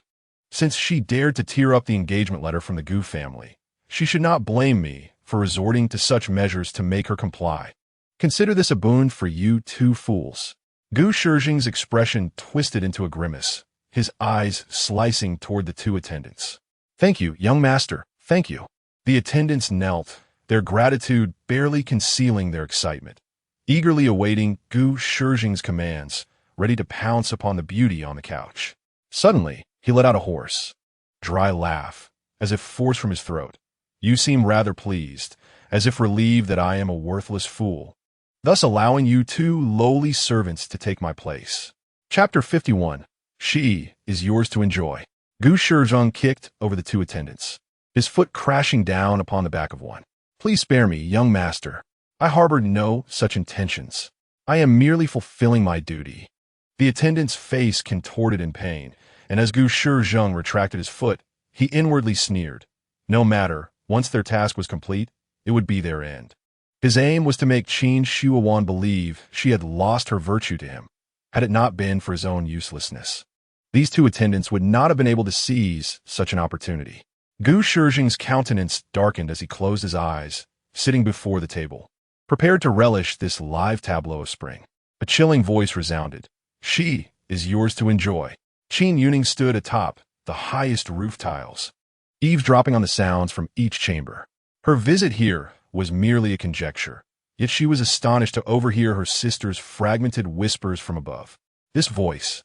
Since she dared to tear up the engagement letter from the Gu family, she should not blame me for resorting to such measures to make her comply. Consider this a boon for you two fools." Gu Shijing's expression twisted into a grimace, his eyes slicing toward the two attendants. "Thank you, young master, thank you." The attendants knelt, their gratitude barely concealing their excitement, eagerly awaiting Gu Shijing's commands, ready to pounce upon the beauty on the couch. Suddenly, he let out a hoarse, dry laugh, as if forced from his throat. "You seem rather pleased, as if relieved that I am a worthless fool, thus allowing you two lowly servants to take my place." Chapter 51. She is yours to enjoy. Gu Shijing kicked over the two attendants, his foot crashing down upon the back of one. "Please spare me, young master. I harbored no such intentions. I am merely fulfilling my duty." The attendant's face contorted in pain, and as Gu Shijing retracted his foot, he inwardly sneered. No matter, once their task was complete, it would be their end. His aim was to make Qin Youning believe she had lost her virtue to him, had it not been for his own uselessness. These two attendants would not have been able to seize such an opportunity. Gu Shijing's countenance darkened as he closed his eyes, sitting before the table. prepared to relish this live tableau of spring. A chilling voice resounded. She is yours to enjoy. Qin Youning stood atop the highest roof tiles, eavesdropping on the sounds from each chamber. Her visit here was merely a conjecture, yet she was astonished to overhear her sister's fragmented whispers from above. This voice,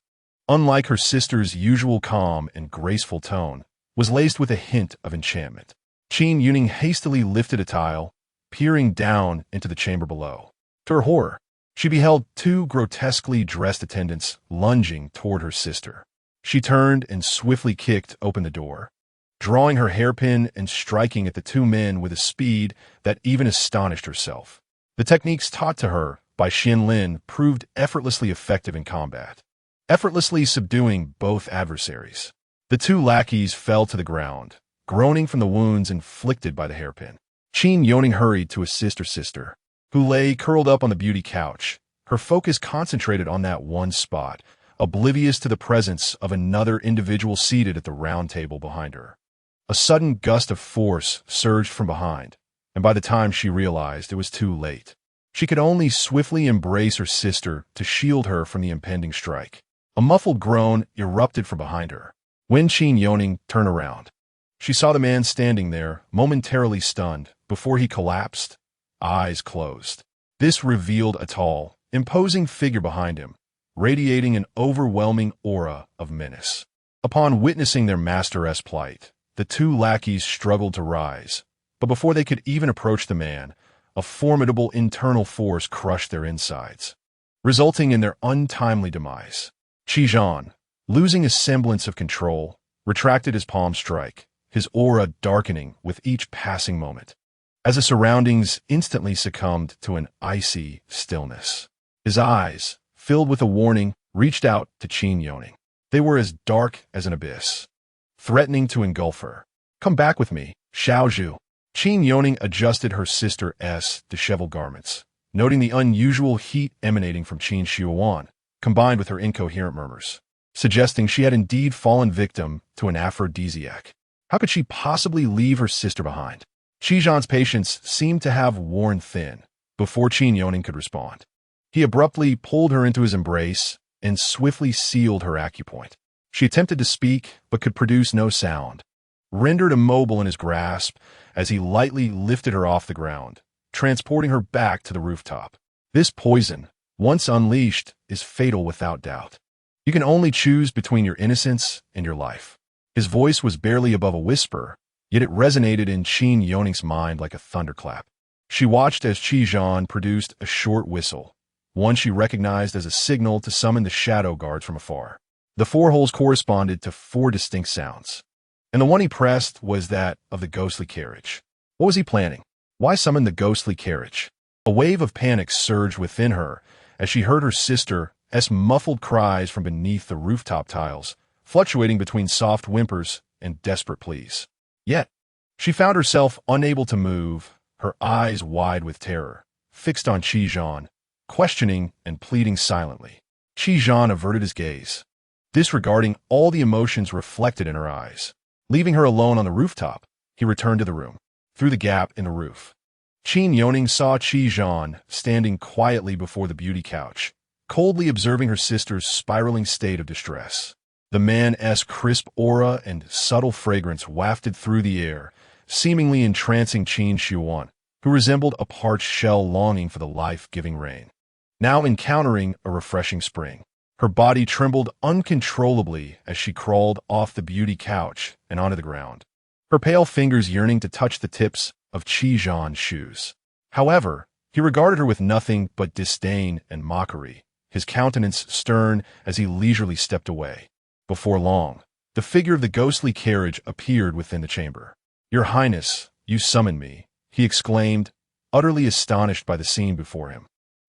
unlike her sister's usual calm and graceful tone, was laced with a hint of enchantment. Qin Youning hastily lifted a tile, peering down into the chamber below. To her horror, she beheld two grotesquely dressed attendants lunging toward her sister. She turned and swiftly kicked open the door, drawing her hairpin and striking at the two men with a speed that even astonished herself. The techniques taught to her by Xin Lin proved effortlessly effective in combat, effortlessly subduing both adversaries. The two lackeys fell to the ground, groaning from the wounds inflicted by the hairpin. Qin Youning hurried to assist her sister, who lay curled up on the beauty couch, her focus concentrated on that one spot, oblivious to the presence of another individual seated at the round table behind her. A sudden gust of force surged from behind, and by the time she realized, it was too late. She could only swiftly embrace her sister to shield her from the impending strike. A muffled groan erupted from behind her. When Qin Youning turned around, she saw the man standing there, momentarily stunned, before he collapsed, eyes closed. This revealed a tall, imposing figure behind him, radiating an overwhelming aura of menace. Upon witnessing their master's plight, the two lackeys struggled to rise, but before they could even approach the man, a formidable internal force crushed their insides, resulting in their untimely demise. Qizhan, losing a semblance of control, retracted his palm strike, his aura darkening with each passing moment, as the surroundings instantly succumbed to an icy stillness. His eyes, filled with a warning, reached out to Qin Youning. They were as dark as an abyss, threatening to engulf her. Come back with me, Xiaozhu. Qin Youning adjusted her sister's disheveled garments, noting the unusual heat emanating from Qin Youning, combined with her incoherent murmurs, suggesting she had indeed fallen victim to an aphrodisiac. How could she possibly leave her sister behind? Qizhan's patience seemed to have worn thin before Qin Youning could respond. He abruptly pulled her into his embrace and swiftly sealed her acupoint. She attempted to speak, but could produce no sound, rendered immobile in his grasp as he lightly lifted her off the ground, transporting her back to the rooftop. This poison, once unleashed, is fatal without doubt. You can only choose between your innocence and your life. His voice was barely above a whisper, yet it resonated in Qin Youning's mind like a thunderclap. She watched as Qizhan produced a short whistle, one she recognized as a signal to summon the shadow guards from afar. The four holes corresponded to four distinct sounds, and the one he pressed was that of the ghostly carriage. What was he planning? Why summon the ghostly carriage? A wave of panic surged within her as she heard her sister's muffled cries from beneath the rooftop tiles, fluctuating between soft whimpers and desperate pleas. Yet, she found herself unable to move, her eyes wide with terror, fixed on Qizhan, questioning and pleading silently. Qizhan averted his gaze, disregarding all the emotions reflected in her eyes. Leaving her alone on the rooftop, he returned to the room. Through the gap in the roof, Qin Youning saw Qizhan standing quietly before the beauty couch, coldly observing her sister's spiraling state of distress. The man's crisp aura and subtle fragrance wafted through the air, seemingly entrancing Qin Youning, who resembled a parched shell longing for the life-giving rain. Now encountering a refreshing spring, her body trembled uncontrollably as she crawled off the beauty couch and onto the ground, her pale fingers yearning to touch the tips of Qizhan's shoes. However, he regarded her with nothing but disdain and mockery, his countenance stern as he leisurely stepped away. Before long, the figure of the ghostly carriage appeared within the chamber. "Your Highness, you summoned me," he exclaimed, utterly astonished by the scene before him.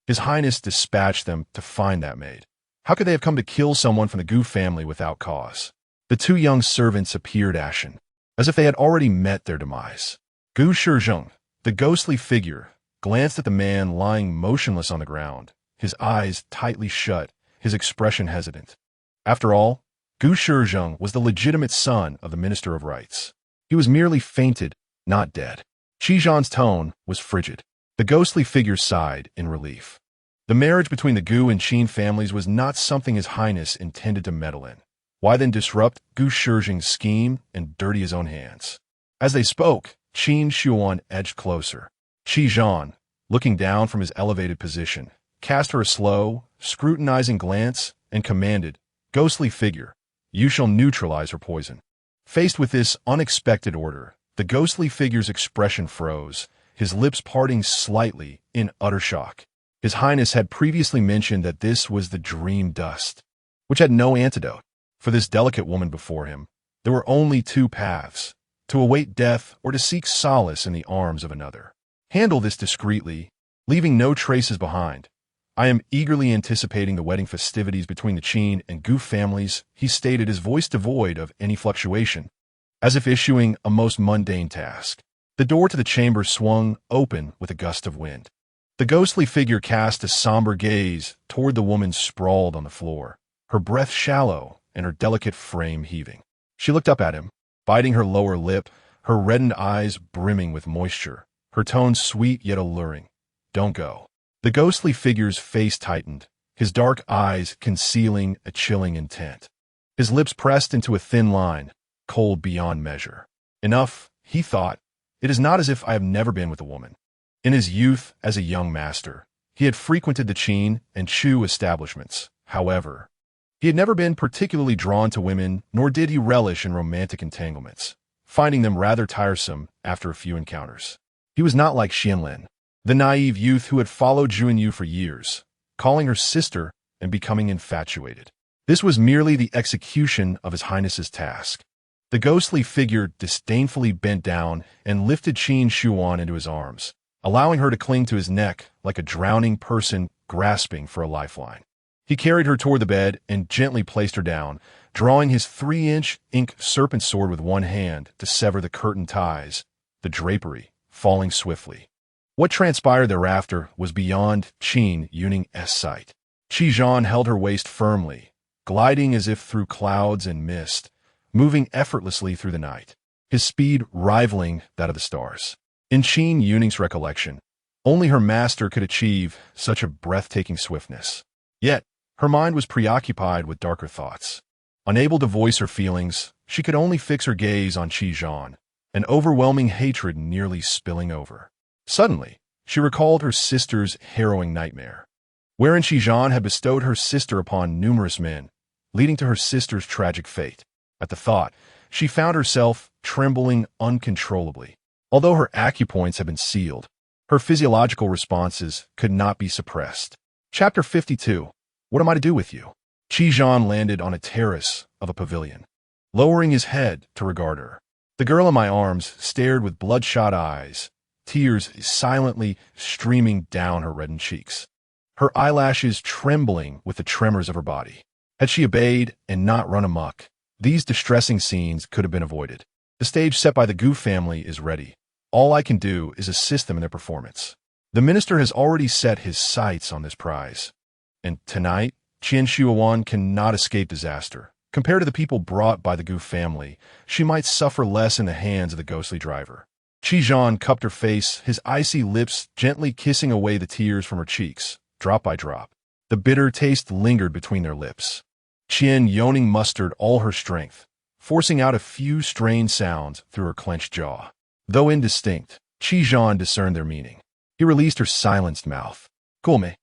His Highness dispatched them to find that maid. How could they have come to kill someone from the Gu family without cause? The two young servants appeared ashen, as if they had already met their demise. Gu Shizheng, the ghostly figure, glanced at the man lying motionless on the ground, his eyes tightly shut, his expression hesitant. After all, Gu Shizheng was the legitimate son of the Minister of Rites. He was merely fainted, not dead. Qizhan's tone was frigid. The ghostly figure sighed in relief. The marriage between the Gu and Qin families was not something His Highness intended to meddle in. Why then disrupt Gu Shijing's scheme and dirty his own hands? As they spoke, Qin Youning edged closer. Qi Zhan, looking down from his elevated position, cast her a slow, scrutinizing glance and commanded, "Ghostly figure, you shall neutralize her poison." Faced with this unexpected order, the ghostly figure's expression froze, his lips parting slightly in utter shock. His Highness had previously mentioned that this was the dream dust, which had no antidote. For this delicate woman before him, there were only two paths: to await death or to seek solace in the arms of another. Handle this discreetly, leaving no traces behind. I am eagerly anticipating the wedding festivities between the Qin and Gu families, he stated, his voice devoid of any fluctuation, as if issuing a most mundane task. The door to the chamber swung open with a gust of wind. The ghostly figure cast a somber gaze toward the woman sprawled on the floor, her breath shallow and her delicate frame heaving. She looked up at him, biting her lower lip, her reddened eyes brimming with moisture, her tone sweet yet alluring. "Don't go." The ghostly figure's face tightened, his dark eyes concealing a chilling intent. His lips pressed into a thin line, cold beyond measure. Enough, he thought. It is not as if I have never been with a woman. In his youth as a young master, he had frequented the Qin and Chu establishments. However, he had never been particularly drawn to women, nor did he relish in romantic entanglements, finding them rather tiresome after a few encounters. He was not like Xianlin, the naive youth who had followed Juanyu for years, calling her sister and becoming infatuated. This was merely the execution of His Highness's task. The ghostly figure disdainfully bent down and lifted Qin Youning into his arms, allowing her to cling to his neck like a drowning person grasping for a lifeline. He carried her toward the bed and gently placed her down, drawing his 3-inch ink serpent sword with one hand to sever the curtain ties, the drapery falling swiftly. What transpired thereafter was beyond Qin Youning's sight. Qi Zhan held her waist firmly, gliding as if through clouds and mist, moving effortlessly through the night, his speed rivaling that of the stars. In Qin Youning's recollection, only her master could achieve such a breathtaking swiftness. Yet, her mind was preoccupied with darker thoughts. Unable to voice her feelings, she could only fix her gaze on Qi Zhan, an overwhelming hatred nearly spilling over. Suddenly, she recalled her sister's harrowing nightmare, wherein Qi Zhan had bestowed her sister upon numerous men, leading to her sister's tragic fate. At the thought, she found herself trembling uncontrollably. Although her acupoints had been sealed, her physiological responses could not be suppressed. Chapter 52. What am I to do with you? Qi Zhan landed on a terrace of a pavilion, lowering his head to regard her. The girl in my arms stared with bloodshot eyes, tears silently streaming down her reddened cheeks, her eyelashes trembling with the tremors of her body. Had she obeyed and not run amok, these distressing scenes could have been avoided. The stage set by the Gu family is ready. All I can do is assist them in their performance. The minister has already set his sights on this prize. And tonight, Qin Youning cannot escape disaster. Compared to the people brought by the Gu family, she might suffer less in the hands of the ghostly driver. Qi Zhan cupped her face, his icy lips gently kissing away the tears from her cheeks, drop by drop. The bitter taste lingered between their lips. Qin Youning mustered all her strength, forcing out a few strained sounds through her clenched jaw. Though indistinct, Qi Zhan discerned their meaning. He released her silenced mouth. "Gulme,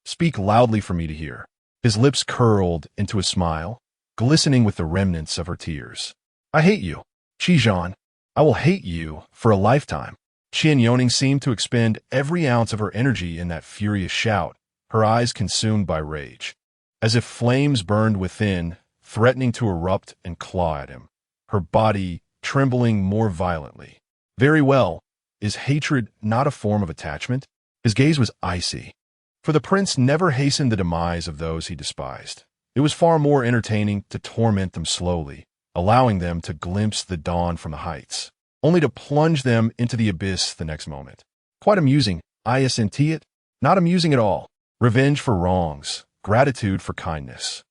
speak loudly for me to hear." His lips curled into a smile, glistening with the remnants of her tears. "I hate you, Qi Zhan. I will hate you for a lifetime." Qin Youning seemed to expend every ounce of her energy in that furious shout, her eyes consumed by rage, as if flames burned within, threatening to erupt and claw at him, her body trembling more violently. Very well. Is hatred not a form of attachment? His gaze was icy, for the prince never hastened the demise of those he despised. It was far more entertaining to torment them slowly, allowing them to glimpse the dawn from the heights, only to plunge them into the abyss the next moment. Quite amusing, I assent it. Not amusing at all. Revenge for wrongs, gratitude for kindness.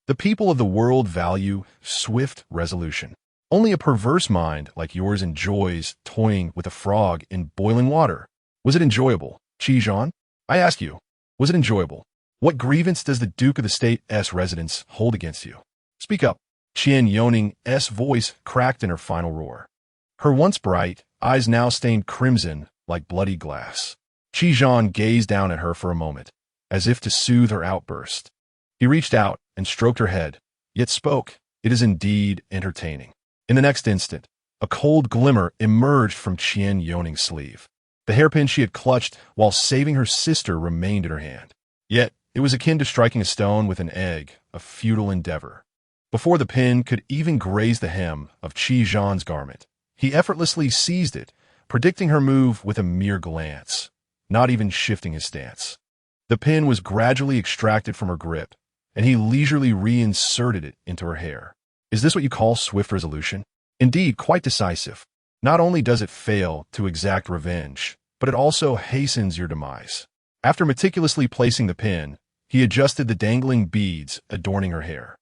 The people of the world value swift resolution. Only a perverse mind like yours enjoys toying with a frog in boiling water. Was it enjoyable? Qi, I ask you, was it enjoyable? What grievance does the Duke of the State's residence hold against you? Speak up. Qin Youning's voice cracked in her final roar. Her once bright eyes now stained crimson like bloody glass. Qi gazed down at her for a moment, as if to soothe her outburst. He reached out and stroked her head, yet spoke, "It is indeed entertaining." In the next instant, a cold glimmer emerged from Qin Youning's sleeve. The hairpin she had clutched while saving her sister remained in her hand. Yet, it was akin to striking a stone with an egg, a futile endeavor. Before the pin could even graze the hem of Qi garment, he effortlessly seized it, predicting her move with a mere glance, not even shifting his stance. The pin was gradually extracted from her grip, and he leisurely reinserted it into her hair. Is this what you call swift resolution? Indeed, quite decisive. Not only does it fail to exact revenge, but it also hastens your demise. After meticulously placing the pin, he adjusted the dangling beads adorning her hair.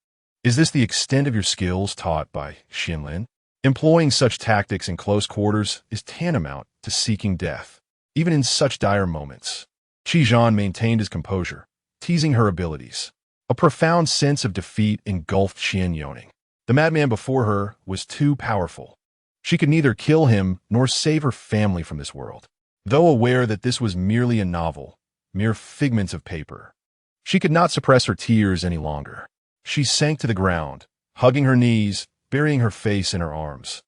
Is this the extent of your skills taught by Xinlin? Employing such tactics in close quarters is tantamount to seeking death, even in such dire moments. Qi maintained his composure, teasing her abilities. A profound sense of defeat engulfed Qin Youning. The madman before her was too powerful. She could neither kill him nor save her family from this world. Though aware that this was merely a novel, mere figments of paper, she could not suppress her tears any longer. She sank to the ground, hugging her knees, burying her face in her arms.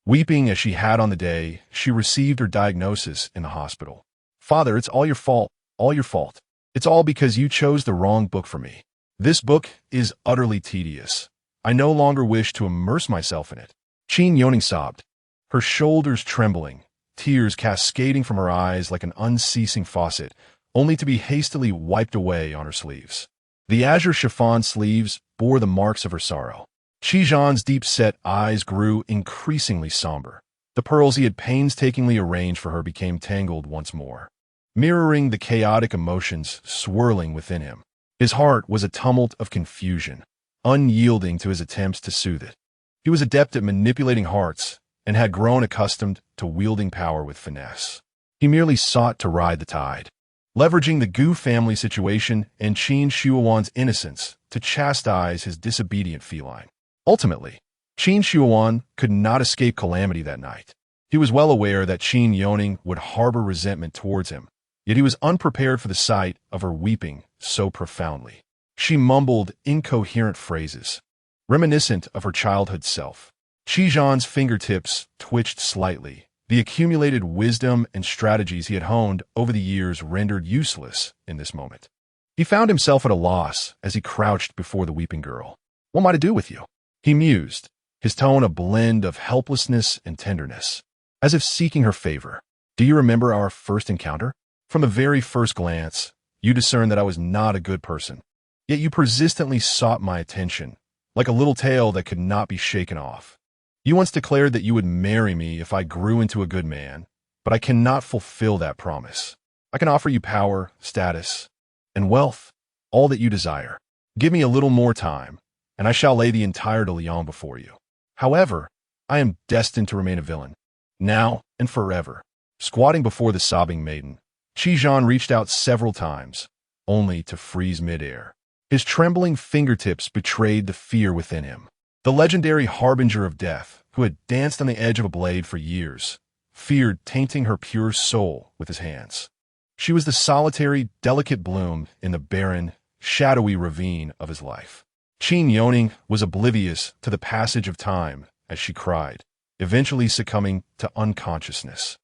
Weeping as she had on the day she received her diagnosis in the hospital. "Father, it's all your fault, all your fault. It's all because you chose the wrong book for me. This book is utterly tedious. I no longer wish to immerse myself in it." Qin Youning sobbed, her shoulders trembling, tears cascading from her eyes like an unceasing faucet, only to be hastily wiped away on her sleeves. The azure chiffon sleeves bore the marks of her sorrow. Qi's deep-set eyes grew increasingly somber. The pearls he had painstakingly arranged for her became tangled once more, mirroring the chaotic emotions swirling within him. His heart was a tumult of confusion, unyielding to his attempts to soothe it. He was adept at manipulating hearts and had grown accustomed to wielding power with finesse. He merely sought to ride the tide, leveraging the Gu family situation and Qin Shuowan's innocence to chastise his disobedient feline. Ultimately, Qin Shuowan could not escape calamity that night. He was well aware that Qin Youning would harbor resentment towards him, yet he was unprepared for the sight of her weeping so profoundly. She mumbled incoherent phrases, reminiscent of her childhood self. Qi's fingertips twitched slightly, the accumulated wisdom and strategies he had honed over the years rendered useless in this moment. He found himself at a loss as he crouched before the weeping girl. "What am I to do with you?" he mused, his tone a blend of helplessness and tenderness, as if seeking her favor. "Do you remember our first encounter? From the very first glance, you discerned that I was not a good person. Yet you persistently sought my attention, like a little tail that could not be shaken off. You once declared that you would marry me if I grew into a good man, but I cannot fulfill that promise. I can offer you power, status, and wealth, all that you desire. Give me a little more time, and I shall lay the entire de Lyon before you. However, I am destined to remain a villain, now and forever." Squatting before the sobbing maiden, Qi reached out several times, only to freeze midair. His trembling fingertips betrayed the fear within him. The legendary harbinger of death, who had danced on the edge of a blade for years, feared tainting her pure soul with his hands. She was the solitary, delicate bloom in the barren, shadowy ravine of his life. Qin Youning was oblivious to the passage of time as she cried, eventually succumbing to unconsciousness.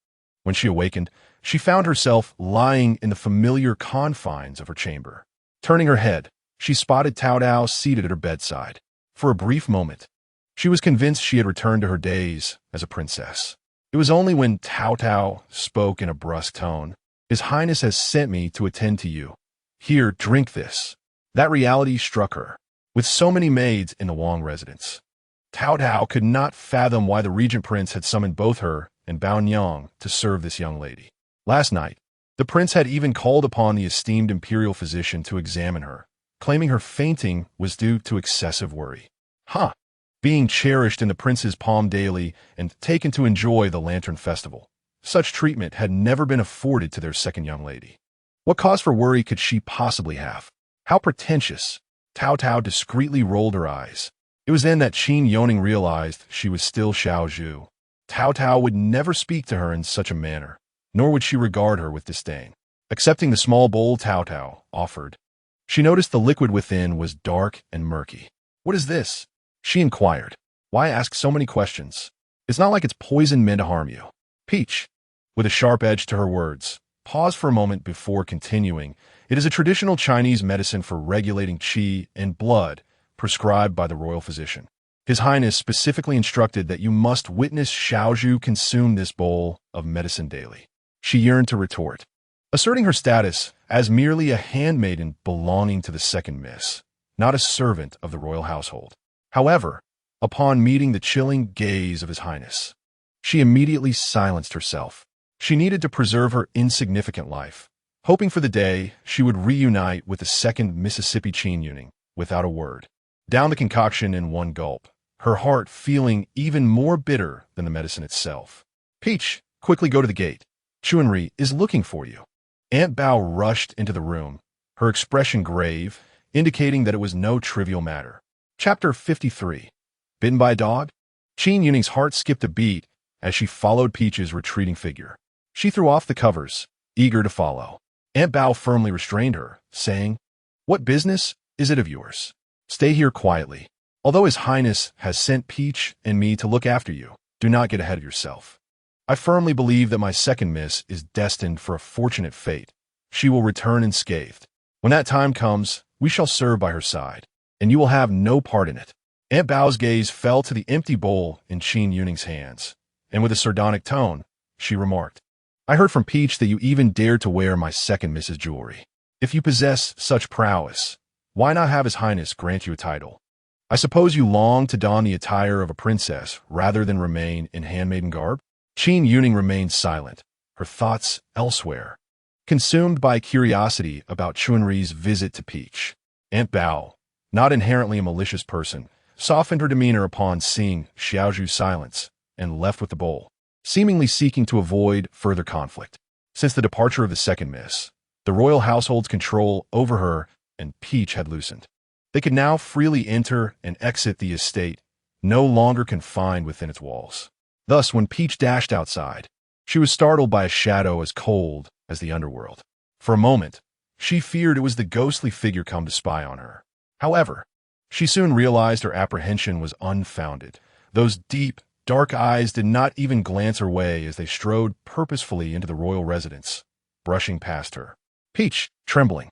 When she awakened, she found herself lying in the familiar confines of her chamber. Turning her head, she spotted Cao Dao seated at her bedside. For a brief moment, she was convinced she had returned to her days as a princess. It was only when Cao Dao spoke in a brusque tone, "His Highness has sent me to attend to you. Here, drink this." That reality struck her. With so many maids in the Wang residence, Cao Dao could not fathom why the regent prince had summoned both her and Bao Nyang to serve this young lady. Last night, the prince had even called upon the esteemed imperial physician to examine her, claiming her fainting was due to excessive worry. Being cherished in the prince's palm daily and taken to enjoy the Lantern Festival, Such treatment had never been afforded to their second young lady. What cause for worry could she possibly have? How pretentious! Tao Tao discreetly rolled her eyes. It was then that Qin Youning realized she was still Xiao Zhu. Tao Tao would never speak to her in such a manner, nor would she regard her with disdain. Accepting the small bowl Tao Tao offered, she noticed the liquid within was dark and murky. "What is this?" she inquired. "Why ask so many questions? It's not like it's poison meant to harm you." Peach, with a sharp edge to her words, paused for a moment before continuing. "It is a traditional Chinese medicine for regulating qi and blood, prescribed by the royal physician. His Highness specifically instructed that you must witness Xiaozhu consume this bowl of medicine daily." She yearned to retort, asserting her status as merely a handmaiden belonging to the second miss, not a servant of the royal household. However, upon meeting the chilling gaze of His Highness, she immediately silenced herself. She needed to preserve her insignificant life, hoping for the day she would reunite with the second Mississippi Qin Youning without a word. Down the concoction in one gulp, her heart feeling even more bitter than the medicine itself. "Peach, quickly go to the gate. Chuanri is looking for you." Aunt Bao rushed into the room, her expression grave, indicating that it was no trivial matter. Chapter 53. Bitten by a dog? Qin Yuning's heart skipped a beat as she followed Peach's retreating figure. She threw off the covers, eager to follow. Aunt Bao firmly restrained her, saying, "What business is it of yours? Stay here quietly. Although His Highness has sent Peach and me to look after you, do not get ahead of yourself. I firmly believe that my second miss is destined for a fortunate fate. She will return unscathed. When that time comes, we shall serve by her side, and you will have no part in it." Aunt Bao's gaze fell to the empty bowl in Qin Youning's hands, and with a sardonic tone, she remarked, "I heard from Peach that you even dared to wear my second miss's jewelry. If you possess such prowess, why not have His Highness grant you a title? I suppose you long to don the attire of a princess rather than remain in handmaiden garb?" Qin Youning remained silent, her thoughts elsewhere, consumed by curiosity about Chuanri's visit to Peach. Aunt Bao, not inherently a malicious person, softened her demeanor upon seeing Xiaozhu's silence and left with the bowl, seemingly seeking to avoid further conflict. Since the departure of the second miss, the royal household's control over her and Peach had loosened. They could now freely enter and exit the estate, no longer confined within its walls. Thus, when Peach dashed outside, she was startled by a shadow as cold as the underworld. For a moment, she feared it was the ghostly figure come to spy on her. However, she soon realized her apprehension was unfounded. Those deep, dark eyes did not even glance her way as they strode purposefully into the royal residence, brushing past her. Peach, trembling,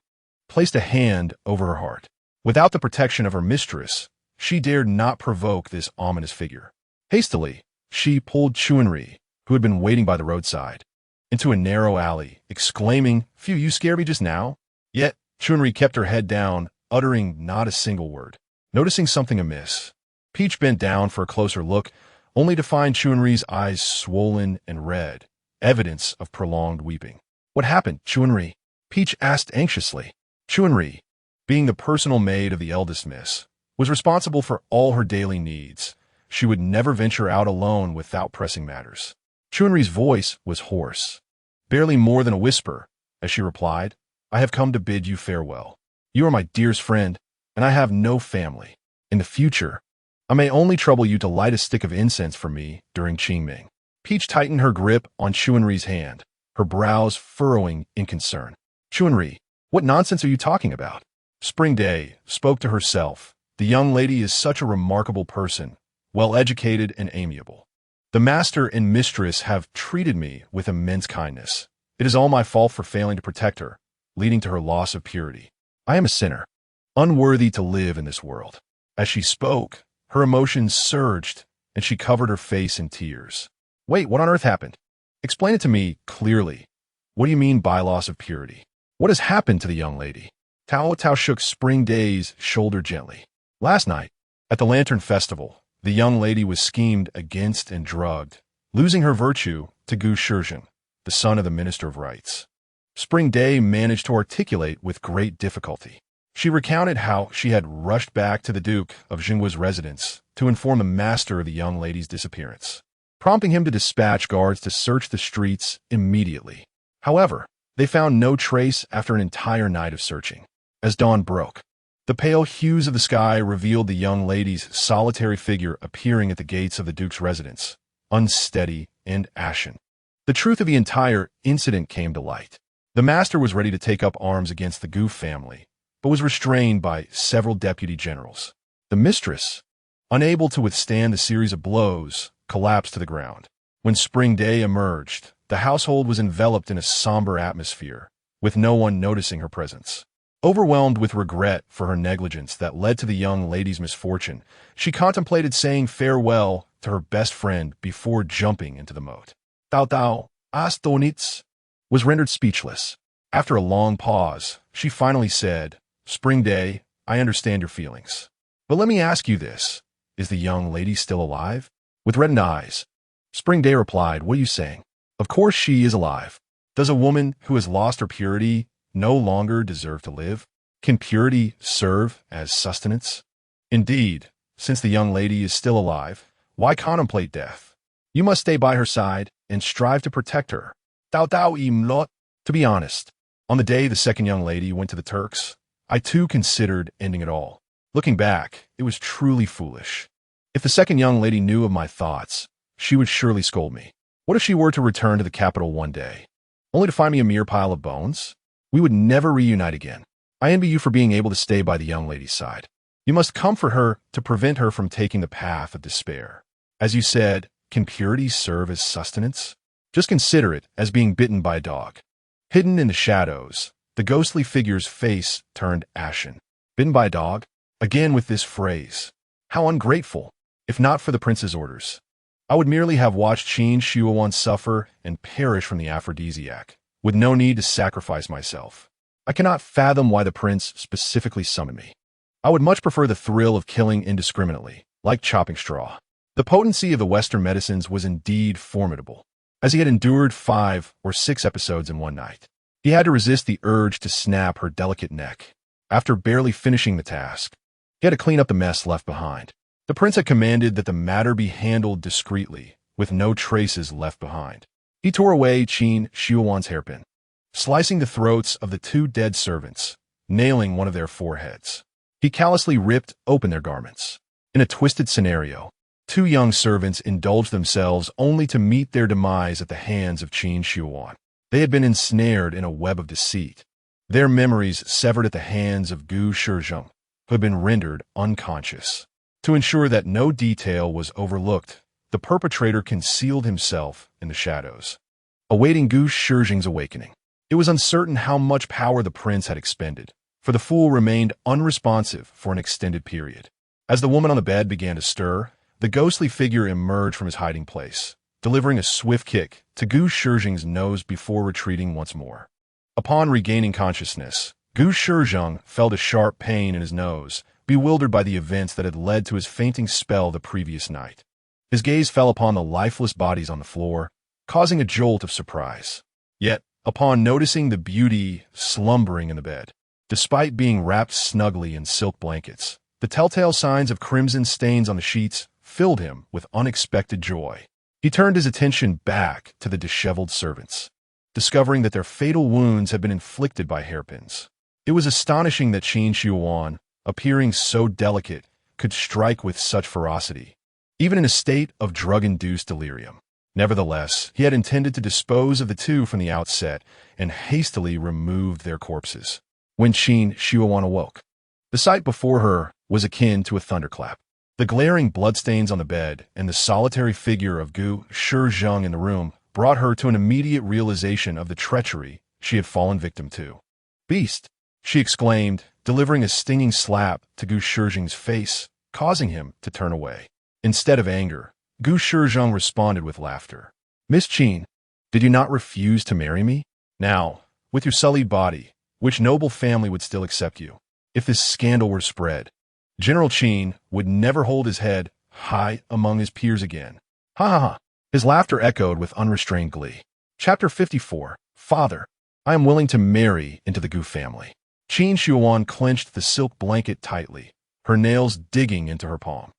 placed a hand over her heart. Without the protection of her mistress, she dared not provoke this ominous figure. Hastily, she pulled Chuanri, who had been waiting by the roadside, into a narrow alley, exclaiming, "Phew, you scared me just now?" Yet, Chuanri kept her head down, uttering not a single word. Noticing something amiss, Peach bent down for a closer look, only to find Chuanri's eyes swollen and red, evidence of prolonged weeping. "What happened, Chuanri?" Peach asked anxiously. Chuanri, being the personal maid of the eldest miss, was responsible for all her daily needs. She would never venture out alone without pressing matters. Chuanri's voice was hoarse, barely more than a whisper, as she replied, "I have come to bid you farewell. You are my dearest friend, and I have no family. In the future, I may only trouble you to light a stick of incense for me during Qingming." Peach tightened her grip on Chuanri's hand, her brows furrowing in concern. "Chuanri, what nonsense are you talking about?" Spring Day spoke to herself. "The young lady is such a remarkable person, well-educated and amiable. The master and mistress have treated me with immense kindness. It is all my fault for failing to protect her, leading to her loss of purity. I am a sinner, unworthy to live in this world." As she spoke, her emotions surged, and she covered her face in tears. "Wait, what on earth happened? Explain it to me clearly. What do you mean by loss of purity? What has happened to the young lady?" Tao Tao shook Spring Day's shoulder gently. "Last night, at the Lantern Festival, the young lady was schemed against and drugged, losing her virtue to Gu Shizhen, the son of the Minister of Rites." Spring Day managed to articulate with great difficulty. She recounted how she had rushed back to the Duke of Jinggua's residence to inform the master of the young lady's disappearance. prompting him to dispatch guards to search the streets immediately. However, they found no trace after an entire night of searching. As dawn broke, the pale hues of the sky revealed the young lady's solitary figure appearing at the gates of the Duke's residence, unsteady and ashen. The truth of the entire incident came to light. The master was ready to take up arms against the Gu family, but was restrained by several deputy generals. The mistress, unable to withstand the series of blows, collapsed to the ground. When spring day emerged, the household was enveloped in a somber atmosphere, with no one noticing her presence. Overwhelmed with regret for her negligence that led to the young lady's misfortune, she contemplated saying farewell to her best friend before jumping into the moat. Tao Tao, Astonitz, was rendered speechless. After a long pause, she finally said, "Spring Day, I understand your feelings. But let me ask you this. Is the young lady still alive?" With reddened eyes, Spring Day replied, "What are you saying? Of course she is alive. Does a woman who has lost her purity no longer deserve to live? Can purity serve as sustenance? Indeed, since the young lady is still alive, why contemplate death? You must stay by her side and strive to protect her." Tao Tao Imlot. To be honest, on the day the second young lady went to the Turks, I too considered ending it all. Looking back, it was truly foolish. If the second young lady knew of my thoughts, she would surely scold me. What if she were to return to the capital one day, only to find me a mere pile of bones? We would never reunite again. I envy you for being able to stay by the young lady's side. You must comfort her to prevent her from taking the path of despair. As you said, can purity serve as sustenance? Just consider it as being bitten by a dog. Hidden in the shadows, the ghostly figure's face turned ashen. Bitten by a dog? Again with this phrase. How ungrateful, if not for the prince's orders. I would merely have watched Qin Youning suffer and perish from the aphrodisiac, with no need to sacrifice myself. I cannot fathom why the prince specifically summoned me. I would much prefer the thrill of killing indiscriminately, like chopping straw. The potency of the Western medicines was indeed formidable, as he had endured 5 or 6 episodes in one night. He had to resist the urge to snap her delicate neck. After barely finishing the task, he had to clean up the mess left behind. The prince had commanded that the matter be handled discreetly, with no traces left behind. He tore away Qin Youing's hairpin, slicing the throats of the 2 dead servants, nailing one of their foreheads. He callously ripped open their garments. In a twisted scenario, 2 young servants indulged themselves only to meet their demise at the hands of Qin Youning. They had been ensnared in a web of deceit, their memories severed at the hands of Gu Shizheng, who had been rendered unconscious. To ensure that no detail was overlooked, the perpetrator concealed himself in the shadows, awaiting Gu Shizheng's awakening. It was uncertain how much power the prince had expended, for the fool remained unresponsive for an extended period. As the woman on the bed began to stir, the ghostly figure emerged from his hiding place, delivering a swift kick to Gu Shizheng's nose before retreating once more. Upon regaining consciousness, Gu Shizheng felt a sharp pain in his nose, bewildered by the events that had led to his fainting spell the previous night. His gaze fell upon the lifeless bodies on the floor, causing a jolt of surprise. Yet, upon noticing the beauty slumbering in the bed, despite being wrapped snugly in silk blankets, the telltale signs of crimson stains on the sheets filled him with unexpected joy. He turned his attention back to the disheveled servants, discovering that their fatal wounds had been inflicted by hairpins. It was astonishing that Qin Youning, appearing so delicate, could strike with such ferocity, even in a state of drug-induced delirium. Nevertheless, he had intended to dispose of the 2 from the outset and hastily removed their corpses. When Qin Youning awoke, the sight before her was akin to a thunderclap. The glaring bloodstains on the bed and the solitary figure of Gu Shizheng in the room brought her to an immediate realization of the treachery she had fallen victim to. "Beast!" she exclaimed, delivering a stinging slap to Gu Shizheng's face, causing him to turn away. Instead of anger, Gu Shizheng responded with laughter. "Miss Qin, did you not refuse to marry me? Now, with your sullied body, which noble family would still accept you? If this scandal were spread, General Qin would never hold his head high among his peers again." Ha ha ha. His laughter echoed with unrestrained glee. Chapter 54. Father, I am willing to marry into the Gu family. Qin Youning clenched the silk blanket tightly, her nails digging into her palm.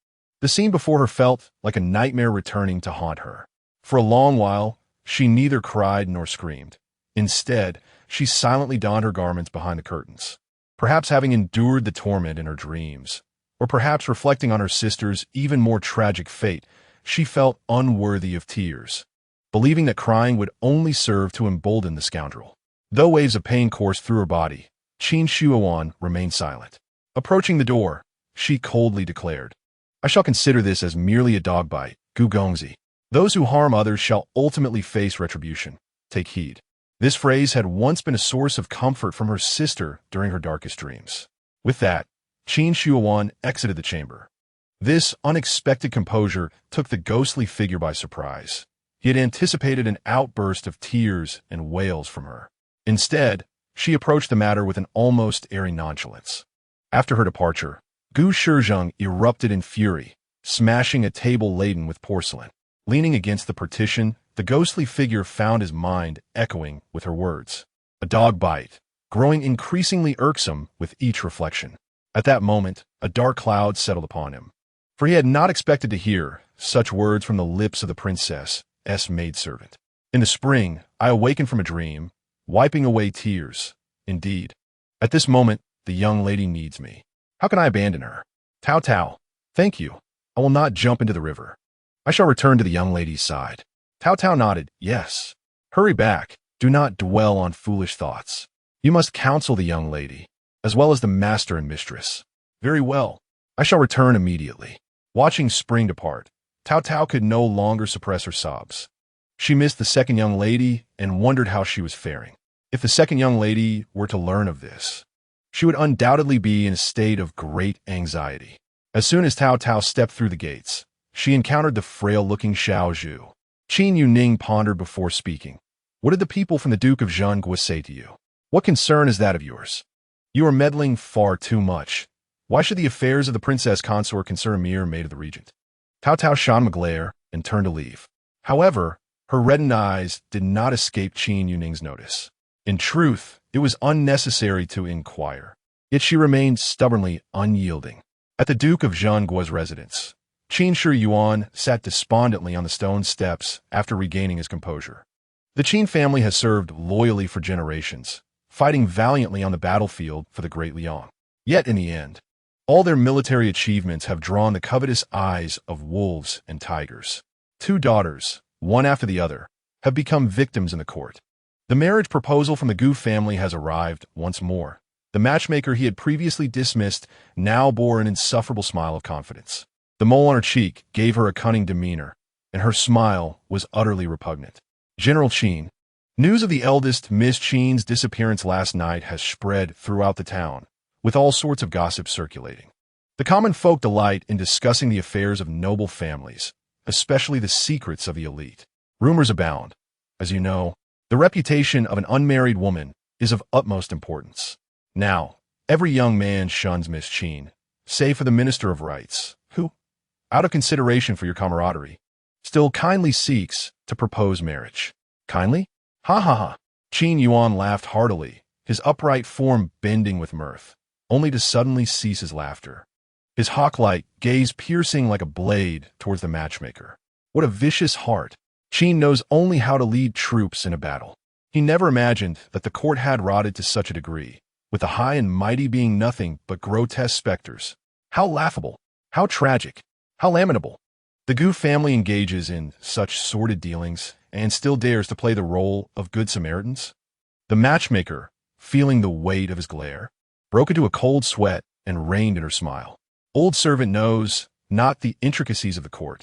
The scene before her felt like a nightmare returning to haunt her. For a long while, she neither cried nor screamed. Instead, she silently donned her garments behind the curtains, perhaps having endured the torment in her dreams, or perhaps reflecting on her sister's even more tragic fate. She felt unworthy of tears, believing that crying would only serve to embolden the scoundrel. Though waves of pain coursed through her body, Qin Youning remained silent. Approaching the door, she coldly declared, "I shall consider this as merely a dog bite, gu gongzi. Those who harm others shall ultimately face retribution. Take heed." This phrase had once been a source of comfort from her sister during her darkest dreams. With that, Qin Youning exited the chamber. This unexpected composure took the ghostly figure by surprise. He had anticipated an outburst of tears and wails from her. Instead, she approached the matter with an almost airy nonchalance. After her departure, Gu Shizheng erupted in fury, smashing a table laden with porcelain. Leaning against the partition, the ghostly figure found his mind echoing with her words. A dog bite, growing increasingly irksome with each reflection. At that moment, a dark cloud settled upon him, for he had not expected to hear such words from the lips of the princess's maidservant. In the spring, I awakened from a dream, wiping away tears. Indeed, at this moment, the young lady needs me. How can I abandon her? Tao Tao, thank you. I will not jump into the river. I shall return to the young lady's side. Tao Tao nodded, yes. Hurry back. Do not dwell on foolish thoughts. You must counsel the young lady, as well as the master and mistress. Very well. I shall return immediately. Watching Spring depart, Tao Tao could no longer suppress her sobs. She missed the second young lady and wondered how she was faring. If the second young lady were to learn of this, she would undoubtedly be in a state of great anxiety. As soon as Tao Tao stepped through the gates, she encountered the frail-looking Xiao Zhu. Qin Youning pondered before speaking. What did the people from the Duke of Zhengguo say to you? What concern is that of yours? You are meddling far too much. Why should the affairs of the princess consort concern a mere maid of the regent? Tao Tao shone him a glare and turned to leave. However, her reddened eyes did not escape Qin Youning's notice. In truth, it was unnecessary to inquire. Yet she remained stubbornly unyielding. At the Duke of Zhengguo's residence, Qin Youning sat despondently on the stone steps after regaining his composure. The Qin family has served loyally for generations, fighting valiantly on the battlefield for the Great Liang. Yet in the end, all their military achievements have drawn the covetous eyes of wolves and tigers. Two daughters, one after the other, have become victims in the court. The marriage proposal from the Gu family has arrived once more. The matchmaker he had previously dismissed now bore an insufferable smile of confidence. The mole on her cheek gave her a cunning demeanor, and her smile was utterly repugnant. General Qin. News of the eldest Miss Qin's disappearance last night has spread throughout the town, with all sorts of gossip circulating. The common folk delight in discussing the affairs of noble families, especially the secrets of the elite. Rumors abound. As you know, the reputation of an unmarried woman is of utmost importance. Now, every young man shuns Miss Qin, save for the Minister of Rights, who, out of consideration for your camaraderie, still kindly seeks to propose marriage. Kindly? Ha ha ha. Qin Youning laughed heartily, his upright form bending with mirth, only to suddenly cease his laughter. His hawk-like gaze piercing like a blade towards the matchmaker. What a vicious heart. Qin knows only how to lead troops in a battle. He never imagined that the court had rotted to such a degree, with the high and mighty being nothing but grotesque specters. How laughable, how tragic, how lamentable. The Gu family engages in such sordid dealings and still dares to play the role of good Samaritans. The matchmaker, feeling the weight of his glare, broke into a cold sweat and reigned in her smile. Old servant knows not the intricacies of the court,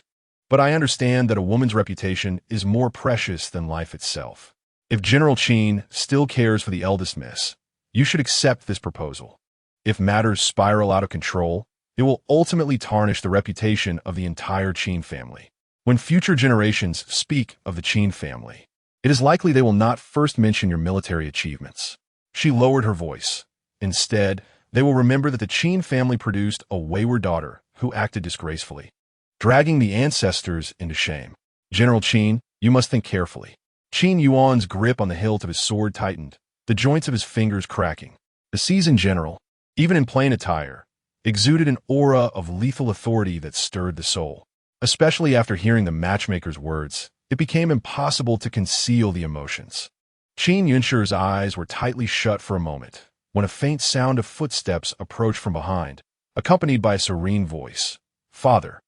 but I understand that a woman's reputation is more precious than life itself. If General Qin still cares for the eldest miss, you should accept this proposal. If matters spiral out of control, it will ultimately tarnish the reputation of the entire Qin family. When future generations speak of the Qin family, it is likely they will not first mention your military achievements. She lowered her voice. Instead, they will remember that the Qin family produced a wayward daughter who acted disgracefully, dragging the ancestors into shame. General Qin, you must think carefully. Qin Yuning's grip on the hilt of his sword tightened, the joints of his fingers cracking. The seasoned general, even in plain attire, exuded an aura of lethal authority that stirred the soul. Especially after hearing the matchmaker's words, it became impossible to conceal the emotions. Qin Yunshir's eyes were tightly shut for a moment, when a faint sound of footsteps approached from behind, accompanied by a serene voice. "Father,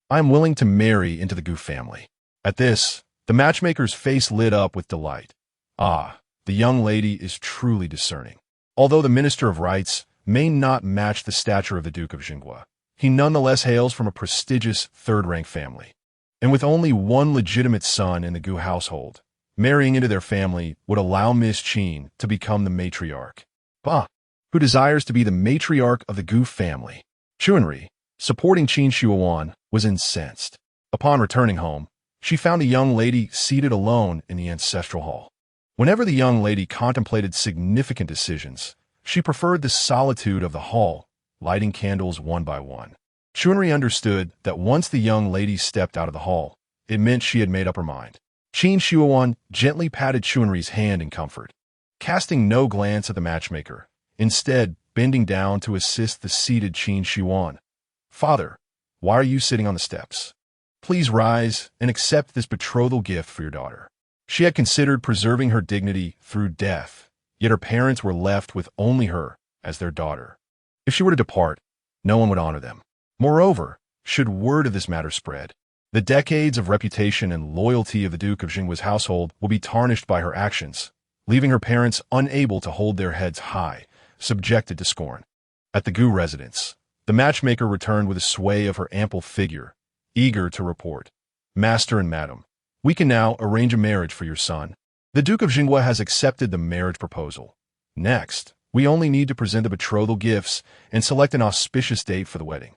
I am willing to marry into the Gu family." At this, the matchmaker's face lit up with delight. Ah, the young lady is truly discerning. Although the Minister of Rites may not match the stature of the Duke of Jinghua, he nonetheless hails from a prestigious third-rank family. And with only one legitimate son in the Gu household, marrying into their family would allow Miss Qin to become the matriarch. Bah, who desires to be the matriarch of the Gu family? Chunri, supporting Qin Shuowan, was incensed. Upon returning home, she found a young lady seated alone in the ancestral hall. Whenever the young lady contemplated significant decisions, she preferred the solitude of the hall, lighting candles one by one. Chunri understood that once the young lady stepped out of the hall, it meant she had made up her mind. Qin Shuowan gently patted Chunri's hand in comfort, casting no glance at the matchmaker, instead bending down to assist the seated Qin Shuowan. "Father, why are you sitting on the steps? Please rise and accept this betrothal gift for your daughter." She had considered preserving her dignity through death, yet her parents were left with only her as their daughter. If she were to depart, no one would honor them. Moreover, should word of this matter spread, the decades of reputation and loyalty of the Duke of Jinghua's household will be tarnished by her actions, leaving her parents unable to hold their heads high, subjected to scorn. At the Gu residence, the matchmaker returned with a sway of her ample figure, eager to report. "Master and Madam, we can now arrange a marriage for your son. The Duke of Jinghua has accepted the marriage proposal. Next, we only need to present the betrothal gifts and select an auspicious date for the wedding."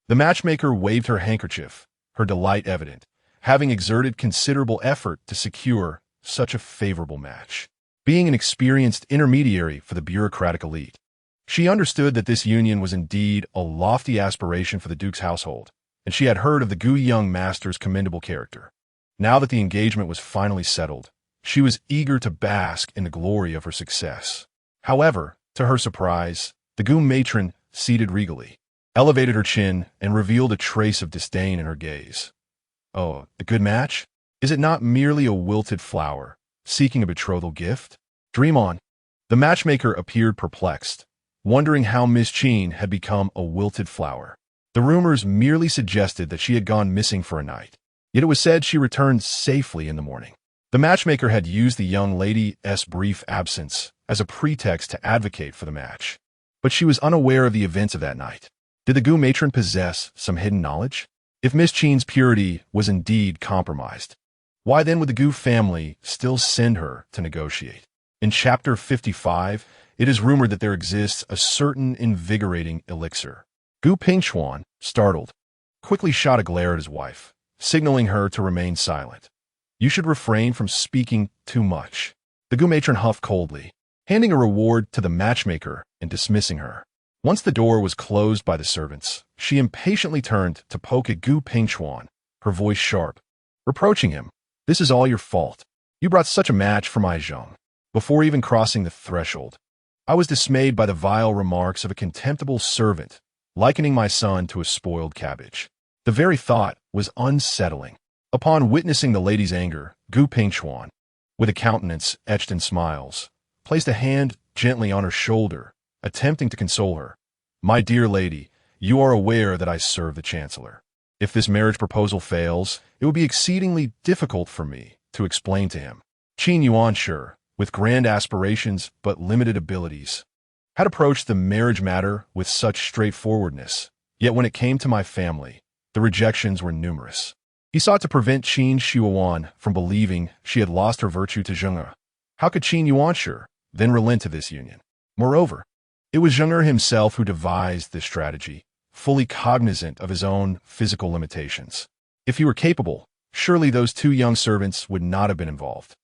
The matchmaker waved her handkerchief, her delight evident, having exerted considerable effort to secure such a favorable match. Being an experienced intermediary for the bureaucratic elite, she understood that this union was indeed a lofty aspiration for the Duke's household, and she had heard of the Gu young master's commendable character. Now that the engagement was finally settled, she was eager to bask in the glory of her success. However, to her surprise, the Gu matron, seated regally, elevated her chin and revealed a trace of disdain in her gaze. "Oh, a good match? Is it not merely a wilted flower, seeking a betrothal gift? Dream on." The matchmaker appeared perplexed, wondering how Miss Qin had become a wilted flower. The rumors merely suggested that she had gone missing for a night, yet it was said she returned safely in the morning. The matchmaker had used the young lady's brief absence as a pretext to advocate for the match, but she was unaware of the events of that night. Did the Gu matron possess some hidden knowledge? If Miss Qin's purity was indeed compromised, why then would the Gu family still send her to negotiate? In Chapter 55, it is rumored that there exists a certain invigorating elixir. Gu Pingchuan, startled, quickly shot a glare at his wife, signaling her to remain silent. "You should refrain from speaking too much." The Gu matron huffed coldly, handing a reward to the matchmaker and dismissing her. Once the door was closed by the servants, she impatiently turned to poke at Gu Pingchuan, her voice sharp, reproaching him. "This is all your fault. You brought such a match for my Zheng." Before even crossing the threshold, I was dismayed by the vile remarks of a contemptible servant, likening my son to a spoiled cabbage. The very thought was unsettling. Upon witnessing the lady's anger, Gu Pingchuan, with a countenance etched in smiles, placed a hand gently on her shoulder, attempting to console her. "My dear lady, you are aware that I serve the Chancellor. If this marriage proposal fails, it will be exceedingly difficult for me to explain to him." Qin Youning, with grand aspirations but limited abilities, had approached the marriage matter with such straightforwardness, yet when it came to my family, the rejections were numerous. He sought to prevent Qin Shuowan from believing she had lost her virtue to Zheng. How could Qin Youning then relent to this union? Moreover, it was Zheng himself who devised this strategy, fully cognizant of his own physical limitations. If he were capable, surely those two young servants would not have been involved.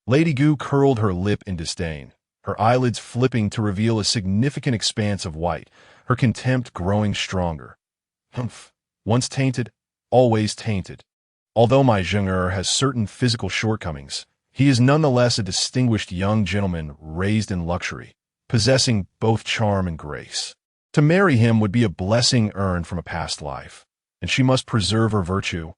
Lady Gu curled her lip in disdain, her eyelids flipping to reveal a significant expanse of white, her contempt growing stronger. "Humph, once tainted, always tainted. Although my Zheng has certain physical shortcomings, he is nonetheless a distinguished young gentleman raised in luxury, possessing both charm and grace. To marry him would be a blessing earned from a past life, and she must preserve her virtue."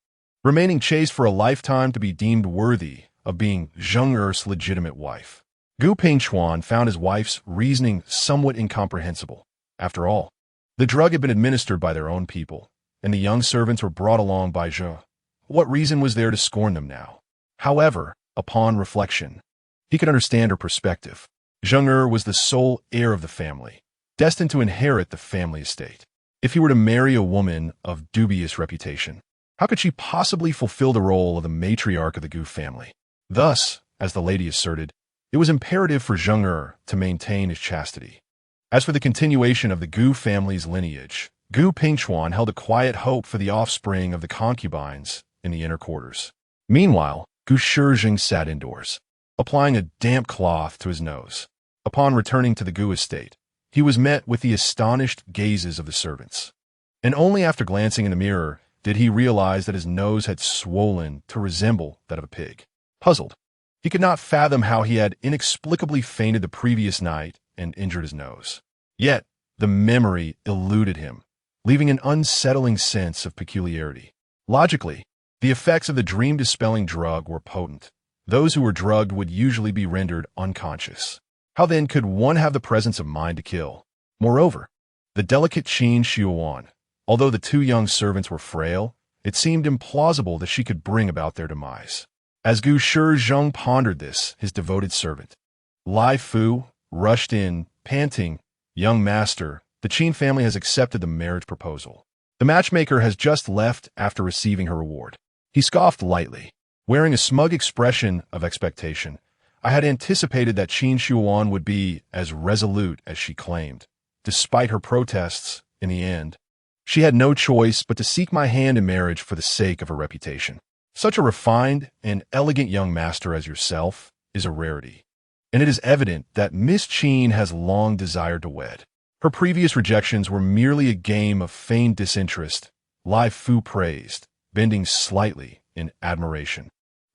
remaining chaste for a lifetime to be deemed worthy of being Zheng Er's legitimate wife. Gu Pingchuan found his wife's reasoning somewhat incomprehensible. After all, the drug had been administered by their own people, and the young servants were brought along by Zhe. What reason was there to scorn them now? However, upon reflection, he could understand her perspective. Zheng Er was the sole heir of the family, destined to inherit the family estate. If he were to marry a woman of dubious reputation, how could she possibly fulfill the role of the matriarch of the Gu family? Thus, as the lady asserted, it was imperative for Zheng Er to maintain his chastity. As for the continuation of the Gu family's lineage, Gu Pingchuan held a quiet hope for the offspring of the concubines in the inner quarters. Meanwhile, Gu Shizheng sat indoors, applying a damp cloth to his nose. Upon returning to the Gu estate, he was met with the astonished gazes of the servants. And only after glancing in the mirror did he realize that his nose had swollen to resemble that of a pig. Puzzled, he could not fathom how he had inexplicably fainted the previous night and injured his nose. Yet, the memory eluded him, leaving an unsettling sense of peculiarity. Logically, the effects of the dream-dispelling drug were potent. Those who were drugged would usually be rendered unconscious. How then could one have the presence of mind to kill? Moreover, the delicate Qin Youning, although the two young servants were frail, it seemed implausible that she could bring about their demise. As Gu Shizheng pondered this, his devoted servant, Lai Fu, rushed in, panting, "Young master, the Qin family has accepted the marriage proposal. The matchmaker has just left after receiving her reward." He scoffed lightly, wearing a smug expression of expectation. I had anticipated that Qin Youning would be as resolute as she claimed. Despite her protests, in the end, she had no choice but to seek my hand in marriage for the sake of her reputation. Such a refined and elegant young master as yourself is a rarity, and it is evident that Miss Qin has long desired to wed. Her previous rejections were merely a game of feigned disinterest, Lai Fu praised, bending slightly in admiration.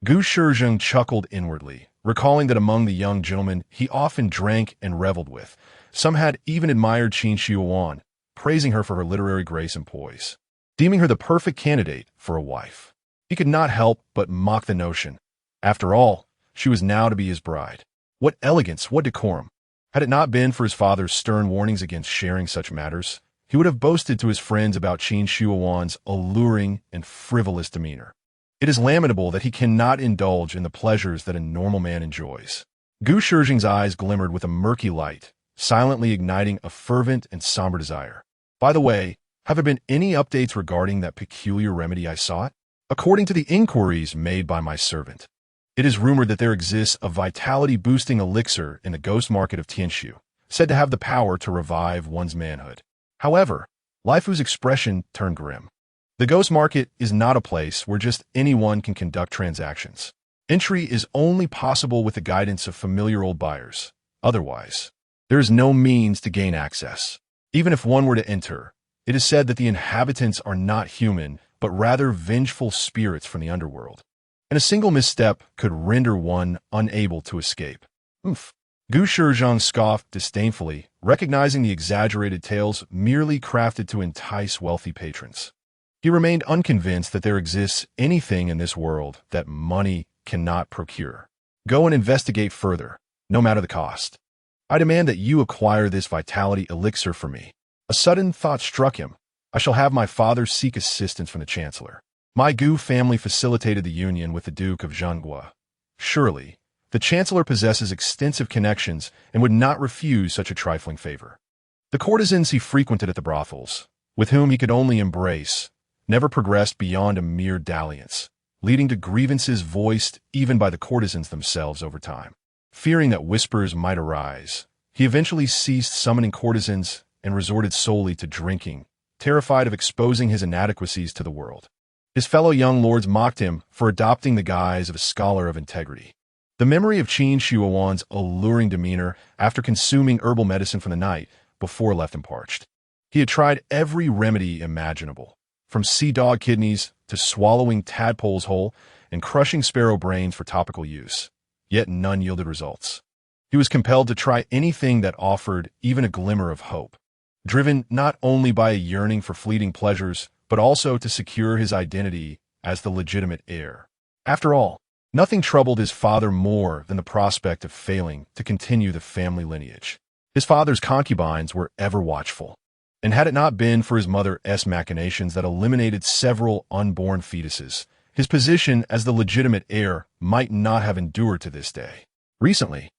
Gu Shizheng chuckled inwardly, recalling that among the young gentlemen he often drank and reveled with, some had even admired Qin Youning, praising her for her literary grace and poise, deeming her the perfect candidate for a wife. He could not help but mock the notion. After all, she was now to be his bride. What elegance, what decorum! Had it not been for his father's stern warnings against sharing such matters, he would have boasted to his friends about Qin Youing's alluring and frivolous demeanor. It is lamentable that he cannot indulge in the pleasures that a normal man enjoys. Gu Shizheng's eyes glimmered with a murky light, silently igniting a fervent and somber desire. By the way, have there been any updates regarding that peculiar remedy I sought? According to the inquiries made by my servant, it is rumored that there exists a vitality-boosting elixir in the ghost market of Tianshu, said to have the power to revive one's manhood. However, Lai Fu's expression turned grim. The ghost market is not a place where just anyone can conduct transactions. Entry is only possible with the guidance of familiar old buyers. Otherwise, there is no means to gain access. Even if one were to enter, it is said that the inhabitants are not human, but rather vengeful spirits from the underworld, and a single misstep could render one unable to escape. Oof. Gu Shizheng scoffed disdainfully, recognizing the exaggerated tales merely crafted to entice wealthy patrons. He remained unconvinced that there exists anything in this world that money cannot procure. Go and investigate further, no matter the cost. I demand that you acquire this vitality elixir for me. A sudden thought struck him. I shall have my father seek assistance from the chancellor. My Gu family facilitated the union with the Duke of Zhengguo. Surely, the chancellor possesses extensive connections and would not refuse such a trifling favor. The courtesans he frequented at the brothels, with whom he could only embrace, never progressed beyond a mere dalliance, leading to grievances voiced even by the courtesans themselves over time. Fearing that whispers might arise, he eventually ceased summoning courtesans and resorted solely to drinking, terrified of exposing his inadequacies to the world. His fellow young lords mocked him for adopting the guise of a scholar of integrity. The memory of Qin Youing's alluring demeanor after consuming herbal medicine from the night before left him parched. He had tried every remedy imaginable, from sea dog kidneys to swallowing tadpoles whole and crushing sparrow brains for topical use, yet none yielded results. He was compelled to try anything that offered even a glimmer of hope, driven not only by a yearning for fleeting pleasures, but also to secure his identity as the legitimate heir. After all, nothing troubled his father more than the prospect of failing to continue the family lineage. His father's concubines were ever watchful, and had it not been for his mother's machinations that eliminated several unborn fetuses, his position as the legitimate heir might not have endured to this day. Recently,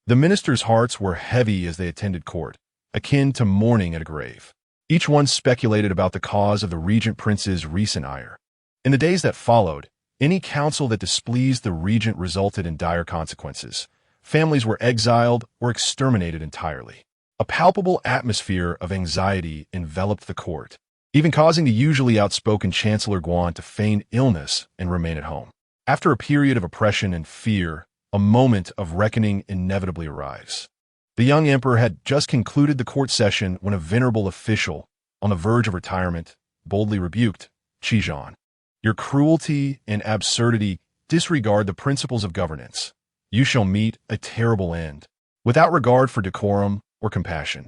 the ministers' hearts were heavy as they attended court, akin to mourning at a grave. Each one speculated about the cause of the regent prince's recent ire. In the days that followed, any counsel that displeased the regent resulted in dire consequences. Families were exiled or exterminated entirely. A palpable atmosphere of anxiety enveloped the court, even causing the usually outspoken Chancellor Guan to feign illness and remain at home. After a period of oppression and fear, a moment of reckoning inevitably arrives. The young emperor had just concluded the court session when a venerable official, on the verge of retirement, boldly rebuked Qin Youning. Your cruelty and absurdity disregard the principles of governance. You shall meet a terrible end, without regard for decorum or compassion.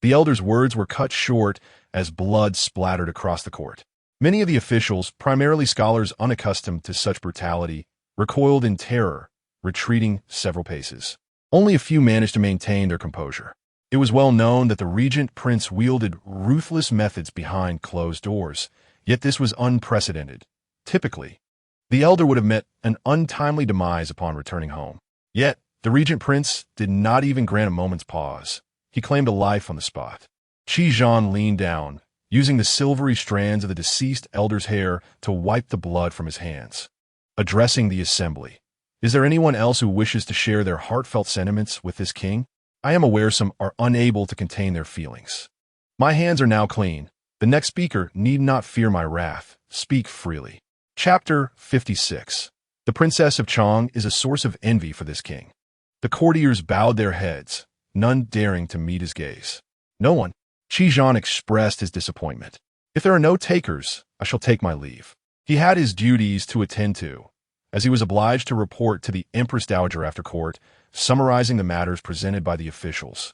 The elder's words were cut short as blood splattered across the court. Many of the officials, primarily scholars unaccustomed to such brutality, recoiled in terror, retreating several paces. Only a few managed to maintain their composure. It was well known that the regent prince wielded ruthless methods behind closed doors, yet this was unprecedented. Typically, the elder would have met an untimely demise upon returning home. Yet, the regent prince did not even grant a moment's pause. He claimed a life on the spot. Qin Youning leaned down, using the silvery strands of the deceased elder's hair to wipe the blood from his hands. Addressing the assembly, "Is there anyone else who wishes to share their heartfelt sentiments with this king? I am aware some are unable to contain their feelings. My hands are now clean. The next speaker need not fear my wrath. Speak freely." Chapter 56. The Princess of Chang is a source of envy for this king. The courtiers bowed their heads, none daring to meet his gaze. No one. Qin Youning expressed his disappointment. "If there are no takers, I shall take my leave." He had his duties to attend to, as he was obliged to report to the Empress Dowager after court, summarizing the matters presented by the officials,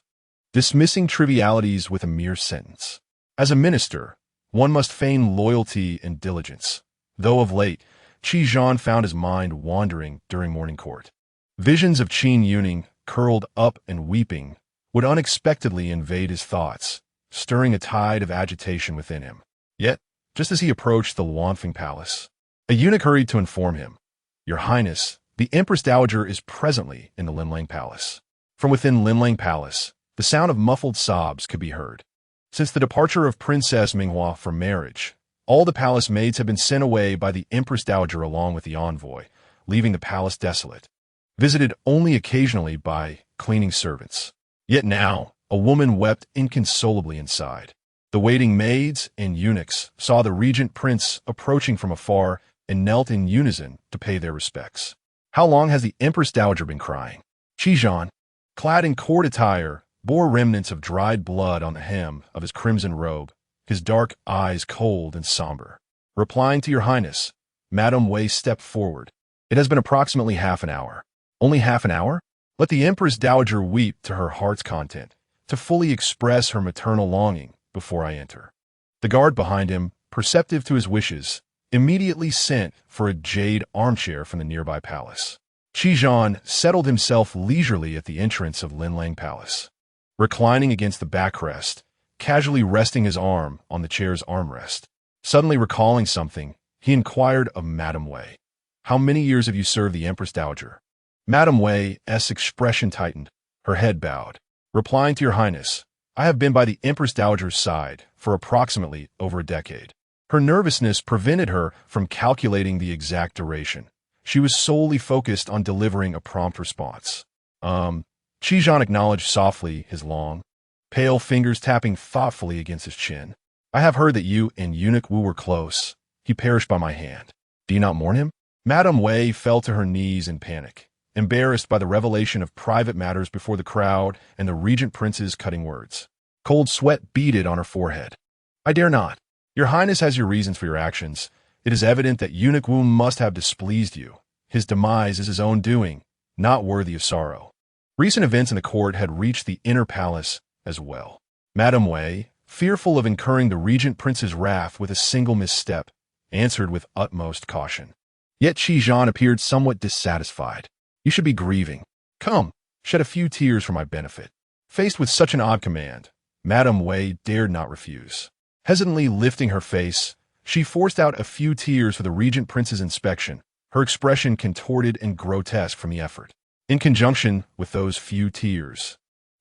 dismissing trivialities with a mere sentence. As a minister, one must feign loyalty and diligence, though of late, Qin Youning found his mind wandering during morning court. Visions of Qin Youning, curled up and weeping, would unexpectedly invade his thoughts, stirring a tide of agitation within him. Yet, just as he approached the Luanfeng Palace, a eunuch hurried to inform him, "Your Highness, the Empress Dowager is presently in the Linlang Palace." From within Linlang Palace, the sound of muffled sobs could be heard. Since the departure of Princess Minghua for marriage, all the palace maids had been sent away by the Empress Dowager along with the envoy, leaving the palace desolate, visited only occasionally by cleaning servants. Yet now, a woman wept inconsolably inside. The waiting maids and eunuchs saw the regent prince approaching from afar and knelt in unison to pay their respects. How long has the Empress Dowager been crying? Qin Youning, clad in court attire, bore remnants of dried blood on the hem of his crimson robe, his dark eyes cold and somber. Replying to Your Highness, Madame Wei stepped forward. "It has been approximately half an hour." "Only half an hour? Let the Empress Dowager weep to her heart's content, to fully express her maternal longing before I enter." The guard behind him, perceptive to his wishes, immediately sent for a jade armchair from the nearby palace. Qin Youning settled himself leisurely at the entrance of Linlang Palace. Reclining against the backrest, casually resting his arm on the chair's armrest. Suddenly recalling something, he inquired of Madame Wei, "How many years have you served the Empress Dowager?" Madame Wei's expression tightened, her head bowed. Replying to Your Highness, "I have been by the Empress Dowager's side for approximately over a decade." Her nervousness prevented her from calculating the exact duration. She was solely focused on delivering a prompt response. Qin Youning acknowledged softly, his long, pale fingers tapping thoughtfully against his chin. "I have heard that you and Eunuch Wu were close. He perished by my hand. Do you not mourn him?" Madame Wei fell to her knees in panic, embarrassed by the revelation of private matters before the crowd and the regent prince's cutting words. Cold sweat beaded on her forehead. "I dare not. Your Highness has your reasons for your actions. It is evident that Eunuch Wu must have displeased you. His demise is his own doing, not worthy of sorrow." Recent events in the court had reached the inner palace as well. Madame Wei, fearful of incurring the regent prince's wrath with a single misstep, answered with utmost caution. Yet Qi Zhan appeared somewhat dissatisfied. You should be grieving. Come, shed a few tears for my benefit. Faced with such an odd command, Madame Wei dared not refuse. Hesitantly lifting her face, she forced out a few tears for the regent prince's inspection, her expression contorted and grotesque from the effort. In conjunction with those few tears,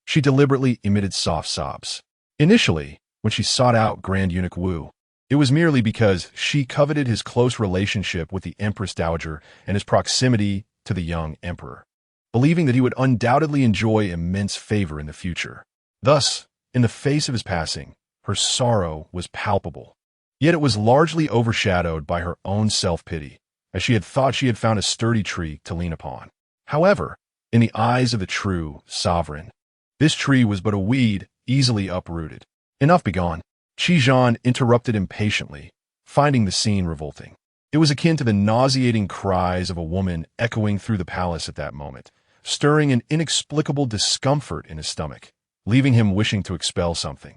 she deliberately emitted soft sobs. Initially, when she sought out Grand Eunuch Wu, it was merely because she coveted his close relationship with the Empress Dowager and his proximity to the young emperor, believing that he would undoubtedly enjoy immense favor in the future. Thus, in the face of his passing, her sorrow was palpable. Yet it was largely overshadowed by her own self-pity, as she had thought she had found a sturdy tree to lean upon. However, in the eyes of the true sovereign, this tree was but a weed easily uprooted. Enough begone. Qi Zhan interrupted impatiently, finding the scene revolting. It was akin to the nauseating cries of a woman echoing through the palace at that moment, stirring an inexplicable discomfort in his stomach, leaving him wishing to expel something.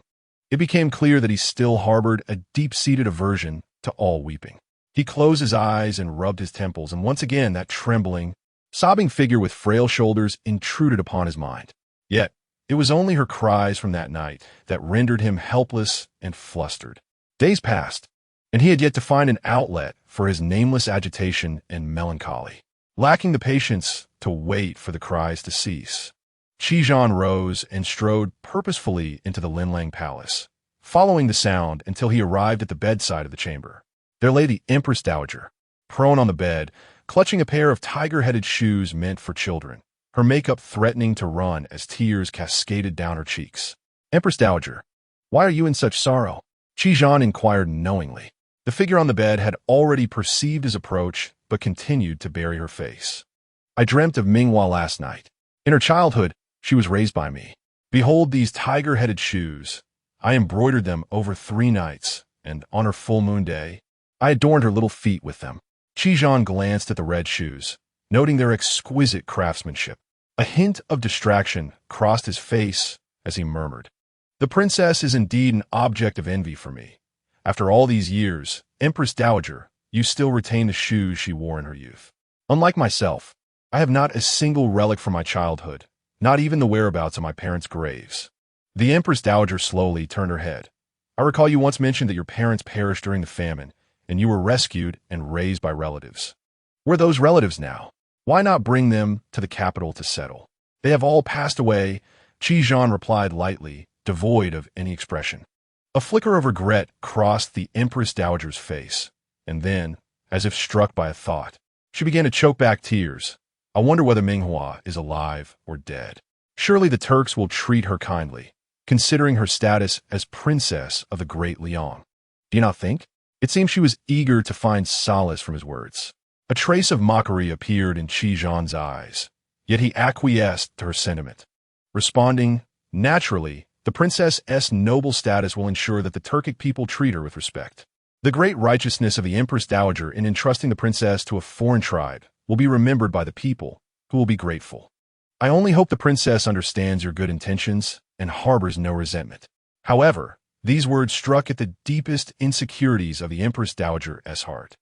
It became clear that he still harbored a deep-seated aversion to all weeping. He closed his eyes and rubbed his temples, and once again that trembling, sobbing figure with frail shoulders intruded upon his mind. Yet, it was only her cries from that night that rendered him helpless and flustered. Days passed, and he had yet to find an outlet for his nameless agitation and melancholy. Lacking the patience to wait for the cries to cease, Qi Zhan rose and strode purposefully into the Linlang Palace, following the sound until he arrived at the bedside of the chamber. There lay the Empress Dowager, prone on the bed, clutching a pair of tiger-headed shoes meant for children, her makeup threatening to run as tears cascaded down her cheeks. Empress Dowager, why are you in such sorrow? Qi Zhan inquired knowingly. The figure on the bed had already perceived his approach, but continued to bury her face. I dreamt of Minghua last night. In her childhood, she was raised by me. Behold these tiger-headed shoes. I embroidered them over 3 nights, and on her full moon day, I adorned her little feet with them. Qi Zhan glanced at the red shoes, noting their exquisite craftsmanship. A hint of distraction crossed his face as he murmured, "The princess is indeed an object of envy for me. After all these years, Empress Dowager, you still retain the shoes she wore in her youth. Unlike myself, I have not a single relic from my childhood, not even the whereabouts of my parents' graves." The Empress Dowager slowly turned her head. "I recall you once mentioned that your parents perished during the famine, and you were rescued and raised by relatives. Where are those relatives now? Why not bring them to the capital to settle?" "They have all passed away," Qi Zhan replied lightly, devoid of any expression. A flicker of regret crossed the Empress Dowager's face, and then, as if struck by a thought, she began to choke back tears. "I wonder whether Minghua is alive or dead. Surely the Turks will treat her kindly, considering her status as princess of the Great Liang. Do you not think?" It seemed she was eager to find solace from his words. A trace of mockery appeared in Qi Zhan's eyes, yet he acquiesced to her sentiment, responding, "Naturally, the princess's noble status will ensure that the Turkic people treat her with respect. The great righteousness of the Empress Dowager in entrusting the princess to a foreign tribe will be remembered by the people, who will be grateful. I only hope the princess understands your good intentions and harbors no resentment." However, these words struck at the deepest insecurities of the Empress Dowager's heart.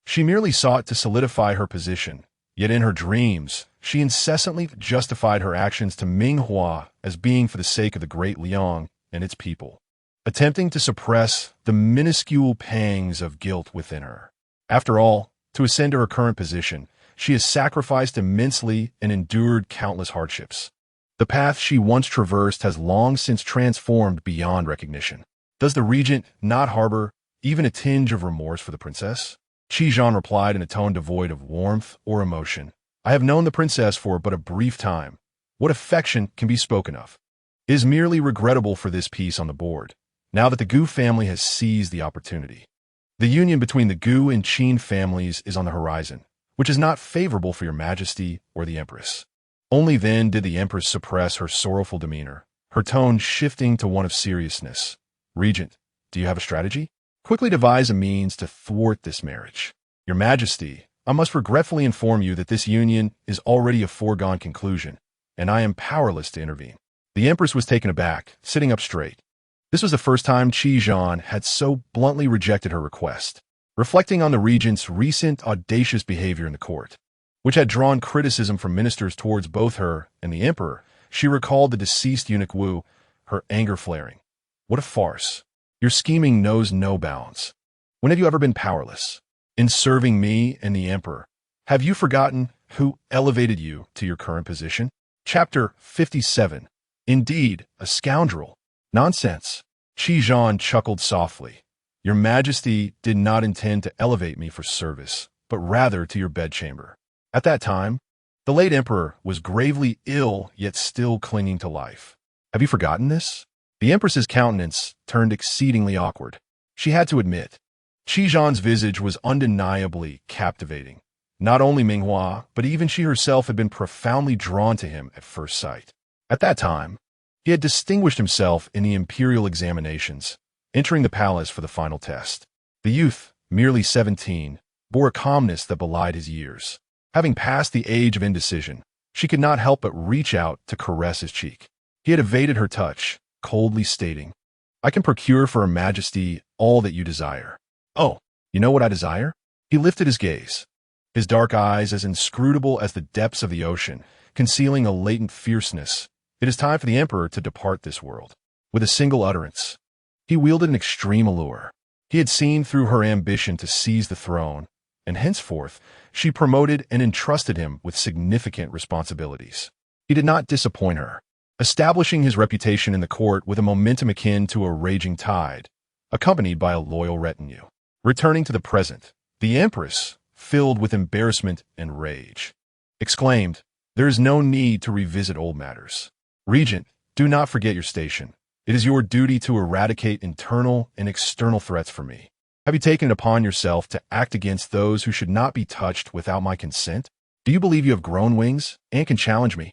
She merely sought to solidify her position, yet in her dreams, she incessantly justified her actions to Minghua as being for the sake of the Great Liang and its people, attempting to suppress the minuscule pangs of guilt within her. After all, to ascend to her current position, she has sacrificed immensely and endured countless hardships. The path she once traversed has long since transformed beyond recognition. Does the regent not harbor even a tinge of remorse for the princess? Qi Zhan replied in a tone devoid of warmth or emotion. "I have known the princess for but a brief time. What affection can be spoken of? It is merely regrettable for this piece on the board, now that the Gu family has seized the opportunity. The union between the Gu and Qin families is on the horizon, which is not favorable for your majesty or the empress." Only then did the empress suppress her sorrowful demeanor, her tone shifting to one of seriousness. "Regent, do you have a strategy? Quickly devise a means to thwart this marriage. Your majesty, I must regretfully inform you that this union is already a foregone conclusion, and I am powerless to intervene." The empress was taken aback, sitting up straight. This was the first time Qi Zhan had so bluntly rejected her request. Reflecting on the regent's recent audacious behavior in the court, which had drawn criticism from ministers towards both her and the emperor, she recalled the deceased eunuch Wu, her anger flaring. What a farce. Your scheming knows no bounds. When have you ever been powerless? In serving me and the emperor, have you forgotten who elevated you to your current position? Chapter 57. Indeed, a scoundrel. Nonsense. Qi chuckled softly. Your Majesty did not intend to elevate me for service, but rather to your bedchamber. At that time, the late emperor was gravely ill yet still clinging to life. Have you forgotten this? The empress's countenance turned exceedingly awkward. She had to admit, Qi visage was undeniably captivating. Not only Minghua, but even she herself had been profoundly drawn to him at first sight. At that time, he had distinguished himself in the imperial examinations, entering the palace for the final test. The youth, merely 17, bore a calmness that belied his years. Having passed the age of indecision, she could not help but reach out to caress his cheek. He had evaded her touch, coldly stating, I can procure for Her Majesty all that you desire. Oh, you know what I desire? He lifted his gaze, his dark eyes as inscrutable as the depths of the ocean, concealing a latent fierceness. It is time for the emperor to depart this world. With a single utterance, he wielded an extreme allure. He had seen through her ambition to seize the throne, and henceforth, she promoted and entrusted him with significant responsibilities. He did not disappoint her, establishing his reputation in the court with a momentum akin to a raging tide, accompanied by a loyal retinue. Returning to the present, the empress, filled with embarrassment and rage, exclaimed, There is no need to revisit old matters. Regent, do not forget your station. It is your duty to eradicate internal and external threats for me. Have you taken it upon yourself to act against those who should not be touched without my consent? Do you believe you have grown wings and can challenge me?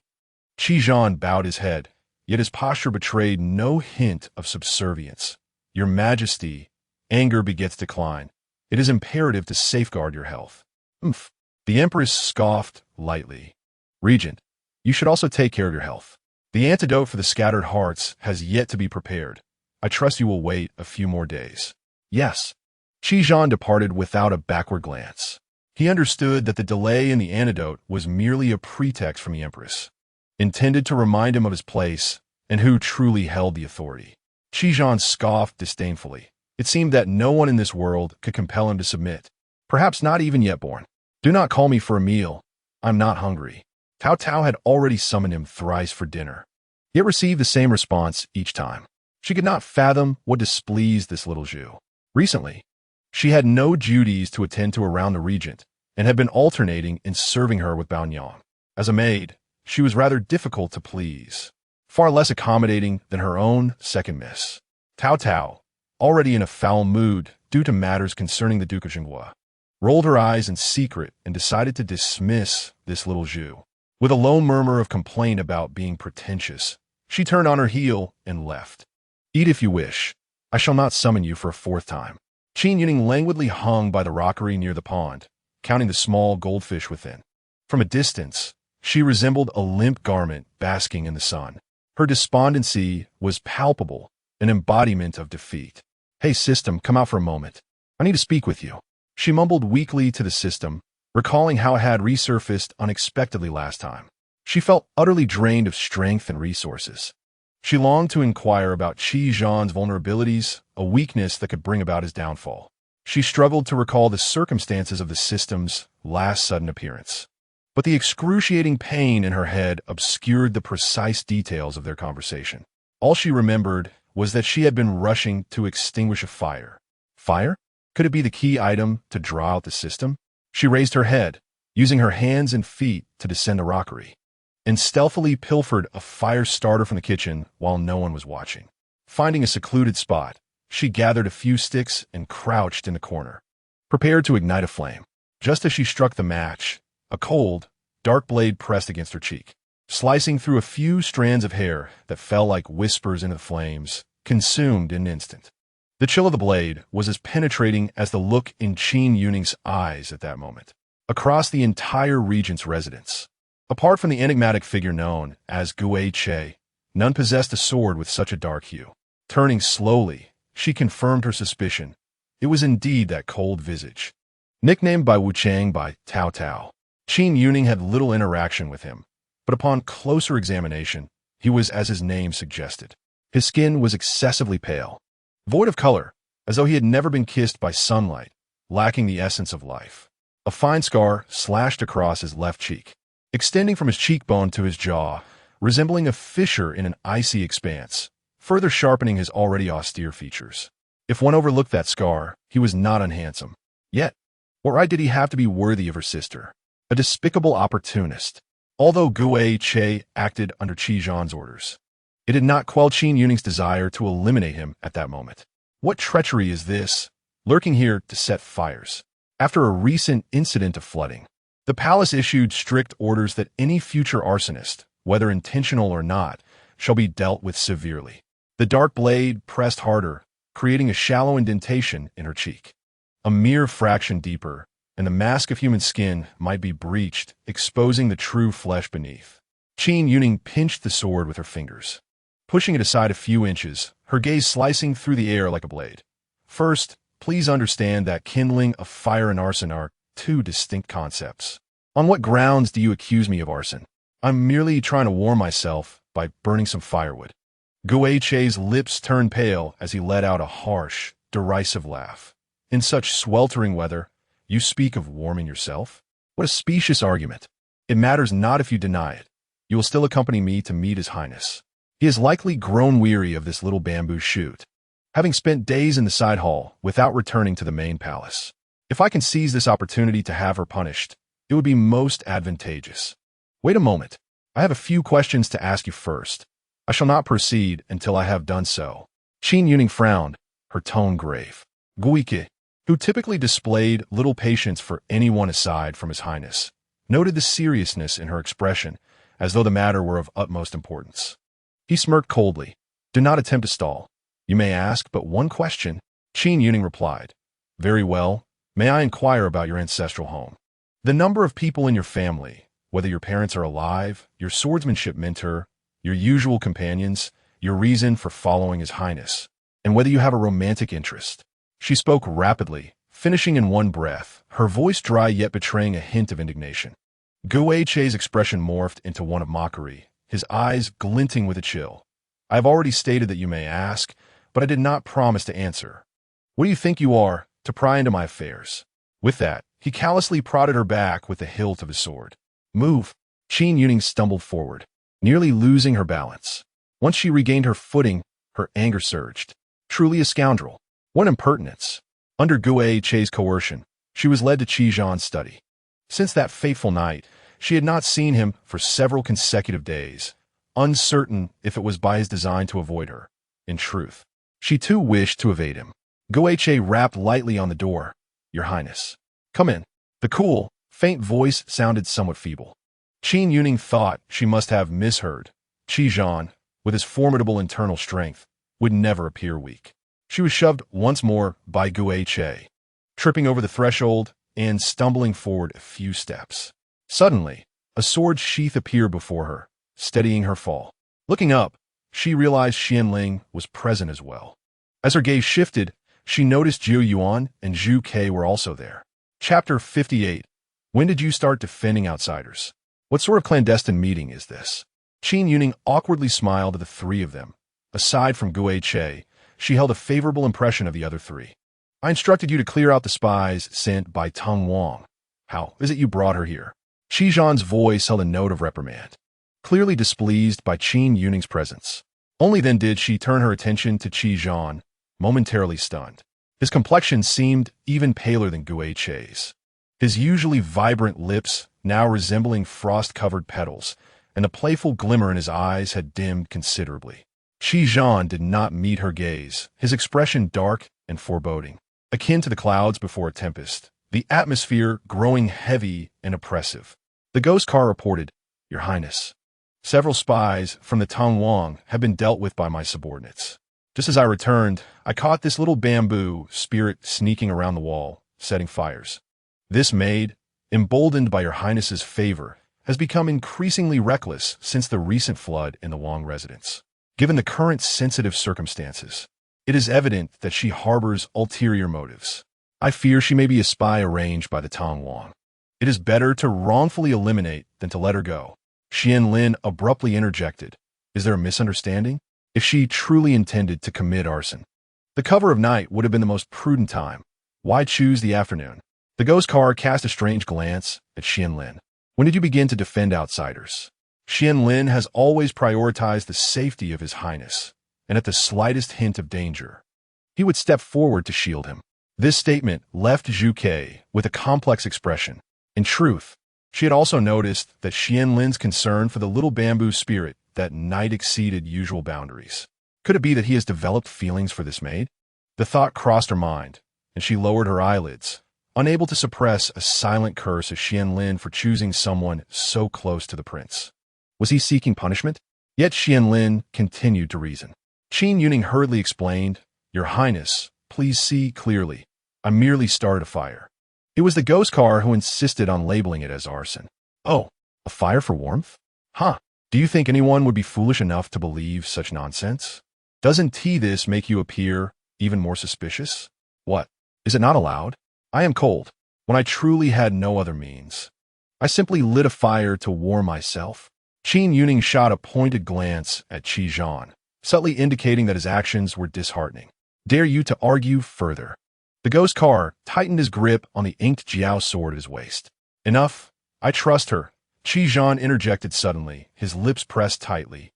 Qi bowed his head, yet his posture betrayed no hint of subservience. Your Majesty, anger begets decline. It is imperative to safeguard your health. Umph. The Empress scoffed lightly. Regent, you should also take care of your health. The antidote for the scattered hearts has yet to be prepared. I trust you will wait a few more days. Yes. Qi departed without a backward glance. He understood that the delay in the antidote was merely a pretext from the Empress, intended to remind him of his place and who truly held the authority. Qi scoffed disdainfully. It seemed that no one in this world could compel him to submit. Perhaps not even yet born. Do not call me for a meal. I'm not hungry. Cao Cao had already summoned him thrice for dinner, yet received the same response each time. She could not fathom what displeased this little Zhu. Recently, she had no duties to attend to around the regent, and had been alternating in serving her with Baonyang. As a maid, she was rather difficult to please, far less accommodating than her own second miss. Cao Cao, already in a foul mood due to matters concerning the Duke of Jinghua, rolled her eyes in secret and decided to dismiss this little Zhu. With a low murmur of complaint about being pretentious, she turned on her heel and left. Eat if you wish. I shall not summon you for a fourth time. Qin Youning languidly hung by the rockery near the pond, counting the small goldfish within. From a distance, she resembled a limp garment basking in the sun. Her despondency was palpable, an embodiment of defeat. Hey, system, come out for a moment. I need to speak with you. She mumbled weakly to the system, recalling how it had resurfaced unexpectedly last time. She felt utterly drained of strength and resources. She longed to inquire about Qi vulnerabilities, a weakness that could bring about his downfall. She struggled to recall the circumstances of the system's last sudden appearance. But the excruciating pain in her head obscured the precise details of their conversation. All she remembered was that she had been rushing to extinguish a fire. Fire? Could it be the key item to draw out the system? She raised her head, using her hands and feet to descend the rockery, and stealthily pilfered a fire starter from the kitchen while no one was watching. Finding a secluded spot, she gathered a few sticks and crouched in the corner, prepared to ignite a flame. Just as she struck the match, a cold, dark blade pressed against her cheek, slicing through a few strands of hair that fell like whispers into the flames, consumed in an instant. The chill of the blade was as penetrating as the look in Qin Youning's eyes at that moment. Across the entire regent's residence, apart from the enigmatic figure known as Gui Che, none possessed a sword with such a dark hue. Turning slowly, she confirmed her suspicion, It was indeed that cold visage. Nicknamed by Wu Chang by Tao Tao, Qin Youning had little interaction with him, but upon closer examination, he was as his name suggested. His skin was excessively pale, void of color, as though he had never been kissed by sunlight, lacking the essence of life. A fine scar slashed across his left cheek, extending from his cheekbone to his jaw, resembling a fissure in an icy expanse, further sharpening his already austere features. If one overlooked that scar, he was not unhandsome. Yet, what right did he have to be worthy of her sister? A despicable opportunist. Although Gue Che acted under Qi Zhan's orders, it did not quell Qin Youning's desire to eliminate him at that moment. What treachery is this, lurking here to set fires? After a recent incident of flooding, the palace issued strict orders that any future arsonist, whether intentional or not, shall be dealt with severely. The dark blade pressed harder, creating a shallow indentation in her cheek. A mere fraction deeper, and the mask of human skin might be breached, exposing the true flesh beneath. Qin Youning pinched the sword with her fingers, pushing it aside a few inches, her gaze slicing through the air like a blade. First, please understand that kindling of fire and arson are two distinct concepts. On what grounds do you accuse me of arson? I'm merely trying to warm myself by burning some firewood. Gue Che's lips turned pale as he let out a harsh, derisive laugh. In such sweltering weather, you speak of warming yourself? What a specious argument. It matters not if you deny it. You will still accompany me to meet His Highness. He has likely grown weary of this little bamboo shoot, having spent days in the side hall without returning to the main palace. If I can seize this opportunity to have her punished, it would be most advantageous. Wait a moment. I have a few questions to ask you first. I shall not proceed until I have done so. Qin Youning frowned, her tone grave. Guike, who typically displayed little patience for anyone aside from His Highness, noted the seriousness in her expression, as though the matter were of utmost importance. He smirked coldly. Do not attempt to stall. You may ask but one question. Qin Youning replied. Very well. May I inquire about your ancestral home? The number of people in your family, whether your parents are alive, your swordsmanship mentor, your usual companions, your reason for following His Highness, and whether you have a romantic interest. She spoke rapidly, finishing in one breath, her voice dry yet betraying a hint of indignation. Gue Che's expression morphed into one of mockery, his eyes glinting with a chill. I have already stated that you may ask, but I did not promise to answer. What do you think you are, to pry into my affairs? With that, he callously prodded her back with the hilt of his sword. Move. Qin Youning stumbled forward, nearly losing her balance. Once she regained her footing, her anger surged. Truly a scoundrel. What impertinence! Under Gue Che's coercion, she was led to Qi Zhan's study. Since that fateful night, she had not seen him for several consecutive days, uncertain if it was by his design to avoid her. In truth, she too wished to evade him. Gue Che rapped lightly on the door. Your Highness. Come in. The cool, faint voice sounded somewhat feeble. Qin Youning thought she must have misheard. Qi Zhan, with his formidable internal strength, would never appear weak. She was shoved once more by Gue Che, tripping over the threshold and stumbling forward a few steps. Suddenly, a sword sheath appeared before her, steadying her fall. Looking up, she realized Xian Ling was present as well. As her gaze shifted, she noticed Zhu Yuan and Zhu Ke were also there. Chapter 58. When did you start defending outsiders? What sort of clandestine meeting is this? Qin Youning awkwardly smiled at the three of them. Aside from Gue Che, she held a favorable impression of the other three. I instructed you to clear out the spies sent by Teng Wang. How is it you brought her here? Qi Zhan's voice held a note of reprimand, clearly displeased by Qin Youning's presence. Only then did she turn her attention to Qi Zhan, momentarily stunned. His complexion seemed even paler than Gue Che's. His usually vibrant lips now resembling frost-covered petals, and the playful glimmer in his eyes had dimmed considerably. Qi Zhan did not meet her gaze, his expression dark and foreboding, akin to the clouds before a tempest, the atmosphere growing heavy and oppressive. The ghost car reported, Your Highness. Several spies from the Teng Wang have been dealt with by my subordinates. Just as I returned, I caught this little bamboo spirit sneaking around the wall, setting fires. This maid, emboldened by Your Highness's favor, has become increasingly reckless since the recent flood in the Wang residence. Given the current sensitive circumstances, It is evident that she harbors ulterior motives. I fear she may be a spy arranged by the Tong Wang. It is better to wrongfully eliminate than to let her go. Qian Lin abruptly interjected. Is there a misunderstanding? If she truly intended to commit arson, the cover of night would have been the most prudent time. Why choose the afternoon? The ghost car cast a strange glance at Qian Lin. When did you begin to defend outsiders? Qian Lin has always prioritized the safety of His Highness, and at the slightest hint of danger, he would step forward to shield him. This statement left Zhu Ke with a complex expression. In truth, she had also noticed that Qian Lin's concern for the little bamboo spirit that night exceeded usual boundaries. Could it be that he has developed feelings for this maid? The thought crossed her mind, and she lowered her eyelids, unable to suppress a silent curse at Qian Lin for choosing someone so close to the prince. Was he seeking punishment? Yet Qian Lin continued to reason. Qin Youning hurriedly explained, Your Highness, please see clearly. I merely started a fire. It was the ghost car who insisted on labeling it as arson. Oh, a fire for warmth? Huh. Do you think anyone would be foolish enough to believe such nonsense? Doesn't this make you appear even more suspicious? What? Is it not allowed? I am cold, when I truly had no other means. I simply lit a fire to warm myself. Qin Youning shot a pointed glance at Qi Zhan, subtly indicating that his actions were disheartening. Dare you to argue further? The ghost car tightened his grip on the inked jiao sword at his waist. Enough. I trust her. Qi Zhan interjected suddenly, his lips pressed tightly,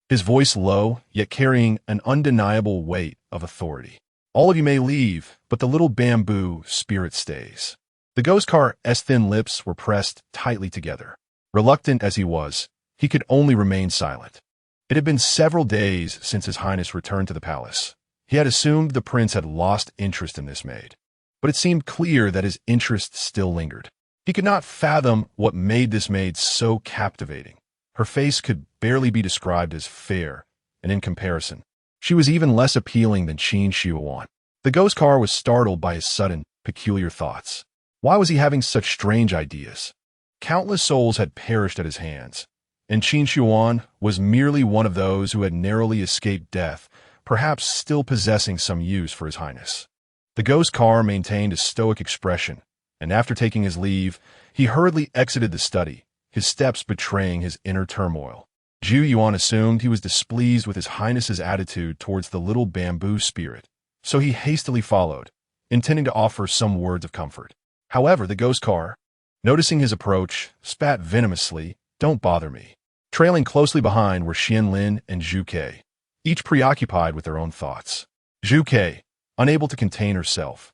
his voice low, yet carrying an undeniable weight of authority. All of you may leave, but the little bamboo spirit stays. The ghost car's thin lips were pressed tightly together. Reluctant as he was, he could only remain silent. It had been several days since His Highness returned to the palace. He had assumed the prince had lost interest in this maid, but it seemed clear that his interest still lingered. He could not fathom what made this maid so captivating. Her face could barely be described as fair, and in comparison, she was even less appealing than Qin Youning. The ghost car was startled by his sudden, peculiar thoughts. Why was he having such strange ideas? Countless souls had perished at his hands, and Qin Youning was merely one of those who had narrowly escaped death, perhaps still possessing some use for His Highness. The ghost car maintained a stoic expression, and after taking his leave, he hurriedly exited the study, his steps betraying his inner turmoil. Zhu Yuan assumed he was displeased with His Highness's attitude towards the little bamboo spirit, so he hastily followed, intending to offer some words of comfort. However, the ghost car, noticing his approach, spat venomously, Don't bother me. Trailing closely behind were Qian Lin and Zhu Ke, each preoccupied with their own thoughts. Zhu Ke, unable to contain herself,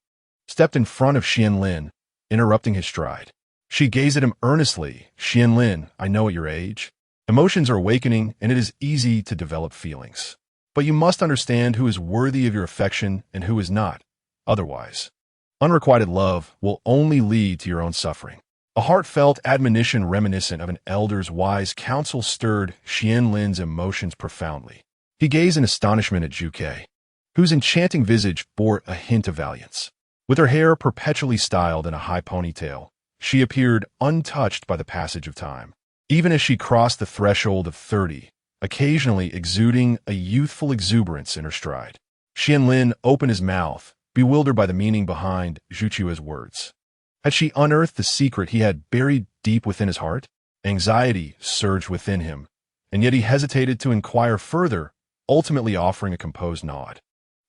stepped in front of Qian Lin, interrupting his stride. She gazed at him earnestly. Qian Lin, I know at your age, emotions are awakening and it is easy to develop feelings. But you must understand who is worthy of your affection and who is not. Otherwise, unrequited love will only lead to your own suffering. A heartfelt admonition reminiscent of an elder's wise counsel stirred Qian Lin's emotions profoundly. He gazed in astonishment at Zhu Ke, whose enchanting visage bore a hint of valiance. With her hair perpetually styled in a high ponytail, she appeared untouched by the passage of time. Even as she crossed the threshold of 30, occasionally exuding a youthful exuberance in her stride. Qian Lin opened his mouth, bewildered by the meaning behind Zhu Chua's words. Had she unearthed the secret he had buried deep within his heart? Anxiety surged within him, and yet he hesitated to inquire further, ultimately offering a composed nod.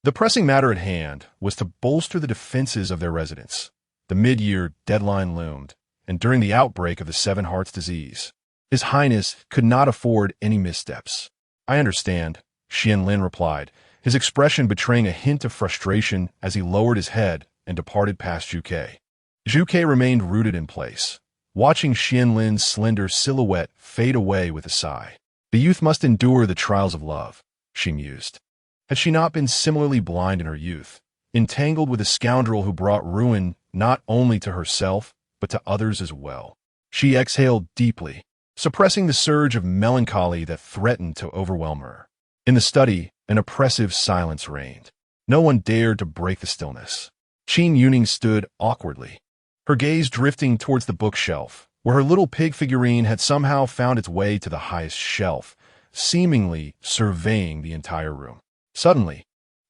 The pressing matter at hand was to bolster the defenses of their residence. The mid-year deadline loomed, and during the outbreak of the Seven Hearts disease, His Highness could not afford any missteps. I understand, Qian Lin replied, his expression betraying a hint of frustration as he lowered his head and departed past Zhu Ke. Zhu Ke remained rooted in place, watching Qian Lin's slender silhouette fade away with a sigh. The youth must endure the trials of love, she mused. Had she not been similarly blind in her youth, entangled with a scoundrel who brought ruin not only to herself, but to others as well? She exhaled deeply, suppressing the surge of melancholy that threatened to overwhelm her. In the study, an oppressive silence reigned. No one dared to break the stillness. Qin Youning stood awkwardly, her gaze drifting towards the bookshelf, where her little pig figurine had somehow found its way to the highest shelf, seemingly surveying the entire room. Suddenly,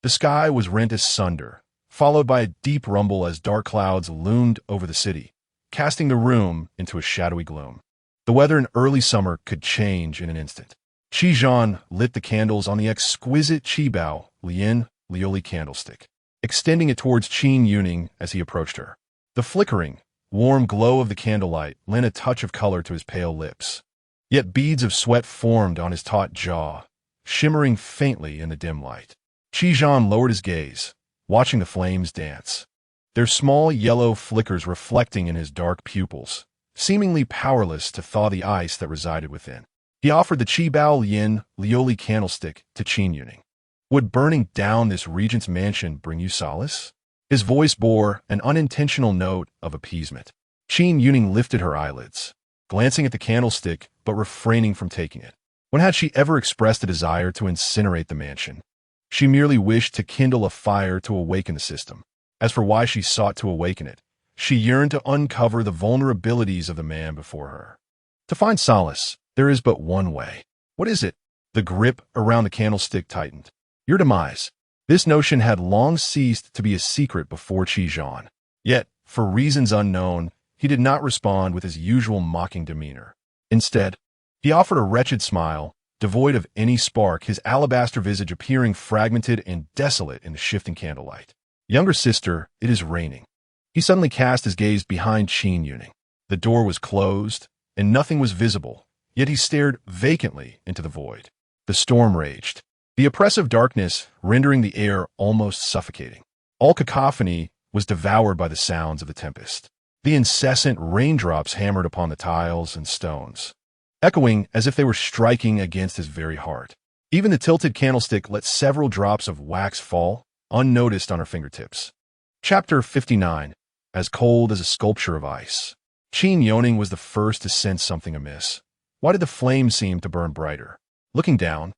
The sky was rent asunder, followed by a deep rumble as dark clouds loomed over the city, casting the room into a shadowy gloom. The weather in early summer could change in an instant. Qi lit the candles on the exquisite Qibao Lian Lioli candlestick, extending it towards Qin Youning as he approached her. The flickering, warm glow of the candlelight lent a touch of color to his pale lips. Yet beads of sweat formed on his taut jaw, shimmering faintly in the dim light. Qi lowered his gaze, watching the flames dance, their small yellow flickers reflecting in his dark pupils, seemingly powerless to thaw the ice that resided within. He offered the Qibao Lian Lioli candlestick to Qin Youning. Would burning down this regent's mansion bring you solace? His voice bore an unintentional note of appeasement. Qin Youning lifted her eyelids, glancing at the candlestick but refraining from taking it. When had she ever expressed a desire to incinerate the mansion? She merely wished to kindle a fire to awaken the system. As for why she sought to awaken it, she yearned to uncover the vulnerabilities of the man before her. To find solace, there is but one way. What is it? The grip around the candlestick tightened. Your demise. This notion had long ceased to be a secret before Qi. Yet, for reasons unknown, he did not respond with his usual mocking demeanor. Instead, he offered a wretched smile, devoid of any spark, his alabaster visage appearing fragmented and desolate in the shifting candlelight. Younger sister, it is raining. He suddenly cast his gaze behind Qin Youning. The door was closed, and nothing was visible, yet he stared vacantly into the void. The storm raged, the oppressive darkness rendering the air almost suffocating. All cacophony was devoured by the sounds of the tempest. The incessant raindrops hammered upon the tiles and stones, echoing as if they were striking against his very heart. Even the tilted candlestick let several drops of wax fall, unnoticed on her fingertips. Chapter 59. As cold as a sculpture of ice. Qin Youning was the first to sense something amiss. Why did the flames seem to burn brighter? Looking down,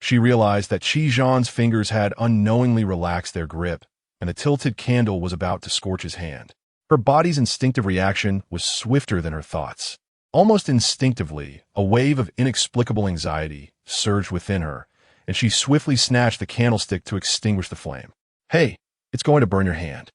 she realized that Qi's fingers had unknowingly relaxed their grip, and the tilted candle was about to scorch his hand. Her body's instinctive reaction was swifter than her thoughts. Almost instinctively, a wave of inexplicable anxiety surged within her, and she swiftly snatched the candlestick to extinguish the flame. Hey, it's going to burn your hand.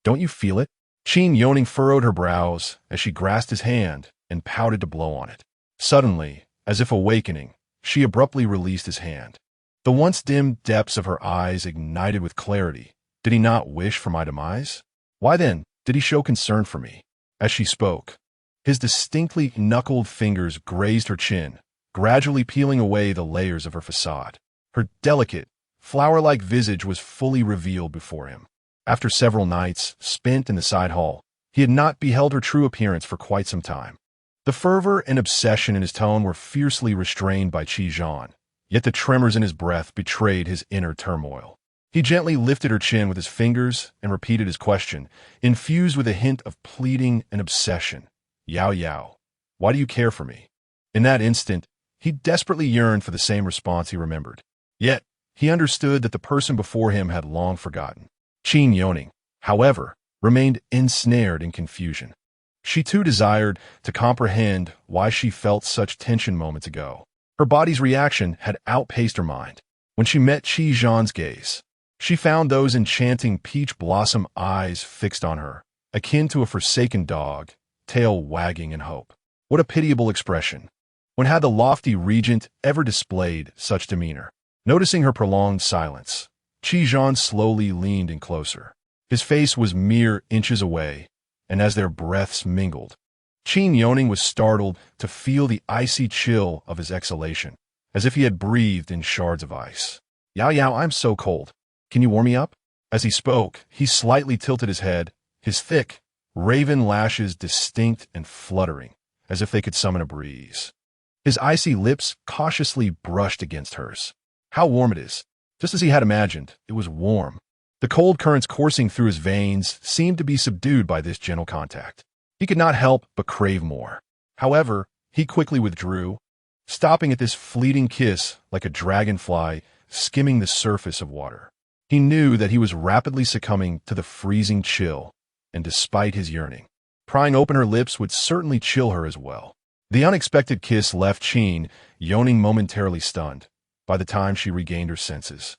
Don't you feel it? Qin Youning furrowed her brows as she grasped his hand and pouted to blow on it. Suddenly, as if awakening, she abruptly released his hand. The once dim depths of her eyes ignited with clarity. Did he not wish for my demise? Why then did he show concern for me? As she spoke, his distinctly knuckled fingers grazed her chin, gradually peeling away the layers of her facade. Her delicate, flower-like visage was fully revealed before him. After several nights spent in the side hall, he had not beheld her true appearance for quite some time. The fervor and obsession in his tone were fiercely restrained by Qi, yet the tremors in his breath betrayed his inner turmoil. He gently lifted her chin with his fingers and repeated his question, infused with a hint of pleading and obsession. Yao Yao, why do you care for me? In that instant, he desperately yearned for the same response he remembered. Yet, he understood that the person before him had long forgotten. Qin Youning, however, remained ensnared in confusion. She too desired to comprehend why she felt such tension moments ago. Her body's reaction had outpaced her mind. When she met Qi's gaze, she found those enchanting peach blossom eyes fixed on her, akin to a forsaken dog, tail wagging in hope. What a pitiable expression! When had the lofty regent ever displayed such demeanor? Noticing her prolonged silence, Qi slowly leaned in closer. His face was mere inches away, and as their breaths mingled, Qin Youning was startled to feel the icy chill of his exhalation, as if he had breathed in shards of ice. Yao Yao, I'm so cold. Can you warm me up? As he spoke, he slightly tilted his head, his thick, raven lashes distinct and fluttering, as if they could summon a breeze. His icy lips cautiously brushed against hers. How warm it is! Just as he had imagined, it was warm. The cold currents coursing through his veins seemed to be subdued by this gentle contact. He could not help but crave more. However, he quickly withdrew, stopping at this fleeting kiss like a dragonfly skimming the surface of water. He knew that he was rapidly succumbing to the freezing chill, and despite his yearning, prying open her lips would certainly chill her as well. The unexpected kiss left Qin Youning momentarily stunned by the time she regained her senses.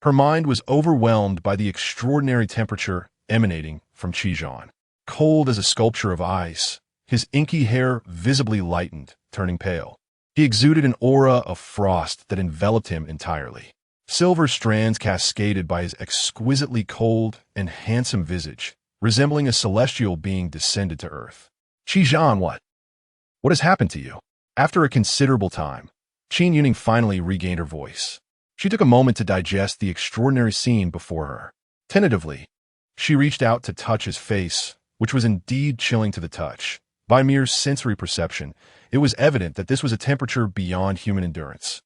Her mind was overwhelmed by the extraordinary temperature emanating from Qin. Cold as a sculpture of ice, his inky hair visibly lightened, turning pale. He exuded an aura of frost that enveloped him entirely. Silver strands cascaded by his exquisitely cold and handsome visage, resembling a celestial being descended to earth. Qin, what? What has happened to you? After a considerable time, Qin Youning finally regained her voice. She took a moment to digest the extraordinary scene before her. Tentatively, she reached out to touch his face, which was indeed chilling to the touch. By mere sensory perception, it was evident that this was a temperature beyond human endurance.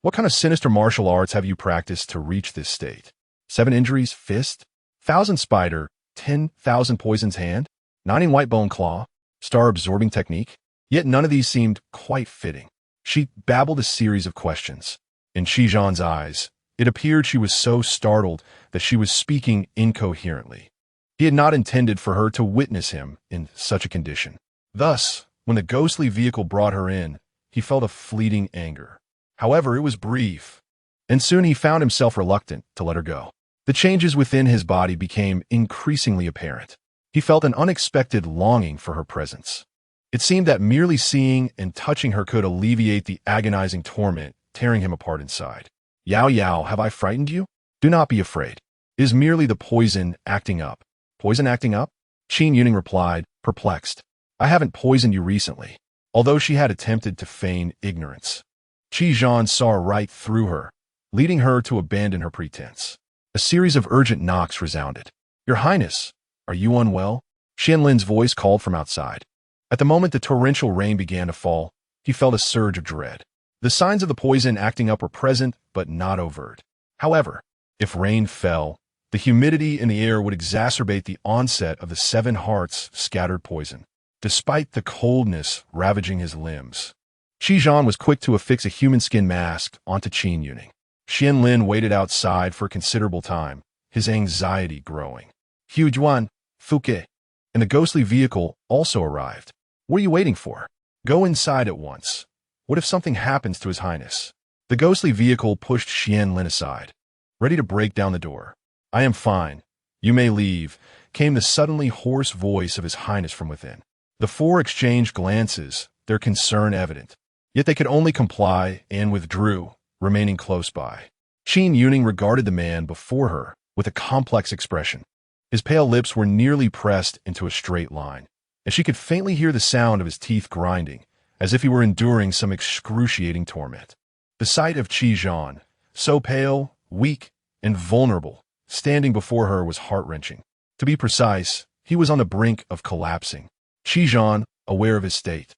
What kind of sinister martial arts have you practiced to reach this state? 7 injuries, fist? 1,000 spider, 10,000 poisons hand? 9 white bone claw? Star-absorbing technique? Yet none of these seemed quite fitting. She babbled a series of questions. In Qijan's eyes, it appeared she was so startled that she was speaking incoherently. He had not intended for her to witness him in such a condition. Thus, when the ghostly vehicle brought her in, he felt a fleeting anger. However, it was brief, and soon he found himself reluctant to let her go. The changes within his body became increasingly apparent. He felt an unexpected longing for her presence. It seemed that merely seeing and touching her could alleviate the agonizing torment tearing him apart inside. Yao Yao, have I frightened you? Do not be afraid. It is merely the poison acting up. Poison acting up? Qin Youning replied, perplexed. I haven't poisoned you recently. Although she had attempted to feign ignorance, Qijan saw right through her, leading her to abandon her pretense. A series of urgent knocks resounded. Your Highness, are you unwell? Xianlin's voice called from outside. At the moment the torrential rain began to fall, he felt a surge of dread. The signs of the poison acting up were present, but not overt. However, if rain fell, the humidity in the air would exacerbate the onset of the 7 hearts scattered poison. Despite the coldness ravaging his limbs, Qijan was quick to affix a human skin mask onto Qin Youning. Xianlin waited outside for a considerable time, his anxiety growing. Hu Juan, Fuke, and the ghostly vehicle also arrived. What are you waiting for? Go inside at once. What if something happens to His Highness? The ghostly vehicle pushed Xianlin aside, ready to break down the door. I am fine. You may leave, came the suddenly hoarse voice of His Highness from within. The 4 exchanged glances, their concern evident. Yet they could only comply and withdrew, remaining close by. Qin Youning regarded the man before her with a complex expression. His pale lips were nearly pressed into a straight line, and she could faintly hear the sound of his teeth grinding, as if he were enduring some excruciating torment. The sight of Qijan, so pale, weak, and vulnerable, standing before her was heart-wrenching. To be precise, he was on the brink of collapsing. Qijan, aware of his state,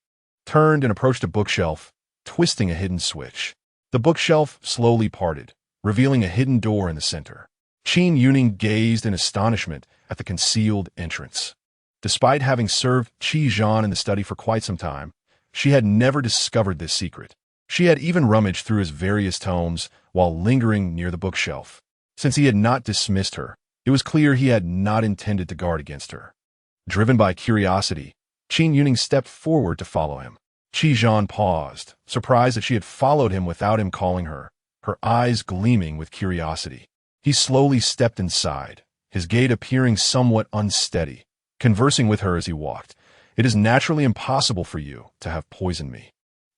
turned and approached a bookshelf, twisting a hidden switch. The bookshelf slowly parted, revealing a hidden door in the center. Qin Youning gazed in astonishment at the concealed entrance. Despite having served Qijan in the study for quite some time, she had never discovered this secret. She had even rummaged through his various tomes while lingering near the bookshelf. Since he had not dismissed her, it was clear he had not intended to guard against her. Driven by curiosity, Qin Youning stepped forward to follow him. Qijan paused, surprised that she had followed him without him calling her, her eyes gleaming with curiosity. He slowly stepped inside, his gait appearing somewhat unsteady, conversing with her as he walked. It is naturally impossible for you to have poisoned me.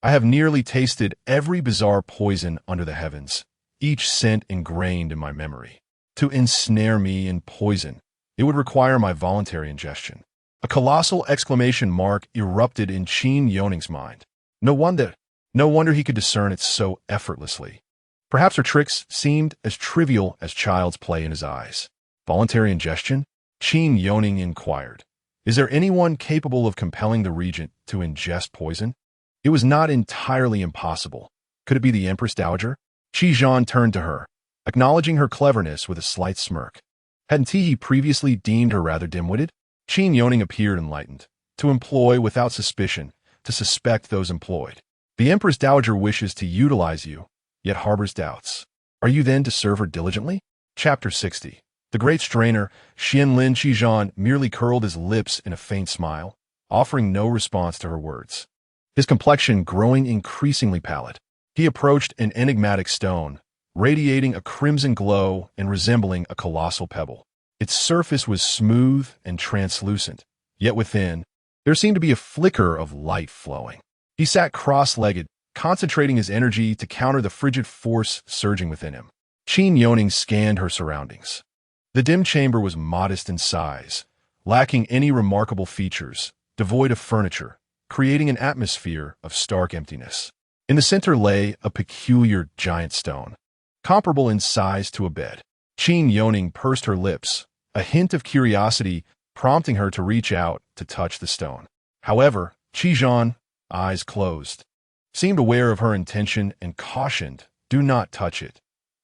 I have nearly tasted every bizarre poison under the heavens, each scent ingrained in my memory. To ensnare me in poison, it would require my voluntary ingestion. A colossal exclamation mark erupted in Qin Youning's mind. No wonder he could discern it so effortlessly. Perhaps her tricks seemed as trivial as child's play in his eyes. Voluntary ingestion? Qin Youning inquired. Is there anyone capable of compelling the regent to ingest poison? It was not entirely impossible. Could it be the Empress Dowager? Qijan turned to her, acknowledging her cleverness with a slight smirk. Hadn't he previously deemed her rather dim-witted? Qin Youning appeared enlightened. To employ without suspicion, to suspect those employed. The Empress Dowager wishes to utilize you, yet harbors doubts. Are you then to serve her diligently? Chapter 60. The great strainer, Xianlin Qijan, merely curled his lips in a faint smile, offering no response to her words. His complexion growing increasingly pallid, he approached an enigmatic stone, radiating a crimson glow and resembling a colossal pebble. Its surface was smooth and translucent, yet within, there seemed to be a flicker of light flowing. He sat cross-legged, concentrating his energy to counter the frigid force surging within him. Qin Youning scanned her surroundings. The dim chamber was modest in size, lacking any remarkable features, devoid of furniture, creating an atmosphere of stark emptiness. In the center lay a peculiar giant stone, comparable in size to a bed. Qin Youning pursed her lips, a hint of curiosity prompting her to reach out to touch the stone. However, Qizhan, eyes closed, seemed aware of her intention and cautioned, "Do not touch it.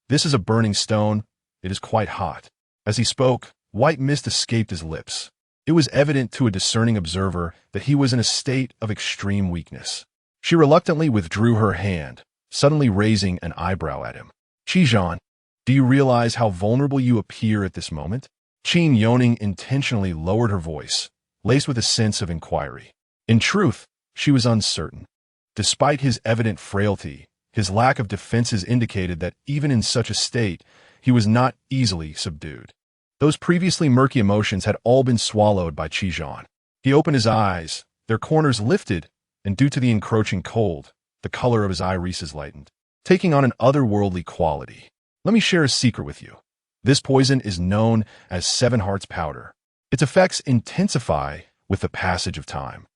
This is a burning stone. It is quite hot." As he spoke, white mist escaped his lips. It was evident to a discerning observer that he was in a state of extreme weakness. She reluctantly withdrew her hand, suddenly raising an eyebrow at him. "Qizhan, do you realize how vulnerable you appear at this moment?" Qin Youning intentionally lowered her voice, laced with a sense of inquiry. In truth, she was uncertain. Despite his evident frailty, his lack of defenses indicated that even in such a state, he was not easily subdued. Those previously murky emotions had all been swallowed by Qizhan. He opened his eyes, their corners lifted, and due to the encroaching cold, the color of his irises lightened, taking on an otherworldly quality. "Let me share a secret with you. This poison is known as Seven Hearts Powder. Its effects intensify with the passage of time,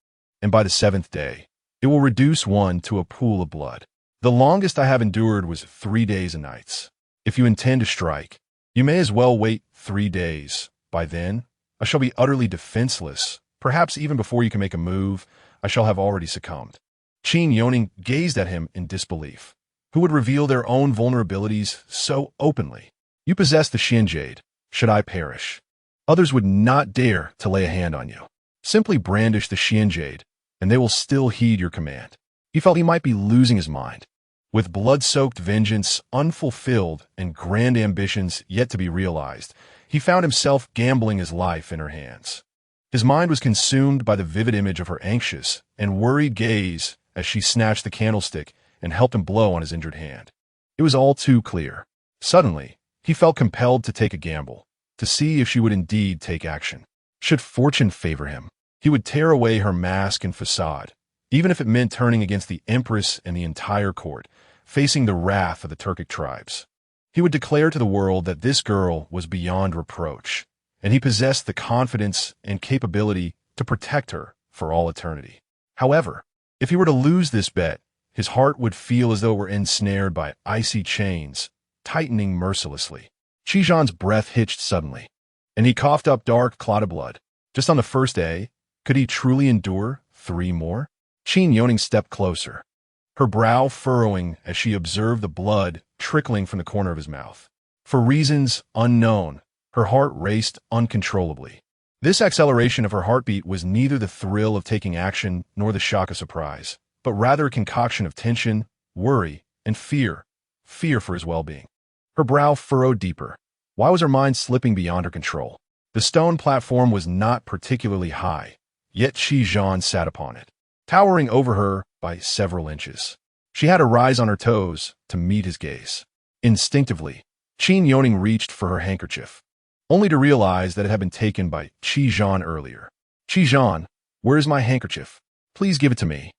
and by the seventh day, it will reduce one to a pool of blood. The longest I have endured was 3 days and nights. If you intend to strike, you may as well wait 3 days. By then, I shall be utterly defenseless. Perhaps even before you can make a move, I shall have already succumbed." Qin Youning gazed at him in disbelief. Who would reveal their own vulnerabilities so openly? "You possess the Xian Jade. Should I perish, others would not dare to lay a hand on you. Simply brandish the Xian Jade, and they will still heed your command." He felt he might be losing his mind. With blood-soaked vengeance unfulfilled and grand ambitions yet to be realized, he found himself gambling his life in her hands. His mind was consumed by the vivid image of her anxious and worried gaze as she snatched the candlestick and helped him blow on his injured hand. It was all too clear. Suddenly, he felt compelled to take a gamble, to see if she would indeed take action. Should fortune favor him, he would tear away her mask and facade, even if it meant turning against the Empress and the entire court, facing the wrath of the Turkic tribes. He would declare to the world that this girl was beyond reproach, and he possessed the confidence and capability to protect her for all eternity. However, if he were to lose this bet, his heart would feel as though it were ensnared by icy chains, tightening mercilessly. Qizhan's breath hitched suddenly, and he coughed up dark, clotted blood. Just on the first day, could he truly endure 3 more? Qin Youning stepped closer, her brow furrowing as she observed the blood trickling from the corner of his mouth. For reasons unknown, her heart raced uncontrollably. This acceleration of her heartbeat was neither the thrill of taking action nor the shock of surprise, but rather a concoction of tension, worry, and fear for his well-being. Her brow furrowed deeper. Why was her mind slipping beyond her control? The stone platform was not particularly high, yet Qizhan sat upon it, towering over her by several inches. She had to rise on her toes to meet his gaze. Instinctively, Qin Youning reached for her handkerchief, only to realize that it had been taken by Qizhan earlier. "Qizhan, where is my handkerchief? Please give it to me."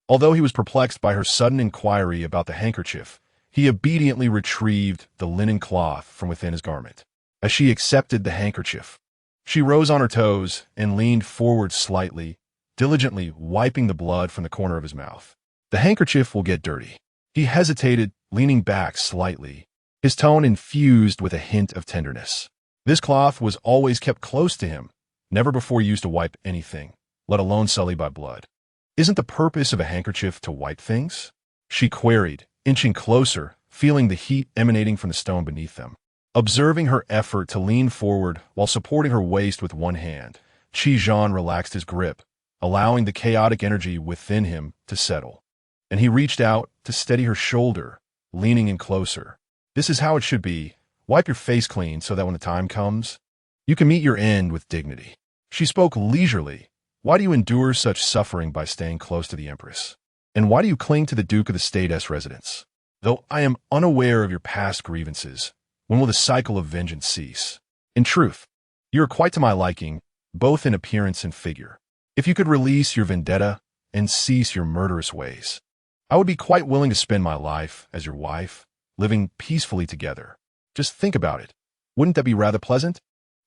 Although he was perplexed by her sudden inquiry about the handkerchief, he obediently retrieved the linen cloth from within his garment. As she accepted the handkerchief, she rose on her toes and leaned forward slightly, diligently wiping the blood from the corner of his mouth. "The handkerchief will get dirty." He hesitated, leaning back slightly, his tone infused with a hint of tenderness. This cloth was always kept close to him, never before used to wipe anything, let alone sully by blood. "Isn't the purpose of a handkerchief to wipe things?" she queried, inching closer, feeling the heat emanating from the stone beneath them. Observing her effort to lean forward while supporting her waist with one hand, Qizhan relaxed his grip, allowing the chaotic energy within him to settle. And he reached out to steady her shoulder, leaning in closer. "This is how it should be. Wipe your face clean so that when the time comes, you can meet your end with dignity." She spoke leisurely. "Why do you endure such suffering by staying close to the Empress? And why do you cling to the Duke of the State's residence?" Though I am unaware of your past grievances, when will the cycle of vengeance cease? In truth, you are quite to my liking, both in appearance and figure. If you could release your vendetta and cease your murderous ways, I would be quite willing to spend my life as your wife, living peacefully together. Just think about it. Wouldn't that be rather pleasant?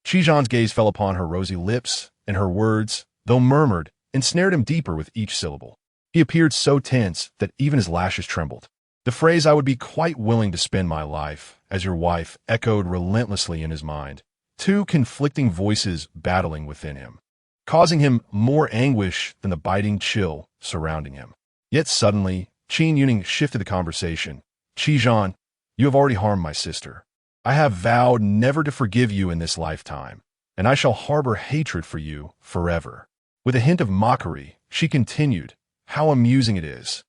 Qijan's gaze fell upon her rosy lips, and her words, though murmured, ensnared him deeper with each syllable. He appeared so tense that even his lashes trembled. The phrase "I would be quite willing to spend my life as your wife" echoed relentlessly in his mind, two conflicting voices battling within him, causing him more anguish than the biting chill surrounding him. Yet suddenly, Qin Youning shifted the conversation. "Qijan, you have already harmed my sister. I have vowed never to forgive you in this lifetime, and I shall harbor hatred for you forever." With a hint of mockery, she continued, "How amusing it is.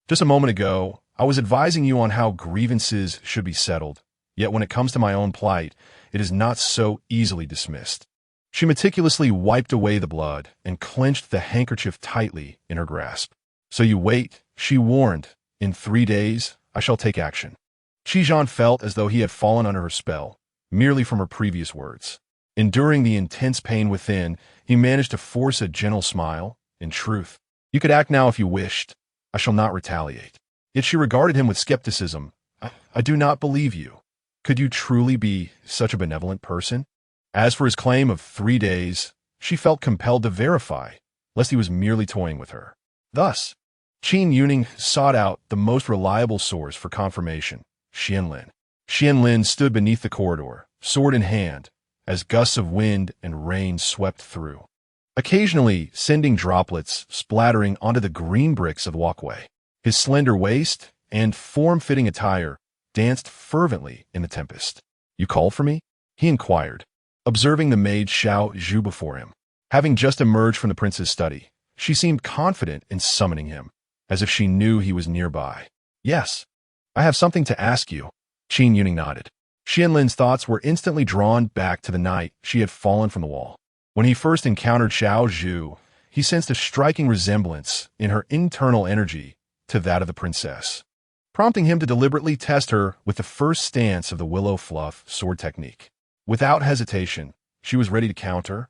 Just a moment ago, I was advising you on how grievances should be settled, yet when it comes to my own plight, it is not so easily dismissed." She meticulously wiped away the blood and clenched the handkerchief tightly in her grasp. "So you wait," she warned. "In 3 days, I shall take action." Qijan felt as though he had fallen under her spell, merely from her previous words. Enduring the intense pain within, he managed to force a gentle smile. "In truth, you could act now if you wished. I shall not retaliate." Yet she regarded him with skepticism. I do not believe you. Could you truly be such a benevolent person?" As for his claim of 3 days, she felt compelled to verify, lest he was merely toying with her. Thus, Qin Youning sought out the most reliable source for confirmation, Qianlin. Qianlin stood beneath the corridor, sword in hand, as gusts of wind and rain swept through, occasionally sending droplets splattering onto the green bricks of the walkway. His slender waist and form-fitting attire danced fervently in the tempest. "You called for me?" he inquired, observing the maid Xiao Zhu before him. Having just emerged from the prince's study, she seemed confident in summoning him, as if she knew he was nearby. "Yes, I have something to ask you." Qin Youning nodded. Qianlin's thoughts were instantly drawn back to the night she had fallen from the wall. When he first encountered Xiao Zhu, he sensed a striking resemblance in her internal energy to that of the princess, prompting him to deliberately test her with the first stance of the willow fluff sword technique. Without hesitation, she was ready to counter,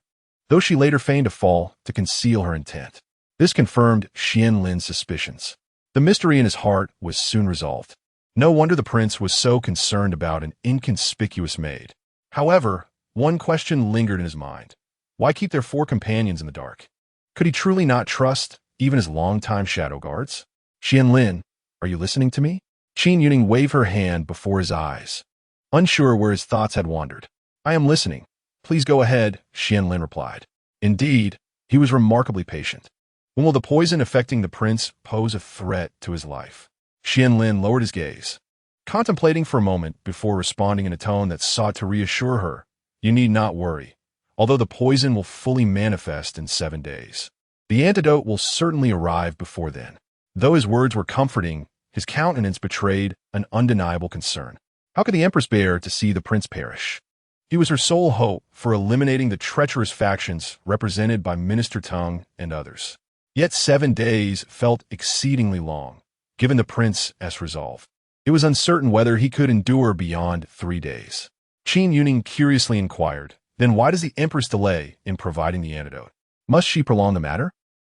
though she later feigned a fall to conceal her intent. This confirmed Qianlin's suspicions. The mystery in his heart was soon resolved. No wonder the prince was so concerned about an inconspicuous maid. However, one question lingered in his mind. Why keep their 4 companions in the dark? Could he truly not trust even his longtime shadow guards? "Qianlin, are you listening to me?" Qin Youning waved her hand before his eyes, unsure where his thoughts had wandered. "I am listening. Please go ahead," Qianlin replied. Indeed, he was remarkably patient. When will the poison affecting the prince pose a threat to his life? Qianlin lowered his gaze, contemplating for a moment before responding in a tone that sought to reassure her. "You need not worry. Although the poison will fully manifest in 7 days, the antidote will certainly arrive before then." Though his words were comforting, his countenance betrayed an undeniable concern. How could the empress bear to see the prince perish? He was her sole hope for eliminating the treacherous factions represented by Minister Tung and others. Yet 7 days felt exceedingly long, given the prince's resolve. It was uncertain whether he could endure beyond 3 days. Qin Youning curiously inquired, "Then why does the empress delay in providing the antidote? Must she prolong the matter?"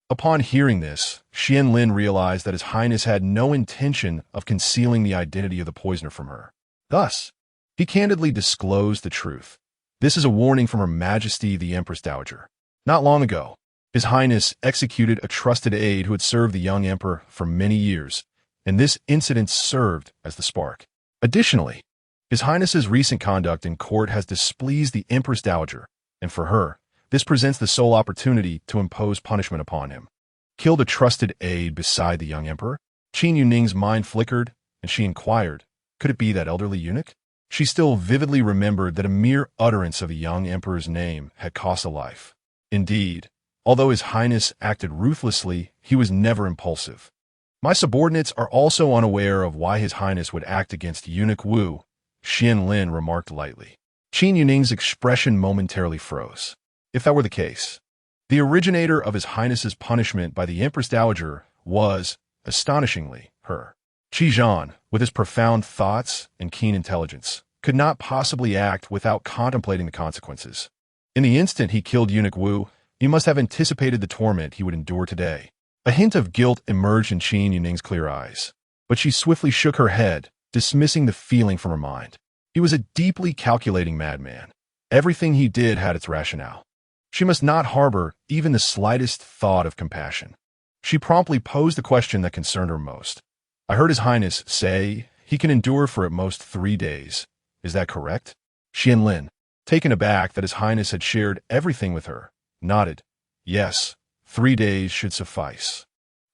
Upon hearing this, Qianlin realized that His Highness had no intention of concealing the identity of the poisoner from her. Thus, he candidly disclosed the truth. "This is a warning from Her Majesty the Empress Dowager. Not long ago, His Highness executed a trusted aide who had served the young emperor for many years, and this incident served as the spark. Additionally, His Highness's recent conduct in court has displeased the Empress Dowager, and for her, this presents the sole opportunity to impose punishment upon him." Killed a trusted aide beside the young emperor? Qin Youning's mind flickered, and she inquired, could it be that elderly eunuch? She still vividly remembered that a mere utterance of the young emperor's name had cost a life. Indeed, although His Highness acted ruthlessly, he was never impulsive. "My subordinates are also unaware of why His Highness would act against Eunuch Wu," Qianlin remarked lightly. Qin Youning's expression momentarily froze. If that were the case, the originator of His Highness's punishment by the Empress Dowager was, astonishingly, her. Qi Zhan, with his profound thoughts and keen intelligence, could not possibly act without contemplating the consequences. In the instant he killed Eunuch Wu, he must have anticipated the torment he would endure today. A hint of guilt emerged in Qin Youning's clear eyes, but she swiftly shook her head, dismissing the feeling from her mind. He was a deeply calculating madman. Everything he did had its rationale. She must not harbor even the slightest thought of compassion. She promptly posed the question that concerned her most. I heard His Highness say he can endure for at most 3 days. Is that correct? Qianlin, taken aback that His Highness had shared everything with her, nodded. Yes, 3 days should suffice.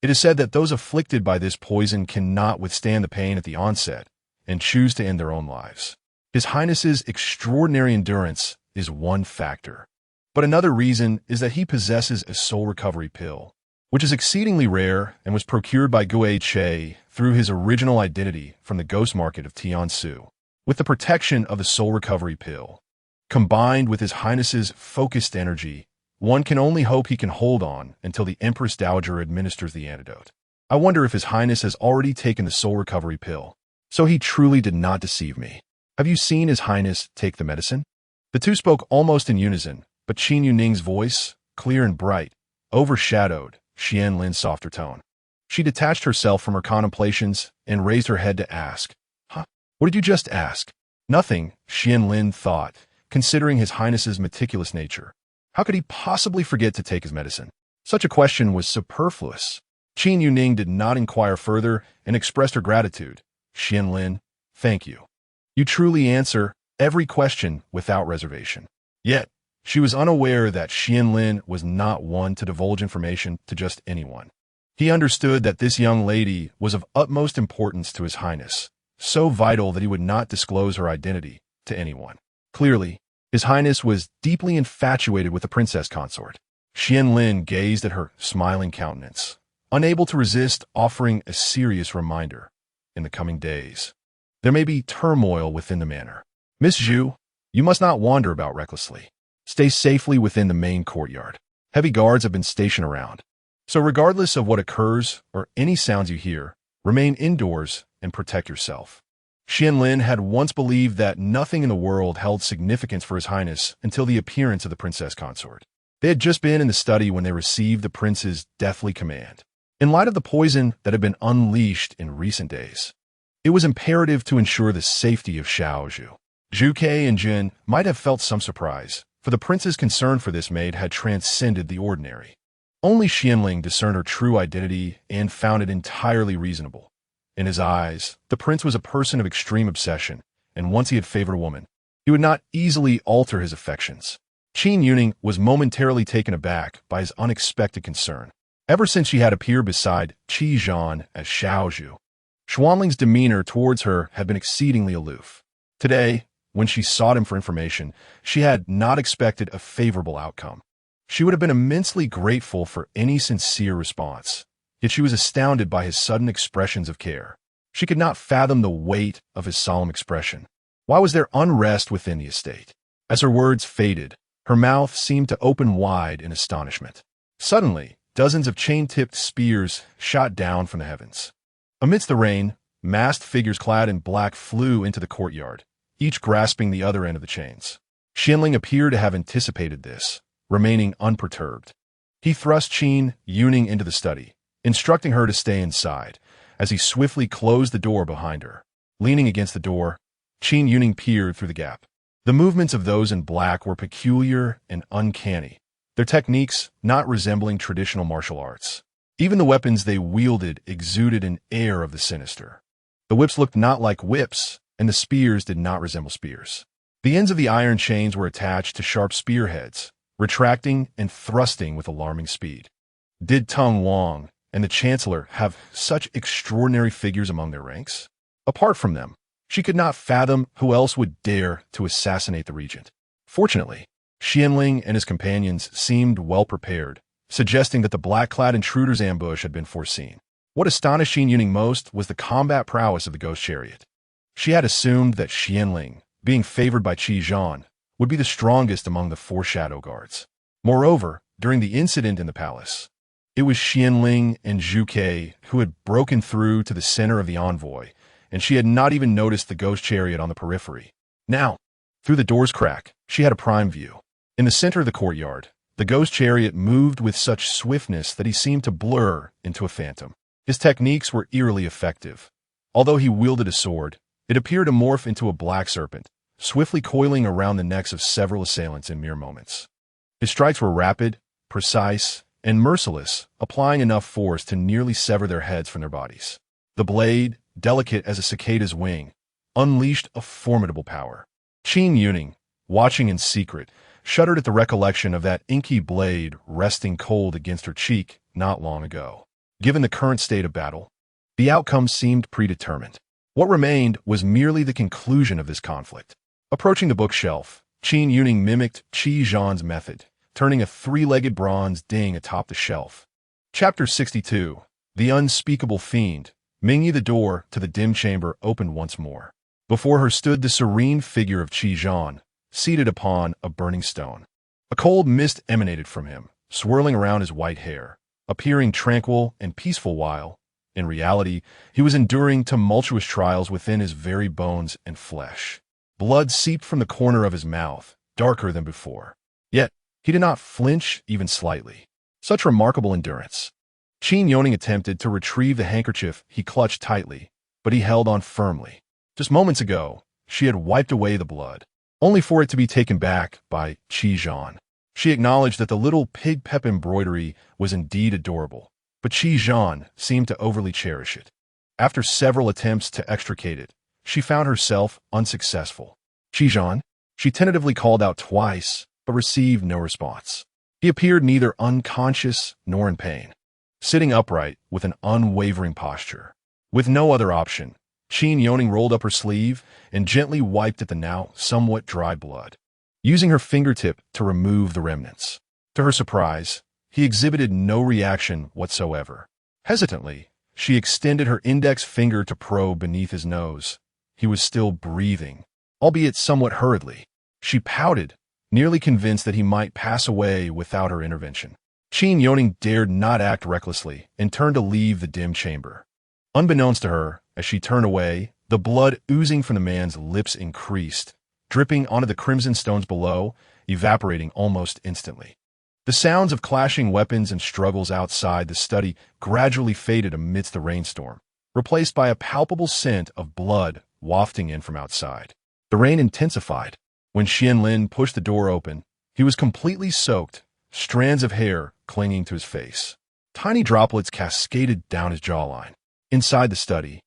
It is said that those afflicted by this poison cannot withstand the pain at the onset and choose to end their own lives. His Highness's extraordinary endurance is one factor. But another reason is that he possesses a soul recovery pill, which is exceedingly rare and was procured by Gue Che through his original identity from the ghost market of Tiansu. With the protection of the soul recovery pill, combined with His Highness's focused energy, one can only hope he can hold on until the Empress Dowager administers the antidote. I wonder if His Highness has already taken the soul recovery pill. So he truly did not deceive me. Have you seen His Highness take the medicine? The two spoke almost in unison, but Qin Youning's voice, clear and bright, overshadowed Qianlin's softer tone. She detached herself from her contemplations and raised her head to ask, Huh? What did you just ask? Nothing, Qianlin thought, considering His Highness's meticulous nature. How could he possibly forget to take his medicine? Such a question was superfluous. Qin Youning did not inquire further and expressed her gratitude. Qianlin, thank you. You truly answer every question without reservation. Yet, she was unaware that Qianlin was not one to divulge information to just anyone. He understood that this young lady was of utmost importance to His Highness, so vital that he would not disclose her identity to anyone. Clearly, His Highness was deeply infatuated with the princess consort. Qianlin gazed at her smiling countenance, unable to resist offering a serious reminder. In the coming days, there may be turmoil within the manor. Miss Zhu, you must not wander about recklessly. Stay safely within the main courtyard. Heavy guards have been stationed around. So regardless of what occurs or any sounds you hear, remain indoors and protect yourself. Qianlin had once believed that nothing in the world held significance for His Highness until the appearance of the princess consort. They had just been in the study when they received the prince's deathly command. In light of the poison that had been unleashed in recent days, it was imperative to ensure the safety of Xiaozhu. Zhu Ke and Jin might have felt some surprise, for the prince's concern for this maid had transcended the ordinary. Only Qianling discerned her true identity and found it entirely reasonable. In his eyes, the prince was a person of extreme obsession, and once he had favored a woman, he would not easily alter his affections. Qin Youning was momentarily taken aback by his unexpected concern. Ever since she had appeared beside Qi Zhan as Xiaozhu, Xuanling's demeanor towards her had been exceedingly aloof. Today, when she sought him for information, she had not expected a favorable outcome. She would have been immensely grateful for any sincere response, yet she was astounded by his sudden expressions of care. She could not fathom the weight of his solemn expression. Why was there unrest within the estate? As her words faded, her mouth seemed to open wide in astonishment. Suddenly, dozens of chain-tipped spears shot down from the heavens. Amidst the rain, masked figures clad in black flew into the courtyard, each grasping the other end of the chains. Qianling appeared to have anticipated this, remaining unperturbed. He thrust Qin Youning into the study, instructing her to stay inside, as he swiftly closed the door behind her. Leaning against the door, Qin Youning peered through the gap. The movements of those in black were peculiar and uncanny, their techniques not resembling traditional martial arts. Even the weapons they wielded exuded an air of the sinister. The whips looked not like whips, and the spears did not resemble spears. The ends of the iron chains were attached to sharp spearheads, retracting and thrusting with alarming speed. Did Tung Wang and the Chancellor have such extraordinary figures among their ranks? Apart from them, she could not fathom who else would dare to assassinate the regent. Fortunately, Qianling and his companions seemed well prepared, suggesting that the black-clad intruder's ambush had been foreseen. What astonished Qin Youning most was the combat prowess of the ghost chariot. She had assumed that Qianling, being favored by Qi Zhan, would be the strongest among the 4 shadow guards. Moreover, during the incident in the palace, It was Xianling and Zhu Ke who had broken through to the center of the envoy, and she had not even noticed the ghost chariot on the periphery. Now, through the door's crack, she had a prime view. In the center of the courtyard, the ghost chariot moved with such swiftness that he seemed to blur into a phantom. His techniques were eerily effective. Although he wielded a sword, it appeared to morph into a black serpent, swiftly coiling around the necks of several assailants in mere moments. His strikes were rapid, precise, and merciless, applying enough force to nearly sever their heads from their bodies. The blade, delicate as a cicada's wing, unleashed a formidable power. Qin Youning, watching in secret, shuddered at the recollection of that inky blade resting cold against her cheek not long ago. Given the current state of battle, the outcome seemed predetermined. What remained was merely the conclusion of this conflict. Approaching the bookshelf, Qin Youning mimicked Qi Zhan's method, turning a three-legged bronze ding atop the shelf. Chapter 62. The Unspeakable Fiend. Mingyi, the door to the dim chamber, opened once more. Before her stood the serene figure of Qi Zhan, seated upon a burning stone. A cold mist emanated from him, swirling around his white hair, appearing tranquil and peaceful while, in reality, he was enduring tumultuous trials within his very bones and flesh. Blood seeped from the corner of his mouth, darker than before. Yet, he did not flinch even slightly. Such remarkable endurance. Qin Youning attempted to retrieve the handkerchief he clutched tightly, but he held on firmly. Just moments ago, she had wiped away the blood, only for it to be taken back by Qi Zhan. She acknowledged that the little pig-pep embroidery was indeed adorable, but Qi Zhan seemed to overly cherish it. After several attempts to extricate it, she found herself unsuccessful. Qi Zhan, she tentatively called out twice, but received no response. He appeared neither unconscious nor in pain, sitting upright with an unwavering posture. With no other option, Qin Youning rolled up her sleeve and gently wiped at the now somewhat dry blood, using her fingertip to remove the remnants. To her surprise, he exhibited no reaction whatsoever. Hesitantly, she extended her index finger to probe beneath his nose. He was still breathing, albeit somewhat hurriedly. She pouted, nearly convinced that he might pass away without her intervention. Qin Youning dared not act recklessly and turned to leave the dim chamber. Unbeknownst to her, as she turned away, the blood oozing from the man's lips increased, dripping onto the crimson stones below, evaporating almost instantly. The sounds of clashing weapons and struggles outside the study gradually faded amidst the rainstorm, replaced by a palpable scent of blood wafting in from outside. The rain intensified. When Xianlin pushed the door open, he was completely soaked, strands of hair clinging to his face. Tiny droplets cascaded down his jawline. Inside the study,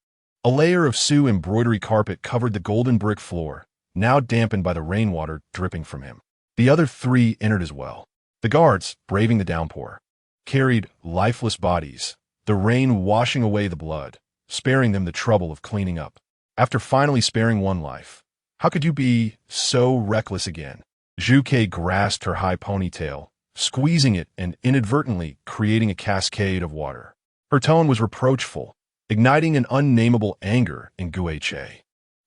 a layer of Su embroidery carpet covered the golden brick floor, now dampened by the rainwater dripping from him. The other three entered as well. The guards, braving the downpour, carried lifeless bodies, the rain washing away the blood, sparing them the trouble of cleaning up. After finally sparing one life, how could you be so reckless again? Zhu Ke grasped her high ponytail, squeezing it and inadvertently creating a cascade of water. Her tone was reproachful, igniting an unnameable anger in Guiche.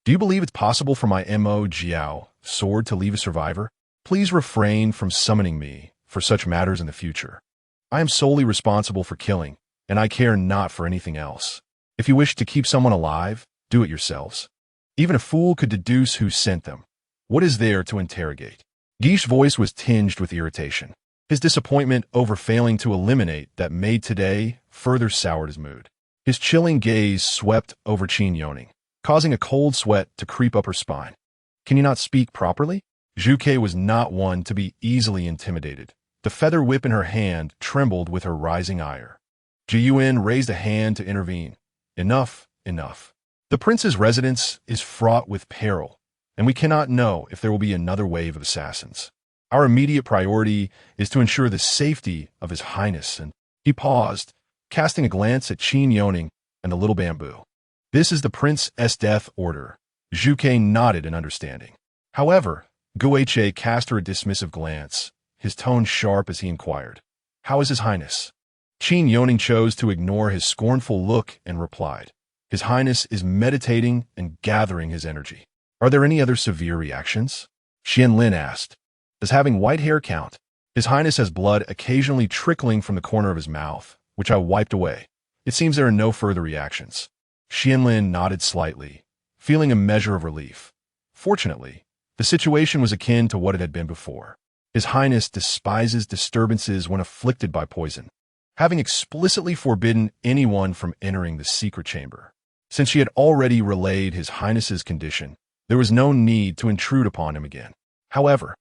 Do you believe it's possible for my Mo Jiao sword to leave a survivor? Please refrain from summoning me for such matters in the future. I am solely responsible for killing, and I care not for anything else. If you wish to keep someone alive, do it yourselves. Even a fool could deduce who sent them. What is there to interrogate? Guiche's voice was tinged with irritation. His disappointment over failing to eliminate that maid today further soured his mood. His chilling gaze swept over Qin Youning, causing a cold sweat to creep up her spine. Can you not speak properly? Zhu Ke was not one to be easily intimidated. The feather whip in her hand trembled with her rising ire. Ji Yuan raised a hand to intervene. Enough, enough. The prince's residence is fraught with peril, and we cannot know if there will be another wave of assassins. Our immediate priority is to ensure the safety of His Highness, and he paused, casting a glance at Qin Youning and the little bamboo. This is the prince's death order. Zhu Ke nodded in understanding. However, Guiche cast her a dismissive glance, his tone sharp as he inquired, "How is His Highness?" Qin Youning chose to ignore his scornful look and replied, "His Highness is meditating and gathering his energy." "Are there any other severe reactions?" Xianlin asked. "Does having white hair count?" His Highness has blood occasionally trickling from the corner of his mouth, which I wiped away. It seems there are no further reactions. Qianlin nodded slightly, feeling a measure of relief. Fortunately, the situation was akin to what it had been before. His Highness despises disturbances when afflicted by poison, having explicitly forbidden anyone from entering the secret chamber. Since she had already relayed His Highness's condition, there was no need to intrude upon him again. However,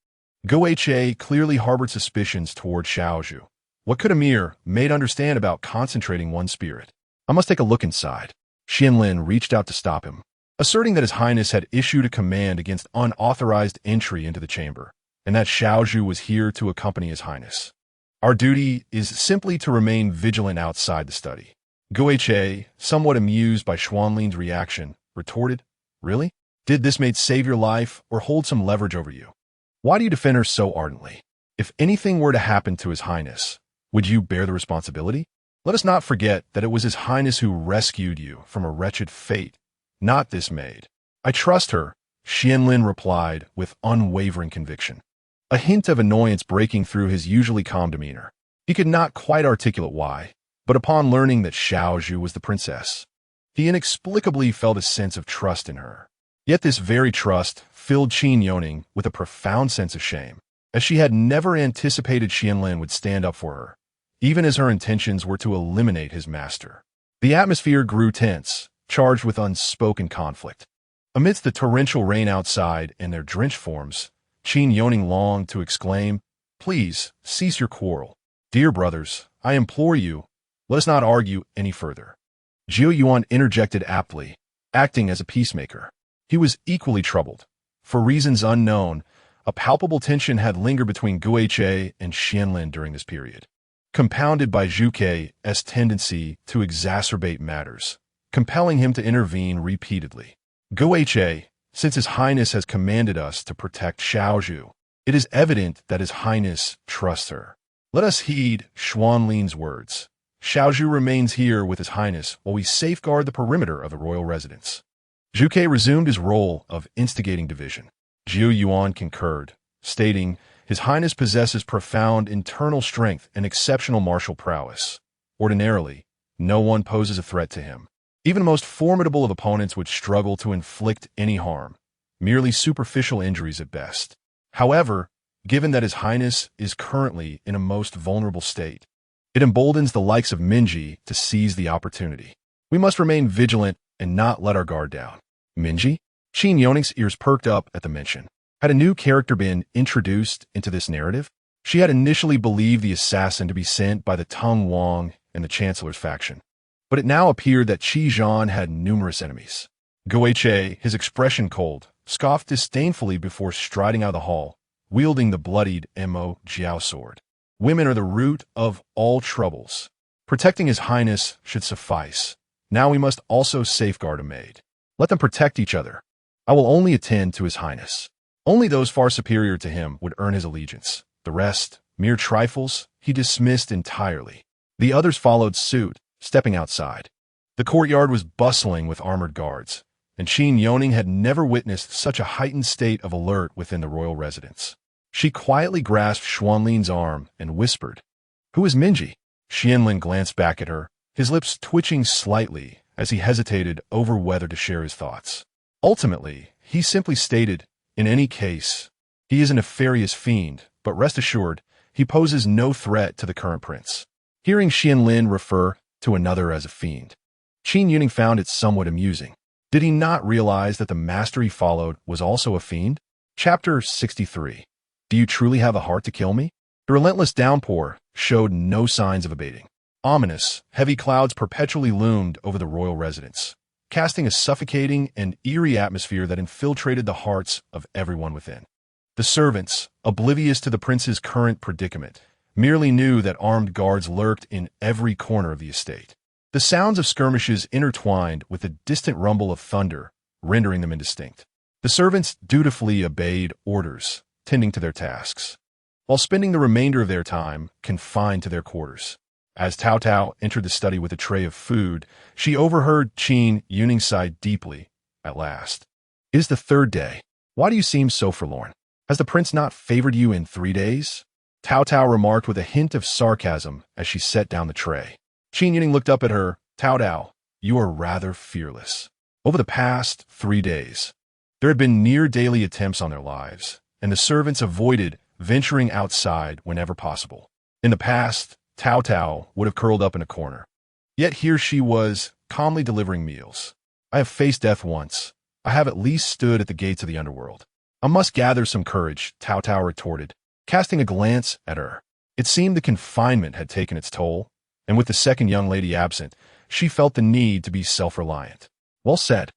Guoche clearly harbored suspicions toward Xiaozhu. What could Emir made understand about concentrating one spirit? I must take a look inside. Qianlin reached out to stop him, asserting that His Highness had issued a command against unauthorized entry into the chamber, and that Xiaozhu was here to accompany His Highness. Our duty is simply to remain vigilant outside the study. Guoche, somewhat amused by Xuanlin's reaction, retorted, "Really? Did this maid save your life or hold some leverage over you? Why do you defend her so ardently? If anything were to happen to His Highness, would you bear the responsibility? Let us not forget that it was His Highness who rescued you from a wretched fate, not this maid." "I trust her," Qianlin replied with unwavering conviction, a hint of annoyance breaking through his usually calm demeanor. He could not quite articulate why, but upon learning that Xiaozhu was the princess, he inexplicably felt a sense of trust in her. Yet this very trust filled Qin Youning with a profound sense of shame, as she had never anticipated Qianlin would stand up for her, even as her intentions were to eliminate his master. The atmosphere grew tense, charged with unspoken conflict. Amidst the torrential rain outside and their drenched forms, Qin Youning longed to exclaim, "Please, cease your quarrel. Dear brothers, I implore you, let us not argue any further." Jiu Yuan interjected aptly, acting as a peacemaker. He was equally troubled. For reasons unknown, a palpable tension had lingered between Guoche and Qianlin during this period, compounded by Zhuge's tendency to exacerbate matters, compelling him to intervene repeatedly. "Guoche, since His Highness has commanded us to protect Xiaozhu, it is evident that His Highness trusts her. Let us heed Xuanlin's words. Xiaozhu remains here with His Highness while we safeguard the perimeter of the royal residence." Zhuge resumed his role of instigating division. Jiu Yuan concurred, stating, "His Highness possesses profound internal strength and exceptional martial prowess. Ordinarily, no one poses a threat to him. Even the most formidable of opponents would struggle to inflict any harm, merely superficial injuries at best. However, given that His Highness is currently in a most vulnerable state, it emboldens the likes of Minji to seize the opportunity. We must remain vigilant and not let our guard down." Minji? Qin Youning's ears perked up at the mention. Had a new character been introduced into this narrative? She had initially believed the assassin to be sent by the Teng Wang and the Chancellor's faction, but it now appeared that Qi Zhan had numerous enemies. Guoche, his expression cold, scoffed disdainfully before striding out of the hall, wielding the bloodied Mo Jiao sword. "Women are the root of all troubles. Protecting His Highness should suffice. Now we must also safeguard a maid. Let them protect each other. I will only attend to His Highness. Only those far superior to him would earn his allegiance. The rest, mere trifles, he dismissed entirely." The others followed suit, stepping outside. The courtyard was bustling with armored guards, and Qin Youning had never witnessed such a heightened state of alert within the royal residence. She quietly grasped Xuanlin's arm and whispered, "Who is Minji?" Qianlin glanced back at her, his lips twitching slightly as he hesitated over whether to share his thoughts. Ultimately, he simply stated, "In any case, he is a nefarious fiend, but rest assured, he poses no threat to the current prince." Hearing Qianlin refer to another as a fiend, Qin Youning found it somewhat amusing. Did he not realize that the master he followed was also a fiend? Chapter 63. Do you truly have a heart to kill me? The relentless downpour showed no signs of abating. Ominous, heavy clouds perpetually loomed over the royal residence, casting a suffocating and eerie atmosphere that infiltrated the hearts of everyone within. The servants, oblivious to the prince's current predicament, merely knew that armed guards lurked in every corner of the estate. The sounds of skirmishes intertwined with the distant rumble of thunder, rendering them indistinct. The servants dutifully obeyed orders, tending to their tasks, while spending the remainder of their time confined to their quarters. As Tao Tao entered the study with a tray of food, she overheard Qin Youning sigh deeply. At last. "It is the third day. Why do you seem so forlorn? Has the prince not favored you in 3 days?" Tao Tao remarked with a hint of sarcasm as she set down the tray. Qin Youning looked up at her. Tao Tao, you are rather fearless. Over the past 3 days, there had been near-daily attempts on their lives, and the servants avoided venturing outside whenever possible. In the past, Tao Tao would have curled up in a corner. Yet here she was, calmly delivering meals. I have faced death once. I have at least stood at the gates of the underworld. I must gather some courage, Tao Tao retorted, casting a glance at her. It seemed the confinement had taken its toll, and with the second young lady absent, she felt the need to be self-reliant. Well said.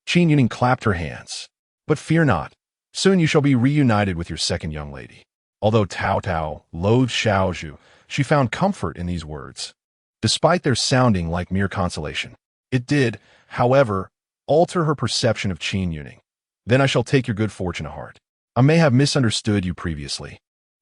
Qin Youning clapped her hands. But fear not. Soon you shall be reunited with your second young lady. Although Tao Tao loathed Xiaozhu, she found comfort in these words. Despite their sounding like mere consolation, it did, however, alter her perception of Qin Youning. Then I shall take your good fortune to heart. I may have misunderstood you previously.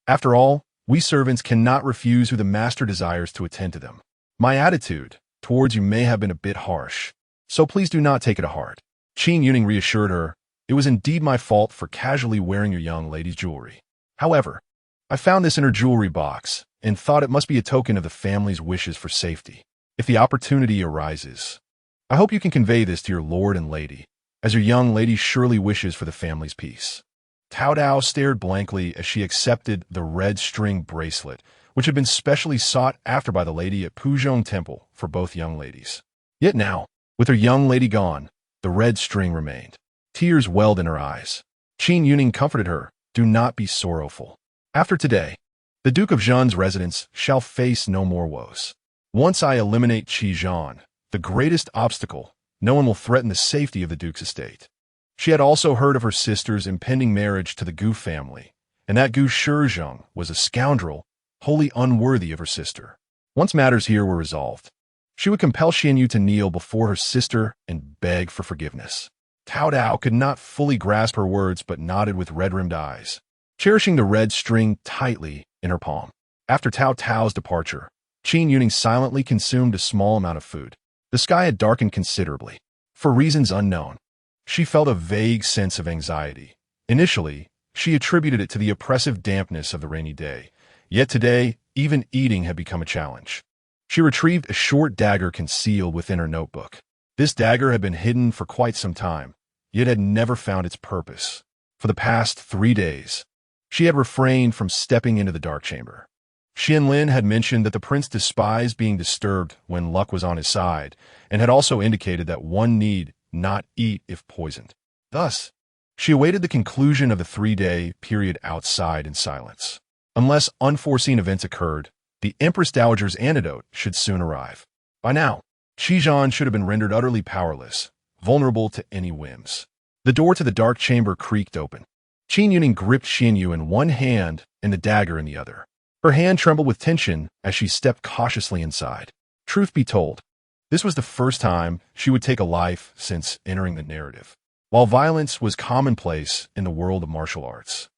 After all, we servants cannot refuse who the master desires to attend to them. My attitude towards you may have been a bit harsh, so please do not take it to heart. Qin Youning reassured her, it was indeed my fault for casually wearing your young lady's jewelry. However, I found this in her jewelry box and thought it must be a token of the family's wishes for safety. If the opportunity arises, I hope you can convey this to your lord and lady, as your young lady surely wishes for the family's peace. Tao Tao stared blankly as she accepted the red string bracelet, which had been specially sought after by the lady at Puzhong Temple for both young ladies. Yet now, with her young lady gone, the red string remained. Tears welled in her eyes. Qin Youning comforted her, do not be sorrowful. After today, the Duke of Zhen's residence shall face no more woes. Once I eliminate Qi Zhan, the greatest obstacle, no one will threaten the safety of the Duke's estate. She had also heard of her sister's impending marriage to the Gu family, and that Gu Shizhong was a scoundrel, wholly unworthy of her sister. Once matters here were resolved, she would compel Xian Yu to kneel before her sister and beg for forgiveness. Tao Tao could not fully grasp her words but nodded with red-rimmed eyes, cherishing the red string tightly in her palm. After Tao Tao's departure, Qin Youning silently consumed a small amount of food. The sky had darkened considerably. For reasons unknown, she felt a vague sense of anxiety. Initially, she attributed it to the oppressive dampness of the rainy day, yet today, even eating had become a challenge. She retrieved a short dagger concealed within her notebook. This dagger had been hidden for quite some time, yet had never found its purpose. For the past 3 days, she had refrained from stepping into the dark chamber. Xian Lin had mentioned that the prince despised being disturbed when luck was on his side, and had also indicated that one need not eat if poisoned. Thus, she awaited the conclusion of the 3-day period outside in silence. Unless unforeseen events occurred, the Empress Dowager's antidote should soon arrive. By now, Xizhan should have been rendered utterly powerless, vulnerable to any whims. The door to the dark chamber creaked open. Qin Youning gripped Xian Yu in one hand and the dagger in the other. Her hand trembled with tension as she stepped cautiously inside. Truth be told, this was the first time she would take a life since entering the narrative. While violence was commonplace in the world of martial arts,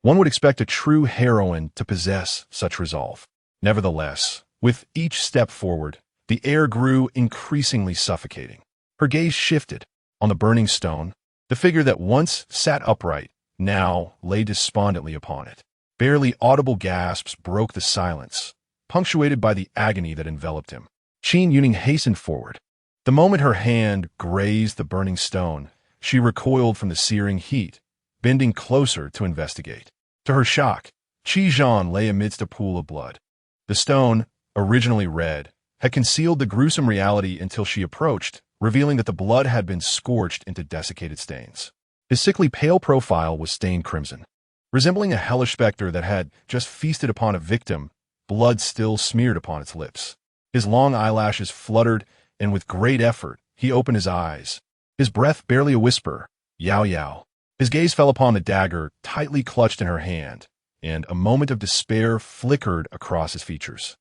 one would expect a true heroine to possess such resolve. Nevertheless, with each step forward, the air grew increasingly suffocating. Her gaze shifted. On the burning stone, the figure that once sat upright now lay despondently upon it. Barely audible gasps broke the silence, punctuated by the agony that enveloped him. Qin Youning hastened forward. The moment her hand grazed the burning stone, she recoiled from the searing heat, bending closer to investigate. To her shock, Qi Zhan lay amidst a pool of blood. The stone, originally red, had concealed the gruesome reality until she approached, revealing that the blood had been scorched into desiccated stains. His sickly pale profile was stained crimson. Resembling a hellish specter that had just feasted upon a victim, blood still smeared upon its lips. His long eyelashes fluttered, and with great effort, he opened his eyes. His breath barely a whisper, "Yao Yao." His gaze fell upon the dagger tightly clutched in her hand, and a moment of despair flickered across his features.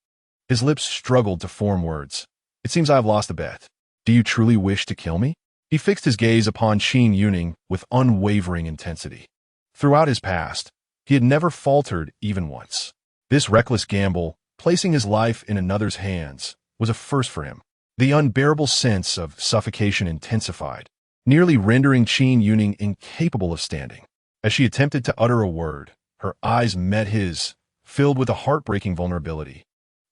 His lips struggled to form words. "It seems I have lost a bet. Do you truly wish to kill me?" He fixed his gaze upon Qin Youning with unwavering intensity. Throughout his past, he had never faltered even once. This reckless gamble, placing his life in another's hands, was a first for him. The unbearable sense of suffocation intensified, nearly rendering Qin Youning incapable of standing. As she attempted to utter a word, her eyes met his, filled with a heartbreaking vulnerability.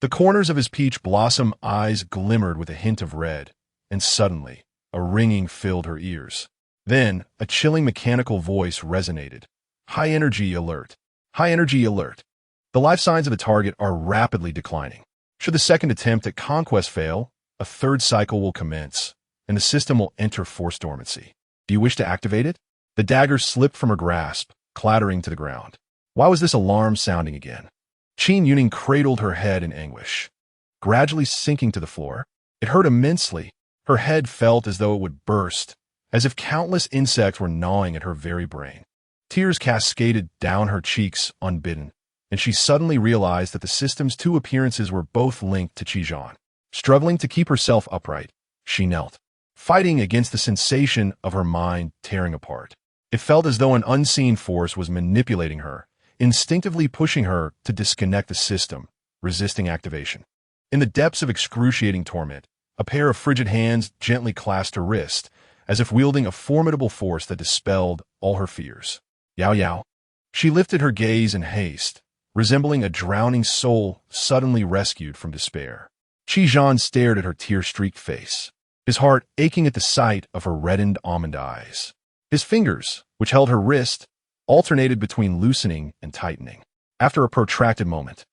The corners of his peach blossom eyes glimmered with a hint of red, and suddenly, a ringing filled her ears. Then, a chilling mechanical voice resonated. High energy alert. High energy alert. The life signs of the target are rapidly declining. Should the second attempt at conquest fail, a third cycle will commence, and the system will enter forced dormancy. Do you wish to activate it? The dagger slipped from her grasp, clattering to the ground. Why was this alarm sounding again? Qin Youning cradled her head in anguish. Gradually sinking to the floor, it hurt immensely. Her head felt as though it would burst, as if countless insects were gnawing at her very brain. Tears cascaded down her cheeks unbidden, and she suddenly realized that the system's two appearances were both linked to Qizhan. Struggling to keep herself upright, she knelt, fighting against the sensation of her mind tearing apart. It felt as though an unseen force was manipulating her, instinctively pushing her to disconnect the system, resisting activation. In the depths of excruciating torment, a pair of frigid hands gently clasped her wrist, as if wielding a formidable force that dispelled all her fears. Yao Yao. She lifted her gaze in haste, resembling a drowning soul suddenly rescued from despair. Qizhan stared at her tear-streaked face, his heart aching at the sight of her reddened almond eyes. His fingers, which held her wrist, alternated between loosening and tightening. After a protracted moment,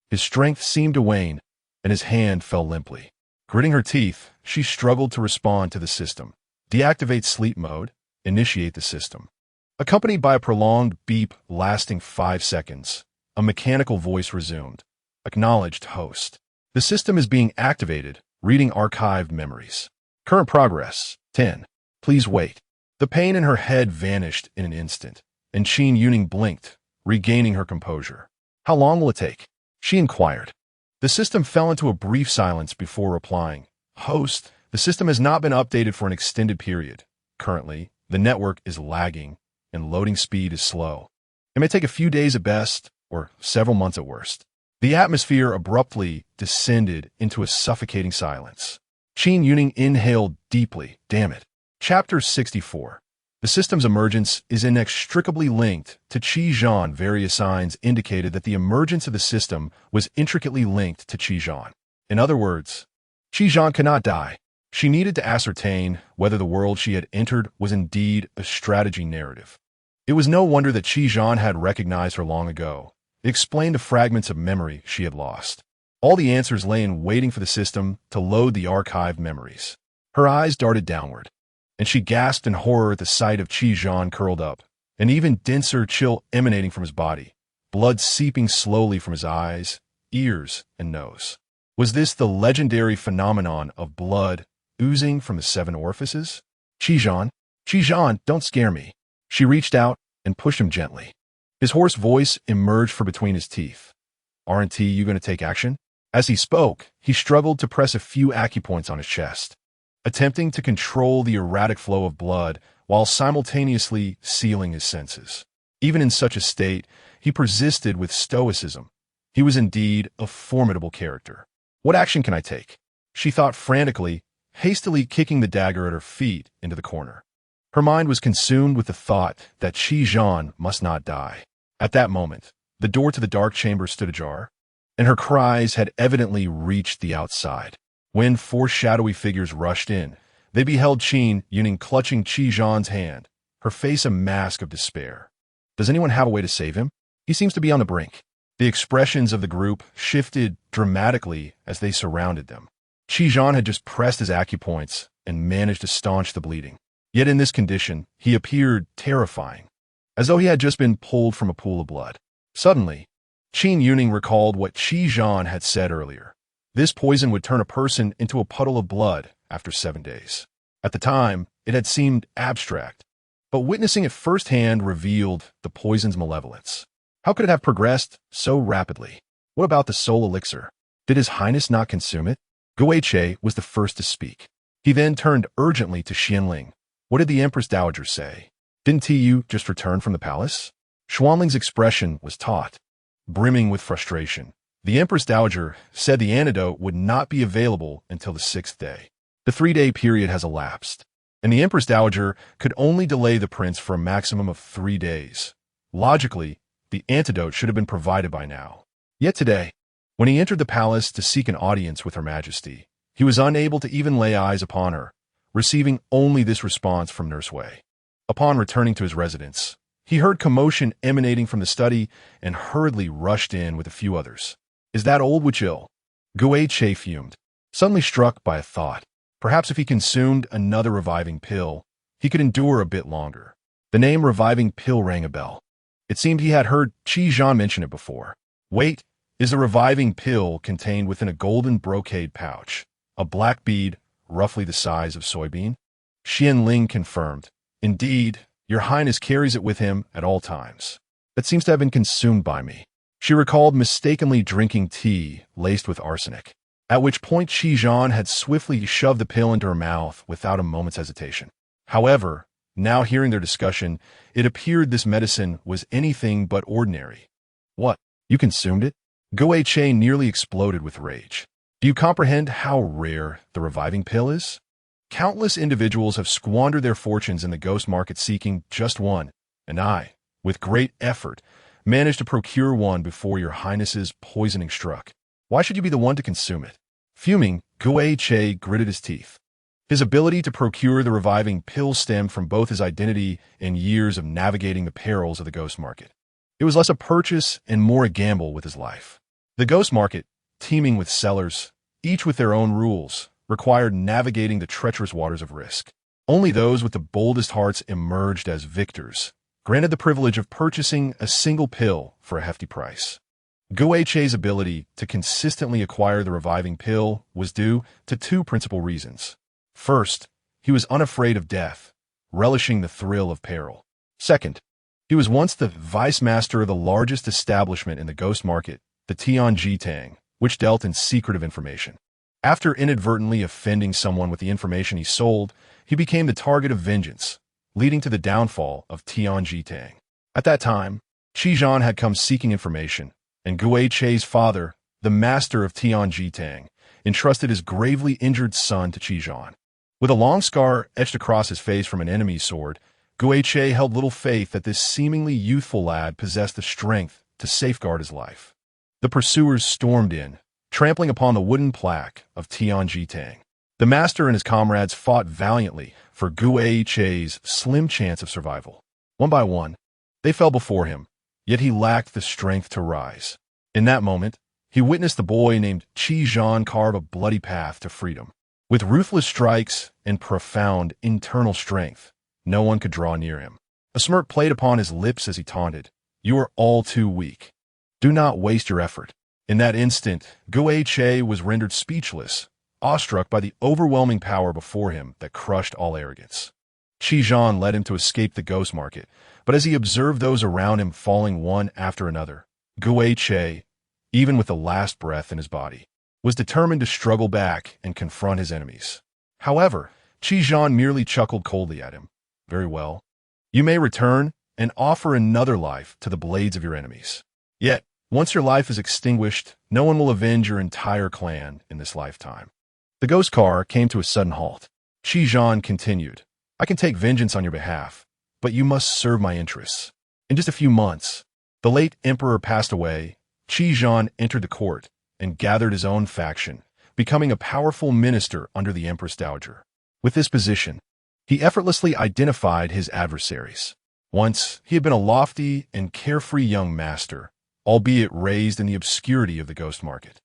his strength seemed to wane, and his hand fell limply. Gritting her teeth, she struggled to respond to the system. Deactivate sleep mode, initiate the system. Accompanied by a prolonged beep lasting 5 seconds, a mechanical voice resumed. Acknowledged host. The system is being activated, reading archived memories. Current progress, 10. Please wait. The pain in her head vanished in an instant, and Qin Youning blinked, regaining her composure. How long will it take? She inquired. The system fell into a brief silence before replying. Host, the system has not been updated for an extended period. Currently, the network is lagging, and loading speed is slow. It may take a few days at best, or several months at worst. The atmosphere abruptly descended into a suffocating silence. Qin Youning inhaled deeply. Damn it. Chapter 64. The system's emergence is inextricably linked to Qizhan. Various signs indicated that the emergence of the system was intricately linked to Qizhan. In other words, Qizhan cannot die. She needed to ascertain whether the world she had entered was indeed a strategy narrative. It was no wonder that Qizhan had recognized her long ago. It explained the fragments of memory she had lost. All the answers lay in waiting for the system to load the archived memories. Her eyes darted downward, and she gasped in horror at the sight of Qizhan curled up, an even denser chill emanating from his body, blood seeping slowly from his eyes, ears, and nose. Was this the legendary phenomenon of blood oozing from the 7 orifices? Qizhan, don't scare me. She reached out and pushed him gently. His hoarse voice emerged from between his teeth. Aren't you going to take action? As he spoke, he struggled to press a few acupoints on his chest, attempting to control the erratic flow of blood while simultaneously sealing his senses. Even in such a state, he persisted with stoicism. He was indeed a formidable character. What action can I take? She thought frantically, hastily kicking the dagger at her feet into the corner. Her mind was consumed with the thought that Qizhan must not die. At that moment, the door to the dark chamber stood ajar, and her cries had evidently reached the outside. When 4 shadowy figures rushed in, they beheld Qin Youning clutching Qizhan's hand, her face a mask of despair. Does anyone have a way to save him? He seems to be on the brink. The expressions of the group shifted dramatically as they surrounded them. Qizhan had just pressed his acupoints and managed to staunch the bleeding. Yet in this condition, he appeared terrifying, as though he had just been pulled from a pool of blood. Suddenly, Qin Youning recalled what Qizhan had said earlier. This poison would turn a person into a puddle of blood after 7 days. At the time, it had seemed abstract, but witnessing it firsthand revealed the poison's malevolence. How could it have progressed so rapidly? What about the soul elixir? Did His Highness not consume it? Guiche was the first to speak. He then turned urgently to Xianling. What did the Empress Dowager say? Didn't you just return from the palace? Xuanling's expression was taut, brimming with frustration. The Empress Dowager said the antidote would not be available until the 6th day. The 3-day period has elapsed, and the Empress Dowager could only delay the prince for a maximum of 3 days. Logically, the antidote should have been provided by now. Yet today, when he entered the palace to seek an audience with Her Majesty, he was unable to even lay eyes upon her, receiving only this response from Nurse Wei. Upon returning to his residence, he heard commotion emanating from the study and hurriedly rushed in with a few others. "Is that old witch ill?" Che fumed, suddenly struck by a thought. Perhaps if he consumed another reviving pill, he could endure a bit longer. The name reviving pill rang a bell. It seemed he had heard Qi Zhan mention it before. Wait, is the reviving pill contained within a golden brocade pouch, a black bead roughly the size of soybean? Xian Ling confirmed. Indeed, your highness carries it with him at all times. That seems to have been consumed by me. She recalled mistakenly drinking tea laced with arsenic, at which point Qi Zhan had swiftly shoved the pill into her mouth without a moment's hesitation. However, now hearing their discussion, it appeared this medicine was anything but ordinary. "What? You consumed it?" Che nearly exploded with rage. "Do you comprehend how rare the reviving pill is? Countless individuals have squandered their fortunes in the ghost market seeking just one, and I, with great effort, managed to procure one before your highness's poisoning struck. Why should you be the one to consume it?" Fuming, Che gritted his teeth. His ability to procure the reviving pill stemmed from both his identity and years of navigating the perils of the ghost market. It was less a purchase and more a gamble with his life. The ghost market, teeming with sellers, each with their own rules, required navigating the treacherous waters of risk. Only those with the boldest hearts emerged as victors, granted the privilege of purchasing a single pill for a hefty price. Che's ability to consistently acquire the reviving pill was due to two principal reasons. First, he was unafraid of death, relishing the thrill of peril. Second, he was once the vice master of the largest establishment in the ghost market, the Tianjitang, which dealt in secretive information. After inadvertently offending someone with the information he sold, he became the target of vengeance, leading to the downfall of Tianjitang. At that time, Qi Zhan had come seeking information, and Che's father, the master of Tianjitang, entrusted his gravely injured son to Qi Zhan. With a long scar etched across his face from an enemy's sword, Che held little faith that this seemingly youthful lad possessed the strength to safeguard his life. The pursuers stormed in, trampling upon the wooden plaque of Tianjitang. The master and his comrades fought valiantly for Che's slim chance of survival. One by one, they fell before him, yet he lacked the strength to rise. In that moment, he witnessed the boy named Qi Zhan carve a bloody path to freedom. With ruthless strikes and profound internal strength, no one could draw near him. A smirk played upon his lips as he taunted, "You are all too weak. Do not waste your effort." In that instant, Che was rendered speechless, awestruck by the overwhelming power before him that crushed all arrogance. Qi Zhan led him to escape the ghost market, but as he observed those around him falling one after another, Che, even with the last breath in his body, was determined to struggle back and confront his enemies. However, Qi Zhan merely chuckled coldly at him. "Very well. You may return and offer another life to the blades of your enemies. Yet, once your life is extinguished, no one will avenge your entire clan in this lifetime." The ghost car came to a sudden halt. Qi Zhan continued, "I can take vengeance on your behalf, but you must serve my interests." In just a few months, the late emperor passed away. Qi Zhan entered the court and gathered his own faction, becoming a powerful minister under the Empress Dowager. With this position, he effortlessly identified his adversaries. Once, he had been a lofty and carefree young master, albeit raised in the obscurity of the ghost market.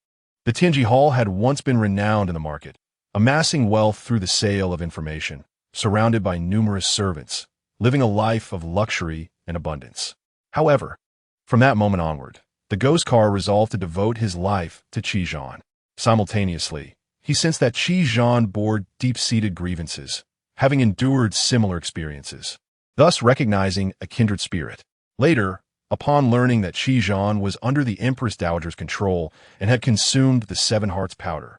The Tianji Hall had once been renowned in the market, amassing wealth through the sale of information, surrounded by numerous servants, living a life of luxury and abundance. However, from that moment onward, the ghost car resolved to devote his life to Qi Zhan. Simultaneously, he sensed that Qi Zhan bore deep-seated grievances, having endured similar experiences, thus recognizing a kindred spirit. Later, upon learning that Qi Zhan was under the Empress Dowager's control and had consumed the Seven Hearts powder,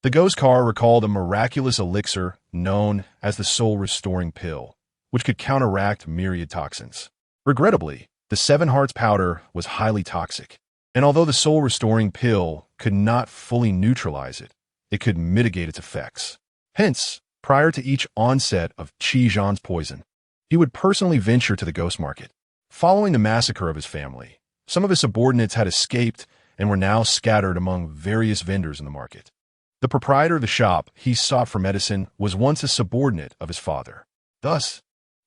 the ghost car recalled a miraculous elixir known as the soul-restoring pill, which could counteract myriad toxins. Regrettably, the Seven Hearts powder was highly toxic, and although the soul-restoring pill could not fully neutralize it, it could mitigate its effects. Hence, prior to each onset of Qi Zhan's poison, he would personally venture to the ghost market. Following the massacre of his family, some of his subordinates had escaped and were now scattered among various vendors in the market. The proprietor of the shop he sought for medicine was once a subordinate of his father. Thus,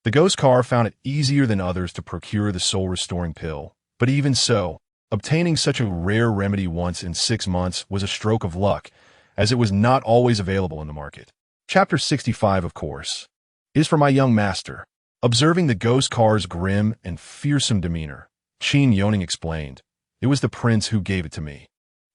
the ghost car found it easier than others to procure the soul-restoring pill, but even so, obtaining such a rare remedy once in 6 months was a stroke of luck, as it was not always available in the market. Chapter 65, of course, is for my young master. Observing the ghost car's grim and fearsome demeanor, Qin Youning explained, "It was the prince who gave it to me.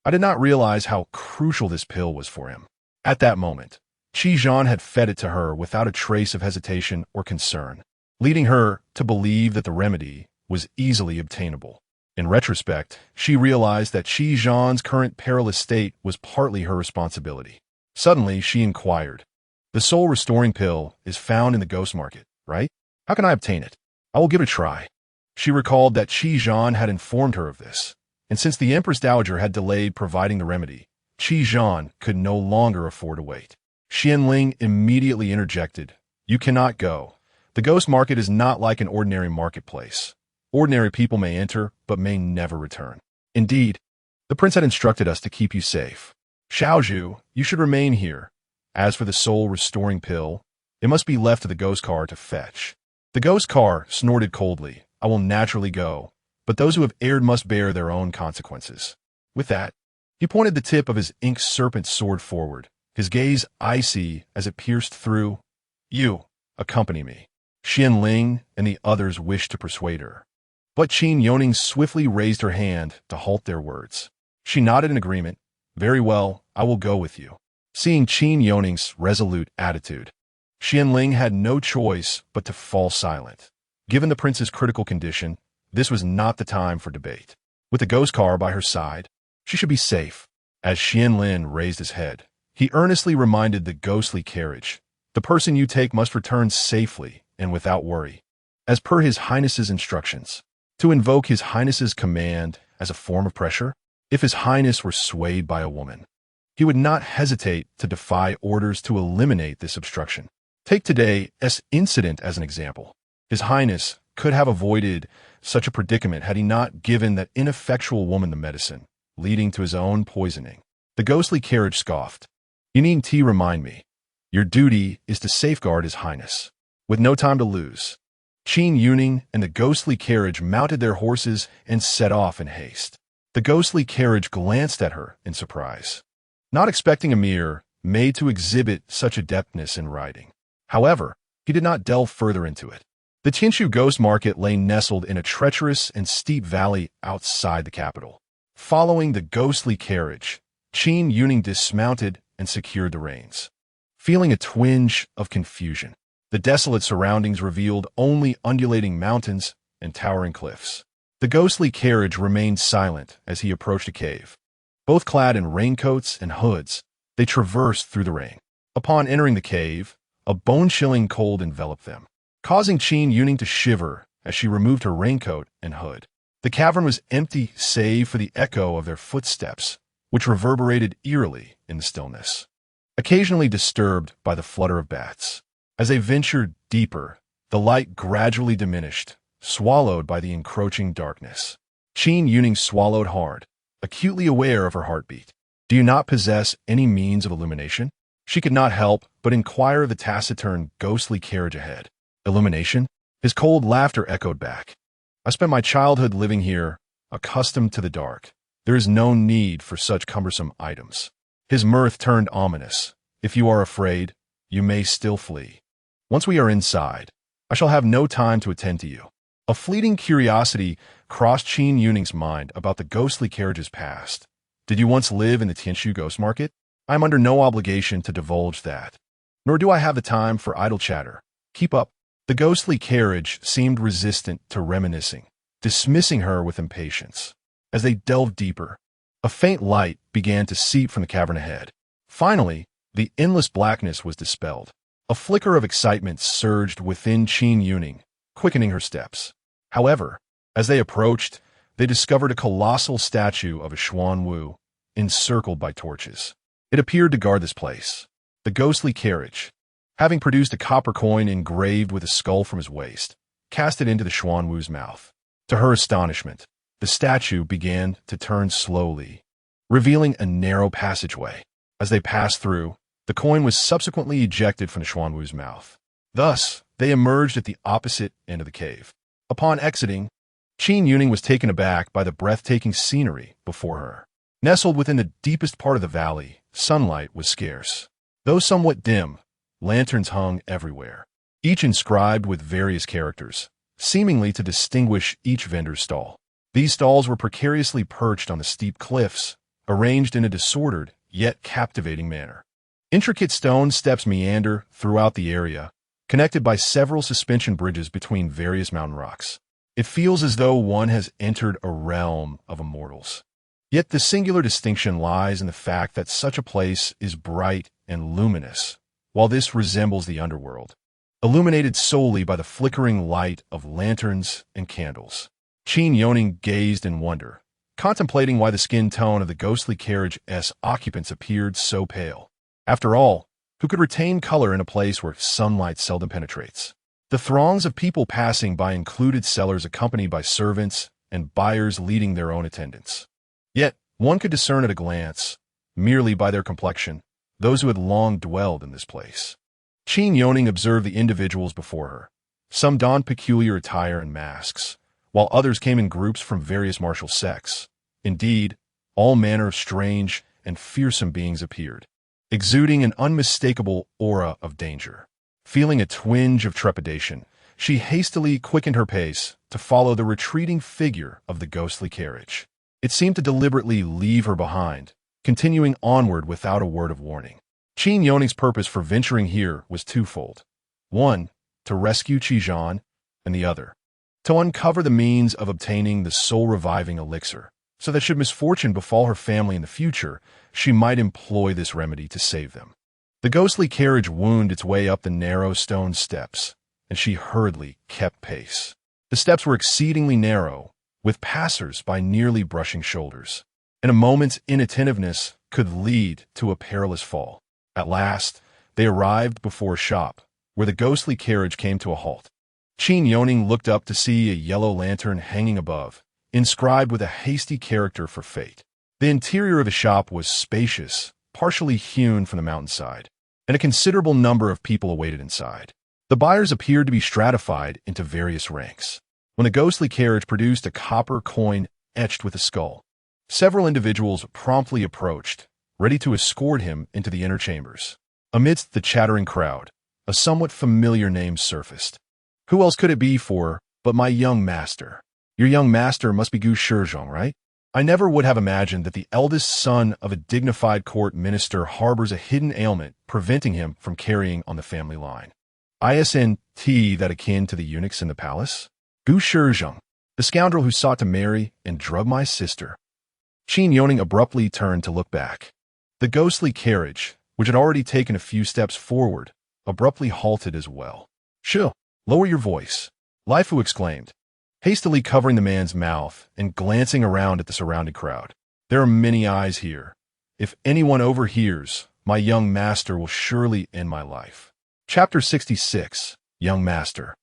I did not realize how crucial this pill was for him." At that moment, Zhan had fed it to her without a trace of hesitation or concern, leading her to believe that the remedy was easily obtainable. In retrospect, she realized that Zhan's current perilous state was partly her responsibility. Suddenly, she inquired, "The soul-restoring pill is found in the ghost market, right? How can I obtain it? I will give it a try." She recalled that Zhan had informed her of this, and since the Empress Dowager had delayed providing the remedy, Zhan could no longer afford to wait. Xianling immediately interjected, "You cannot go. The ghost market is not like an ordinary marketplace. Ordinary people may enter, but may never return. Indeed, the prince had instructed us to keep you safe. Xiaozhu, you should remain here. As for the soul-restoring pill, it must be left to the ghost car to fetch." The ghost car snorted coldly, "I will naturally go, but those who have erred must bear their own consequences." With that, he pointed the tip of his ink serpent sword forward, his gaze icy as it pierced through. "You, accompany me." Xianling and the others wished to persuade her, but Qin Youning swiftly raised her hand to halt their words. She nodded in agreement. "Very well, I will go with you." Seeing Qin Youning's resolute attitude, Xianling had no choice but to fall silent. Given the prince's critical condition, this was not the time for debate. With the ghost car by her side, she should be safe. As Xianling raised his head, he earnestly reminded the ghostly carriage, "The person you take must return safely and without worry, as per His Highness's instructions." To invoke His Highness's command as a form of pressure? If His Highness were swayed by a woman, he would not hesitate to defy orders to eliminate this obstruction. Take today's incident as an example. His Highness could have avoided such a predicament had he not given that ineffectual woman the medicine, leading to his own poisoning. The ghostly carriage scoffed, "You needn't remind me. Your duty is to safeguard His Highness." With no time to lose, Qin Youning and the ghostly carriage mounted their horses and set off in haste. The ghostly carriage glanced at her in surprise, not expecting a mirror made to exhibit such adeptness in riding. However, he did not delve further into it. The Tinshu Ghost Market lay nestled in a treacherous and steep valley outside the capital. Following the ghostly carriage, Qin Youning dismounted and secured the reins. Feeling a twinge of confusion, the desolate surroundings revealed only undulating mountains and towering cliffs. The ghostly carriage remained silent as he approached a cave. Both clad in raincoats and hoods, they traversed through the rain. Upon entering the cave, a bone-chilling cold enveloped them, causing Qin Youning to shiver as she removed her raincoat and hood. The cavern was empty save for the echo of their footsteps, which reverberated eerily in the stillness, occasionally disturbed by the flutter of bats. As they ventured deeper, the light gradually diminished, swallowed by the encroaching darkness. Qin Youning swallowed hard, acutely aware of her heartbeat. "Do you not possess any means of illumination?" She could not help but inquire of the taciturn, ghostly carriage ahead. "Illumination?" His cold laughter echoed back. "I spent my childhood living here, accustomed to the dark. There is no need for such cumbersome items." His mirth turned ominous. "If you are afraid, you may still flee. Once we are inside, I shall have no time to attend to you." A fleeting curiosity crossed Qin Youning's mind about the ghostly carriage's past. "Did you once live in the Tinshu Ghost Market?" "I am under no obligation to divulge that. Nor do I have the time for idle chatter. Keep up." The ghostly carriage seemed resistant to reminiscing, dismissing her with impatience. As they delved deeper, a faint light began to seep from the cavern ahead. Finally, the endless blackness was dispelled. A flicker of excitement surged within Qin Youning, quickening her steps. However, as they approached, they discovered a colossal statue of a Xuan Wu, encircled by torches. It appeared to guard this place. The ghostly carriage, having produced a copper coin engraved with a skull from his waist, cast it into the Xuan Wu's mouth. To her astonishment, the statue began to turn slowly, revealing a narrow passageway. As they passed through, the coin was subsequently ejected from the Xuanwu's mouth. Thus, they emerged at the opposite end of the cave. Upon exiting, Qin Youning was taken aback by the breathtaking scenery before her. Nestled within the deepest part of the valley, sunlight was scarce. Though somewhat dim, lanterns hung everywhere, each inscribed with various characters, seemingly to distinguish each vendor's stall. These stalls were precariously perched on the steep cliffs, arranged in a disordered yet captivating manner. Intricate stone steps meander throughout the area, connected by several suspension bridges between various mountain rocks. It feels as though one has entered a realm of immortals. Yet the singular distinction lies in the fact that such a place is bright and luminous, while this resembles the underworld, illuminated solely by the flickering light of lanterns and candles. Qin Youning gazed in wonder, contemplating why the skin tone of the ghostly carriage's occupants appeared so pale. After all, who could retain color in a place where sunlight seldom penetrates? The throngs of people passing by included sellers accompanied by servants and buyers leading their own attendants. Yet, one could discern at a glance, merely by their complexion, those who had long dwelled in this place. Qin Youning observed the individuals before her. Some donned peculiar attire and masks, while others came in groups from various martial sects. Indeed, all manner of strange and fearsome beings appeared, exuding an unmistakable aura of danger. Feeling a twinge of trepidation, she hastily quickened her pace to follow the retreating figure of the ghostly carriage. It seemed to deliberately leave her behind, continuing onward without a word of warning. Qin Youning's purpose for venturing here was twofold. One, to rescue Qizhan, and the other, to uncover the means of obtaining the soul-reviving elixir, so that should misfortune befall her family in the future, she might employ this remedy to save them. The ghostly carriage wound its way up the narrow stone steps, and she hurriedly kept pace. The steps were exceedingly narrow, with passers by nearly brushing shoulders, and a moment's inattentiveness could lead to a perilous fall. At last, they arrived before a shop, where the ghostly carriage came to a halt. Qin Youning looked up to see a yellow lantern hanging above, inscribed with a hasty character for fate. The interior of the shop was spacious, partially hewn from the mountainside, and a considerable number of people awaited inside. The buyers appeared to be stratified into various ranks. When the ghostly carriage produced a copper coin etched with a skull, several individuals promptly approached, ready to escort him into the inner chambers. Amidst the chattering crowd, a somewhat familiar name surfaced. Who else could it be but my young master? Your young master must be Gu Shizhong, right? I never would have imagined that the eldest son of a dignified court minister harbors a hidden ailment preventing him from carrying on the family line. Isn't that akin to the eunuchs in the palace? Gu Shizhong, the scoundrel who sought to marry and drug my sister. Qin Youning abruptly turned to look back. The ghostly carriage, which had already taken a few steps forward, abruptly halted as well. Shoo! Lower your voice, Lai Fu exclaimed, hastily covering the man's mouth and glancing around at the surrounding crowd. There are many eyes here. If anyone overhears, my young master will surely end my life. Chapter 66, Young Master.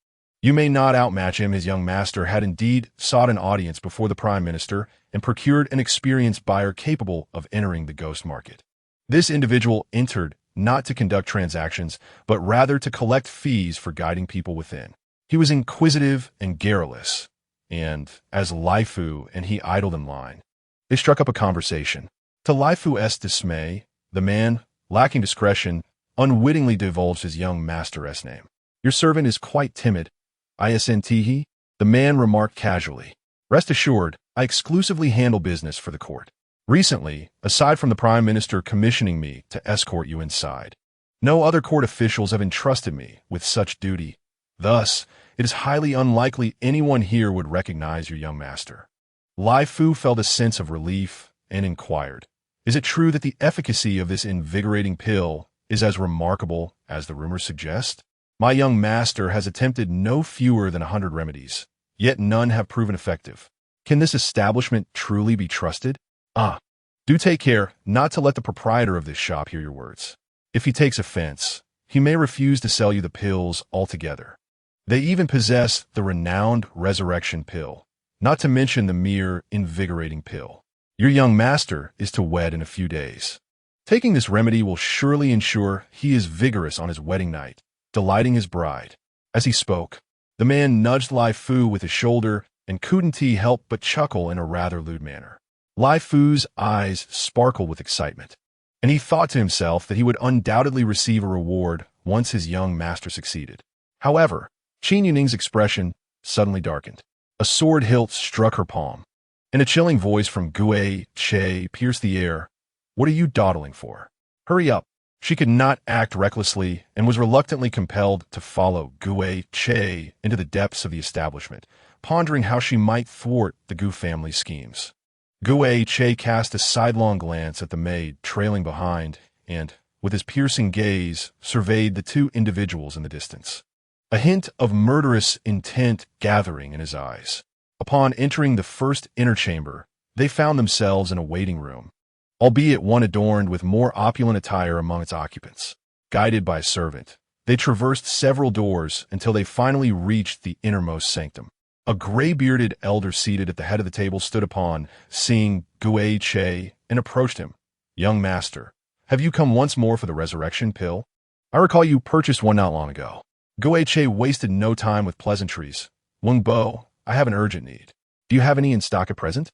You may not outmatch him. His young master had indeed sought an audience before the Prime Minister and procured an experienced buyer capable of entering the ghost market. This individual entered not to conduct transactions, but rather to collect fees for guiding people within. He was inquisitive and garrulous, and, as Lai Fu and he idled in line, they struck up a conversation. To Lai Fu's dismay, the man, lacking discretion, unwittingly divulged his young master's name. Your servant is quite timid. Isn't he? The man remarked casually. Rest assured, I exclusively handle business for the court. Recently, aside from the Prime Minister commissioning me to escort you inside, no other court officials have entrusted me with such duty. Thus, it is highly unlikely anyone here would recognize your young master. Lai Fu felt a sense of relief and inquired, is it true that the efficacy of this invigorating pill is as remarkable as the rumors suggest? My young master has attempted no fewer than 100 remedies, yet none have proven effective. Can this establishment truly be trusted? Do take care not to let the proprietor of this shop hear your words. If he takes offense, he may refuse to sell you the pills altogether. They even possess the renowned resurrection pill, not to mention the mere invigorating pill. Your young master is to wed in a few days. Taking this remedy will surely ensure he is vigorous on his wedding night, delighting his bride. As he spoke, the man nudged Lai Fu with his shoulder, and couldn't he help but chuckle in a rather lewd manner. Lai Fu's eyes sparkled with excitement, and he thought to himself that he would undoubtedly receive a reward once his young master succeeded. However, Qin Youning's expression suddenly darkened. A sword hilt struck her palm, and a chilling voice from Gue Che pierced the air. What are you dawdling for? Hurry up. She could not act recklessly and was reluctantly compelled to follow Gue Che into the depths of the establishment, pondering how she might thwart the Gu family's schemes. Gue Che cast a sidelong glance at the maid trailing behind and, with his piercing gaze, surveyed the two individuals in the distance. A hint of murderous intent gathering in his eyes. Upon entering the first inner chamber, they found themselves in a waiting room, albeit one adorned with more opulent attire among its occupants. Guided by a servant, they traversed several doors until they finally reached the innermost sanctum. A gray-bearded elder seated at the head of the table stood upon, seeing Gue Che, and approached him. Young master, have you come once more for the resurrection pill? I recall you purchased one not long ago. Gue Che wasted no time with pleasantries. Wang Bo, I have an urgent need. Do you have any in stock at present?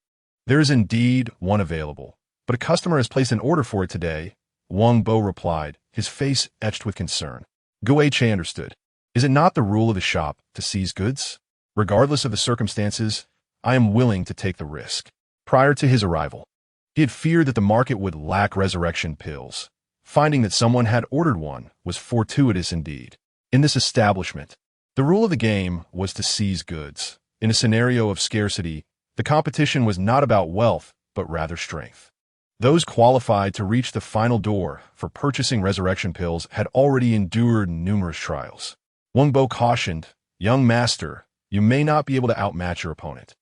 There is indeed one available, but a customer has placed an order for it today. Wang Bo replied, his face etched with concern. Gue Che understood. Is it not the rule of the shop to seize goods? Regardless of the circumstances, I am willing to take the risk. Prior to his arrival, he had feared that the market would lack resurrection pills. Finding that someone had ordered one was fortuitous indeed. In this establishment, the rule of the game was to seize goods. In a scenario of scarcity, the competition was not about wealth, but rather strength. Those qualified to reach the final door for purchasing resurrection pills had already endured numerous trials. Wang Bo cautioned, young master, you may not be able to outmatch your opponent.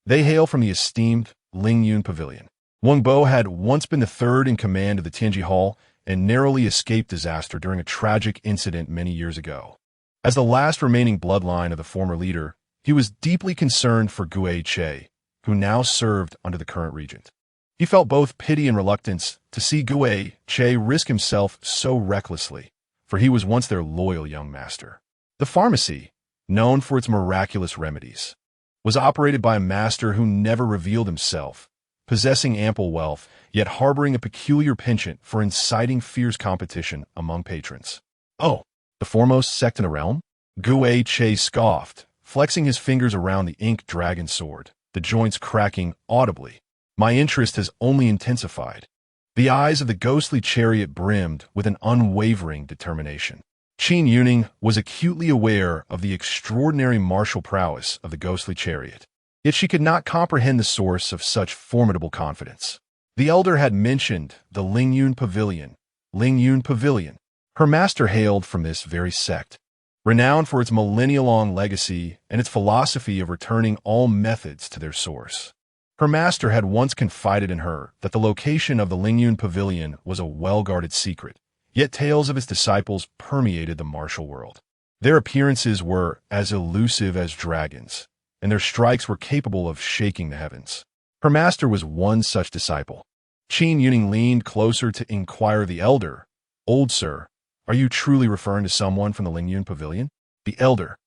They hail from the esteemed Lingyun Pavilion. Wang Bo had once been the third in command of the Tianji Hall and narrowly escaped disaster during a tragic incident many years ago. As the last remaining bloodline of the former leader, he was deeply concerned for Gue Che, who now served under the current regent. He felt both pity and reluctance to see Gue Che risk himself so recklessly, for he was once their loyal young master. The pharmacy, known for its miraculous remedies, was operated by a master who never revealed himself, possessing ample wealth, yet harboring a peculiar penchant for inciting fierce competition among patrons. Oh, the foremost sect in the realm? Gue Che scoffed, flexing his fingers around the ink dragon sword, the joints cracking audibly. My interest has only intensified. The eyes of the ghostly chariot brimmed with an unwavering determination. Qin Youning was acutely aware of the extraordinary martial prowess of the ghostly chariot, yet she could not comprehend the source of such formidable confidence. The elder had mentioned the Lingyun Pavilion. Lingyun Pavilion. Her master hailed from this very sect, renowned for its millennia-long legacy and its philosophy of returning all methods to their source. Her master had once confided in her that the location of the Lingyun Pavilion was a well-guarded secret, yet tales of its disciples permeated the martial world. Their appearances were as elusive as dragons, and their strikes were capable of shaking the heavens. Her master was one such disciple. Qin Youning leaned closer to inquire the elder, Old sir, are you truly referring to someone from the Lingyun Pavilion? The elder,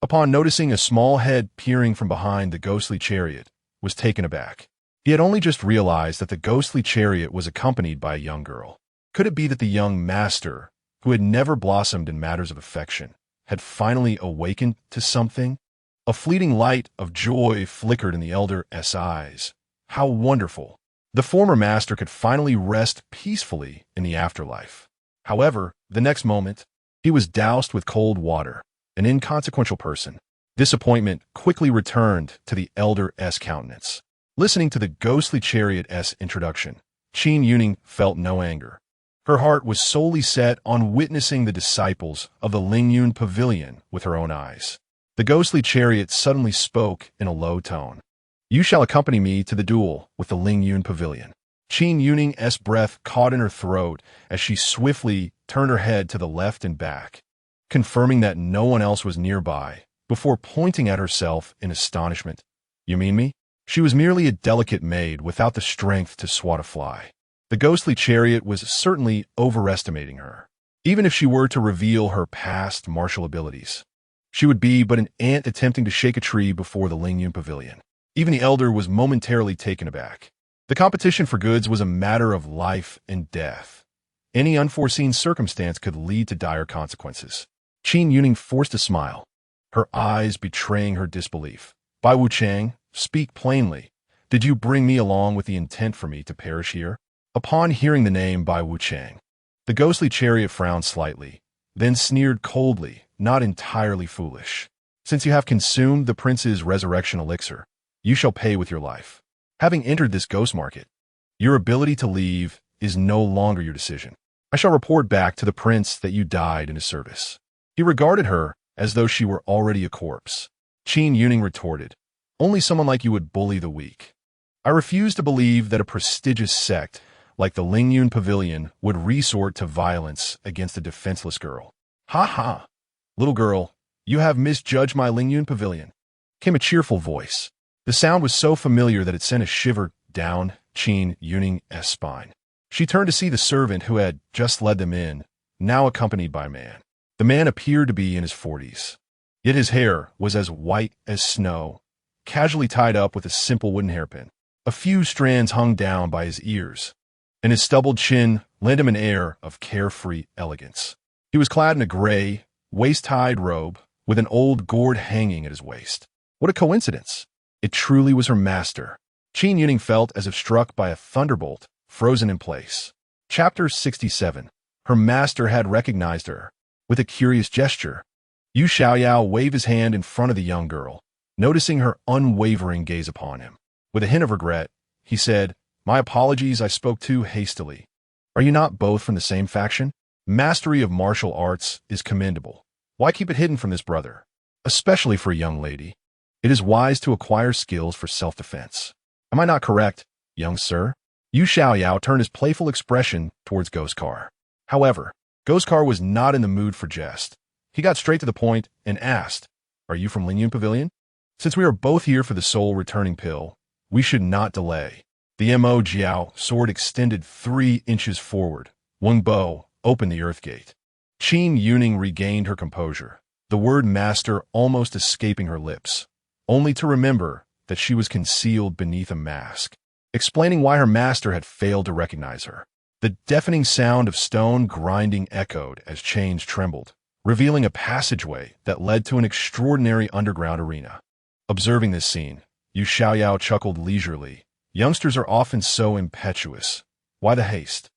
upon noticing a small head peering from behind the ghostly chariot, was taken aback. He had only just realized that the ghostly chariot was accompanied by a young girl. Could it be that the young master, who had never blossomed in matters of affection, had finally awakened to something? A fleeting light of joy flickered in the elder's eyes. How wonderful! The former master could finally rest peacefully in the afterlife. However, the next moment, he was doused with cold water, an inconsequential person. Disappointment quickly returned to the elder's countenance. Listening to the ghostly chariot's introduction, Qin Youning felt no anger. Her heart was solely set on witnessing the disciples of the Lingyun Pavilion with her own eyes. The ghostly chariot suddenly spoke in a low tone. You shall accompany me to the duel with the Lingyun Pavilion. Qin Youning's breath caught in her throat as she swiftly turned her head to the left and back, confirming that no one else was nearby, before pointing at herself in astonishment. You mean me? She was merely a delicate maid without the strength to swat a fly. The ghostly chariot was certainly overestimating her. Even if she were to reveal her past martial abilities, she would be but an ant attempting to shake a tree before the Lingyun Pavilion. Even the elder was momentarily taken aback. The competition for goods was a matter of life and death. Any unforeseen circumstance could lead to dire consequences. Qin Youning forced a smile, her eyes betraying her disbelief. Bai Wuchang, speak plainly. Did you bring me along with the intent for me to perish here? Upon hearing the name Bai Wuchang, the ghostly chariot frowned slightly, then sneered coldly, not entirely foolish. Since you have consumed the prince's resurrection elixir, you shall pay with your life. Having entered this ghost market, your ability to leave is no longer your decision. I shall report back to the prince that you died in his service. He regarded her as though she were already a corpse. Qin Youning retorted, only someone like you would bully the weak. I refuse to believe that a prestigious sect like the Lingyun Pavilion would resort to violence against a defenseless girl. Ha ha! Little girl, you have misjudged my Lingyun Pavilion. Came a cheerful voice. The sound was so familiar that it sent a shiver down Qin Youning's spine. She turned to see the servant who had just led them in, now accompanied by a man. The man appeared to be in his 40s. Yet his hair was as white as snow, casually tied up with a simple wooden hairpin. A few strands hung down by his ears, and his stubbled chin lent him an air of carefree elegance. He was clad in a gray, waist-tied robe with an old gourd hanging at his waist. What a coincidence! It truly was her master. Qin Youning felt as if struck by a thunderbolt, frozen in place. Chapter 67. Her master had recognized her. With a curious gesture, Yu Xiaoyao waved his hand in front of the young girl, noticing her unwavering gaze upon him. With a hint of regret, he said, My apologies, I spoke too hastily. Are you not both from the same faction? Mastery of martial arts is commendable. Why keep it hidden from this brother? Especially for a young lady. It is wise to acquire skills for self-defense. Am I not correct, young sir? Yu Xiaoyao turned his playful expression towards Ghostcar. However, Ghostcar was not in the mood for jest. He got straight to the point and asked, Are you from Lingyun Pavilion? Since we are both here for the soul returning pill, we should not delay. The Mo Jiao sword extended 3 inches forward. Wang Bo opened the earth gate. Qin Youning regained her composure, the word master almost escaping her lips, only to remember that she was concealed beneath a mask, explaining why her master had failed to recognize her. The deafening sound of stone grinding echoed as chains trembled, revealing a passageway that led to an extraordinary underground arena. Observing this scene, Yu Xiaoyao chuckled leisurely. Youngsters are often so impetuous. Why the haste?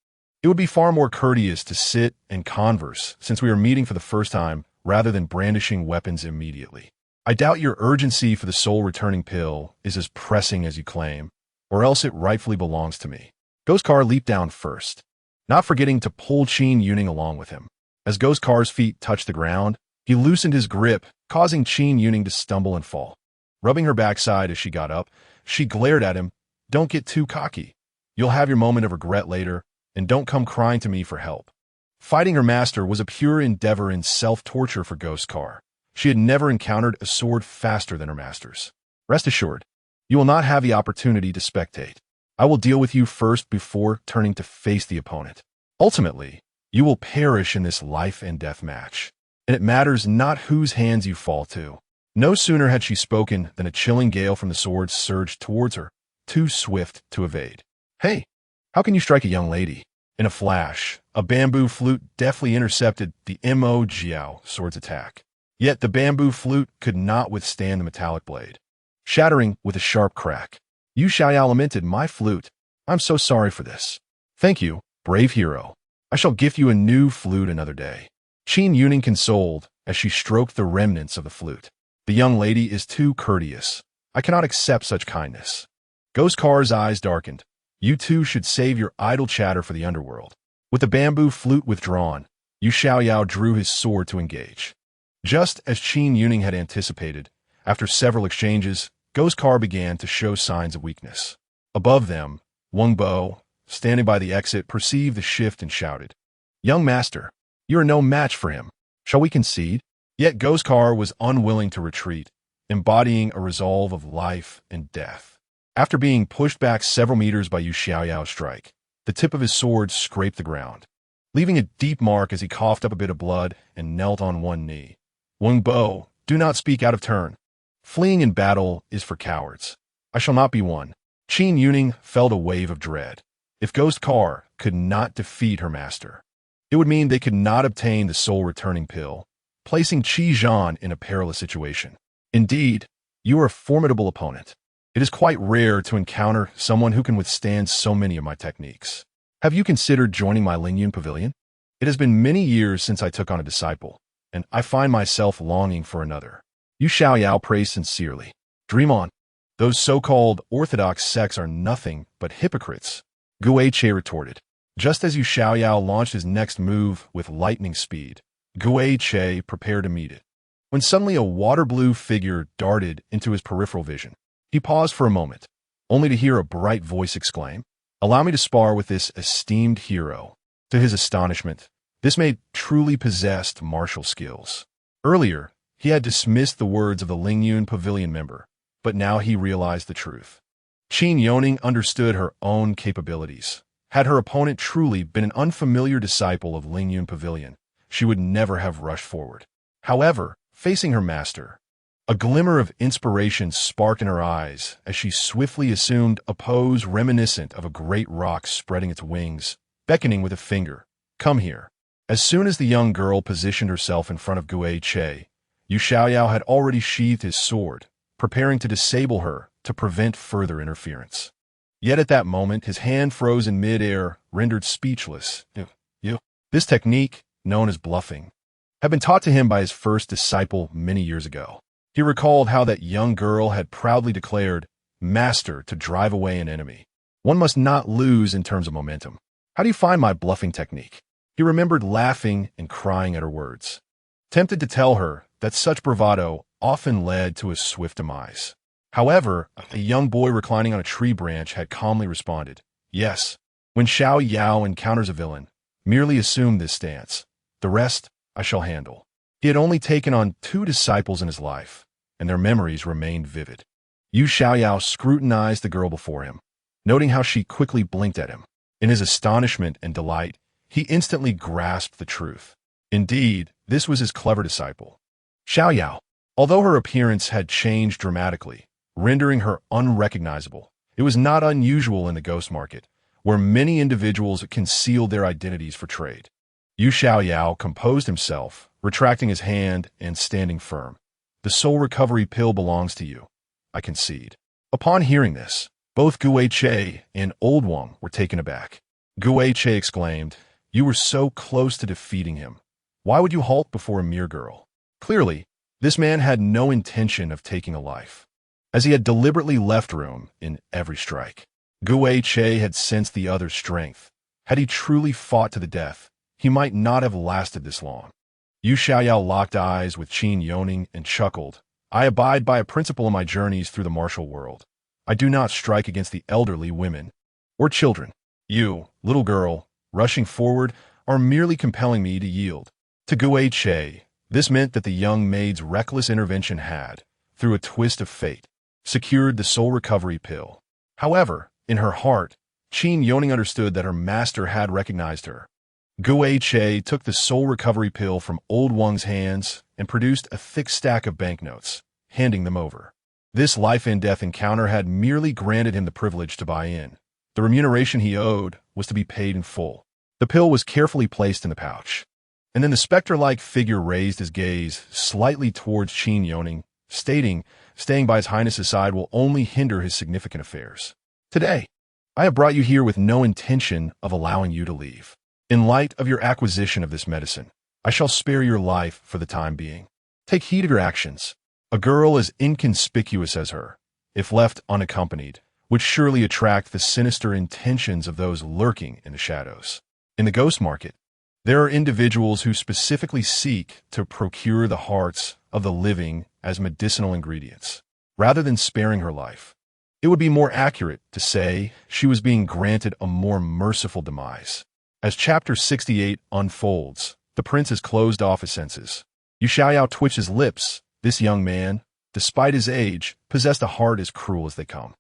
It would be far more courteous to sit and converse since we are meeting for the first time rather than brandishing weapons immediately. I doubt your urgency for the soul-returning pill is as pressing as you claim, or else it rightfully belongs to me. Ghostcar leaped down first, not forgetting to pull Qin Youning along with him. As Ghostcar's feet touched the ground, he loosened his grip, causing Qin Youning to stumble and fall. Rubbing her backside as she got up, she glared at him. Don't get too cocky. You'll have your moment of regret later, and don't come crying to me for help. Fighting her master was a pure endeavor in self-torture for Ghostcar. She had never encountered a sword faster than her master's. Rest assured, you will not have the opportunity to spectate. I will deal with you first before turning to face the opponent. Ultimately, you will perish in this life and death match, and it matters not whose hands you fall to. No sooner had she spoken than a chilling gale from the sword surged towards her, too swift to evade. Hey, how can you strike a young lady? In a flash, a bamboo flute deftly intercepted the Mo Jiao sword's attack. Yet the bamboo flute could not withstand the metallic blade, shattering with a sharp crack. Yu Xiaoyao lamented, My flute. I'm so sorry for this. Thank you, brave hero. I shall gift you a new flute another day. Qin Youning consoled as she stroked the remnants of the flute. The young lady is too courteous. I cannot accept such kindness. Ghostcar's eyes darkened. You two should save your idle chatter for the underworld. With the bamboo flute withdrawn, Yu Xiaoyao drew his sword to engage. Just as Qin Youning had anticipated, after several exchanges, Ghostcar began to show signs of weakness. Above them, Wang Bo, standing by the exit, perceived the shift and shouted, Young master, you are no match for him. Shall we concede? Yet Ghostcar was unwilling to retreat. embodying a resolve of life and death. After being pushed back several meters by Yu Xiaoyao's strike, the tip of his sword scraped the ground, leaving a deep mark as he coughed up a bit of blood and knelt on one knee. Wang Bo, do not speak out of turn. Fleeing in battle is for cowards. I shall not be one. Qin Youning felt a wave of dread. If Ghost Car could not defeat her master, it would mean they could not obtain the soul-returning pill, placing Qi Zhan in a perilous situation. Indeed, you are a formidable opponent. It is quite rare to encounter someone who can withstand so many of my techniques. Have you considered joining my Lingyun Pavilion? It has been many years since I took on a disciple, and I find myself longing for another. Yu Xiaoyao praised sincerely. Dream on. Those so-called orthodox sects are nothing but hypocrites, Gu Che retorted. Just as Yu Xiaoyao launched his next move with lightning speed, Gu Che prepared to meet it, when suddenly a water-blue figure darted into his peripheral vision. He paused for a moment, only to hear a bright voice exclaim, "Allow me to spar with this esteemed hero." To his astonishment, this maid truly possessed martial skills. Earlier, he had dismissed the words of the Lingyun Pavilion member, but now he realized the truth. Qin Youning understood her own capabilities. Had her opponent truly been an unfamiliar disciple of Lingyun Pavilion, she would never have rushed forward. However, facing her master, a glimmer of inspiration sparked in her eyes as she swiftly assumed a pose reminiscent of a great rock spreading its wings, beckoning with a finger. Come here. As soon as the young girl positioned herself in front of Gu Che, Yu Xiaoyao had already sheathed his sword, preparing to disable her to prevent further interference. Yet at that moment, his hand froze in mid-air, rendered speechless. This technique, known as bluffing, had been taught to him by his first disciple many years ago. He recalled how that young girl had proudly declared, "Master," to drive away an enemy. One must not lose in terms of momentum. How do you find my bluffing technique? He remembered laughing and crying at her words, tempted to tell her that such bravado often led to a swift demise. However, a young boy reclining on a tree branch had calmly responded, "Yes, when Xiao Yao encounters a villain, merely assume this stance. The rest I shall handle." He had only taken on 2 disciples in his life, and their memories remained vivid. Yu Xiaoyao scrutinized the girl before him, noting how she quickly blinked at him. In his astonishment and delight, he instantly grasped the truth. Indeed, this was his clever disciple. Xiaoyao, although her appearance had changed dramatically, rendering her unrecognizable, it was not unusual in the ghost market, where many individuals concealed their identities for trade. Yu Xiaoyao composed himself, retracting his hand and standing firm. "The soul recovery pill belongs to you, I concede." Upon hearing this, both Gu Che and Old Wang were taken aback. Gu Che exclaimed, "You were so close to defeating him. Why would you halt before a mere girl?" Clearly, this man had no intention of taking a life, as he had deliberately left room in every strike. Gu Che had sensed the other's strength. Had he truly fought to the death, he might not have lasted this long. Yu Xiaoyao locked eyes with Qin Youning and chuckled. "I abide by a principle in my journeys through the martial world. I do not strike against the elderly, women, or children. You, little girl, rushing forward, are merely compelling me to yield." To Gu Che, this meant that the young maid's reckless intervention had, through a twist of fate, secured the soul recovery pill. However, in her heart, Qin Youning understood that her master had recognized her. Gu Che took the soul recovery pill from Old Wang's hands and produced a thick stack of banknotes, handing them over. This life-and-death encounter had merely granted him the privilege to buy in. The remuneration he owed was to be paid in full. The pill was carefully placed in the pouch, and then the specter-like figure raised his gaze slightly towards Qin Youning, stating, "Staying by His Highness's side will only hinder his significant affairs. Today, I have brought you here with no intention of allowing you to leave. In light of your acquisition of this medicine, I shall spare your life for the time being. Take heed of your actions. A girl as inconspicuous as her, if left unaccompanied, would surely attract the sinister intentions of those lurking in the shadows. In the ghost market, there are individuals who specifically seek to procure the hearts of the living as medicinal ingredients, rather than sparing her life. It would be more accurate to say she was being granted a more merciful demise." As Chapter 68 unfolds, the prince has closed off his senses. Yu Xiaoyao twitched his lips. This young man, despite his age, possessed a heart as cruel as they come.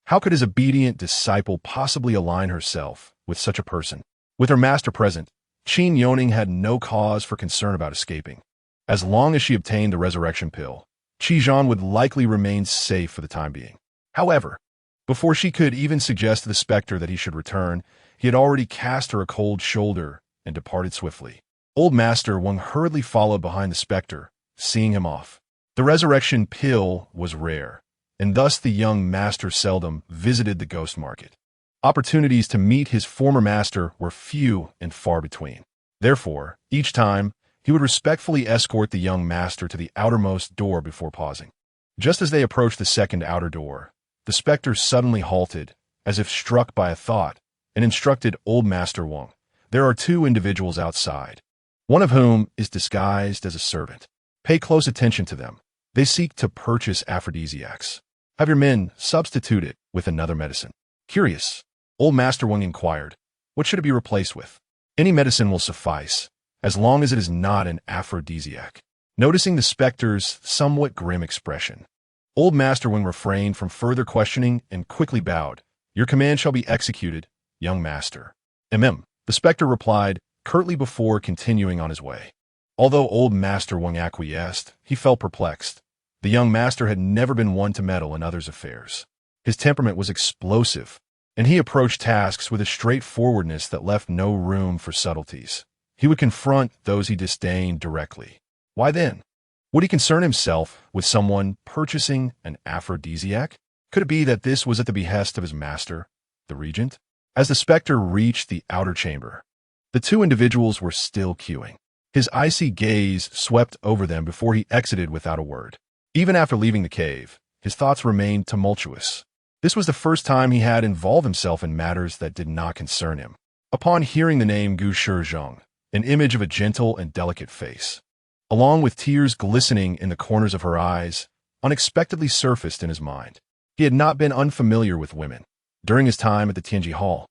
How could his obedient disciple possibly align herself with such a person? With her master present, Qin Youning had no cause for concern about escaping. As long as she obtained the resurrection pill, Qizhan would likely remain safe for the time being. However, before she could even suggest to the specter that he should return, he had already cast her a cold shoulder and departed swiftly. Old Master Wang hurriedly followed behind the specter, seeing him off. The resurrection pill was rare, and thus the young master seldom visited the ghost market. Opportunities to meet his former master were few and far between. Therefore, each time, he would respectfully escort the young master to the outermost door before pausing. Just as they approached the second outer door, the specter suddenly halted, as if struck by a thought, and instructed Old Master Wang, "There are two individuals outside, one of whom is disguised as a servant. Pay close attention to them. They seek to purchase aphrodisiacs. Have your men substitute it with another medicine." Curious, Old Master Wang inquired, "What should it be replaced with?" "Any medicine will suffice, as long as it is not an aphrodisiac." Noticing the specter's somewhat grim expression, Old Master Wang refrained from further questioning and quickly bowed. "Your command shall be executed, young master." The specter replied curtly before continuing on his way. Although Old Master Wang acquiesced, he felt perplexed. The young master had never been one to meddle in others' affairs. His temperament was explosive, and he approached tasks with a straightforwardness that left no room for subtleties. He would confront those he disdained directly. Why then? Would he concern himself with someone purchasing an aphrodisiac? Could it be that this was at the behest of his master, the regent? As the specter reached the outer chamber, the two individuals were still queuing. His icy gaze swept over them before he exited without a word. Even after leaving the cave, his thoughts remained tumultuous. This was the first time he had involved himself in matters that did not concern him. Upon hearing the name Gu Shizhong, an image of a gentle and delicate face, along with tears glistening in the corners of her eyes, unexpectedly surfaced in his mind. He had not been unfamiliar with women. During his time at the Tianji Hall,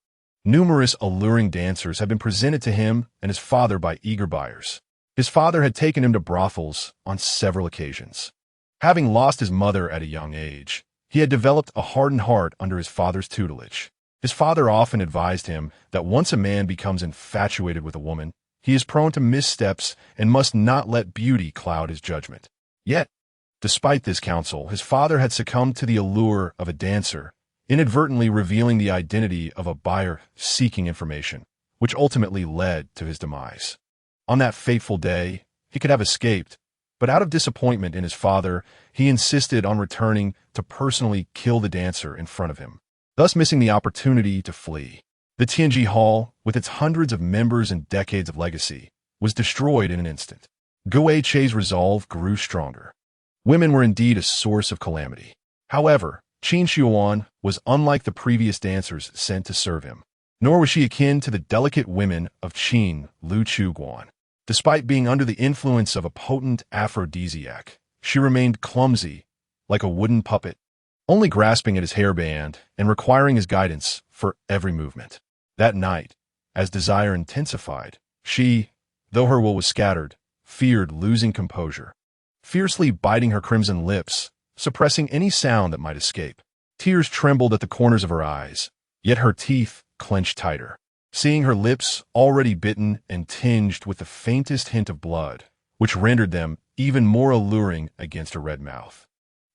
numerous alluring dancers had been presented to him and his father by eager buyers. His father had taken him to brothels on several occasions. Having lost his mother at a young age, he had developed a hardened heart under his father's tutelage. His father often advised him that once a man becomes infatuated with a woman, he is prone to missteps and must not let beauty cloud his judgment. Yet, despite this counsel, his father had succumbed to the allure of a dancer, inadvertently revealing the identity of a buyer seeking information, which ultimately led to his demise. On that fateful day, he could have escaped, but out of disappointment in his father, he insisted on returning to personally kill the dancer in front of him, thus missing the opportunity to flee. The Tianji Hall, with its hundreds of members and decades of legacy, was destroyed in an instant. Gu Che's resolve grew stronger. Women were indeed a source of calamity. However, Qin Youning was unlike the previous dancers sent to serve him, nor was she akin to the delicate women of Qin Lu Guan. Despite being under the influence of a potent aphrodisiac, she remained clumsy, like a wooden puppet, only grasping at his hairband and requiring his guidance for every movement. That night, as desire intensified, she, though her will was scattered, feared losing composure. Fiercely biting her crimson lips, suppressing any sound that might escape. Tears trembled at the corners of her eyes, yet her teeth clenched tighter. Seeing her lips already bitten and tinged with the faintest hint of blood, which rendered them even more alluring against her red mouth,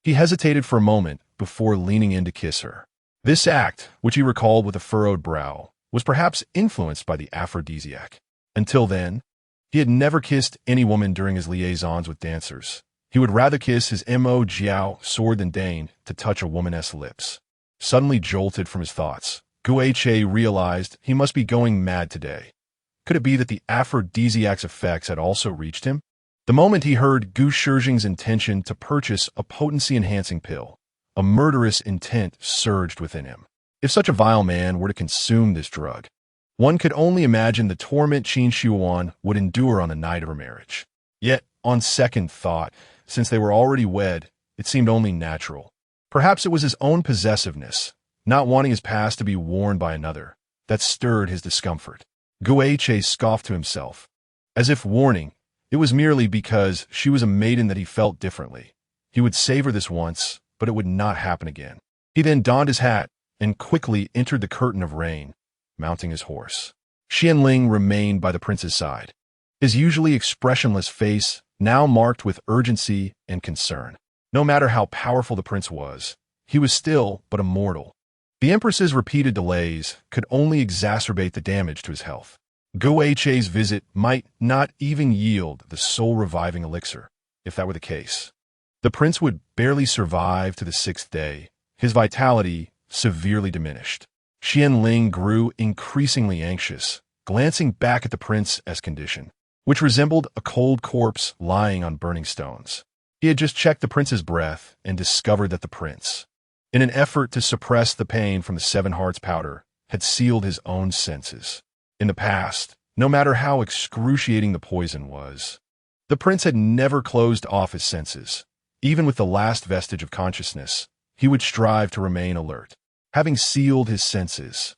he hesitated for a moment before leaning in to kiss her. This act, which he recalled with a furrowed brow, was perhaps influenced by the aphrodisiac. Until then, he had never kissed any woman during his liaisons with dancers. He would rather kiss his Mo Jiao sword than deign to touch a womaness lips. Suddenly jolted from his thoughts, Gu Che realized he must be going mad today. Could it be that the aphrodisiac's effects had also reached him? The moment he heard Gu Shizhong's intention to purchase a potency-enhancing pill, a murderous intent surged within him. If such a vile man were to consume this drug, one could only imagine the torment Qin Youning would endure on the night of her marriage. Yet, on second thought, since they were already wed, it seemed only natural. Perhaps it was his own possessiveness, not wanting his past to be worn by another, that stirred his discomfort. Gu Che scoffed to himself. As if warning, it was merely because she was a maiden that he felt differently. He would savor this once, but it would not happen again. He then donned his hat and quickly entered the curtain of rain, mounting his horse. Qianling remained by the prince's side, his usually expressionless face now marked with urgency and concern. No matter how powerful the prince was, he was still but a mortal. The empress's repeated delays could only exacerbate the damage to his health. Guoche's visit might not even yield the soul-reviving elixir, if that were the case. The prince would barely survive to the 6th day, his vitality severely diminished. Qianling grew increasingly anxious, glancing back at the prince's condition, which resembled a cold corpse lying on burning stones. He had just checked the prince's breath and discovered that the prince, in an effort to suppress the pain from the 7 Hearts powder, had sealed his own senses. In the past, no matter how excruciating the poison was, the prince had never closed off his senses. Even with the last vestige of consciousness, he would strive to remain alert. Having sealed his senses,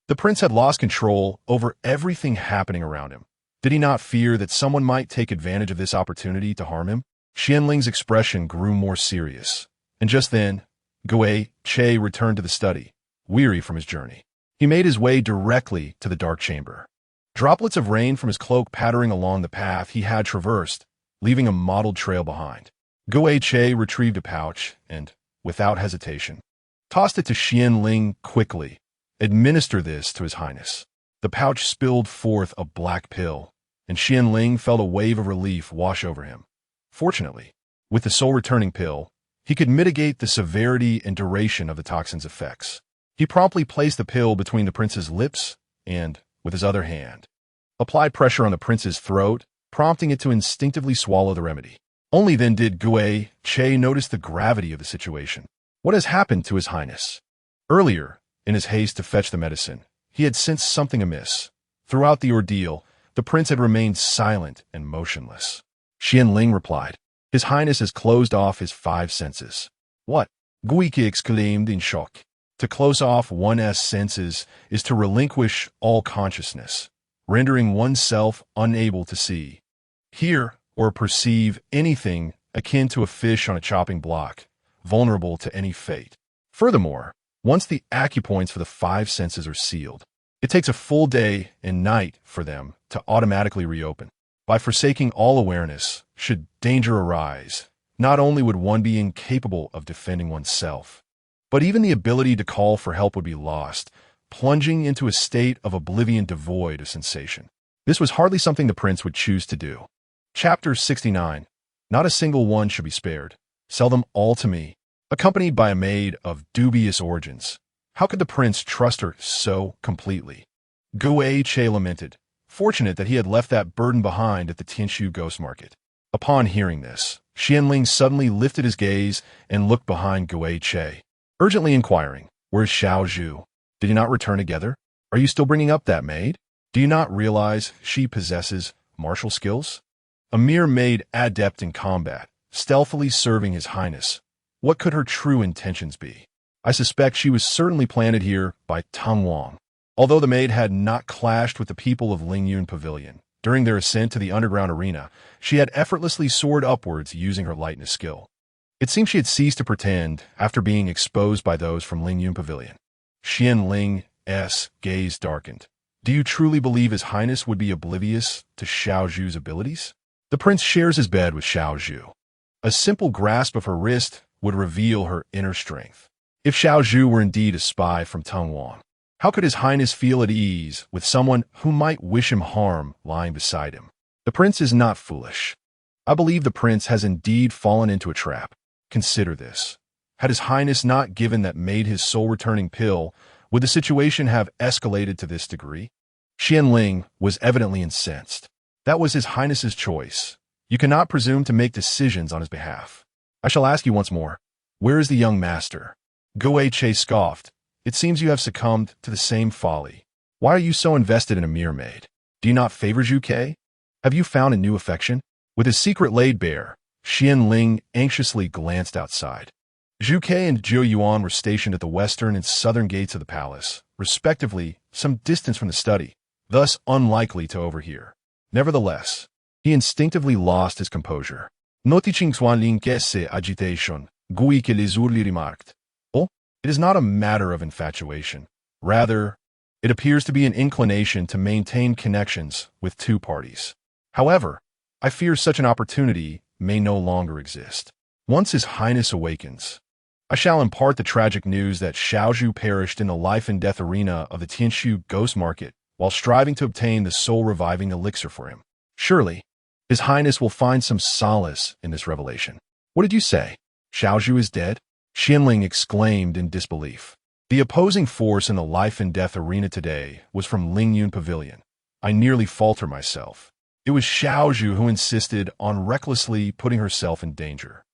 the prince had lost control over everything happening around him. Did he not fear that someone might take advantage of this opportunity to harm him? Qianling's expression grew more serious, and just then, Guoche returned to the study, weary from his journey. He made his way directly to the dark chamber. Droplets of rain from his cloak pattering along the path he had traversed, leaving a mottled trail behind. Guoche retrieved a pouch and, without hesitation, tossed it to Qianling quickly. Administer this to His Highness. The pouch spilled forth a black pill, and Qianling felt a wave of relief wash over him. Fortunately, with the soul-returning pill, he could mitigate the severity and duration of the toxin's effects. He promptly placed the pill between the prince's lips and, with his other hand, applied pressure on the prince's throat, prompting it to instinctively swallow the remedy. Only then did Guoche notice the gravity of the situation. What has happened to His Highness? Earlier, in his haste to fetch the medicine, he had sensed something amiss. Throughout the ordeal, the prince had remained silent and motionless. Qianling replied, His Highness has closed off his 5 senses. What? Guoche exclaimed in shock. To close off one's senses is to relinquish all consciousness, rendering oneself unable to see, hear, or perceive anything akin to a fish on a chopping block, vulnerable to any fate. Furthermore, once the acupoints for the 5 senses are sealed, it takes a full day and night for them to automatically reopen. By forsaking all awareness, should danger arise, not only would one be incapable of defending oneself, but even the ability to call for help would be lost, plunging into a state of oblivion devoid of sensation. This was hardly something the prince would choose to do. Chapter 69. Not a single one should be spared. Sell them all to me. Accompanied by a maid of dubious origins, how could the prince trust her so completely? Guoche lamented, fortunate that he had left that burden behind at the Tianshu ghost market. Upon hearing this, Qianling suddenly lifted his gaze and looked behind Guoche, urgently inquiring, Where's Xiao Zhu? Did he not return together? Are you still bringing up that maid? Do you not realize she possesses martial skills? A mere maid adept in combat, stealthily serving His Highness. What could her true intentions be? I suspect she was certainly planted here by Tang Wang. Although the maid had not clashed with the people of Lingyun Pavilion during their ascent to the underground arena, she had effortlessly soared upwards using her lightness skill. It seemed she had ceased to pretend after being exposed by those from Lingyun Pavilion. Qianling's gaze darkened. Do you truly believe His Highness would be oblivious to Xiao Zhu's abilities? The prince shares his bed with Xiao Zhu. A simple grasp of her wrist would reveal her inner strength. If Xiao Zhu were indeed a spy from Tang Wang, how could His Highness feel at ease with someone who might wish him harm lying beside him? The prince is not foolish. I believe the prince has indeed fallen into a trap. Consider this. Had His Highness not given that made his soul-returning pill, would the situation have escalated to this degree? Qianling was evidently incensed. That was His Highness's choice. You cannot presume to make decisions on his behalf. I shall ask you once more, where is the young master? Guoche scoffed. It seems you have succumbed to the same folly. Why are you so invested in a mere maid? Do you not favor Zhu Ke? Have you found a new affection? With his secret laid bare, Qianling anxiously glanced outside. Zhu Ke and Zhou Yuan were stationed at the western and southern gates of the palace, respectively, some distance from the study, thus unlikely to overhear. Nevertheless, he instinctively lost his composure. Noticing Xuanling kese agitation, Gui que les urli remarked. Oh, it is not a matter of infatuation. Rather, it appears to be an inclination to maintain connections with two parties. However, I fear such an opportunity may no longer exist. Once His Highness awakens, I shall impart the tragic news that Xiaozhu perished in the life and death arena of the Tianshu ghost market while striving to obtain the soul-reviving elixir for him. Surely, His Highness will find some solace in this revelation. What did you say? Xiaozhu is dead? Xianling exclaimed in disbelief. The opposing force in the life and death arena today was from Lingyun Pavilion. I nearly falter myself. It was Xiaozhu who insisted on recklessly putting herself in danger.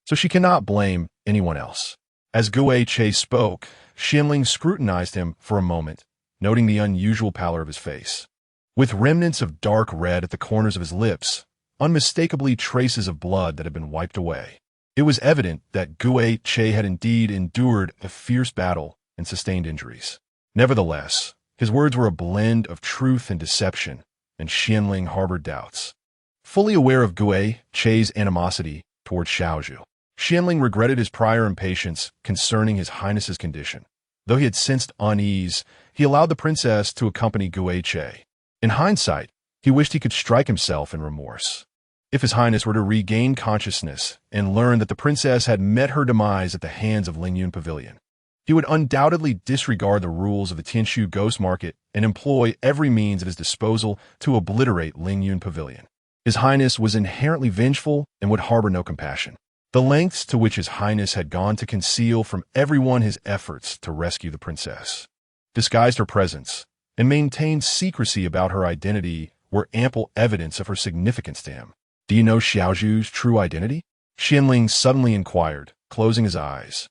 So she cannot blame anyone else. As Gue Che spoke, Xianling scrutinized him for a moment, noting the unusual pallor of his face. With remnants of dark red at the corners of his lips, unmistakably traces of blood that had been wiped away. It was evident that Gue Che had indeed endured a fierce battle and sustained injuries. Nevertheless, his words were a blend of truth and deception, and Xianling harbored doubts. Fully aware of Gue Che's animosity toward Xiaozhu, Xianling regretted his prior impatience concerning His Highness's condition. Though he had sensed unease, he allowed the princess to accompany Gue Che. In hindsight, he wished he could strike himself in remorse. If His Highness were to regain consciousness and learn that the princess had met her demise at the hands of Lingyun Pavilion, he would undoubtedly disregard the rules of the Tianshu ghost market and employ every means at his disposal to obliterate Lingyun Pavilion. His Highness was inherently vengeful and would harbor no compassion. The lengths to which His Highness had gone to conceal from everyone his efforts to rescue the princess, disguised her presence, and maintained secrecy about her identity were ample evidence of her significance to him. Do you know Xiaozhu's true identity? Xianling suddenly inquired, closing his eyes.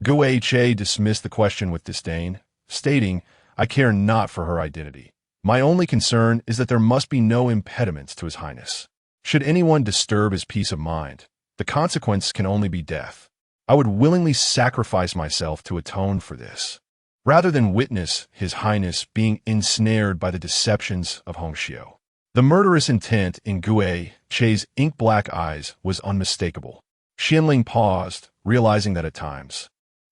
Gue Che dismissed the question with disdain, stating, I care not for her identity. My only concern is that there must be no impediments to His Highness. Should anyone disturb his peace of mind, the consequence can only be death. I would willingly sacrifice myself to atone for this, rather than witness His Highness being ensnared by the deceptions of Hongxiu. The murderous intent in Gue Che's ink-black eyes was unmistakable. Xianling paused, realizing that at times,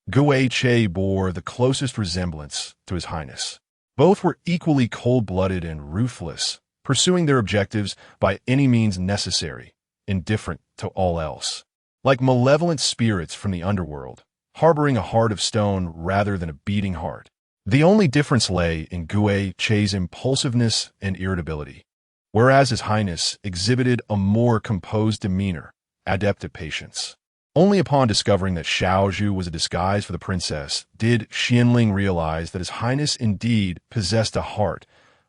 Gue Che bore the closest resemblance to His Highness. Both were equally cold-blooded and ruthless, pursuing their objectives by any means necessary, indifferent to all else. Like malevolent spirits from the underworld, harboring a heart of stone rather than a beating heart. The only difference lay in Gue Che's impulsiveness and irritability, whereas His Highness exhibited a more composed demeanor, adept at patience. Only upon discovering that Xiaozhu was a disguise for the princess did Xianling realize that His Highness indeed possessed a heart,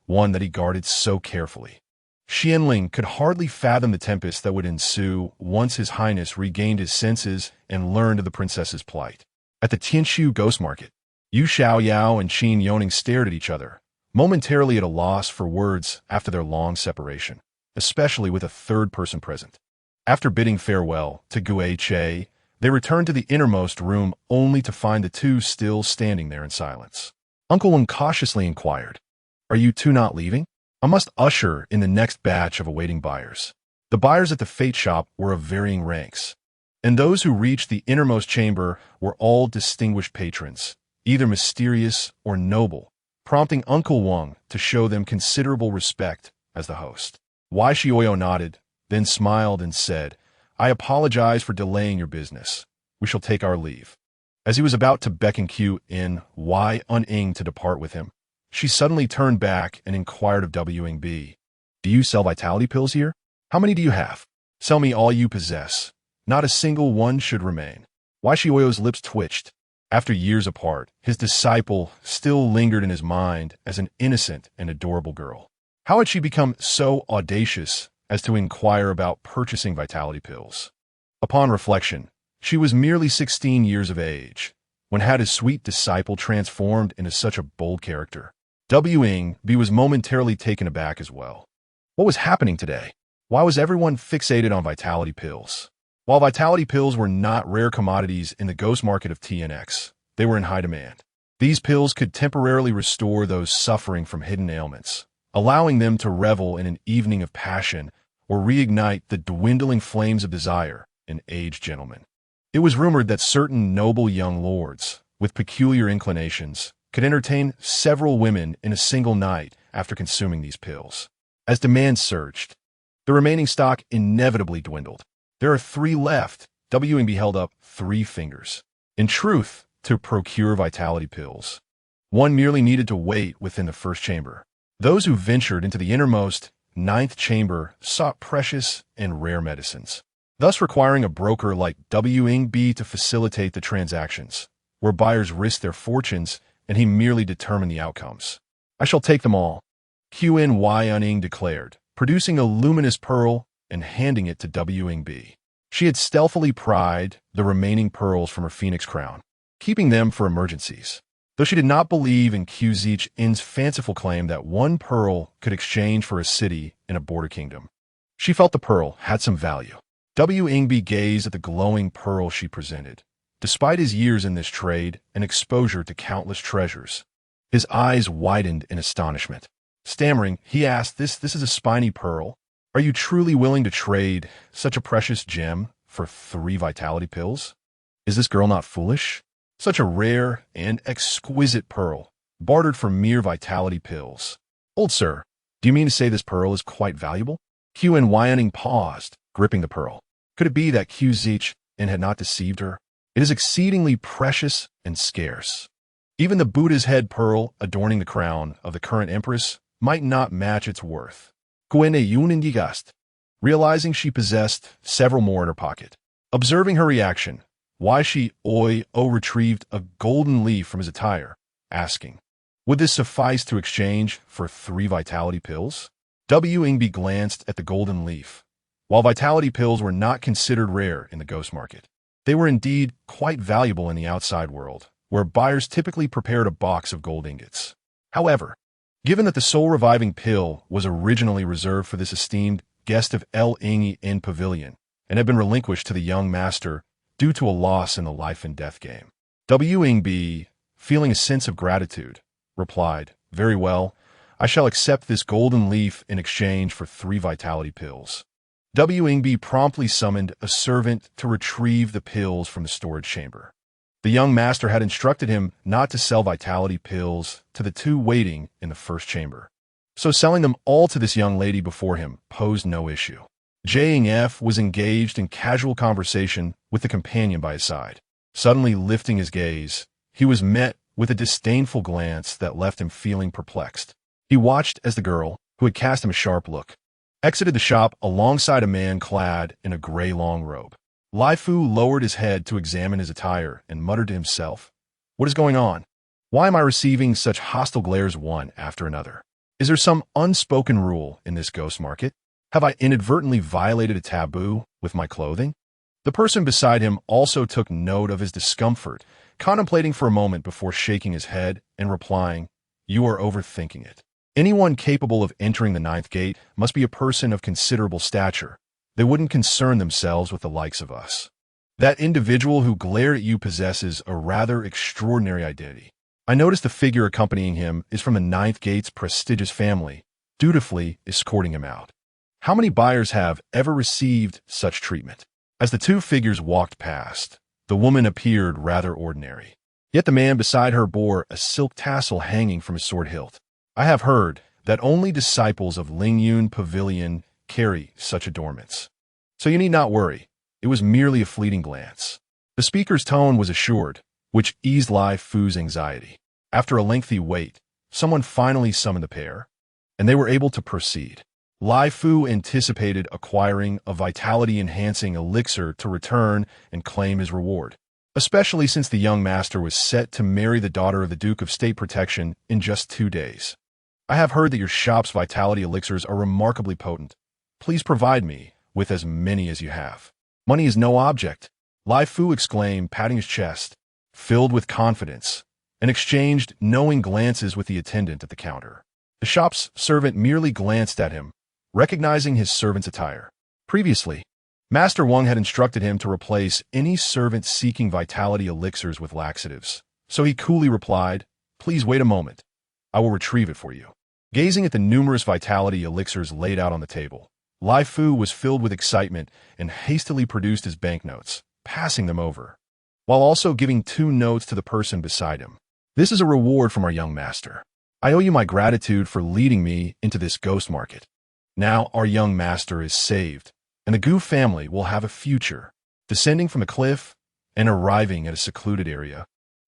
one that he guarded so carefully. Xianling could hardly fathom the tempest that would ensue once His Highness regained his senses and learned of the princess's plight. At the Tianshu ghost market, Yu Xiaoyao and Qin Youning stared at each other, momentarily at a loss for words after their long separation, especially with a third person present. After bidding farewell to Gue Che, they returned to the innermost room only to find the two still standing there in silence. Uncle Wen cautiously inquired, Are you two not leaving? I must usher in the next batch of awaiting buyers. The buyers at the fate shop were of varying ranks, and those who reached the innermost chamber were all distinguished patrons, either mysterious or noble, prompting Uncle Wang to show them considerable respect as the host. Wai Shioyo nodded, then smiled and said, I apologize for delaying your business. We shall take our leave. As he was about to beckon Q in Wai Un-ing to depart with him, she suddenly turned back and inquired of W-ing-B, Do you sell vitality pills here? How many do you have? Sell me all you possess. Not a single one should remain. Wai Shioyo's lips twitched. After years apart, his disciple still lingered in his mind as an innocent and adorable girl. How had she become so audacious as to inquire about purchasing vitality pills? Upon reflection, she was merely 16 years of age, when had his sweet disciple transformed into such a bold character. W-ing-B was momentarily taken aback as well. What was happening today? Why was everyone fixated on vitality pills? While vitality pills were not rare commodities in the ghost market of TNX, they were in high demand. These pills could temporarily restore those suffering from hidden ailments, allowing them to revel in an evening of passion or reignite the dwindling flames of desire in aged gentlemen. It was rumored that certain noble young lords, with peculiar inclinations, could entertain several women in a single night after consuming these pills. As demand surged, the remaining stock inevitably dwindled. There are 3 left. Wing held up 3 fingers. In truth, to procure vitality pills, one merely needed to wait within the first chamber. Those who ventured into the innermost 9th chamber sought precious and rare medicines, thus requiring a broker like Wing to facilitate the transactions, where buyers risked their fortunes and he merely determined the outcomes. "I shall take them all," Qin Youning declared, producing a luminous pearl and handing it to Wing. She had stealthily pried the remaining pearls from her phoenix crown, keeping them for emergencies. Though she did not believe in Qin's fanciful claim that 1 pearl could exchange for a city in a border kingdom, she felt the pearl had some value. Wing gazed at the glowing pearl she presented. Despite his years in this trade and exposure to countless treasures, his eyes widened in astonishment. Stammering, he asked, This is a spiny pearl. Are you truly willing to trade such a precious gem for 3 vitality pills? Is this girl not foolish? Such a rare and exquisite pearl, bartered for mere vitality pills. Old sir, do you mean to say this pearl is quite valuable? Qin Youning paused, gripping the pearl. Could it be that Qin had not deceived her? It is exceedingly precious and scarce. Even the Buddha's head pearl adorning the crown of the current empress might not match its worth. Qin Youning realizing she possessed several more in her pocket. Observing her reaction, why she retrieved a golden leaf from his attire, asking, would this suffice to exchange for 3 vitality pills? Wing glanced at the golden leaf. While vitality pills were not considered rare in the ghost market, they were indeed quite valuable in the outside world, where buyers typically prepared a box of gold ingots. However, given that the soul-reviving pill was originally reserved for this esteemed guest of Ing in Pavilion and had been relinquished to the young master due to a loss in the life and death game, Wing, feeling a sense of gratitude, replied, very well, I shall accept this golden leaf in exchange for 3 vitality pills. Wing promptly summoned a servant to retrieve the pills from the storage chamber. The young master had instructed him not to sell vitality pills to the 2 waiting in the first chamber, so selling them all to this young lady before him posed no issue. F was engaged in casual conversation with the companion by his side. Suddenly lifting his gaze, he was met with a disdainful glance that left him feeling perplexed. He watched as the girl, who had cast him a sharp look, exited the shop alongside a man clad in a gray long robe. Lai Fu lowered his head to examine his attire and muttered to himself, what is going on? Why am I receiving such hostile glares one after another? Is there some unspoken rule in this ghost market? Have I inadvertently violated a taboo with my clothing? The person beside him also took note of his discomfort, contemplating for a moment before shaking his head and replying, you are overthinking it. Anyone capable of entering the 9th gate must be a person of considerable stature. They wouldn't concern themselves with the likes of us. That individual who glared at you possesses a rather extraordinary identity. I notice the figure accompanying him is from the 9th gate's prestigious family, dutifully escorting him out. How many buyers have ever received such treatment? As the 2 figures walked past, the woman appeared rather ordinary. Yet the man beside her bore a silk tassel hanging from his sword hilt. I have heard that only disciples of Lingyun Pavilion carry such adornments. So you need not worry. It was merely a fleeting glance. The speaker's tone was assured, which eased Lai Fu's anxiety. After a lengthy wait, someone finally summoned the pair, and they were able to proceed. Lai Fu anticipated acquiring a vitality-enhancing elixir to return and claim his reward, especially since the young master was set to marry the daughter of the Duke of State Protection in just 2 days. I have heard that your shop's vitality elixirs are remarkably potent. Please provide me with as many as you have. Money is no object, Lai Fu exclaimed, patting his chest, filled with confidence, and exchanged knowing glances with the attendant at the counter. The shop's servant merely glanced at him, recognizing his servant's attire. Previously, Master Wang had instructed him to replace any servant seeking vitality elixirs with laxatives, so he coolly replied, please wait a moment. I will retrieve it for you. Gazing at the numerous vitality elixirs laid out on the table, Lai Fu was filled with excitement and hastily produced his banknotes, passing them over, while also giving 2 notes to the person beside him. This is a reward from our young master. I owe you my gratitude for leading me into this ghost market. Now our young master is saved, and the Gu family will have a future. Descending from a cliff and arriving at a secluded area,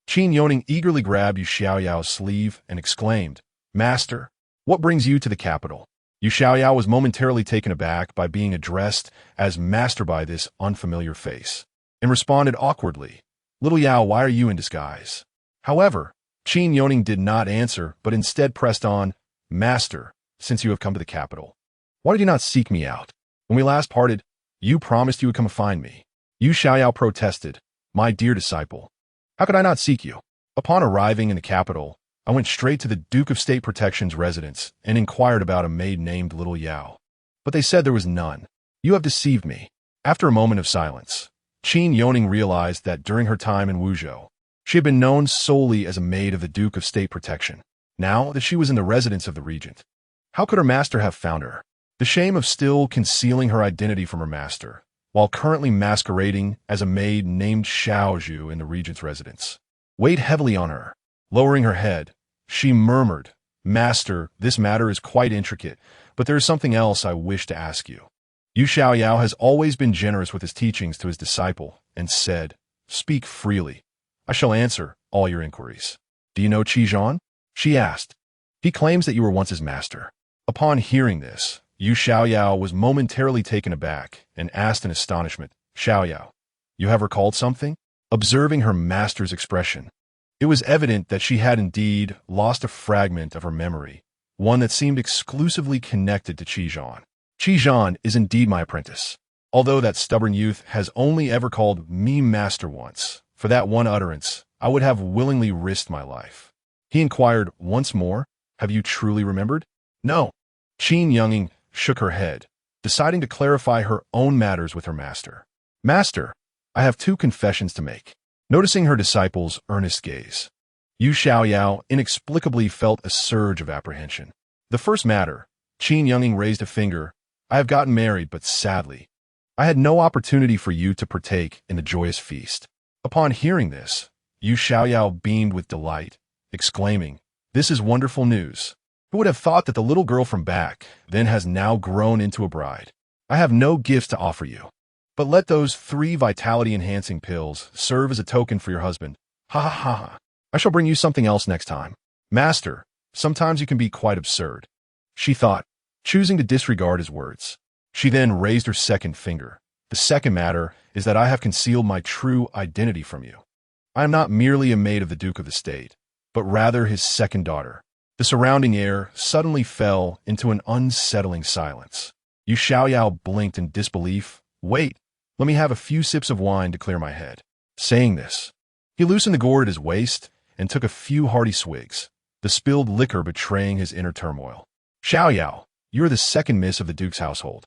Qin Youning eagerly grabbed Yu Xiaoyao's sleeve and exclaimed, "Master, what brings you to the capital?" Yu Xiaoyao was momentarily taken aback by being addressed as master by this unfamiliar face, and responded awkwardly, "Little Yao, why are you in disguise?" However, Qin Youning did not answer, but instead pressed on, "Master, since you have come to the capital, why did you not seek me out? When we last parted, you promised you would come find me." Yu Xiaoyao protested, "My dear disciple, how could I not seek you?" Upon arriving in the capital, I went straight to the Duke of State Protection's residence and inquired about a maid named Little Yao. But they said there was none. You have deceived me. After a moment of silence, Qin Youning realized that during her time in Wuzhou, she had been known solely as a maid of the Duke of State Protection. Now that she was in the residence of the regent, how could her master have found her? The shame of still concealing her identity from her master, while currently masquerading as a maid named Xiaozhu in the regent's residence, weighed heavily on her. Lowering her head, she murmured, "Master, this matter is quite intricate, but there is something else I wish to ask you." Yu Xiaoyao has always been generous with his teachings to his disciple and said, "Speak freely. I shall answer all your inquiries." "Do you know Qizhan?" she asked. "He claims that you were once his master." Upon hearing this, Yu Xiaoyao was momentarily taken aback and asked in astonishment, "Xiaoyao, you have recalled something?" Observing her master's expression, it was evident that she had indeed lost a fragment of her memory, one that seemed exclusively connected to Qizhan. "Qizhan is indeed my apprentice, although that stubborn youth has only ever called me master once. For that one utterance, I would have willingly risked my life." He inquired once more, "Have you truly remembered?" "No." Qin Youning shook her head, deciding to clarify her own matters with her master. "Master, I have 2 confessions to make." Noticing her disciple's earnest gaze, Yu Xiaoyao inexplicably felt a surge of apprehension. "The first matter," Qin Youning raised a finger, "I have gotten married, but sadly, I had no opportunity for you to partake in the joyous feast." Upon hearing this, Yu Xiaoyao beamed with delight, exclaiming, "This is wonderful news. Who would have thought that the little girl from back then has now grown into a bride? I have no gifts to offer you, but let those 3 vitality-enhancing pills serve as a token for your husband. Ha ha ha ha. I shall bring you something else next time." "Master, sometimes you can be quite absurd," she thought, choosing to disregard his words. She then raised her second finger. "The second matter is that I have concealed my true identity from you. I am not merely a maid of the Duke of the State, but rather his second daughter." The surrounding air suddenly fell into an unsettling silence. Yu Xiaoyao blinked in disbelief. "Wait, let me have a few sips of wine to clear my head." Saying this, he loosened the gourd at his waist and took a few hearty swigs, the spilled liquor betraying his inner turmoil. "Xiaoyao, you are the second miss of the Duke's household."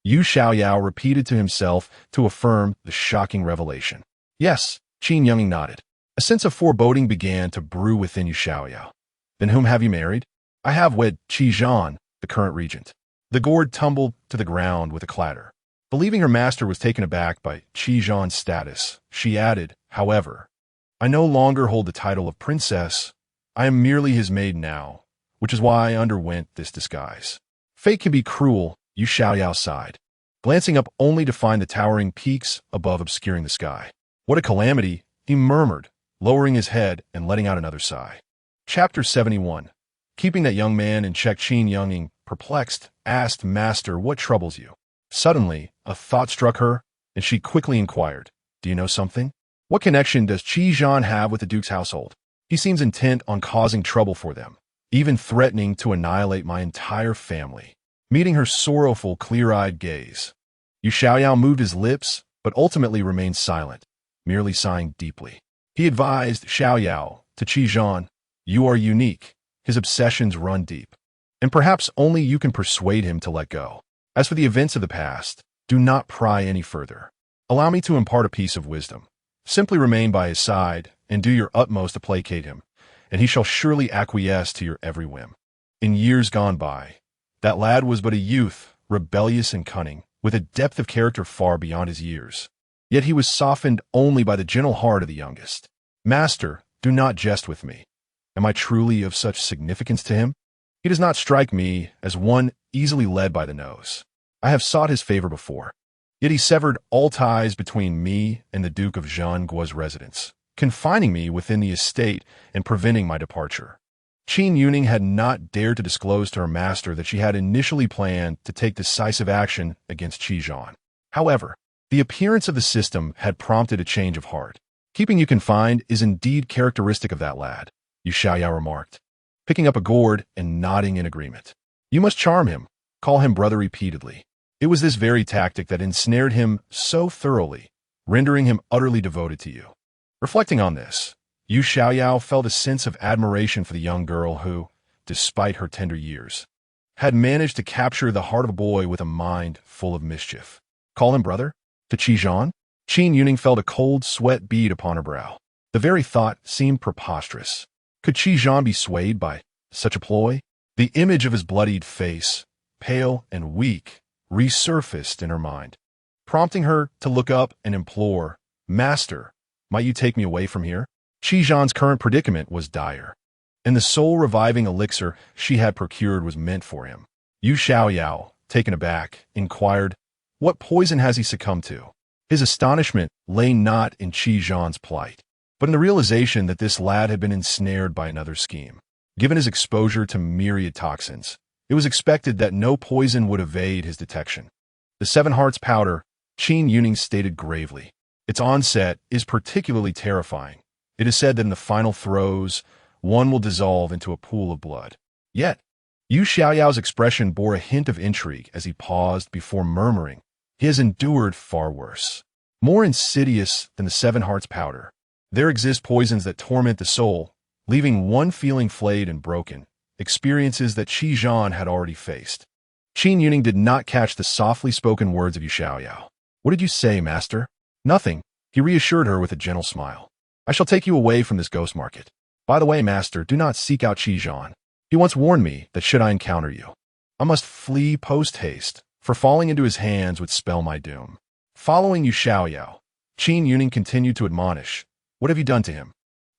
Yu Xiaoyao repeated to himself to affirm the shocking revelation. "Yes," Qin Youning nodded. A sense of foreboding began to brew within Yu Xiaoyao. "Then whom have you married?" "I have wed Qizhan, the current regent." The gourd tumbled to the ground with a clatter. Believing her master was taken aback by Qizhan's status, she added, "However, I no longer hold the title of princess. I am merely his maid now, which is why I underwent this disguise." "Fate can be cruel," Yu Xiaoyao sighed, glancing up only to find the towering peaks above obscuring the sky. "What a calamity," he murmured, lowering his head and letting out another sigh. Chapter 71. Keeping that young man in check, Qin Youning, perplexed, asked, "Master, what troubles you?" Suddenly, a thought struck her, and she quickly inquired, "Do you know something? What connection does Qizhan have with the Duke's household? He seems intent on causing trouble for them, even threatening to annihilate my entire family." Meeting her sorrowful, clear-eyed gaze, Yu Xiaoyao moved his lips, but ultimately remained silent, merely sighing deeply. He advised Xiaoyao to Qizhan, "You are unique. His obsessions run deep, and perhaps only you can persuade him to let go. As for the events of the past, do not pry any further. Allow me to impart a piece of wisdom. Simply remain by his side and do your utmost to placate him, and he shall surely acquiesce to your every whim." In years gone by, that lad was but a youth rebellious and cunning, with a depth of character far beyond his years. Yet he was softened only by the gentle heart of the youngest. Master, do not jest with me. Am I truly of such significance to him? He does not strike me as one easily led by the nose. I have sought his favor before. Yet he severed all ties between me and the Duke of Zhangguo's residence, confining me within the estate and preventing my departure. Qin Youning had not dared to disclose to her master that she had initially planned to take decisive action against Qizhan. However, the appearance of the system had prompted a change of heart. Keeping you confined is indeed characteristic of that lad, Yu Xiaoyao remarked, picking up a gourd and nodding in agreement. You must charm him, call him brother repeatedly. It was this very tactic that ensnared him so thoroughly, rendering him utterly devoted to you. Reflecting on this, Yu Xiaoyao felt a sense of admiration for the young girl who, despite her tender years, had managed to capture the heart of a boy with a mind full of mischief. Call him brother? To Qizhan? Qin Youning felt a cold sweat bead upon her brow. The very thought seemed preposterous. Could Qizhan be swayed by such a ploy? The image of his bloodied face, pale and weak, resurfaced in her mind, prompting her to look up and implore, Master, might you take me away from here? Qizhan's current predicament was dire, and the soul-reviving elixir she had procured was meant for him. Yu Xiaoyao, taken aback, inquired, what poison has he succumbed to? His astonishment lay not in Qizhan's plight, but in the realization that this lad had been ensnared by another scheme. Given his exposure to myriad toxins, it was expected that no poison would evade his detection. The Seven Hearts powder, Qin Youning stated gravely. Its onset is particularly terrifying. It is said that in the final throes, one will dissolve into a pool of blood. Yet, Yu Xiaoyao's expression bore a hint of intrigue as he paused before murmuring, he has endured far worse. More insidious than the Seven Hearts powder, there exist poisons that torment the soul, leaving one feeling flayed and broken, experiences that Qizhan had already faced. Qin Youning did not catch the softly spoken words of Yu Xiaoyao. What did you say, master? Nothing, he reassured her with a gentle smile. I shall take you away from this ghost market. By the way, master, do not seek out Qizhan. He once warned me that should I encounter you, I must flee post-haste, for falling into his hands would spell my doom. Following Yu Xiaoyao, Qin Youning continued to admonish, what have you done to him?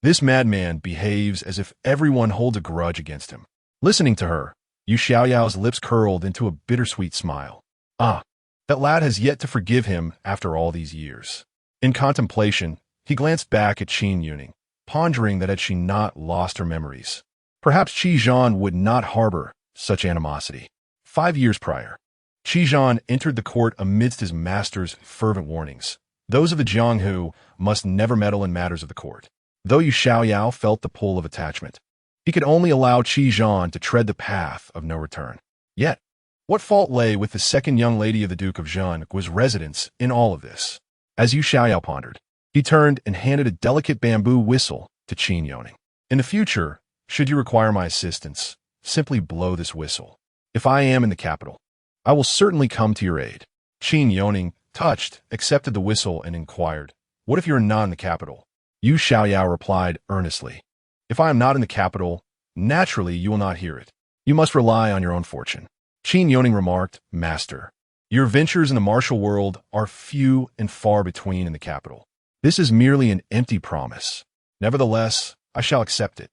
This madman behaves as if everyone holds a grudge against him. Listening to her, Yu Xiaoyao's lips curled into a bittersweet smile. Ah, that lad has yet to forgive him after all these years. In contemplation, he glanced back at Qin Youning, pondering that had she not lost her memories, perhaps Qizhan would not harbor such animosity. 5 years prior, Qizhan entered the court amidst his master's fervent warnings. Those of the Jiang who must never meddle in matters of the court. Though Yu Xiaoyao felt the pull of attachment, he could only allow Qizhan to tread the path of no return. Yet, what fault lay with the second young lady of the Duke of Zhangguo's residence in all of this? As Yu Xiaoyao pondered, he turned and handed a delicate bamboo whistle to Qin Youning. In the future, should you require my assistance, simply blow this whistle. If I am in the capital, I will certainly come to your aid. Qin Youning, touched, accepted the whistle and inquired, what if you are not in the capital? Yu Xiaoyao replied earnestly, if I am not in the capital, naturally you will not hear it. You must rely on your own fortune. Qin Youning remarked, Master, your ventures in the martial world are few and far between in the capital. This is merely an empty promise. Nevertheless, I shall accept it.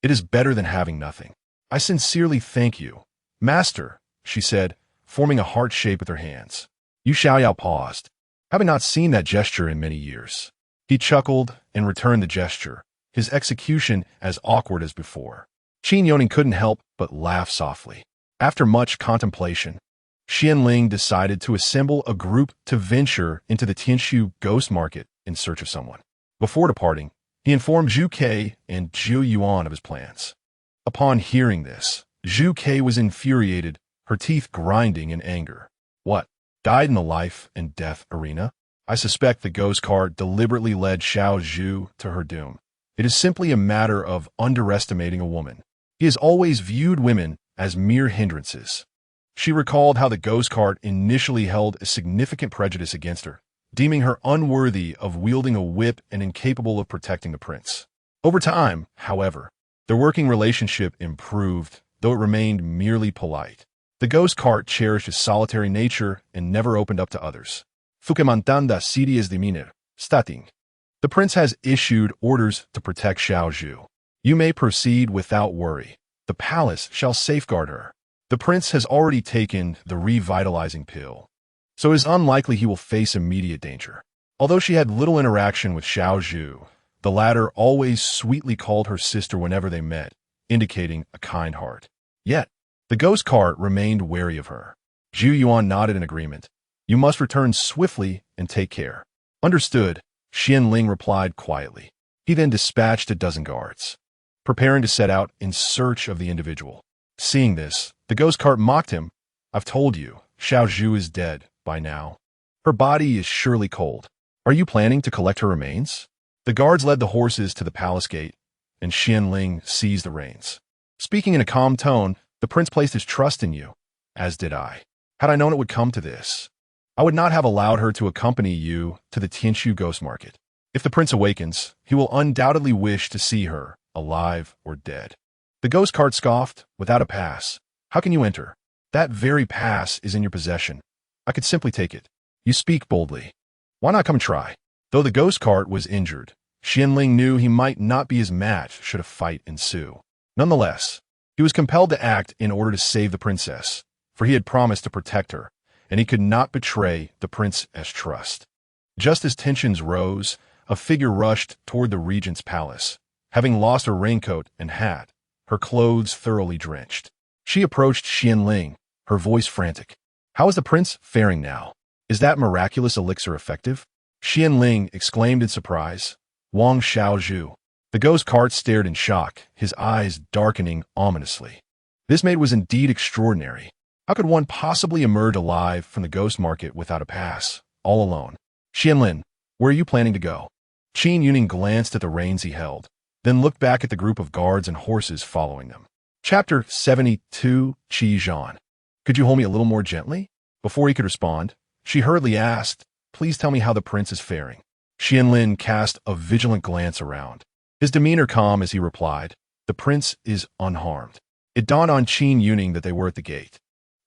It is better than having nothing. I sincerely thank you. Master, she said, forming a heart shape with her hands. Yu Xiaoyao paused, having not seen that gesture in many years. He chuckled and returned the gesture, his execution as awkward as before. Qin Youning couldn't help but laugh softly. After much contemplation, Xianling decided to assemble a group to venture into the Tianshu ghost market in search of someone. Before departing, he informed Zhu Ke and Zhu Yuan of his plans. Upon hearing this, Zhu Ke was infuriated, her teeth grinding in anger. What? Died in the life and death arena? I suspect the ghost cart deliberately led Xiao Zhu to her doom. It is simply a matter of underestimating a woman. He has always viewed women as mere hindrances. She recalled how the ghost cart initially held a significant prejudice against her, deeming her unworthy of wielding a whip and incapable of protecting the prince. Over time, however, their working relationship improved, though it remained merely polite. The ghost cart cherished his solitary nature and never opened up to others. Fukemantanda Sidies de Miner, Stating. The prince has issued orders to protect Xiao Zhu. You may proceed without worry. The palace shall safeguard her. The prince has already taken the revitalizing pill, so it is unlikely he will face immediate danger. Although she had little interaction with Xiao Zhu, the latter always sweetly called her sister whenever they met, indicating a kind heart. Yet, the ghost cart remained wary of her. Zhu Yuan nodded in agreement. You must return swiftly and take care. Understood, Qian Ling replied quietly. He then dispatched a dozen guards, preparing to set out in search of the individual. Seeing this, the ghost cart mocked him. I've told you, Xiao Zhu is dead by now. Her body is surely cold. Are you planning to collect her remains? The guards led the horses to the palace gate, and Qian Ling seized the reins. Speaking in a calm tone, the prince placed his trust in you, as did I. Had I known it would come to this, I would not have allowed her to accompany you to the Tianshu ghost market. If the prince awakens, he will undoubtedly wish to see her, alive or dead. The ghost cart scoffed, without a pass. How can you enter? That very pass is in your possession. I could simply take it. You speak boldly. Why not come try? Though the ghost cart was injured, Qian Ling knew he might not be his match should a fight ensue. Nonetheless, he was compelled to act in order to save the princess, for he had promised to protect her, and he could not betray the prince's trust. Just as tensions rose, a figure rushed toward the regent's palace, having lost her raincoat and hat, her clothes thoroughly drenched. She approached Qian Ling, her voice frantic. How is the prince faring now? Is that miraculous elixir effective? Qian Ling exclaimed in surprise. Wang Xiao Zhu. The ghost cart stared in shock, his eyes darkening ominously. This maid was indeed extraordinary. How could one possibly emerge alive from the ghost market without a pass, all alone? Qian Lin, where are you planning to go? Qin Youning glanced at the reins he held, then looked back at the group of guards and horses following them. Chapter 72, Qi Zhan. Could you hold me a little more gently? Before he could respond, she hurriedly asked, Please tell me how the prince is faring. Qian Lin cast a vigilant glance around, his demeanor calm as he replied, The prince is unharmed. It dawned on Qin Youning that they were at the gate,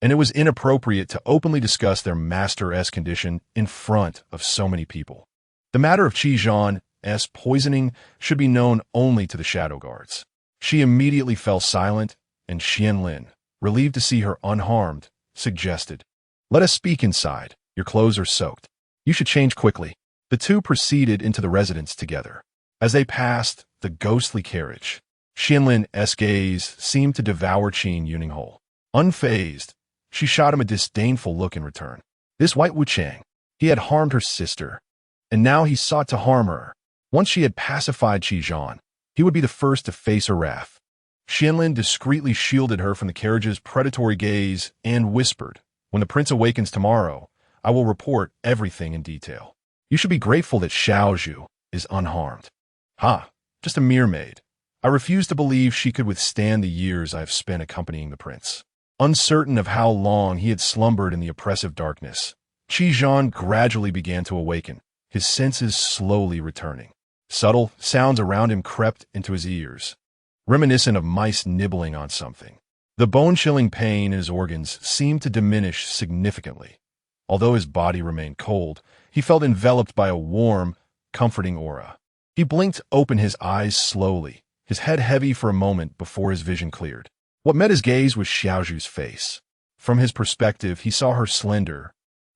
and it was inappropriate to openly discuss their master's condition in front of so many people. The matter of Qi Zhan's poisoning should be known only to the shadow guards. She immediately fell silent, and Qian Lin, relieved to see her unharmed, suggested, Let us speak inside. Your clothes are soaked. You should change quickly. The two proceeded into the residence together. As they passed the ghostly carriage, Qian Lin's gaze seemed to devour Qin Youning whole. Unfazed, she shot him a disdainful look in return. This white Wuchang, he had harmed her sister, and now he sought to harm her. Once she had pacified Qi Zhan, he would be the first to face her wrath. Qian Lin discreetly shielded her from the carriage's predatory gaze and whispered, When the prince awakens tomorrow, I will report everything in detail. You should be grateful that Xiao Zhu is unharmed. Ha, just a mere maid. I refuse to believe she could withstand the years I have spent accompanying the prince. Uncertain of how long he had slumbered in the oppressive darkness, Qi Zhan gradually began to awaken, his senses slowly returning. Subtle sounds around him crept into his ears, reminiscent of mice nibbling on something. The bone-chilling pain in his organs seemed to diminish significantly. Although his body remained cold, he felt enveloped by a warm, comforting aura. He blinked open his eyes slowly, his head heavy for a moment before his vision cleared. What met his gaze was Xiao Zhu's face. From his perspective, he saw her slender,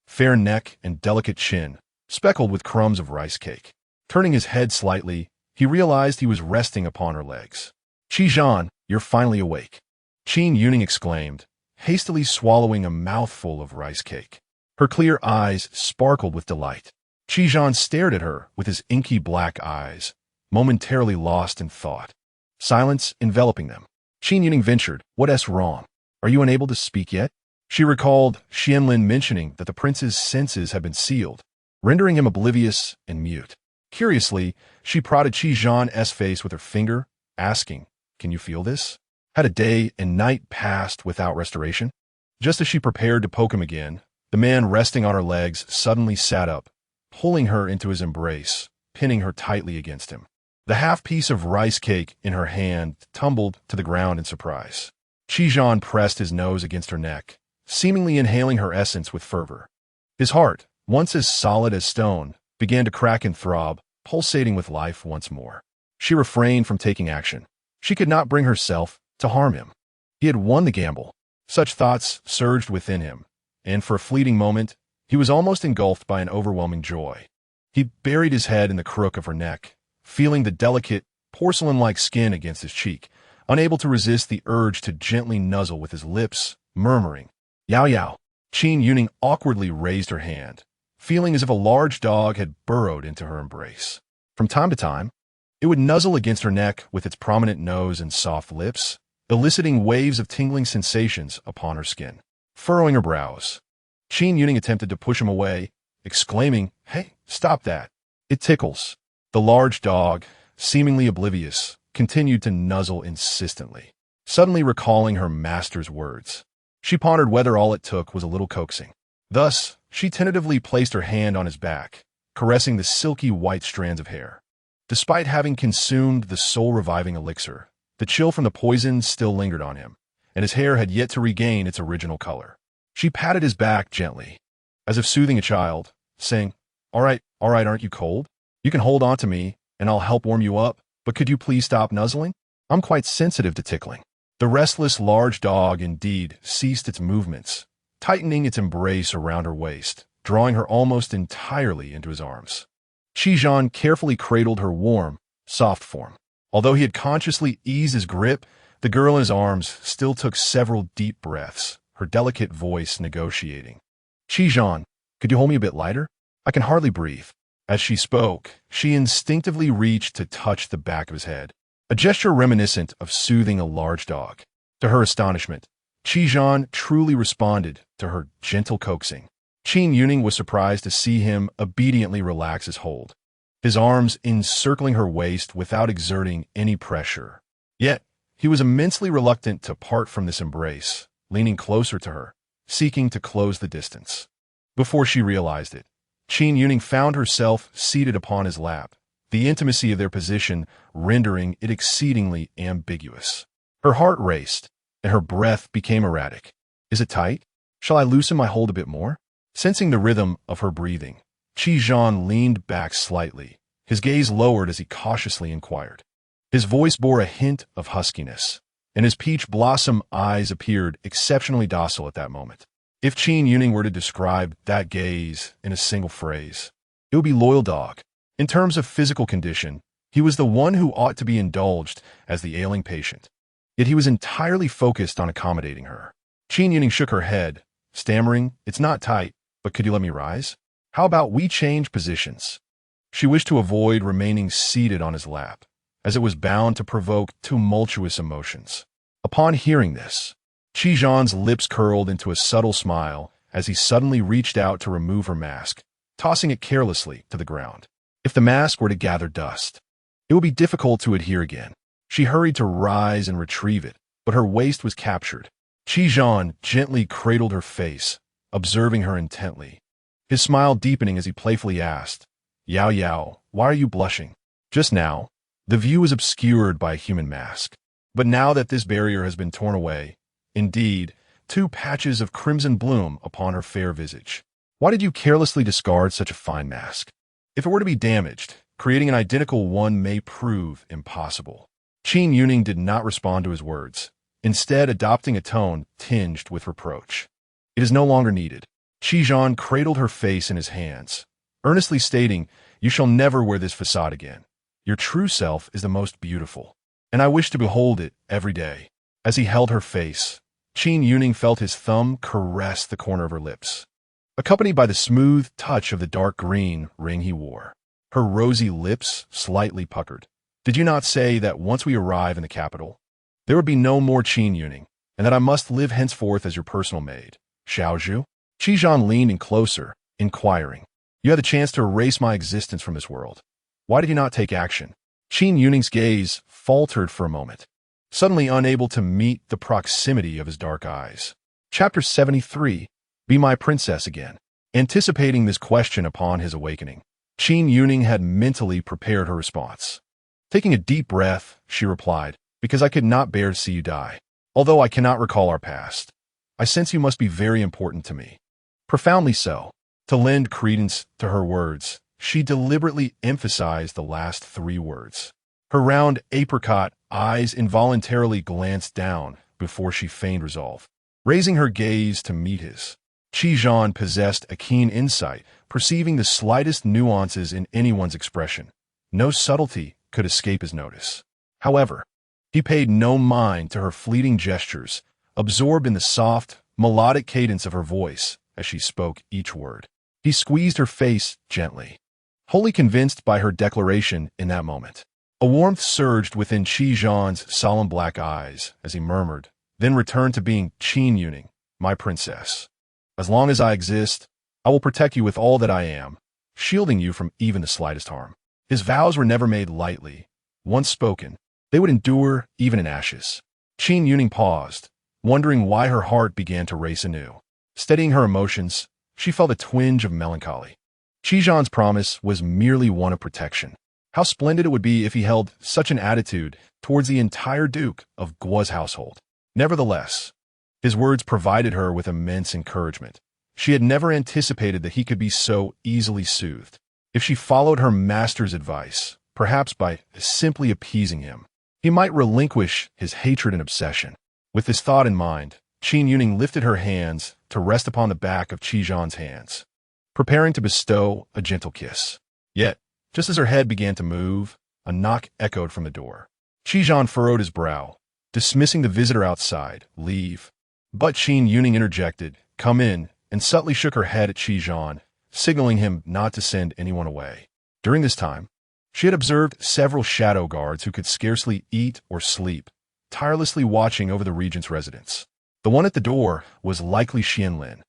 fair neck and delicate chin, speckled with crumbs of rice cake. Turning his head slightly, he realized he was resting upon her legs. Qi Zhan, you're finally awake. Qin Youning exclaimed, hastily swallowing a mouthful of rice cake. Her clear eyes sparkled with delight. Qi Zhan stared at her with his inky black eyes, momentarily lost in thought, silence enveloping them. Qin Youning ventured, What's wrong? Are you unable to speak yet? She recalled Qian Lin mentioning that the prince's senses had been sealed, rendering him oblivious and mute. Curiously, she prodded Qi Zhan's face with her finger, asking, Can you feel this? Had a day and night passed without restoration? Just as she prepared to poke him again, the man resting on her legs suddenly sat up, pulling her into his embrace, pinning her tightly against him. The half-piece of rice cake in her hand tumbled to the ground in surprise. Qi Zhan pressed his nose against her neck, seemingly inhaling her essence with fervor. His heart, once as solid as stone, began to crack and throb, pulsating with life once more. She refrained from taking action. She could not bring herself to harm him. He had won the gamble. Such thoughts surged within him, and for a fleeting moment, he was almost engulfed by an overwhelming joy. He buried his head in the crook of her neck, feeling the delicate, porcelain-like skin against his cheek, unable to resist the urge to gently nuzzle with his lips, murmuring, "Yao Yao." Qin Youning awkwardly raised her hand, feeling as if a large dog had burrowed into her embrace. From time to time, it would nuzzle against her neck with its prominent nose and soft lips, eliciting waves of tingling sensations upon her skin. Furrowing her brows, Qin Youning attempted to push him away, exclaiming, "Hey, stop that. It tickles." The large dog, seemingly oblivious, continued to nuzzle insistently, suddenly recalling her master's words. She pondered whether all it took was a little coaxing. Thus, she tentatively placed her hand on his back, caressing the silky white strands of hair. Despite having consumed the soul-reviving elixir, the chill from the poison still lingered on him, and his hair had yet to regain its original color. She patted his back gently, as if soothing a child, saying, all right, aren't you cold? You can hold on to me, and I'll help warm you up, but could you please stop nuzzling? I'm quite sensitive to tickling." The restless large dog indeed ceased its movements, tightening its embrace around her waist, drawing her almost entirely into his arms. Qizhan carefully cradled her warm, soft form. Although he had consciously eased his grip, the girl in his arms still took several deep breaths, her delicate voice negotiating. "Qizhan, could you hold me a bit lighter? I can hardly breathe." As she spoke, she instinctively reached to touch the back of his head, a gesture reminiscent of soothing a large dog. To her astonishment, Qizhan truly responded to her gentle coaxing. Qin Youning was surprised to see him obediently relax his hold, his arms encircling her waist without exerting any pressure. Yet, he was immensely reluctant to part from this embrace, leaning closer to her, seeking to close the distance. Before she realized it, Qin Youning found herself seated upon his lap, the intimacy of their position rendering it exceedingly ambiguous. Her heart raced, and her breath became erratic. "Is it tight? Shall I loosen my hold a bit more?" Sensing the rhythm of her breathing, Qizhan leaned back slightly, his gaze lowered as he cautiously inquired. His voice bore a hint of huskiness, and his peach blossom eyes appeared exceptionally docile at that moment. If Qin Youning were to describe that gaze in a single phrase, it would be loyal dog. In terms of physical condition, he was the one who ought to be indulged as the ailing patient. Yet he was entirely focused on accommodating her. Qin Youning shook her head, stammering, "It's not tight, but could you let me rise? How about we change positions?" She wished to avoid remaining seated on his lap, as it was bound to provoke tumultuous emotions. Upon hearing this, Qizhan's lips curled into a subtle smile as he suddenly reached out to remove her mask, tossing it carelessly to the ground. If the mask were to gather dust, it would be difficult to adhere again. She hurried to rise and retrieve it, but her waist was captured. Qizhan gently cradled her face, observing her intently, his smile deepening as he playfully asked, "Yao Yao, why are you blushing?" Just now, the view was obscured by a human mask, but now that this barrier has been torn away, indeed, two patches of crimson bloom upon her fair visage. "Why did you carelessly discard such a fine mask? If it were to be damaged, creating an identical one may prove impossible." Qin Youning did not respond to his words, instead adopting a tone tinged with reproach. "It is no longer needed." Qizhan cradled her face in his hands, earnestly stating, "You shall never wear this facade again. Your true self is the most beautiful, and I wish to behold it every day." As he held her face, Qin Youning felt his thumb caress the corner of her lips, accompanied by the smooth touch of the dark green ring he wore. Her rosy lips slightly puckered. "Did you not say that once we arrive in the capital, there would be no more Qin Youning, and that I must live henceforth as your personal maid, Xiaozhu?" Qizhan leaned in closer, inquiring, "You had the chance to erase my existence from this world. Why did you not take action?" Qin Youning's gaze faltered for a moment, suddenly unable to meet the proximity of his dark eyes. Chapter 73, Be My Princess Again. Anticipating this question upon his awakening, Qin Youning had mentally prepared her response. Taking a deep breath, she replied, "Because I could not bear to see you die. Although I cannot recall our past, I sense you must be very important to me. Profoundly so. To lend credence to her words, she deliberately emphasized the last three words. Her round apricot eyes involuntarily glanced down before she feigned resolve, raising her gaze to meet his. Qi possessed a keen insight, perceiving the slightest nuances in anyone's expression. No subtlety could escape his notice. However, he paid no mind to her fleeting gestures, absorbed in the soft, melodic cadence of her voice as she spoke each word. He squeezed her face gently, wholly convinced by her declaration in that moment. A warmth surged within Qi solemn black eyes as he murmured, then returned to being Qin Youning, my princess. As long as I exist, I will protect you with all that I am, shielding you from even the slightest harm. His vows were never made lightly. Once spoken, they would endure even in ashes. Qin Youning paused, wondering why her heart began to race anew. Steadying her emotions, she felt a twinge of melancholy. Qi's promise was merely one of protection. How splendid it would be if he held such an attitude towards the entire Duke of Guo's household. Nevertheless, his words provided her with immense encouragement. She had never anticipated that he could be so easily soothed. If she followed her master's advice, perhaps by simply appeasing him, he might relinquish his hatred and obsession. With this thought in mind, Qin Youning lifted her hands to rest upon the back of Qi's hands, preparing to bestow a gentle kiss. Yet, just as her head began to move, a knock echoed from the door. Qi furrowed his brow, dismissing the visitor outside. Leave. But Qin Youning interjected, come in, and subtly shook her head at Qi, signaling him not to send anyone away. During this time, she had observed several shadow guards who could scarcely eat or sleep, tirelessly watching over the regent's residence. The one at the door was likely Qianlin,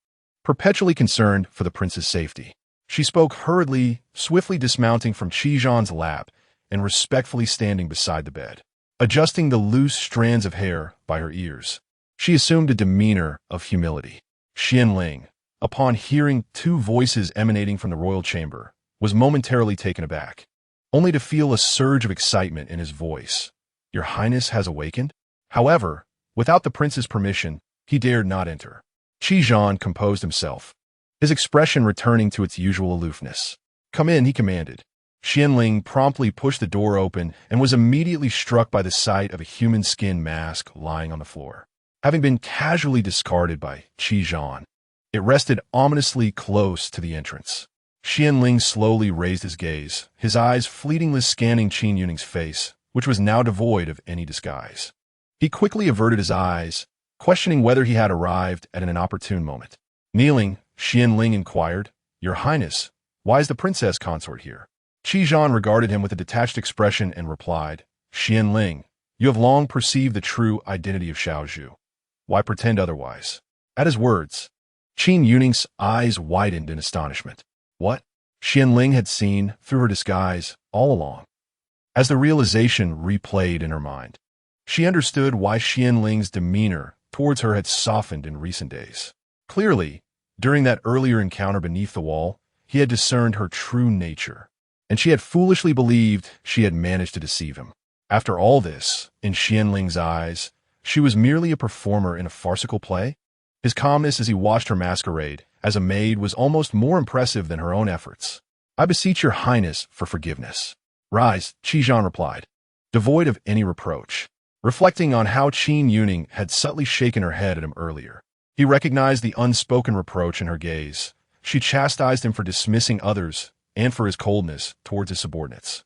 perpetually concerned for the prince's safety. She spoke hurriedly, swiftly dismounting from Qi's lap and respectfully standing beside the bed. Adjusting the loose strands of hair by her ears, she assumed a demeanor of humility. Qianling, upon hearing two voices emanating from the royal chamber, was momentarily taken aback, only to feel a surge of excitement in his voice. Your Highness has awakened? However, without the prince's permission, he dared not enter. Qi composed himself, his expression returning to its usual aloofness. Come in, he commanded. Qianling promptly pushed the door open and was immediately struck by the sight of a human skin mask lying on the floor. Having been casually discarded by Qi, it rested ominously close to the entrance. Qianling slowly raised his gaze, his eyes fleetingly scanning Qin Youning's face, which was now devoid of any disguise. He quickly averted his eyes, questioning whether he had arrived at an inopportune moment. Kneeling, Qianling inquired, Your Highness, why is the princess consort here? Qi regarded him with a detached expression and replied, Qianling, you have long perceived the true identity of Xiaozhu. Why pretend otherwise? At his words, Qin Youning's eyes widened in astonishment. What? Qianling had seen through her disguise all along. As the realization replayed in her mind, she understood why Qianling's demeanor towards her had softened in recent days. Clearly, during that earlier encounter beneath the wall, he had discerned her true nature, and she had foolishly believed she had managed to deceive him. After all this, in Qianling's eyes, she was merely a performer in a farcical play. His calmness as he watched her masquerade as a maid was almost more impressive than her own efforts. I beseech your Highness for forgiveness. Rise, Qi replied, devoid of any reproach, reflecting on how Qin Youning had subtly shaken her head at him earlier. He recognized the unspoken reproach in her gaze. She chastised him for dismissing others and for his coldness towards his subordinates.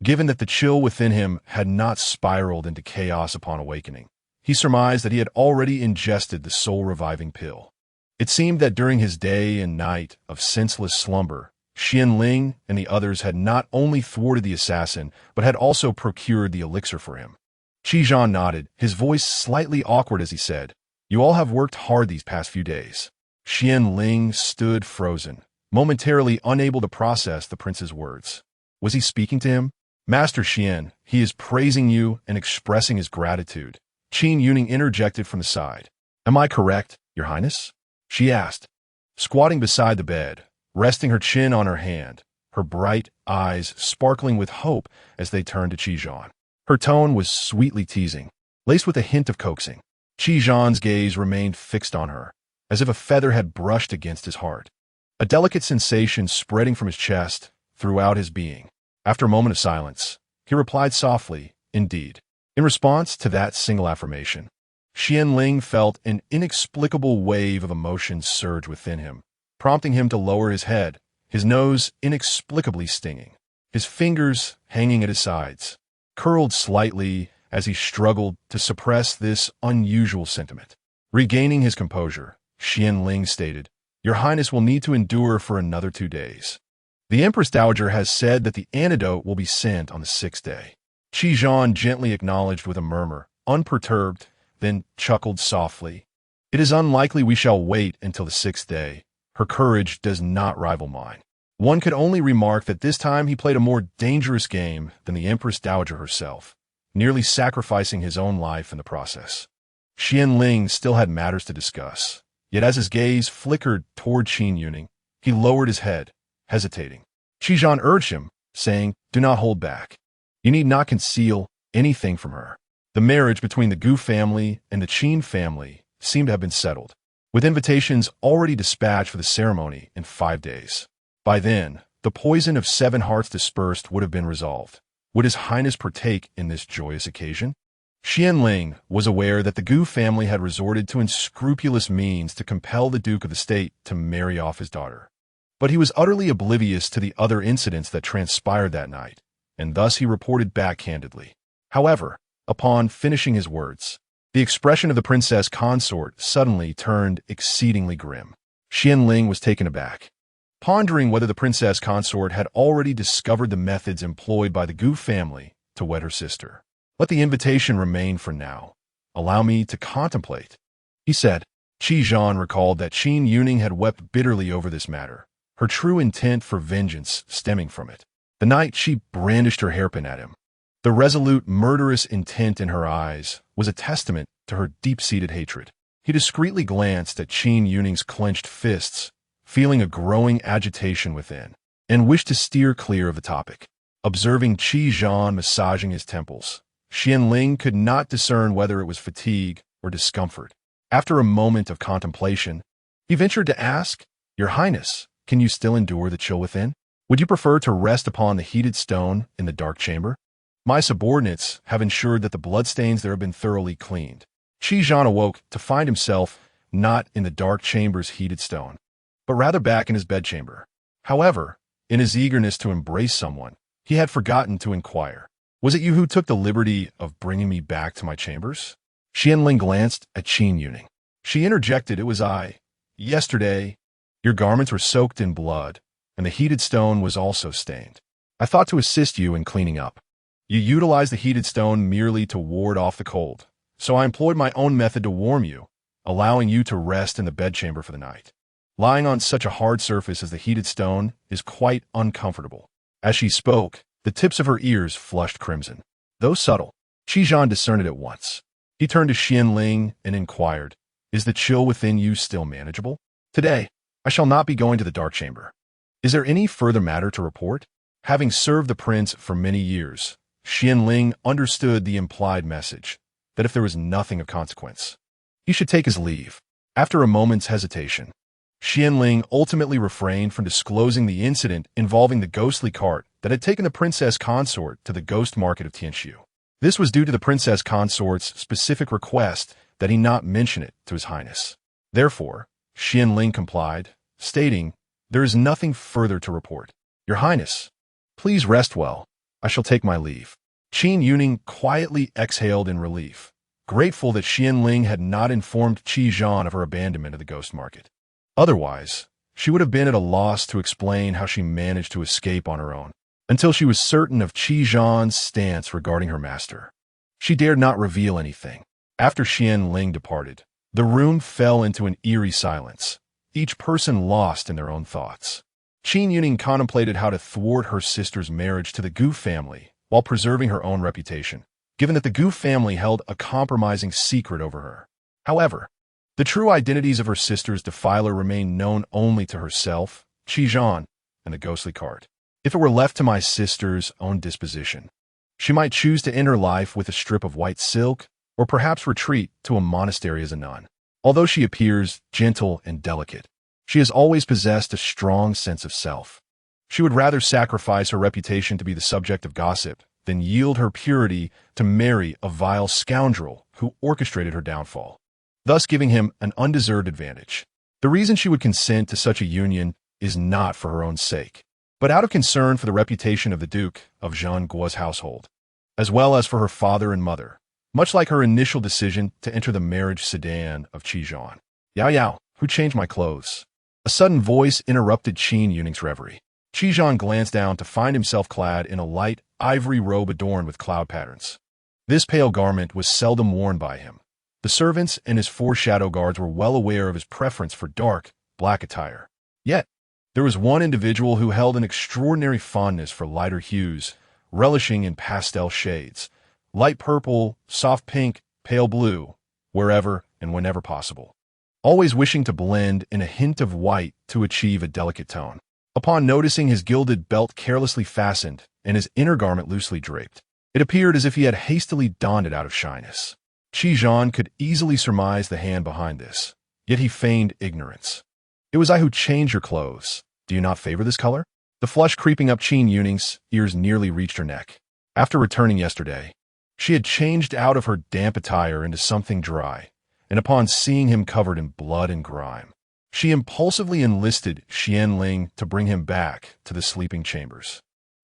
Given that the chill within him had not spiraled into chaos upon awakening, he surmised that he had already ingested the soul-reviving pill. It seemed that during his day and night of senseless slumber, Qianling and the others had not only thwarted the assassin, but had also procured the elixir for him. Qi nodded, his voice slightly awkward as he said, You all have worked hard these past few days. Qianling stood frozen, momentarily unable to process the prince's words. Was he speaking to him? Master Qian, he is praising you and expressing his gratitude. Qin Youning interjected from the side. Am I correct, Your Highness? She asked, squatting beside the bed, resting her chin on her hand, her bright eyes sparkling with hope as they turned to Qi. Her tone was sweetly teasing, laced with a hint of coaxing. Qi Zhan's gaze remained fixed on her, as if a feather had brushed against his heart. A delicate sensation spreading from his chest throughout his being. After a moment of silence, he replied softly, "Indeed." In response to that single affirmation, Qianling felt an inexplicable wave of emotion surge within him, prompting him to lower his head, his nose inexplicably stinging. His fingers, hanging at his sides, curled slightly as he struggled to suppress this unusual sentiment. Regaining his composure, Qianling stated, "Your Highness will need to endure for another 2 days. The Empress Dowager has said that the antidote will be sent on the 6th day." Qi Zhan gently acknowledged with a murmur, unperturbed, then chuckled softly. "It is unlikely we shall wait until the 6th day. Her courage does not rival mine." One could only remark that this time he played a more dangerous game than the Empress Dowager herself, nearly sacrificing his own life in the process. Qianling still had matters to discuss, yet as his gaze flickered toward Qin Youning, he lowered his head, hesitating. Qi Zhan urged him, saying, "Do not hold back. You need not conceal anything from her." The marriage between the Gu family and the Qin family seemed to have been settled, with invitations already dispatched for the ceremony in 5 days. By then, the poison of 7 hearts dispersed would have been resolved. Would His Highness partake in this joyous occasion? Qianling was aware that the Gu family had resorted to unscrupulous means to compel the Duke of the State to marry off his daughter. But he was utterly oblivious to the other incidents that transpired that night, and thus he reported backhandedly. However, upon finishing his words, the expression of the princess consort suddenly turned exceedingly grim. Qianling was taken aback, pondering whether the princess consort had already discovered the methods employed by the Gu family to wed her sister. "Let the invitation remain for now. Allow me to contemplate," he said. Qi Zhan recalled that Qin Youning had wept bitterly over this matter, her true intent for vengeance stemming from it. The night she brandished her hairpin at him. The resolute, murderous intent in her eyes was a testament to her deep-seated hatred. He discreetly glanced at Qin Youning's clenched fists, feeling a growing agitation within, and wished to steer clear of the topic. Observing Qi Zhan massaging his temples, Qianling could not discern whether it was fatigue or discomfort. After a moment of contemplation, he ventured to ask, "Your Highness, can you still endure the chill within? Would you prefer to rest upon the heated stone in the dark chamber? My subordinates have ensured that the bloodstains there have been thoroughly cleaned." Qi Zhan awoke to find himself not in the dark chamber's heated stone, but rather back in his bedchamber. However, in his eagerness to embrace someone, he had forgotten to inquire, "Was it you who took the liberty of bringing me back to my chambers?" Qianling glanced at Qin Youning. She interjected, "It was I. Yesterday, your garments were soaked in blood, and the heated stone was also stained. I thought to assist you in cleaning up. You utilized the heated stone merely to ward off the cold, so I employed my own method to warm you, allowing you to rest in the bedchamber for the night. Lying on such a hard surface as the heated stone is quite uncomfortable." As she spoke, the tips of her ears flushed crimson. Though subtle, Qi Zhan discerned it at once. He turned to Qianling and inquired, "Is the chill within you still manageable? Today, I shall not be going to the dark chamber. Is there any further matter to report?" Having served the prince for many years, Qianling understood the implied message, that if there was nothing of consequence, he should take his leave. After a moment's hesitation, Qianling ultimately refrained from disclosing the incident involving the ghostly cart that had taken the princess consort to the ghost market of Tianxiu. This was due to the princess consort's specific request that he not mention it to His Highness. Therefore, Qianling complied, stating, "There is nothing further to report. Your Highness, please rest well. I shall take my leave." Qin Youning quietly exhaled in relief, grateful that Qianling had not informed Qi Zhan of her abandonment of the ghost market. Otherwise, she would have been at a loss to explain how she managed to escape on her own, until she was certain of Qi Zhan's stance regarding her master. She dared not reveal anything. After Qianling departed, the room fell into an eerie silence, each person lost in their own thoughts. Qin Youning contemplated how to thwart her sister's marriage to the Gu family while preserving her own reputation, given that the Gu family held a compromising secret over her. However, the true identities of her sister's defiler remained known only to herself, Qi Zhan, and the ghostly cart. If it were left to my sister's own disposition, she might choose to end her life with a strip of white silk or perhaps retreat to a monastery as a nun. Although she appears gentle and delicate, she has always possessed a strong sense of self. She would rather sacrifice her reputation to be the subject of gossip than yield her purity to marry a vile scoundrel who orchestrated her downfall, thus giving him an undeserved advantage. The reason she would consent to such a union is not for her own sake, but out of concern for the reputation of the Duke of Zhengguo's household, as well as for her father and mother, much like her initial decision to enter the marriage sedan of Qi. Yao Yao, who changed my clothes? A sudden voice interrupted Qin Youning's reverie. Qi glanced down to find himself clad in a light ivory robe adorned with cloud patterns. This pale garment was seldom worn by him. The servants and his 4 shadow guards were well aware of his preference for dark, black attire. Yet, there was one individual who held an extraordinary fondness for lighter hues, relishing in pastel shades, light purple, soft pink, pale blue, wherever and whenever possible, always wishing to blend in a hint of white to achieve a delicate tone. Upon noticing his gilded belt carelessly fastened and his inner garment loosely draped, it appeared as if he had hastily donned it out of shyness. Qi could easily surmise the hand behind this, yet he feigned ignorance. It was I who changed your clothes. Do you not favor this color? The flush creeping up Qin Youning's ears nearly reached her neck. After returning yesterday, she had changed out of her damp attire into something dry, and upon seeing him covered in blood and grime, she impulsively enlisted Xianling to bring him back to the sleeping chambers.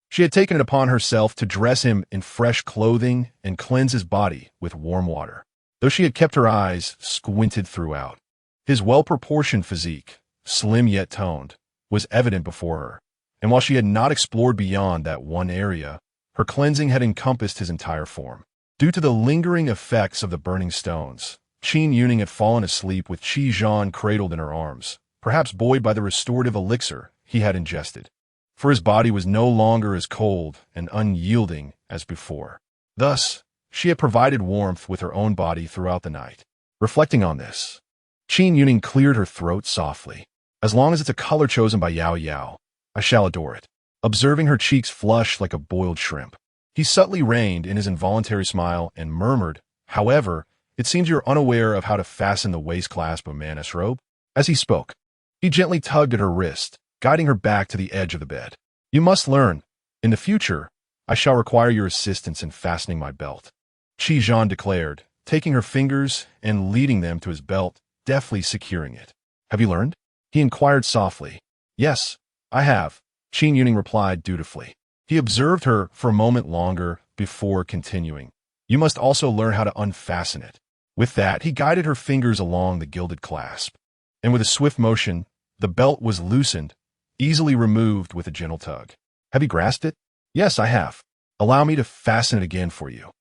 She had taken it upon herself to dress him in fresh clothing and cleanse his body with warm water, though she had kept her eyes squinted throughout. His well-proportioned physique, slim yet toned, was evident before her, and while she had not explored beyond that one area, her cleansing had encompassed his entire form. Due to the lingering effects of the burning stones, Qin Youning had fallen asleep with Qi cradled in her arms, perhaps buoyed by the restorative elixir he had ingested, for his body was no longer as cold and unyielding as before. Thus, she had provided warmth with her own body throughout the night. Reflecting on this, Qin Youning cleared her throat softly. As long as it's a color chosen by Yao Yao, I shall adore it. Observing her cheeks flush like a boiled shrimp, he subtly reined in his involuntary smile and murmured, "However, it seems you're unaware of how to fasten the waist clasp of a man's robe." As he spoke, he gently tugged at her wrist, guiding her back to the edge of the bed. "You must learn. In the future, I shall require your assistance in fastening my belt," Qi declared, taking her fingers and leading them to his belt, deftly securing it. "Have you learned?" he inquired softly. "Yes, I have," Qin Youning replied dutifully. He observed her for a moment longer before continuing. "You must also learn how to unfasten it." With that, he guided her fingers along the gilded clasp, and with a swift motion, the belt was loosened, easily removed with a gentle tug. "Have you grasped it?" "Yes, I have. Allow me to fasten it again for you."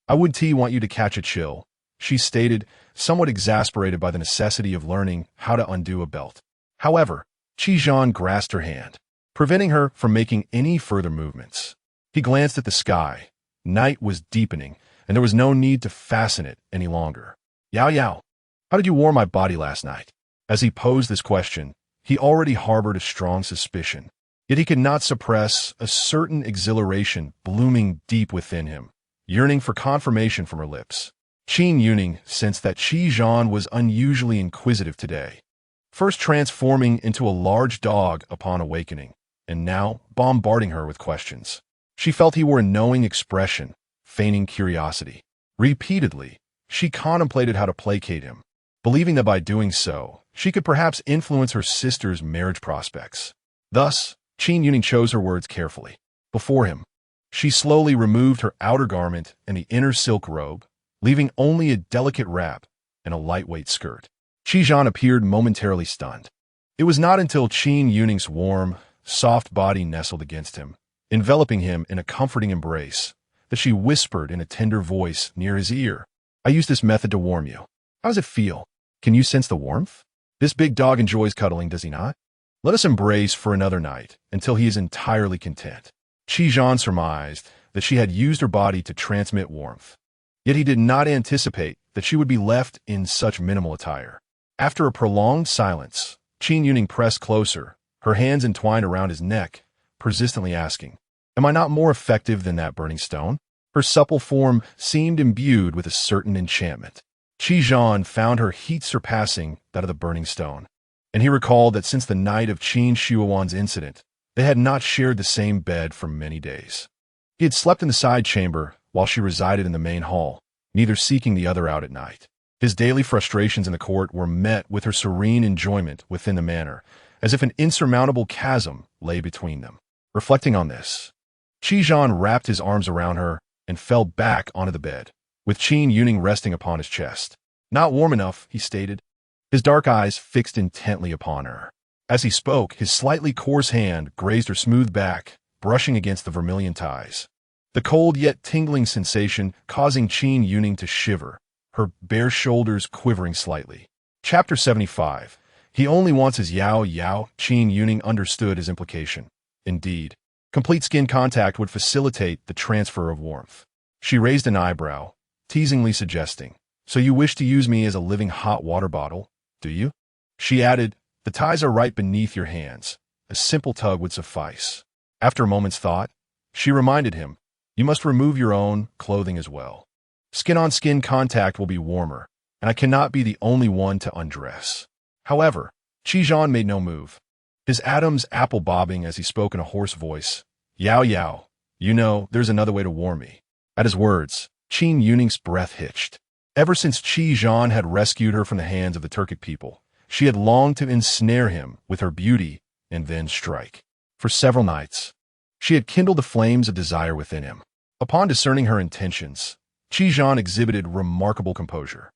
"I would want you to catch a chill," she stated, somewhat exasperated by the necessity of learning how to undo a belt. However, Qi grasped her hand, preventing her from making any further movements. He glanced at the sky. Night was deepening, and there was no need to fasten it any longer. "Yao Yao, how did you warm my body last night?" As he posed this question, he already harbored a strong suspicion, yet he could not suppress a certain exhilaration blooming deep within him, yearning for confirmation from her lips. Qin Youning sensed that Qi was unusually inquisitive today, first transforming into a large dog upon awakening, and now bombarding her with questions. She felt he wore a knowing expression, feigning curiosity. Repeatedly, she contemplated how to placate him, believing that by doing so, she could perhaps influence her sister's marriage prospects. Thus, Qin Youning chose her words carefully. Before him, she slowly removed her outer garment and the inner silk robe, leaving only a delicate wrap and a lightweight skirt. Qi appeared momentarily stunned. It was not until Qin Youning's warm, soft body nestled against him, enveloping him in a comforting embrace, that she whispered in a tender voice near his ear, "I use this method to warm you. How does it feel? Can you sense the warmth? This big dog enjoys cuddling, does he not? Let us embrace for another night until he is entirely content." Qi surmised that she had used her body to transmit warmth, yet he did not anticipate that she would be left in such minimal attire. After a prolonged silence, Qin Youning pressed closer, her hands entwined around his neck, persistently asking, "Am I not more effective than that burning stone?" Her supple form seemed imbued with a certain enchantment. Qin found her heat surpassing that of the burning stone, and he recalled that since the night of Qin Shuowan's incident, they had not shared the same bed for many days. He had slept in the side chamber while she resided in the main hall, neither seeking the other out at night. His daily frustrations in the court were met with her serene enjoyment within the manor, as if an insurmountable chasm lay between them. Reflecting on this, Qin wrapped his arms around her and fell back onto the bed, with Qin Youning resting upon his chest. "Not warm enough," he stated, his dark eyes fixed intently upon her. As he spoke, his slightly coarse hand grazed her smooth back, brushing against the vermilion ties. The cold yet tingling sensation causing Qin Youning to shiver, her bare shoulders quivering slightly. Chapter 75. He only wants his Yao Yao. Qin Youning understood his implication. Indeed, complete skin contact would facilitate the transfer of warmth. She raised an eyebrow, teasingly suggesting, "So you wish to use me as a living hot water bottle, do you?" She added, "The ties are right beneath your hands. A simple tug would suffice." After a moment's thought, she reminded him, "You must remove your own clothing as well. Skin-on-skin contact will be warmer, and I cannot be the only one to undress." However, Qin made no move, his atoms apple-bobbing as he spoke in a hoarse voice. "Yao Yao, you know, there's another way to warm me." At his words, Qin Youning's breath hitched. Ever since Qin had rescued her from the hands of the Turkic people, she had longed to ensnare him with her beauty and then strike. For several nights, she had kindled the flames of desire within him. Upon discerning her intentions, Qin exhibited remarkable composure.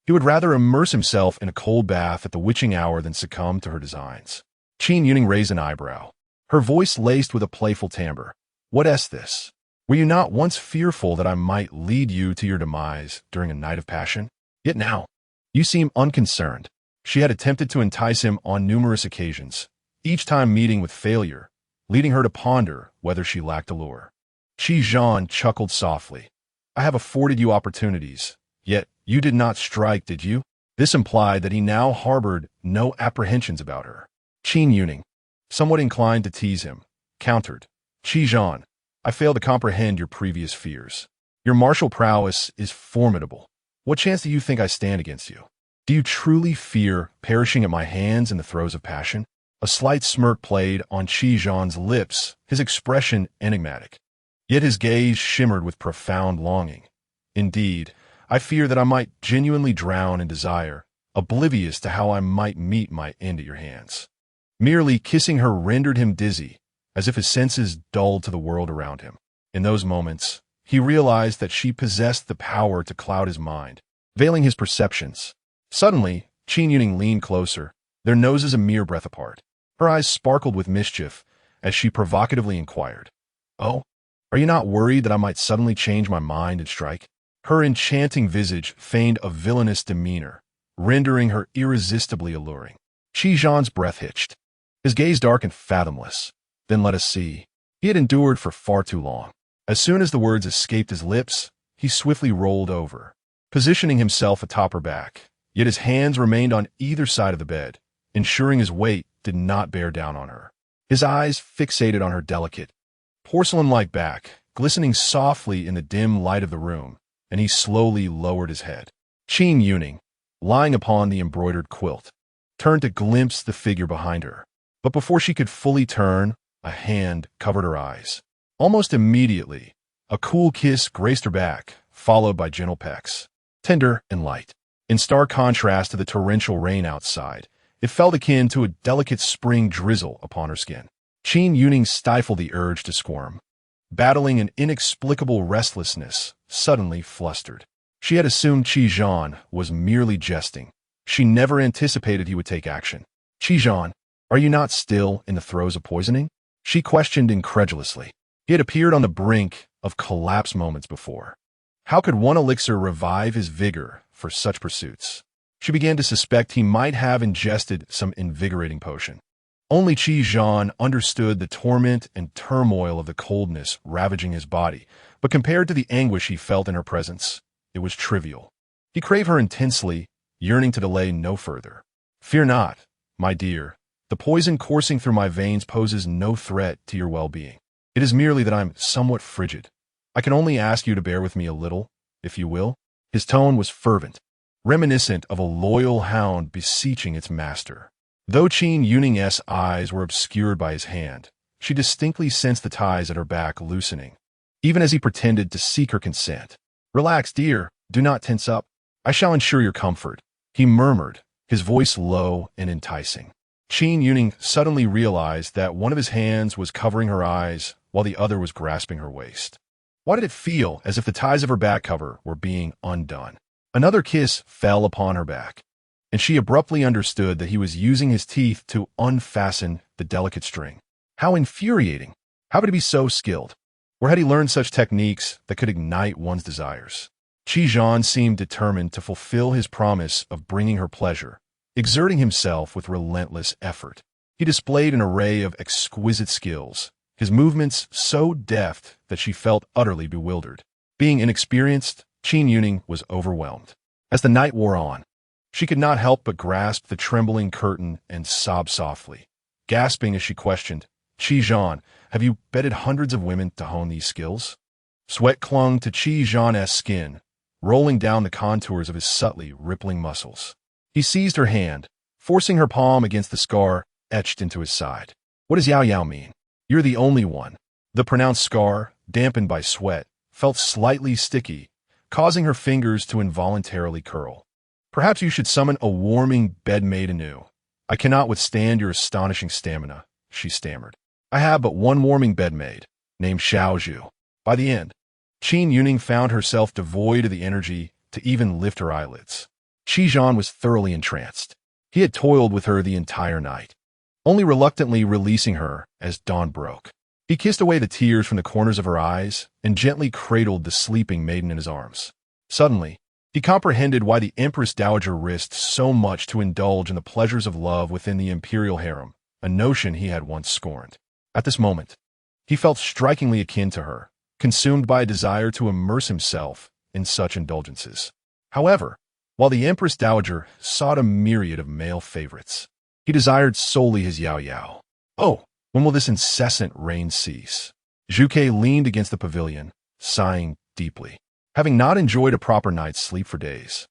He would rather immerse himself in a cold bath at the witching hour than succumb to her designs. Qin Youning raised an eyebrow, her voice laced with a playful timbre. "What is this? Were you not once fearful that I might lead you to your demise during a night of passion? Yet now, you seem unconcerned." She had attempted to entice him on numerous occasions, each time meeting with failure, leading her to ponder whether she lacked allure. Qin chuckled softly. "I have afforded you opportunities, yet you did not strike, did you?" This implied that he now harbored no apprehensions about her. Qin Youning, somewhat inclined to tease him, countered, "Qin, I fail to comprehend your previous fears. Your martial prowess is formidable. What chance do you think I stand against you? Do you truly fear perishing at my hands in the throes of passion?" A slight smirk played on Qin's lips, his expression enigmatic. Yet his gaze shimmered with profound longing. "Indeed, I fear that I might genuinely drown in desire, oblivious to how I might meet my end at your hands." Merely kissing her rendered him dizzy, as if his senses dulled to the world around him. In those moments, he realized that she possessed the power to cloud his mind, veiling his perceptions. Suddenly, Qin Youning leaned closer, their noses a mere breath apart. Her eyes sparkled with mischief as she provocatively inquired, "Oh, are you not worried that I might suddenly change my mind and strike?" Her enchanting visage feigned a villainous demeanor, rendering her irresistibly alluring. Qin's breath hitched. His gaze darkened fathomless. "Then let us see." He had endured for far too long. As soon as the words escaped his lips, he swiftly rolled over, positioning himself atop her back. Yet his hands remained on either side of the bed, ensuring his weight did not bear down on her. His eyes fixated on her delicate, porcelain-like back, glistening softly in the dim light of the room, and he slowly lowered his head. Qin Youning, lying upon the embroidered quilt, turned to glimpse the figure behind her. But before she could fully turn, a hand covered her eyes. Almost immediately, a cool kiss graced her back, followed by gentle pecks, tender and light. In stark contrast to the torrential rain outside, it felt akin to a delicate spring drizzle upon her skin. Qin Youning stifled the urge to squirm, battling an inexplicable restlessness, suddenly flustered. She had assumed Qin was merely jesting. She never anticipated he would take action. "Qin, are you not still in the throes of poisoning?" she questioned incredulously. He had appeared on the brink of collapse moments before. How could one elixir revive his vigor for such pursuits? She began to suspect he might have ingested some invigorating potion. Only Qin understood the torment and turmoil of the coldness ravaging his body, but compared to the anguish he felt in her presence, it was trivial. He craved her intensely, yearning to delay no further. "Fear not, my dear. The poison coursing through my veins poses no threat to your well-being. It is merely that I'm somewhat frigid. I can only ask you to bear with me a little, if you will." His tone was fervent, reminiscent of a loyal hound beseeching its master. Though Qin Youning's eyes were obscured by his hand, she distinctly sensed the ties at her back loosening, even as he pretended to seek her consent. "Relax, dear. Do not tense up. I shall ensure your comfort," he murmured, his voice low and enticing. Qin Youning suddenly realized that one of his hands was covering her eyes while the other was grasping her waist. Why did it feel as if the ties of her back cover were being undone? Another kiss fell upon her back, and she abruptly understood that he was using his teeth to unfasten the delicate string. How infuriating! How could he be so skilled? Where had he learned such techniques that could ignite one's desires? Qi seemed determined to fulfill his promise of bringing her pleasure, exerting himself with relentless effort. He displayed an array of exquisite skills, his movements so deft that she felt utterly bewildered. Being inexperienced, Qin Youning was overwhelmed. As the night wore on, she could not help but grasp the trembling curtain and sob softly, gasping as she questioned, "Qi, have you bedded hundreds of women to hone these skills?" Sweat clung to Qi's skin, rolling down the contours of his subtly rippling muscles. He seized her hand, forcing her palm against the scar etched into his side. "What does Yao Yao mean? You're the only one." The pronounced scar, dampened by sweat, felt slightly sticky, causing her fingers to involuntarily curl. "Perhaps you should summon a warming bedmaid anew. I cannot withstand your astonishing stamina," she stammered. "I have but one warming bedmaid, named Xiaozhu." By the end, Qin Youning found herself devoid of the energy to even lift her eyelids. Qi was thoroughly entranced. He had toiled with her the entire night, only reluctantly releasing her as dawn broke. He kissed away the tears from the corners of her eyes and gently cradled the sleeping maiden in his arms. Suddenly, he comprehended why the Empress Dowager risked so much to indulge in the pleasures of love within the imperial harem, a notion he had once scorned. At this moment, he felt strikingly akin to her, consumed by a desire to immerse himself in such indulgences. However, while the Empress Dowager sought a myriad of male favorites, he desired solely his Yao Yao. "Oh, when will this incessant rain cease?" Zhuge leaned against the pavilion, sighing deeply, having not enjoyed a proper night's sleep for days.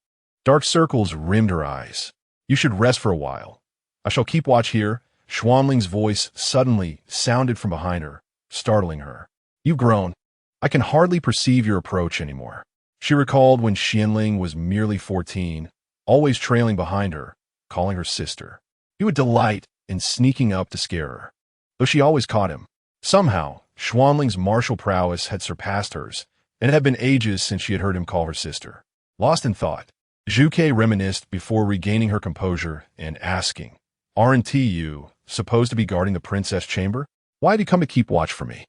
Dark circles rimmed her eyes. "You should rest for a while. I shall keep watch here." Xuanling's voice suddenly sounded from behind her, startling her. "You've grown. I can hardly perceive your approach anymore." She recalled when Xianling was merely 14, always trailing behind her, calling her sister. He would delight in sneaking up to scare her, though she always caught him. Somehow, Xuanling's martial prowess had surpassed hers, and it had been ages since she had heard him call her sister. Lost in thought, Zhuge reminisced before regaining her composure and asking, "Aren't you supposed to be guarding the princess chamber? Why have you come to keep watch for me?"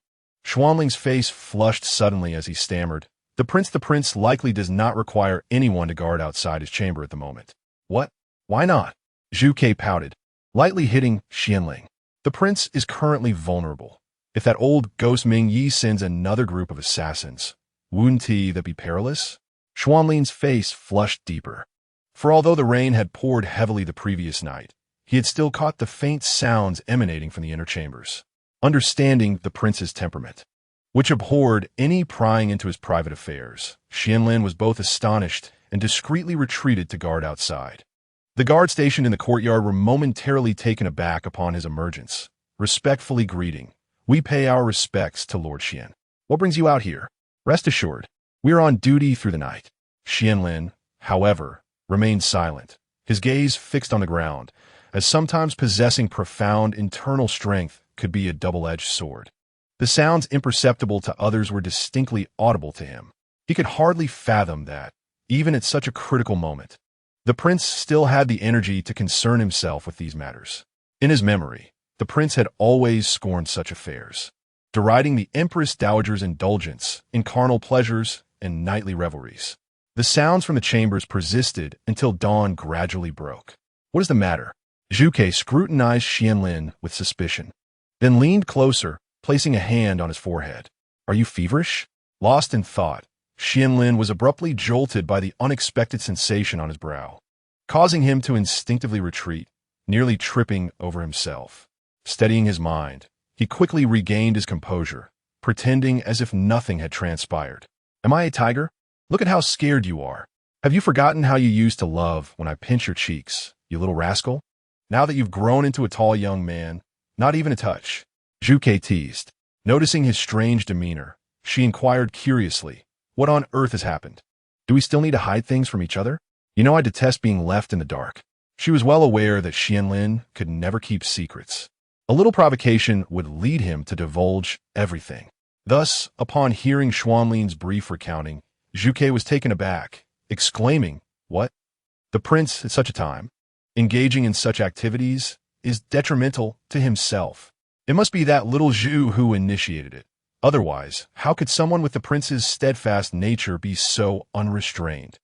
Xuanling's face flushed suddenly as he stammered, The prince likely does not require anyone to guard outside his chamber at the moment." "What? Why not?" Zhuge pouted, lightly hitting Xianling. "The prince is currently vulnerable. If that old ghost Ming Yi sends another group of assassins, wouldn't that be perilous?" Xuanling's face flushed deeper. For although the rain had poured heavily the previous night, he had still caught the faint sounds emanating from the inner chambers. Understanding the prince's temperament, which abhorred any prying into his private affairs, Xianlin was both astonished and discreetly retreated to guard outside. The guard stationed in the courtyard were momentarily taken aback upon his emergence, respectfully greeting, "We pay our respects to Lord Xian. What brings you out here?" "Rest assured, we are on duty through the night." Xianlin, however, remained silent, his gaze fixed on the ground, as sometimes possessing profound internal strength could be a double-edged sword. The sounds imperceptible to others were distinctly audible to him. He could hardly fathom that, even at such a critical moment, the prince still had the energy to concern himself with these matters. In his memory, the prince had always scorned such affairs, deriding the Empress Dowager's indulgence in carnal pleasures and nightly revelries. The sounds from the chambers persisted until dawn gradually broke. "What is the matter?" Zhuge scrutinized Xianlin with suspicion, then leaned closer, placing a hand on his forehead. "Are you feverish?" Lost in thought, Xianlin was abruptly jolted by the unexpected sensation on his brow, causing him to instinctively retreat, nearly tripping over himself. Steadying his mind, he quickly regained his composure, pretending as if nothing had transpired. Am I a tiger? Look at how scared you are. Have you forgotten how you used to love when I pinch your cheeks, you little rascal? Now that you've grown into a tall young man, not even a touch. Zhu Ke teased. Noticing his strange demeanor, she inquired curiously, what on earth has happened? Do we still need to hide things from each other? You know I detest being left in the dark. She was well aware that Qianlin could never keep secrets. A little provocation would lead him to divulge everything. Thus, upon hearing Xuanlin's brief recounting, Zhu Ke was taken aback, exclaiming, "What? The prince at such a time, engaging in such activities, is detrimental to himself. It must be that little Zhu who initiated it. Otherwise, how could someone with the prince's steadfast nature be so unrestrained?"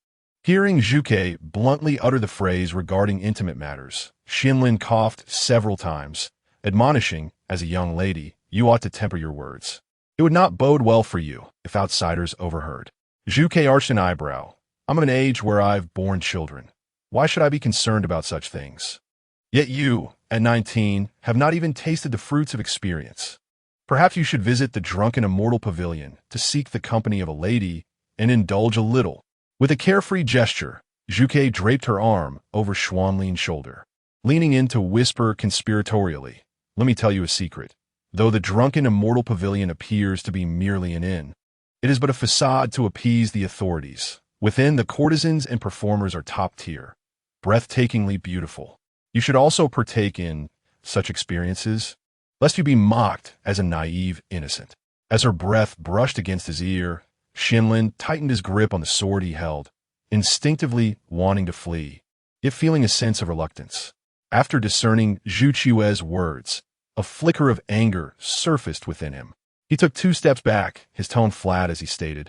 Hearing Zhu Ke bluntly utter the phrase regarding intimate matters, Qianlin coughed several times, admonishing, as a young lady, you ought to temper your words. It would not bode well for you if outsiders overheard. Zhu Ke arched an eyebrow. I'm of an age where I've borne children. Why should I be concerned about such things? Yet you, at 19, have not even tasted the fruits of experience. Perhaps you should visit the drunken immortal pavilion to seek the company of a lady and indulge a little. With a carefree gesture, Zhu Ke draped her arm over Xuanlin's shoulder, leaning in to whisper conspiratorially, let me tell you a secret. Though the drunken immortal pavilion appears to be merely an inn, it is but a facade to appease the authorities. Within, the courtesans and performers are top tier, breathtakingly beautiful. You should also partake in such experiences, lest you be mocked as a naive innocent. As her breath brushed against his ear, Qianlin tightened his grip on the sword he held, instinctively wanting to flee, yet feeling a sense of reluctance. After discerning Zhu Qiue's words, a flicker of anger surfaced within him. He took 2 steps back, his tone flat as he stated,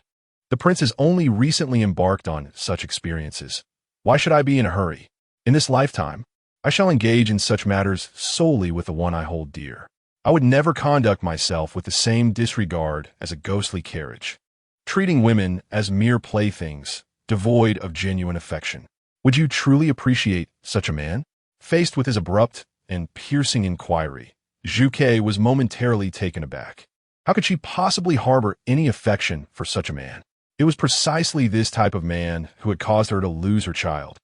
the prince has only recently embarked on such experiences. Why should I be in a hurry? In this lifetime, I shall engage in such matters solely with the one I hold dear. I would never conduct myself with the same disregard as a ghostly carriage, treating women as mere playthings, devoid of genuine affection. Would you truly appreciate such a man? Faced with his abrupt and piercing inquiry, Zhu Ke was momentarily taken aback. How could she possibly harbor any affection for such a man? It was precisely this type of man who had caused her to lose her child,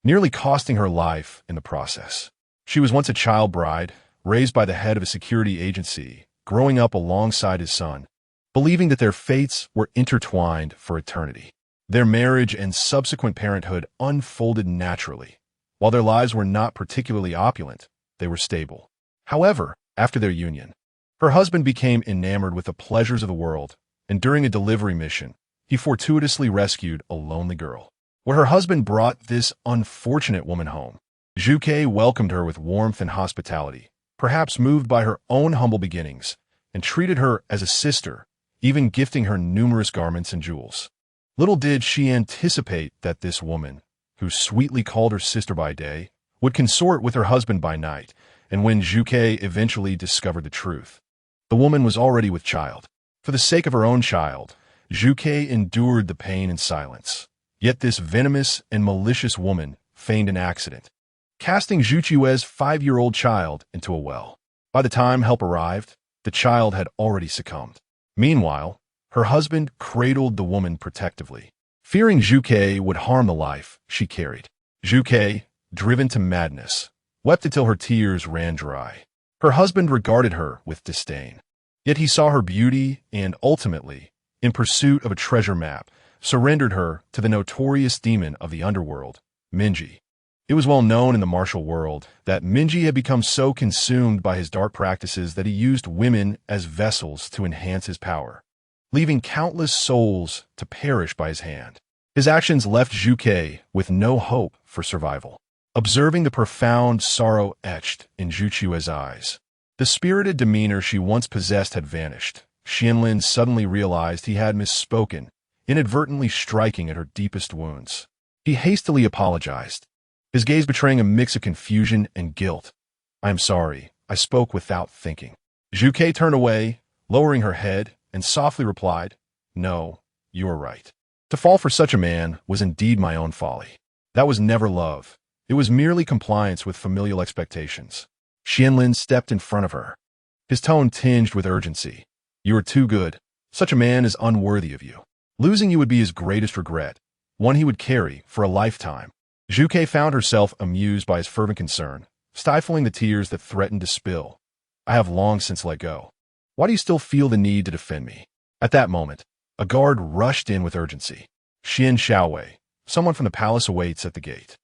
nearly costing her life in the process. She was once a child bride, raised by the head of a security agency, growing up alongside his son, believing that their fates were intertwined for eternity. Their marriage and subsequent parenthood unfolded naturally. While their lives were not particularly opulent, they were stable. However, after their union, her husband became enamored with the pleasures of the world, and during a delivery mission, he fortuitously rescued a lonely girl. When her husband brought this unfortunate woman home, Zhu Ke welcomed her with warmth and hospitality, perhaps moved by her own humble beginnings, and treated her as a sister, even gifting her numerous garments and jewels. Little did she anticipate that this woman, who sweetly called her sister by day, would consort with her husband by night, and when Zhu Ke eventually discovered the truth, the woman was already with child. For the sake of her own child, Zhu Ke endured the pain in silence. Yet this venomous and malicious woman feigned an accident, casting Zhu Qiue's 5-year-old child into a well. By the time help arrived, the child had already succumbed. Meanwhile, her husband cradled the woman protectively, fearing Zhu Ke would harm the life she carried. Zhu Ke, driven to madness, wept until her tears ran dry. Her husband regarded her with disdain. Yet he saw her beauty and ultimately, in pursuit of a treasure map, surrendered her to the notorious demon of the underworld, Minji. It was well known in the martial world that Minji had become so consumed by his dark practices that he used women as vessels to enhance his power, leaving countless souls to perish by his hand. His actions left Zhu Ke with no hope for survival. Observing the profound sorrow etched in Zhu Qiue's eyes, the spirited demeanor she once possessed had vanished. Qianlin suddenly realized he had misspoken, inadvertently striking at her deepest wounds. He hastily apologized, his gaze betraying a mix of confusion and guilt. I am sorry, I spoke without thinking. Zhu Ke turned away, lowering her head, and softly replied, No, you are right. To fall for such a man was indeed my own folly. That was never love. It was merely compliance with familial expectations. Qianlin stepped in front of her, his tone tinged with urgency. You are too good. Such a man is unworthy of you. Losing you would be his greatest regret, one he would carry for a lifetime. Zhuge found herself amused by his fervent concern, stifling the tears that threatened to spill. I have long since let go. Why do you still feel the need to defend me? At that moment, a guard rushed in with urgency. Qin Youning, someone from the palace awaits at the gate.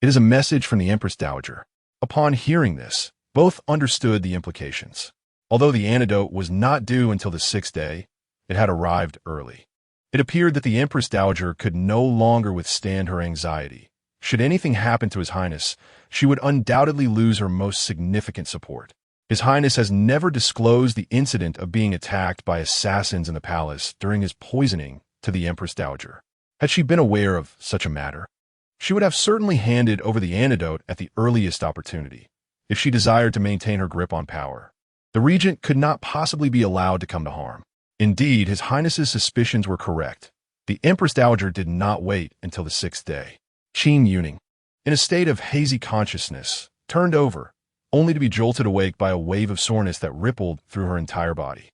It is a message from the Empress Dowager. Upon hearing this, both understood the implications. Although the antidote was not due until the 6th day, it had arrived early. It appeared that the Empress Dowager could no longer withstand her anxiety. Should anything happen to His Highness, she would undoubtedly lose her most significant support. His Highness has never disclosed the incident of being attacked by assassins in the palace during his poisoning to the Empress Dowager. Had she been aware of such a matter, she would have certainly handed over the antidote at the earliest opportunity, if she desired to maintain her grip on power. The regent could not possibly be allowed to come to harm. Indeed, His Highness's suspicions were correct. The Empress Dowager did not wait until the 6th day. Qin Youning, in a state of hazy consciousness, turned over, only to be jolted awake by a wave of soreness that rippled through her entire body.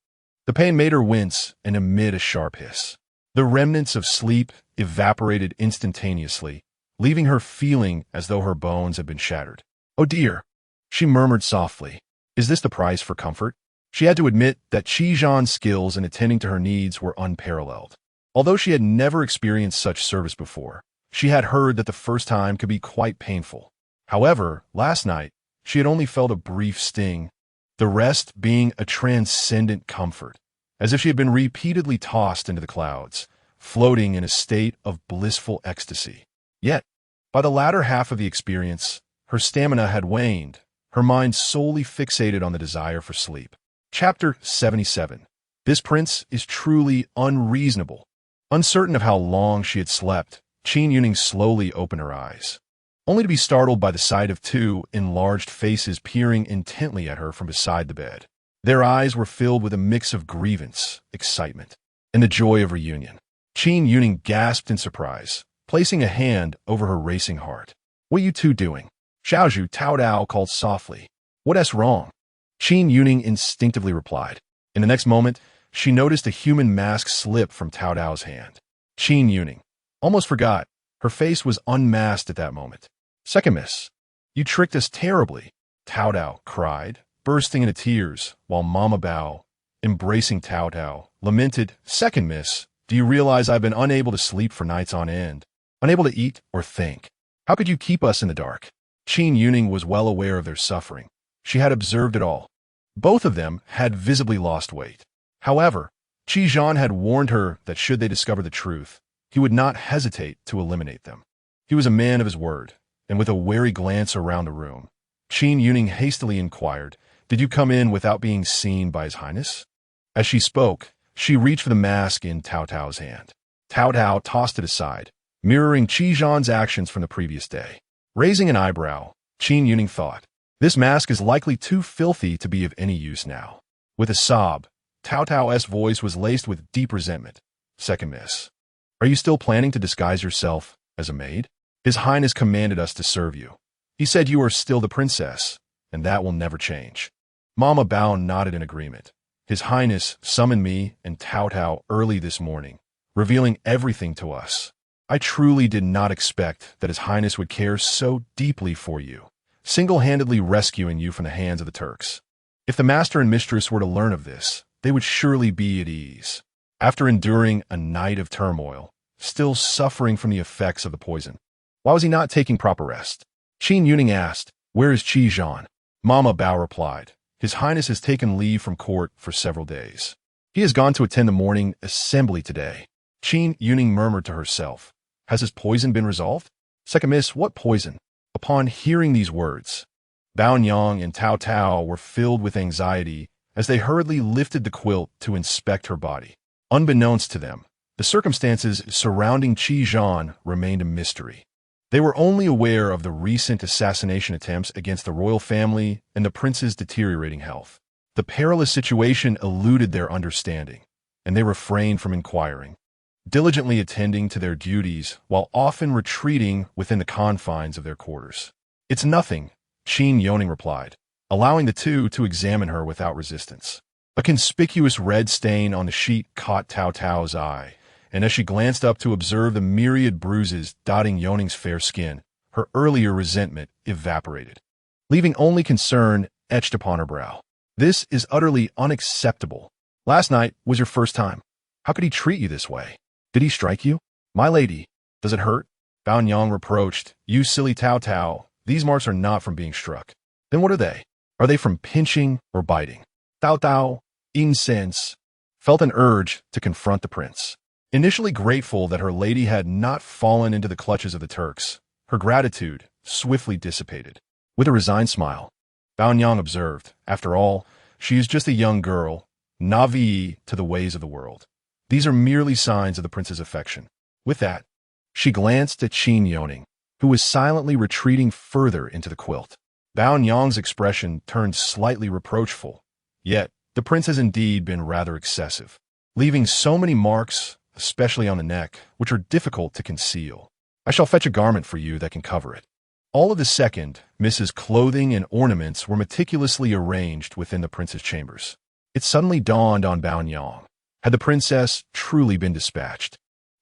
The pain made her wince and emit a sharp hiss. The remnants of sleep evaporated instantaneously, leaving her feeling as though her bones had been shattered. "Oh dear," she murmured softly. "Is this the price for comfort?" She had to admit that Qi Zhan's skills in attending to her needs were unparalleled. Although she had never experienced such service before, she had heard that the first time could be quite painful. However, last night, she had only felt a brief sting, the rest being a transcendent comfort, as if she had been repeatedly tossed into the clouds, floating in a state of blissful ecstasy. Yet, by the latter half of the experience, her stamina had waned, her mind solely fixated on the desire for sleep. Chapter 77. This prince is truly unreasonable. Uncertain of how long she had slept, Qin Youning slowly opened her eyes, only to be startled by the sight of two enlarged faces peering intently at her from beside the bed. Their eyes were filled with a mix of grievance, excitement, and the joy of reunion. Qin Youning gasped in surprise, placing a hand over her racing heart. "What are you two doing?" Xiaozhu Tao Dao called softly. "What's wrong?" Qin Youning instinctively replied. In the next moment, she noticed a human mask slip from Tao Dao's hand. Qin Youning almost forgot. Her face was unmasked at that moment. "Second miss, you tricked us terribly," Tao Dao cried, bursting into tears, while Mama Bao, embracing Tao Dao, lamented, "Second miss, do you realize I've been unable to sleep for nights on end, unable to eat or think? How could you keep us in the dark?" Qin Youning was well aware of their suffering. She had observed it all. Both of them had visibly lost weight. However, Qi Zhan had warned her that should they discover the truth, he would not hesitate to eliminate them. He was a man of his word, and with a wary glance around the room, Qin Youning hastily inquired, "Did you come in without being seen by His Highness?" As she spoke, she reached for the mask in Tao Tao's hand. Tao Tao tossed it aside, mirroring Qi Zhan's actions from the previous day. Raising an eyebrow, Qin Youning thought, "This mask is likely too filthy to be of any use now." With a sob, Tao Tao's voice was laced with deep resentment. "Second miss, are you still planning to disguise yourself as a maid? His Highness commanded us to serve you. He said you are still the princess, and that will never change." Mama Bao nodded in agreement. "His Highness summoned me and Tao Tao early this morning, revealing everything to us. I truly did not expect that His Highness would care so deeply for you, single-handedly rescuing you from the hands of the Turks. If the master and mistress were to learn of this, they would surely be at ease." After enduring a night of turmoil, still suffering from the effects of the poison, why was he not taking proper rest? Qin Youning asked, "Where is Qi Zhan?" Mama Bao replied, "His Highness has taken leave from court for several days. He has gone to attend the morning assembly today." Qin Youning murmured to herself, "Has his poison been resolved?" "Second miss, what poison?" Upon hearing these words, Bao Yang and Tao Tao were filled with anxiety as they hurriedly lifted the quilt to inspect her body. Unbeknownst to them, the circumstances surrounding Qi Zhan remained a mystery. They were only aware of the recent assassination attempts against the royal family and the prince's deteriorating health. The perilous situation eluded their understanding, and they refrained from inquiring, diligently attending to their duties while often retreating within the confines of their quarters. "It's nothing," Qin Youning replied, allowing the two to examine her without resistance. A conspicuous red stain on the sheet caught Tao Tao's eye, and as she glanced up to observe the myriad bruises dotting Youning's fair skin, her earlier resentment evaporated, leaving only concern etched upon her brow. This is utterly unacceptable. Last night was your first time. How could he treat you this way? Did he strike you? My lady, does it hurt? Bao Yang reproached. You silly Tao Tao, these marks are not from being struck. Then what are they? Are they from pinching or biting? Tao Tao, incensed, felt an urge to confront the prince. Initially grateful that her lady had not fallen into the clutches of the Turks, her gratitude swiftly dissipated. With a resigned smile, Bao Yang observed, after all, she is just a young girl, naive to the ways of the world. These are merely signs of the prince's affection. With that, she glanced at Qin Youning, who was silently retreating further into the quilt. Bao Yang's expression turned slightly reproachful, yet the prince has indeed been rather excessive, leaving so many marks, especially on the neck, which are difficult to conceal. I shall fetch a garment for you that can cover it. All of the second, Mrs. Clothing and ornaments were meticulously arranged within the prince's chambers. It suddenly dawned on Bao Yang. Had the princess truly been dispatched,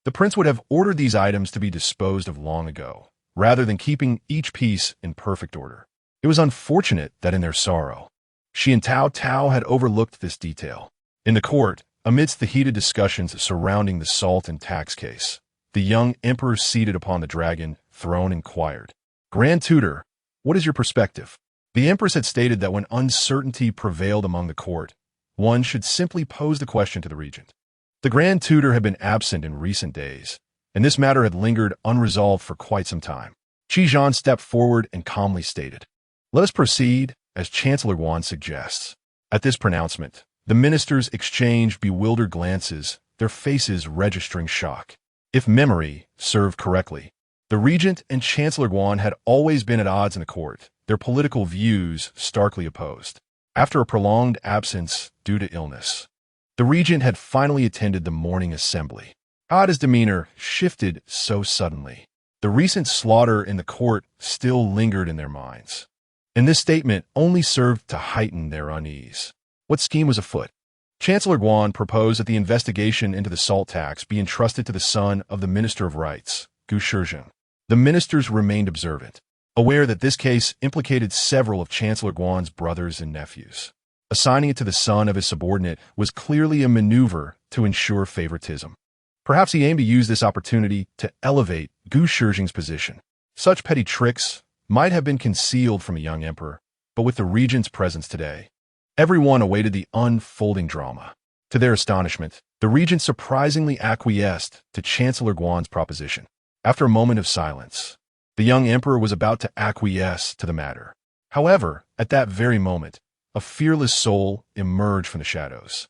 the prince would have ordered these items to be disposed of long ago, rather than keeping each piece in perfect order. It was unfortunate that in their sorrow, she and Tao Tao had overlooked this detail. In the court, amidst the heated discussions surrounding the salt and tax case, the young emperor seated upon the dragon throne inquired, Grand Tutor, what is your perspective? The empress had stated that when uncertainty prevailed among the court, one should simply pose the question to the regent. The Grand Tutor had been absent in recent days, and this matter had lingered unresolved for quite some time. Qi Zhan stepped forward and calmly stated, Let us proceed, as Chancellor Yuan suggests. At this pronouncement, the ministers exchanged bewildered glances, their faces registering shock. If memory served correctly, the regent and Chancellor Yuan had always been at odds in the court, their political views starkly opposed. After a prolonged absence due to illness, the regent had finally attended the morning assembly. How his demeanor shifted so suddenly. The recent slaughter in the court still lingered in their minds, and this statement only served to heighten their unease. What scheme was afoot? Chancellor Yuan proposed that the investigation into the salt tax be entrusted to the son of the Minister of Rights, Gu Shizheng. The ministers remained observant, aware that this case implicated several of Chancellor Yuan's brothers and nephews. Assigning it to the son of his subordinate was clearly a maneuver to ensure favoritism. Perhaps he aimed to use this opportunity to elevate Gu Shizheng's position. Such petty tricks might have been concealed from a young emperor, but with the regent's presence today, everyone awaited the unfolding drama. To their astonishment, the regent surprisingly acquiesced to Chancellor Yuan's proposition. After a moment of silence, the young emperor was about to acquiesce to the matter. However, at that very moment, a fearless soul emerged from the shadows.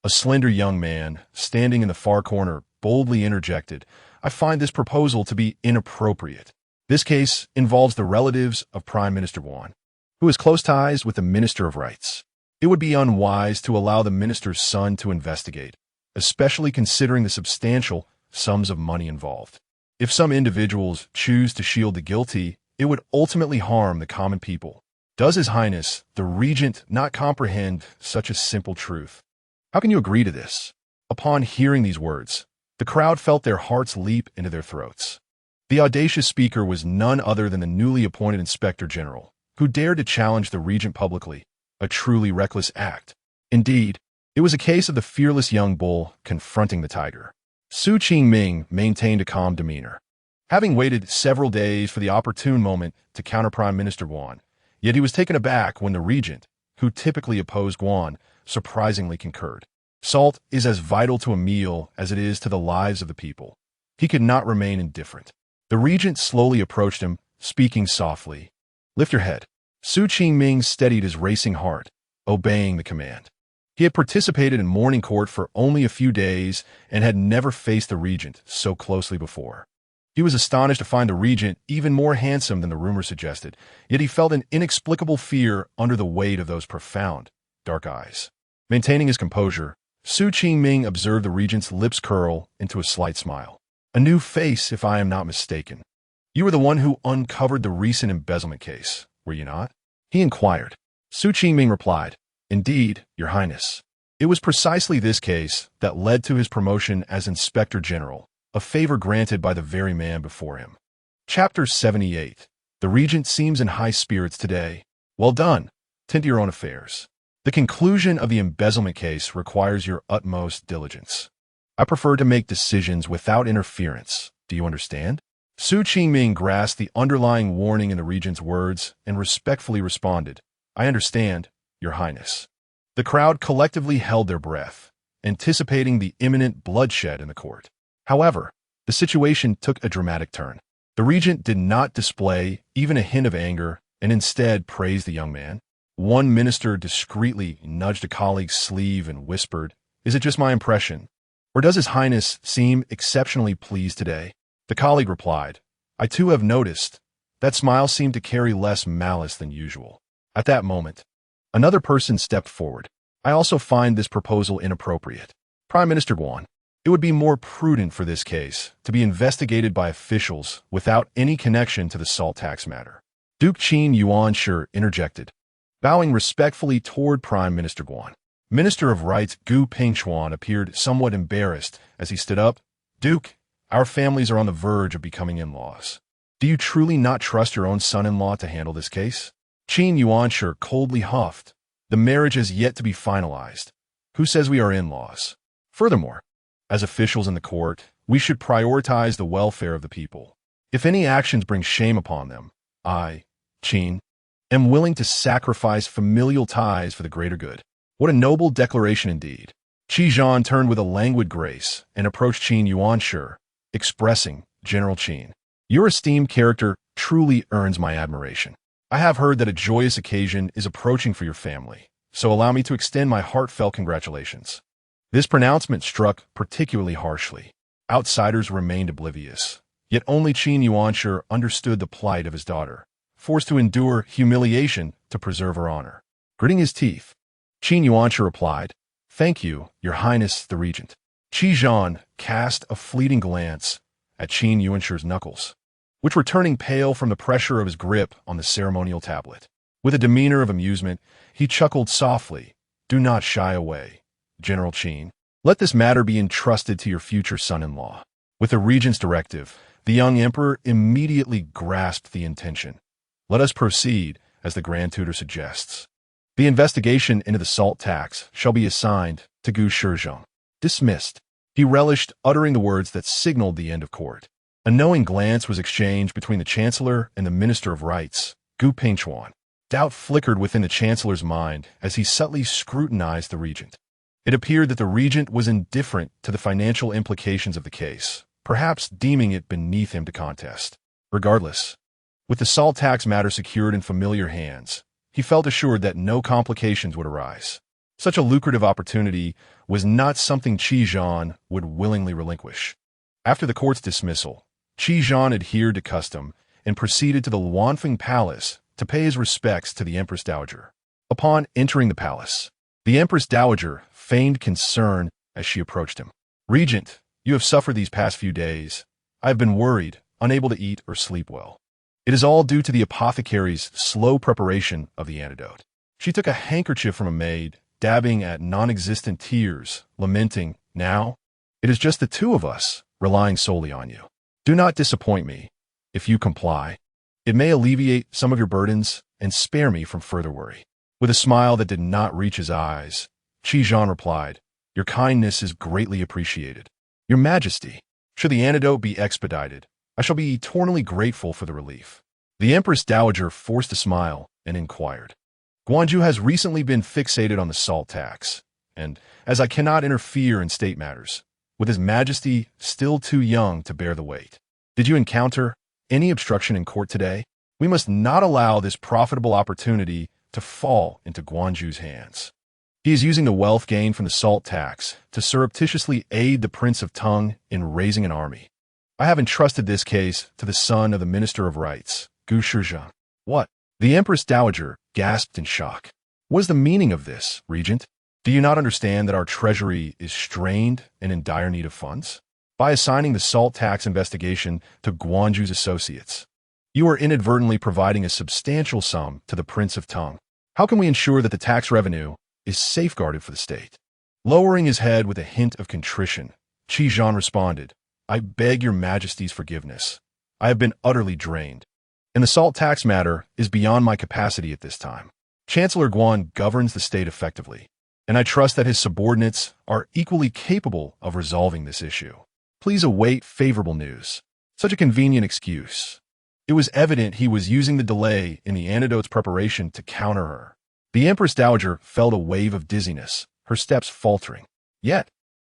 A slender young man, standing in the far corner, boldly interjected, I find this proposal to be inappropriate. This case involves the relatives of Prime Minister Yuan, who has close ties with the Minister of Rights. It would be unwise to allow the minister's son to investigate, especially considering the substantial sums of money involved. If some individuals choose to shield the guilty, it would ultimately harm the common people. Does His Highness, the Regent, not comprehend such a simple truth? How can you agree to this? Upon hearing these words, the crowd felt their hearts leap into their throats. The audacious speaker was none other than the newly appointed Inspector General, who dared to challenge the Regent publicly, a truly reckless act. Indeed, it was a case of the fearless young bull confronting the tiger. Su Qingming maintained a calm demeanor, having waited several days for the opportune moment to counter Prime Minister Yuan. Yet he was taken aback when the regent, who typically opposed Yuan, surprisingly concurred. Salt is as vital to a meal as it is to the lives of the people. He could not remain indifferent. The regent slowly approached him, speaking softly. Lift your head. Su Qingming steadied his racing heart, obeying the command. He had participated in morning court for only a few days and had never faced the regent so closely before. He was astonished to find the regent even more handsome than the rumor suggested, yet he felt an inexplicable fear under the weight of those profound, dark eyes. Maintaining his composure, Su Qingming observed the regent's lips curl into a slight smile. A new face, if I am not mistaken. You were the one who uncovered the recent embezzlement case, were you not? He inquired. Su Qingming replied, Indeed, Your Highness. It was precisely this case that led to his promotion as Inspector General, a favor granted by the very man before him. Chapter 78. The Regent seems in high spirits today. Well done. Tend to your own affairs. The conclusion of the embezzlement case requires your utmost diligence. I prefer to make decisions without interference. Do you understand? Su Qingming grasped the underlying warning in the regent's words and respectfully responded, I understand, Your Highness. The crowd collectively held their breath, anticipating the imminent bloodshed in the court. However, the situation took a dramatic turn. The regent did not display even a hint of anger and instead praised the young man. One minister discreetly nudged a colleague's sleeve and whispered, Is it just my impression? Or does His Highness seem exceptionally pleased today? The colleague replied, I too have noticed. That smile seemed to carry less malice than usual. At that moment, another person stepped forward. I also find this proposal inappropriate. Prime Minister Guan, it would be more prudent for this case to be investigated by officials without any connection to the salt tax matter. Duke Qin Youning interjected, bowing respectfully toward Prime Minister Guan. Minister of Rights Gu Pingchuan appeared somewhat embarrassed as he stood up. Duke, our families are on the verge of becoming in-laws. Do you truly not trust your own son-in-law to handle this case? Qin Youning coldly huffed. The marriage is yet to be finalized. Who says we are in-laws? Furthermore, as officials in the court, we should prioritize the welfare of the people. If any actions bring shame upon them, I, Qin, am willing to sacrifice familial ties for the greater good. What a noble declaration indeed. Qi Zhan turned with a languid grace and approached Qin Youning, expressing, General Qin, your esteemed character truly earns my admiration. I have heard that a joyous occasion is approaching for your family, so allow me to extend my heartfelt congratulations. This pronouncement struck particularly harshly. Outsiders remained oblivious, yet only Qin Youning understood the plight of his daughter, forced to endure humiliation to preserve her honor. Gritting his teeth, Qin Youning replied, Thank you, Your Highness the Regent. Qi Zhan cast a fleeting glance at Qin Yuning's knuckles, which were turning pale from the pressure of his grip on the ceremonial tablet. With a demeanor of amusement, he chuckled softly, Do not shy away, General Qin. Let this matter be entrusted to your future son-in-law. With the regent's directive, the young emperor immediately grasped the intention. Let us proceed, as the Grand Tutor suggests. The investigation into the salt tax shall be assigned to Gu Shizhong. Dismissed. He relished uttering the words that signaled the end of court. A knowing glance was exchanged between the Chancellor and the Minister of Rights, Gu Pingchuan. Doubt flickered within the Chancellor's mind as he subtly scrutinized the regent. It appeared that the regent was indifferent to the financial implications of the case, perhaps deeming it beneath him to contest. Regardless, with the salt tax matter secured in familiar hands, he felt assured that no complications would arise. Such a lucrative opportunity was not something Qi Zhan would willingly relinquish. After the court's dismissal, Qi Zhan adhered to custom and proceeded to the Luanfeng Palace to pay his respects to the Empress Dowager. Upon entering the palace, the Empress Dowager feigned concern as she approached him. Regent, you have suffered these past few days. I have been worried, unable to eat or sleep well. It is all due to the apothecary's slow preparation of the antidote. She took a handkerchief from a maid, dabbing at non-existent tears, lamenting, Now, it is just the two of us, relying solely on you. Do not disappoint me. If you comply, it may alleviate some of your burdens and spare me from further worry. With a smile that did not reach his eyes, Qi Zhan replied, Your kindness is greatly appreciated. Your Majesty, should the antidote be expedited, I shall be eternally grateful for the relief. The Empress Dowager forced a smile and inquired. Guanju has recently been fixated on the salt tax, and, as I cannot interfere in state matters, with His Majesty still too young to bear the weight. Did you encounter any obstruction in court today? We must not allow this profitable opportunity to fall into Guanju's hands. He is using the wealth gained from the salt tax to surreptitiously aid the Prince of Tung in raising an army. I have entrusted this case to the son of the Minister of Rights, Gu Shizhong. What? The Empress Dowager gasped in shock. What is the meaning of this, Regent? Do you not understand that our treasury is strained and in dire need of funds? By assigning the salt tax investigation to Guanju's associates, you are inadvertently providing a substantial sum to the Prince of Tung. How can we ensure that the tax revenue is safeguarded for the state? Lowering his head with a hint of contrition, Qi responded, "I beg your majesty's forgiveness. I have been utterly drained, and the salt tax matter is beyond my capacity at this time. Chancellor Guan governs the state effectively, and I trust that his subordinates are equally capable of resolving this issue. Please await favorable news." Such a convenient excuse. It was evident he was using the delay in the antidote's preparation to counter her. The Empress Dowager felt a wave of dizziness, her steps faltering. Yet,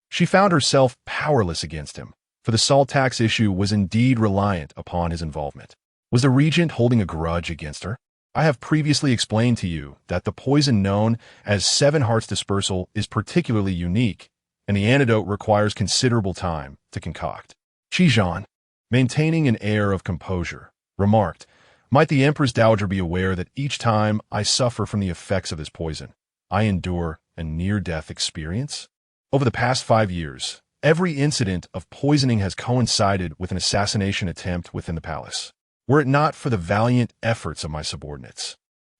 she found herself powerless against him, for the salt tax issue was indeed reliant upon his involvement. Was the regent holding a grudge against her? I have previously explained to you that the poison known as Seven Hearts Dispersal is particularly unique, and the antidote requires considerable time to concoct. Qi, maintaining an air of composure, remarked, "Might the Empress Dowager be aware that each time I suffer from the effects of this poison, I endure a near-death experience? Over the past 5 years, every incident of poisoning has coincided with an assassination attempt within the palace. Were it not for the valiant efforts of my subordinates,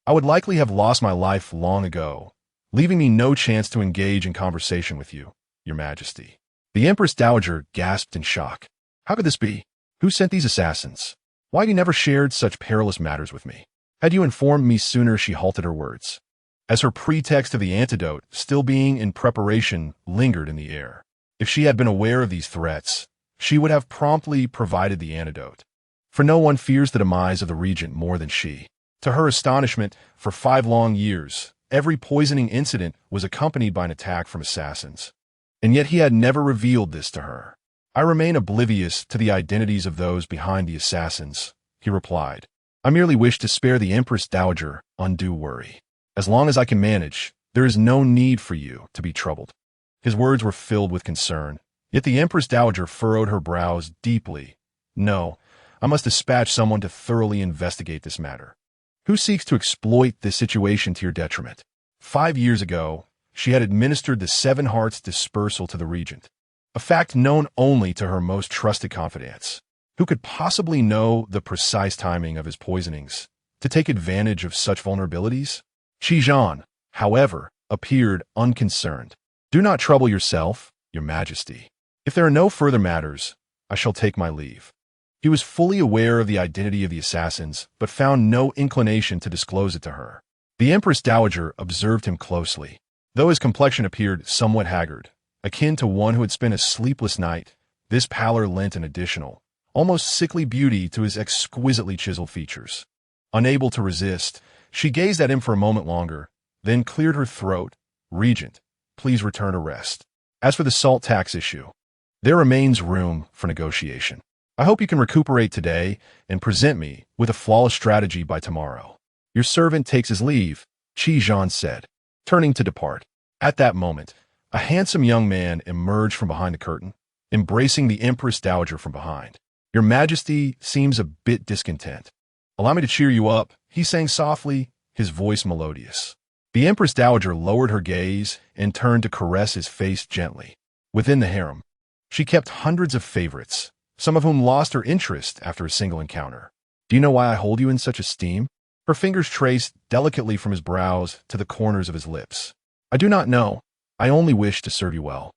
I would likely have lost my life long ago, leaving me no chance to engage in conversation with you, Your Majesty." The Empress Dowager gasped in shock. "How could this be? Who sent these assassins? Why have you never shared such perilous matters with me? Had you informed me sooner?" She halted her words, as her pretext of the antidote still being in preparation lingered in the air. If she had been aware of these threats, she would have promptly provided the antidote. For no one fears the demise of the regent more than she. To her astonishment, for 5 long years, every poisoning incident was accompanied by an attack from assassins. And yet he had never revealed this to her. "I remain oblivious to the identities of those behind the assassins," he replied. "I merely wish to spare the Empress Dowager undue worry. As long as I can manage, there is no need for you to be troubled." His words were filled with concern, yet the Empress Dowager furrowed her brows deeply. "No, I must dispatch someone to thoroughly investigate this matter. Who seeks to exploit this situation to your detriment?" 5 years ago, she had administered the Seven Hearts Dispersal to the regent, a fact known only to her most trusted confidants. Who could possibly know the precise timing of his poisonings to take advantage of such vulnerabilities? Qi, however, appeared unconcerned. "Do not trouble yourself, Your Majesty. If there are no further matters, I shall take my leave." He was fully aware of the identity of the assassins, but found no inclination to disclose it to her. The Empress Dowager observed him closely. Though his complexion appeared somewhat haggard, akin to one who had spent a sleepless night, this pallor lent an additional, almost sickly beauty to his exquisitely chiseled features. Unable to resist, she gazed at him for a moment longer, then cleared her throat. "Regent, please return to rest. As for the salt tax issue, there remains room for negotiation. I hope you can recuperate today and present me with a flawless strategy by tomorrow." "Your servant takes his leave," Qi said, turning to depart. At that moment, a handsome young man emerged from behind the curtain, embracing the Empress Dowager from behind. "Your Majesty seems a bit discontent. Allow me to cheer you up," he sang softly, his voice melodious. The Empress Dowager lowered her gaze and turned to caress his face gently. Within the harem, she kept hundreds of favorites, some of whom lost her interest after a single encounter. "Do you know why I hold you in such esteem?" Her fingers traced delicately from his brows to the corners of his lips. "I do not know. I only wish to serve you well.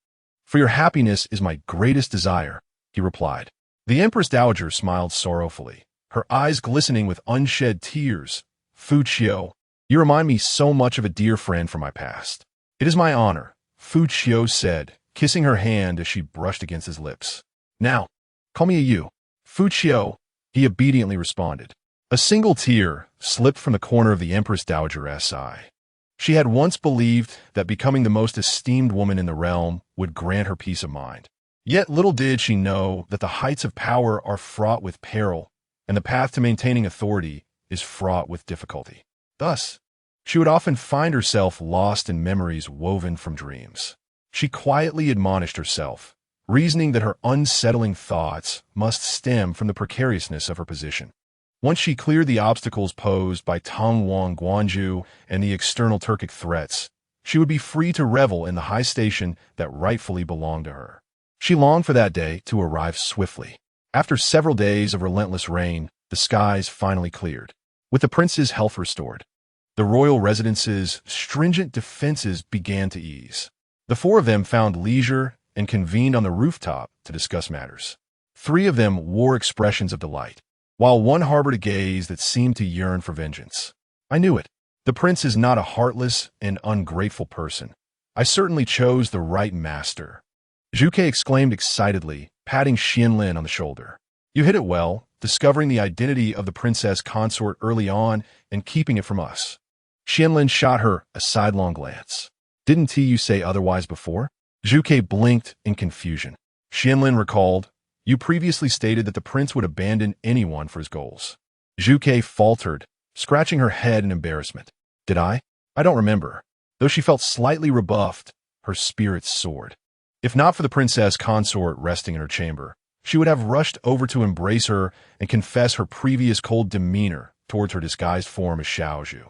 For your happiness is my greatest desire," he replied. The Empress Dowager smiled sorrowfully, her eyes glistening with unshed tears. "Fu Qiu, you remind me so much of a dear friend from my past." "It is my honor," Fu Qiu said, kissing her hand as she brushed against his lips. "Now, call me a you." "Fu Qiu," he obediently responded. A single tear slipped from the corner of the Empress Dowager's eye. She had once believed that becoming the most esteemed woman in the realm would grant her peace of mind. Yet little did she know that the heights of power are fraught with peril, and the path to maintaining authority is fraught with difficulty. Thus, she would often find herself lost in memories woven from dreams. She quietly admonished herself, reasoning that her unsettling thoughts must stem from the precariousness of her position. Once she cleared the obstacles posed by Tongwang Guanju and the external Turkic threats, she would be free to revel in the high station that rightfully belonged to her. She longed for that day to arrive swiftly. After several days of relentless rain, the skies finally cleared. With the prince's health restored, the royal residence's stringent defenses began to ease. The four of them found leisure and convened on the rooftop to discuss matters. Three of them wore expressions of delight, while one harbored a gaze that seemed to yearn for vengeance. I knew it. The prince is not a heartless and ungrateful person. I certainly chose the right master. Zhuge exclaimed excitedly, patting Qianlin on the shoulder. You hit it well, discovering the identity of the princess consort early on and keeping it from us. Qianlin shot her a sidelong glance. Didn't you say otherwise before? Zhuge blinked in confusion. Qianlin recalled, you previously stated that the prince would abandon anyone for his goals. Zhuge faltered, scratching her head in embarrassment. Did I? I don't remember. Though she felt slightly rebuffed, her spirits soared. If not for the princess consort resting in her chamber, she would have rushed over to embrace her and confess her previous cold demeanor towards her disguised form as Xiaozhu.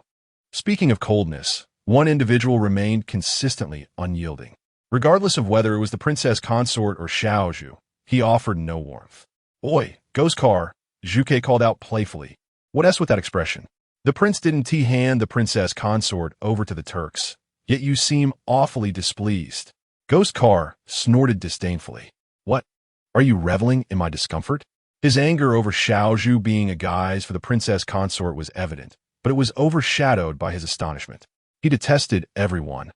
Speaking of coldness, one individual remained consistently unyielding. Regardless of whether it was the princess consort or Xiaozhu, he offered no warmth. Oi, ghost car, Zhuge called out playfully. What else with that expression? The prince didn't hand the princess consort over to the Turks, yet you seem awfully displeased. Ghost car snorted disdainfully. What? Are you reveling in my discomfort? His anger over Xiaozhu being a guise for the princess consort was evident, but it was overshadowed by his astonishment. He detested everyone.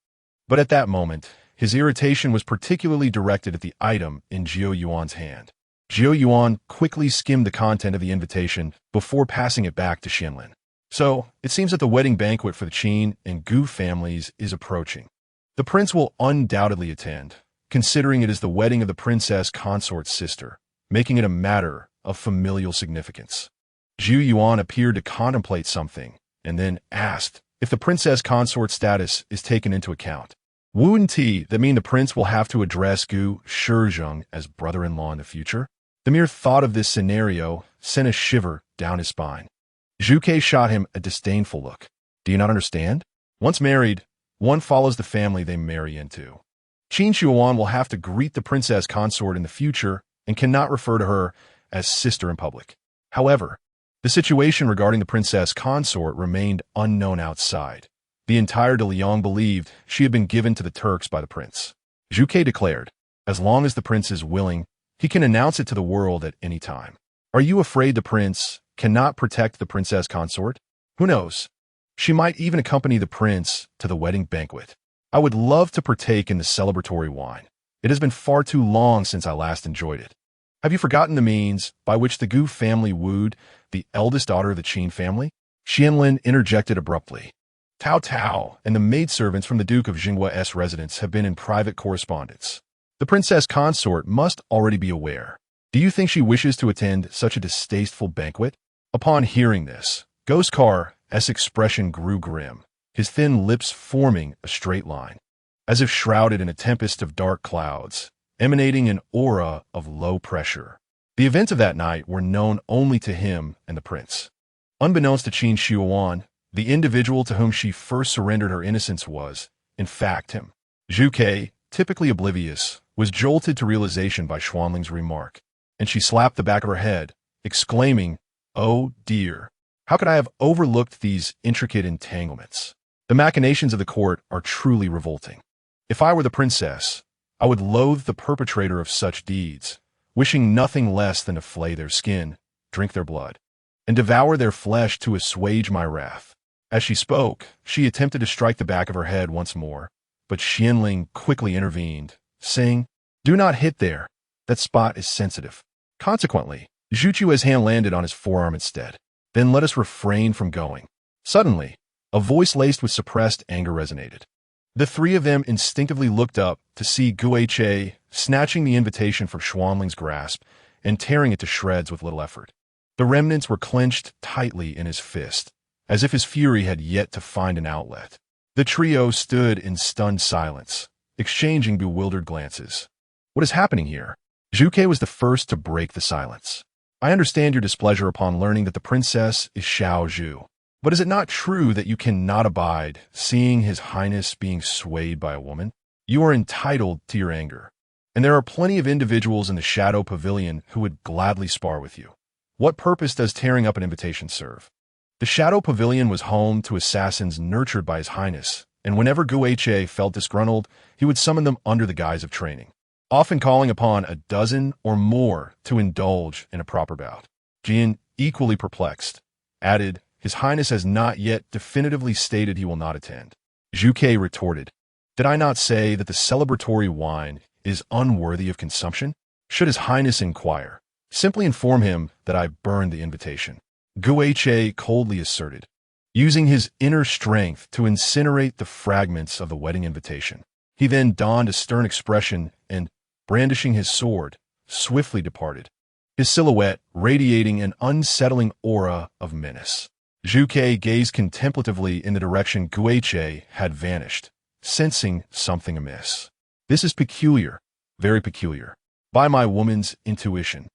But at that moment, his irritation was particularly directed at the item in Jiu Yuan's hand. Jiu Yuan quickly skimmed the content of the invitation before passing it back to Qianlin. So, it seems that the wedding banquet for the Qin and Gu families is approaching. The prince will undoubtedly attend, considering it is the wedding of the princess consort's sister, making it a matter of familial significance. Jiu Yuan appeared to contemplate something, and then asked if the princess consort status is taken into account. Wouldn't that mean the prince will have to address Gu Shizheng as brother-in-law in the future? The mere thought of this scenario sent a shiver down his spine. Zhuge shot him a disdainful look. Do you not understand? Once married, one follows the family they marry into. Qin Yuan will have to greet the princess consort in the future and cannot refer to her as sister in public. However, the situation regarding the princess consort remained unknown outside. The entire De Liang believed she had been given to the Turks by the prince. Zhuge declared, as long as the prince is willing, he can announce it to the world at any time. Are you afraid the prince cannot protect the princess consort? Who knows? She might even accompany the prince to the wedding banquet. I would love to partake in the celebratory wine. It has been far too long since I last enjoyed it. Have you forgotten the means by which the Gu family wooed the eldest daughter of the Qin family? Qianlin interjected abruptly. Tao Tao and the maidservants from the Duke of Jinghua's residence have been in private correspondence. The princess consort must already be aware. Do you think she wishes to attend such a distasteful banquet? Upon hearing this, Ghost Car's expression grew grim, his thin lips forming a straight line, as if shrouded in a tempest of dark clouds, emanating an aura of low pressure. The events of that night were known only to him and the prince. Unbeknownst to Qin Yuan, the individual to whom she first surrendered her innocence was, in fact, him. Zhuge, typically oblivious, was jolted to realization by Xuanling's remark, and she slapped the back of her head, exclaiming, "Oh dear, how could I have overlooked these intricate entanglements? The machinations of the court are truly revolting. If I were the princess, I would loathe the perpetrator of such deeds, wishing nothing less than to flay their skin, drink their blood, and devour their flesh to assuage my wrath." As she spoke, she attempted to strike the back of her head once more, but Qianling quickly intervened, saying, "Do not hit there. That spot is sensitive." Consequently, Zhu Chu's hand landed on his forearm instead. Then let us refrain from going. Suddenly, a voice laced with suppressed anger resonated. The three of them instinctively looked up to see Guiche snatching the invitation from Xuanling's grasp and tearing it to shreds with little effort. The remnants were clenched tightly in his fist, as if his fury had yet to find an outlet. The trio stood in stunned silence, exchanging bewildered glances. What is happening here? Zhuge was the first to break the silence. I understand your displeasure upon learning that the princess is Xiaozhu. But is it not true that you cannot abide seeing His Highness being swayed by a woman? You are entitled to your anger, and there are plenty of individuals in the Shadow Pavilion who would gladly spar with you. What purpose does tearing up an invitation serve? The Shadow Pavilion was home to assassins nurtured by His Highness and whenever Guo felt disgruntled, he would summon them under the guise of training, often calling upon a dozen or more to indulge in a proper bout. Qin, equally perplexed, added, "His Highness has not yet definitively stated he will not attend." Zhu Ke retorted, "Did I not say that the celebratory wine is unworthy of consumption? Should His Highness inquire, simply inform him that I burned the invitation." Guo coldly asserted, using his inner strength to incinerate the fragments of the wedding invitation. He then donned a stern expression and, brandishing his sword, swiftly departed, his silhouette radiating an unsettling aura of menace. Zhu Ke gazed contemplatively in the direction Guo had vanished, sensing something amiss. "This is peculiar, very peculiar. By my woman's intuition,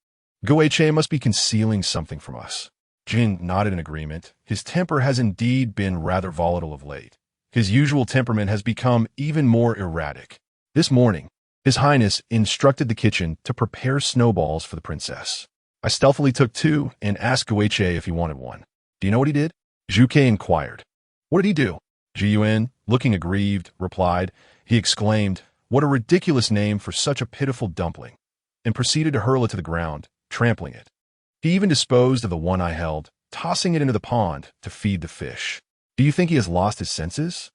Guo must be concealing something from us." Qin nodded in agreement. His temper has indeed been rather volatile of late. His usual temperament has become even more erratic. This morning, His Highness instructed the kitchen to prepare snowballs for the princess. I stealthily took 2 and asked Guo if he wanted one. "Do you know what he did?" Zhu Ke inquired. "What did he do?" Qin Youning, looking aggrieved, replied. He exclaimed, "What a ridiculous name for such a pitiful dumpling," and proceeded to hurl it to the ground, trampling it. He even disposed of the one I held, tossing it into the pond to feed the fish. "Do you think he has lost his senses?"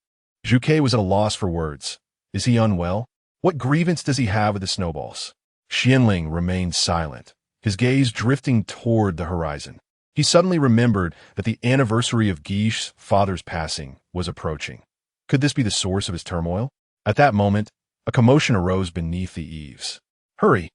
Zhu Ke was at a loss for words. "Is he unwell? What grievance does he have with the snowballs?" Xianling remained silent, his gaze drifting toward the horizon. He suddenly remembered that the anniversary of Guiche's father's passing was approaching. Could this be the source of his turmoil? At that moment, a commotion arose beneath the eaves. "Hurry!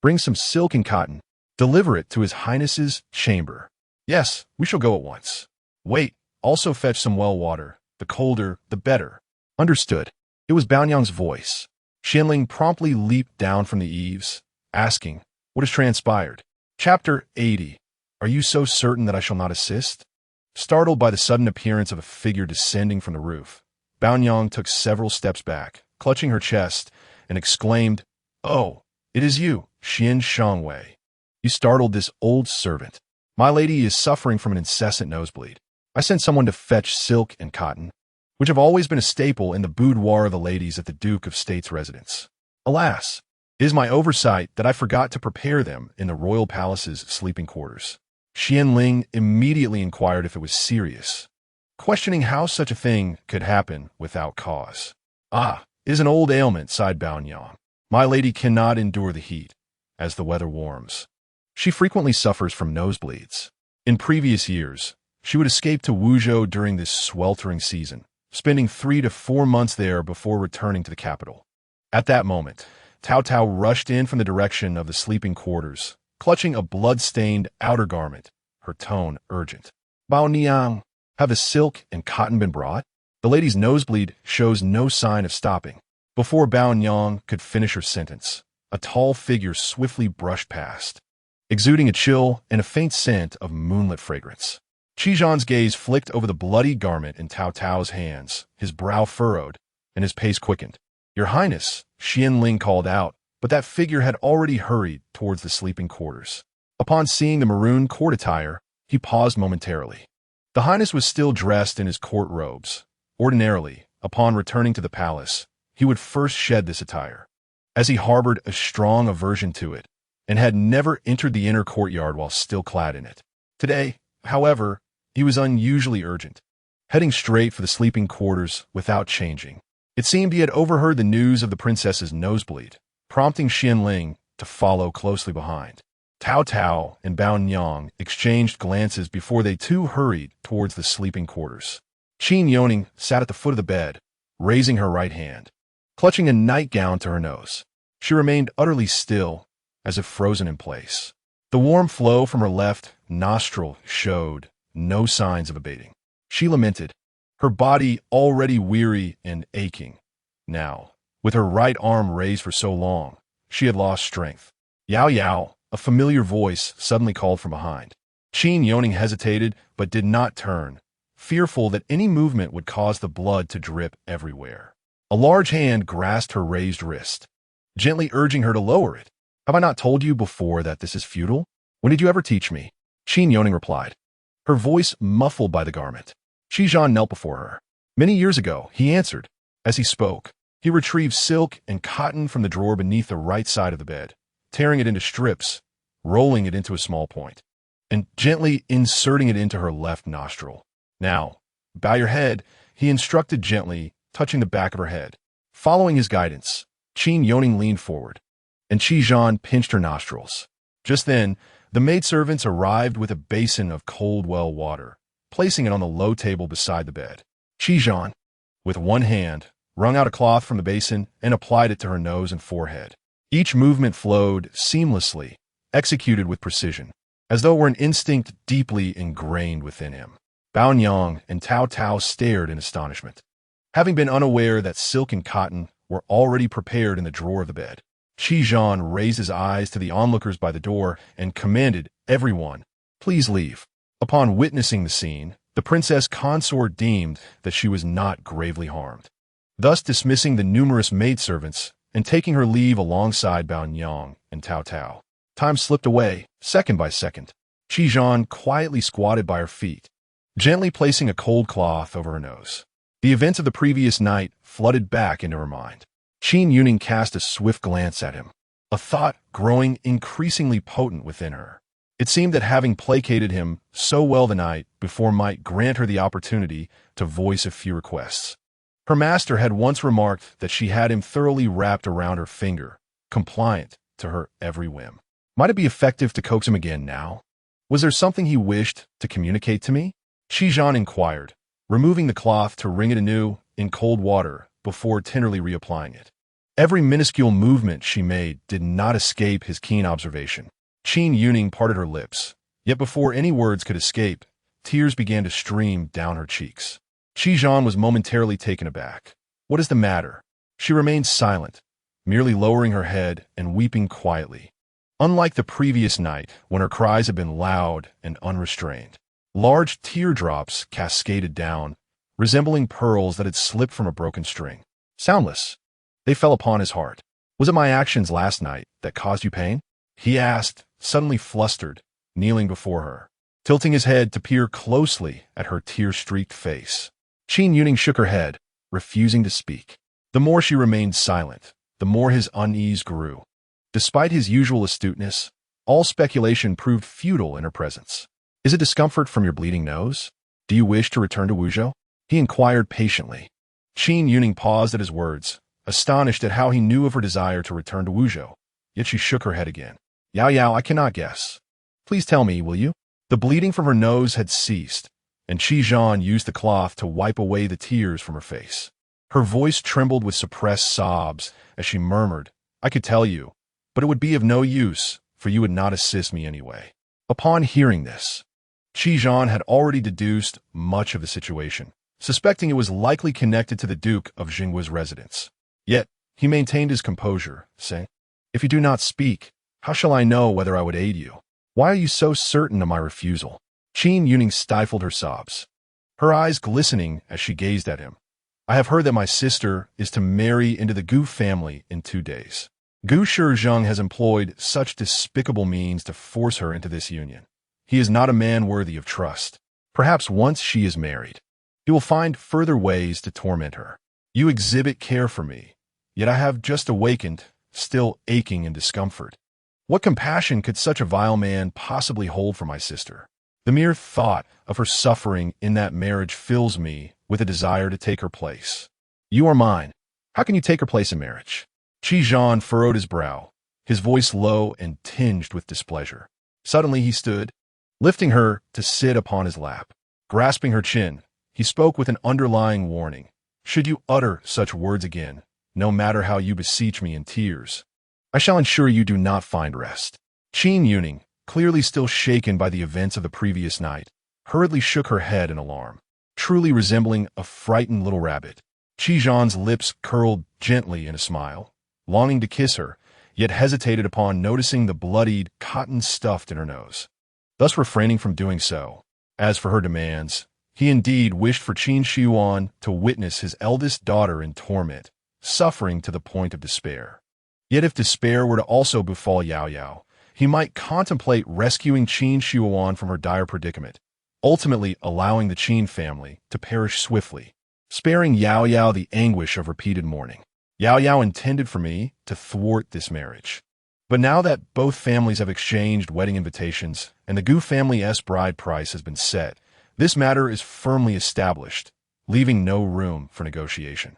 Bring some silk and cotton. Deliver it to His Highness's chamber." "Yes, we shall go at once." "Wait, also fetch some well water. The colder, the better." "Understood." It was Baonyang's voice. Xianling promptly leaped down from the eaves, asking, "What has transpired?" Chapter 80. Are you so certain that I shall not assist? Startled by the sudden appearance of a figure descending from the roof, Baonyang took several steps back, clutching her chest, and exclaimed, "Oh, it is you, Xin Shangwei. You startled this old servant. My lady is suffering from an incessant nosebleed. I sent someone to fetch silk and cotton, which have always been a staple in the boudoir of the ladies at the Duke of State's residence. Alas, it is my oversight that I forgot to prepare them in the royal palace's sleeping quarters." Xianling immediately inquired if it was serious, questioning how such a thing could happen without cause. "Ah, it is an old ailment," sighed Baonyang. "My lady cannot endure the heat, as the weather warms. She frequently suffers from nosebleeds. In previous years, she would escape to Wuzhou during this sweltering season, spending 3 to 4 months there before returning to the capital." At that moment, Cao Cao rushed in from the direction of the sleeping quarters, clutching a blood-stained outer garment, her tone urgent. "Baonyang, have the silk and cotton been brought? The lady's nosebleed shows no sign of stopping." Before Baonyang could finish her sentence, a tall figure swiftly brushed past, exuding a chill and a faint scent of moonlit fragrance. Qijan's gaze flicked over the bloody garment in Cao Cao's hands, his brow furrowed, and his pace quickened. "Your Highness," Xianling called out, but that figure had already hurried towards the sleeping quarters. Upon seeing the maroon court attire, he paused momentarily. The Highness was still dressed in his court robes. Ordinarily, upon returning to the palace, he would first shed this attire, as he harbored a strong aversion to it, and had never entered the inner courtyard while still clad in it. Today, however, he was unusually urgent, heading straight for the sleeping quarters without changing. It seemed he had overheard the news of the princess's nosebleed, prompting Xianling to follow closely behind. Cao Cao and Baonyang exchanged glances before they too hurried towards the sleeping quarters. Qin Youning sat at the foot of the bed, raising her right hand, clutching a nightgown to her nose. She remained utterly still, as if frozen in place. The warm flow from her left nostril showed no signs of abating. She lamented, her body already weary and aching. Now, with her right arm raised for so long, she had lost strength. "Yao Yao," a familiar voice suddenly called from behind. Qin Youning hesitated but did not turn, fearful that any movement would cause the blood to drip everywhere. A large hand grasped her raised wrist, gently urging her to lower it. "Have I not told you before that this is futile? When did you ever teach me?" Qin Youning replied, her voice muffled by the garment. Qijan knelt before her. Many years ago, he answered. As he spoke, he retrieved silk and cotton from the drawer beneath the right side of the bed, tearing it into strips, rolling it into a small point, and gently inserting it into her left nostril. Now, bow your head, he instructed gently, touching the back of her head. Following his guidance, Qin Youning leaned forward, and Qi Zhan pinched her nostrils. Just then, the maidservants arrived with a basin of cold well water, placing it on the low table beside the bed. Qi Zhan, with one hand, wrung out a cloth from the basin and applied it to her nose and forehead. Each movement flowed seamlessly, executed with precision, as though it were an instinct deeply ingrained within him. Bao Yang and Tao Tao stared in astonishment, having been unaware that silk and cotton were already prepared in the drawer of the bed. Qi Zhan raised his eyes to the onlookers by the door and commanded everyone, "Please leave." Upon witnessing the scene, the princess consort deemed that she was not gravely harmed, thus dismissing the numerous maidservants and taking her leave alongside Bao Yang and Tao Tao. Time slipped away, second by second. Qi Zhan quietly squatted by her feet, gently placing a cold cloth over her nose. The events of the previous night flooded back into her mind. Qin Youning cast a swift glance at him, a thought growing increasingly potent within her. It seemed that having placated him so well the night before might grant her the opportunity to voice a few requests. Her master had once remarked that she had him thoroughly wrapped around her finger, compliant to her every whim. Might it be effective to coax him again now? Was there something he wished to communicate to me? Qi Zhan inquired, removing the cloth to wring it anew in cold water before tenderly reapplying it. Every minuscule movement she made did not escape his keen observation. Qin Youning parted her lips, yet before any words could escape, tears began to stream down her cheeks. Qi Zhan was momentarily taken aback. "What is the matter?" She remained silent, merely lowering her head and weeping quietly. Unlike the previous night, when her cries had been loud and unrestrained, large teardrops cascaded down, resembling pearls that had slipped from a broken string. Soundless, they fell upon his heart. "Was it my actions last night that caused you pain?" he asked, suddenly flustered, kneeling before her, tilting his head to peer closely at her tear-streaked face. Qin Youning shook her head, refusing to speak. The more she remained silent, the more his unease grew. Despite his usual astuteness, all speculation proved futile in her presence. "Is it discomfort from your bleeding nose? Do you wish to return to Wuzhou?" he inquired patiently. Qin Youning paused at his words, astonished at how he knew of her desire to return to Wuzhou, yet she shook her head again. "Yao, I cannot guess. Please tell me, will you?" The bleeding from her nose had ceased, and Qi Zhan used the cloth to wipe away the tears from her face. Her voice trembled with suppressed sobs as she murmured, "I could tell you, but it would be of no use, for you would not assist me anyway." Upon hearing this, Qi Zhan had already deduced much of the situation, suspecting it was likely connected to the Duke of Jinggua's residence. Yet, he maintained his composure, saying, "If you do not speak, how shall I know whether I would aid you? Why are you so certain of my refusal?" Qin Youning stifled her sobs, her eyes glistening as she gazed at him. "I have heard that my sister is to marry into the Gu family in 2 days. Gu Shizheng has employed such despicable means to force her into this union. He is not a man worthy of trust. Perhaps once she is married, he will find further ways to torment her. You exhibit care for me, yet I have just awakened, still aching in discomfort. What compassion could such a vile man possibly hold for my sister? The mere thought of her suffering in that marriage fills me with a desire to take her place. You are mine. How can you take her place in marriage?" Qi Zhan furrowed his brow, his voice low and tinged with displeasure. Suddenly he stood, lifting her to sit upon his lap. Grasping her chin, he spoke with an underlying warning. "Should you utter such words again, no matter how you beseech me in tears, I shall ensure you do not find rest." Qin Youning, clearly still shaken by the events of the previous night, hurriedly shook her head in alarm, truly resembling a frightened little rabbit. Qi Zhan's lips curled gently in a smile, longing to kiss her, yet hesitated upon noticing the bloodied cotton stuffed in her nose, thus refraining from doing so. As for her demands, he indeed wished for Qin Shiyuan to witness his eldest daughter in torment, suffering to the point of despair. Yet if despair were to also befall Yao Yao, he might contemplate rescuing Qin Shiyuan from her dire predicament, ultimately allowing the Qin family to perish swiftly. sparing Yao Yao the anguish of repeated mourning. Yao Yao intended for me to thwart this marriage. But now that both families have exchanged wedding invitations and the Gu family's bride price has been set, this matter is firmly established, leaving no room for negotiation.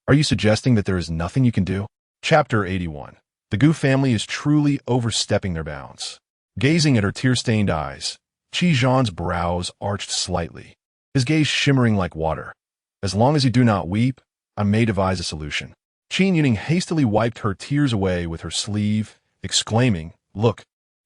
Are you suggesting that there is nothing you can do? Chapter 81. The Gu family is truly overstepping their bounds. Gazing at her tear-stained eyes, Qi Zhan's brows arched slightly, his gaze shimmering like water. As long as you do not weep, I may devise a solution. Qin Youning hastily wiped her tears away with her sleeve, exclaiming, "Look,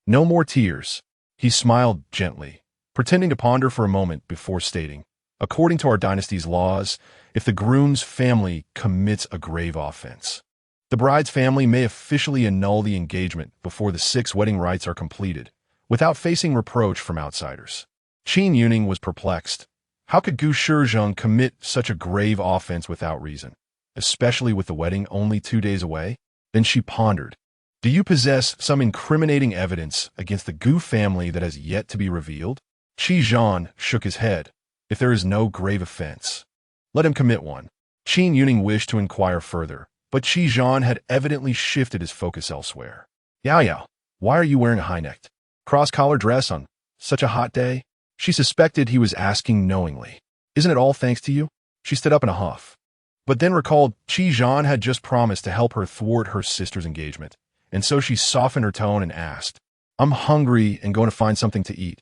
no more tears." He smiled gently, pretending to ponder for a moment before stating, "According to our dynasty's laws, if the groom's family commits a grave offense, the bride's family may officially annul the engagement before the 6 wedding rites are completed, without facing reproach from outsiders." Qin Youning was perplexed. How could Gu Shizheng commit such a grave offense without reason, especially with the wedding only 2 days away? Then she pondered, "Do you possess some incriminating evidence against the Gu family that has yet to be revealed?" Qi Zhan shook his head. "If there is no grave offense, let him commit one." Qin Youning wished to inquire further, but Qi Zhan had evidently shifted his focus elsewhere. "Yao Yao, why are you wearing a high-necked, cross-collar dress on such a hot day?" She suspected he was asking knowingly. "Isn't it all thanks to you?" She stood up in a huff, but then recalled Qi Zhan had just promised to help her thwart her sister's engagement, and so she softened her tone and asked, "I'm hungry and going to find something to eat.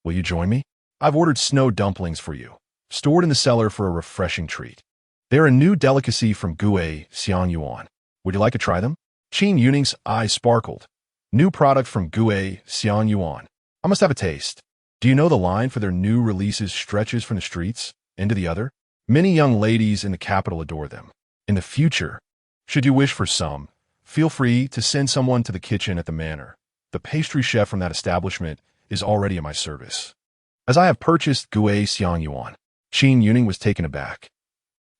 Will you join me? I've ordered snow dumplings for you, stored in the cellar for a refreshing treat. They're a new delicacy from Gu Xianyuan. Would you like to try them?" Qin Youning's eyes sparkled. "New product from Gu Xianyuan. I must have a taste. Do you know the line for their new releases stretches from the streets into the other? Many young ladies in the capital adore them. In the future, should you wish for some, feel free to send someone to the kitchen at the manor. The pastry chef from that establishment is already at my service." As I have purchased Gu Xianyuan, Qin Youning was taken aback.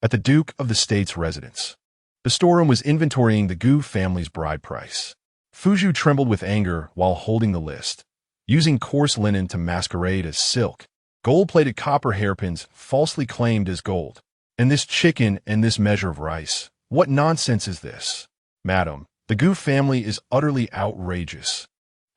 At the Duke of the State's residence, the storeroom was inventorying the Gu family's bride price. Fuzhu trembled with anger while holding the list, using coarse linen to masquerade as silk, gold-plated copper hairpins falsely claimed as gold. "And this chicken and this measure of rice, what nonsense is this? Madam, the Gu family is utterly outrageous.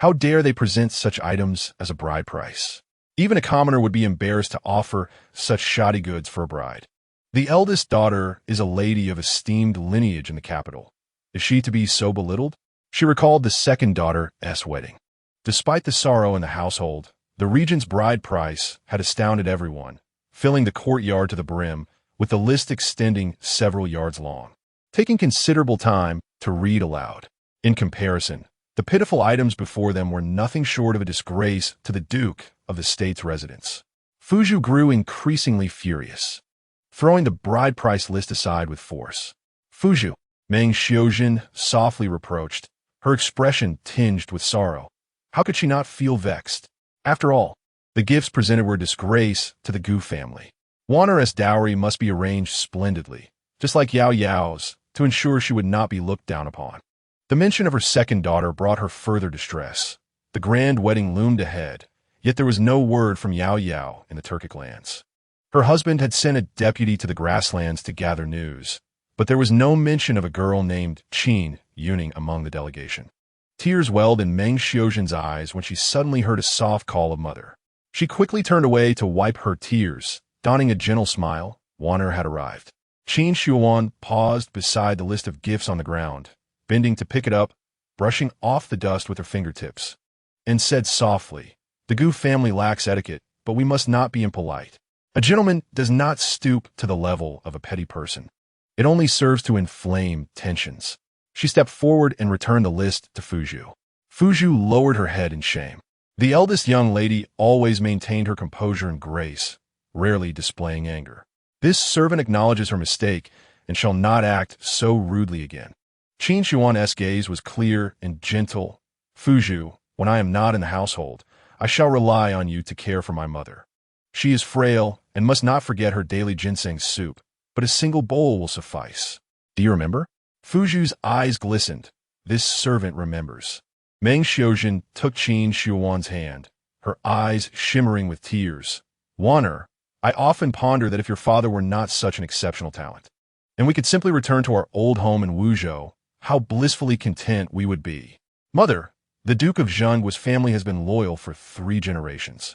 How dare they present such items as a bride price? Even a commoner would be embarrassed to offer such shoddy goods for a bride. The eldest daughter is a lady of esteemed lineage in the capital. Is she to be so belittled?" She recalled the second daughter's wedding. Despite the sorrow in the household, the regent's bride price had astounded everyone, filling the courtyard to the brim, with the list extending several yards long. Taking considerable time to read aloud. In comparison, the pitiful items before them were nothing short of a disgrace to the Duke of the State's residence. Fuzhu grew increasingly furious, throwing the bride price list aside with force. "Fuzhu," Meng Xiuzhen softly reproached, her expression tinged with sorrow. How could she not feel vexed? After all, the gifts presented were a disgrace to the Gu family. Wanner's dowry must be arranged splendidly, just like Yao Yao's, to ensure she would not be looked down upon. The mention of her second daughter brought her further distress. The grand wedding loomed ahead, yet there was no word from Yao Yao in the Turkic lands. Her husband had sent a deputy to the grasslands to gather news, but there was no mention of a girl named Qin Youning among the delegation. Tears welled in Meng Xiuzhen's eyes when she suddenly heard a soft call of mother. She quickly turned away to wipe her tears, donning a gentle smile. Wanner had arrived. Qin Shuan paused beside the list of gifts on the ground, bending to pick it up, brushing off the dust with her fingertips, and said softly, "The Gu family lacks etiquette, but we must not be impolite. A gentleman does not stoop to the level of a petty person. It only serves to inflame tensions." She stepped forward and returned the list to Fuzhu. Fuzhu lowered her head in shame. The eldest young lady always maintained her composure and grace, rarely displaying anger. This servant acknowledges her mistake and shall not act so rudely again. Qin Shuan's gaze was clear and gentle. "Fuzhu, when I am not in the household, I shall rely on you to care for my mother. She is frail and must not forget her daily ginseng soup, but a single bowl will suffice. Do you remember?" Fuzhu's eyes glistened. This servant remembers. Meng Xiuzhen took Qin Shuan's hand, her eyes shimmering with tears. "Wanner, I often ponder that if your father were not such an exceptional talent, and we could simply return to our old home in Wuzhou, how blissfully content we would be. Mother, the Duke of Zhengguo's family has been loyal for 3 generations.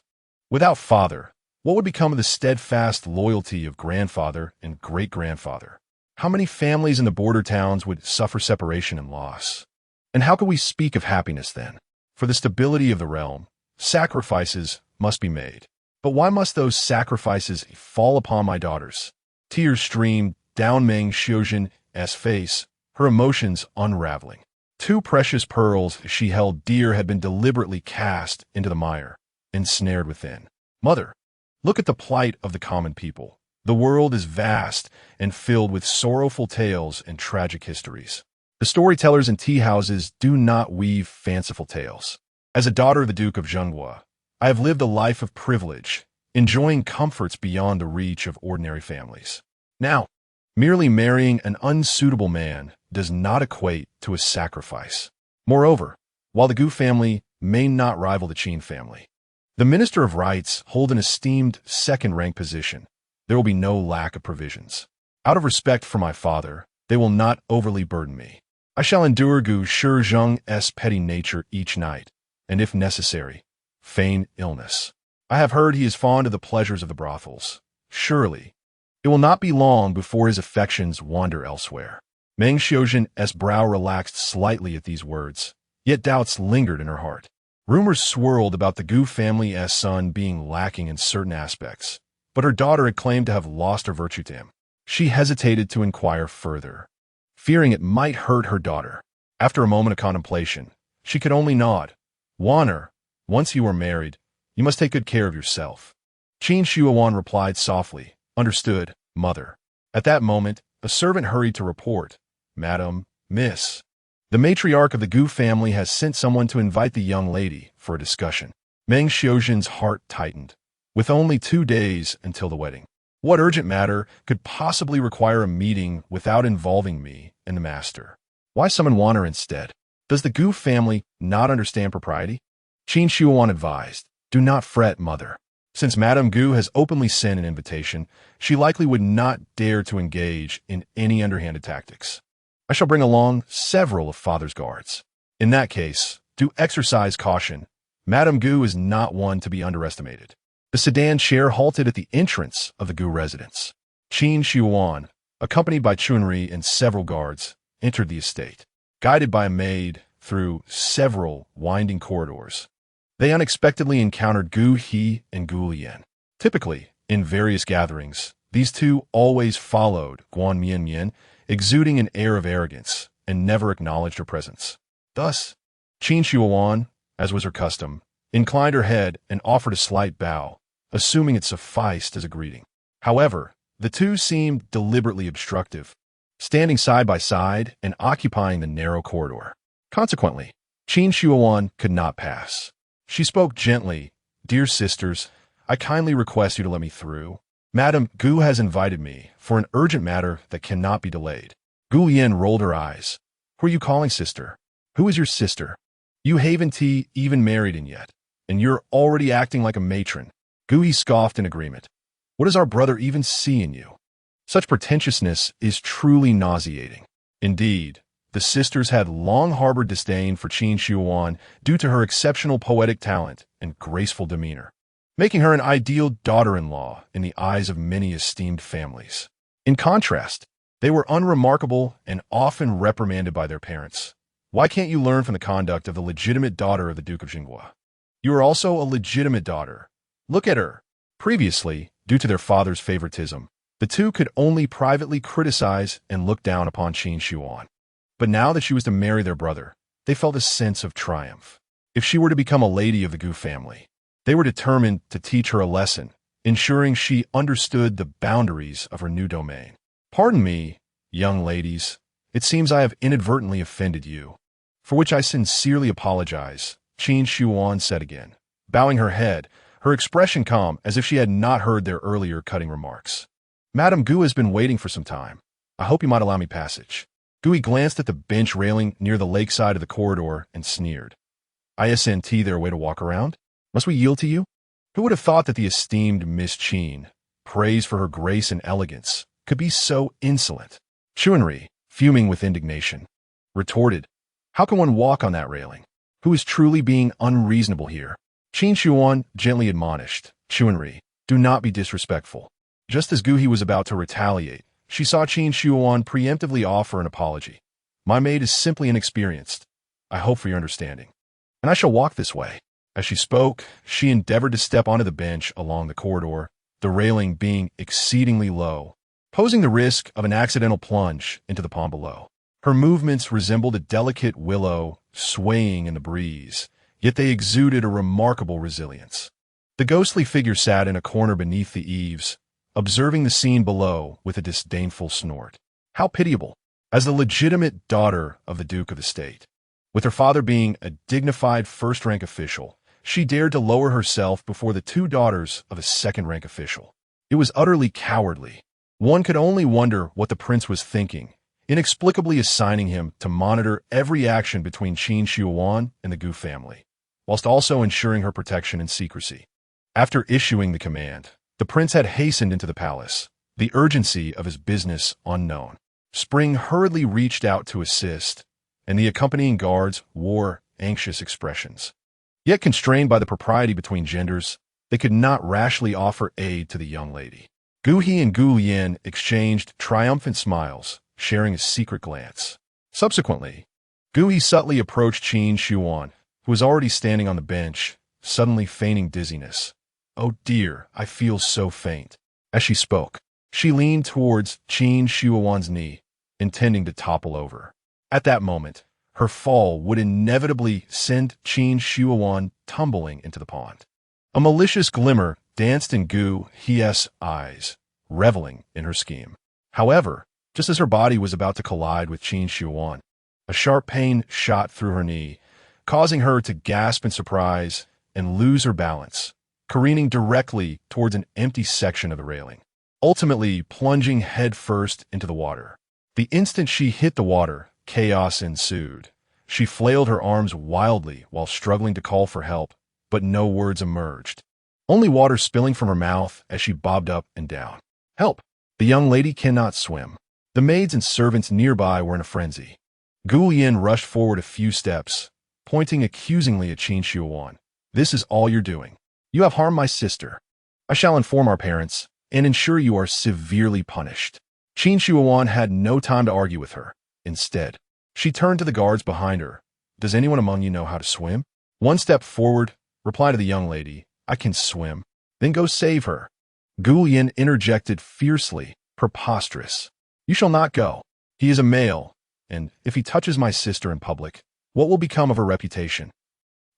Without father, what would become of the steadfast loyalty of grandfather and great-grandfather? How many families in the border towns would suffer separation and loss? And how could we speak of happiness then? For the stability of the realm, sacrifices must be made. But why must those sacrifices fall upon my daughters? Tears streamed down Meng Xiuzhen's face, her emotions unraveling. 2 precious pearls she held dear had been deliberately cast into the mire, ensnared within. Mother, look at the plight of the common people. The world is vast and filled with sorrowful tales and tragic histories. The storytellers in tea houses do not weave fanciful tales. As a daughter of the Duke of Zhengguo, I have lived a life of privilege, enjoying comforts beyond the reach of ordinary families. Now, merely marrying an unsuitable man does not equate to a sacrifice. Moreover, while the Gu family may not rival the Qin family, the Minister of Rights hold an esteemed second-rank position. There will be no lack of provisions. Out of respect for my father, they will not overly burden me. I shall endure Gu Shizheng's petty nature each night, and if necessary, feign illness. I have heard he is fond of the pleasures of the brothels. Surely, it will not be long before his affections wander elsewhere. Meng Xiuzhen's brow relaxed slightly at these words, yet doubts lingered in her heart. Rumors swirled about the Gu family's son being lacking in certain aspects, but her daughter had claimed to have lost her virtue to him. She hesitated to inquire further, fearing it might hurt her daughter. After a moment of contemplation, she could only nod. Wanner, once you are married, you must take good care of yourself. Qin Youning replied softly, Understood, mother. At that moment, a servant hurried to report, Madam, Miss. The matriarch of the Gu family has sent someone to invite the young lady for a discussion. Meng Xiuzhen's heart tightened. With only 2 days until the wedding, what urgent matter could possibly require a meeting without involving me and the master? Why summon Wanner instead? Does the Gu family not understand propriety? Qin Youning advised, Do not fret, mother. Since Madame Gu has openly sent an invitation, she likely would not dare to engage in any underhanded tactics. I shall bring along several of father's guards. In that case, do exercise caution. Madame Gu is not one to be underestimated. The sedan chair halted at the entrance of the Gu residence. Qin Youning, accompanied by Chunri and several guards, entered the estate. Guided by a maid through several winding corridors, they unexpectedly encountered Gu He and Gu Lian. Typically, in various gatherings, these two always followed Guan Mian, exuding an air of arrogance, and never acknowledged her presence. Thus, Qin Youning, as was her custom, inclined her head and offered a slight bow, assuming it sufficed as a greeting. However, the two seemed deliberately obstructive, standing side by side and occupying the narrow corridor. Consequently, Qin Youning could not pass. She spoke gently, Dear sisters, I kindly request you to let me through. Madame Gu has invited me for an urgent matter that cannot be delayed. Gu Lian rolled her eyes. Who are you calling sister? Who is your sister? You haven't even married in yet, and you're already acting like a matron. Gu He scoffed in agreement. What does our brother even see in you? Such pretentiousness is truly nauseating. Indeed, the sisters had long harbored disdain for Qin Youning due to her exceptional poetic talent and graceful demeanor, making her an ideal daughter-in-law in the eyes of many esteemed families. In contrast, they were unremarkable and often reprimanded by their parents. Why can't you learn from the conduct of the legitimate daughter of the Duke of Zhengguo? You are also a legitimate daughter. Look at her. Previously, due to their father's favoritism, the two could only privately criticize and look down upon Qin Youning. But now that she was to marry their brother, they felt a sense of triumph. If she were to become a lady of the Gu family, they were determined to teach her a lesson, ensuring she understood the boundaries of her new domain. Pardon me, young ladies, it seems I have inadvertently offended you, for which I sincerely apologize, Qin Youning said again, bowing her head, her expression calm as if she had not heard their earlier cutting remarks. Madame Gu has been waiting for some time. I hope you might allow me passage. Gu He glanced at the bench railing near the lakeside of the corridor and sneered. Isn't there a way to walk around? Must we yield to you? Who would have thought that the esteemed Miss Qin, praised for her grace and elegance, could be so insolent? Qin, fuming with indignation, retorted, "How can one walk on that railing? Who is truly being unreasonable here?" Qin Youning gently admonished, "Qin, do not be disrespectful." Just as Gu He was about to retaliate, she saw Qin Youning preemptively offer an apology. "My maid is simply inexperienced. I hope for your understanding. And I shall walk this way." As she spoke, she endeavored to step onto the bench along the corridor, the railing being exceedingly low, posing the risk of an accidental plunge into the pond below. Her movements resembled a delicate willow swaying in the breeze, yet they exuded a remarkable resilience. The ghostly figure sat in a corner beneath the eaves, observing the scene below with a disdainful snort. How pitiable! As the legitimate daughter of the Duke of the State, with her father being a dignified first-rank official, she dared to lower herself before the two daughters of a second-rank official. It was utterly cowardly. One could only wonder what the prince was thinking, inexplicably assigning him to monitor every action between Qin Youning and the Gu family, whilst also ensuring her protection and secrecy. After issuing the command, the prince had hastened into the palace, the urgency of his business unknown. Spring hurriedly reached out to assist, and the accompanying guards wore anxious expressions. Yet constrained by the propriety between genders, they could not rashly offer aid to the young lady. Gu He and Gu Lian exchanged triumphant smiles, sharing a secret glance. Subsequently, Gu He subtly approached Qin Youning, who was already standing on the bench, suddenly feigning dizziness. "Oh dear, I feel so faint." As she spoke, she leaned towards Qin Youing's knee, intending to topple over. At that moment, her fall would inevitably send Qin Youning tumbling into the pond. A malicious glimmer danced in Gu He's eyes, reveling in her scheme. However, just as her body was about to collide with Qin Youning, a sharp pain shot through her knee, causing her to gasp in surprise and lose her balance, careening directly towards an empty section of the railing, ultimately plunging headfirst into the water. The instant she hit the water, chaos ensued. She flailed her arms wildly while struggling to call for help, but no words emerged. Only water spilling from her mouth as she bobbed up and down. "Help! The young lady cannot swim." The maids and servants nearby were in a frenzy. Gu Lian rushed forward a few steps, pointing accusingly at Qin Youning. "This is all you're doing. You have harmed my sister. I shall inform our parents and ensure you are severely punished." Qin Youning had no time to argue with her. Instead, she turned to the guards behind her. "Does anyone among you know how to swim?" One step forward, replied to the young lady, "I can swim." "Then go save her." Gu Lian interjected fiercely, "Preposterous. You shall not go. He is a male, and if he touches my sister in public, what will become of her reputation?"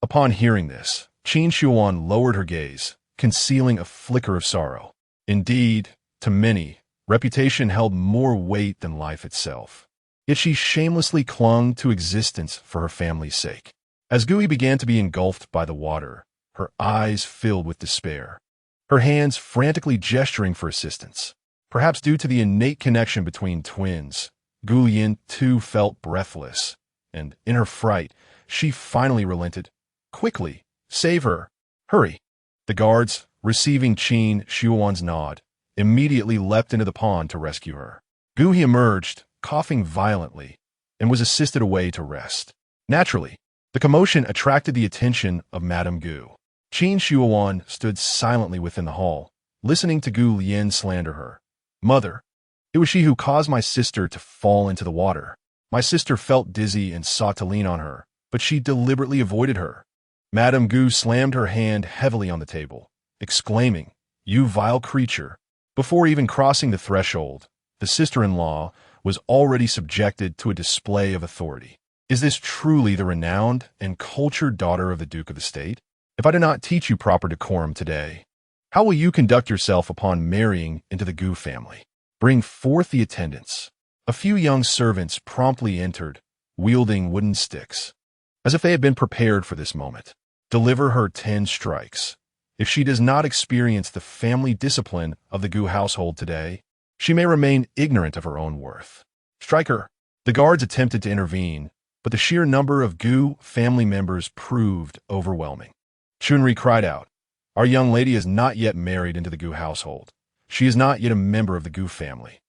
Upon hearing this, Qin Youning lowered her gaze, concealing a flicker of sorrow. Indeed, to many, reputation held more weight than life itself. Yet she shamelessly clung to existence for her family's sake. As Gu He began to be engulfed by the water, her eyes filled with despair, her hands frantically gesturing for assistance. Perhaps due to the innate connection between twins, Gu Lian too felt breathless, and in her fright, she finally relented. "Quickly, save her. Hurry." The guards, receiving Qin Youing's nod, immediately leapt into the pond to rescue her. Gu He emerged, coughing violently, and was assisted away to rest. Naturally, the commotion attracted the attention of Madame Gu. Qin Youning stood silently within the hall, listening to Gu Lian slander her. "Mother, it was she who caused my sister to fall into the water. My sister felt dizzy and sought to lean on her, but she deliberately avoided her." Madame Gu slammed her hand heavily on the table, exclaiming, "You vile creature." Before even crossing the threshold, the sister-in-law was already subjected to a display of authority. Is this truly the renowned and cultured daughter of the Duke of the State? If I do not teach you proper decorum today, how will you conduct yourself upon marrying into the Gu family? Bring forth the attendants." A few young servants promptly entered, wielding wooden sticks, as if they had been prepared for this moment. "Deliver her 10 strikes. If she does not experience the family discipline of the Gu household today, she may remain ignorant of her own worth. Strike her." The guards attempted to intervene, but the sheer number of Gu family members proved overwhelming. Qin cried out, "Our young lady is not yet married into the Gu household. She is not yet a member of the Gu family.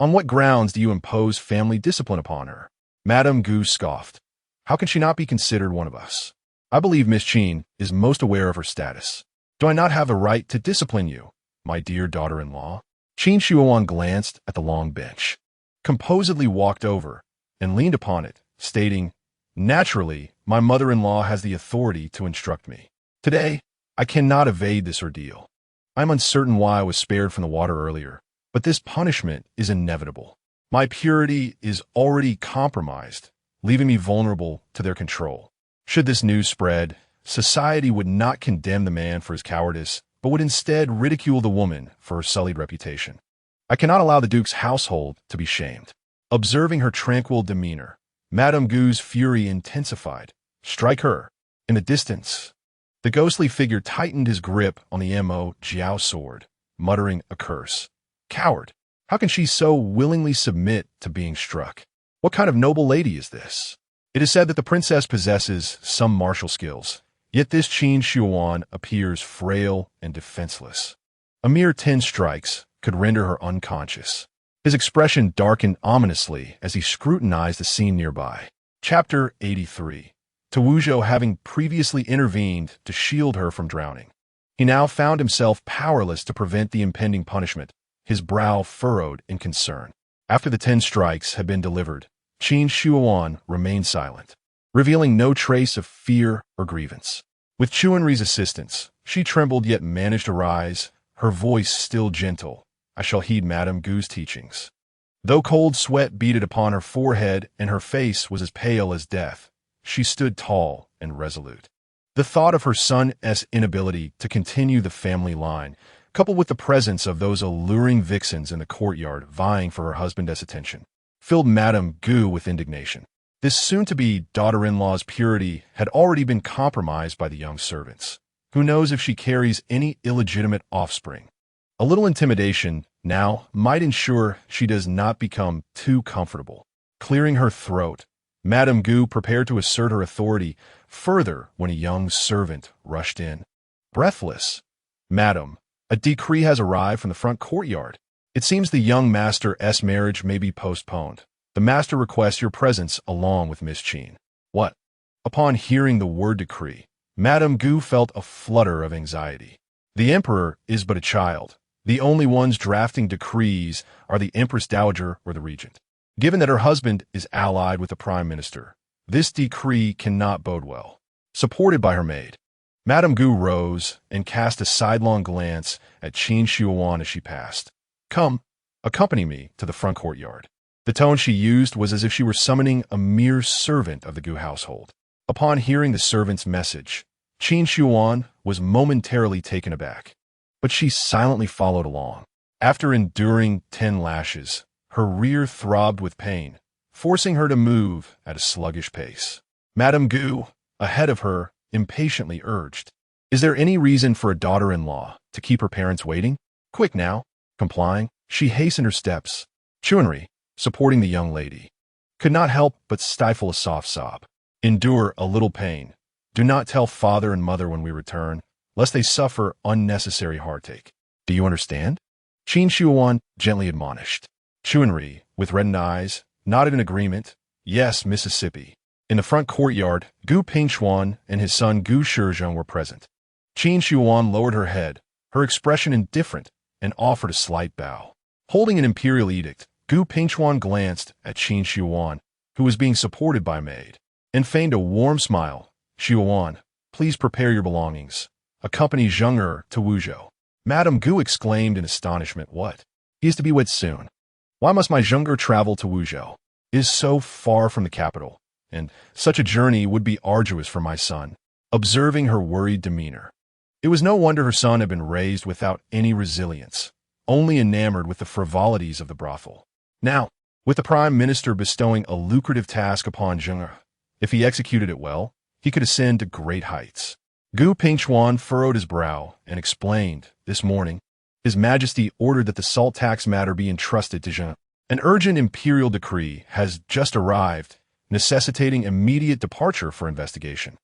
On what grounds do you impose family discipline upon her? Madame Gu scoffed. How can she not be considered one of us? I believe Miss Qin is most aware of her status. Do I not have a right to discipline you, my dear daughter-in-law? Qin Youning glanced at the long bench, composedly walked over, and leaned upon it, stating, Naturally, my mother-in-law has the authority to instruct me. Today, I cannot evade this ordeal. I am uncertain why I was spared from the water earlier, but this punishment is inevitable. My purity is already compromised, leaving me vulnerable to their control. Should this news spread, society would not condemn the man for his cowardice, but would instead ridicule the woman for her sullied reputation. I cannot allow the Duke's household to be shamed. Observing her tranquil demeanor, Madame Gu's fury intensified. Strike her. In the distance, the ghostly figure tightened his grip on the Mo Jiao sword, muttering a curse. Coward! How can she so willingly submit to being struck? What kind of noble lady is this? It is said that the princess possesses some martial skills, yet this Qin Youning appears frail and defenseless. A mere 10 strikes could render her unconscious. His expression darkened ominously as he scrutinized the scene nearby. Chapter 83. Wuzhou having previously intervened to shield her from drowning. He now found himself powerless to prevent the impending punishment, his brow furrowed in concern. After the 10 strikes had been delivered, Qin Youning remained silent, revealing no trace of fear or grievance. With Chuanri's assistance, she trembled yet managed to rise, her voice still gentle. I shall heed Madame Gu's teachings. Though cold sweat beaded upon her forehead and her face was as pale as death, she stood tall and resolute. The thought of her son's inability to continue the family line, coupled with the presence of those alluring vixens in the courtyard vying for her husband's attention, filled Madame Gu with indignation. This soon-to-be daughter-in-law's purity had already been compromised by the young servants. Who knows if she carries any illegitimate offspring? A little intimidation now might ensure she does not become too comfortable. Clearing her throat, Madame Gu prepared to assert her authority further when a young servant rushed in. Breathless, Madam, a decree has arrived from the front courtyard. It seems the young master's marriage may be postponed. The master requests your presence along with Miss Qin. What? Upon hearing the word decree, Madame Gu felt a flutter of anxiety. The emperor is but a child. The only ones drafting decrees are the Empress Dowager or the regent. Given that her husband is allied with the prime minister, this decree cannot bode well. Supported by her maid, Madame Gu rose and cast a sidelong glance at Qin Youning as she passed. Come, accompany me to the front courtyard. The tone she used was as if she were summoning a mere servant of the Gu household. Upon hearing the servant's message, Qin Youning was momentarily taken aback, but she silently followed along. After enduring 10 lashes, her rear throbbed with pain, forcing her to move at a sluggish pace. Madame Gu, ahead of her, impatiently urged, Is there any reason for a daughter-in-law to keep her parents waiting? Quick now. Complying, she hastened her steps. Chuanri, supporting the young lady, could not help but stifle a soft sob. Endure a little pain. Do not tell father and mother when we return, lest they suffer unnecessary heartache. Do you understand? Qin Youning gently admonished. Chuanri, with reddened eyes, nodded in agreement. Yes, Mississippi. In the front courtyard, Gu Pingchuan and his son Gu Shizhong were present. Qin Youning lowered her head, her expression indifferent, and offered a slight bow. Holding an imperial edict, Gu Pingchuan glanced at Qin Youning, who was being supported by a maid, and feigned a warm smile. Youning, please prepare your belongings. Accompany Zheng to Wuzhou. Madame Gu exclaimed in astonishment. What? He is to be wed soon. Why must my Zheng travel to Wuzhou? It is so far from the capital, and such a journey would be arduous for my son. Observing her worried demeanor, it was no wonder her son had been raised without any resilience, only enamored with the frivolities of the brothel. Now, with the prime minister bestowing a lucrative task upon Zheng, if he executed it well, he could ascend to great heights. Gu Pingchuan furrowed his brow and explained, this morning, His Majesty ordered that the salt tax matter be entrusted to Zheng. An urgent imperial decree has just arrived, necessitating immediate departure for investigation,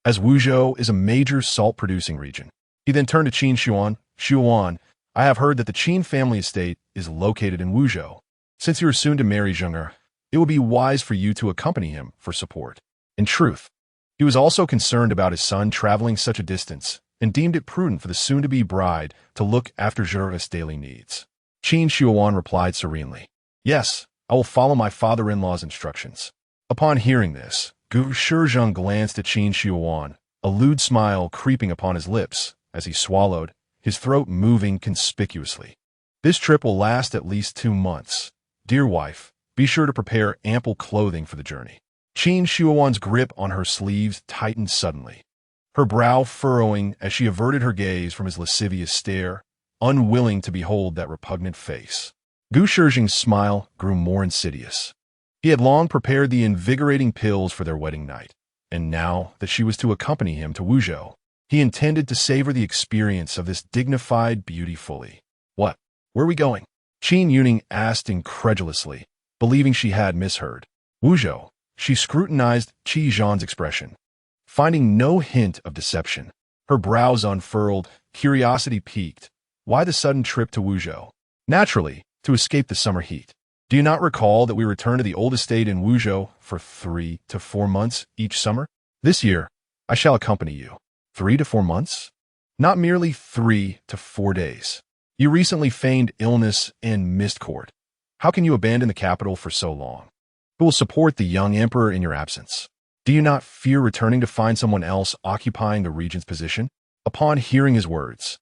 as Wuzhou is a major salt-producing region. He then turned to Qin Youning. Youning, I have heard that the Qin family estate is located in Wuzhou. Since you are soon to marry Zheng'er, it would be wise for you to accompany him for support. In truth, he was also concerned about his son traveling such a distance and deemed it prudent for the soon-to-be bride to look after Zheng'er's daily needs. Qin Youning replied serenely, "Yes, I will follow my father-in-law's instructions." Upon hearing this, Gu Shizhong glanced at Qin Youning, a lewd smile creeping upon his lips as he swallowed, his throat moving conspicuously. "This trip will last at least 2 months. Dear wife, be sure to prepare ample clothing for the journey." Qin Younings's grip on her sleeves tightened suddenly, her brow furrowing as she averted her gaze from his lascivious stare, unwilling to behold that repugnant face. Gu Shizhong's smile grew more insidious. He had long prepared the invigorating pills for their wedding night, and now that she was to accompany him to Wuzhou, he intended to savor the experience of this dignified beauty fully. "What? Where are we going?" Qin Youning asked incredulously, believing she had misheard. "Wuzhou." She scrutinized Qi Zhan's expression, finding no hint of deception. Her brows unfurled, curiosity piqued. Why the sudden trip to Wuzhou? Naturally, to escape the summer heat. Do you not recall that we return to the old estate in Wuzhou for 3 to 4 months each summer? This year, I shall accompany you. 3 to 4 months? Not merely 3 to 4 days. You recently feigned illness and missed court. How can you abandon the capital for so long? Who will support the young emperor in your absence? Do you not fear returning to find someone else occupying the regent's position? Upon hearing his words,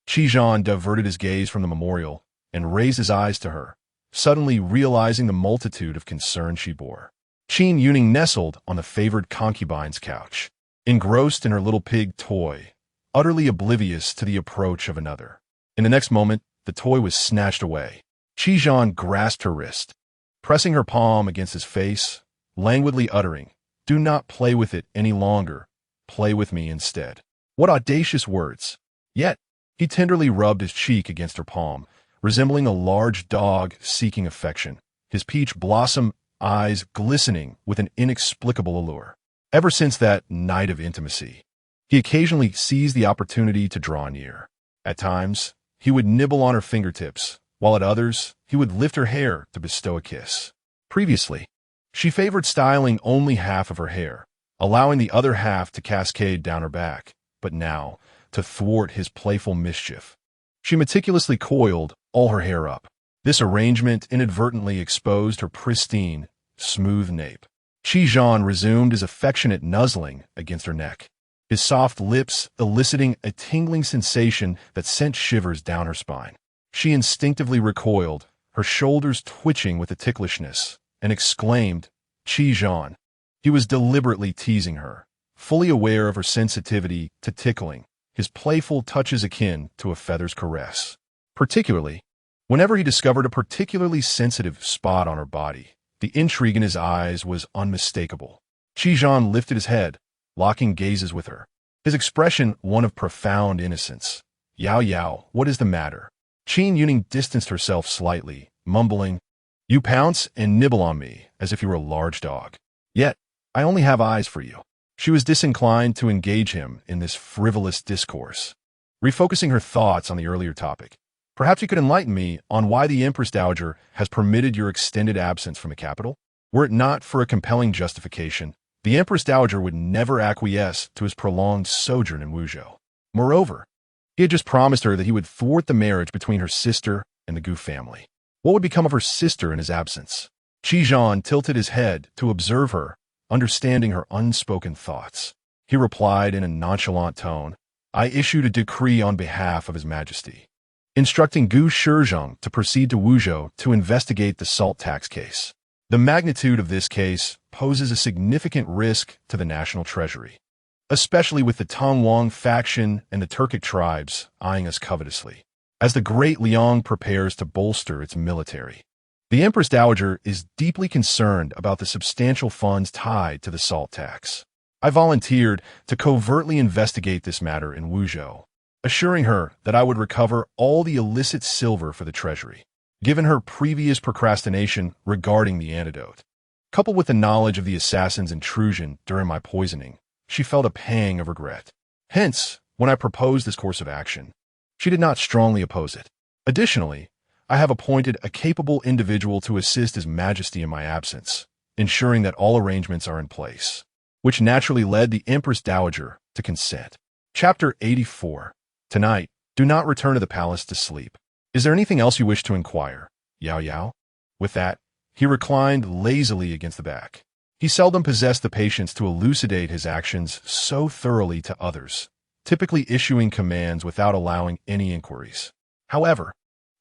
Qi Zhan diverted his gaze from the memorial and raised his eyes to her, suddenly realizing the multitude of concern she bore. Qin Youning nestled on the favored concubine's couch, engrossed in her little pig toy, utterly oblivious to the approach of another. In the next moment, the toy was snatched away. Qi Zhan grasped her wrist, pressing her palm against his face, languidly uttering, "Do not play with it any longer. Play with me instead." What audacious words! Yet, he tenderly rubbed his cheek against her palm, resembling a large dog seeking affection, his peach blossom eyes glistening with an inexplicable allure. Ever since that night of intimacy, he occasionally seized the opportunity to draw near. At times, he would nibble on her fingertips, while at others, he would lift her hair to bestow a kiss. Previously, she favored styling only half of her hair, allowing the other half to cascade down her back, but now, to thwart his playful mischief, she meticulously coiled all her hair up. This arrangement inadvertently exposed her pristine, smooth nape. Qi Zhan resumed his affectionate nuzzling against her neck, his soft lips eliciting a tingling sensation that sent shivers down her spine. She instinctively recoiled, her shoulders twitching with the ticklishness, and exclaimed, "Qi Zhan." He was deliberately teasing her, fully aware of her sensitivity to tickling, his playful touches akin to a feather's caress. Particularly, whenever he discovered a particularly sensitive spot on her body, the intrigue in his eyes was unmistakable. Qi Zhan lifted his head, locking gazes with her, his expression one of profound innocence. "Yao Yao, what is the matter?" Qin Youning distanced herself slightly, mumbling, "You pounce and nibble on me as if you were a large dog. Yet, I only have eyes for you." She was disinclined to engage him in this frivolous discourse. Refocusing her thoughts on the earlier topic, "Perhaps you could enlighten me on why the Empress Dowager has permitted your extended absence from the capital? Were it not for a compelling justification, the Empress Dowager would never acquiesce to his prolonged sojourn in Wuzhou. Moreover, he had just promised her that he would thwart the marriage between her sister and the Gu family. What would become of her sister in his absence?" Qi Zhan tilted his head to observe her, understanding her unspoken thoughts. He replied in a nonchalant tone, "I issued a decree on behalf of His Majesty, instructing Gu Shizhong to proceed to Wuzhou to investigate the salt tax case. The magnitude of this case poses a significant risk to the national treasury, especially with the Tongwang faction and the Turkic tribes eyeing us covetously, as the Great Liang prepares to bolster its military. The Empress Dowager is deeply concerned about the substantial funds tied to the salt tax. I volunteered to covertly investigate this matter in Wuzhou, assuring her that I would recover all the illicit silver for the treasury, given her previous procrastination regarding the antidote. Coupled with the knowledge of the assassin's intrusion during my poisoning, she felt a pang of regret. Hence, when I proposed this course of action, she did not strongly oppose it. Additionally, I have appointed a capable individual to assist His Majesty in my absence, ensuring that all arrangements are in place, which naturally led the Empress Dowager to consent. Chapter 84. Tonight, do not return to the palace to sleep. Is there anything else you wish to inquire, Yao Yao? With that, he reclined lazily against the back. He seldom possessed the patience to elucidate his actions so thoroughly to others, typically issuing commands without allowing any inquiries. However,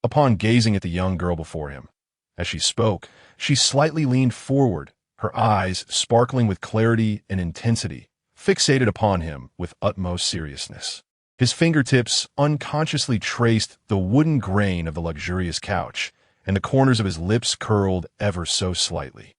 upon gazing at the young girl before him, as she spoke, she slightly leaned forward, her eyes sparkling with clarity and intensity, fixated upon him with utmost seriousness. His fingertips unconsciously traced the wooden grain of the luxurious couch, and the corners of his lips curled ever so slightly.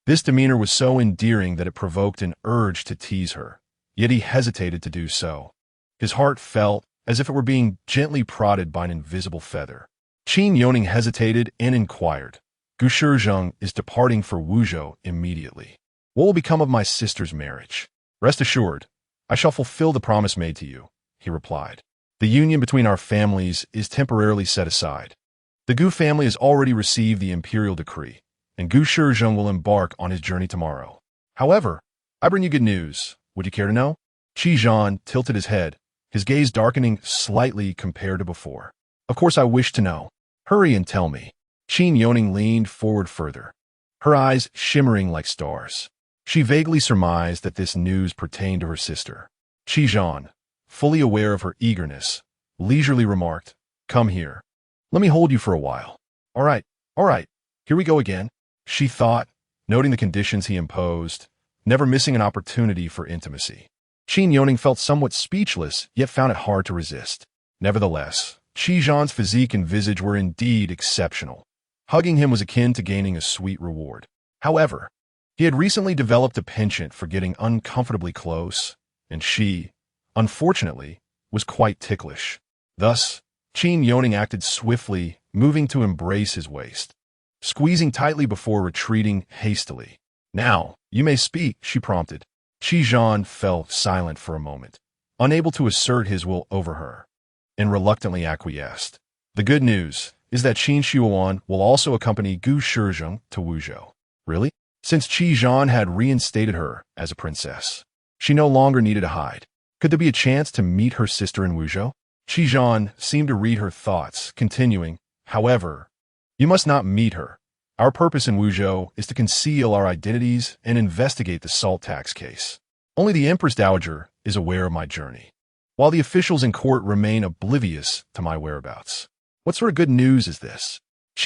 This demeanor was so endearing that it provoked an urge to tease her, yet he hesitated to do so. His heart felt as if it were being gently prodded by an invisible feather. Qin Youning hesitated and inquired, "Gu Shizheng is departing for Wuzhou immediately. What will become of my sister's marriage?" "Rest assured, I shall fulfill the promise made to you," he replied. "The union between our families is temporarily set aside. The Gu family has already received the imperial decree, and Gu Shizheng will embark on his journey tomorrow. However, I bring you good news. Would you care to know?" Qi Zhan tilted his head, his gaze darkening slightly compared to before. "Of course I wish to know. Hurry and tell me." Qin Youning leaned forward further, her eyes shimmering like stars. She vaguely surmised that this news pertained to her sister. Qi Zhan, fully aware of her eagerness, leisurely remarked, "Come here. Let me hold you for a while." All right, here we go again," she thought, noting the conditions he imposed, never missing an opportunity for intimacy. Qin Youning felt somewhat speechless, yet found it hard to resist. Nevertheless, Qi Zhan's physique and visage were indeed exceptional. Hugging him was akin to gaining a sweet reward. However, he had recently developed a penchant for getting uncomfortably close, and she, unfortunately, was quite ticklish. Thus, Qin Youning acted swiftly, moving to embrace his waist, squeezing tightly before retreating hastily. "Now, you may speak," she prompted. Qi Zhan fell silent for a moment, unable to assert his will over her, and reluctantly acquiesced. "The good news is that Qin Shuoan will also accompany Gu Shizheng to Wuzhou." Really? Since Qi Zhan had reinstated her as a princess, she no longer needed to hide. Could there be a chance to meet her sister in Wuzhou? Qi Zhan seemed to read her thoughts, continuing, "However, you must not meet her. Our purpose in Wuzhou is to conceal our identities and investigate the salt tax case. Only the Empress Dowager is aware of my journey, while the officials in court remain oblivious to my whereabouts." "What sort of good news is this?"